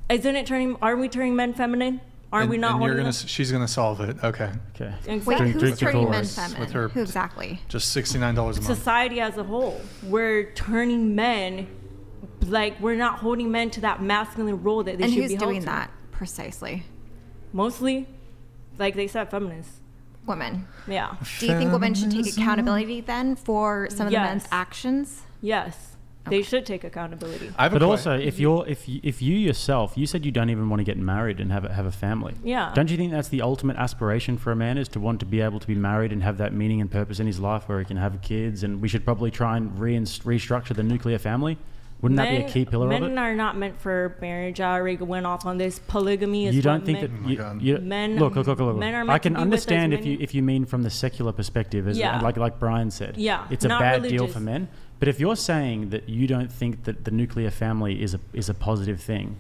Speaker 2: Isn't it turning? Are we turning men feminine? Aren't we not?
Speaker 1: And she's gonna solve it. Okay.
Speaker 2: Exactly.
Speaker 10: Wait, who's turning men feminine? Who exactly?
Speaker 1: Just $69 a month.
Speaker 2: Society as a whole. We're turning men, like we're not holding men to that masculine role that they should be held to.
Speaker 10: And who's doing that precisely?
Speaker 2: Mostly, like they said, feminists.
Speaker 10: Women.
Speaker 2: Yeah.
Speaker 10: Do you think women should take accountability then for some of the men's actions?
Speaker 2: Yes. They should take accountability.
Speaker 3: But also, if you yourself, you said you don't even want to get married and have a family.
Speaker 2: Yeah.
Speaker 3: Don't you think that's the ultimate aspiration for a man, is to want to be able to be married and have that meaning and purpose in his life where he can have kids? And we should probably try and restructure the nuclear family. Wouldn't that be a key pillar of it?
Speaker 2: Men are not meant for marriage. I already went off on this. Polygamy is.
Speaker 3: You don't think that
Speaker 2: men?
Speaker 3: Look.
Speaker 2: Men are meant
Speaker 3: I can
Speaker 2: to be
Speaker 3: understand
Speaker 2: with
Speaker 3: if you mean from the secular perspective, like Brian said.
Speaker 2: Yeah.
Speaker 3: It's a bad deal for men. But if you're saying that you don't think that the nuclear family is a positive thing,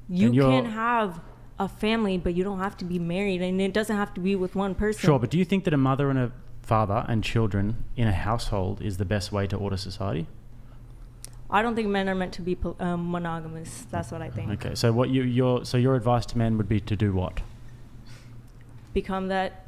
Speaker 2: you can have a family, but you don't have to be married, and it doesn't have to be with one person.
Speaker 3: Sure, but do you think that a mother and a father and children in a household is the best way to order society?
Speaker 2: I don't think men are meant to be monogamous. That's what I think.
Speaker 3: Okay, so what your advice to men would be to do what?
Speaker 2: Become that.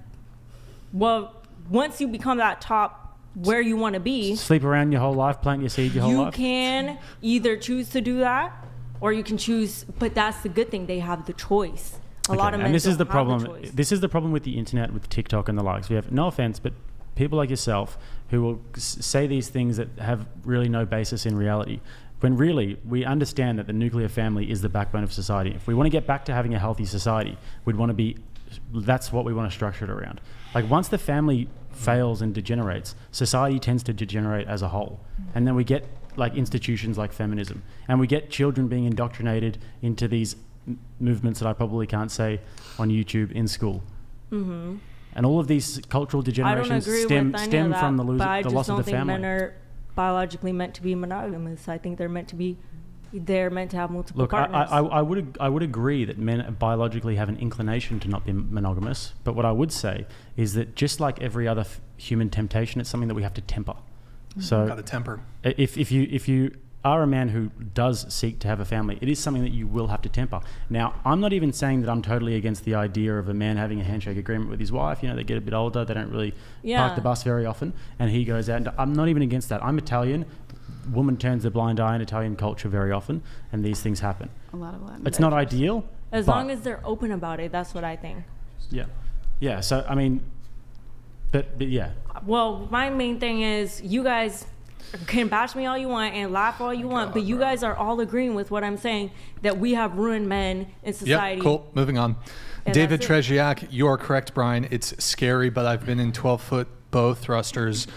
Speaker 2: Well, once you become that top where you want to be,
Speaker 3: sleep around your whole life, plant your seed your whole life.
Speaker 2: You can either choose to do that, or you can choose. But that's the good thing; they have the choice. A lot of men
Speaker 3: and this is the problem.
Speaker 2: Have the choice.
Speaker 3: This is the problem with the internet, with TikTok and the likes. We have, no offense, but people like yourself who will say these things that have really no basis in reality, when really we understand that the nuclear family is the backbone of society. If we want to get back to having a healthy society, that's what we want to structure it around. Like, once the family fails and degenerates, society tends to degenerate as a whole. And then we get like institutions like feminism, and we get children being indoctrinated into these movements that I probably can't say on YouTube in school. Mm-hmm. And all of these cultural degenerations stem from the loss of the family.
Speaker 2: But I just don't think men are biologically meant to be monogamous. I think they're meant to have multiple partners.
Speaker 3: I would agree that men biologically have an inclination to not be monogamous. But what I would say is that just like every other human temptation, it's something that we have to temper. So
Speaker 1: got to temper.
Speaker 3: If you are a man who does seek to have a family, it is something that you will have to temper. Now, I'm not even saying that I'm totally against the idea of a man having a handshake agreement with his wife. You know, they get a bit older, they don't really park the bus very often, and he goes out. And I'm not even against that. I'm Italian. Woman turns a blind eye in Italian culture very often, and these things happen.
Speaker 4: A lot of Latin.
Speaker 3: It's not ideal.
Speaker 2: As long as they're open about it, that's what I think.
Speaker 3: Yeah. So I mean, but yeah.
Speaker 2: Well, my main thing is, you guys can bash me all you want and laugh all you want, but you guys are all agreeing with what I'm saying, that we have ruined men in society.
Speaker 1: Yep, cool. Moving on. David Treziak, you are correct, Brian. It's scary, but I've been in 12-foot bow thrusters.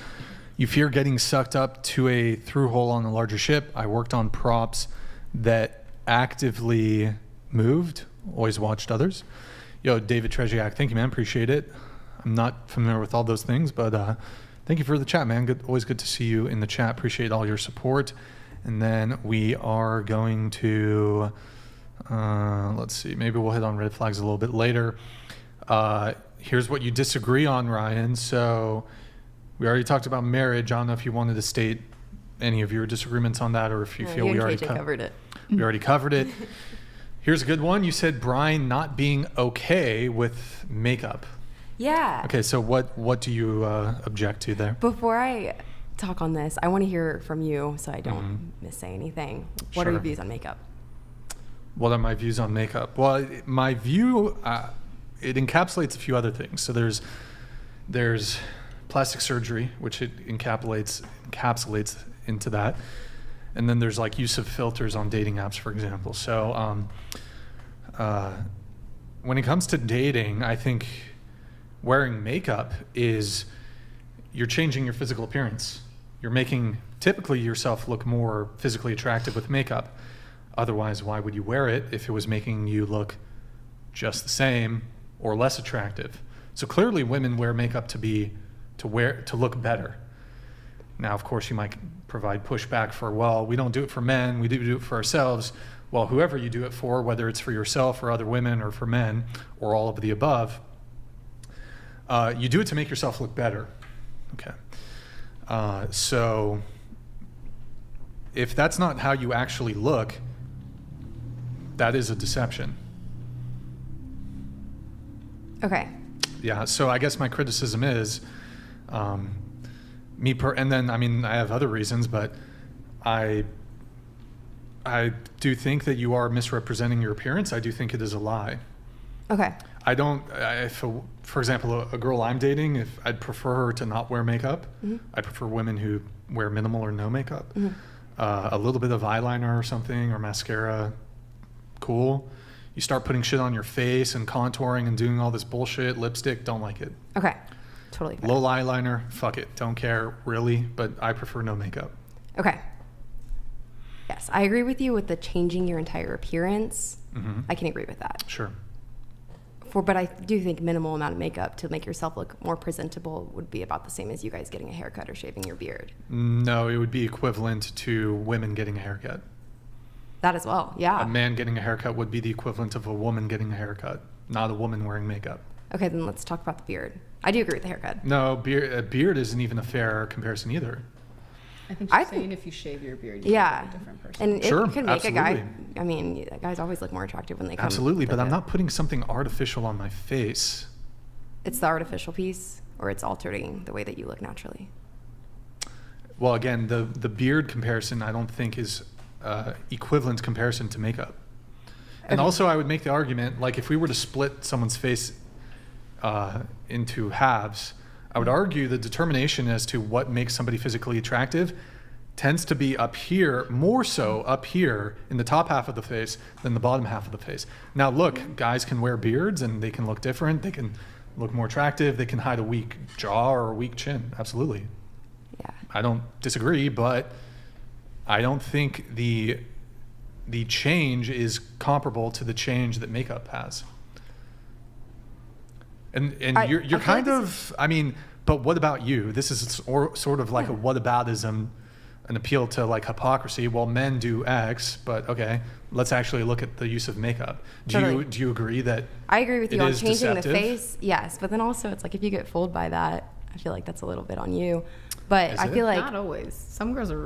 Speaker 1: You fear getting sucked up to a through hole on a larger ship. I worked on props that actively moved, always watched others. Yo, David Treziak, thank you, man. Appreciate it. I'm not familiar with all those things, but thank you for the chat, man. Always good to see you in the chat. Appreciate all your support. And then we are going to, let's see, maybe we'll hit on red flags a little bit later. Here's what you disagree on, Ryan. So we already talked about marriage. I don't know if you wanted to state any of your disagreements on that, or if you feel we already
Speaker 14: covered it.
Speaker 1: We already covered it. Here's a good one. You said Brian not being okay with makeup.
Speaker 7: Yeah.
Speaker 1: Okay, so what do you object to there?
Speaker 7: Before I talk on this, I want to hear from you so I don't miss anything. What are your views on makeup?
Speaker 1: What are my views on makeup? Well, my view, it encapsulates a few other things. So there's plastic surgery, which it encapsulates into that. And then there's like use of filters on dating apps, for example. So when it comes to dating, I think wearing makeup is you're changing your physical appearance. You're making typically yourself look more physically attractive with makeup. Otherwise, why would you wear it if it was making you look just the same or less attractive? So clearly women wear makeup to look better. Now, of course, you might provide pushback for, well, we don't do it for men, we do it for ourselves. Well, whoever you do it for, whether it's for yourself or other women or for men or all of the above, you do it to make yourself look better. Okay. So if that's not how you actually look, that is a deception.
Speaker 7: Okay.
Speaker 1: Yeah, so I guess my criticism is, and then, I mean, I have other reasons, but I do think that you are misrepresenting your appearance. I do think it is a lie.
Speaker 7: Okay.
Speaker 1: For example, a girl I'm dating, if I'd prefer her to not wear makeup. I prefer women who wear minimal or no makeup. A little bit of eyeliner or something, or mascara, cool. You start putting shit on your face and contouring and doing all this bullshit, lipstick, don't like it.
Speaker 7: Okay. Totally fair.
Speaker 1: Low eyeliner, fuck it, don't care really, but I prefer no makeup.
Speaker 7: Okay. Yes, I agree with you with the changing your entire appearance. I can agree with that.
Speaker 1: Sure.
Speaker 7: But I do think minimal amount of makeup to make yourself look more presentable would be about the same as you guys getting a haircut or shaving your beard.
Speaker 1: No, it would be equivalent to women getting a haircut.
Speaker 7: That as well, yeah.
Speaker 1: A man getting a haircut would be the equivalent of a woman getting a haircut, not a woman wearing makeup.
Speaker 7: Okay, then let's talk about the beard. I do agree with the haircut.
Speaker 1: No, a beard isn't even a fair comparison either.
Speaker 4: I think she's saying if you shave your beard, you
Speaker 7: yeah,
Speaker 4: look like a different person.
Speaker 7: And
Speaker 1: Sure,
Speaker 7: it can make
Speaker 1: absolutely.
Speaker 7: a guy. I mean, guys always look more attractive when they come.
Speaker 1: Absolutely,
Speaker 7: with
Speaker 1: but I'm
Speaker 7: a-
Speaker 1: not putting something artificial on my face.
Speaker 7: It's the artificial piece, or it's altering the way that you look naturally.
Speaker 1: Well, again, the beard comparison I don't think is equivalent comparison to makeup. And also, I would make the argument, like if we were to split someone's face into halves, I would argue the determination as to what makes somebody physically attractive tends to be up here, more so up here in the top half of the face than the bottom half of the face. Now look, guys can wear beards and they can look different, they can look more attractive, they can hide a weak jaw or a weak chin, absolutely.
Speaker 7: Yeah.
Speaker 1: I don't disagree, but I don't think the change is comparable to the change that makeup has. And you're kind of, I mean, but what about you? This is sort of like a whataboutism, an appeal to like hypocrisy. Well, men do X, but okay, let's actually look at the use of makeup. Do you agree that
Speaker 7: I agree with you on changing
Speaker 1: deceptive?
Speaker 7: the face, yes, but then also it's like if you get fooled by that, I feel like that's a little bit on you. But I feel like
Speaker 4: not always. Some girls are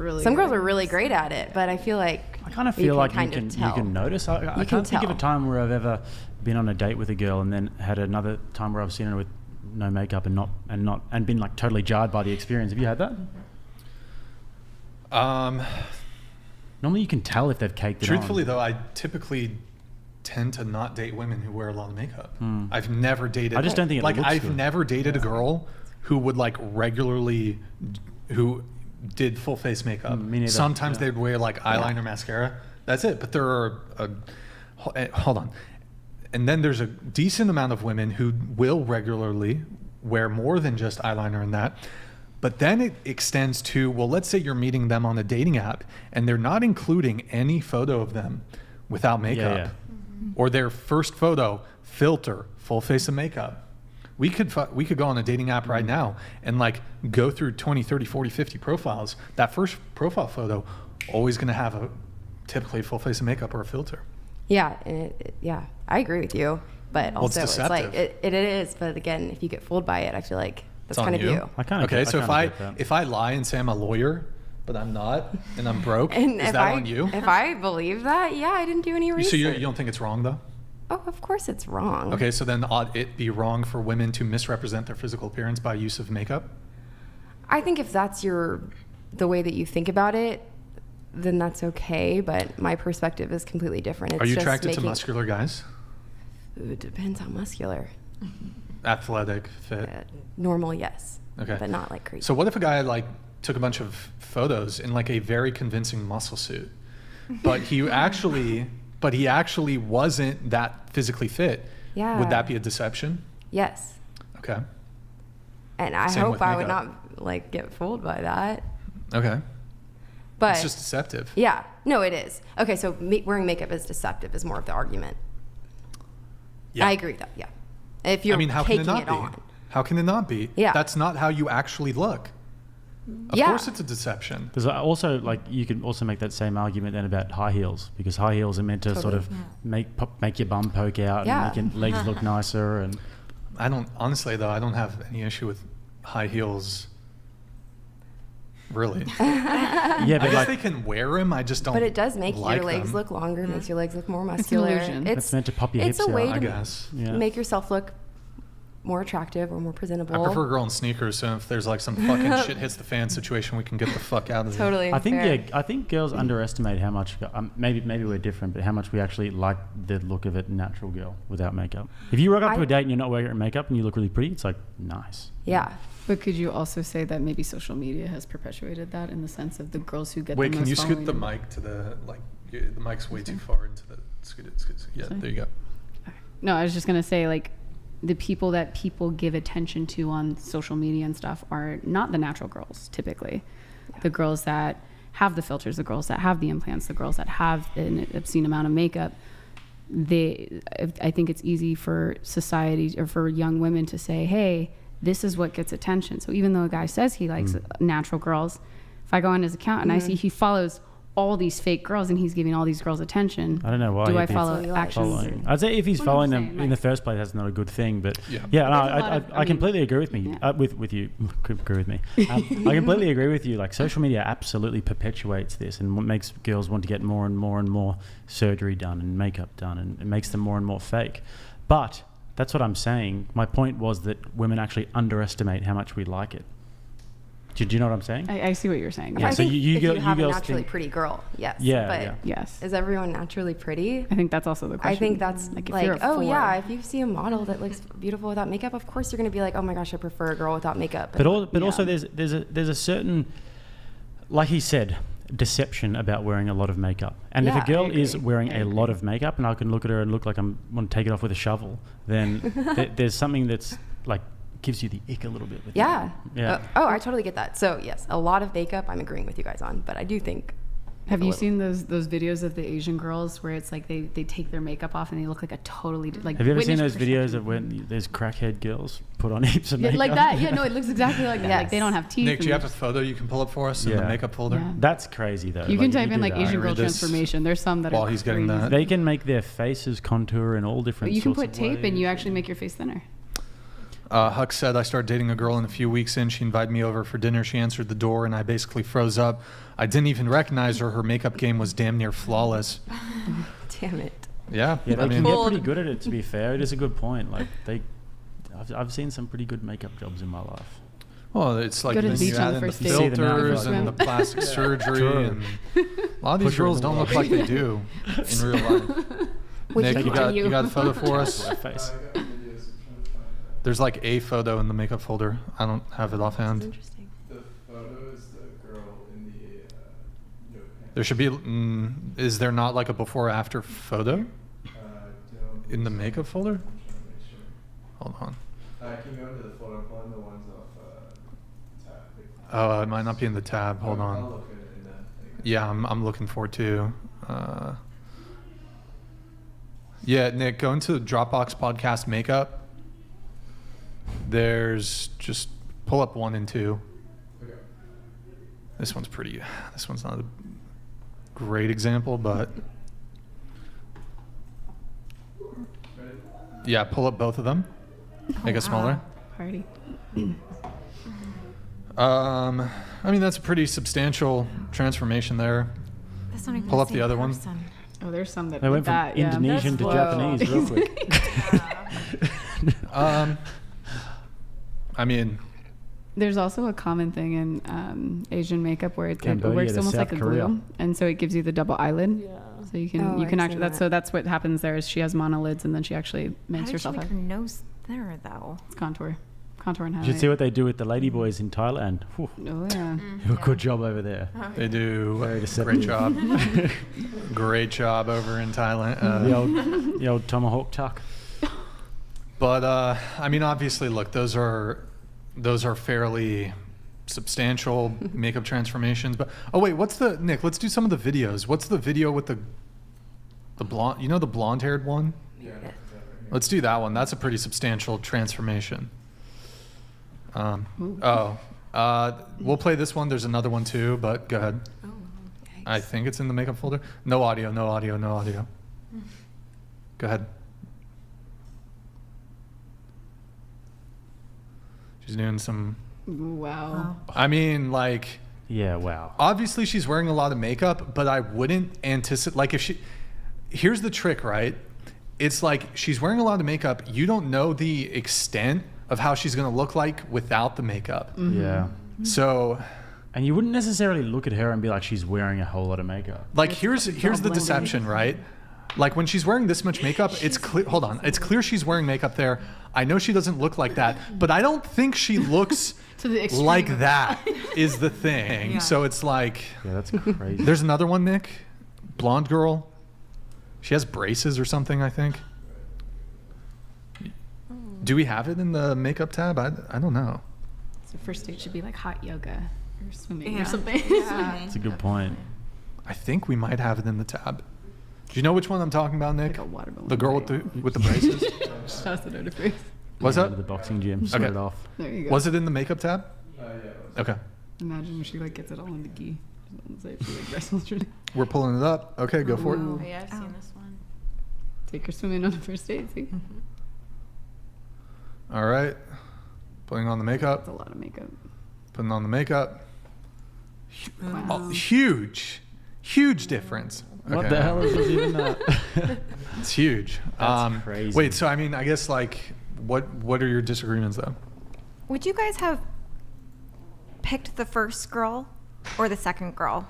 Speaker 4: really
Speaker 7: great at it, but I feel like
Speaker 3: I kind of feel like you
Speaker 7: tell.
Speaker 3: can notice. I
Speaker 7: You
Speaker 3: can't think of
Speaker 7: tell.
Speaker 3: a time where I've ever been on a date with a girl and then had another time where I've seen her with no makeup and been like totally jarred by the experience. Have you had that? Normally you can tell if they've caked it on.
Speaker 1: Truthfully, though, I typically tend to not date women who wear a lot of makeup. I've never dated.
Speaker 3: I just don't think it
Speaker 1: like
Speaker 3: looks
Speaker 1: I've
Speaker 3: good.
Speaker 1: never dated a girl who would like regularly who did full face makeup.
Speaker 3: Me neither.
Speaker 1: Sometimes they'd wear like eyeliner, mascara. That's it. But there are hold on. And then there's a decent amount of women who will regularly wear more than just eyeliner and that. But then it extends to, well, let's say you're meeting them on a dating app and they're not including any photo of them without makeup. Or their first photo, filter, full face of makeup. We could go on a dating app right now and like go through 20, 30, 40, 50 profiles. That first profile photo always going to have a typically full face of makeup or a filter.
Speaker 7: Yeah, yeah, I agree with you. But
Speaker 1: Well, it's
Speaker 7: also, it's like
Speaker 1: deceptive.
Speaker 7: it is. But again, if you get fooled by it, I feel like that's kind of you.
Speaker 1: Okay, so if I lie and say I'm a lawyer, but I'm not, and I'm broke.
Speaker 7: And
Speaker 1: Is that on you?
Speaker 7: If I believe that, yeah, I didn't do any research.
Speaker 1: So you don't think it's wrong, though?
Speaker 7: Oh, of course it's wrong.
Speaker 1: Okay, so then ought it be wrong for women to misrepresent their physical appearance by use of makeup?
Speaker 7: I think if that's the way that you think about it, then that's okay. But my perspective is completely different. It's
Speaker 1: Are you
Speaker 7: just
Speaker 1: attracted to muscular guys?
Speaker 7: It depends how muscular.
Speaker 1: Athletic, fit?
Speaker 7: Normal, yes.
Speaker 1: Okay.
Speaker 7: But not like crazy.
Speaker 1: So what if a guy like took a bunch of photos in like a very convincing muscle suit, but he actually wasn't that physically fit?
Speaker 7: Yeah.
Speaker 1: Would that be a deception?
Speaker 7: Yes.
Speaker 1: Okay.
Speaker 7: And I
Speaker 1: Same
Speaker 7: hope
Speaker 1: with
Speaker 7: I would
Speaker 1: makeup.
Speaker 7: not like get fooled by that.
Speaker 1: Okay.
Speaker 7: But
Speaker 1: it's just deceptive.
Speaker 7: Yeah. No, it is. Okay, so wearing makeup is deceptive is more of the argument.
Speaker 1: Yeah.
Speaker 7: I agree with that. Yeah. If you're
Speaker 1: how can
Speaker 7: taking
Speaker 1: it not
Speaker 7: it
Speaker 1: be?
Speaker 7: on.
Speaker 1: How can it not be?
Speaker 7: Yeah.
Speaker 1: That's not how you actually look. Of
Speaker 7: Yeah.
Speaker 1: course it's a deception.
Speaker 3: There's also, like, you can also make that same argument then about high heels, because high heels are meant to sort of make your bum poke out and make your legs look nicer. And
Speaker 1: I don't have any issue with high heels. Really?
Speaker 3: Yeah, but
Speaker 1: I guess they can wear them. I just don't.
Speaker 7: But it does make
Speaker 1: like
Speaker 7: your legs
Speaker 1: them.
Speaker 7: look longer, makes your legs look more
Speaker 4: It's an
Speaker 7: muscular.
Speaker 4: illusion.
Speaker 3: it's meant to pop your hips
Speaker 7: It's a way
Speaker 3: out.
Speaker 1: I
Speaker 7: to
Speaker 1: guess.
Speaker 3: Yeah.
Speaker 7: make yourself look more attractive or more presentable.
Speaker 1: I prefer a girl in sneakers. So if there's like some fucking shit hits the fan situation, we can get the fuck out of there.
Speaker 7: Totally.
Speaker 3: I think
Speaker 7: fair.
Speaker 3: I think girls underestimate how much. Maybe we're different, but how much we actually like the look of a natural girl without makeup. If you rock up to a date and you're not wearing makeup and you look really pretty, it's like nice.
Speaker 7: Yeah.
Speaker 4: But could you also say that maybe social media has perpetuated that in the sense of the girls who get
Speaker 1: Wait,
Speaker 4: the
Speaker 1: can
Speaker 4: most
Speaker 1: you scoot
Speaker 4: following
Speaker 1: the
Speaker 4: and-
Speaker 1: mic to the the mic's way too far into the scoot it. Yeah,
Speaker 4: Sorry?
Speaker 1: there you go.
Speaker 4: No, I was just gonna say, like, the people that people give attention to on social media and stuff are not the natural girls typically. The girls that have the filters, the girls that have the implants, the girls that have an obscene amount of makeup. I think it's easy for society or for young women to say, hey, this is what gets attention. So even though a guy says he likes natural girls, if I go on his account and I see he follows all these fake girls and he's giving all these girls attention,
Speaker 3: I don't know why.
Speaker 4: do I
Speaker 3: if he's
Speaker 4: follow actions?
Speaker 3: following. I'd say if he's
Speaker 4: Well,
Speaker 3: following
Speaker 4: I'm
Speaker 3: them
Speaker 4: saying,
Speaker 3: in the
Speaker 4: like-
Speaker 3: first place, that's not a good thing. But
Speaker 1: Yeah.
Speaker 3: no,
Speaker 4: There's a lot of-
Speaker 3: I completely agree with me.
Speaker 4: Yeah.
Speaker 3: With you, agree with me. I completely agree with you. Like, social media absolutely perpetuates this and what makes girls want to get more and more and more surgery done and makeup done, and it makes them more and more fake. But that's what I'm saying. My point was that women actually underestimate how much we like it. Do you know what I'm saying?
Speaker 4: I see what you're saying.
Speaker 3: Yeah,
Speaker 7: I
Speaker 3: so
Speaker 7: think
Speaker 3: you
Speaker 7: if
Speaker 3: go-
Speaker 7: you
Speaker 3: you
Speaker 7: have a
Speaker 3: girls
Speaker 7: naturally
Speaker 3: think-
Speaker 7: pretty girl, yes.
Speaker 3: Yeah,
Speaker 7: But
Speaker 3: yeah.
Speaker 4: Yes.
Speaker 7: is everyone naturally pretty?
Speaker 4: I think that's also the question.
Speaker 7: I think that's
Speaker 4: like,
Speaker 7: like,
Speaker 4: if you're a
Speaker 7: oh
Speaker 4: four-
Speaker 7: yeah, if you see a model that looks beautiful without makeup, of course you're gonna be like, oh my gosh, I prefer a girl without makeup.
Speaker 3: But also
Speaker 4: Yeah.
Speaker 3: there's a certain, like he said, deception about wearing a lot of makeup. And if
Speaker 7: Yeah,
Speaker 3: a girl
Speaker 7: I
Speaker 3: is
Speaker 7: agree.
Speaker 3: wearing
Speaker 7: I
Speaker 3: a lot of makeup and I can look at her and look like I want to take it off with a shovel, then there's something that's like gives you the ick a little bit. With
Speaker 7: Yeah.
Speaker 3: that. Yeah.
Speaker 7: Oh, I totally get that. So yes, a lot of makeup I'm agreeing with you guys on, but I do think.
Speaker 4: Have
Speaker 7: a
Speaker 4: you
Speaker 7: little-
Speaker 4: seen those videos of the Asian girls where it's like they take their makeup off and they look like a totally like.
Speaker 3: Have you ever seen
Speaker 4: witness
Speaker 3: those videos
Speaker 4: protection.
Speaker 3: of when there's crackhead girls put on heaps of
Speaker 4: Yeah,
Speaker 3: makeup?
Speaker 4: like that? Yeah, no, it looks exactly like that. Like
Speaker 7: Yes.
Speaker 4: they don't have teeth.
Speaker 1: Nick, do
Speaker 4: and
Speaker 1: you have a
Speaker 4: they're
Speaker 1: photo you can pull up for us in the
Speaker 3: Yeah.
Speaker 1: makeup folder?
Speaker 4: Yeah.
Speaker 3: That's crazy though.
Speaker 4: You can
Speaker 3: if
Speaker 4: type in
Speaker 3: do
Speaker 4: like
Speaker 3: that.
Speaker 4: Asian girl
Speaker 1: read this.
Speaker 4: transformation. There's some that
Speaker 1: While
Speaker 4: are
Speaker 1: he's getting
Speaker 4: crazy.
Speaker 1: that.
Speaker 3: They can make their faces contour in all different
Speaker 4: But you can
Speaker 3: sorts
Speaker 4: put
Speaker 3: of
Speaker 4: tape and you
Speaker 3: ways.
Speaker 4: actually make your face thinner.
Speaker 1: Huck said, I started dating a girl, and a few weeks in, she invited me over for dinner. She answered the door, and I basically froze up. I didn't even recognize her. Her makeup game was damn near flawless.
Speaker 7: Damn it.
Speaker 1: Yeah,
Speaker 3: Yeah, they
Speaker 1: I
Speaker 3: can
Speaker 1: mean,
Speaker 3: get pretty good at it. To be fair, it is a good point. Like I've seen some pretty good makeup jobs in my life.
Speaker 1: well, it's like
Speaker 4: Go to
Speaker 1: then
Speaker 4: the
Speaker 1: you
Speaker 4: beach on
Speaker 1: add
Speaker 4: the
Speaker 1: in the
Speaker 4: first date.
Speaker 3: See the
Speaker 1: filters
Speaker 3: mountain
Speaker 1: and the
Speaker 4: bike.
Speaker 1: plastic surgery,
Speaker 3: True.
Speaker 1: and a lot of these
Speaker 3: Put her in
Speaker 1: girls
Speaker 3: the
Speaker 1: don't look
Speaker 3: water.
Speaker 1: like they do in real life.
Speaker 7: Would
Speaker 1: Nick,
Speaker 7: you
Speaker 1: you got a photo for us?
Speaker 3: Their face.
Speaker 12: I got videos of trying to find that.
Speaker 1: There's like a photo in the makeup folder. I don't have it
Speaker 7: That's
Speaker 1: offhand.
Speaker 7: interesting.
Speaker 12: The photo is the girl in the yoga pants.
Speaker 1: There should be. Is there not like a before after photo
Speaker 12: Don't
Speaker 1: in the makeup folder?
Speaker 12: I'm trying to make sure.
Speaker 1: Hold on.
Speaker 12: I can go into the folder. I'm pulling the ones off tab.
Speaker 1: Oh, it might not be in the tab. Hold
Speaker 12: I'll
Speaker 1: on.
Speaker 12: look at it in that.
Speaker 1: Yeah, I'm looking for it too. Yeah, Nick, go into the Dropbox podcast makeup. There's just pull up 1 and 2.
Speaker 12: Okay.
Speaker 1: This one's pretty. This one's not a great example, but
Speaker 12: Ready?
Speaker 1: yeah, pull up both of them. Make it smaller.
Speaker 4: Party.
Speaker 1: I mean, that's a pretty substantial transformation there.
Speaker 10: That's not even
Speaker 1: Pull
Speaker 10: the
Speaker 1: up the
Speaker 10: same
Speaker 1: other one.
Speaker 10: person.
Speaker 4: Oh, there's some that
Speaker 3: They went from
Speaker 4: that, yeah.
Speaker 3: Indonesian to
Speaker 4: Whoa.
Speaker 3: Japanese real quick.
Speaker 1: I mean,
Speaker 4: There's also a common thing in Asian makeup where it
Speaker 3: Cambodia
Speaker 4: works
Speaker 3: to
Speaker 4: almost
Speaker 3: South
Speaker 4: like a
Speaker 3: Korea.
Speaker 4: glue, and so it gives you the double eyelid.
Speaker 2: Yeah.
Speaker 4: So you can
Speaker 7: Oh,
Speaker 4: you can
Speaker 7: I've
Speaker 4: actually
Speaker 7: seen
Speaker 4: that's
Speaker 7: that.
Speaker 4: so that's what happens there is she has monolids and then she actually
Speaker 10: How
Speaker 4: makes
Speaker 10: did she
Speaker 4: herself
Speaker 10: make
Speaker 4: have
Speaker 10: her nose thinner though?
Speaker 4: contour and
Speaker 3: You
Speaker 4: highlight.
Speaker 3: should see what they do with the ladyboys in Thailand. Whew.
Speaker 4: Oh yeah.
Speaker 3: Do a good job over there.
Speaker 1: they do
Speaker 3: Very
Speaker 1: a
Speaker 3: deceptive.
Speaker 1: great job. Great job over in Thailand.
Speaker 3: The old tomahawk tuck.
Speaker 1: But I mean, obviously, look, those are fairly substantial makeup transformations. But oh wait, what's the Nick? Let's do some of the videos. What's the video with the blonde? You know the blonde-haired one?
Speaker 12: Yeah.
Speaker 1: Let's do that one. That's a pretty substantial transformation. We'll play this one. There's another one too, but go ahead.
Speaker 7: Oh,
Speaker 1: I think it's in the makeup folder. No audio, no audio, no audio. Go ahead. She's doing some.
Speaker 4: Wow.
Speaker 1: I mean, like,
Speaker 3: Yeah, wow.
Speaker 1: obviously she's wearing a lot of makeup, but I wouldn't anticipate, like, if she. Here's the trick, right? It's like she's wearing a lot of makeup. You don't know the extent of how she's going to look like without the makeup.
Speaker 3: Yeah.
Speaker 1: So,
Speaker 3: And you wouldn't necessarily look at her and be like, she's wearing a whole lot of makeup.
Speaker 1: like, here's the
Speaker 4: blending.
Speaker 1: deception, right? Like when she's wearing this much makeup, it's clear. Hold on, it's clear she's wearing makeup there. I know she doesn't look like that, but I don't think she looks
Speaker 4: To the extreme
Speaker 1: like
Speaker 4: of
Speaker 1: that. Is the thing.
Speaker 9: Yeah.
Speaker 1: So it's like,
Speaker 3: Yeah, that's crazy.
Speaker 1: there's another one, Nick, blonde girl. She has braces or something, I think. Do we have it in the makeup tab? I don't know.
Speaker 4: So first date should be like hot yoga or swimming
Speaker 9: Yeah.
Speaker 4: or something.
Speaker 3: That's a good point.
Speaker 1: I think we might have it in the tab. Do you know which one I'm talking about, Nick?
Speaker 4: Like a watermelon.
Speaker 1: The girl with the braces.
Speaker 4: Just toss it out of face.
Speaker 1: What's
Speaker 3: Go
Speaker 1: up?
Speaker 3: to the boxing gym, sweat
Speaker 1: Okay.
Speaker 3: it off.
Speaker 4: There you go.
Speaker 1: Was it in the makeup tab?
Speaker 12: Yeah.
Speaker 1: Okay.
Speaker 4: Imagine when she like gets it all in the gi. She like wrestles through.
Speaker 1: We're pulling it up. Okay, go for it.
Speaker 4: Ooh.
Speaker 8: Oh, yeah, I've seen this one.
Speaker 4: Take her swimming on the first date. See,
Speaker 1: All right. Putting on the makeup.
Speaker 4: that's a lot of makeup.
Speaker 1: Putting on the makeup.
Speaker 4: Wow.
Speaker 1: Oh, huge difference.
Speaker 3: What
Speaker 1: Okay.
Speaker 3: the hell is this even that?
Speaker 1: It's huge.
Speaker 3: That's crazy.
Speaker 1: Wait, so I mean, I guess like, what are your disagreements though?
Speaker 10: Would you guys have picked the first girl or the second girl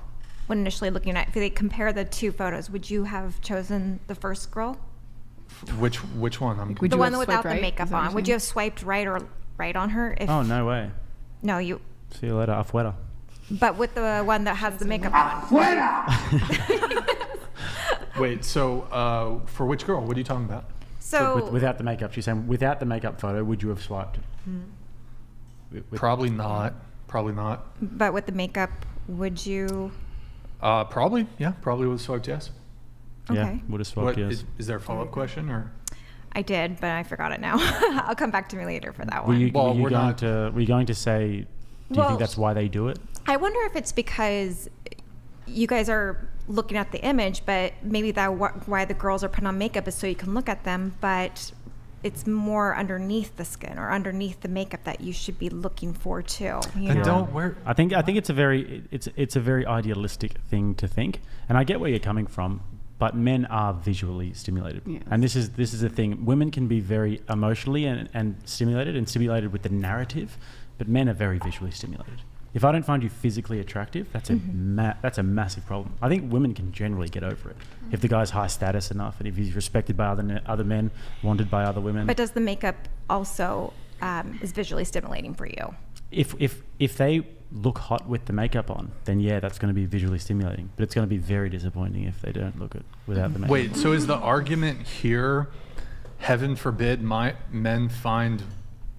Speaker 10: when initially looking at? If they compare the two photos, would you have chosen the first girl,
Speaker 1: Which one?
Speaker 4: Would
Speaker 10: the
Speaker 4: you
Speaker 10: one
Speaker 4: have
Speaker 10: without
Speaker 4: swiped right?
Speaker 10: the makeup
Speaker 4: Is that what
Speaker 10: on?
Speaker 4: you're
Speaker 10: Would you
Speaker 4: saying?
Speaker 10: have swiped right or right on her? If
Speaker 3: Oh, no way.
Speaker 10: no, you.
Speaker 3: See you later, afuera.
Speaker 10: But with the one that has the makeup on.
Speaker 1: Wait, so for which girl? What are you talking about?
Speaker 10: So
Speaker 3: Without the makeup, she's saying without the makeup photo, would you have swiped?
Speaker 1: Probably not. Probably not.
Speaker 10: but with the makeup, would you?
Speaker 1: Probably. Yeah. Probably would have swiped yes.
Speaker 3: Yeah,
Speaker 10: Okay.
Speaker 3: would have swiped
Speaker 1: What,
Speaker 3: yes.
Speaker 1: is there a follow-up question or?
Speaker 10: I did, but I forgot it now. I'll come back to me later for that
Speaker 3: Were
Speaker 10: one.
Speaker 3: you,
Speaker 1: Well, we're not-
Speaker 3: were you going to say, do you
Speaker 10: Well-
Speaker 3: think that's why they do it?
Speaker 10: I wonder if it's because you guys are looking at the image, but maybe why the girls are putting on makeup is so you can look at them, but it's more underneath the skin or underneath the makeup that you should be looking for too. You
Speaker 1: Then
Speaker 10: know?
Speaker 1: don't wear.
Speaker 3: I think it's a very idealistic thing to think, and I get where you're coming from. But men are visually stimulated,
Speaker 4: Yes.
Speaker 3: and this is the thing. Women can be very emotionally and stimulated with the narrative, but men are very visually stimulated. If I don't find you physically attractive, that's a massive problem. I think women can generally get over it if the guy's high status enough, and if he's respected by other men, wanted by other women.
Speaker 10: But does the makeup also is visually stimulating for you?
Speaker 3: If they look hot with the makeup on, then yeah, that's going to be visually stimulating. But it's going to be very disappointing if they don't look it without the makeup.
Speaker 1: Wait. So is the argument here? Heaven forbid, men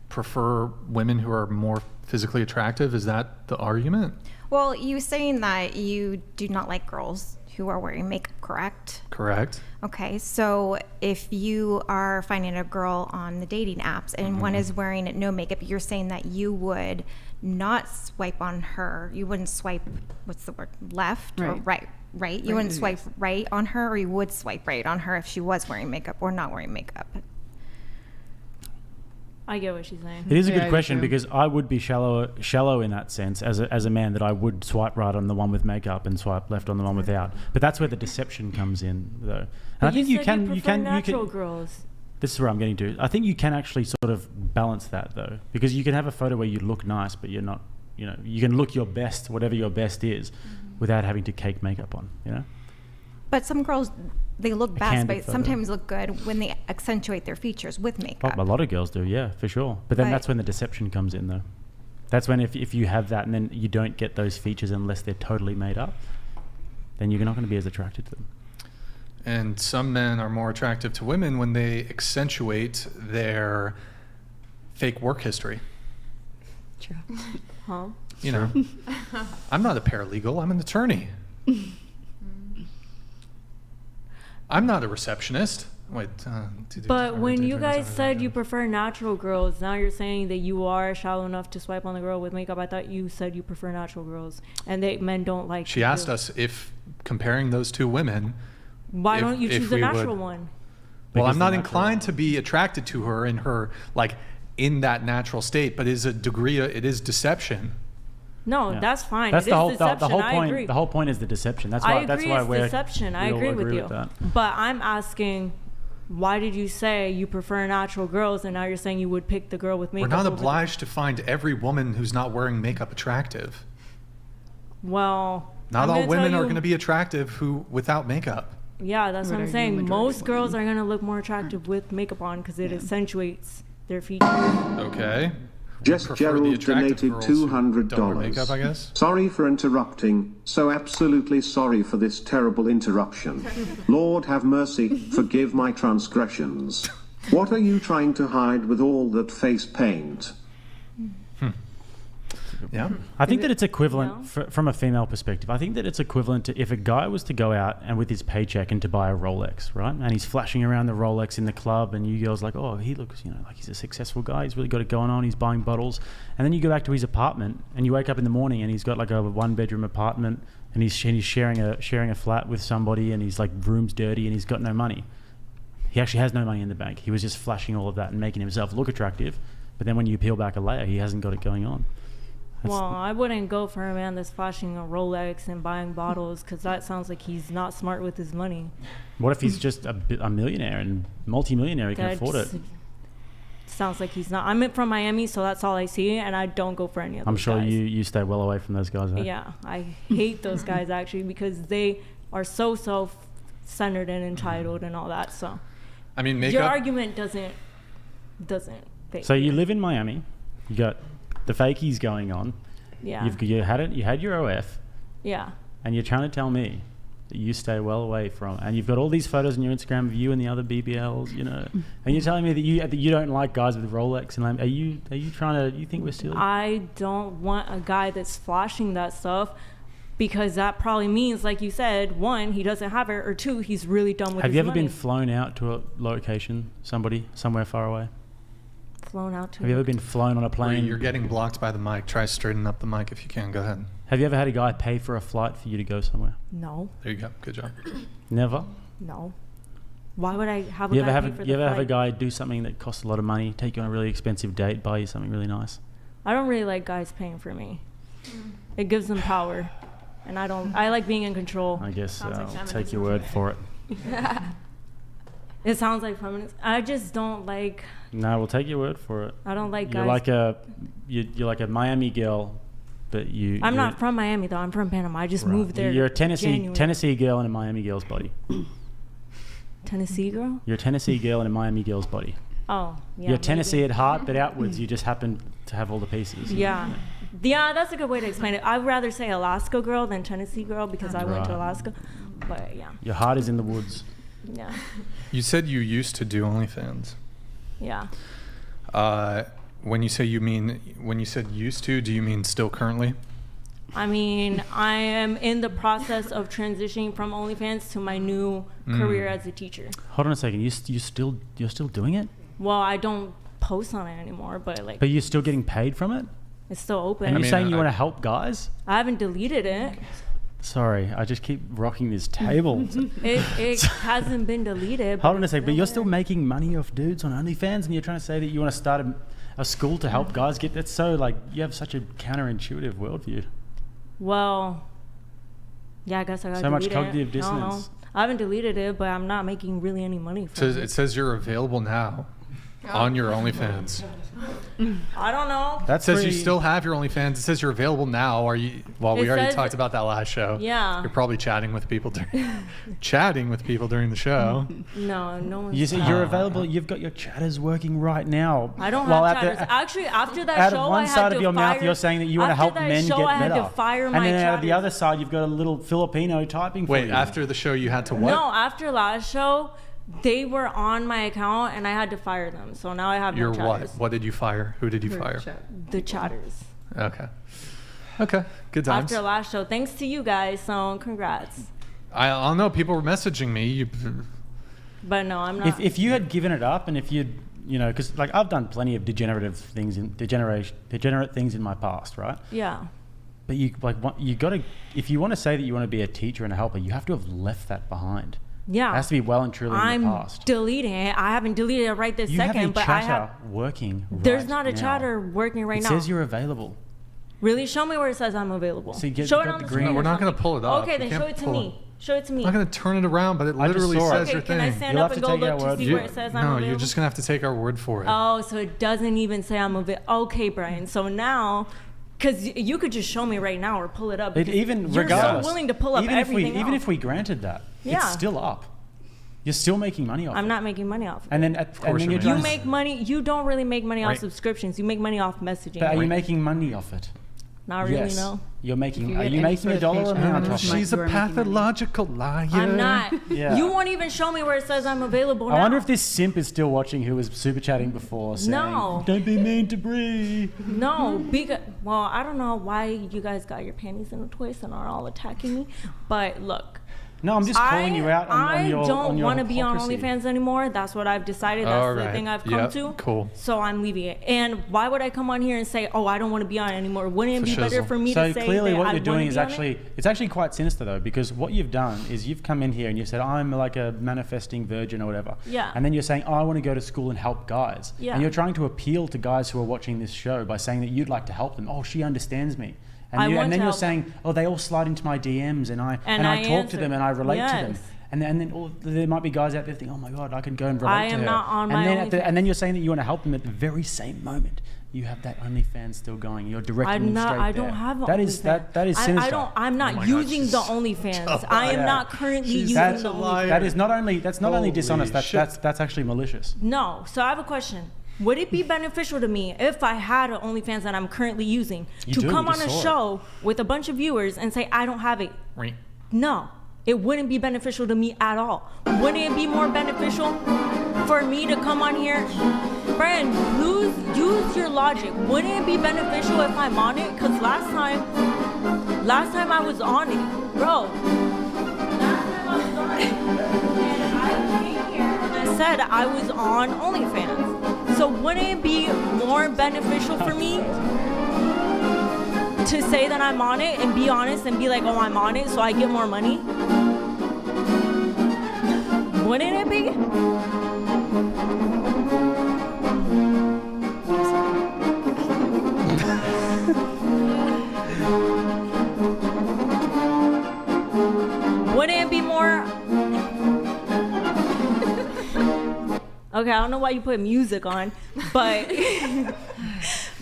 Speaker 1: prefer women who are more physically attractive. Is that the argument?
Speaker 10: Well, you saying that you do not like girls who are wearing makeup, correct?
Speaker 1: Correct.
Speaker 10: Okay, so if you are finding a girl on the dating apps and one is wearing no makeup, you're saying that you would not swipe on her. You wouldn't swipe, what's the word, left or
Speaker 4: Right.
Speaker 10: right? You wouldn't swipe right on her, or you would swipe right on her if she was wearing makeup or not wearing makeup.
Speaker 2: I get what she's saying.
Speaker 3: It is a good question because I would be shallow in that sense as a man, that I would swipe right on the one with makeup and swipe left on the one without. But that's where the deception comes in, though. And
Speaker 2: But
Speaker 3: I think you can
Speaker 2: natural girls.
Speaker 3: This is where I'm getting to. I think you can actually sort of balance that, though, because you can have a photo where you look nice, but you're not. You know, you can look your best, whatever your best is, without having to cake makeup on. You know.
Speaker 10: But some girls, they look best,
Speaker 3: candid
Speaker 10: but
Speaker 3: photo.
Speaker 10: sometimes look good when they accentuate their features with makeup.
Speaker 3: A lot of girls do, yeah, for sure. But then
Speaker 10: But-
Speaker 3: that's when the deception comes in, though. That's when if you have that and then you don't get those features unless they're totally made up, then you're not going to be as attracted to them.
Speaker 1: And some men are more attractive to women when they accentuate their fake work history.
Speaker 7: True.
Speaker 2: Huh?
Speaker 1: You know, I'm not a paralegal, I'm an attorney. I'm not a receptionist. Wait,
Speaker 2: But when you guys said you prefer natural girls, now you're saying that you are shallow enough to swipe on the girl with makeup. I thought you said you prefer natural girls and that men don't like
Speaker 1: She
Speaker 2: you.
Speaker 1: asked us if comparing those two women,
Speaker 2: Why don't you
Speaker 1: if
Speaker 2: choose a
Speaker 1: we
Speaker 2: natural
Speaker 1: would-
Speaker 2: one?
Speaker 1: Well,
Speaker 3: Because
Speaker 1: I'm
Speaker 3: the
Speaker 1: not
Speaker 3: natural
Speaker 1: inclined to be attracted to her in her, like, in that natural state, but is a degree, it is deception.
Speaker 2: No,
Speaker 3: Yeah.
Speaker 2: that's fine.
Speaker 3: That's
Speaker 2: It
Speaker 3: the
Speaker 2: is
Speaker 3: whole
Speaker 2: deception.
Speaker 3: the whole
Speaker 2: I
Speaker 3: point.
Speaker 2: agree.
Speaker 3: The whole point is the deception. That's
Speaker 2: I
Speaker 3: why.
Speaker 2: agree
Speaker 3: That's why
Speaker 2: it's
Speaker 3: we're
Speaker 2: deception. I
Speaker 3: we all
Speaker 2: agree with you.
Speaker 3: that.
Speaker 2: But I'm asking, why did you say you prefer natural girls, and now you're saying you would pick the girl with
Speaker 1: We're
Speaker 2: makeup?
Speaker 1: not
Speaker 2: over-
Speaker 1: obliged to find every woman who's not wearing makeup attractive.
Speaker 2: Well,
Speaker 1: Not
Speaker 2: I'm
Speaker 1: all
Speaker 2: gonna
Speaker 1: women
Speaker 2: tell
Speaker 1: are
Speaker 2: you-
Speaker 1: going to be attractive who without makeup.
Speaker 2: Yeah, that's
Speaker 4: Would
Speaker 2: what I'm
Speaker 4: argue
Speaker 2: saying.
Speaker 4: majority
Speaker 2: Most girls
Speaker 4: women.
Speaker 2: are gonna look more attractive with makeup on because it accentuates their features.
Speaker 1: Okay.
Speaker 11: Jess
Speaker 1: Prefer the
Speaker 11: Gerald
Speaker 1: attractive
Speaker 11: donated
Speaker 1: girls who don't wear
Speaker 11: $200.
Speaker 1: makeup, I guess.
Speaker 11: Sorry for interrupting, so absolutely sorry for this terrible interruption. Lord have mercy, forgive my transgressions. What are you trying to hide with all that face paint?
Speaker 1: Yeah.
Speaker 3: I think that it's equivalent from a female perspective. I think that it's equivalent to if a guy was to go out and with his paycheck and to buy a Rolex, right? And he's flashing around the Rolex in the club, and you girls like, oh, he looks, like he's a successful guy. He's really got it going on. He's buying bottles, and then you go back to his apartment, and you wake up in the morning, and he's got like a 1-bedroom apartment, and he's sharing a flat with somebody, and he's like room's dirty, and he's got no money. He actually has no money in the bank. He was just flashing all of that and making himself look attractive, but then when you peel back a layer, he hasn't got it going on.
Speaker 2: Well, I wouldn't go for a man that's flashing a Rolex and buying bottles because that sounds like he's not smart with his money.
Speaker 3: What if he's just a millionaire and multi-millionaire? He can
Speaker 2: That
Speaker 3: afford it.
Speaker 2: just sounds like he's not. I'm from Miami, so that's all I see, and I don't go for any of those
Speaker 3: I'm sure
Speaker 2: guys.
Speaker 3: you stay well away from those guys. Eh?
Speaker 2: Yeah, I hate those guys actually because they are so self-centered and entitled and all that. So,
Speaker 1: I mean, makeup.
Speaker 2: your argument doesn't fit.
Speaker 3: So you live in Miami. You got the fakies going on.
Speaker 2: Yeah.
Speaker 3: You had your OF,
Speaker 2: Yeah.
Speaker 3: and you're trying to tell me that you stay well away from, and you've got all these photos on your Instagram of you and the other BBLs, and you're telling me that you don't like guys with Rolex and are you trying to? You think we're silly?
Speaker 2: I don't want a guy that's flashing that stuff because that probably means, like you said, one, he doesn't have it, or two, he's really dumb with
Speaker 3: Have
Speaker 2: his
Speaker 3: you ever
Speaker 2: money.
Speaker 3: been flown out to a location, somewhere far away?
Speaker 2: Flown out to?
Speaker 3: Have you ever been flown on a plane?
Speaker 1: You're getting blocked by the mic. Try straightening up the mic if you can. Go ahead.
Speaker 3: Have you ever had a guy pay for a flight for you to go somewhere?
Speaker 2: No.
Speaker 1: There you go. Good job.
Speaker 3: Never.
Speaker 2: No. Why would I have a
Speaker 3: You
Speaker 2: guy
Speaker 3: ever
Speaker 2: pay for the
Speaker 3: have a
Speaker 2: flight?
Speaker 3: guy do something that costs a lot of money, take you on a really expensive date, buy you something really nice?
Speaker 2: I don't really like guys paying for me. It gives them power, and I don't. I like being in control.
Speaker 3: I guess
Speaker 2: Sounds like
Speaker 3: I'll take your word for it.
Speaker 2: It sounds like feminist. I just don't like.
Speaker 3: No, we'll take your word for it.
Speaker 2: I don't like
Speaker 3: You're
Speaker 2: guys.
Speaker 3: you're like a Miami girl, but
Speaker 2: I'm
Speaker 3: you're
Speaker 2: not from Miami though. I'm from Panama. I just moved there.
Speaker 3: You're a
Speaker 2: January.
Speaker 3: Tennessee girl in a Miami girl's body.
Speaker 2: Tennessee girl.
Speaker 3: You're a Tennessee girl in a Miami girl's body.
Speaker 2: Oh, yeah.
Speaker 3: You're Tennessee
Speaker 2: maybe.
Speaker 3: at heart, but outwards you just happen to have all the pieces.
Speaker 2: Yeah. Yeah, that's a good way to explain it. I'd rather say Alaska girl than Tennessee girl because I went to
Speaker 3: Right.
Speaker 2: Alaska. But yeah.
Speaker 3: Your heart is in the woods.
Speaker 2: Yeah.
Speaker 1: You said you used to do OnlyFans.
Speaker 2: Yeah.
Speaker 1: When you said used to, do you mean still currently?
Speaker 2: I mean, I am in the process of transitioning from OnlyFans to my new career as a teacher.
Speaker 3: Hold on a second. You're still doing it?
Speaker 2: Well, I don't post on it anymore, but like
Speaker 3: But you're still getting paid from it?
Speaker 2: it's still open.
Speaker 3: And you're saying you want to help guys?
Speaker 2: I haven't deleted it.
Speaker 3: Sorry, I just keep rocking this table.
Speaker 2: It hasn't been deleted.
Speaker 3: Hold on a sec, but you're still making money off dudes on OnlyFans, and you're trying to say that you want to start a school to help guys get that. So like, you have such a counterintuitive worldview.
Speaker 2: Well, yeah, I guess I got
Speaker 3: so much
Speaker 2: delete
Speaker 3: cognitive
Speaker 2: it.
Speaker 3: dissonance.
Speaker 2: I haven't deleted it, but I'm not making really any money from it.
Speaker 1: It says you're available now on your OnlyFans.
Speaker 2: I don't know.
Speaker 1: That says you still have your OnlyFans. It says you're available now. Are you? Well, we already talked about that last show.
Speaker 2: Yeah.
Speaker 1: You're probably chatting with people during the show.
Speaker 2: No one's.
Speaker 3: You say you're available. You've got your chatters working right now.
Speaker 2: I don't have chatters. Actually, after that show,
Speaker 3: out of one side of your mouth, you're saying that you want to help men get better.
Speaker 2: I had to fire my
Speaker 3: and then out of the
Speaker 2: chatters.
Speaker 3: other side, you've got a little Filipino typing for you.
Speaker 1: Wait, after the show, you had to what?
Speaker 2: No, after last show, they were on my account and I had to fire them. So now I have no chatters.
Speaker 1: What did you fire? Who did you fire?
Speaker 2: The chatters.
Speaker 1: Okay. Good times.
Speaker 2: After last show, thanks to you guys. So congrats.
Speaker 1: I don't know. People were messaging me.
Speaker 2: But no, I'm not.
Speaker 3: If you had given it up, and if you'd, because like I've done plenty of degenerate things in my past, right?
Speaker 2: Yeah.
Speaker 3: But you got to, if you want to say that you want to be a teacher and a helper, you have to have left that behind.
Speaker 2: Yeah.
Speaker 3: It has to be well and truly in the past.
Speaker 2: I'm deleting it. I haven't deleted it right this second, but I have
Speaker 3: working.
Speaker 2: There's not a chatter working right now.
Speaker 3: It says you're available.
Speaker 2: Really? Show me where it says I'm available.
Speaker 3: So
Speaker 2: show it on the screen.
Speaker 1: No, we're not going to pull it up.
Speaker 2: Okay, then show it to me. Show it to me.
Speaker 1: I'm not going to turn it around, but it literally says your thing.
Speaker 2: Can I stand up and go look to see where it says I'm available?
Speaker 1: No, you're just going to have to take our word for it.
Speaker 2: Oh, so it doesn't even say I'm available. Okay, Brian. So now, because you could just show me right now or pull it up. You're so willing to pull up everything
Speaker 3: Even if we granted that, it's still up. You're still making money off it.
Speaker 2: I'm not making money off it.
Speaker 3: And then,
Speaker 2: you make money. You don't really make money off subscriptions. You make money off messaging.
Speaker 3: But are you making money off it?
Speaker 2: Not really, no.
Speaker 3: You're making. Are you making a dollar amount off it?
Speaker 1: She's a pathological liar.
Speaker 2: I'm not. Yeah. You won't even show me where it says I'm available now.
Speaker 3: I wonder if this simp is still watching who was super chatting before saying,
Speaker 2: no.
Speaker 3: Don't be mean to Bree.
Speaker 2: No, because, well, I don't know why you guys got your panties in a twist and are all attacking me, but look.
Speaker 3: No, I'm just calling you out on your
Speaker 2: I don't want to be on
Speaker 3: hypocrisy.
Speaker 2: OnlyFans anymore. That's what I've decided. That's the thing I've come to.
Speaker 1: Cool.
Speaker 2: So I'm leaving it. And why would I come on here and say, oh, I don't want to be on it anymore? Wouldn't it be better for me to say
Speaker 3: So clearly
Speaker 2: that
Speaker 3: what
Speaker 2: I
Speaker 3: you're doing is
Speaker 2: actually,
Speaker 3: it's actually quite sinister though, because what you've done is you've come in here and you've said, I'm like a manifesting virgin or whatever.
Speaker 2: Yeah.
Speaker 3: And then you're saying, I want to go to school and help guys.
Speaker 2: Yeah.
Speaker 3: And you're trying to appeal to guys who are watching this show by saying that you'd like to help them. Oh, she understands me. And then you're saying, oh, they all slide into my DMs and I talk to them and I relate to them. And then there might be guys out there thinking, oh my God, I can go and relate to her.
Speaker 2: not on my OnlyFans.
Speaker 3: And then you're saying that you want to help them at the very same moment. You have that OnlyFans still going. You're directing them straight there.
Speaker 2: I don't have an
Speaker 3: OnlyFans. That is sinister.
Speaker 2: I'm not using the OnlyFans. I am not currently using the OnlyFans.
Speaker 3: That's not only dishonest. That's actually malicious.
Speaker 2: No. So I have a question. Would it be beneficial to me if I had an OnlyFans that I'm currently using come on a show with a bunch of viewers and say I don't have it?
Speaker 1: Right.
Speaker 2: No. It wouldn't be beneficial to me at all. Wouldn't it be more beneficial for me to come on here? Brian, use your logic. Wouldn't it be beneficial if I'm on it? Because last time I was on it, bro. Last time I was on it, and I came here and I said I was on OnlyFans. So wouldn't it be more beneficial for me to say that I'm on it and be honest and be like, oh, I'm on it, so I get more money? Wouldn't it be? Wouldn't it be more? Okay, I don't know why you put music on, but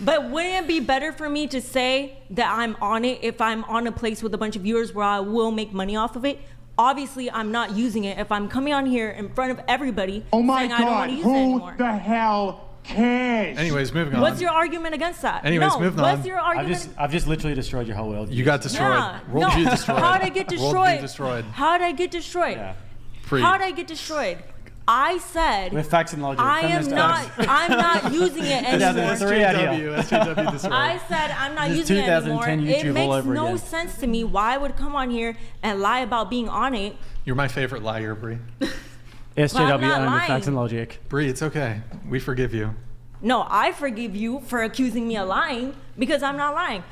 Speaker 2: but wouldn't it be better for me to say that I'm on it if I'm on a place with a bunch of viewers where I will make money off of it? Obviously, I'm not using it if I'm coming on here in front of everybody saying I don't want to use it anymore.
Speaker 13: Who the hell cares?
Speaker 1: Anyways, moving on.
Speaker 2: What's your argument against that?
Speaker 1: Moving on.
Speaker 2: What's your argument?
Speaker 3: I've just literally destroyed your whole world.
Speaker 1: You got destroyed.
Speaker 2: Yeah.
Speaker 1: Worldview destroyed.
Speaker 2: How'd I get destroyed?
Speaker 1: Destroyed.
Speaker 2: How'd I get destroyed?
Speaker 3: Yeah.
Speaker 2: How'd I get destroyed? I said
Speaker 3: with facts and logic.
Speaker 2: I'm not using it anymore.
Speaker 1: SJW
Speaker 2: I said I'm not using it anymore. It makes no sense to me why I would come on here and lie about being on it.
Speaker 1: You're my favorite liar, Bree.
Speaker 3: SJW and with facts and logic.
Speaker 1: Bree, it's okay. We forgive you.
Speaker 2: No, I forgive you for accusing me of lying because I'm not lying.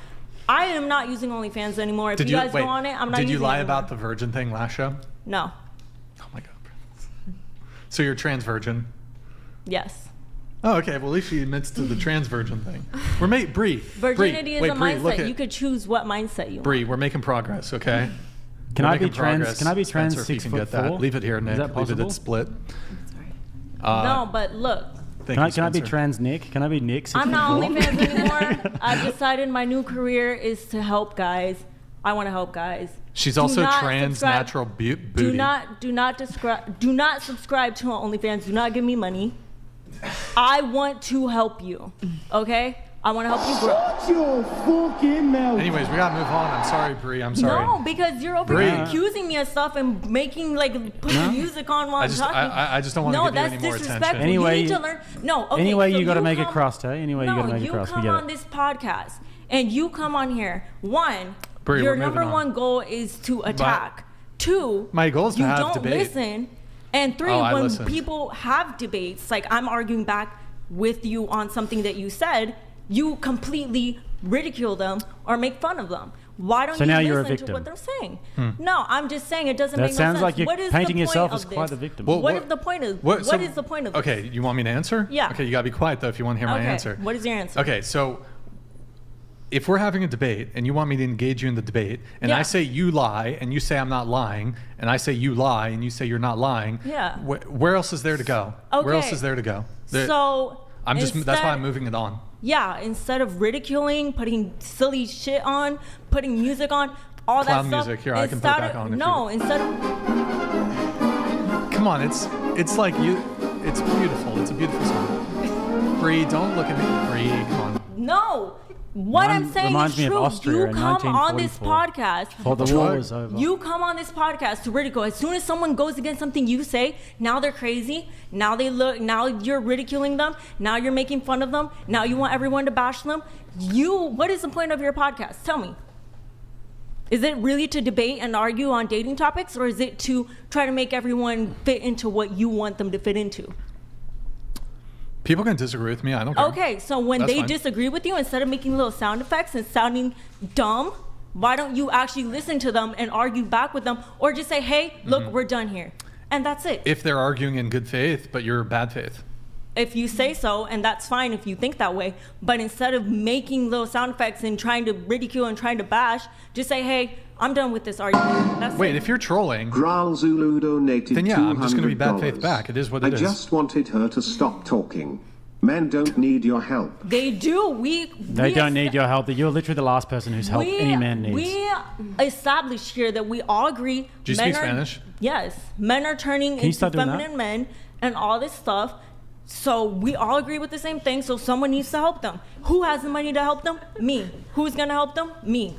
Speaker 2: I am not using OnlyFans anymore. If
Speaker 1: Did
Speaker 2: you guys go on it, I'm not
Speaker 1: Did
Speaker 2: using
Speaker 1: you lie
Speaker 2: it
Speaker 1: about
Speaker 2: anymore.
Speaker 1: the virgin thing last show?
Speaker 2: No.
Speaker 1: Oh my God. So you're trans virgin?
Speaker 2: Yes.
Speaker 1: Oh, okay. Well, at least she admits to the trans virgin thing. We're making Bree.
Speaker 2: Virginity is a
Speaker 1: Bree, look
Speaker 2: mindset.
Speaker 1: at
Speaker 2: You could choose what mindset you
Speaker 1: Bree. We're making progress. Okay.
Speaker 3: Can
Speaker 1: We're
Speaker 3: I be
Speaker 1: making
Speaker 3: trans?
Speaker 1: progress.
Speaker 3: Can I be trans
Speaker 1: Spencer, if you
Speaker 3: 6
Speaker 1: can
Speaker 3: foot
Speaker 1: get that.
Speaker 3: 4?
Speaker 1: Leave it here, Nick.
Speaker 3: Is that
Speaker 1: Leave
Speaker 3: possible?
Speaker 1: it at split.
Speaker 2: want. No, but look.
Speaker 3: Can I be trans Nick? Can I be Nick? 6
Speaker 2: I'm
Speaker 3: foot
Speaker 2: not
Speaker 3: 4?
Speaker 2: OnlyFans anymore. I've decided my new career is to help guys. I want to help guys.
Speaker 1: She's
Speaker 2: Do
Speaker 1: also
Speaker 2: not
Speaker 1: trans
Speaker 2: subscribe-
Speaker 1: natural booty.
Speaker 2: Do not subscribe to OnlyFans. Do not give me money. I want to help you. Okay? I want to help you grow.
Speaker 13: Shut your fucking mouth.
Speaker 1: Anyways, we gotta move on. I'm sorry, Bree. I'm sorry.
Speaker 2: No, because you're over
Speaker 1: Bree.
Speaker 2: here accusing me of stuff and making putting music on while
Speaker 1: I
Speaker 2: I'm
Speaker 1: just-
Speaker 2: talking.
Speaker 1: I just don't wanna give you any more
Speaker 2: disrespectful.
Speaker 1: attention.
Speaker 3: Anyway,
Speaker 2: you need to learn. No, okay.
Speaker 3: Anyway,
Speaker 2: so
Speaker 3: you got to make a
Speaker 2: come-
Speaker 3: crust, hey? Anyway, you got to make a crust. We
Speaker 2: come
Speaker 3: get
Speaker 2: on
Speaker 3: it.
Speaker 2: this podcast and you come on here. One,
Speaker 1: Bree,
Speaker 2: your
Speaker 1: we're moving
Speaker 2: number
Speaker 1: on.
Speaker 2: one goal is to attack. Two,
Speaker 1: My goal is to
Speaker 2: you
Speaker 1: have
Speaker 2: don't
Speaker 1: debate.
Speaker 2: listen. And three,
Speaker 1: Oh, I
Speaker 2: when
Speaker 1: listen.
Speaker 2: people have debates, like I'm arguing back with you on something that you said, you completely ridicule them or make fun of them. Why don't
Speaker 3: So
Speaker 2: you
Speaker 3: now you're a
Speaker 2: listen to
Speaker 3: victim.
Speaker 2: what they're saying? No, I'm just saying it doesn't
Speaker 3: That
Speaker 2: make no
Speaker 3: sounds
Speaker 2: sense.
Speaker 3: like you're
Speaker 2: What is
Speaker 3: painting
Speaker 2: the
Speaker 3: yourself
Speaker 2: point
Speaker 3: as
Speaker 2: of
Speaker 3: quite
Speaker 2: this?
Speaker 3: the victim.
Speaker 1: Well,
Speaker 2: What is the point of
Speaker 1: what
Speaker 2: is the point of this?
Speaker 1: Okay, you want me to answer?
Speaker 2: Yeah.
Speaker 1: Okay, you gotta be quiet though if you want to hear my
Speaker 2: Okay,
Speaker 1: answer.
Speaker 2: what is your answer?
Speaker 1: Okay, so if we're having a debate and you want me to engage you in the debate, and
Speaker 2: Yeah.
Speaker 1: I say you lie and you say I'm not lying, and I say you lie and you say you're not lying,
Speaker 2: Yeah.
Speaker 1: where else is there to go? Where else
Speaker 2: Okay.
Speaker 1: is there to go?
Speaker 2: So
Speaker 1: that's why
Speaker 2: instead-
Speaker 1: I'm moving it on.
Speaker 2: Yeah, instead of ridiculing, putting silly shit on, putting music on, all that
Speaker 1: Clown
Speaker 2: stuff.
Speaker 1: music. Here, I can put it
Speaker 2: instead
Speaker 1: back
Speaker 2: of-
Speaker 1: on if
Speaker 2: No,
Speaker 1: you-
Speaker 2: instead of
Speaker 1: Come on, it's like you. It's beautiful. It's a beautiful song. Bree, don't look at me. Bree, come on.
Speaker 2: no. What I'm saying
Speaker 3: reminds
Speaker 2: is
Speaker 3: me of
Speaker 2: true.
Speaker 3: Austria
Speaker 2: You
Speaker 3: in
Speaker 2: come on this
Speaker 3: 1944.
Speaker 2: podcast.
Speaker 3: Before the war was over.
Speaker 2: You come on this podcast to ridicule. As soon as someone goes against something you say, now they're crazy. Now they look. Now you're ridiculing them. Now you're making fun of them. Now you want everyone to bash them. What is the point of your podcast? Tell me. Is it really to debate and argue on dating topics, or is it to try to make everyone fit into what you want them to fit into?
Speaker 1: People can disagree with me. I don't care.
Speaker 2: Okay, so when
Speaker 1: That's
Speaker 2: they
Speaker 1: fine.
Speaker 2: disagree with you, instead of making little sound effects and sounding dumb, why don't you actually listen to them and argue back with them, or just say, "Hey, look, we're done here," and that's it.
Speaker 1: If they're arguing in good faith, but you're bad faith.
Speaker 2: If you say so, and that's fine if you think that way, but instead of making little sound effects and trying to ridicule and trying to bash, just say, "Hey, I'm done with this argument." That's
Speaker 1: Wait,
Speaker 2: it.
Speaker 1: if you're trolling,
Speaker 11: Gral Zulu donated
Speaker 1: then yeah, I'm just going to be bad
Speaker 11: $200.
Speaker 1: faith back. It is what
Speaker 11: I
Speaker 1: it is.
Speaker 11: just wanted her to stop talking. Men don't need your help.
Speaker 2: They do.
Speaker 3: They don't need your help. You're literally the last person whose help any man needs.
Speaker 2: We established here that we all agree.
Speaker 1: Do you speak Spanish?
Speaker 2: Yes, men are turning
Speaker 3: you
Speaker 2: into
Speaker 3: start doing that?
Speaker 2: feminine men and all this stuff. So we all agree with the same thing. So someone needs to help them. Who has the money to help them? Me. Who's gonna help them? Me.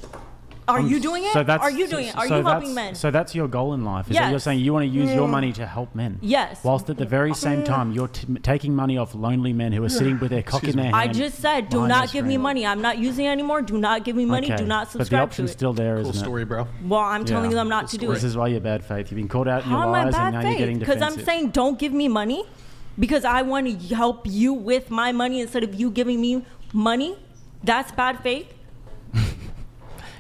Speaker 2: Are you doing it? Are you doing it? Are you helping men?
Speaker 3: So that's your goal in life. Is that you're
Speaker 2: Yes.
Speaker 3: saying you want to use your money to help men?
Speaker 2: Yes.
Speaker 3: Whilst at the very same time, you're taking money off lonely men who are sitting with their cock in their hand.
Speaker 2: I just said, do
Speaker 3: behind
Speaker 2: not
Speaker 3: the
Speaker 2: give me
Speaker 3: screen.
Speaker 2: money. I'm not using it anymore. Do not give me money.
Speaker 3: Okay,
Speaker 2: Do not
Speaker 3: but the
Speaker 2: subscribe to
Speaker 3: option's
Speaker 2: it.
Speaker 3: still there,
Speaker 1: Cool
Speaker 3: isn't
Speaker 1: story,
Speaker 3: it?
Speaker 1: bro.
Speaker 2: Well, I'm telling them not to do
Speaker 3: This
Speaker 2: it.
Speaker 3: is why you're bad faith. You've been called out in your
Speaker 2: How am I
Speaker 3: lies, and
Speaker 2: bad
Speaker 3: now you're getting
Speaker 2: faith? Because I'm
Speaker 3: defensive.
Speaker 2: saying don't give me money because I want to help you with my money instead of you giving me money. That's bad faith.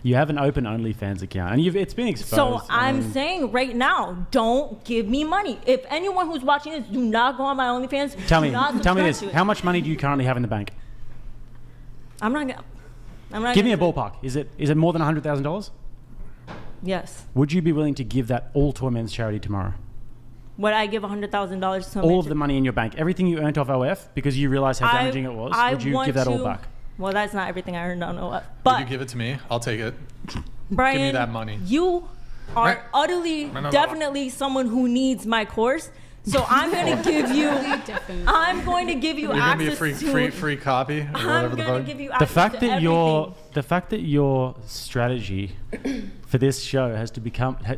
Speaker 3: You have an open OnlyFans account, and it's been exposed.
Speaker 2: So I'm saying right now, don't give me money. If anyone who's watching this, do not go on my OnlyFans.
Speaker 3: Tell
Speaker 2: Do
Speaker 3: me
Speaker 2: not
Speaker 3: this:
Speaker 2: subscribe to it.
Speaker 3: how much money do you currently have in the bank?
Speaker 2: I'm not gonna.
Speaker 3: Give me a ballpark. Is it more than $100,000?
Speaker 2: Yes.
Speaker 3: Would you be willing to give that all to a men's charity tomorrow?
Speaker 2: Would I give $100,000 to a
Speaker 3: All
Speaker 2: man
Speaker 3: of the money in your bank, everything you earned off OF, because you realize how damaging it was. Would you give that all back?
Speaker 2: Well, that's not everything I earned on OF.
Speaker 1: Would
Speaker 2: But
Speaker 1: you give it to me? I'll take it.
Speaker 2: Brian,
Speaker 1: Give me that money.
Speaker 2: You are
Speaker 1: Right.
Speaker 2: utterly,
Speaker 1: No.
Speaker 2: definitely someone who needs my course. So I'm going to give you. I'm going to give you
Speaker 1: You're gonna be a
Speaker 2: access
Speaker 1: free
Speaker 2: to.
Speaker 1: free copy or
Speaker 2: I'm
Speaker 1: whatever the
Speaker 2: going to
Speaker 1: fuck.
Speaker 2: give you
Speaker 3: The
Speaker 2: access
Speaker 3: fact
Speaker 2: to
Speaker 3: that
Speaker 2: everything.
Speaker 3: your strategy for this show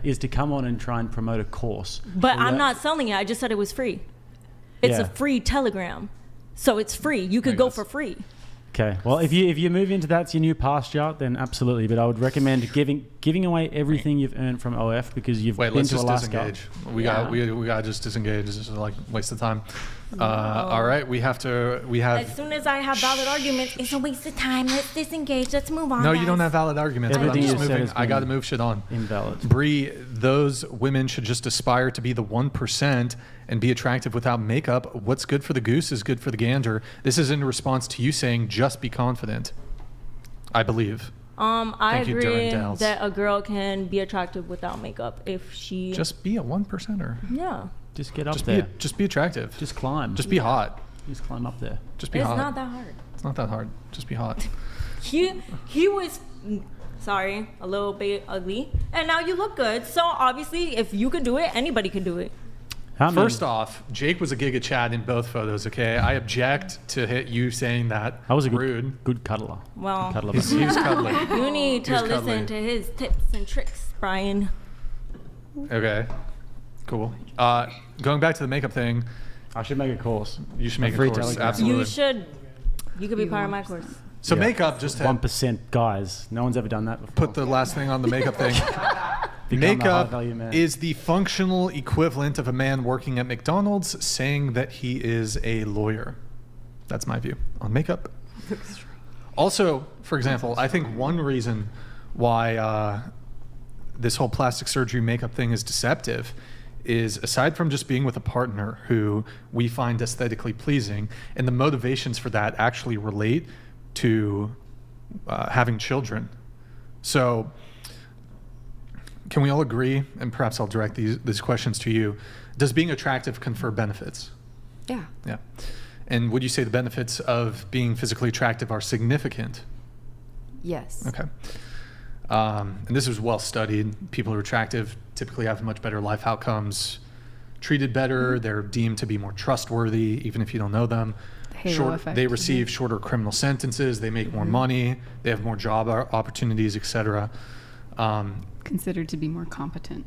Speaker 3: is to come on and try and promote a course.
Speaker 2: But
Speaker 3: Well,
Speaker 2: I'm
Speaker 3: that-
Speaker 2: not selling it. I just said it was free. It's
Speaker 3: Yeah.
Speaker 2: a free Telegram, so it's free. You could go for free.
Speaker 3: Okay. Well, if you move into that's your new pasture, then absolutely. But I would recommend giving away everything you've earned from OF because you've
Speaker 1: Wait,
Speaker 3: been
Speaker 1: let's
Speaker 3: to
Speaker 1: just
Speaker 3: Alaska.
Speaker 1: disengage. We got just disengage. This is like waste of time. All right, we have.
Speaker 2: As soon as I have valid arguments, it's a waste of time. Let's disengage. Let's move on.
Speaker 1: No,
Speaker 2: guys.
Speaker 1: you don't have valid arguments. But I'm
Speaker 3: Everything
Speaker 1: just
Speaker 3: you said
Speaker 1: moving.
Speaker 3: has
Speaker 1: I got to
Speaker 3: been
Speaker 1: move shit on.
Speaker 3: invalid.
Speaker 1: Bree, those women should just aspire to be the 1% and be attractive without makeup. What's good for the goose is good for the gander. This is in response to you saying just be confident. I believe.
Speaker 2: I
Speaker 1: Thank you,
Speaker 2: agree
Speaker 1: Durandals.
Speaker 2: that a girl can be attractive without makeup if she.
Speaker 1: Just be a 1%er.
Speaker 2: Yeah.
Speaker 3: Just get up
Speaker 1: Just
Speaker 3: there.
Speaker 1: just be attractive.
Speaker 3: Just climb.
Speaker 1: Just be hot.
Speaker 3: Just climb up there.
Speaker 1: Just be
Speaker 2: It's
Speaker 1: hot.
Speaker 2: not that hard.
Speaker 1: It's not that hard. Just be hot.
Speaker 2: He was, sorry, a little bit ugly, and now you look good. So obviously, if you could do it, anybody could do it.
Speaker 1: First off, Jake was a Giga Chad in both photos, okay? I object to you saying that.
Speaker 3: I was a
Speaker 1: rude.
Speaker 3: good cuddler.
Speaker 2: Well,
Speaker 3: Good cuddler.
Speaker 1: He was cuddly.
Speaker 2: You need
Speaker 1: He
Speaker 2: to
Speaker 1: was
Speaker 2: listen
Speaker 1: cuddly.
Speaker 2: to his tips and tricks, Brian.
Speaker 1: Okay. Cool. Going back to the makeup thing.
Speaker 3: I should make a course.
Speaker 1: You should make a
Speaker 3: free
Speaker 1: course.
Speaker 3: Telegram.
Speaker 1: Absolutely.
Speaker 2: You should. You could be part of my course.
Speaker 1: So makeup, just to
Speaker 3: 1% guys. No one's ever done that before.
Speaker 1: put the last thing on the makeup thing.
Speaker 3: Become a
Speaker 1: Makeup
Speaker 3: high-value man.
Speaker 1: is the functional equivalent of a man working at McDonald's saying that he is a lawyer. That's my view on makeup. Also, for example, I think one reason why this whole plastic surgery makeup thing is deceptive is, aside from just being with a partner who we find aesthetically pleasing, and the motivations for that actually relate to having children. So can we all agree, and perhaps I'll direct these questions to you, does being attractive confer benefits?
Speaker 7: Yeah.
Speaker 1: Yeah. And would you say the benefits of being physically attractive are significant?
Speaker 7: Yes.
Speaker 1: Okay. And this is well studied. People who are attractive typically have much better life outcomes, treated better, they're deemed to be more trustworthy, even if you don't know them.
Speaker 4: Halo effect.
Speaker 1: They receive shorter criminal sentences, they make more money, they have more job opportunities, etc.
Speaker 4: Considered to be more competent.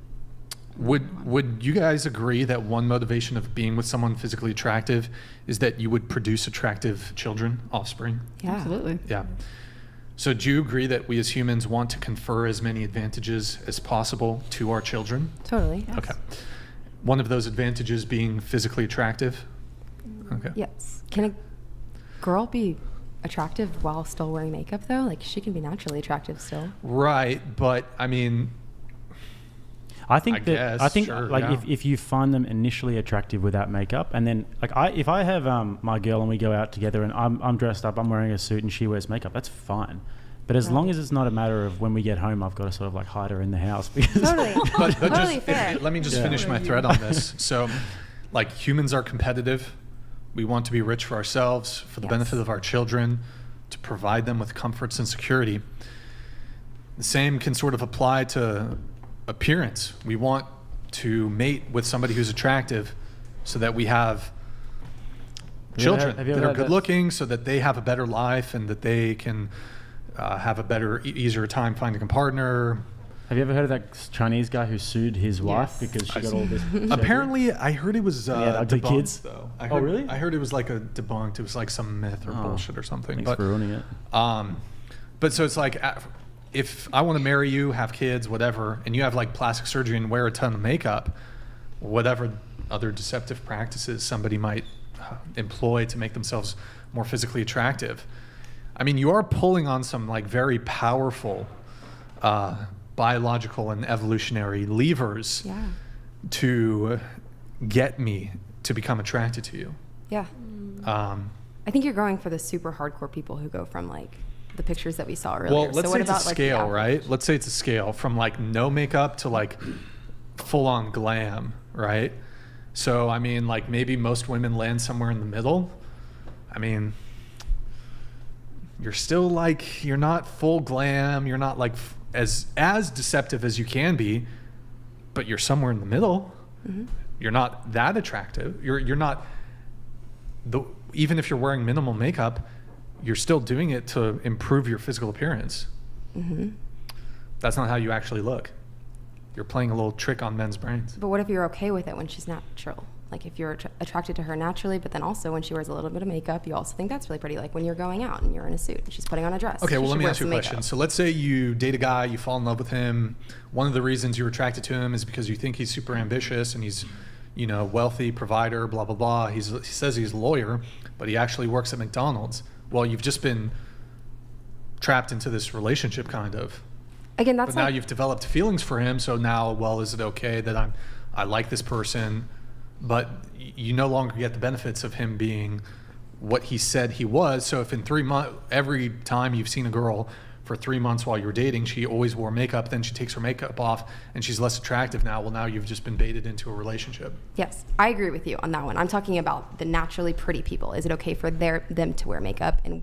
Speaker 1: Would you guys agree that one motivation of being with someone physically attractive is that you would produce attractive children, offspring?
Speaker 7: Yeah.
Speaker 4: Absolutely.
Speaker 1: Yeah. So do you agree that we as humans want to confer as many advantages as possible to our children?
Speaker 7: Totally.
Speaker 4: Yes.
Speaker 1: Okay. One of those advantages being physically attractive? Okay.
Speaker 7: Yes. Can a girl be attractive while still wearing makeup though? Like she can be naturally attractive still.
Speaker 1: Right, but I mean,
Speaker 3: I think
Speaker 1: sure,
Speaker 3: like
Speaker 1: yeah.
Speaker 3: if you find them initially attractive without makeup, and then like if I have my girl and we go out together and I'm dressed up, I'm wearing a suit and she wears makeup, that's fine. But as long as it's not a matter of when we get home, I've got to sort of like hide her in the house because
Speaker 7: Totally.
Speaker 1: but
Speaker 7: Totally
Speaker 1: just,
Speaker 7: fair.
Speaker 1: let me just finish my thread on this. So, like, humans are competitive. We want to be rich for ourselves, for the benefit of our children, to provide them with comforts and security. The same can sort of apply to appearance. We want to mate with somebody who's attractive so that we have children
Speaker 3: have you
Speaker 1: that
Speaker 3: ever
Speaker 1: are
Speaker 3: had
Speaker 1: good
Speaker 3: that-
Speaker 1: looking, so that they have a better life and that they can have a better, easier time finding a partner.
Speaker 3: Have you ever heard of that Chinese guy who sued his wife because she got all this?
Speaker 1: Apparently, I heard it was
Speaker 3: he had ugly
Speaker 1: debunked,
Speaker 3: kids?
Speaker 1: though.
Speaker 3: Oh, really?
Speaker 1: I heard it was like a debunked. It was like some myth or bullshit or something.
Speaker 3: Thanks for ruining it.
Speaker 1: But so it's like, if I want to marry you, have kids, whatever, and you have like plastic surgery and wear a ton of makeup, whatever other deceptive practices somebody might employ to make themselves more physically attractive, I mean, you are pulling on some like very powerful biological and evolutionary levers to get me to become attracted to you.
Speaker 7: Yeah. I think you're going for the super hardcore people who go from like the pictures that we saw earlier.
Speaker 1: Well, let's
Speaker 7: so
Speaker 1: say
Speaker 7: what
Speaker 1: it's
Speaker 7: about
Speaker 1: a
Speaker 7: like
Speaker 1: scale,
Speaker 7: the
Speaker 1: right? Let's say it's a scale from like no makeup to like full on glam, right? So, I mean, like maybe most women land somewhere in the middle. I mean, you're still like, you're not full glam. You're not like as deceptive as you can be, but you're somewhere in the middle.
Speaker 7: Mm-hmm.
Speaker 1: You're not that attractive. You're not, even if you're wearing minimal makeup, you're still doing it to improve your physical appearance.
Speaker 7: Mm-hmm.
Speaker 1: That's not how you actually look. You're playing a little trick on men's brains.
Speaker 7: But what if you're okay with it when she's natural? Like if you're attracted to her naturally, but then also when she wears a little bit of makeup, you also think that's really pretty. Like when you're going out and you're in a suit and she's putting on a dress.
Speaker 1: Okay, well,
Speaker 7: she
Speaker 1: let me
Speaker 7: should
Speaker 1: ask you a
Speaker 7: wear some
Speaker 1: question.
Speaker 7: makeup.
Speaker 1: So let's say you date a guy, you fall in love with him. One of the reasons you're attracted to him is because you think he's super ambitious and he's, wealthy provider, blah, blah, blah. He says he's a lawyer, but he actually works at McDonald's. Well, you've just been trapped into this relationship kind of.
Speaker 7: Again, that's
Speaker 1: but now you've developed feelings for him. So now, well, is it okay that I like this person, but you no longer get the benefits of him being what he said he was. So if in 3 months, every time you've seen a girl for 3 months while you were dating, she always wore makeup, then she takes her makeup off and she's less attractive now. Well, now you've just been baited into a relationship.
Speaker 7: Yes, I agree with you on that one. I'm talking about the naturally pretty people. Is it okay for them to wear makeup? And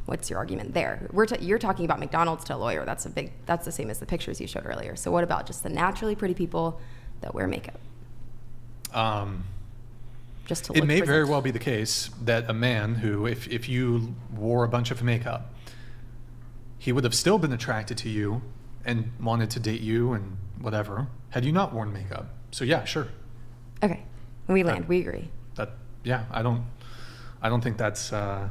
Speaker 7: what's your argument there? You're talking about McDonald's to a lawyer. That's the same as the pictures you showed earlier. So what about just the naturally pretty people that wear makeup? Just to
Speaker 1: it may very well be the case that a man who, if you wore a bunch of makeup, he would have still been attracted to you and wanted to date you and whatever had you not worn makeup. So yeah, sure.
Speaker 7: Okay, we agree.
Speaker 1: I don't think that's yeah.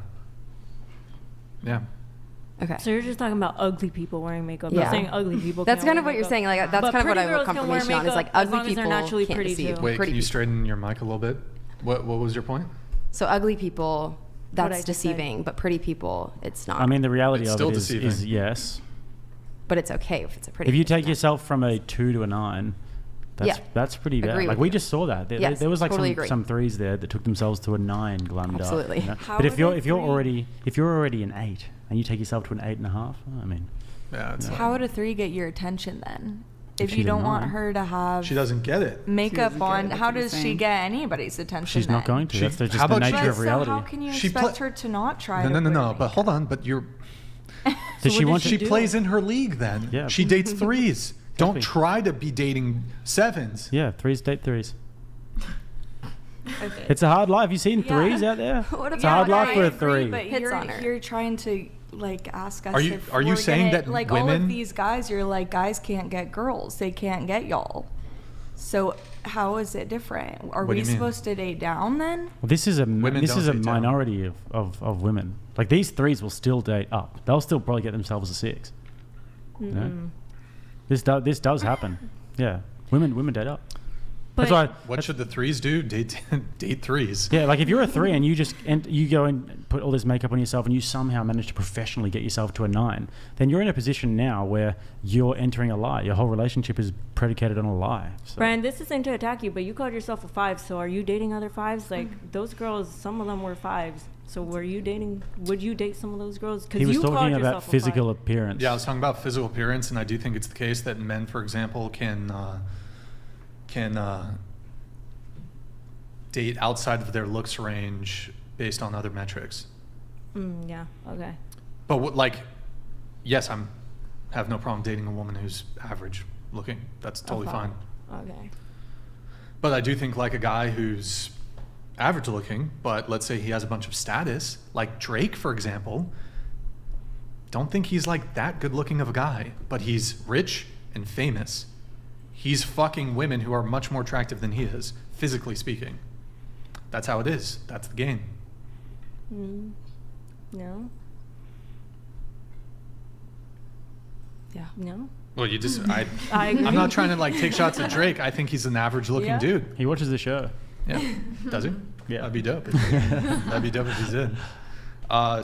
Speaker 7: Okay.
Speaker 2: So you're just talking about ugly people wearing makeup.
Speaker 7: Yeah.
Speaker 2: Not saying ugly people.
Speaker 7: That's
Speaker 2: can't
Speaker 7: kind of
Speaker 2: wear
Speaker 7: what you're
Speaker 2: makeup.
Speaker 7: saying. Like that's
Speaker 2: But
Speaker 7: kind of what
Speaker 2: pretty
Speaker 7: I want
Speaker 2: girls can wear
Speaker 7: confirmation on. Is like
Speaker 2: makeup as
Speaker 7: ugly
Speaker 2: long as they're
Speaker 7: people
Speaker 2: naturally
Speaker 7: can't
Speaker 2: pretty
Speaker 7: deceive.
Speaker 2: too.
Speaker 1: Wait,
Speaker 7: Pretty
Speaker 1: can you
Speaker 7: people.
Speaker 1: straighten your mic a little bit? What was your point?
Speaker 7: So ugly people,
Speaker 2: What
Speaker 7: that's
Speaker 2: I just
Speaker 7: deceiving, but pretty people, it's not.
Speaker 3: I mean, the reality
Speaker 1: It's
Speaker 3: of
Speaker 1: still
Speaker 3: it is
Speaker 1: deceiving.
Speaker 3: yes.
Speaker 7: But it's okay if it's a pretty.
Speaker 3: If you
Speaker 7: person.
Speaker 3: take yourself from a 2 to a 9, that's pretty bad.
Speaker 7: Agree
Speaker 3: Like
Speaker 7: with
Speaker 3: we
Speaker 7: you.
Speaker 3: just saw that.
Speaker 7: Yes,
Speaker 3: There was like
Speaker 7: totally agree.
Speaker 3: some 3s there that took themselves to a 9 glummed
Speaker 7: Absolutely.
Speaker 3: up. You know?
Speaker 9: How
Speaker 3: But if
Speaker 9: are
Speaker 3: you're
Speaker 9: they
Speaker 3: if you're
Speaker 9: 3?
Speaker 3: already an 8 and you take yourself to an 8.5, I mean,
Speaker 1: Yeah, it's
Speaker 14: How would a 3 get your attention then? If
Speaker 3: she's
Speaker 14: you
Speaker 3: a
Speaker 14: don't want
Speaker 3: 9.
Speaker 14: her to have
Speaker 1: she doesn't get it.
Speaker 14: makeup
Speaker 4: doesn't get
Speaker 14: on,
Speaker 4: it, that's
Speaker 14: how
Speaker 4: what I'm
Speaker 14: does she
Speaker 4: saying.
Speaker 14: get anybody's attention
Speaker 3: she's not
Speaker 14: then?
Speaker 3: going to.
Speaker 1: She-
Speaker 3: That's just
Speaker 1: how
Speaker 3: the
Speaker 1: about
Speaker 3: nature
Speaker 1: she-
Speaker 3: of
Speaker 14: So
Speaker 3: reality.
Speaker 14: how can you
Speaker 1: She
Speaker 14: expect
Speaker 1: pla-
Speaker 14: her to not try
Speaker 1: No,
Speaker 14: to
Speaker 1: no,
Speaker 14: wear
Speaker 1: but hold on. But you're.
Speaker 3: Does she want
Speaker 1: She
Speaker 3: to?
Speaker 1: plays in her league then.
Speaker 3: Yeah.
Speaker 1: She dates 3s. Don't
Speaker 3: Exactly.
Speaker 1: try to be dating 7s.
Speaker 3: Yeah, 3s date 3s. It's a hard life. You seen 3s out there?
Speaker 7: What
Speaker 3: It's a hard life for a
Speaker 14: I agree,
Speaker 3: 3.
Speaker 14: But
Speaker 7: Hits on her.
Speaker 14: you're trying to like ask us
Speaker 1: Are you-
Speaker 14: if
Speaker 1: are you
Speaker 14: we're
Speaker 1: saying
Speaker 14: gonna,
Speaker 1: that
Speaker 14: like all
Speaker 1: women-
Speaker 14: of these guys, you're like guys can't get girls, they can't get y'all. So how is it different? Are
Speaker 1: What do
Speaker 14: we
Speaker 1: you mean?
Speaker 14: supposed to date down then?
Speaker 3: Well, this is a
Speaker 1: Women
Speaker 3: this
Speaker 1: don't
Speaker 3: is a
Speaker 1: date down.
Speaker 3: minority of women. Like these 3s will still date up. They'll still probably get themselves a 6. You know? This does happen. Yeah, women date up. That's why.
Speaker 1: What should the 3s do? Date 3s.
Speaker 3: Yeah, like if you're a 3 and you go and put all this makeup on yourself and you somehow manage to professionally get yourself to a 9, then you're in a position now where you're entering a lie. Your whole relationship is predicated on a lie. So.
Speaker 2: Brian, this isn't to attack you, but you called yourself a 5. So are you dating other 5s? Like those girls, some of them were 5s. So would you date some of those girls? Because
Speaker 3: He was
Speaker 2: you called
Speaker 3: talking about
Speaker 2: yourself a
Speaker 3: physical
Speaker 2: 5.
Speaker 3: appearance.
Speaker 1: Yeah, I was talking about physical appearance, and I do think it's the case that men, for example, can date outside of their looks range based on other metrics.
Speaker 2: Yeah. Okay.
Speaker 1: But yes, have no problem dating a woman who's average looking. That's totally fine.
Speaker 2: Okay.
Speaker 1: But I do think like a guy who's average looking, but let's say he has a bunch of status, like Drake, for example, don't think he's like that good looking of a guy, but he's rich and famous. He's fucking women who are much more attractive than he is, physically speaking. That's how it is. That's the game.
Speaker 2: No.
Speaker 7: Yeah.
Speaker 2: No.
Speaker 1: Well, you just,
Speaker 2: I agree.
Speaker 1: I'm not trying to like take shots at Drake. I think he's an average looking
Speaker 2: Yeah.
Speaker 1: dude.
Speaker 3: He watches the show.
Speaker 1: Yeah. Does he?
Speaker 3: Yeah.
Speaker 1: That'd be dope. That'd be dope if he did.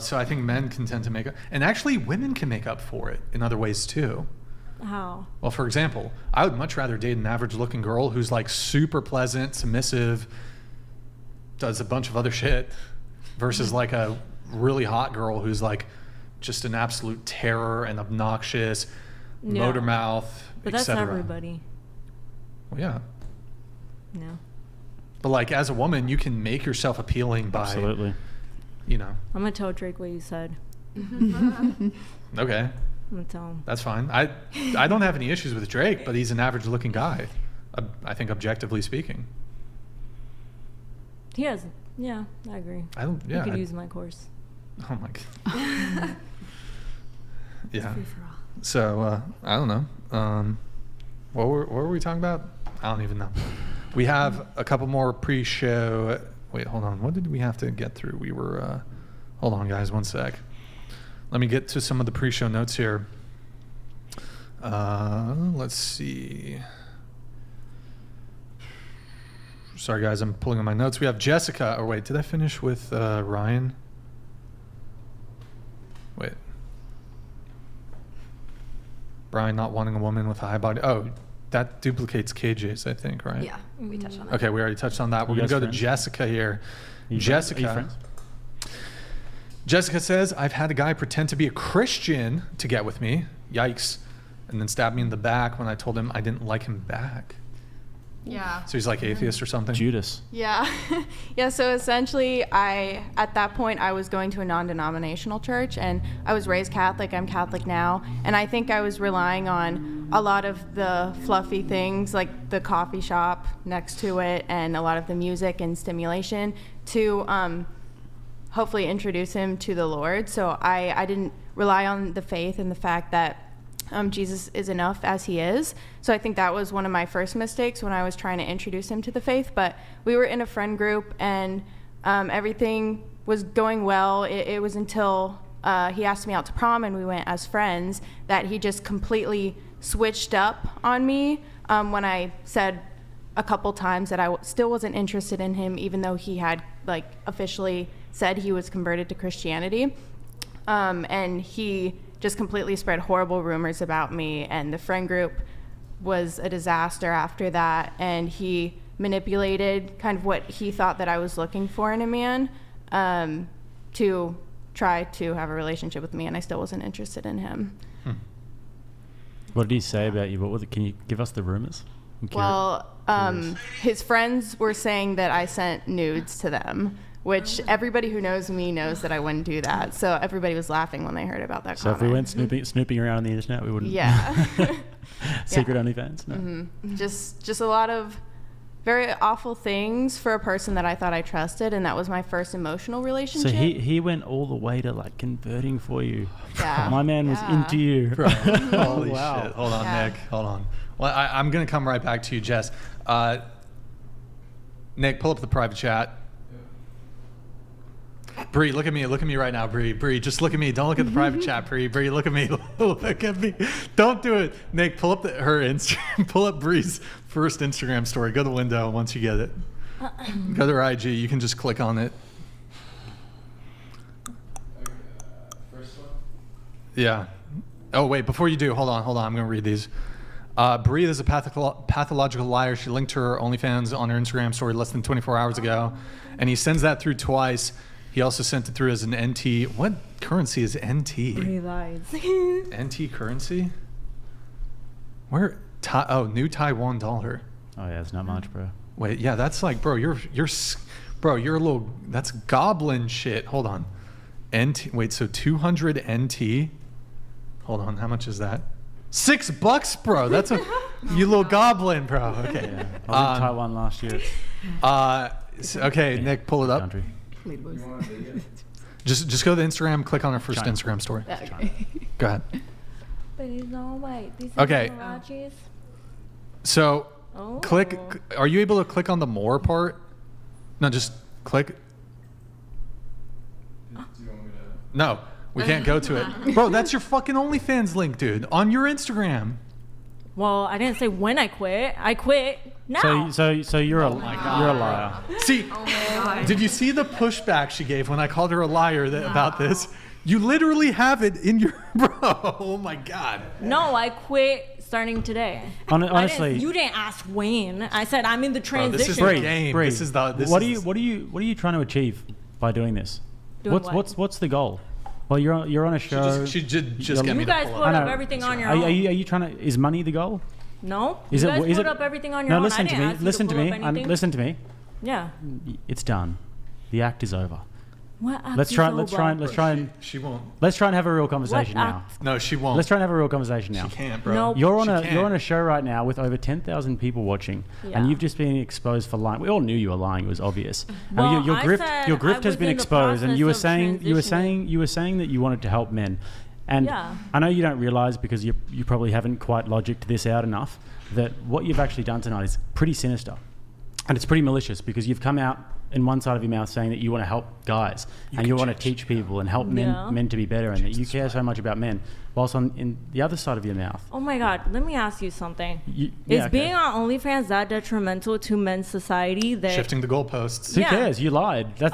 Speaker 1: So I think men can tend to make up, and actually women can make up for it in other ways too.
Speaker 2: How?
Speaker 1: Well, for example, I would much rather date an average looking girl who's like super pleasant, submissive, does a bunch of other shit, versus like a really hot girl who's like just an absolute terror and obnoxious,
Speaker 2: Yeah.
Speaker 1: motor mouth,
Speaker 2: But that's
Speaker 1: etc.
Speaker 2: everybody.
Speaker 1: Well, yeah.
Speaker 2: No.
Speaker 1: But like as a woman, you can make yourself appealing by,
Speaker 3: Absolutely.
Speaker 1: you know.
Speaker 2: I'm gonna tell Drake what you said.
Speaker 1: Okay.
Speaker 2: I'm gonna tell him.
Speaker 1: That's fine. I don't have any issues with Drake, but he's an average looking guy. I think objectively speaking.
Speaker 2: He has. Yeah, I agree.
Speaker 1: Yeah.
Speaker 2: You could use my course.
Speaker 1: Oh my god. Yeah. So I don't know. What were we talking about? I don't even know. We have a couple more pre-show. Wait, hold on. What did we have to get through? We were. Hold on, guys. 1 sec. Let me get to some of the pre-show notes here. Let's see. Sorry, guys, I'm pulling on my notes. We have Jessica. Or wait, did I finish with Ryan? Wait. Brian not wanting a woman with a high body. Oh, that duplicates KJ's, I think, right?
Speaker 7: Yeah, we touched on that.
Speaker 1: Okay, we already touched on that. We're going to go to Jessica here. Jessica. Jessica says, I've had a guy pretend to be a Christian to get with me. Yikes. And then stab me in the back when I told him I didn't like him back.
Speaker 8: Yeah.
Speaker 1: So he's like atheist or something?
Speaker 3: Judas.
Speaker 8: Yeah. Yeah, so essentially at that point I was going to a non-denominational church, and I was raised Catholic. I'm Catholic now, and I think I was relying on a lot of the fluffy things like the coffee shop next to it and a lot of the music and stimulation to hopefully introduce him to the Lord. So I didn't rely on the faith and the fact that Jesus is enough as he is. So I think that was one of my first mistakes when I was trying to introduce him to the faith. But we were in a friend group, and everything was going well. It was until he asked me out to prom and we went as friends that he just completely switched up on me when I said a couple times that I still wasn't interested in him, even though he had like officially said he was converted to Christianity. And he just completely spread horrible rumors about me, and the friend group was a disaster after that, and he manipulated kind of what he thought that I was looking for in a man to try to have a relationship with me, and I still wasn't interested in him.
Speaker 3: What did he say about you? Can you give us the rumors?
Speaker 8: Well, his friends were saying that I sent nudes to them, which everybody who knows me knows that I wouldn't do that. So everybody was laughing when they heard about that comment.
Speaker 3: So if we went snooping around on the internet, we wouldn't.
Speaker 8: Yeah.
Speaker 3: Secret OnlyFans. No.
Speaker 8: Mm-hmm. Just a lot of very awful things for a person that I thought I trusted, and that was my first emotional relationship.
Speaker 3: So he went all the way to like converting for you.
Speaker 8: Yeah.
Speaker 3: My man was into you.
Speaker 1: Bro, holy
Speaker 3: wow.
Speaker 1: shit. Hold on,
Speaker 8: Yeah.
Speaker 1: Nick. Hold on. Well, I'm going to come right back to you, Jess. Nick, pull up the private chat. Bree, look at me. Look at me right now, Bree. Bree, just look at me. Don't look at the private chat, Bree. Bree, look at me. Look at me. Don't do it. Nick, pull up her Instagram. Pull up Bree's first Instagram story. Go to the window once you get it. Go to her IG. You can just click on it.
Speaker 12: First one?
Speaker 1: Yeah. Oh, wait. Before you do, hold on. I'm going to read these. Bree is a pathological liar. She linked her OnlyFans on her Instagram story less than 24 hours ago. And he sends that through twice. He also sent it through as an NT. What currency is NT?
Speaker 2: He lies.
Speaker 1: NT currency? Where? New Taiwan dollar.
Speaker 3: Oh yeah, it's not much, bro.
Speaker 1: Wait, yeah, that's like, bro, you're a little, that's goblin shit. Hold on. NT, wait, so 200 NT? Hold on, how much is that? $6, bro. That's you little goblin, bro. Okay.
Speaker 3: Yeah. I was in Taiwan last year.
Speaker 1: Okay, Nick, pull it up.
Speaker 3: Country.
Speaker 1: Just go to the Instagram, click on our first
Speaker 3: China.
Speaker 1: Instagram story.
Speaker 8: Okay.
Speaker 1: Go ahead.
Speaker 2: But he's not white. These
Speaker 1: Okay.
Speaker 2: are Marachis.
Speaker 1: So,
Speaker 2: Oh.
Speaker 1: click. Are you able to click on the more part? No, just click.
Speaker 12: Do you want me to?
Speaker 1: No, we can't go to it. Bro, that's your fucking OnlyFans link, dude, on your Instagram.
Speaker 2: Well, I didn't say when I quit. I quit now.
Speaker 3: So you're a liar.
Speaker 1: See, did you see the pushback she gave when I called her a liar about this? You literally have it in your bro. Oh my god.
Speaker 2: No, I quit starting today.
Speaker 3: Honestly,
Speaker 2: you didn't ask when. I said I'm in the
Speaker 1: Bro,
Speaker 2: transition.
Speaker 1: this is the game.
Speaker 3: Bree,
Speaker 1: This is the.
Speaker 3: What are you trying to achieve by doing this?
Speaker 2: Doing what?
Speaker 3: What's the goal? Well, you're on a show.
Speaker 1: She just get me
Speaker 2: You
Speaker 1: to
Speaker 2: guys
Speaker 1: pull
Speaker 2: put
Speaker 1: up.
Speaker 2: up everything on your
Speaker 3: Are
Speaker 2: own.
Speaker 3: you trying to? Is money the goal?
Speaker 2: No.
Speaker 3: Is
Speaker 2: you
Speaker 3: it?
Speaker 2: guys
Speaker 3: Is
Speaker 2: put
Speaker 3: it?
Speaker 2: up everything on your
Speaker 3: No,
Speaker 2: own.
Speaker 3: listen
Speaker 2: I
Speaker 3: to
Speaker 2: didn't
Speaker 3: me.
Speaker 2: ask you
Speaker 3: Listen
Speaker 2: to
Speaker 3: to
Speaker 2: pull
Speaker 3: me.
Speaker 2: up anything.
Speaker 3: Listen to me.
Speaker 2: Yeah.
Speaker 3: It's done. The act is over.
Speaker 2: What act
Speaker 3: Let's
Speaker 2: is
Speaker 3: try.
Speaker 2: over?
Speaker 3: Let's try and.
Speaker 1: She won't.
Speaker 3: Let's try and have a real conversation now.
Speaker 2: act?
Speaker 1: No, she won't.
Speaker 3: Let's try and have a real conversation now.
Speaker 1: She can't, bro.
Speaker 2: Nope.
Speaker 3: You're on
Speaker 1: She
Speaker 3: a
Speaker 1: can't.
Speaker 3: show right now with over 10,000 people watching,
Speaker 2: Yeah.
Speaker 3: and you've just been exposed for lying. We all knew you were lying; it was obvious.
Speaker 2: Well,
Speaker 3: your
Speaker 2: I
Speaker 3: grift,
Speaker 2: said
Speaker 3: your
Speaker 2: I
Speaker 3: grift has
Speaker 2: was
Speaker 3: been
Speaker 2: in the
Speaker 3: exposed, and you were
Speaker 2: process of
Speaker 3: saying that you wanted to help men, and
Speaker 2: Yeah.
Speaker 3: I know you don't realize because you probably haven't quite logicked this out enough that what you've actually done tonight is pretty sinister. And it's pretty malicious because you've come out in one side of your mouth saying that you want to help guys and you want to teach people and help men to be better and that you care so much about men, whilst in the other side of your mouth.
Speaker 2: Oh my God, let me ask you something. Is being on OnlyFans that detrimental to men's society? That
Speaker 1: Shifting the goalposts.
Speaker 3: Who cares? You lied. That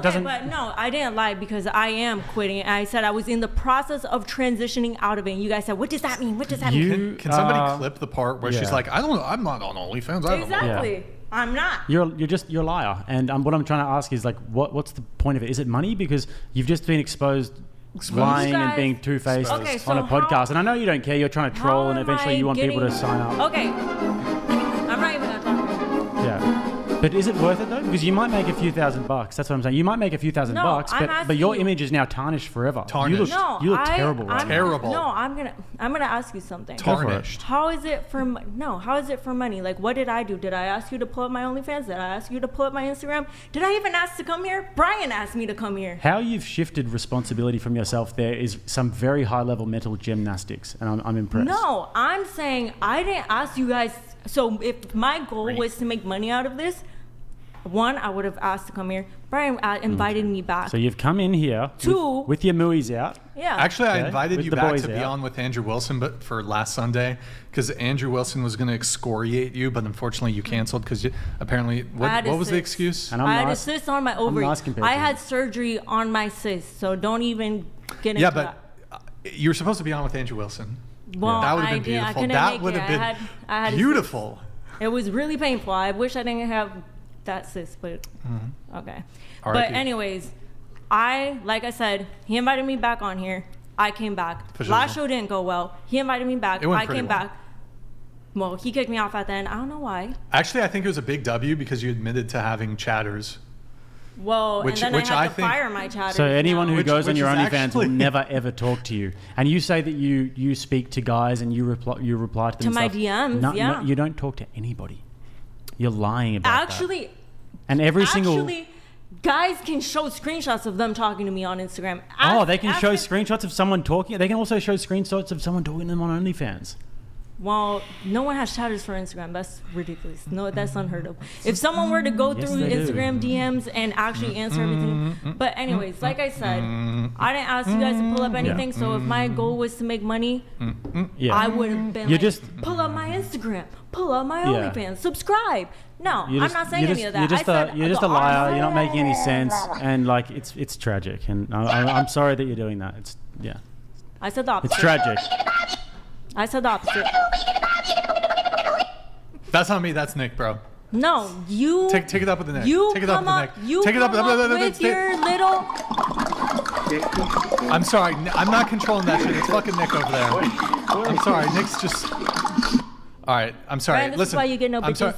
Speaker 3: doesn't...
Speaker 2: But no, I didn't lie because I am quitting. I said I was in the process of transitioning out of it. And you guys said, what does that mean? What does that mean?
Speaker 1: Can somebody clip the part where she's like, I'm not on OnlyFans. I don't know.
Speaker 2: Exactly. I'm not.
Speaker 3: You're a liar. And what I'm trying to ask is like, what's the point of it? Is it money? Because you've just been exposed lying and being two-faced on a podcast. And I know you don't care. You're trying to troll and eventually you want people to sign up.
Speaker 2: Okay. I'm not even going to talk.
Speaker 3: Yeah. But is it worth it though? Because you might make a few $1,000. That's what I'm saying. You might make a few $1,000, but your image is now tarnished forever.
Speaker 1: Tarnished.
Speaker 3: You look terrible. Right?
Speaker 1: Terrible.
Speaker 2: No, I'm gonna ask you something.
Speaker 1: Tarnished.
Speaker 2: How is it for money? Like, what did I do? Did I ask you to pull up my OnlyFans? Did I ask you to pull up my Instagram? Did I even ask to come here? Brian asked me to come here.
Speaker 3: How you've shifted responsibility from yourself there is some very high-level mental gymnastics, and I'm impressed.
Speaker 2: No, I'm saying I didn't ask you guys. So if my goal was to make money out of this, one, I would have asked to come here. Brian invited me back.
Speaker 3: So you've come in here with your mooies out.
Speaker 2: Yeah.
Speaker 1: Actually, I invited
Speaker 3: with
Speaker 1: you
Speaker 3: the
Speaker 1: back
Speaker 3: boys
Speaker 1: to be
Speaker 3: out.
Speaker 1: on with Andrew Wilson, but for last Sunday, because Andrew Wilson was going to excoriate you, but unfortunately you canceled because apparently, what was the excuse?
Speaker 2: I had a cyst on my ovary. I had surgery on my cyst, so don't even get into that.
Speaker 1: Yeah, but you're supposed to be on with Andrew Wilson.
Speaker 2: Well,
Speaker 1: that would have been beautiful.
Speaker 2: I couldn't
Speaker 1: That
Speaker 2: make
Speaker 1: would
Speaker 2: it.
Speaker 1: have been
Speaker 2: I had
Speaker 1: beautiful.
Speaker 2: It was really painful. I wish I didn't have that cyst, but okay.
Speaker 1: R.I.P.
Speaker 2: But anyways, like I said, he invited me back on here. I came back. Last show didn't go well. He invited me back. I came back. Well, he kicked me off at the end. I don't know why.
Speaker 1: Actually, I think it was a big W because you admitted to having chatters.
Speaker 2: Well, and then I had to fire my chatters.
Speaker 3: So anyone who goes on your OnlyFans will never ever talk to you. And you say that you speak to guys and you reply to them.
Speaker 2: To my DMs,
Speaker 3: no, you don't talk to anybody. You're lying about
Speaker 2: that.
Speaker 3: And
Speaker 2: Guys can show screenshots of them talking to me on Instagram.
Speaker 3: They can show screenshots of someone talking. They can also show screenshots of someone talking to them on OnlyFans.
Speaker 2: Well, no one has chatters for Instagram. That's ridiculous. No, that's unheard of. If someone were to go through Instagram DMs and actually answer everything. But anyways, like I said, I didn't ask you guys to pull up anything. So if my goal was to make money, I would have been pull up my Instagram, pull up my OnlyFans, subscribe. No, I'm not saying any of that.
Speaker 3: You're just a liar. You're not making any sense. And like, it's tragic. And I'm sorry that you're doing that.
Speaker 2: I said the opposite.
Speaker 3: It's tragic.
Speaker 2: I said the opposite.
Speaker 1: That's not me. That's Nick, bro.
Speaker 2: No, you
Speaker 1: take it up with the Nick.
Speaker 2: You
Speaker 1: take it up with the Nick.
Speaker 2: You take it up with your little.
Speaker 1: I'm sorry. I'm not controlling that shit. It's fucking Nick over there. I'm sorry. Nick's just. All right. I'm sorry.
Speaker 2: Brian, this
Speaker 1: Listen.
Speaker 2: is why you get no bitches.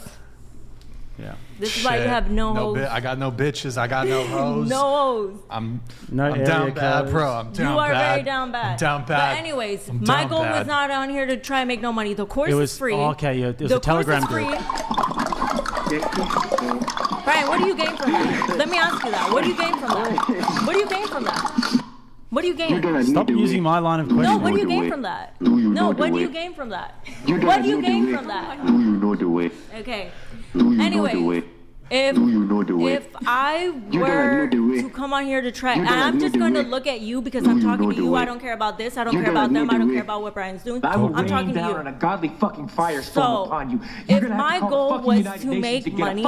Speaker 3: Yeah.
Speaker 2: This is why you have no hoes.
Speaker 1: I got no bitches. I got no hoes.
Speaker 2: No hoes.
Speaker 1: I'm down bad, bro. I'm down bad.
Speaker 2: You are very down bad.
Speaker 1: I'm down bad.
Speaker 2: But anyways, my goal was not on here to try and make no money. The course is free.
Speaker 3: Okay, it was a Telegram group.
Speaker 2: Brian, what do you gain from that? Let me ask you that. What do you gain from that? What do you gain from that? What do you gain?
Speaker 3: Stop using my line of questioning.
Speaker 2: No, what do you gain from that? No, what do you gain from that? What do you gain from that?
Speaker 15: Do you know the way?
Speaker 2: Okay.
Speaker 15: Do you
Speaker 2: anyway,
Speaker 15: know the way?
Speaker 2: If I were to come on here to try, and I'm just going to look at you because I'm talking to you. I don't care about this. I don't care about them. I don't care about what Brian's doing. I'm talking to you.
Speaker 5: A godly fucking firestorm upon you.
Speaker 2: If my goal was to make money,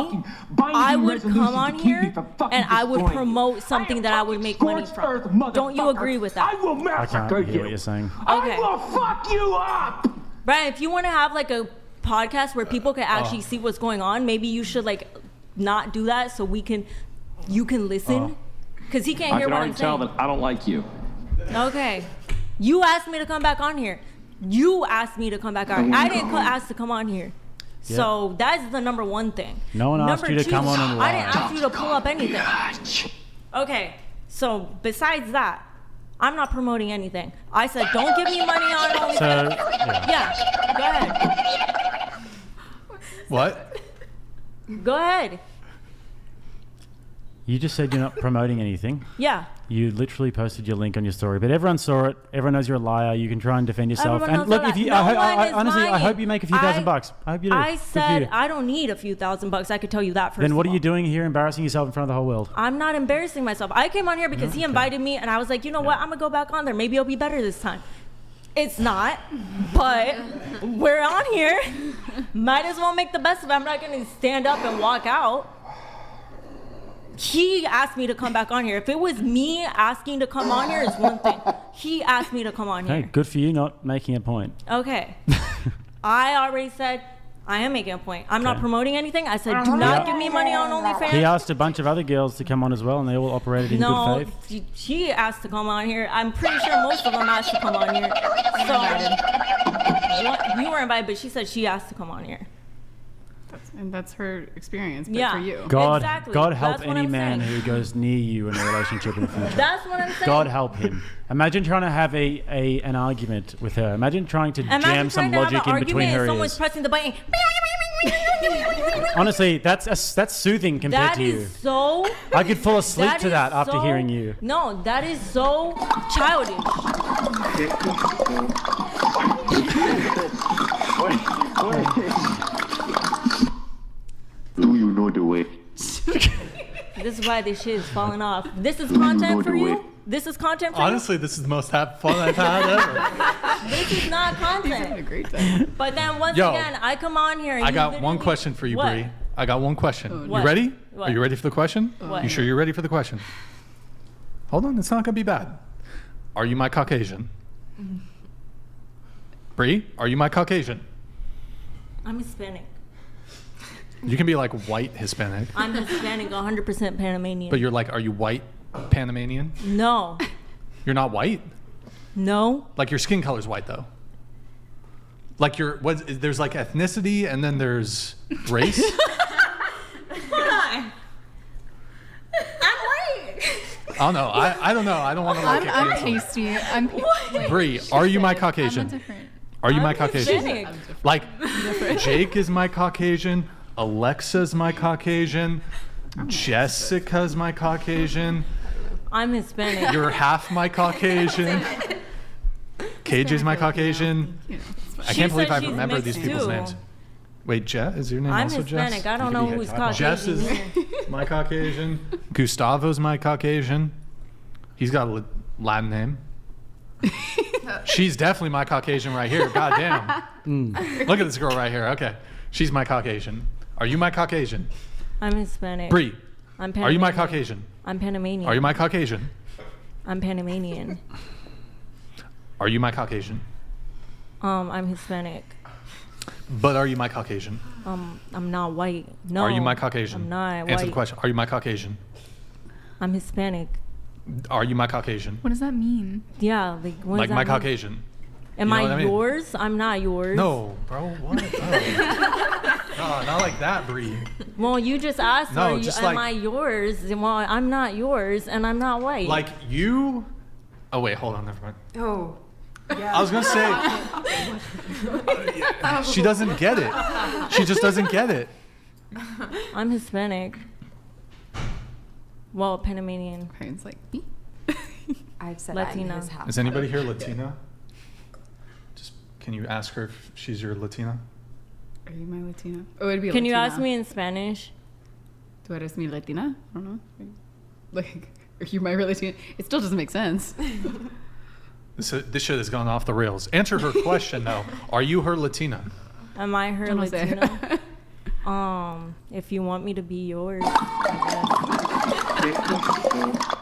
Speaker 2: I would come on here and I would promote something that I would make money from. Don't you agree with that?
Speaker 5: I will massacre
Speaker 3: hear what you're saying.
Speaker 2: Okay.
Speaker 5: I will fuck you up.
Speaker 2: Brian, if you want to have like a podcast where people can actually see what's going on, maybe you should like not do that so you can listen, because he can't hear what I'm saying.
Speaker 15: I can already tell that I don't like you.
Speaker 2: Okay, you asked me to come back on here. You asked me to come back on. I didn't ask to come on here. So that's the number one thing.
Speaker 3: No one asked you to come on and lie.
Speaker 2: I didn't ask you to pull up anything. Okay, so besides that, I'm not promoting anything. I said don't give me money on OnlyFans. Yeah, go ahead.
Speaker 1: What?
Speaker 2: Go ahead.
Speaker 3: You just said you're not promoting anything.
Speaker 2: Yeah.
Speaker 3: You literally posted your link on your story, but everyone saw it. Everyone knows you're a liar. You can try and defend yourself.
Speaker 2: Everyone
Speaker 3: And
Speaker 2: knows
Speaker 3: look,
Speaker 2: I'm
Speaker 3: if you,
Speaker 2: not. No
Speaker 3: I
Speaker 2: one is
Speaker 3: honestly, I
Speaker 2: lying.
Speaker 3: hope you make a few thousand bucks. I hope you do.
Speaker 2: I
Speaker 3: Good for
Speaker 2: said
Speaker 3: you.
Speaker 2: I don't need a few $1,000. I could tell you that first.
Speaker 3: Then what
Speaker 2: of
Speaker 3: are you
Speaker 2: all.
Speaker 3: doing here, embarrassing yourself in front of the whole world?
Speaker 2: I'm not embarrassing myself. I came on here because he invited me, and I was like, you know what? I'm gonna go back on there. Maybe it'll be better this time. It's not, but we're on here. Might as well make the best of it. I'm not gonna stand up and walk out. He asked me to come back on here. If it was me asking to come on here, it's one thing. He asked me to come on
Speaker 3: Hey,
Speaker 2: here.
Speaker 3: good for you not making a point.
Speaker 2: Okay. I already said I am making a point. I'm not
Speaker 3: Okay.
Speaker 2: promoting anything. I said, do not give me money on OnlyFans.
Speaker 3: He asked a bunch of other girls to come on as well, and they all operated in
Speaker 2: No,
Speaker 3: good faith.
Speaker 2: she asked to come on here. I'm pretty sure most of them asked to come on here. So, you were invited, but she said she asked to come on here.
Speaker 4: And that's her experience. But
Speaker 2: Yeah.
Speaker 4: for you.
Speaker 3: God,
Speaker 2: Exactly.
Speaker 3: God help
Speaker 2: That's what
Speaker 3: any
Speaker 2: I'm
Speaker 3: man
Speaker 2: saying.
Speaker 3: who goes near you in a relationship in the future.
Speaker 2: That's what I'm saying.
Speaker 3: God help him. Imagine trying to have an argument with her. Imagine trying to
Speaker 2: Imagine
Speaker 3: jam some
Speaker 2: trying to have
Speaker 3: logic
Speaker 2: an
Speaker 3: in between
Speaker 2: argument
Speaker 3: her
Speaker 2: and someone's
Speaker 3: ears.
Speaker 2: pressing the button.
Speaker 3: Honestly, that's soothing compared
Speaker 2: That
Speaker 3: to you.
Speaker 2: is so.
Speaker 3: I could fall asleep to
Speaker 2: is
Speaker 3: that after
Speaker 2: so-
Speaker 3: hearing you.
Speaker 2: No, that is so childish.
Speaker 15: Do you know the way?
Speaker 2: This is why this shit is falling off. This is content for you? This is content for
Speaker 1: Honestly, this is the most fun I've had ever.
Speaker 2: you? This is not content.
Speaker 4: A great time.
Speaker 2: But then once
Speaker 1: Yo,
Speaker 2: again, I come on here and
Speaker 1: I
Speaker 2: you
Speaker 1: got one
Speaker 2: literally-
Speaker 1: question for you,
Speaker 2: What?
Speaker 1: Bree. I got one question.
Speaker 2: What?
Speaker 1: You ready?
Speaker 2: What?
Speaker 1: Are you ready for the question?
Speaker 2: What?
Speaker 1: You sure you're ready for the question? Hold on, it's not gonna be bad. Are you my Caucasian? Bree, are you my Caucasian?
Speaker 2: I'm Hispanic.
Speaker 1: You can be like white Hispanic,
Speaker 2: I'm Hispanic, 100% Panamanian.
Speaker 1: but you're like, are you white Panamanian?
Speaker 2: No.
Speaker 1: You're not white?
Speaker 2: No.
Speaker 1: Like your skin color's white though. Like there's like ethnicity and then there's race.
Speaker 2: Hold on. I'm white.
Speaker 1: Oh no, I don't know. I don't want to like
Speaker 6: I'm
Speaker 1: it.
Speaker 6: pasty. I'm
Speaker 1: Bree, are you my Caucasian?
Speaker 6: I'm different.
Speaker 1: Are you my
Speaker 2: I'm
Speaker 1: Caucasian?
Speaker 2: Hispanic.
Speaker 1: Like Jake is my Caucasian, Alexa's my Caucasian, Jessica's my Caucasian.
Speaker 2: I'm Hispanic.
Speaker 1: You're half my Caucasian. KJ's my Caucasian. I
Speaker 2: She
Speaker 1: can't believe
Speaker 2: said
Speaker 1: I
Speaker 2: she's
Speaker 1: remember these
Speaker 2: mixed
Speaker 1: people's
Speaker 2: too.
Speaker 1: names. Wait, Jess? Is your name
Speaker 2: I'm
Speaker 1: also Jess?
Speaker 2: Hispanic. I don't know who's Caucasian.
Speaker 1: Jess is my Caucasian. Gustavo's my Caucasian. He's got a Latin name. She's definitely my Caucasian right here. God damn. Look at this girl right here. Okay. She's my Caucasian. Are you my Caucasian?
Speaker 2: I'm Hispanic.
Speaker 1: Bree,
Speaker 2: I'm
Speaker 1: are you my
Speaker 2: Panamanian.
Speaker 1: Caucasian?
Speaker 2: I'm Panamanian.
Speaker 1: Are you my Caucasian?
Speaker 2: I'm Panamanian.
Speaker 1: Are you my Caucasian?
Speaker 2: I'm Hispanic.
Speaker 1: But are you my Caucasian?
Speaker 2: I'm not white. No.
Speaker 1: Are you my Caucasian?
Speaker 2: I'm not white.
Speaker 1: Answer the question. Are you my Caucasian?
Speaker 2: I'm Hispanic.
Speaker 1: Are you my Caucasian?
Speaker 6: What does that mean?
Speaker 2: Yeah, like what
Speaker 1: Like
Speaker 2: does
Speaker 1: my
Speaker 2: that mean?
Speaker 1: Caucasian.
Speaker 2: Am
Speaker 1: You know
Speaker 2: I
Speaker 1: what I mean?
Speaker 2: yours? I'm not yours.
Speaker 1: No, bro. What? No, not like that, Bree.
Speaker 2: Well, you just asked,
Speaker 1: No,
Speaker 2: are you,
Speaker 1: just
Speaker 2: am
Speaker 1: like-
Speaker 2: I yours? Well, I'm not yours, and I'm not white.
Speaker 1: Like you. Oh wait, hold on. Never mind.
Speaker 7: Oh.
Speaker 1: I was gonna say. She doesn't get it. She just doesn't get it.
Speaker 2: I'm Hispanic. Well, Panamanian.
Speaker 4: Okay, it's like me.
Speaker 7: I've said
Speaker 2: Latina.
Speaker 7: I'm his half.
Speaker 1: Is anybody here Latina? Just can you ask her if she's your Latina?
Speaker 4: Are you my Latina? Oh, it'd be
Speaker 2: Can you
Speaker 4: Latina.
Speaker 2: ask me in Spanish?
Speaker 4: Do I ask me Latina? I don't know. Like, are you my Latina? It still doesn't make sense.
Speaker 1: This shit has gone off the rails. Answer her question though. Are you her Latina?
Speaker 2: Am I her
Speaker 4: Don't say.
Speaker 2: Latina? If you want me to be yours, I guess.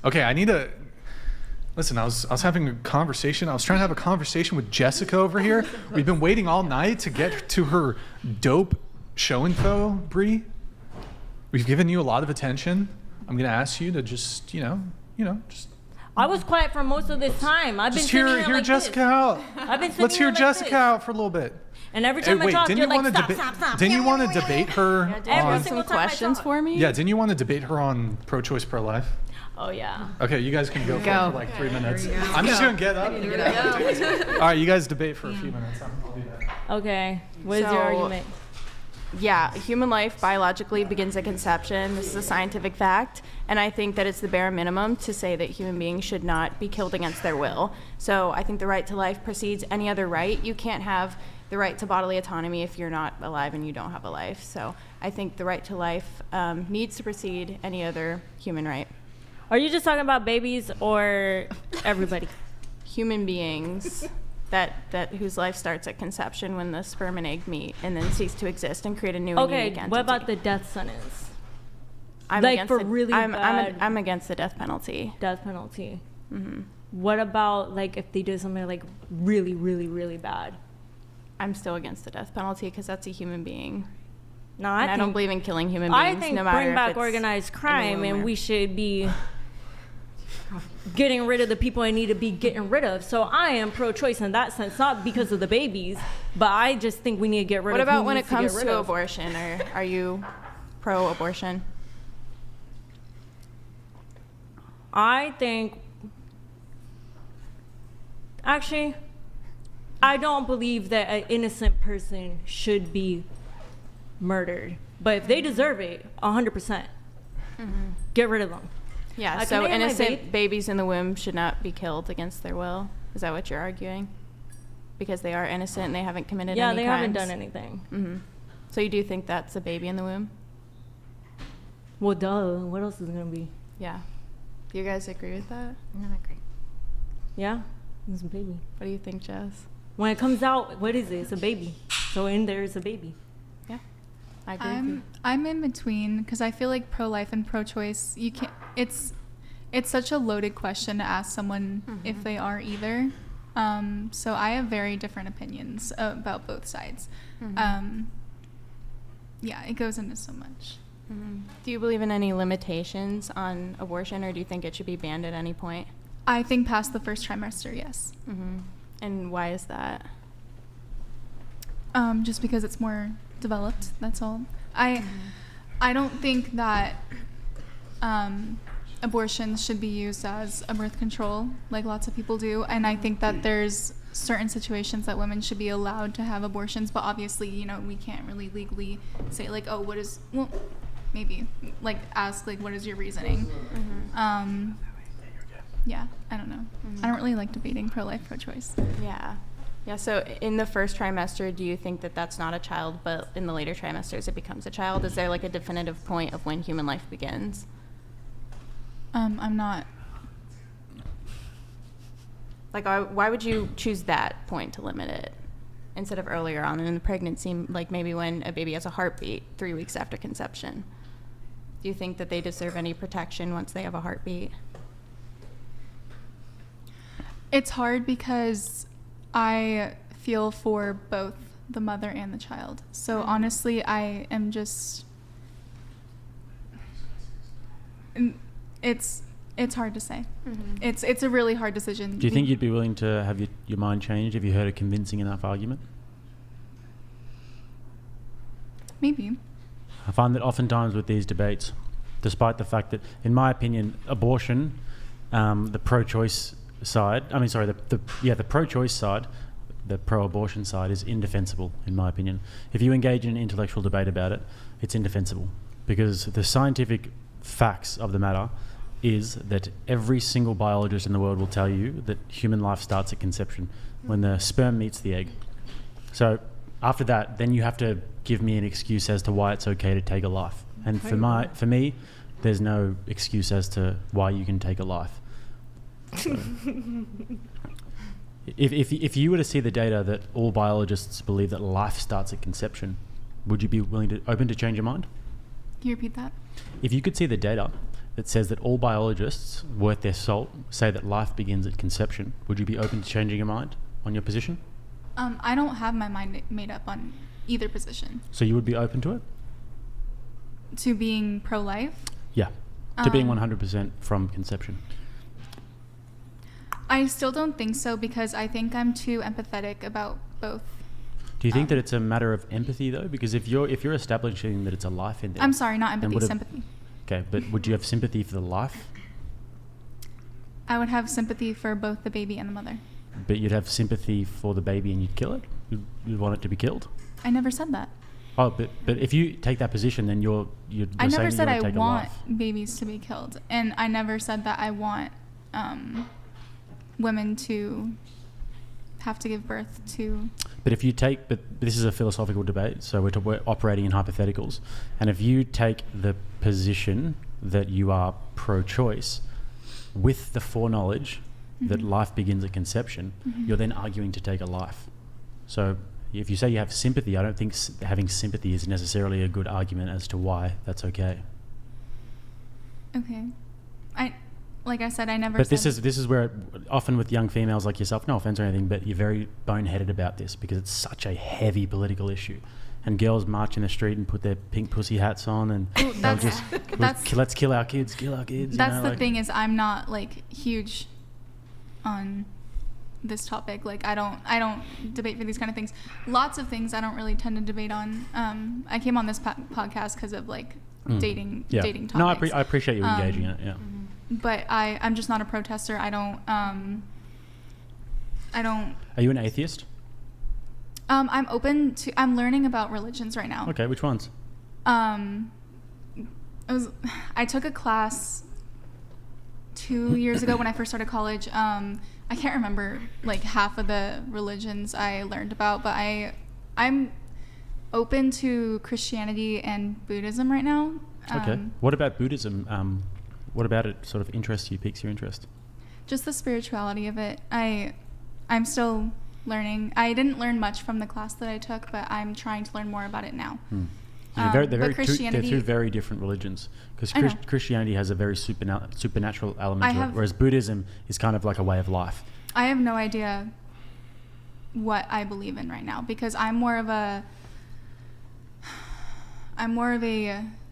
Speaker 1: Okay, I need to listen. I was having a conversation. I was trying to have a conversation with Jessica over here. We've been waiting all night to get to her dope show info, Bree. We've given you a lot of attention. I'm gonna ask you to just, just
Speaker 2: I was quiet for most of this time. I've been
Speaker 1: just
Speaker 2: sitting
Speaker 1: hear
Speaker 2: here like
Speaker 1: Jessica
Speaker 2: this.
Speaker 1: out.
Speaker 2: I've been sitting
Speaker 1: Let's hear
Speaker 2: here like
Speaker 1: Jessica
Speaker 2: this.
Speaker 1: out for a little bit.
Speaker 2: And every time I talk,
Speaker 1: didn't
Speaker 2: you're
Speaker 1: you
Speaker 2: like,
Speaker 1: want
Speaker 2: stop,
Speaker 1: to
Speaker 2: stop, stop.
Speaker 1: Didn't you want to debate her
Speaker 2: Every
Speaker 1: on?
Speaker 2: single
Speaker 8: Some
Speaker 2: time I
Speaker 8: questions
Speaker 2: talk.
Speaker 8: for me?
Speaker 1: Yeah, didn't you want to debate her on pro-choice, pro-life?
Speaker 2: Oh yeah.
Speaker 1: Okay, you guys can go for
Speaker 4: Go.
Speaker 1: like 3 minutes. I'm just gonna get up. All right, you guys debate for a few minutes. I'll do that.
Speaker 2: Okay. What is your
Speaker 8: So-
Speaker 2: argument?
Speaker 8: human life biologically begins at conception. This is a scientific fact, and I think that it's the bare minimum to say that human beings should not be killed against their will. So I think the right to life precedes any other right. You can't have the right to bodily autonomy if you're not alive and you don't have a life. So I think the right to life needs to precede any other human right.
Speaker 2: Are you just talking about babies or everybody?
Speaker 8: Human beings that whose life starts at conception when the sperm and egg meet and then cease to exist and create a new and unique entity.
Speaker 2: What about the death sentence?
Speaker 8: I'm
Speaker 2: like
Speaker 8: against
Speaker 2: for
Speaker 8: the,
Speaker 2: really
Speaker 8: I'm,
Speaker 2: bad
Speaker 8: I'm against the death penalty.
Speaker 2: Death penalty.
Speaker 8: Mm-hmm.
Speaker 2: What about like if they did something like really, really, really bad?
Speaker 8: I'm still against the death penalty because that's a human being.
Speaker 2: No,
Speaker 8: I don't believe in killing human beings.
Speaker 2: I think
Speaker 8: no matter
Speaker 2: bring
Speaker 8: if
Speaker 2: back
Speaker 8: it's
Speaker 2: organized crime, and
Speaker 8: or-
Speaker 2: we should be getting rid of the people I need to be getting rid of. So I am pro-choice in that sense, not because of the babies, but I just think we need to get rid
Speaker 8: What
Speaker 2: of.
Speaker 8: about when it comes to abortion? Are you pro-abortion?
Speaker 2: I think, actually, I don't believe that an innocent person should be murdered. But if they deserve it, 100%, get rid of them.
Speaker 8: Yeah,
Speaker 2: Like,
Speaker 8: so
Speaker 2: can I have my
Speaker 8: innocent babies in the womb should not be killed against their will. Is that what you're arguing? Because they are innocent and they haven't committed any crimes?
Speaker 2: Yeah, they haven't done anything.
Speaker 8: Mm-hmm. So you do think that's a baby in the womb?
Speaker 2: Well, duh. What else is it going to be?
Speaker 8: Yeah. Do you guys agree with that?
Speaker 10: No, I agree.
Speaker 2: Yeah, it's a baby.
Speaker 8: What do you think, Jess?
Speaker 2: When it comes out, what is it? It's a baby. So in there is a baby.
Speaker 8: Yeah, I agree with you.
Speaker 6: I'm in between because I feel like pro-life and pro-choice, you can't. It's such a loaded question to ask someone if they are either. So I have very different opinions about both sides. Yeah, it goes into so much.
Speaker 8: Do you believe in any limitations on abortion, or do you think it should be banned at any point?
Speaker 6: I think past the first trimester, yes.
Speaker 8: And why is that?
Speaker 6: Just because it's more developed, that's all. I don't think that abortions should be used as a birth control like lots of people do, and I think that there's certain situations that women should be allowed to have abortions, but obviously, you know, we can't really legally say like, oh, what is, well, maybe like ask like, what is your reasoning? Yeah, I don't know. I don't really like debating pro-life, pro-choice.
Speaker 8: Yeah. So in the first trimester, do you think that that's not a child, but in the later trimesters it becomes a child? Is there like a definitive point of when human life begins?
Speaker 6: I'm not.
Speaker 8: Like, why would you choose that point to limit it instead of earlier on in the pregnancy, like maybe when a baby has a heartbeat 3 weeks after conception? Do you think that they deserve any protection once they have a heartbeat?
Speaker 6: It's hard because I feel for both the mother and the child. So honestly, I am just, it's hard to say. It's a really hard decision.
Speaker 3: Do you think you'd be willing to have your mind changed if you heard a convincing enough argument?
Speaker 6: Maybe.
Speaker 3: I find that oftentimes with these debates, despite the fact that, in my opinion, abortion, the pro-choice side, the pro-choice side, the pro-abortion side is indefensible, in my opinion. If you engage in an intellectual debate about it, it's indefensible because the scientific facts of the matter is that every single biologist in the world will tell you that human life starts at conception when the sperm meets the egg. So after that, then you have to give me an excuse as to why it's okay to take a life. And for me, there's no excuse as to why you can take a life. So, if you were to see the data that all biologists believe that life starts at conception, would you be open to change your mind?
Speaker 6: Can you repeat that?
Speaker 3: If you could see the data that says that all biologists worth their salt say that life begins at conception, would you be open to changing your mind on your position?
Speaker 6: I don't have my mind made up on either position.
Speaker 3: So you would be open to it?
Speaker 6: To being pro-life?
Speaker 3: Yeah, to being 100% from conception.
Speaker 6: I still don't think so because I think I'm too empathetic about both.
Speaker 3: Do you think that it's a matter of empathy though? Because if you're establishing that it's a life in there,
Speaker 6: I'm sorry, not empathy, sympathy.
Speaker 3: Okay, but would you have sympathy for the life?
Speaker 6: I would have sympathy for both the baby and the mother.
Speaker 3: But you'd have sympathy for the baby and you'd kill it? You'd want it to be killed?
Speaker 6: I never said that.
Speaker 3: Oh, but if you take that position, then you're
Speaker 6: I never
Speaker 3: saying
Speaker 6: said
Speaker 3: you
Speaker 6: I
Speaker 3: take a
Speaker 6: want
Speaker 3: life.
Speaker 6: babies to be killed, and I never said that I want women to have to give birth to.
Speaker 3: But if you take, but this is a philosophical debate, so we're operating in hypotheticals, and if you take the position that you are pro-choice with the foreknowledge that life begins at conception, you're then arguing to take a life. So if you say you have sympathy, I don't think having sympathy is necessarily a good argument as to why that's okay.
Speaker 6: Okay. Like I said, I never
Speaker 3: But
Speaker 6: said...
Speaker 3: this is where often with young females like yourself, no offense or anything, but you're very boneheaded about this because it's such a heavy political issue. And girls march in the street and put their pink pussy hats on and they'll just, let's kill our kids,
Speaker 6: That's the thing is I'm not like huge on this topic. Like I don't debate for these kind of things. Lots of things I don't really tend to debate on. I came on this podcast because of like dating topics.
Speaker 3: No, I appreciate you engaging in it, yeah.
Speaker 6: But I'm just not a protester. I don't.
Speaker 3: Are you an atheist?
Speaker 6: I'm open to. I'm learning about religions right now.
Speaker 3: Okay, which ones?
Speaker 6: I took a class 2 years ago when I first started college. I can't remember like half of the religions I learned about, but I'm open to Christianity and Buddhism right now.
Speaker 3: Okay. What about Buddhism? What about it sort of interests you, piques your interest? Just
Speaker 6: the spirituality of it. I'm still learning. I didn't learn much from the class that I took, but I'm trying to learn more about it now.
Speaker 3: They're two very different religions because Christianity has a very supernatural element to it, whereas Buddhism is kind of like a way of life.
Speaker 6: I have no idea what I believe in right now because I'm more of a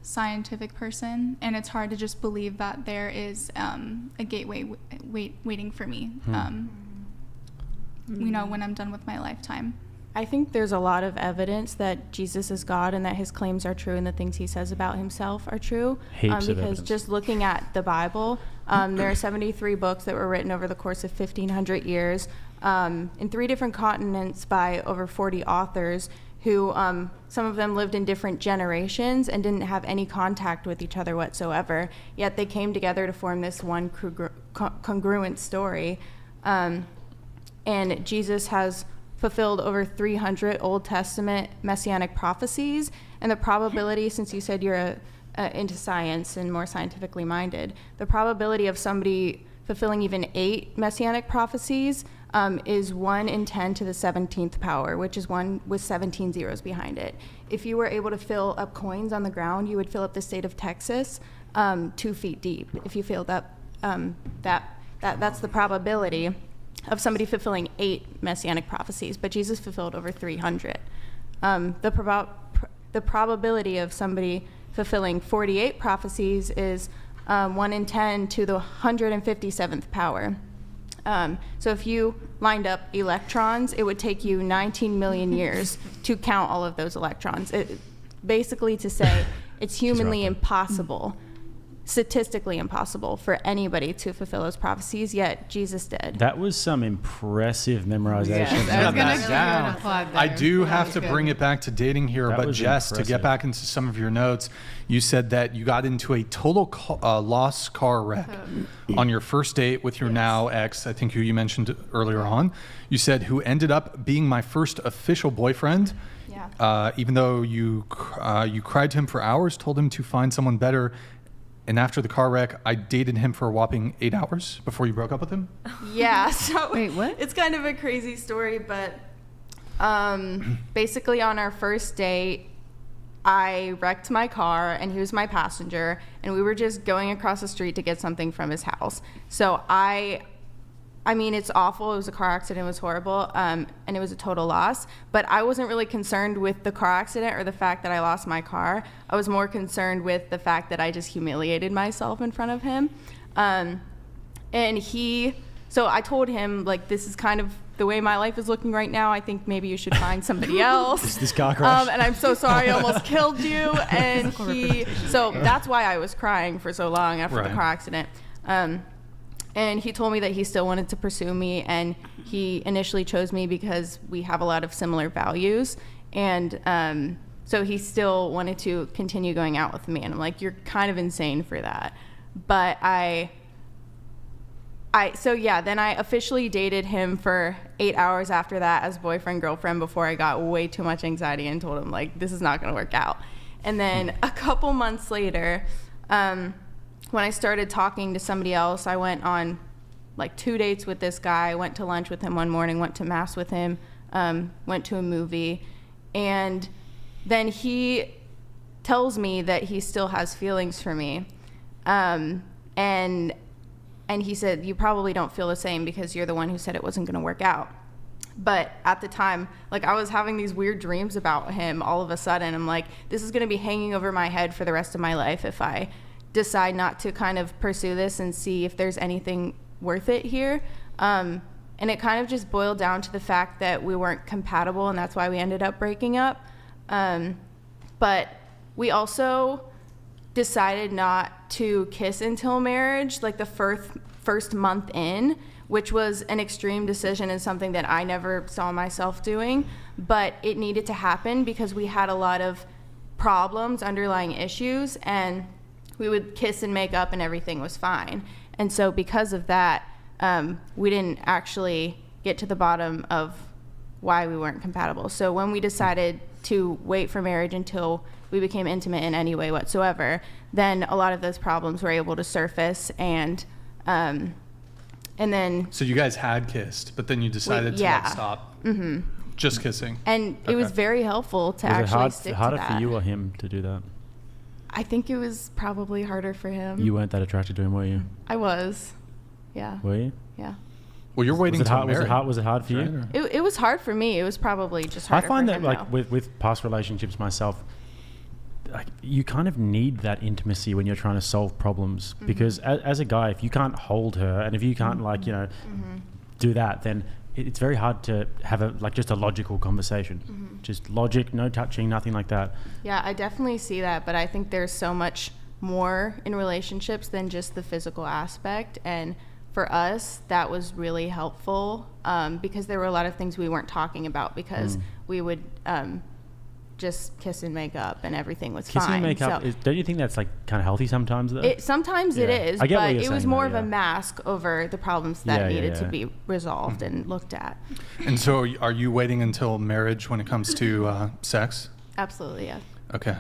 Speaker 6: scientific person, and it's hard to just believe that there is a gateway waiting for me. When I'm done with my lifetime.
Speaker 8: I think there's a lot of evidence that Jesus is God and that his claims are true and the things he says about himself are true. Because just looking at the Bible, there are 73 books that were written over the course of 1,500 years in 3 different continents by over 40 authors who some of them lived in different generations and didn't have any contact with each other whatsoever, yet they came together to form this one congruent story. And Jesus has fulfilled over 300 Old Testament messianic prophecies, and the probability, since you said you're into science and more scientifically minded, the probability of somebody fulfilling even 8 messianic prophecies is 1 in 10 to the 17th power, which is 1 with 17 zeros behind it. If you were able to fill up coins on the ground, you would fill up the state of Texas 2 feet deep. If you filled up that's the probability of somebody fulfilling 8 messianic prophecies, but Jesus fulfilled over 300. The probability of somebody fulfilling 48 prophecies is 1 in 10 to the 157th power. So if you lined up electrons, it would take you 19 million years to count all of those electrons. Basically to say it's humanly impossible, statistically impossible for anybody to fulfill those prophecies, yet Jesus did.
Speaker 3: That was some impressive memorization.
Speaker 1: I do have to bring it back to dating here, but Jess, to get back into some of your notes, you said that you got into a total lost car wreck on your first date with your now ex, I think who you mentioned earlier on. You said, who ended up being my first official boyfriend. Even though you cried to him for hours, told him to find someone better. And after the car wreck, I dated him for a whopping 8 hours before you broke up with him?
Speaker 8: Yeah, so
Speaker 4: wait, what?
Speaker 8: It's kind of a crazy story, but basically on our first date, I wrecked my car and he was my passenger, and we were just going across the street to get something from his house. So I mean, it's awful. It was a car accident. It was horrible. And it was a total loss. But I wasn't really concerned with the car accident or the fact that I lost my car. I was more concerned with the fact that I just humiliated myself in front of him. So I told him, like, this is kind of the way my life is looking right now. I think maybe you should find somebody else.
Speaker 3: This car crash.
Speaker 8: And I'm so sorry I almost killed you. And so that's why I was crying for so long after the car accident. And he told me that he still wanted to pursue me, and he initially chose me because we have a lot of similar values. And So he still wanted to continue going out with me. And I'm like, you're kind of insane for that. But then I officially dated him for 8 hours after that as boyfriend, girlfriend, before I got way too much anxiety and told him, like, this is not going to work out. And then a couple months later, when I started talking to somebody else, I went on like 2 dates with this guy, went to lunch with him one morning, went to mass with him, went to a movie. And then he tells me that he still has feelings for me. And he said, you probably don't feel the same because you're the one who said it wasn't going to work out. But at the time, like, I was having these weird dreams about him all of a sudden. I'm like, this is going to be hanging over my head for the rest of my life if I decide not to kind of pursue this and see if there's anything worth it here. And it kind of just boiled down to the fact that we weren't compatible, and that's why we ended up breaking up. But we also decided not to kiss until marriage, like the first month in, which was an extreme decision and something that I never saw myself doing, but it needed to happen because we had a lot of problems, underlying issues, and we would kiss and make up and everything was fine. And so because of that, we didn't actually get to the bottom of why we weren't compatible. So when we decided to wait for marriage until we became intimate in any way whatsoever, then a lot of those problems were able to surface, and then.
Speaker 1: So you guys had kissed, but then you decided to like stop just kissing.
Speaker 8: And it was very helpful to actually stick to that.
Speaker 3: Was it harder for you or him to do that?
Speaker 8: I think it was probably harder for him.
Speaker 3: You weren't that attracted to him, were you?
Speaker 8: I was. Yeah.
Speaker 3: Were you?
Speaker 8: Yeah.
Speaker 1: Well, you're waiting till marriage.
Speaker 3: Was it hard for you?
Speaker 8: It was hard for me. It was probably just harder for him.
Speaker 3: I find that like with past relationships myself, like, you kind of need that intimacy when you're trying to solve problems, because as a guy, if you can't hold her and if you can't do that, then it's very hard to have just a logical conversation. Just logic, no touching, nothing like that.
Speaker 8: Yeah, I definitely see that, but I think there's so much more in relationships than just the physical aspect. And for us, that was really helpful because there were a lot of things we weren't talking about because we would just kiss and make up and everything was fine.
Speaker 3: Kissing and make up, don't you think that's like kind of healthy sometimes though?
Speaker 8: Sometimes it is,
Speaker 3: I get
Speaker 8: but
Speaker 3: what you're
Speaker 8: it was
Speaker 3: saying,
Speaker 8: more
Speaker 3: though,
Speaker 8: of a mask over the problems that needed to be resolved and looked at.
Speaker 1: And so are you waiting until marriage when it comes to sex?
Speaker 8: Absolutely, yeah.
Speaker 1: Okay.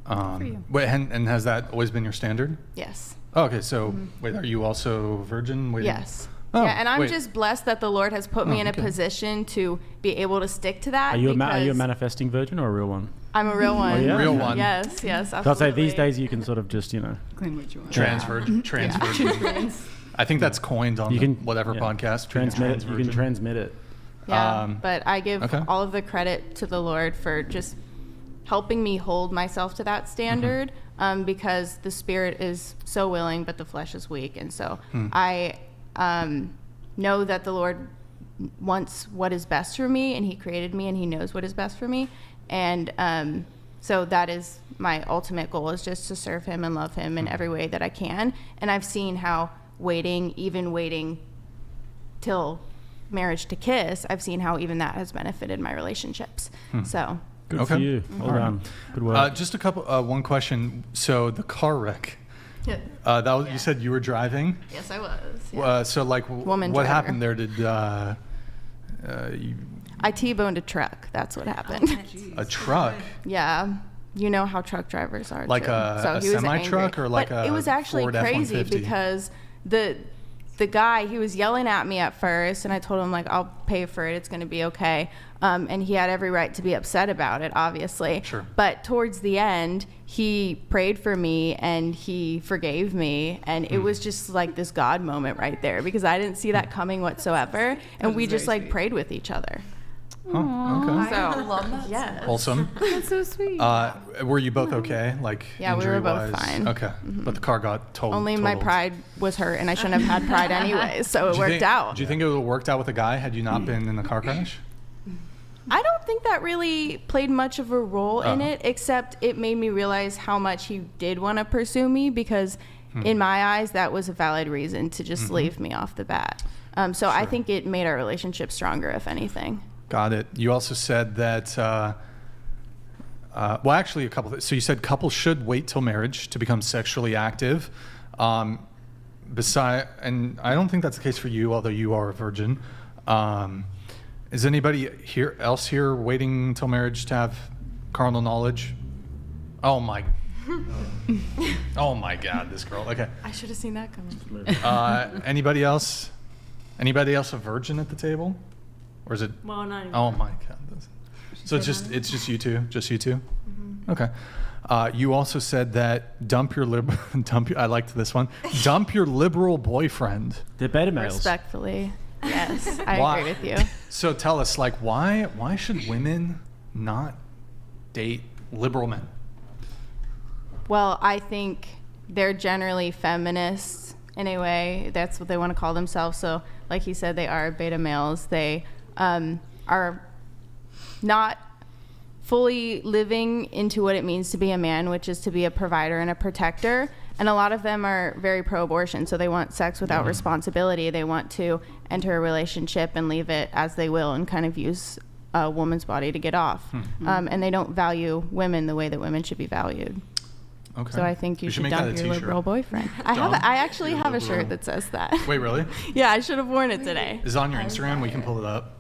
Speaker 8: For you.
Speaker 1: Wait, and has that always been your standard?
Speaker 8: Yes.
Speaker 1: Oh, okay, so wait, are you also virgin? Waiting?
Speaker 8: Yes.
Speaker 1: Oh,
Speaker 8: yeah, and I'm just blessed that the Lord has put me in a position to be able to stick to that.
Speaker 3: Are you a manifesting virgin or a real one?
Speaker 8: I'm a real one.
Speaker 1: Oh, yeah? Real one.
Speaker 8: Yes, absolutely.
Speaker 3: So I'd say these days you can sort of just,
Speaker 4: claim what you want.
Speaker 1: Transferred. I think that's coined on whatever podcast.
Speaker 3: Transmit it. You can transmit it.
Speaker 8: Yeah, but I give all of the credit to the Lord for just helping me hold myself to that standard because the spirit is so willing, but the flesh is weak. And so I know that the Lord wants what is best for me, and he created me and he knows what is best for me. And so that is my ultimate goal, is just to serve him and love him in every way that I can. And I've seen how even waiting till marriage to kiss, I've seen how even that has benefited my relationships. So
Speaker 3: good for you. Well done. Good work.
Speaker 1: Just a couple. One question. So the car wreck.
Speaker 8: Yeah.
Speaker 1: You said you were driving.
Speaker 8: Yes, I was. Yeah.
Speaker 1: So like, what happened there? Did
Speaker 8: I T-boned a truck. That's what happened.
Speaker 1: A truck?
Speaker 8: Yeah. You know how truck drivers are.
Speaker 1: Like a semi-truck or like
Speaker 8: but
Speaker 1: a
Speaker 8: it was actually
Speaker 1: Ford
Speaker 8: crazy
Speaker 1: F-150?
Speaker 8: because the guy, he was yelling at me at first, and I told him, like, I'll pay for it. It's going to be okay. And he had every right to be upset about it, obviously.
Speaker 1: Sure.
Speaker 8: But towards the end, he prayed for me and he forgave me. And it was just like this God moment right there, because I didn't see that coming whatsoever. And we just like prayed with each other.
Speaker 1: Oh, okay.
Speaker 8: So,
Speaker 9: I love that.
Speaker 8: Yes.
Speaker 1: Wholesome.
Speaker 4: That's so sweet.
Speaker 1: Were you both okay? Like,
Speaker 8: yeah, we were both
Speaker 1: injury-wise?
Speaker 8: fine.
Speaker 1: Okay. But the car got totaled.
Speaker 8: Only my pride was hurt, and I shouldn't have had pride anyways, so it worked out.
Speaker 1: Do you think it would have worked out with a guy had you not been in the car crash?
Speaker 8: I don't think that really played much of a role in it, except it made me realize how much he did want to pursue me, because in my eyes, that was a valid reason to just leave me off the bat. So I think it made our relationship stronger, if anything.
Speaker 1: Got it. You also said that Well, actually, a couple. So you said couples should wait till marriage to become sexually active. And I don't think that's the case for you, although you are a virgin. Is anybody else here waiting till marriage to have carnal knowledge? Oh my God, this girl. Okay.
Speaker 8: I should have seen that coming.
Speaker 1: Anybody else? Anybody else a virgin at the table? Or is it?
Speaker 2: Well, not even.
Speaker 1: Oh my God. So it's just you two? Just you two? Mm-hmm. Okay. You also said that I liked this one. Dump your liberal boyfriend.
Speaker 3: They're beta males.
Speaker 8: Respectfully. Yes, I agree with you.
Speaker 1: So tell us, like, why should women not date liberal men?
Speaker 8: Well, I think they're generally feminists in a way. That's what they want to call themselves. So, like he said, they are beta males. They are not fully living into what it means to be a man, which is to be a provider and a protector. And a lot of them are very pro-abortion, so they want sex without responsibility. They want to enter a relationship and leave it as they will and kind of use a woman's body to get off. And they don't value women the way that women should be valued.
Speaker 1: Okay.
Speaker 8: So I think you should dump your liberal boyfriend. I actually have a shirt that says that.
Speaker 1: Wait, really?
Speaker 8: Yeah, I should have worn it today.
Speaker 1: Is it on your Instagram? We can pull it up.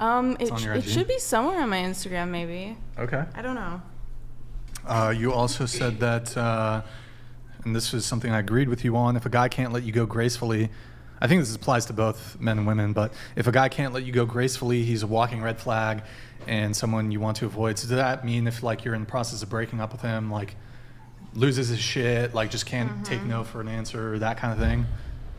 Speaker 8: It should be somewhere on my Instagram, maybe.
Speaker 1: Okay.
Speaker 8: I don't know.
Speaker 1: You also said that, and this was something I agreed with you on, if a guy can't let you go gracefully, I think this applies to both men and women, but if a guy can't let you go gracefully, he's a walking red flag and someone you want to avoid. So does that mean if, like, you're in the process of breaking up with him, like, loses his shit, like, just can't take no for an answer, or that kind of thing?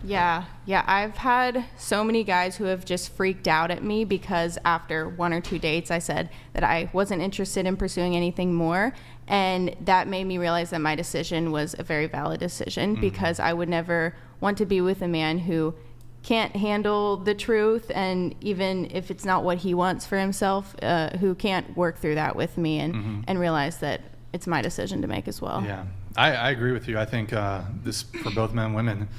Speaker 8: Yeah. I've had so many guys who have just freaked out at me because after 1 or 2 dates, I said that I wasn't interested in pursuing anything more. And that made me realize that my decision was a very valid decision because I would never want to be with a man who can't handle the truth. And even if it's not what he wants for himself, who can't work through that with me and realize that it's my decision to make as well.
Speaker 1: Yeah, I agree with you. I think this for both men and women.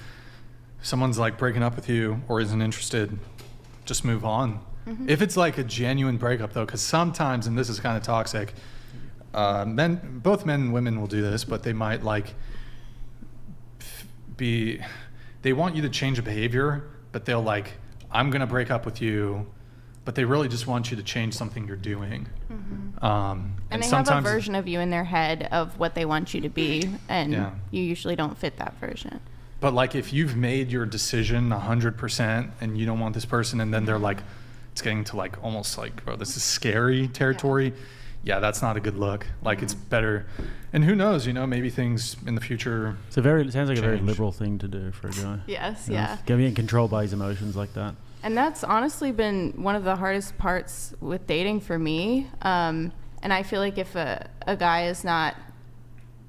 Speaker 1: If someone's like breaking up with you or isn't interested, just move on. If it's like a genuine breakup though, because sometimes, and this is kind of toxic, both men and women will do this, but they might like they want you to change a behavior, but they'll like, I'm gonna break up with you, but they really just want you to change something you're doing.
Speaker 8: And they have a version of you in their head of what they want you to be, and you usually don't fit that version.
Speaker 1: But like if you've made your decision 100% and you don't want this person, and then they're like, it's getting to like almost like, bro, this is scary territory. Yeah, that's not a good look. Like it's better. And who knows, maybe things in the future.
Speaker 3: It sounds like a very liberal thing to do for a guy.
Speaker 8: Yes,
Speaker 3: Getting controlled by his emotions like that.
Speaker 8: And that's honestly been one of the hardest parts with dating for me. And I feel like if a guy is not,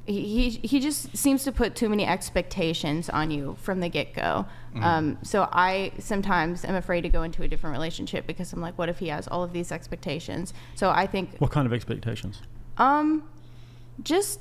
Speaker 8: he just seems to put too many expectations on you from the get-go. So I sometimes am afraid to go into a different relationship because I'm like, what if he has all of these expectations? So I think...
Speaker 3: What kind of expectations?
Speaker 8: Just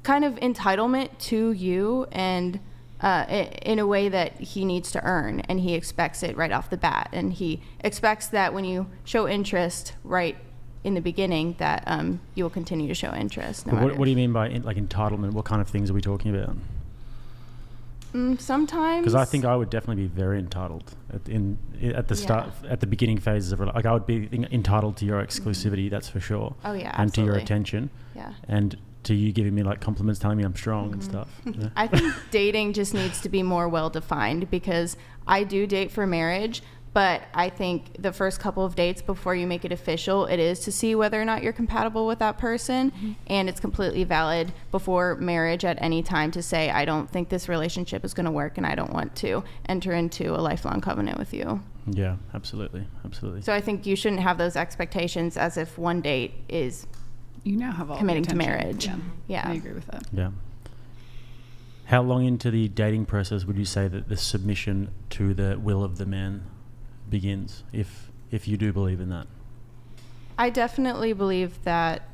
Speaker 8: kind of entitlement to you and in a way that he needs to earn, and he expects it right off the bat. And he expects that when you show interest right in the beginning that you will continue to show interest.
Speaker 3: What do you mean by like entitlement? What kind of things are we talking about?
Speaker 8: Sometimes.
Speaker 3: Because I think I would definitely be very entitled at the start, at the beginning phases of it. Like I would be entitled to your exclusivity, that's for sure.
Speaker 8: Oh yeah,
Speaker 3: and
Speaker 8: absolutely.
Speaker 3: to your attention.
Speaker 8: Yeah.
Speaker 3: And to you giving me like compliments, telling me I'm strong and stuff. Yeah.
Speaker 8: I think dating just needs to be more well defined, because I do date for marriage. But I think the first couple of dates before you make it official, it is to see whether or not you're compatible with that person. And it's completely valid before marriage at any time to say, I don't think this relationship is going to work and I don't want to enter into a lifelong covenant with you.
Speaker 3: Yeah, absolutely.
Speaker 8: So I think you shouldn't have those expectations as if one date is
Speaker 4: have all
Speaker 8: committing
Speaker 4: the
Speaker 8: to
Speaker 4: attention.
Speaker 8: marriage. Yeah.
Speaker 4: I agree with that.
Speaker 3: Yeah. How long into the dating process would you say that the submission to the will of the man begins, if you do believe in that?
Speaker 8: I definitely believe that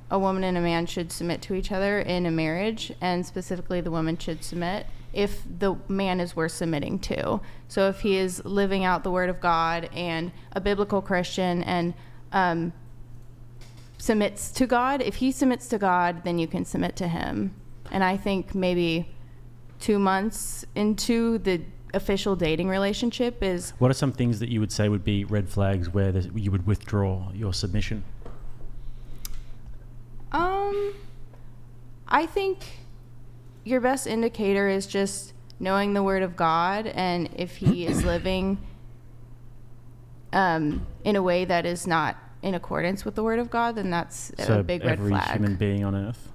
Speaker 8: a woman and a man should submit to each other in a marriage, and specifically the woman should submit if the man is worth submitting to. So if he is living out the word of God and a biblical Christian and submits to God. If he submits to God, then you can submit to him. And I think maybe 2 months into the official dating relationship is...
Speaker 3: What are some things that you would say would be red flags where you would withdraw your submission?
Speaker 8: I think your best indicator is just knowing the word of God, and if he is living in a way that is not in accordance with the word of God, then that's a big red flag.
Speaker 3: Every human being on earth?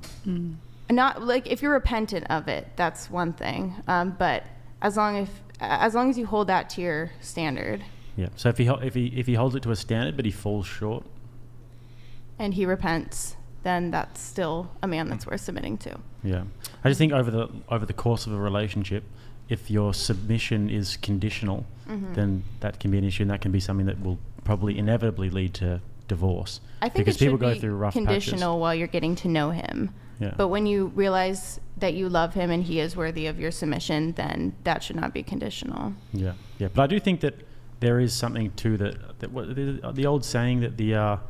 Speaker 8: Not like if you're repentant of it, that's one thing. But as long as you hold that to your standard.
Speaker 3: Yeah. So if he holds it to a standard but he falls short,
Speaker 8: and he repents, then that's still a man that's worth submitting to.
Speaker 3: Yeah. I just think over the course of a relationship, if your submission is conditional, then that can be an issue, and that can be something that will probably inevitably lead to divorce.
Speaker 8: I think
Speaker 3: because
Speaker 8: it should
Speaker 3: people go
Speaker 8: be
Speaker 3: through rough
Speaker 8: conditional while you're getting to know him.
Speaker 3: Yeah.
Speaker 8: But when you realize that you love him and he is worthy of your submission, then that should not be conditional.
Speaker 3: Yeah. Yeah. But I do think that there is something to the old saying that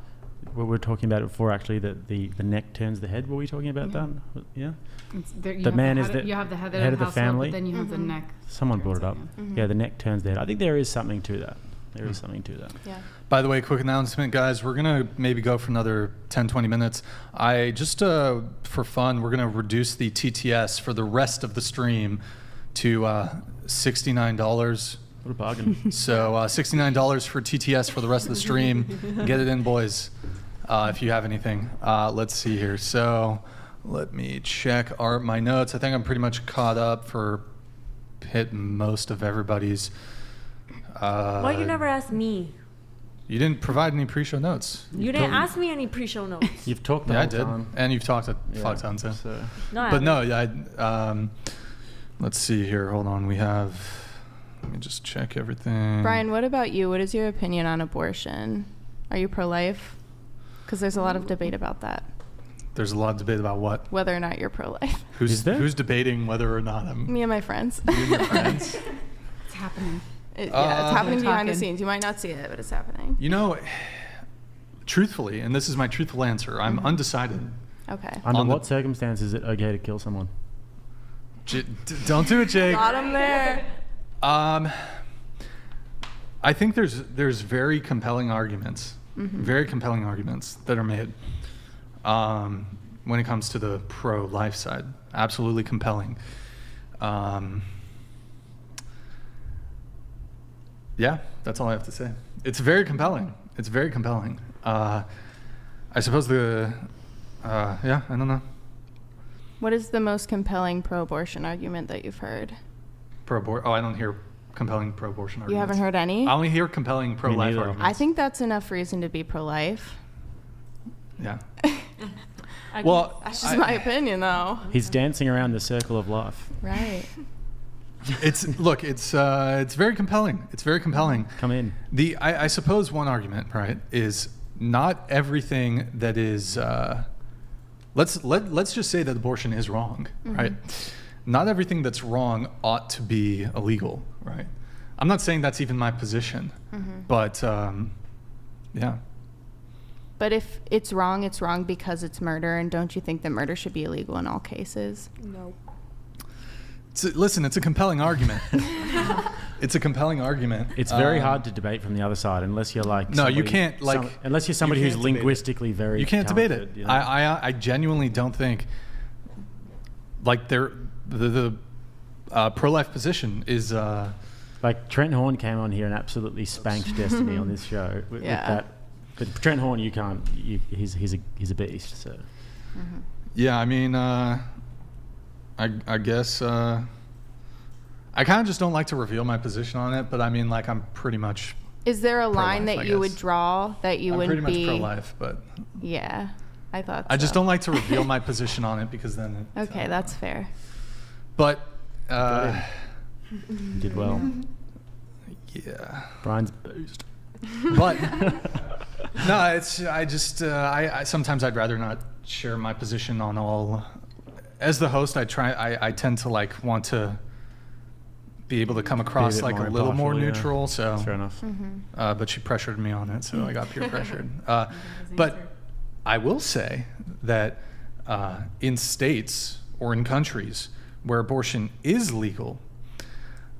Speaker 3: what we were talking about it before, actually, that the neck turns the head. Were we talking about that? Yeah. The man is
Speaker 4: you have the head
Speaker 3: of the family.
Speaker 4: But then you have the neck.
Speaker 3: Someone brought it up. Yeah, the neck turns the head. I think there is something to that. There is something to that.
Speaker 8: Yeah.
Speaker 1: By the way, quick announcement, guys. We're going to maybe go for another 10, 20 minutes. I just, for fun, we're going to reduce the TTS for the rest of the stream to $69.
Speaker 3: What a bargain.
Speaker 1: So $69 for TTS for the rest of the stream. Get it in, boys, if you have anything. Let's see here. So let me check my notes. I think I'm pretty much caught up for hitting most of everybody's.
Speaker 2: Why you never asked me?
Speaker 1: You didn't provide any pre-show notes.
Speaker 2: You didn't ask me any pre-show notes.
Speaker 3: You've talked the
Speaker 1: Yeah,
Speaker 3: whole
Speaker 1: I did.
Speaker 3: time.
Speaker 1: And you've talked a fuck ton, too.
Speaker 3: So.
Speaker 2: No, I
Speaker 1: But no,
Speaker 2: haven't.
Speaker 1: yeah. Let's see here. Hold on. Let me just check everything.
Speaker 8: Brian, what about you? What is your opinion on abortion? Are you pro-life? Because there's a lot of debate about that.
Speaker 1: There's a lot of debate about what?
Speaker 8: Whether or not you're pro-life.
Speaker 1: Who's debating whether or not I'm...
Speaker 8: Me and my friends.
Speaker 1: You and your friends?
Speaker 4: It's happening.
Speaker 8: It's happening behind the
Speaker 4: Talking.
Speaker 8: scenes. You might not see it, but it's happening.
Speaker 1: You know, truthfully, and this is my truthful answer, I'm undecided.
Speaker 8: Okay.
Speaker 3: Under what circumstances is it okay to kill someone?
Speaker 1: Don't do it, Jake.
Speaker 8: Got him there.
Speaker 1: I think there's very compelling arguments, very compelling arguments that are made when it comes to the pro-life side. Absolutely compelling. Yeah, that's all I have to say. It's very compelling. It's very compelling. I suppose yeah, I don't know.
Speaker 8: What is the most compelling pro-abortion argument that you've heard?
Speaker 1: Oh, I don't hear compelling pro-abortion arguments.
Speaker 8: You haven't heard any?
Speaker 1: I only hear compelling pro-life arguments.
Speaker 8: I think that's enough reason to be pro-life.
Speaker 1: Yeah.
Speaker 8: Well, that's just my opinion, though.
Speaker 3: He's dancing around the circle of life.
Speaker 8: Right.
Speaker 1: It's very compelling. It's very compelling.
Speaker 3: Come in.
Speaker 1: I suppose one argument, right, is not everything that is. Let's just say that abortion is wrong, right? Not everything that's wrong ought to be illegal, right? I'm not saying that's even my position, but yeah.
Speaker 8: But if it's wrong because it's murder, and don't you think that murder should be illegal in all cases?
Speaker 2: No.
Speaker 1: Listen, it's a compelling argument. It's a compelling argument.
Speaker 3: It's very hard to debate from the other side unless you're like
Speaker 1: no, you can't
Speaker 3: unless you're somebody who's linguistically very.
Speaker 1: You can't debate it.
Speaker 3: You know?
Speaker 1: I genuinely don't think like the pro-life position is.
Speaker 3: Like Trent Horn came on here and absolutely spanked Destiny on this show with that. But Trent Horn, you can't. He's a beast. So.
Speaker 1: Yeah, I mean. I guess I kind of just don't like to reveal my position on it, but I mean, like, I'm pretty much.
Speaker 8: Is there a line
Speaker 1: pro-life,
Speaker 8: that
Speaker 1: I
Speaker 8: you
Speaker 1: guess.
Speaker 8: would draw that you
Speaker 1: I'm
Speaker 8: would
Speaker 1: pretty
Speaker 8: be?
Speaker 1: much pro-life, but.
Speaker 8: Yeah, I thought.
Speaker 1: I just don't like to reveal my position on it because then.
Speaker 8: Okay, that's fair.
Speaker 1: But.
Speaker 3: Did well.
Speaker 1: Yeah.
Speaker 3: Brian's boozed.
Speaker 1: But. No, it's. I just. I sometimes I'd rather not share my position on all. As the host, I tend to like want to be able to come across like a little more neutral. So
Speaker 3: fair enough.
Speaker 1: But she pressured me on it, so I got peer pressured. But I will say that in states or in countries where abortion is legal,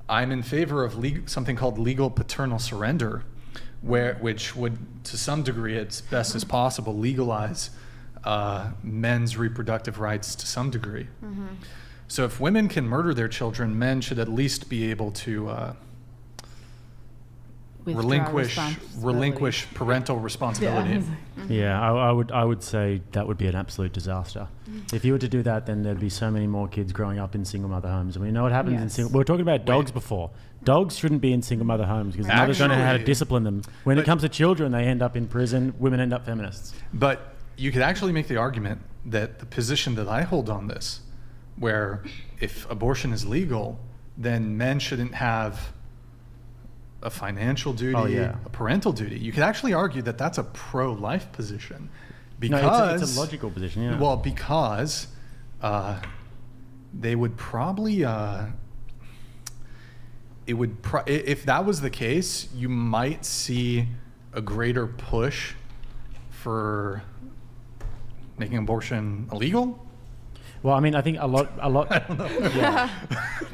Speaker 1: I'm in favor of something called legal paternal surrender, which would, to some degree, as best as possible, legalize men's reproductive rights to some degree.
Speaker 8: Mm-hmm.
Speaker 1: So if women can murder their children, men should at least be able to relinquish parental responsibility.
Speaker 3: Yeah, I would say that would be an absolute disaster. If you were to do that, then there'd be so many more kids growing up in single mother homes. And we know what happens in single. We were talking about dogs before. Dogs shouldn't be in single mother homes because the mothers don't know how to discipline them. When it comes to children, they end up in prison. Women end up feminists.
Speaker 1: But you could actually make the argument that the position that I hold on this, where if abortion is legal, then men shouldn't have a financial duty, a parental duty. You could actually argue that that's a pro-life position, because
Speaker 3: it's a logical position. Yeah.
Speaker 1: Well, because they would probably if that was the case, you might see a greater push for making abortion illegal.
Speaker 3: Well, I mean, I think a lot.
Speaker 1: I don't know. Yeah.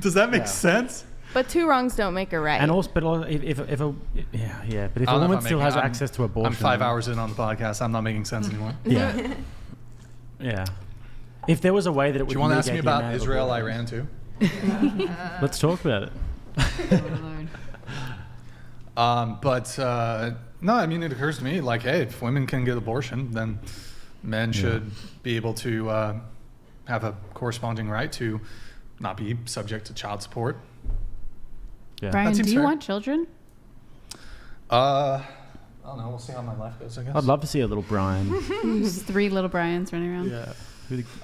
Speaker 1: Does that make sense?
Speaker 8: But two wrongs don't make a right.
Speaker 3: And also, but if a woman still has access to abortion,
Speaker 1: I'm 5 hours in on the podcast. I'm not making sense anymore.
Speaker 3: Yeah. Yeah. If there was a way that it would.
Speaker 1: Do you want to ask me about Israel, Iran too?
Speaker 3: Let's talk about it.
Speaker 1: No, I mean, it occurs to me like, hey, if women can get abortion, then men should be able to have a corresponding right to not be subject to child support.
Speaker 4: Yeah. Brian, do you want children?
Speaker 1: I don't know. We'll see how my life goes, I guess.
Speaker 3: I'd love to see a little Brian.
Speaker 4: Just 3 little Brians running around.
Speaker 3: Yeah.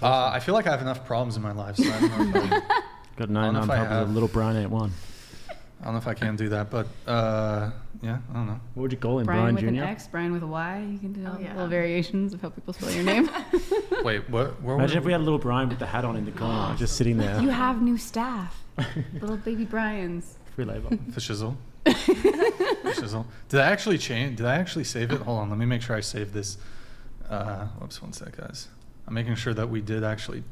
Speaker 1: I feel like I have enough problems in my life, so I don't know if I
Speaker 3: got 9 problems. A little Brian ain't one.
Speaker 1: I don't know if I can do that, but yeah, I don't know.
Speaker 3: What would you call him,
Speaker 4: Brian
Speaker 3: Jr.?
Speaker 4: with an X, Brian with a Y. You can do little variations of how people spell your name.
Speaker 1: Wait, what?
Speaker 3: Imagine if we had a little Brian with the hat on in the corner, just sitting there.
Speaker 4: You have new staff. Little baby Brians.
Speaker 3: Free labor.
Speaker 1: For shizzle. Shizzle. Did I actually change? Did I actually save it? Hold on, let me make sure I saved this. Whoops, one sec, guys. I'm making sure that we did actually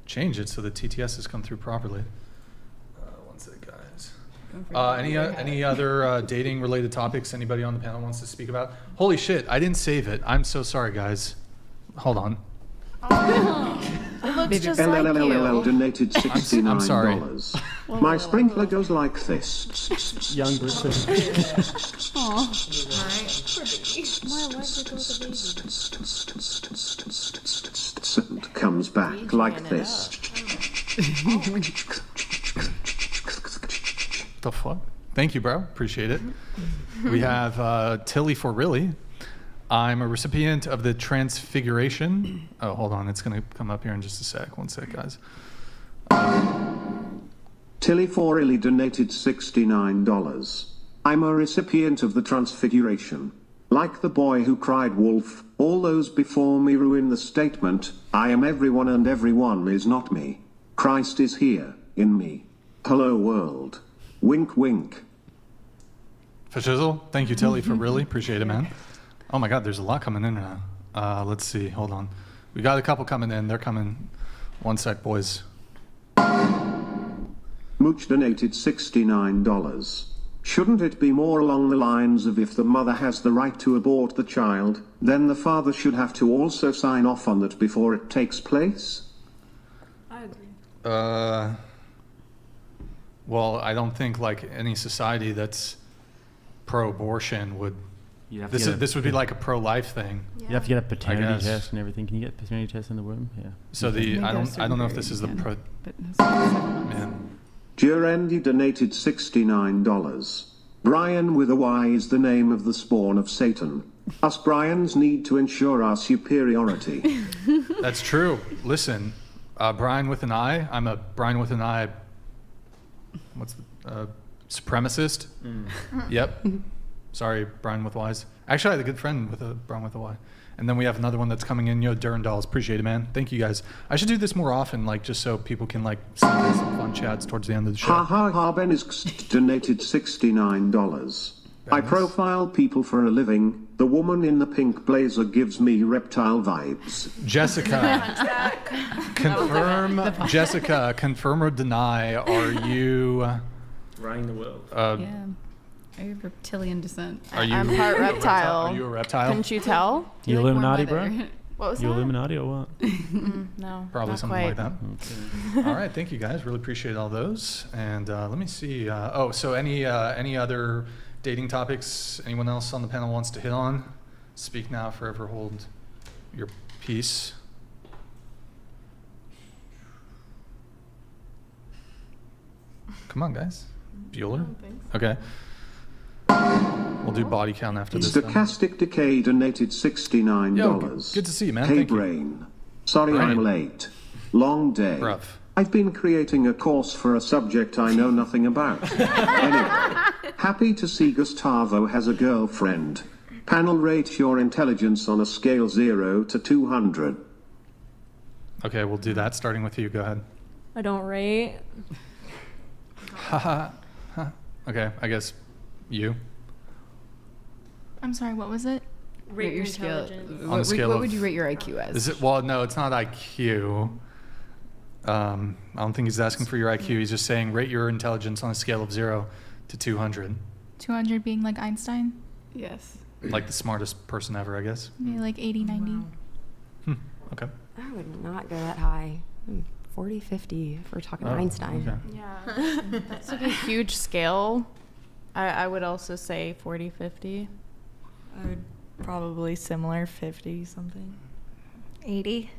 Speaker 1: change it so the TTS has come through properly. One sec, guys. Any other dating related topics anybody on the panel wants to speak about? Holy shit, I didn't save it. I'm so sorry, guys. Hold on.
Speaker 8: It looks just like
Speaker 11: LLLLL
Speaker 8: you.
Speaker 11: donated $69.
Speaker 1: I'm sorry.
Speaker 11: My sprinkler goes like this.
Speaker 3: Young Brixan.
Speaker 11: And comes back like this.
Speaker 1: The fuck? Thank you, bro. Appreciate it. We have Tilly for really. I'm a recipient of the Transfiguration. Oh, hold on. It's going to come up here in just a sec. One sec, guys.
Speaker 11: Tilly for really donated $69. I'm a recipient of the Transfiguration. Like the boy who cried wolf, all those before me ruin the statement, I am everyone and everyone is not me. Christ is here, in me. Hello world. Wink wink.
Speaker 1: For shizzle. Thank you, Tilly, for really. Appreciate it, man. Oh my God, there's a lot coming in now. Let's see. Hold on. We got a couple coming in. They're coming. One sec, boys.
Speaker 11: Mooch donated $69. Shouldn't it be more along the lines of if the mother has the right to abort the child, then the father should have to also sign off on that before it takes place?
Speaker 2: I agree.
Speaker 1: Well, I don't think like any society that's pro-abortion would. This would be like a pro-life thing.
Speaker 3: You have to get a paternity test and everything. Can you get a paternity test in the womb? Yeah.
Speaker 1: So I don't know if this is the pro. Man.
Speaker 11: Jurendi donated $69. Brian with a Y is the name of the spawn of Satan. Us Brians need to ensure our superiority.
Speaker 1: That's true. Listen, Brian with an I. I'm a Brian with an I. What's the supremacist? Yep. Sorry, Brian with Y's. Actually, I had a good friend with a Brian with a Y. And then we have another one that's coming in. Durandals. Appreciate it, man. Thank you, guys. I should do this more often, like just so people can like send in some fun chats towards the end of the show.
Speaker 11: Ha ha ha. Ben is donated $69. I profile people for a living. The woman in the pink blazer gives me reptile vibes.
Speaker 1: Jessica, confirm or deny, are you
Speaker 16: running the world?
Speaker 4: Yeah. I have reptilian descent.
Speaker 8: I'm part reptile.
Speaker 1: Are you a reptile?
Speaker 8: Couldn't you tell?
Speaker 3: You Illuminati, bro?
Speaker 8: What was
Speaker 3: You
Speaker 8: that?
Speaker 3: Illuminati or what?
Speaker 8: No,
Speaker 1: Probably
Speaker 8: not
Speaker 1: something like
Speaker 8: quite.
Speaker 1: that. All right, thank you guys. Really appreciate all those. And let me see. So any other dating topics anyone else on the panel wants to hit on? Speak now, forever hold your peace. Come on, guys. Bueller? Okay. We'll do body count after this.
Speaker 11: Stochastic Decay donated $69.
Speaker 1: Yo, good to see you, man.
Speaker 11: Hey,
Speaker 1: Thank you.
Speaker 11: Brain. Sorry
Speaker 1: Brain.
Speaker 11: I'm late. Long day.
Speaker 1: Bruv.
Speaker 11: I've been creating a course for a subject I know nothing about. Anyway, happy to see Gustavo has a girlfriend. Panel, rate your intelligence on a scale 0 to 200.
Speaker 1: Okay, we'll do that. Starting with you. Go ahead.
Speaker 2: I don't rate.
Speaker 1: Haha. Okay, I guess you.
Speaker 6: I'm sorry, what was it?
Speaker 2: Rate your
Speaker 4: scale.
Speaker 2: intelligence.
Speaker 1: On a scale
Speaker 4: What
Speaker 1: of-
Speaker 4: would you rate your IQ as?
Speaker 1: Is it? Well, no, it's not IQ. I don't think he's asking for your IQ. He's just saying rate your intelligence on a scale of 0 to 200.
Speaker 6: 200 being like Einstein?
Speaker 4: Yes.
Speaker 1: Like the smartest person ever, I guess.
Speaker 6: Maybe like 80, 90.
Speaker 1: Okay.
Speaker 7: I would not go that high. 40, 50 if we're talking Einstein.
Speaker 1: Okay.
Speaker 8: Yeah, that's like a huge scale. I would also say 40, 50.
Speaker 9: I would probably similar 50 something.
Speaker 10: 80.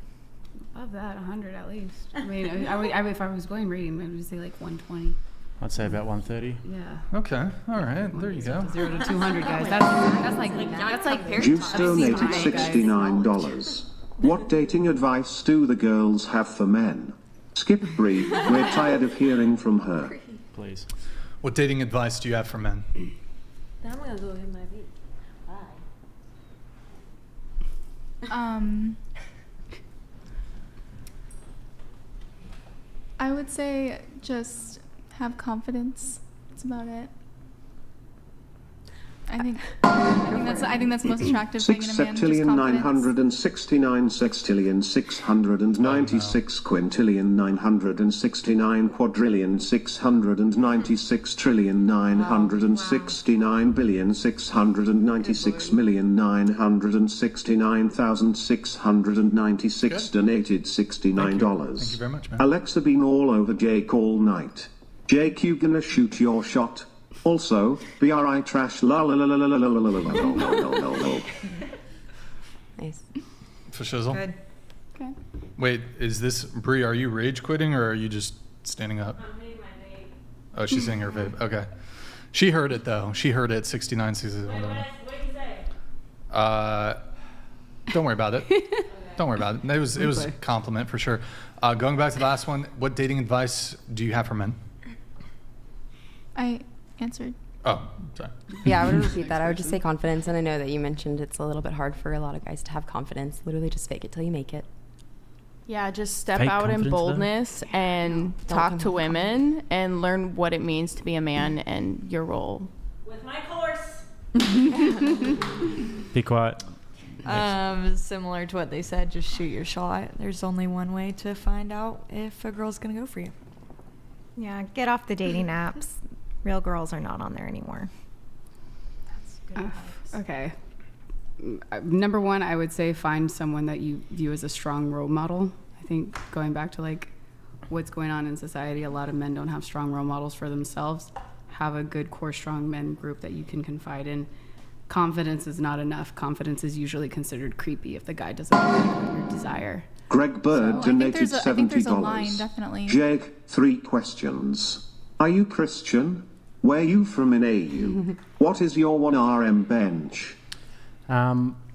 Speaker 4: Above that, 100 at least. I mean, I would, if I was going rating, I would say like 120.
Speaker 3: I'd say about 130.
Speaker 4: Yeah.
Speaker 1: Okay. All right. There you go.
Speaker 4: 0 to 200, guys. That's like
Speaker 11: Juice donated $69. What dating advice do the girls have for men? Skip Bree, we're tired of hearing from her.
Speaker 3: Please.
Speaker 1: What dating advice do you have for men?
Speaker 2: Then I'm gonna go hit my beat.
Speaker 6: I would say just have confidence. That's about it. I think that's the most attractive thing in a man. Just confidence.
Speaker 11: 6,969 sextillion 696 quintillion 969 quadrillion 696 trillion 969 billion 696 million 969,696 donated $69.
Speaker 1: Thank you very much, man.
Speaker 11: Alexa been all over Jake all night. Jake, you gonna shoot your shot? Also, BRI trash la la la la la la la la la la.
Speaker 7: Nice.
Speaker 1: For shizzle.
Speaker 10: Good.
Speaker 6: Okay.
Speaker 1: Wait, is this Bree? Are you rage quitting or are you just standing up?
Speaker 2: I'm hitting my vape.
Speaker 1: Oh, she's saying her vape. Okay. She heard it though. She heard it. 69.
Speaker 2: What did you say?
Speaker 1: Don't worry about it. Don't worry about it. It was a compliment for sure. Going back to the last one, what dating advice do you have for men?
Speaker 6: I answered.
Speaker 1: Oh, sorry.
Speaker 7: Yeah, I would repeat that. I would just say confidence. And I know that you mentioned it's a little bit hard for a lot of guys to have confidence. Literally just fake it till you make it.
Speaker 8: Yeah, just step
Speaker 3: Fake
Speaker 8: out in
Speaker 3: confidence, though?
Speaker 8: boldness and
Speaker 7: Don't
Speaker 8: talk
Speaker 7: come
Speaker 8: to
Speaker 7: with
Speaker 8: women and learn what it means to be a man and your role.
Speaker 2: With my course.
Speaker 3: Be quiet.
Speaker 9: Similar to what they said, just shoot your shot. There's only one way to find out if a girl's gonna go for you.
Speaker 10: Yeah, get off the dating apps. Real girls are not on there anymore.
Speaker 4: Okay. Number one, I would say find someone that you view as a strong role model. I think going back to like what's going on in society, a lot of men don't have strong role models for themselves. Have a good core strong men group that you can confide in. Confidence is not enough. Confidence is usually considered creepy if the guy doesn't like what you desire.
Speaker 11: Greg Bird donated
Speaker 6: I think there's a
Speaker 11: $70.
Speaker 6: line, definitely.
Speaker 11: Jake, 3 questions. Are you Christian? Where you from in AU? What is your 1RM bench?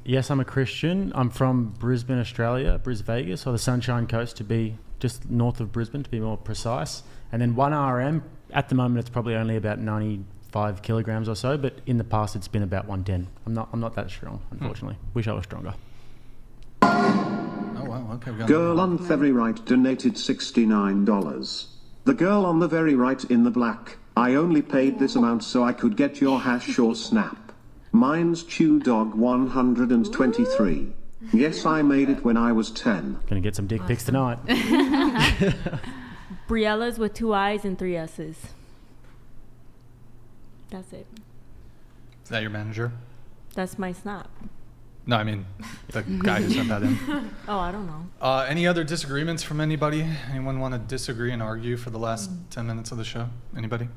Speaker 3: Yes, I'm a Christian. I'm from Brisbane, Australia, Vegas, or the Sunshine Coast to be just north of Brisbane, to be more precise. And then 1RM, at the moment it's probably only about 95 kilograms or so, but in the past it's been about 110. I'm not that strong, unfortunately. Wish I was stronger.
Speaker 1: Oh, wow. Okay.
Speaker 11: Girl on the very right donated $69. The girl on the very right in the black. I only paid this amount so I could get your hash or snap. Mine's ChewDog 123. Yes, I made it when I was 10.
Speaker 3: Gonna get some dick pics tonight.
Speaker 2: Briella's with 2 I's and 3 S's. That's it.
Speaker 1: Is that your manager?
Speaker 2: That's my snap.
Speaker 1: No, I mean the guy who sent that in.
Speaker 2: Oh, I don't know.
Speaker 1: Any other disagreements from anybody? Anyone want to disagree and argue for the last 10 minutes of the show? Anybody?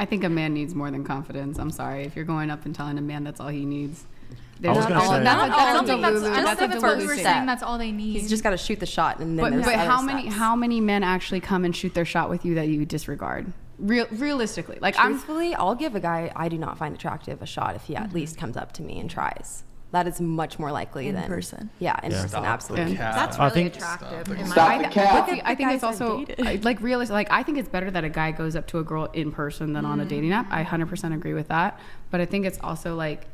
Speaker 4: I think a man needs more than confidence. I'm sorry. If you're going up and telling a man that's all he needs.
Speaker 3: I was gonna say-
Speaker 6: I don't think that's
Speaker 4: that's a
Speaker 6: what
Speaker 4: Delulu
Speaker 6: we're
Speaker 4: statement.
Speaker 6: saying. That's all they need.
Speaker 7: He's just got to shoot the shot, and then
Speaker 4: But,
Speaker 7: there's
Speaker 4: but
Speaker 7: other
Speaker 4: how
Speaker 7: steps.
Speaker 4: many men actually come and shoot their shot with you that you disregard? Realistically, like
Speaker 7: Truthfully, I'll give a guy I do not find attractive a shot if he at least comes up to me and tries. That is much more likely
Speaker 9: In
Speaker 7: than
Speaker 9: person.
Speaker 7: Yeah, in person,
Speaker 1: Stop
Speaker 7: absolutely.
Speaker 1: the cat.
Speaker 10: That's
Speaker 3: I
Speaker 10: really
Speaker 3: think-
Speaker 10: attractive.
Speaker 1: Stop.
Speaker 10: in my
Speaker 5: Stop
Speaker 10: opinion.
Speaker 5: the cat.
Speaker 4: I think it's
Speaker 9: guys I've
Speaker 4: also
Speaker 9: dated.
Speaker 4: like realistic. Like I think it's better that a guy goes up to a girl in person than on a dating app. I 100% agree with that. But I think it's also like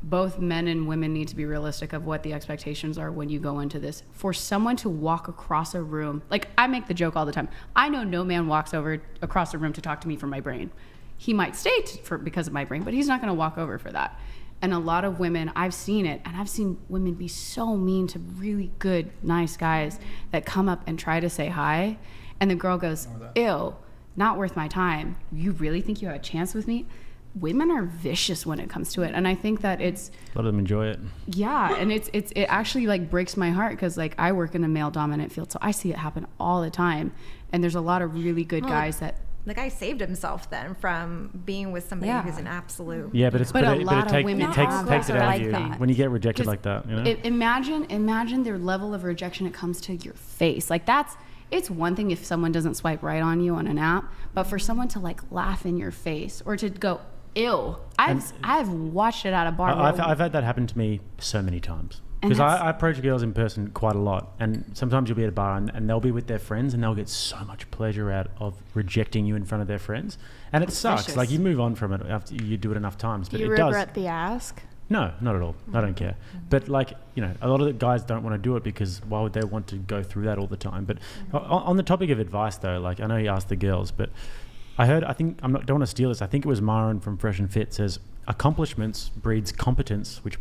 Speaker 4: both men and women need to be realistic of what the expectations are when you go into this. For someone to walk across a room, like I make the joke all the time. I know no man walks over across a room to talk to me from my brain. He might stay because of my brain, but he's not going to walk over for that. And a lot of women, I've seen it, and I've seen women be so mean to really good, nice guys that come up and try to say hi, and the girl goes, ew, not worth my time. You really think you have a chance with me? Women are vicious when it comes to it, and I think that it's
Speaker 3: A lot of them enjoy it.
Speaker 4: yeah, and it actually like breaks my heart because like I work in a male dominant field, so I see it happen all the time, and there's a lot of really good guys that.
Speaker 10: The guy saved himself then from being with somebody
Speaker 7: Yeah.
Speaker 10: who's an absolute.
Speaker 3: Yeah, but it's
Speaker 4: But a
Speaker 3: it
Speaker 4: lot of
Speaker 3: takes
Speaker 4: women
Speaker 3: it takes
Speaker 4: have
Speaker 3: takes it
Speaker 4: that.
Speaker 3: out
Speaker 4: Like
Speaker 3: of you
Speaker 4: that.
Speaker 3: when you get rejected
Speaker 4: 'Cause
Speaker 3: like that. You know.
Speaker 4: Imagine their level of rejection. It comes to your face. Like it's one thing if someone doesn't swipe right on you on an app, but for someone to like laugh in your face or to go, ew. I've watched it at a bar.
Speaker 3: I've had that happen to me so many times.
Speaker 4: And
Speaker 3: Because
Speaker 4: that's-
Speaker 3: I approach girls in person quite a lot, and sometimes you'll be at a bar and they'll be with their friends and they'll get so much pleasure out of rejecting you in front of their friends, and it sucks.
Speaker 4: vicious.
Speaker 3: Like you move on from it after you do it enough times,
Speaker 8: Do
Speaker 3: but
Speaker 8: you
Speaker 3: it does.
Speaker 8: regret the ask?
Speaker 3: No, not at all. I don't care. But like, you know, a lot of the guys don't want to do it because why would they want to go through that all the time? But on the topic of advice though, like I know you asked the girls, but I heard, don't want to steal this. I think it was Myron from Fresh and Fit says, accomplishments breeds competence, which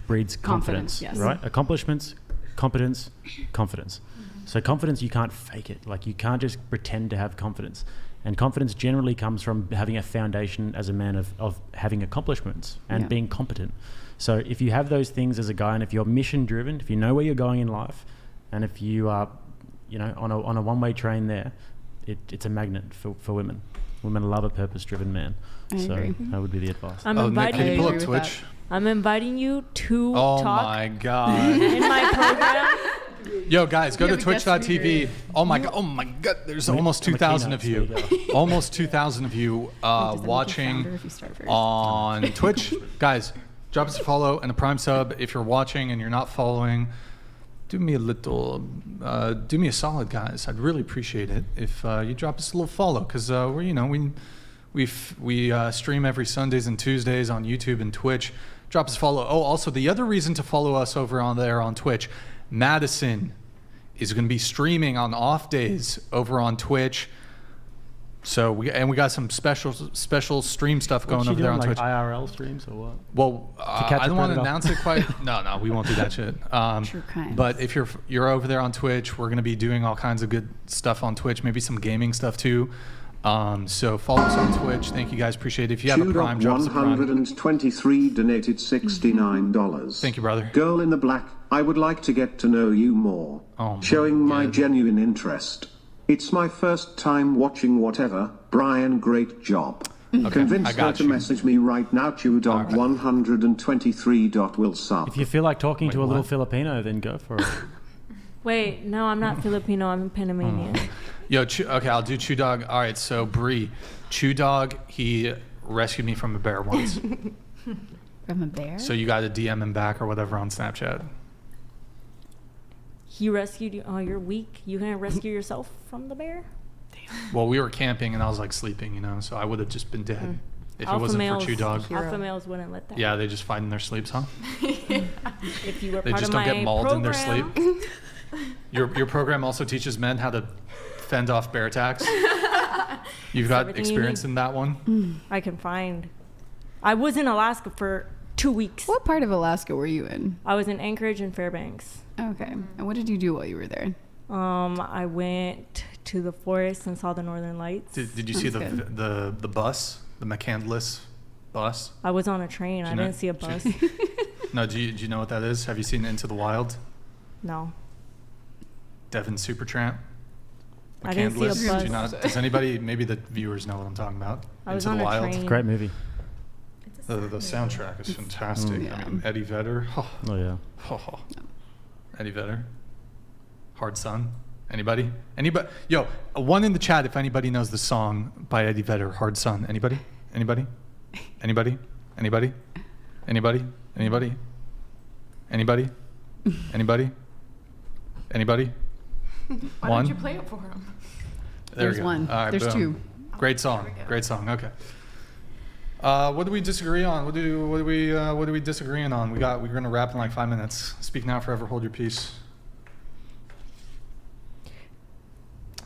Speaker 3: breeds confidence,
Speaker 4: yes.
Speaker 3: right? Accomplishments, competence, confidence. So confidence, you can't fake it. Like you can't just pretend to have confidence. And confidence generally comes from having a foundation as a man of having accomplishments and
Speaker 4: Yeah.
Speaker 3: being competent. So if you have those things as a guy, and if you're mission driven, if you know where you're going in life, and if you are, you know, on a one-way train there, it's a magnet for women. Women love a purpose-driven man.
Speaker 4: I
Speaker 3: So
Speaker 4: agree.
Speaker 3: that would be the advice.
Speaker 2: I'm
Speaker 1: Nick,
Speaker 2: inviting
Speaker 1: can you pull
Speaker 4: agree
Speaker 1: up
Speaker 4: with
Speaker 1: Twitch?
Speaker 2: I'm inviting you to
Speaker 1: Oh
Speaker 2: talk
Speaker 1: my god.
Speaker 2: in my program.
Speaker 1: Yo, guys, go
Speaker 4: You
Speaker 1: to
Speaker 4: have a guest
Speaker 1: twitch.tv.
Speaker 4: speaker.
Speaker 1: Oh my god, there's almost
Speaker 3: I'm a
Speaker 1: 2,000 of you.
Speaker 3: keynote speaker.
Speaker 1: Almost 2,000 of you watching
Speaker 4: Founder if you start first.
Speaker 1: on Twitch. Guys, drop us a follow and a Prime sub. If you're watching and you're not following, do me a solid, guys. I'd really appreciate it if you drop us a little follow, because we stream every Sundays and Tuesdays on YouTube and Twitch. Drop us a follow. Oh, also the other reason to follow us over on there on Twitch, Madison is going to be streaming on off days over on Twitch. So we got some special stream stuff going over there on
Speaker 3: like
Speaker 1: Twitch.
Speaker 3: IRL streams or what?
Speaker 1: Well,
Speaker 3: catch
Speaker 1: I don't
Speaker 3: a
Speaker 1: want to
Speaker 3: predator?
Speaker 1: announce it quite. No, we won't do that shit.
Speaker 4: True crimes.
Speaker 1: But if you're over there on Twitch, we're going to be doing all kinds of good stuff on Twitch, maybe some gaming stuff too. So follow us on Twitch. Thank you guys. Appreciate it. If you have a Prime, drop us a Prime.
Speaker 11: 123 donated $69.
Speaker 1: Thank you, brother.
Speaker 11: Girl in the black, I would like to get to know you more.
Speaker 1: Oh my
Speaker 11: Showing my
Speaker 1: God.
Speaker 11: genuine interest. It's my first time watching whatever. Brian, great job.
Speaker 1: I
Speaker 11: Convince her
Speaker 1: got
Speaker 11: to
Speaker 1: you.
Speaker 11: message me right now, ChewDog 123.will sub.
Speaker 3: If you feel like talking
Speaker 1: Wait,
Speaker 3: to a little
Speaker 1: what?
Speaker 3: Filipino, then go for it.
Speaker 2: Wait, no, I'm not Filipino. I'm Panamanian.
Speaker 1: Yo, okay, I'll do Chew Dog. All right, so Bree, Chew Dog, he rescued me from a bear once.
Speaker 4: From a bear?
Speaker 1: So you got to DM him back or whatever on Snapchat.
Speaker 2: He rescued you. Oh, you're weak. You gonna rescue yourself from the bear?
Speaker 1: Well, we were camping and I was like sleeping, so I would have just been dead if it
Speaker 2: Alpha
Speaker 1: wasn't
Speaker 2: males,
Speaker 1: for Chew Dog.
Speaker 2: Alpha males wouldn't let that.
Speaker 1: Yeah, they just fight in their sleeps, huh?
Speaker 2: If you were
Speaker 1: They
Speaker 2: part
Speaker 1: just
Speaker 2: of
Speaker 1: don't get
Speaker 2: my
Speaker 1: mauled in their
Speaker 2: program-
Speaker 1: sleep. Your program also teaches men how to fend off bear attacks. You've got
Speaker 2: everything you
Speaker 1: experience
Speaker 2: need.
Speaker 1: in that one.
Speaker 2: I can find. I was in Alaska for 2 weeks.
Speaker 4: What part of Alaska were you in?
Speaker 2: I was in Anchorage and Fairbanks.
Speaker 4: Okay. And what did you do while you were there?
Speaker 2: I went to the forest and saw the northern lights.
Speaker 1: Did you see the bus, the McCandless bus?
Speaker 2: I was on a train. I didn't see a bus.
Speaker 1: No, do you know what that is? Have you seen Into the Wild?
Speaker 2: No.
Speaker 1: Devin Supertramp?
Speaker 2: I didn't see a bus.
Speaker 1: Do you not, does anybody, maybe the viewers know what I'm talking about?
Speaker 2: I was
Speaker 1: Into
Speaker 2: on
Speaker 1: the
Speaker 2: a
Speaker 1: Wild?
Speaker 2: train.
Speaker 3: Great movie.
Speaker 1: The soundtrack is fantastic.
Speaker 4: Yeah.
Speaker 1: I mean, Eddie Vedder.
Speaker 3: Oh yeah.
Speaker 1: Eddie Vedder. Hard Sun. Anybody? Yo, one in the chat if anybody knows the song by Eddie Vedder, Hard Sun. Anybody? Anybody? Anybody? Anybody? Anybody? Anybody? Anybody? Anybody? Anybody?
Speaker 8: Why
Speaker 1: One?
Speaker 8: don't you play it for him?
Speaker 1: There we
Speaker 4: There's
Speaker 1: go.
Speaker 4: one.
Speaker 1: All right,
Speaker 4: There's
Speaker 1: boom.
Speaker 4: two.
Speaker 1: Great song. Great song. Okay. What do we disagree on? What are we disagreeing on? We're gonna wrap in like 5 minutes. Speak now, forever hold your peace.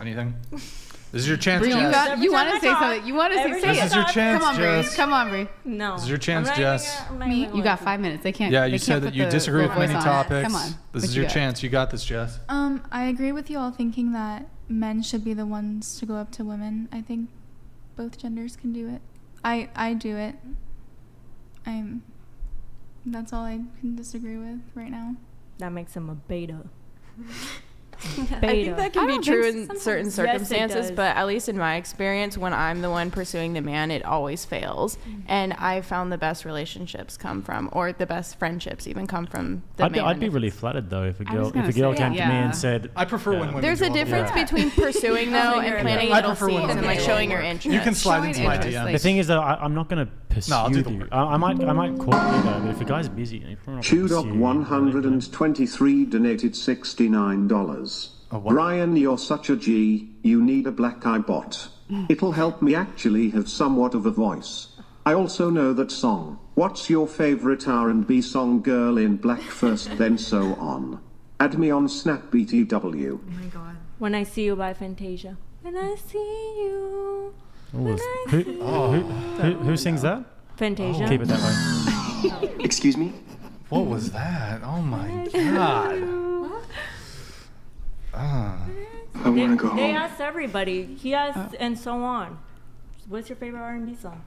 Speaker 1: Anything? This is your chance,
Speaker 4: Bree,
Speaker 1: Jess.
Speaker 4: you want to say something? You want to say
Speaker 1: This
Speaker 4: it?
Speaker 1: is your chance,
Speaker 4: Come on, Bree.
Speaker 1: Jess.
Speaker 4: Come on, Bree.
Speaker 2: No.
Speaker 1: This is your chance, Jess.
Speaker 4: You got 5 minutes. They can't.
Speaker 1: Yeah,
Speaker 4: they
Speaker 1: you
Speaker 4: can't
Speaker 1: said that
Speaker 4: put
Speaker 1: you
Speaker 4: the
Speaker 1: disagree with
Speaker 4: voice
Speaker 1: many
Speaker 4: on it.
Speaker 1: topics.
Speaker 4: Come on.
Speaker 1: This
Speaker 4: What
Speaker 1: is
Speaker 4: you
Speaker 1: your
Speaker 4: got?
Speaker 1: chance. You got this, Jess.
Speaker 6: I agree with you all thinking that men should be the ones to go up to women. I think both genders can do it. I do it. That's all I can disagree with right now.
Speaker 2: That makes him a beta.
Speaker 8: I think that can be true in certain
Speaker 2: Yes, it
Speaker 8: circumstances,
Speaker 2: does.
Speaker 8: but at least in my experience, when I'm the one pursuing the man, it always fails. And I found the best relationships come from, or the best friendships even come from the man.
Speaker 3: I'd be really flattered though if a
Speaker 4: I was
Speaker 3: girl
Speaker 4: gonna
Speaker 3: came
Speaker 4: say,
Speaker 3: to me and said,
Speaker 1: I prefer when women
Speaker 8: There's
Speaker 1: do
Speaker 8: a
Speaker 1: all the
Speaker 8: difference
Speaker 1: work.
Speaker 8: between pursuing though and planning
Speaker 1: I
Speaker 8: little
Speaker 1: prefer when
Speaker 8: scenes and
Speaker 1: women
Speaker 8: like
Speaker 1: do all
Speaker 8: showing
Speaker 1: the
Speaker 8: your
Speaker 1: work.
Speaker 8: interest.
Speaker 1: You can slide into my
Speaker 4: interest,
Speaker 1: DMs.
Speaker 3: The thing is though, I'm not going to pursue
Speaker 1: No, I'll do the
Speaker 3: you.
Speaker 1: work.
Speaker 3: I might court you though, but if a guy's busy, he's probably not gonna pursue you.
Speaker 11: Chewdog123 donated $69.
Speaker 1: Oh, what?
Speaker 11: Brian, you're such a G. You need a black eye bot. It'll help me actually have somewhat of a voice. I also know that song. What's your favorite R&B song? Girl in Black first, then so on. Add me on Snap BTW.
Speaker 9: Oh my god.
Speaker 2: When I See You by Fantasia. When I see you.
Speaker 3: Who sings that?
Speaker 2: Fantasia.
Speaker 3: Keep it that way.
Speaker 15: Excuse me?
Speaker 1: What was that? Oh my god.
Speaker 15: I want to go
Speaker 2: They
Speaker 15: home.
Speaker 2: asked everybody. He asked, and so on. What's your favorite R&B song?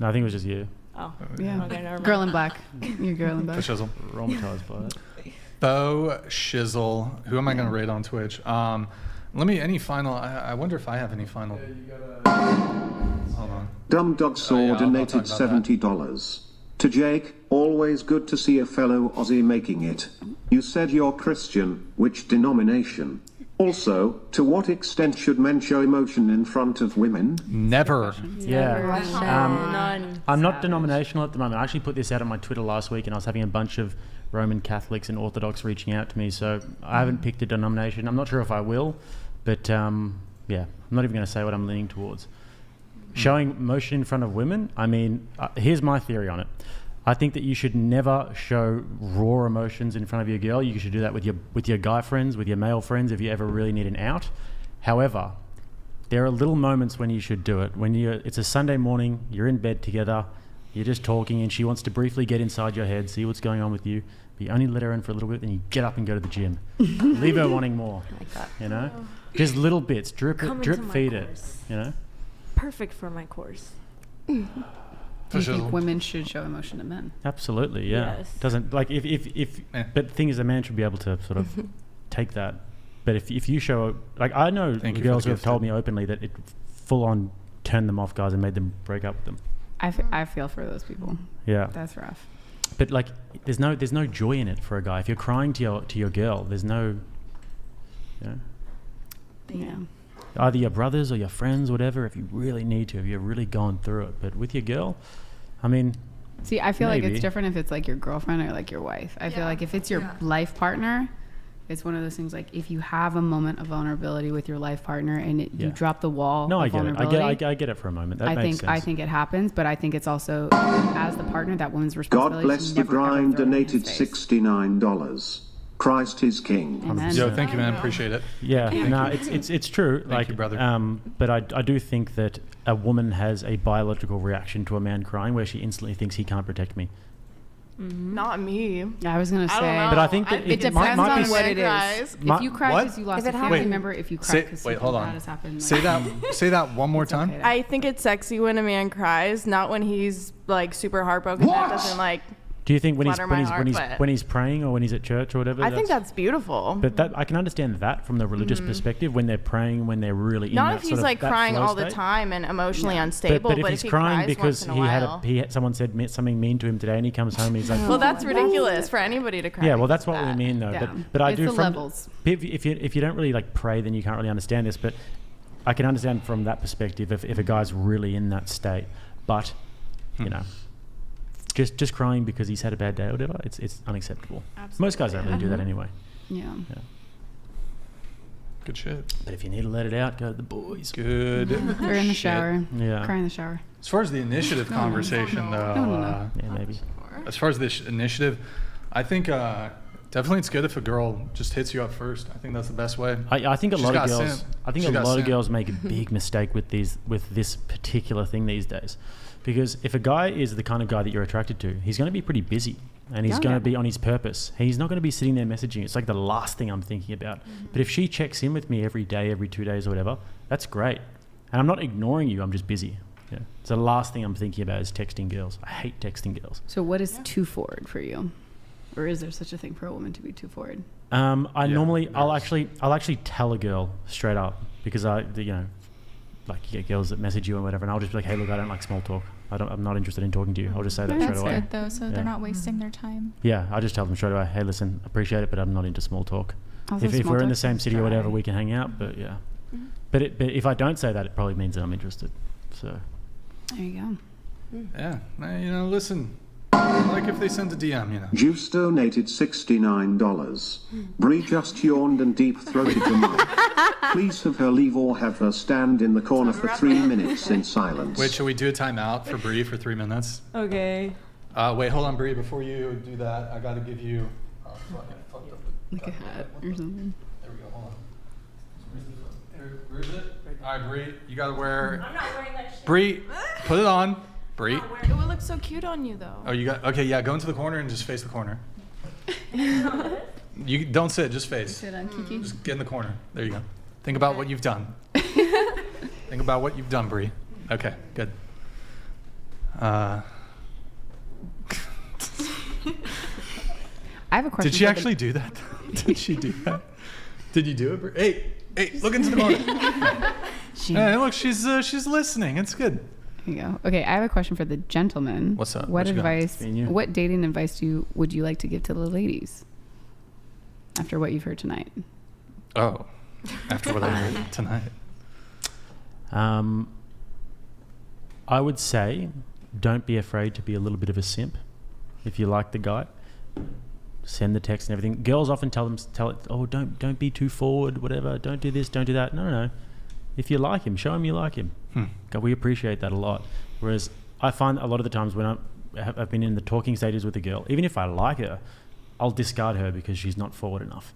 Speaker 3: No, I think it was just you.
Speaker 2: Oh,
Speaker 4: Yeah.
Speaker 2: okay, never mind.
Speaker 4: Girl in black. You're girl in
Speaker 1: The
Speaker 4: black.
Speaker 1: shizzle.
Speaker 3: Traumatized by it.
Speaker 1: Bo Shizzle. Who am I going to rate on Twitch? Any final? I wonder if I have any final. Hold on.
Speaker 11: Dumb Dog Saw
Speaker 1: yeah, I'll
Speaker 11: donated
Speaker 1: talk about that.
Speaker 11: $70. To Jake, always good to see a fellow Aussie making it. You said you're Christian, which denomination? Also, to what extent should men show emotion in front of women?
Speaker 1: Never.
Speaker 3: Yeah.
Speaker 2: None.
Speaker 3: I'm not denominational at the moment. I actually put this out on my Twitter last week, and I was having a bunch of Roman Catholics and Orthodox reaching out to me. So I haven't picked a denomination. I'm not sure if I will, but yeah, I'm not even going to say what I'm leaning towards. Showing emotion in front of women. I mean, here's my theory on it. I think that you should never show raw emotions in front of your girl. You should do that with your guy friends, with your male friends, if you ever really need an out. However, there are little moments when you should do it. It's a Sunday morning, you're in bed together, you're just talking, and she wants to briefly get inside your head, see what's going on with you. But you only let her in for a little bit, then you get up and go to the gym. Leave her wanting more. You know, just little bits, drip feed it. You know,
Speaker 2: Perfect for my course.
Speaker 4: Do you think women should show emotion to men?
Speaker 3: absolutely, yeah.
Speaker 2: Yes.
Speaker 3: Doesn't like if but the thing is, a man should be able to sort of take that. But if you show, like, I know
Speaker 1: Thank you for
Speaker 3: girls
Speaker 1: the
Speaker 3: who have
Speaker 1: gift.
Speaker 3: told me openly that it full on turned them off, guys, and made them break up with them.
Speaker 4: I feel for those people.
Speaker 3: Yeah.
Speaker 4: That's rough.
Speaker 3: But like, there's no joy in it for a guy. If you're crying to your girl, there's no, you know,
Speaker 4: Yeah.
Speaker 3: either your brothers or your friends, whatever. If you really need to, if you're really going through it. But with your girl, I mean,
Speaker 4: See, I feel like
Speaker 3: maybe.
Speaker 4: it's different if it's like your girlfriend or like your wife. I feel like if it's your life partner, it's one of those things like if you have a moment of vulnerability with your life partner and you drop the wall.
Speaker 3: No,
Speaker 4: of
Speaker 3: I get it.
Speaker 4: vulnerability,
Speaker 3: I get it for a moment. That
Speaker 4: I
Speaker 3: makes
Speaker 4: think
Speaker 3: sense.
Speaker 4: it happens, but I think it's also as the partner that woman's responsibility.
Speaker 11: God bless
Speaker 4: to
Speaker 11: the
Speaker 4: never, ever
Speaker 11: grind
Speaker 4: throw it in his
Speaker 11: donated
Speaker 4: face.
Speaker 11: $69. Christ is king.
Speaker 4: Amen.
Speaker 1: Yo, thank you, man. Appreciate it.
Speaker 3: Yeah, no, it's true.
Speaker 1: Thank you, brother.
Speaker 3: But I do think that a woman has a biological reaction to a man crying where she instantly thinks he can't protect me.
Speaker 8: Not me.
Speaker 4: Yeah, I was gonna
Speaker 8: I
Speaker 4: say.
Speaker 8: don't know.
Speaker 3: But I think that
Speaker 4: it
Speaker 3: might
Speaker 4: depends
Speaker 3: be
Speaker 4: on what it
Speaker 8: cries.
Speaker 4: is.
Speaker 3: My-
Speaker 4: If you cry
Speaker 1: What?
Speaker 4: because you lost
Speaker 7: If
Speaker 4: a
Speaker 7: it
Speaker 4: family
Speaker 7: happens-
Speaker 4: member, if you cry
Speaker 1: Say,
Speaker 4: because
Speaker 1: wait,
Speaker 4: something
Speaker 1: hold
Speaker 4: bad
Speaker 1: on.
Speaker 4: has happened,
Speaker 1: Say that one more time.
Speaker 8: I think it's sexy when a man cries, not when he's like super heartbroken. That doesn't like.
Speaker 3: Do you think when he's
Speaker 8: Flatter my heart,
Speaker 3: when he's praying or when he's at church or whatever?
Speaker 8: I think that's beautiful.
Speaker 3: But that I can understand that from the religious perspective when they're praying, when they're really in
Speaker 8: Not
Speaker 3: that
Speaker 8: if he's
Speaker 3: sort of,
Speaker 8: like
Speaker 3: that
Speaker 8: crying
Speaker 3: flow
Speaker 8: all the
Speaker 3: state.
Speaker 8: time and emotionally unstable.
Speaker 3: But if he's
Speaker 8: he
Speaker 3: crying
Speaker 8: cries
Speaker 3: because
Speaker 8: once in a while,
Speaker 3: he had someone said something mean to him today and he comes home and he's like,
Speaker 8: well, that's ridiculous for anybody to cry.
Speaker 3: yeah, well, that's what
Speaker 8: because
Speaker 3: we
Speaker 8: of
Speaker 3: mean though.
Speaker 4: Yeah.
Speaker 3: But I
Speaker 4: It's
Speaker 3: do
Speaker 4: the
Speaker 3: from
Speaker 4: levels.
Speaker 3: if you don't really like pray, then you can't really understand this. But I can understand from that perspective if a guy's really in that state. But you know, just crying because he's had a bad day or whatever, it's unacceptable. Most guys don't really do that anyway.
Speaker 4: Yeah.
Speaker 1: Good shit.
Speaker 3: But if you need to let it out, go to the boys.
Speaker 1: Good.
Speaker 4: Or in the shower.
Speaker 3: Yeah.
Speaker 4: Cry in the shower.
Speaker 1: As far as the initiative conversation, though,
Speaker 4: No.
Speaker 3: Yeah, maybe.
Speaker 1: as far as this initiative, I think definitely it's good if a girl just hits you up first. I think that's the best way.
Speaker 3: I think a
Speaker 1: She's
Speaker 3: lot of
Speaker 1: got
Speaker 3: girls.
Speaker 1: simp.
Speaker 3: I think
Speaker 1: She's
Speaker 3: a
Speaker 1: got
Speaker 3: lot of
Speaker 1: simp.
Speaker 3: girls make a big mistake with this particular thing these days, because if a guy is the kind of guy that you're attracted to, he's going to be pretty busy, and he's going to be on his purpose. He's not going to be sitting there messaging. It's like the last thing I'm thinking about. But if she checks in with me every day, every 2 days or whatever, that's great. And I'm not ignoring you. I'm just busy. Yeah. So the last thing I'm thinking about is texting girls. I hate texting girls.
Speaker 4: So what is too forward for you? Or is there such a thing for a woman to be too forward?
Speaker 3: I'll actually tell a girl straight up, because you get girls that message you and whatever, and I'll just be like, hey, look, I don't like small talk. I'm not interested in talking to you. I'll just say that
Speaker 6: That's
Speaker 3: straight away.
Speaker 6: good though, so they're not wasting their time.
Speaker 3: Yeah, I just tell them straight away, hey, listen, appreciate it, but I'm not into small talk.
Speaker 4: Also,
Speaker 3: If
Speaker 4: small
Speaker 3: we're in the
Speaker 4: talk's
Speaker 3: same
Speaker 4: just
Speaker 3: city or whatever,
Speaker 4: dry.
Speaker 3: we can hang out. But yeah, but if I don't say that, it probably means that I'm interested. So
Speaker 4: There you go.
Speaker 1: Yeah, listen. Like if they send a DM,
Speaker 11: Juice donated $69. Bree just yawned and deep-throated the mic. Please have her leave or have her stand in the corner for 3 minutes in silence.
Speaker 1: Wait, should we do a timeout for Bree for 3 minutes?
Speaker 9: Okay.
Speaker 1: Wait, hold on, Bree. Before you do that, I gotta give you. Oh, fuck, I fucked up.
Speaker 4: Like a hat or something.
Speaker 1: There we go. Hold on. Where is it? All right, Bree, you gotta wear.
Speaker 2: I'm not wearing that shit.
Speaker 1: Bree, put it on. Bree.
Speaker 8: it would look so cute on you though.
Speaker 1: Oh, you got. Okay, yeah. Go into the corner and just face the corner. You don't sit. Just face.
Speaker 4: Sit on Kiki.
Speaker 1: Just get in the corner. There you go. Think about what you've done. Think about what you've done, Bree. Okay, good.
Speaker 4: I have a question.
Speaker 1: Did she
Speaker 4: for
Speaker 1: actually do that? Did she do that? Did you do it, Bree? Hey, look into the corner. Hey, look, she's listening. It's good.
Speaker 4: There you go. Okay, I have a question for the gentleman.
Speaker 1: What's up?
Speaker 4: What
Speaker 1: What you got?
Speaker 4: advice? What dating advice would you like to give to the ladies after what you've heard tonight?
Speaker 1: Oh, after what I heard tonight.
Speaker 3: I would say, don't be afraid to be a little bit of a simp. If you like the guy, send the text and everything. Girls often tell it, oh, don't be too forward, whatever. Don't do this, don't do that. No. If you like him, show him you like him. God, we appreciate that a lot. Whereas I find a lot of the times when I've been in the talking stages with a girl, even if I like her, I'll discard her because she's not forward enough.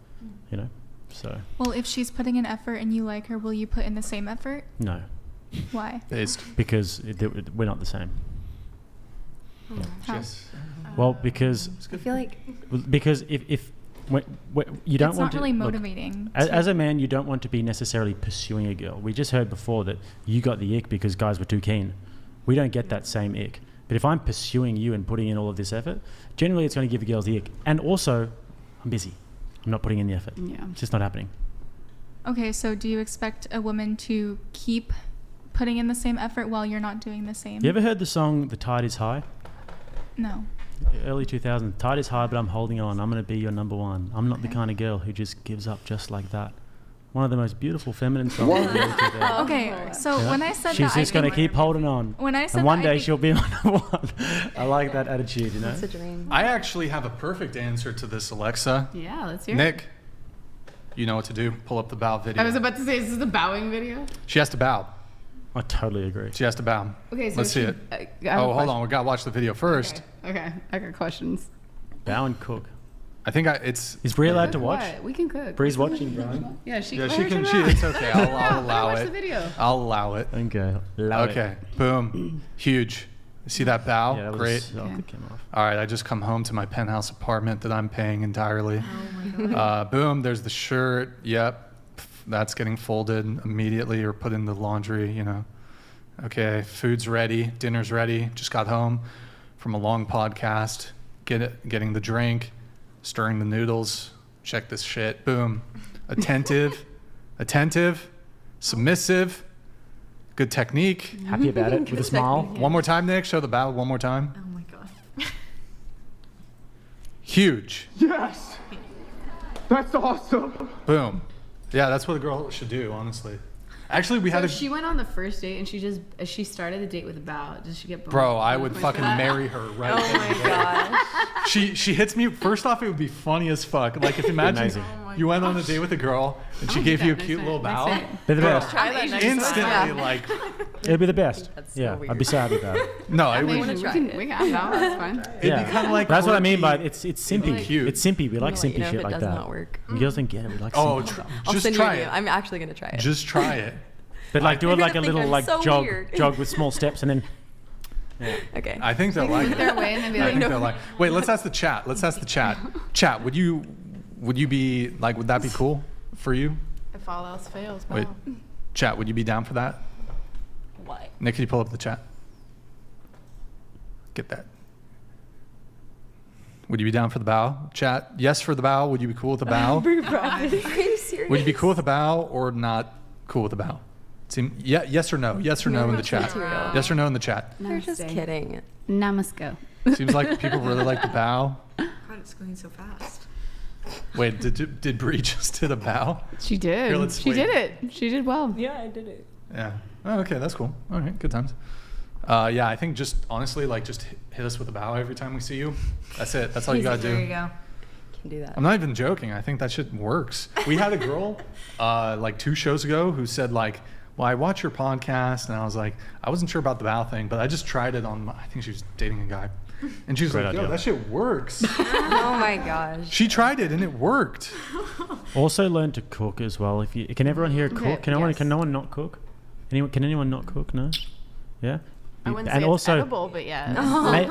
Speaker 3: So.
Speaker 6: Well, if she's putting in effort and you like her, will you put in the same effort?
Speaker 3: No.
Speaker 6: Why?
Speaker 3: Because we're not the same.
Speaker 6: How?
Speaker 3: Well, because
Speaker 7: I feel like
Speaker 3: if you don't
Speaker 6: It's
Speaker 3: want
Speaker 6: not really
Speaker 3: to look,
Speaker 6: motivating
Speaker 3: as a man, you don't want to be necessarily pursuing a girl. We just heard before that you got the ick because guys were too keen. We don't get that same ick. But if I'm pursuing you and putting in all of this effort, generally it's going to give the girls the ick. And also, I'm busy. I'm not putting in the effort.
Speaker 4: Yeah.
Speaker 3: It's just not happening.
Speaker 6: Okay, so do you expect a woman to keep putting in the same effort while you're not doing the same?
Speaker 3: You ever heard the song "The Tide Is High"?
Speaker 6: No.
Speaker 3: Early 2000s. Tide is high, but I'm holding on. I'm going to be your number one. I'm not the kind of girl who just gives up just like that. One of the most beautiful feminine songs. Of the early 2000s.
Speaker 6: Okay, so when I said
Speaker 3: she's
Speaker 6: that,
Speaker 3: just going to keep holding on.
Speaker 6: When I said
Speaker 3: and one
Speaker 6: that, I
Speaker 3: day
Speaker 6: think-
Speaker 3: she'll be my number one. I like that attitude, you know.
Speaker 7: It's a dream.
Speaker 1: I actually have a perfect answer to this, Alexa.
Speaker 4: Yeah, let's hear it.
Speaker 1: Nick, you know what to do. Pull up the bow video.
Speaker 4: I was about to say, is this the bowing video?
Speaker 1: She has to bow.
Speaker 3: I totally agree.
Speaker 1: She has to bow.
Speaker 4: Okay, so
Speaker 1: let's see
Speaker 4: she-
Speaker 1: it.
Speaker 4: I have a
Speaker 1: Hold
Speaker 4: question.
Speaker 1: on. We got to watch the video first.
Speaker 4: Okay, I got questions.
Speaker 3: Bow and cook.
Speaker 1: I think it's.
Speaker 3: Is Bree allowed to
Speaker 4: Cook
Speaker 3: watch?
Speaker 4: what? We can cook.
Speaker 3: Bree's watching, Brian.
Speaker 4: Yeah, she.
Speaker 1: Yeah,
Speaker 4: let
Speaker 1: she
Speaker 4: her
Speaker 1: can.
Speaker 4: turn
Speaker 1: She,
Speaker 4: it on.
Speaker 1: it's okay. I'll allow
Speaker 4: Watch
Speaker 1: it.
Speaker 4: the video.
Speaker 1: I'll allow it.
Speaker 3: Okay.
Speaker 1: Okay. Boom. Huge. See that bow?
Speaker 3: Yeah, that was,
Speaker 1: Great.
Speaker 3: that came off.
Speaker 1: All right. I just come home to my penthouse apartment that I'm paying entirely.
Speaker 9: Oh my God.
Speaker 1: Boom. There's the shirt. Yep. That's getting folded immediately or put in the laundry. You know. Okay. Food's ready. Dinner's ready. Just got home from a long podcast. Getting the drink. Stirring the noodles. Check this shit. Boom. Attentive. Submissive. Good technique.
Speaker 3: Happy about it with a smile.
Speaker 1: One more time, Nick. Show the bow one more time.
Speaker 9: Oh my God.
Speaker 1: Huge.
Speaker 13: Yes! That's awesome!
Speaker 1: Boom. Yeah, that's what a girl should do, honestly. Actually, we had
Speaker 4: So
Speaker 1: a...
Speaker 4: she went on the first date and she started the date with a bow. Did she get boned?
Speaker 1: Bro, I would fucking marry her right
Speaker 2: Oh my gosh.
Speaker 1: She hits me. First off, it would be funny as fuck. Like, if imagine
Speaker 3: Amazing.
Speaker 1: you went on a date with a girl and she gave you a cute little bow.
Speaker 3: They're the best.
Speaker 14: Try that next
Speaker 1: Instantly,
Speaker 14: time.
Speaker 1: like...
Speaker 3: It'd be the best.
Speaker 7: That's so
Speaker 3: Yeah,
Speaker 7: weird.
Speaker 3: I'd be so happy about it.
Speaker 1: No, it
Speaker 4: Maybe
Speaker 1: would...
Speaker 4: we can have that. That's fine.
Speaker 1: It'd be kind of like...
Speaker 3: That's what I mean by
Speaker 1: quirky.
Speaker 3: it's simpy.
Speaker 1: cute.
Speaker 3: It's simpy. We like
Speaker 7: I'll let you
Speaker 3: simpy
Speaker 7: know
Speaker 3: shit
Speaker 7: if it
Speaker 3: like
Speaker 7: does
Speaker 3: that.
Speaker 7: not work.
Speaker 3: You girls don't get it. We like
Speaker 1: Oh,
Speaker 3: simpy.
Speaker 7: I'll
Speaker 1: just
Speaker 7: send
Speaker 1: try
Speaker 7: you a
Speaker 1: it.
Speaker 7: I'm actually gonna try it.
Speaker 1: Just try it.
Speaker 3: But like do it
Speaker 7: You're
Speaker 3: like a
Speaker 7: gonna think
Speaker 3: little
Speaker 7: I'm
Speaker 3: like
Speaker 7: so
Speaker 3: jog
Speaker 7: weird.
Speaker 3: with small steps and then. Yeah.
Speaker 7: Okay.
Speaker 1: I think they'll like it.
Speaker 4: Their way and then be
Speaker 1: I
Speaker 4: like,
Speaker 1: think they're like, wait, let's ask the chat. Chat, would you be like, would that be cool for you?
Speaker 8: If all else fails,
Speaker 1: Wait,
Speaker 8: wow.
Speaker 1: chat, would you be down for that?
Speaker 7: What?
Speaker 1: Nick, can you pull up the chat? Get that. Would you be down for the bow? Chat, yes for the bow. Would you be cool with the bow?
Speaker 7: Are you serious?
Speaker 1: Would you be cool with the bow or not cool with the bow? Yes or no? Yes or no in the chat?
Speaker 7: material.
Speaker 1: Yes or no in the chat?
Speaker 7: They're just
Speaker 4: Namaste.
Speaker 7: kidding.
Speaker 4: Namaste.
Speaker 1: Seems like people really like the bow.
Speaker 9: God, it's going so fast.
Speaker 1: Wait, did Bree just hit a bow?
Speaker 4: She did.
Speaker 1: Here, let's
Speaker 4: she
Speaker 1: wait.
Speaker 4: did it. She did well.
Speaker 2: Yeah, I did it.
Speaker 1: Yeah. Oh, okay, that's cool. All right, good times. Yeah, I think just honestly, like, just hit us with a bow every time we see you. That's it. That's all you gotta do.
Speaker 9: There you go.
Speaker 7: Can do that.
Speaker 1: I'm not even joking. I think that shit works. We had a girl, like 2 shows ago, who said like, "Well, I watch your podcast," and I was like, I wasn't sure about the bow thing, but I just tried it on. I think she was dating a guy, and she was
Speaker 3: Great
Speaker 1: like, "Yo,
Speaker 3: idea.
Speaker 1: that shit works."
Speaker 7: Oh my gosh.
Speaker 1: She tried it and it worked.
Speaker 3: Also learn to cook as well. If you can, everyone here cook?
Speaker 4: Okay,
Speaker 3: Can
Speaker 4: yes.
Speaker 3: no one not cook? Can anyone not cook? No. Yeah.
Speaker 8: I wouldn't
Speaker 3: and
Speaker 8: say
Speaker 3: also,
Speaker 8: it's edible, but yeah.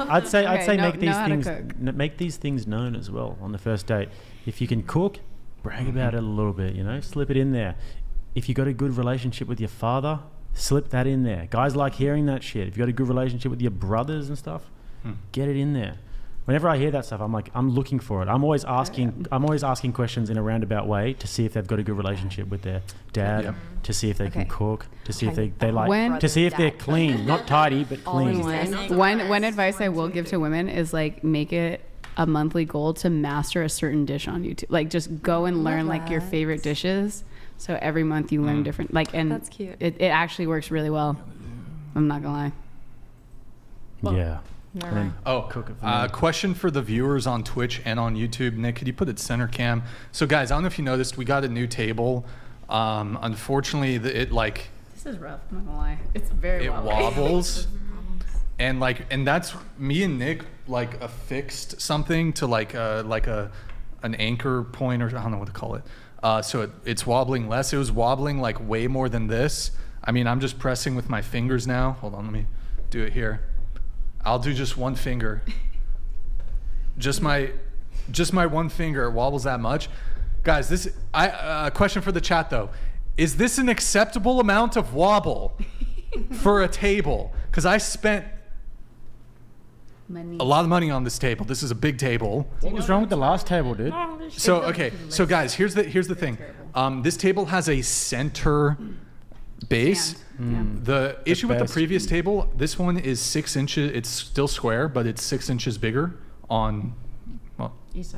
Speaker 3: I'd say
Speaker 4: Okay,
Speaker 3: make these
Speaker 4: know how to
Speaker 3: things
Speaker 4: cook.
Speaker 3: make these things known as well on the first date. If you can cook, brag about it a little bit. You know, slip it in there. If you got a good relationship with your father, slip that in there. Guys like hearing that shit. If you got a good relationship with your brothers and stuff, get it in there. Whenever I hear that stuff, I'm like, I'm looking for it. I'm always asking questions in a roundabout way to see if they've got a good relationship with their dad,
Speaker 1: Yep.
Speaker 3: to see if they can
Speaker 7: Okay.
Speaker 3: cook, to see
Speaker 7: Okay.
Speaker 3: if they like,
Speaker 4: When-
Speaker 3: to see if they're
Speaker 7: Dad.
Speaker 3: clean, not tidy, but
Speaker 7: All in
Speaker 3: clean.
Speaker 7: one.
Speaker 4: One advice I will give to women is like make it a monthly goal to master a certain dish on YouTube. Like just go and learn like your
Speaker 7: that.
Speaker 4: favorite dishes. So every month you learn different and
Speaker 7: That's cute.
Speaker 4: It actually works really well. I'm not gonna lie.
Speaker 3: Yeah. And then
Speaker 1: Oh,
Speaker 3: cook it for me.
Speaker 1: question for the viewers on Twitch and on YouTube. Nick, could you put it center cam? So, guys, I don't know if you noticed, we got a new table. Unfortunately, it like
Speaker 4: This is rough. I'm not gonna lie. It's very
Speaker 1: it
Speaker 4: wobbly.
Speaker 1: wobbles, and that's me and Nick like affixed something to like an anchor point, or I don't know what to call it. So it's wobbling less. It was wobbling like way more than this. I mean, I'm just pressing with my fingers now. Hold on, let me do it here. I'll do just one finger. Just my one finger. It wobbles that much. Guys, question for the chat though. Is this an acceptable amount of wobble for a table? Because I spent
Speaker 4: Money.
Speaker 1: a lot of money on this table. This is a big table.
Speaker 3: What was wrong with the last table, dude?
Speaker 1: So okay, so guys, here's the thing. This table has a center base. The issue with the
Speaker 3: best.
Speaker 1: previous table, this one is 6 inches. It's still square, but it's 6 inches bigger on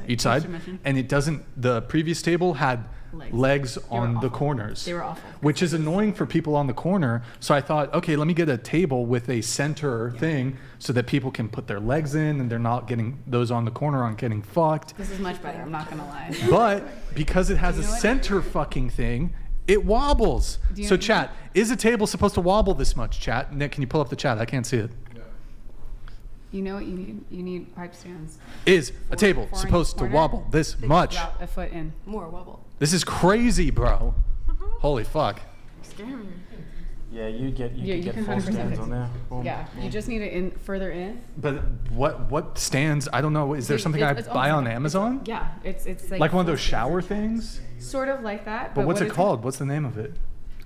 Speaker 1: each side,
Speaker 4: dimension.
Speaker 1: and it doesn't. The previous table had legs on the corners,
Speaker 4: They were awful.
Speaker 1: which is annoying for people on the corner. So I thought, okay, let me get a table with a center thing so that people can put their legs in and they're not getting those on the corner aren't getting fucked.
Speaker 4: This is much better. I'm not gonna lie.
Speaker 1: But because it has a center fucking thing, it wobbles.
Speaker 4: you
Speaker 1: So
Speaker 4: know-
Speaker 1: chat, is a table supposed to wobble this much? Chat, Nick, can you pull up the chat? I can't see it.
Speaker 4: You know what you need? You need pipe stands.
Speaker 1: Is a table
Speaker 4: four in
Speaker 1: supposed
Speaker 4: each
Speaker 1: to
Speaker 4: corner?
Speaker 1: wobble this much?
Speaker 4: Drop a foot in.
Speaker 7: More wobble.
Speaker 1: This is crazy, bro. Holy fuck.
Speaker 4: Scary.
Speaker 3: Yeah, you could
Speaker 4: you
Speaker 3: get
Speaker 4: can
Speaker 3: full
Speaker 4: 100%
Speaker 3: stands
Speaker 4: fix
Speaker 3: on
Speaker 4: it.
Speaker 3: there. Boom,
Speaker 4: Yeah,
Speaker 3: boom.
Speaker 4: you just need it further in.
Speaker 1: But what stands? I don't know. Is there something
Speaker 4: It's
Speaker 1: I buy
Speaker 4: almost
Speaker 1: on
Speaker 4: like
Speaker 1: Amazon?
Speaker 4: Yeah, it's
Speaker 1: Like one of
Speaker 4: full
Speaker 1: those shower things?
Speaker 4: Sort of like that.
Speaker 1: But what's
Speaker 4: what
Speaker 1: it
Speaker 4: it's-
Speaker 1: called? What's the name of it?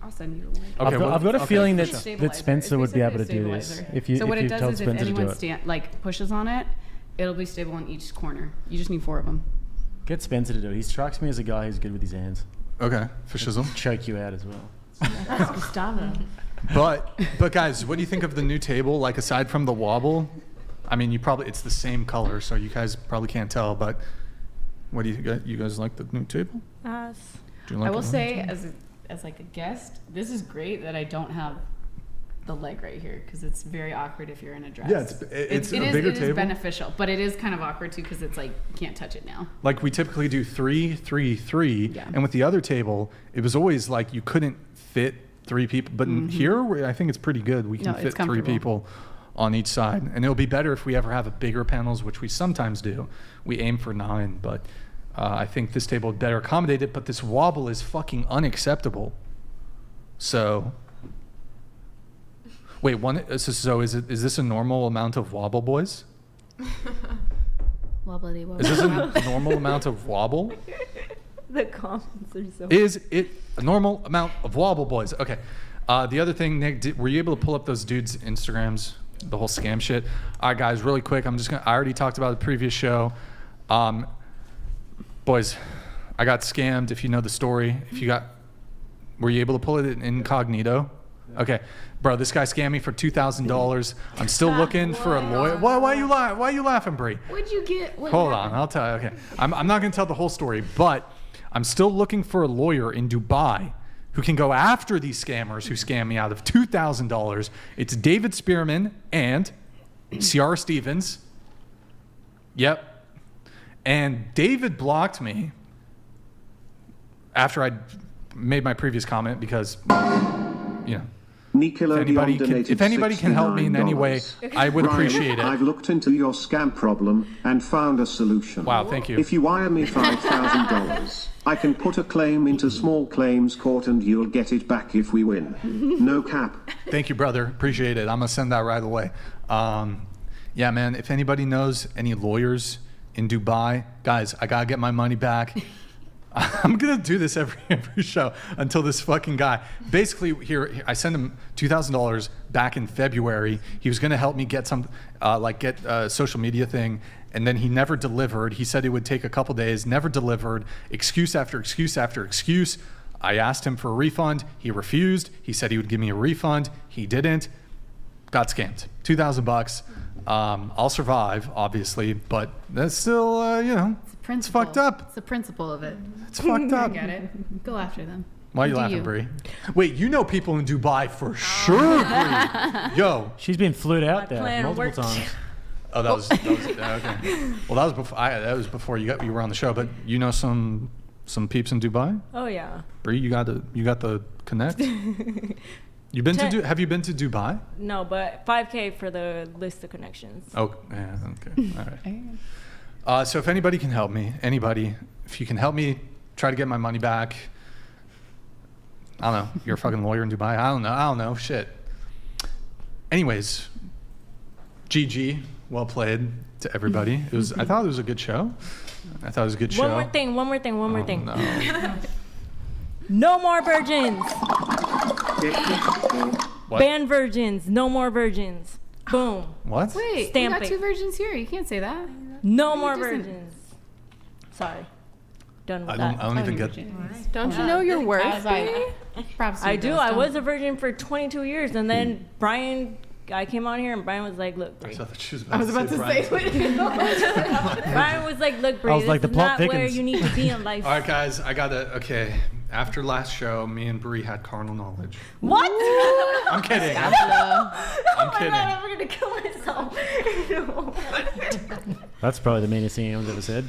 Speaker 4: I'll send you a link.
Speaker 1: Okay,
Speaker 3: I've got a feeling
Speaker 1: for
Speaker 3: that,
Speaker 1: sure.
Speaker 3: that Spencer
Speaker 4: It's
Speaker 3: would be able to
Speaker 4: basically
Speaker 3: do
Speaker 4: a
Speaker 3: this.
Speaker 4: stabilizer.
Speaker 3: If you
Speaker 4: so what
Speaker 3: if
Speaker 4: it
Speaker 3: you
Speaker 4: does
Speaker 3: told
Speaker 4: is if
Speaker 3: Spencer to do
Speaker 4: anyone
Speaker 3: it.
Speaker 4: pushes on it, it'll be stable on each corner. You just need 4 of them.
Speaker 3: Get Spencer to do it. He strikes me as a guy who's good with his hands.
Speaker 1: Okay, for shizzle.
Speaker 3: Choke you out as well.
Speaker 2: That's Gustavo.
Speaker 1: But guys, what do you think of the new table? Like aside from the wobble, I mean, it's the same color, so you guys probably can't tell. But what do you guys like the new table?
Speaker 2: Yes.
Speaker 1: Do you like
Speaker 4: I will
Speaker 1: it?
Speaker 4: say, as like a guest, this is great that I don't have the leg right here because it's very awkward if you're in a dress.
Speaker 1: Yeah, it's a bigger
Speaker 4: it is
Speaker 1: table.
Speaker 4: beneficial, but it is kind of awkward too because it's like you can't touch it now.
Speaker 1: Like we typically do 3, 3, 3,
Speaker 4: Yeah.
Speaker 1: and with the other table, it was always like you couldn't fit 3 people. But here, I think it's pretty good. We can
Speaker 4: No, it's
Speaker 1: fit 3
Speaker 4: comfortable.
Speaker 1: people on each side, and it'll be better if we ever have a bigger panels, which we sometimes do. We aim for 9, but I think this table would better accommodate it. But this wobble is fucking unacceptable. So, wait, so is this a normal amount of wobble, boys?
Speaker 4: Wobbly wobbly.
Speaker 1: Is this a normal amount of wobble?
Speaker 2: The comments are so.
Speaker 1: Is it a normal amount of wobble, boys? Okay. The other thing, Nick, were you able to pull up those dudes' Instagrams, the whole scam shit? All right, guys, really quick. I already talked about the previous show. Boys, I got scammed. If you know the story, were you able to pull it in incognito? Okay, bro, this guy scammed me for $2,000. I'm still looking for a lawyer. Why are you laughing, Bree?
Speaker 4: What'd you get?
Speaker 1: Hold on, I'll tell you. Okay, I'm not gonna tell the whole story, but I'm still looking for a lawyer in Dubai who can go after these scammers who scam me out of $2,000. It's David Spearman and Ciara Stevens. Yep. And David blocked me after I made my previous comment because, you know, if anybody can help me in any way, I would appreciate it.
Speaker 11: I've looked into your scam problem and found a solution.
Speaker 1: Wow, thank you.
Speaker 11: If you wire me $5,000, I can put a claim into small claims court and you'll get it back if we win. No cap.
Speaker 1: Thank you, brother. Appreciate it. I'm gonna send that right away. Yeah, man. If anybody knows any lawyers in Dubai, guys, I gotta get my money back. I'm gonna do this every show until this fucking guy. Basically, here I sent him $2,000 back in February. He was gonna help me get some, get a social media thing, and then he never delivered. He said it would take a couple days, never delivered. Excuse after excuse after excuse. I asked him for a refund. He refused. He said he would give me a refund. He didn't. Got scammed. $2,000. I'll survive, obviously, but that's still, it's fucked up.
Speaker 4: It's the principle of it.
Speaker 1: It's fucked up.
Speaker 4: I get it. Go after them.
Speaker 1: Why are you laughing, Bree? Wait, you know people in Dubai for sure, Bree. Yo.
Speaker 3: She's been flued out there
Speaker 2: plan
Speaker 3: multiple
Speaker 2: worked.
Speaker 3: times.
Speaker 1: Oh, that was okay. Well, that was before you were on the show, but you know some peeps in Dubai?
Speaker 2: Oh yeah.
Speaker 1: Bree, you got the connect? Have you been to Dubai?
Speaker 2: No, but 5K for the list of connections.
Speaker 1: Oh, yeah, okay. All right. So if anybody can help me, if you can help me try to get my money back, I don't know, you're a fucking lawyer in Dubai. I don't know, shit. Anyways, GG, well played to everybody. I thought it was a good show.
Speaker 2: One more thing.
Speaker 1: No.
Speaker 2: No more virgins.
Speaker 1: What?
Speaker 2: Ban virgins. No more virgins. Boom.
Speaker 1: What?
Speaker 4: Wait,
Speaker 2: Stamp
Speaker 4: we got
Speaker 2: it.
Speaker 4: 2 virgins here. You can't say that.
Speaker 2: No more virgins. Sorry. Done with that.
Speaker 1: I don't even get.
Speaker 8: Don't you know your worth?
Speaker 2: I do. I was a virgin for 22 years, and then I came on here, and Brian was like, "Look, Bree."
Speaker 4: I was about to say.
Speaker 2: Brian was like, "Look, Bree,
Speaker 3: I was
Speaker 2: this
Speaker 3: like, the
Speaker 2: is
Speaker 3: plot
Speaker 2: not where
Speaker 3: thickens.
Speaker 2: you need to be in life."
Speaker 1: All right, guys, okay. After last show, me and Bree had carnal knowledge.
Speaker 2: What?
Speaker 1: I'm kidding. I'm kidding.
Speaker 2: I'm gonna kill myself. No.
Speaker 3: That's probably the meanest thing anyone's ever said.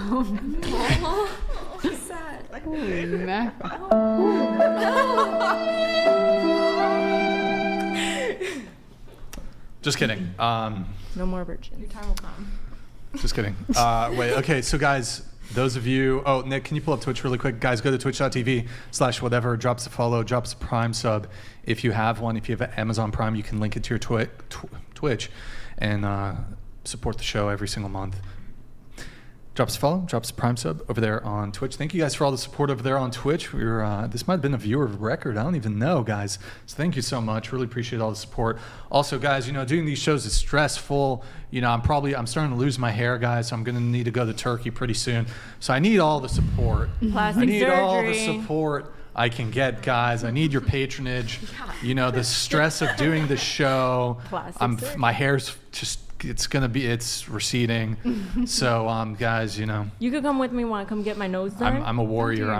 Speaker 2: Oh, sad.
Speaker 1: Just kidding.
Speaker 2: No more virgins.
Speaker 8: Your time will come.
Speaker 1: Just kidding. Wait, okay, so guys, those of you, Nick, can you pull up Twitch really quick? Guys, go to twitch.tv/whatever, drop us a follow, drop us a Prime sub. If you have one, if you have an Amazon Prime, you can link it to your Twitch and support the show every single month. Drop us a follow, drop us a Prime sub over there on Twitch. Thank you guys for all the support over there on Twitch. This might have been a viewer record. I don't even know, guys. So thank you so much. Really appreciate all the support. Also, guys, doing these shows is stressful. I'm starting to lose my hair, guys, so I'm going to need to go to Turkey pretty soon. So I need all the support.
Speaker 2: Plastic
Speaker 1: I need all the
Speaker 2: surgery.
Speaker 1: support I can get, guys. I need your patronage. The stress of doing the show.
Speaker 2: Plastic
Speaker 1: My hair's just... it's receding. So guys,
Speaker 2: You could come with me when I come get my nose done.
Speaker 1: I'm a warrior.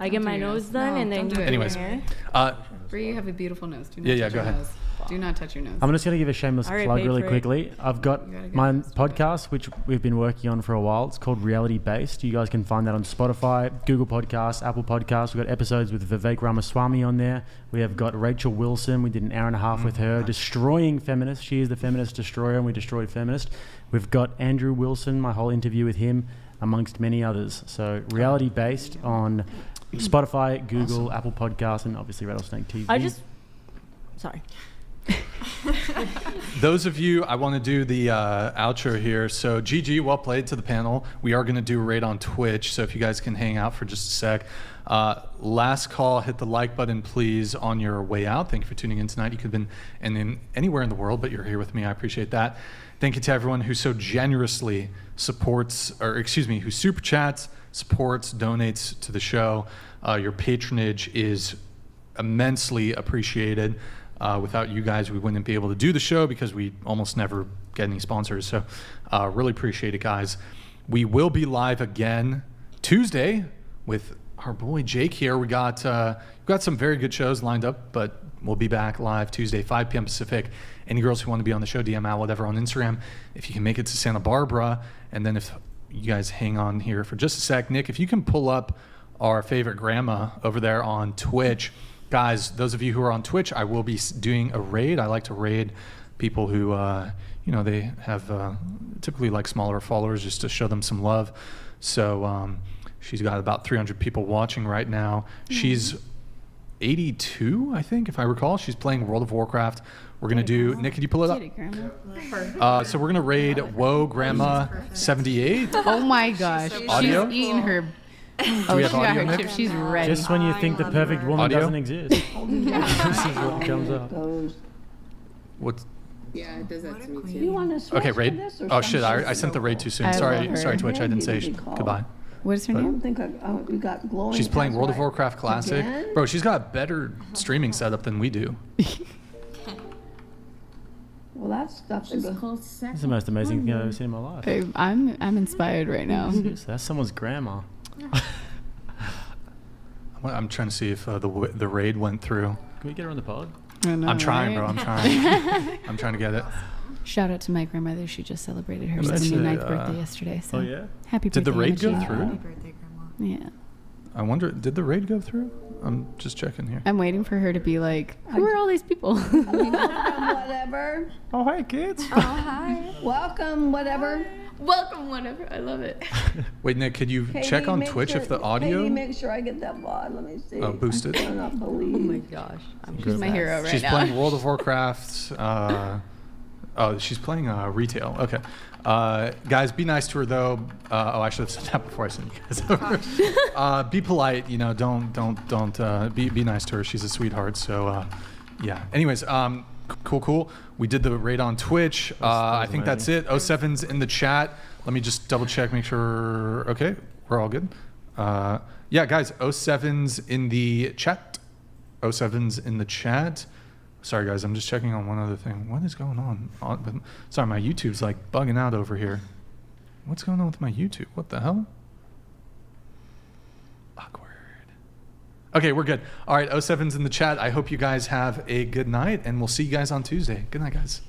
Speaker 2: I get my nose done and then you do
Speaker 1: anyways.
Speaker 2: your hair.
Speaker 4: Bree, you have a beautiful nose. Do not
Speaker 1: Yeah,
Speaker 4: touch
Speaker 1: go
Speaker 4: your
Speaker 1: ahead.
Speaker 4: nose. Do not touch your nose.
Speaker 3: I'm just going to give a shameless
Speaker 2: I already
Speaker 3: plug
Speaker 2: paid
Speaker 3: really
Speaker 2: for it.
Speaker 3: quickly. I've got my podcast, which we've been working on for a while. It's called Reality Based. You guys can find that on Spotify, Google Podcasts, Apple Podcasts. We've got episodes with Vivek Ramaswamy on there. We have got Rachel Wilson. We did an hour and a half with her, destroying feminists. She is the feminist destroyer, and we destroyed feminist. We've got Andrew Wilson, my whole interview with him, amongst many others. So Reality Based on Spotify, Google, Apple Podcasts, and obviously Rattlesnake TV.
Speaker 2: Sorry.
Speaker 1: Those of you, I want to do the outro here. So GG, well played to the panel. We are going to do a raid on Twitch, so if you guys can hang out for just a sec. Last call, hit the like button, please, on your way out. Thank you for tuning in tonight. You could have been anywhere in the world, but you're here with me. I appreciate that. Thank you to everyone who so generously who super chats, supports, donates to the show. Your patronage is immensely appreciated. Without you guys, we wouldn't be able to do the show because we almost never get any sponsors. So really appreciate it, guys. We will be live again Tuesday with our boy Jake here. We got some very good shows lined up, but we'll be back live Tuesday, 5 p.m. Pacific. Any girls who want to be on the show, DM out, whatever, on Instagram. If you can make it to Santa Barbara, and then if you guys hang on here for just a sec. Nick, if you can pull up our favorite grandma over there on Twitch. Guys, those of you who are on Twitch, I will be doing a raid. I like to raid people who, they have typically like smaller followers just to show them some love. So she's got about 300 people watching right now. She's 82, I think, if I recall. She's playing World of Warcraft. We're going to do... Nick, can you pull it up? So we're going to raid Whoa Grandma 78.
Speaker 4: Oh my gosh.
Speaker 1: Audio?
Speaker 4: She's eating her...
Speaker 1: Do we
Speaker 4: she
Speaker 1: have
Speaker 4: got
Speaker 1: audio,
Speaker 4: her
Speaker 1: Nick?
Speaker 4: chip. She's ready.
Speaker 3: Just when you think the perfect woman
Speaker 1: Audio?
Speaker 3: doesn't exist. This is what comes up.
Speaker 1: What's...
Speaker 4: Yeah, it does that to me too.
Speaker 16: You want to switch
Speaker 1: Okay, raid.
Speaker 16: to this or
Speaker 1: Oh shit!
Speaker 16: something?
Speaker 1: I sent the raid too soon.
Speaker 4: I
Speaker 1: Sorry,
Speaker 4: love
Speaker 1: sorry,
Speaker 4: her.
Speaker 1: Twitch. I didn't say goodbye.
Speaker 4: What is her
Speaker 16: I
Speaker 4: name?
Speaker 16: don't think we got glowing.
Speaker 1: She's playing
Speaker 16: eyes,
Speaker 1: World of
Speaker 16: right?
Speaker 1: Warcraft Classic.
Speaker 16: Again?
Speaker 1: Bro, she's got a better streaming setup than we do.
Speaker 16: Well, that stuff's
Speaker 3: It's the most amazing thing I've ever seen in my life.
Speaker 4: Babe, I'm inspired right now.
Speaker 3: Seriously, that's someone's grandma.
Speaker 1: I'm trying to see if the raid went through.
Speaker 3: Can we get her on the pod?
Speaker 4: I know,
Speaker 1: I'm trying,
Speaker 4: right?
Speaker 1: bro. I'm trying. I'm trying to get it.
Speaker 4: Shout out to my grandmother. She just celebrated her
Speaker 1: That's
Speaker 4: 79th
Speaker 1: a,
Speaker 4: birthday yesterday. So
Speaker 3: oh, yeah?
Speaker 4: Happy birthday.
Speaker 1: Did the raid go
Speaker 4: Emma G.
Speaker 1: through?
Speaker 4: Happy birthday, Grandma. Yeah.
Speaker 1: I wonder, did the raid go through? I'm just checking here.
Speaker 4: I'm waiting for her to be like, who are all these people?
Speaker 16: Welcome, whatever.
Speaker 1: Oh, hi, kids.
Speaker 16: Oh, hi. Welcome, whatever.
Speaker 4: Welcome, whatever. I love it.
Speaker 1: Wait, Nick, could you
Speaker 16: Katie,
Speaker 1: check on
Speaker 16: make
Speaker 1: Twitch
Speaker 16: sure,
Speaker 1: if the
Speaker 16: Katie,
Speaker 1: audio?
Speaker 16: make sure I get that VOD. Let me see.
Speaker 1: Boosted?
Speaker 16: I cannot believe.
Speaker 2: Oh my gosh.
Speaker 4: She's my hero right
Speaker 1: She's
Speaker 4: now.
Speaker 1: playing World of Warcraft. She's playing retail. Okay. Guys, be nice to her though. I should have said that before I sent you guys over. Be polite, don't be nice to her. She's a sweetheart. So yeah. Anyways, cool. We did the raid on Twitch. I think that's it. 07's in the chat. Let me just double check, make sure. Okay, we're all good. Yeah, guys, 07's in the chat. 07's in the chat. Sorry, guys, I'm just checking on one other thing. What is going on? Sorry, my YouTube's like bugging out over here. What's going on with my YouTube? What the hell? Awkward. Okay, we're good. All right, 07's in the chat. I hope you guys have a good night, and we'll see you guys on Tuesday. Good night, guys.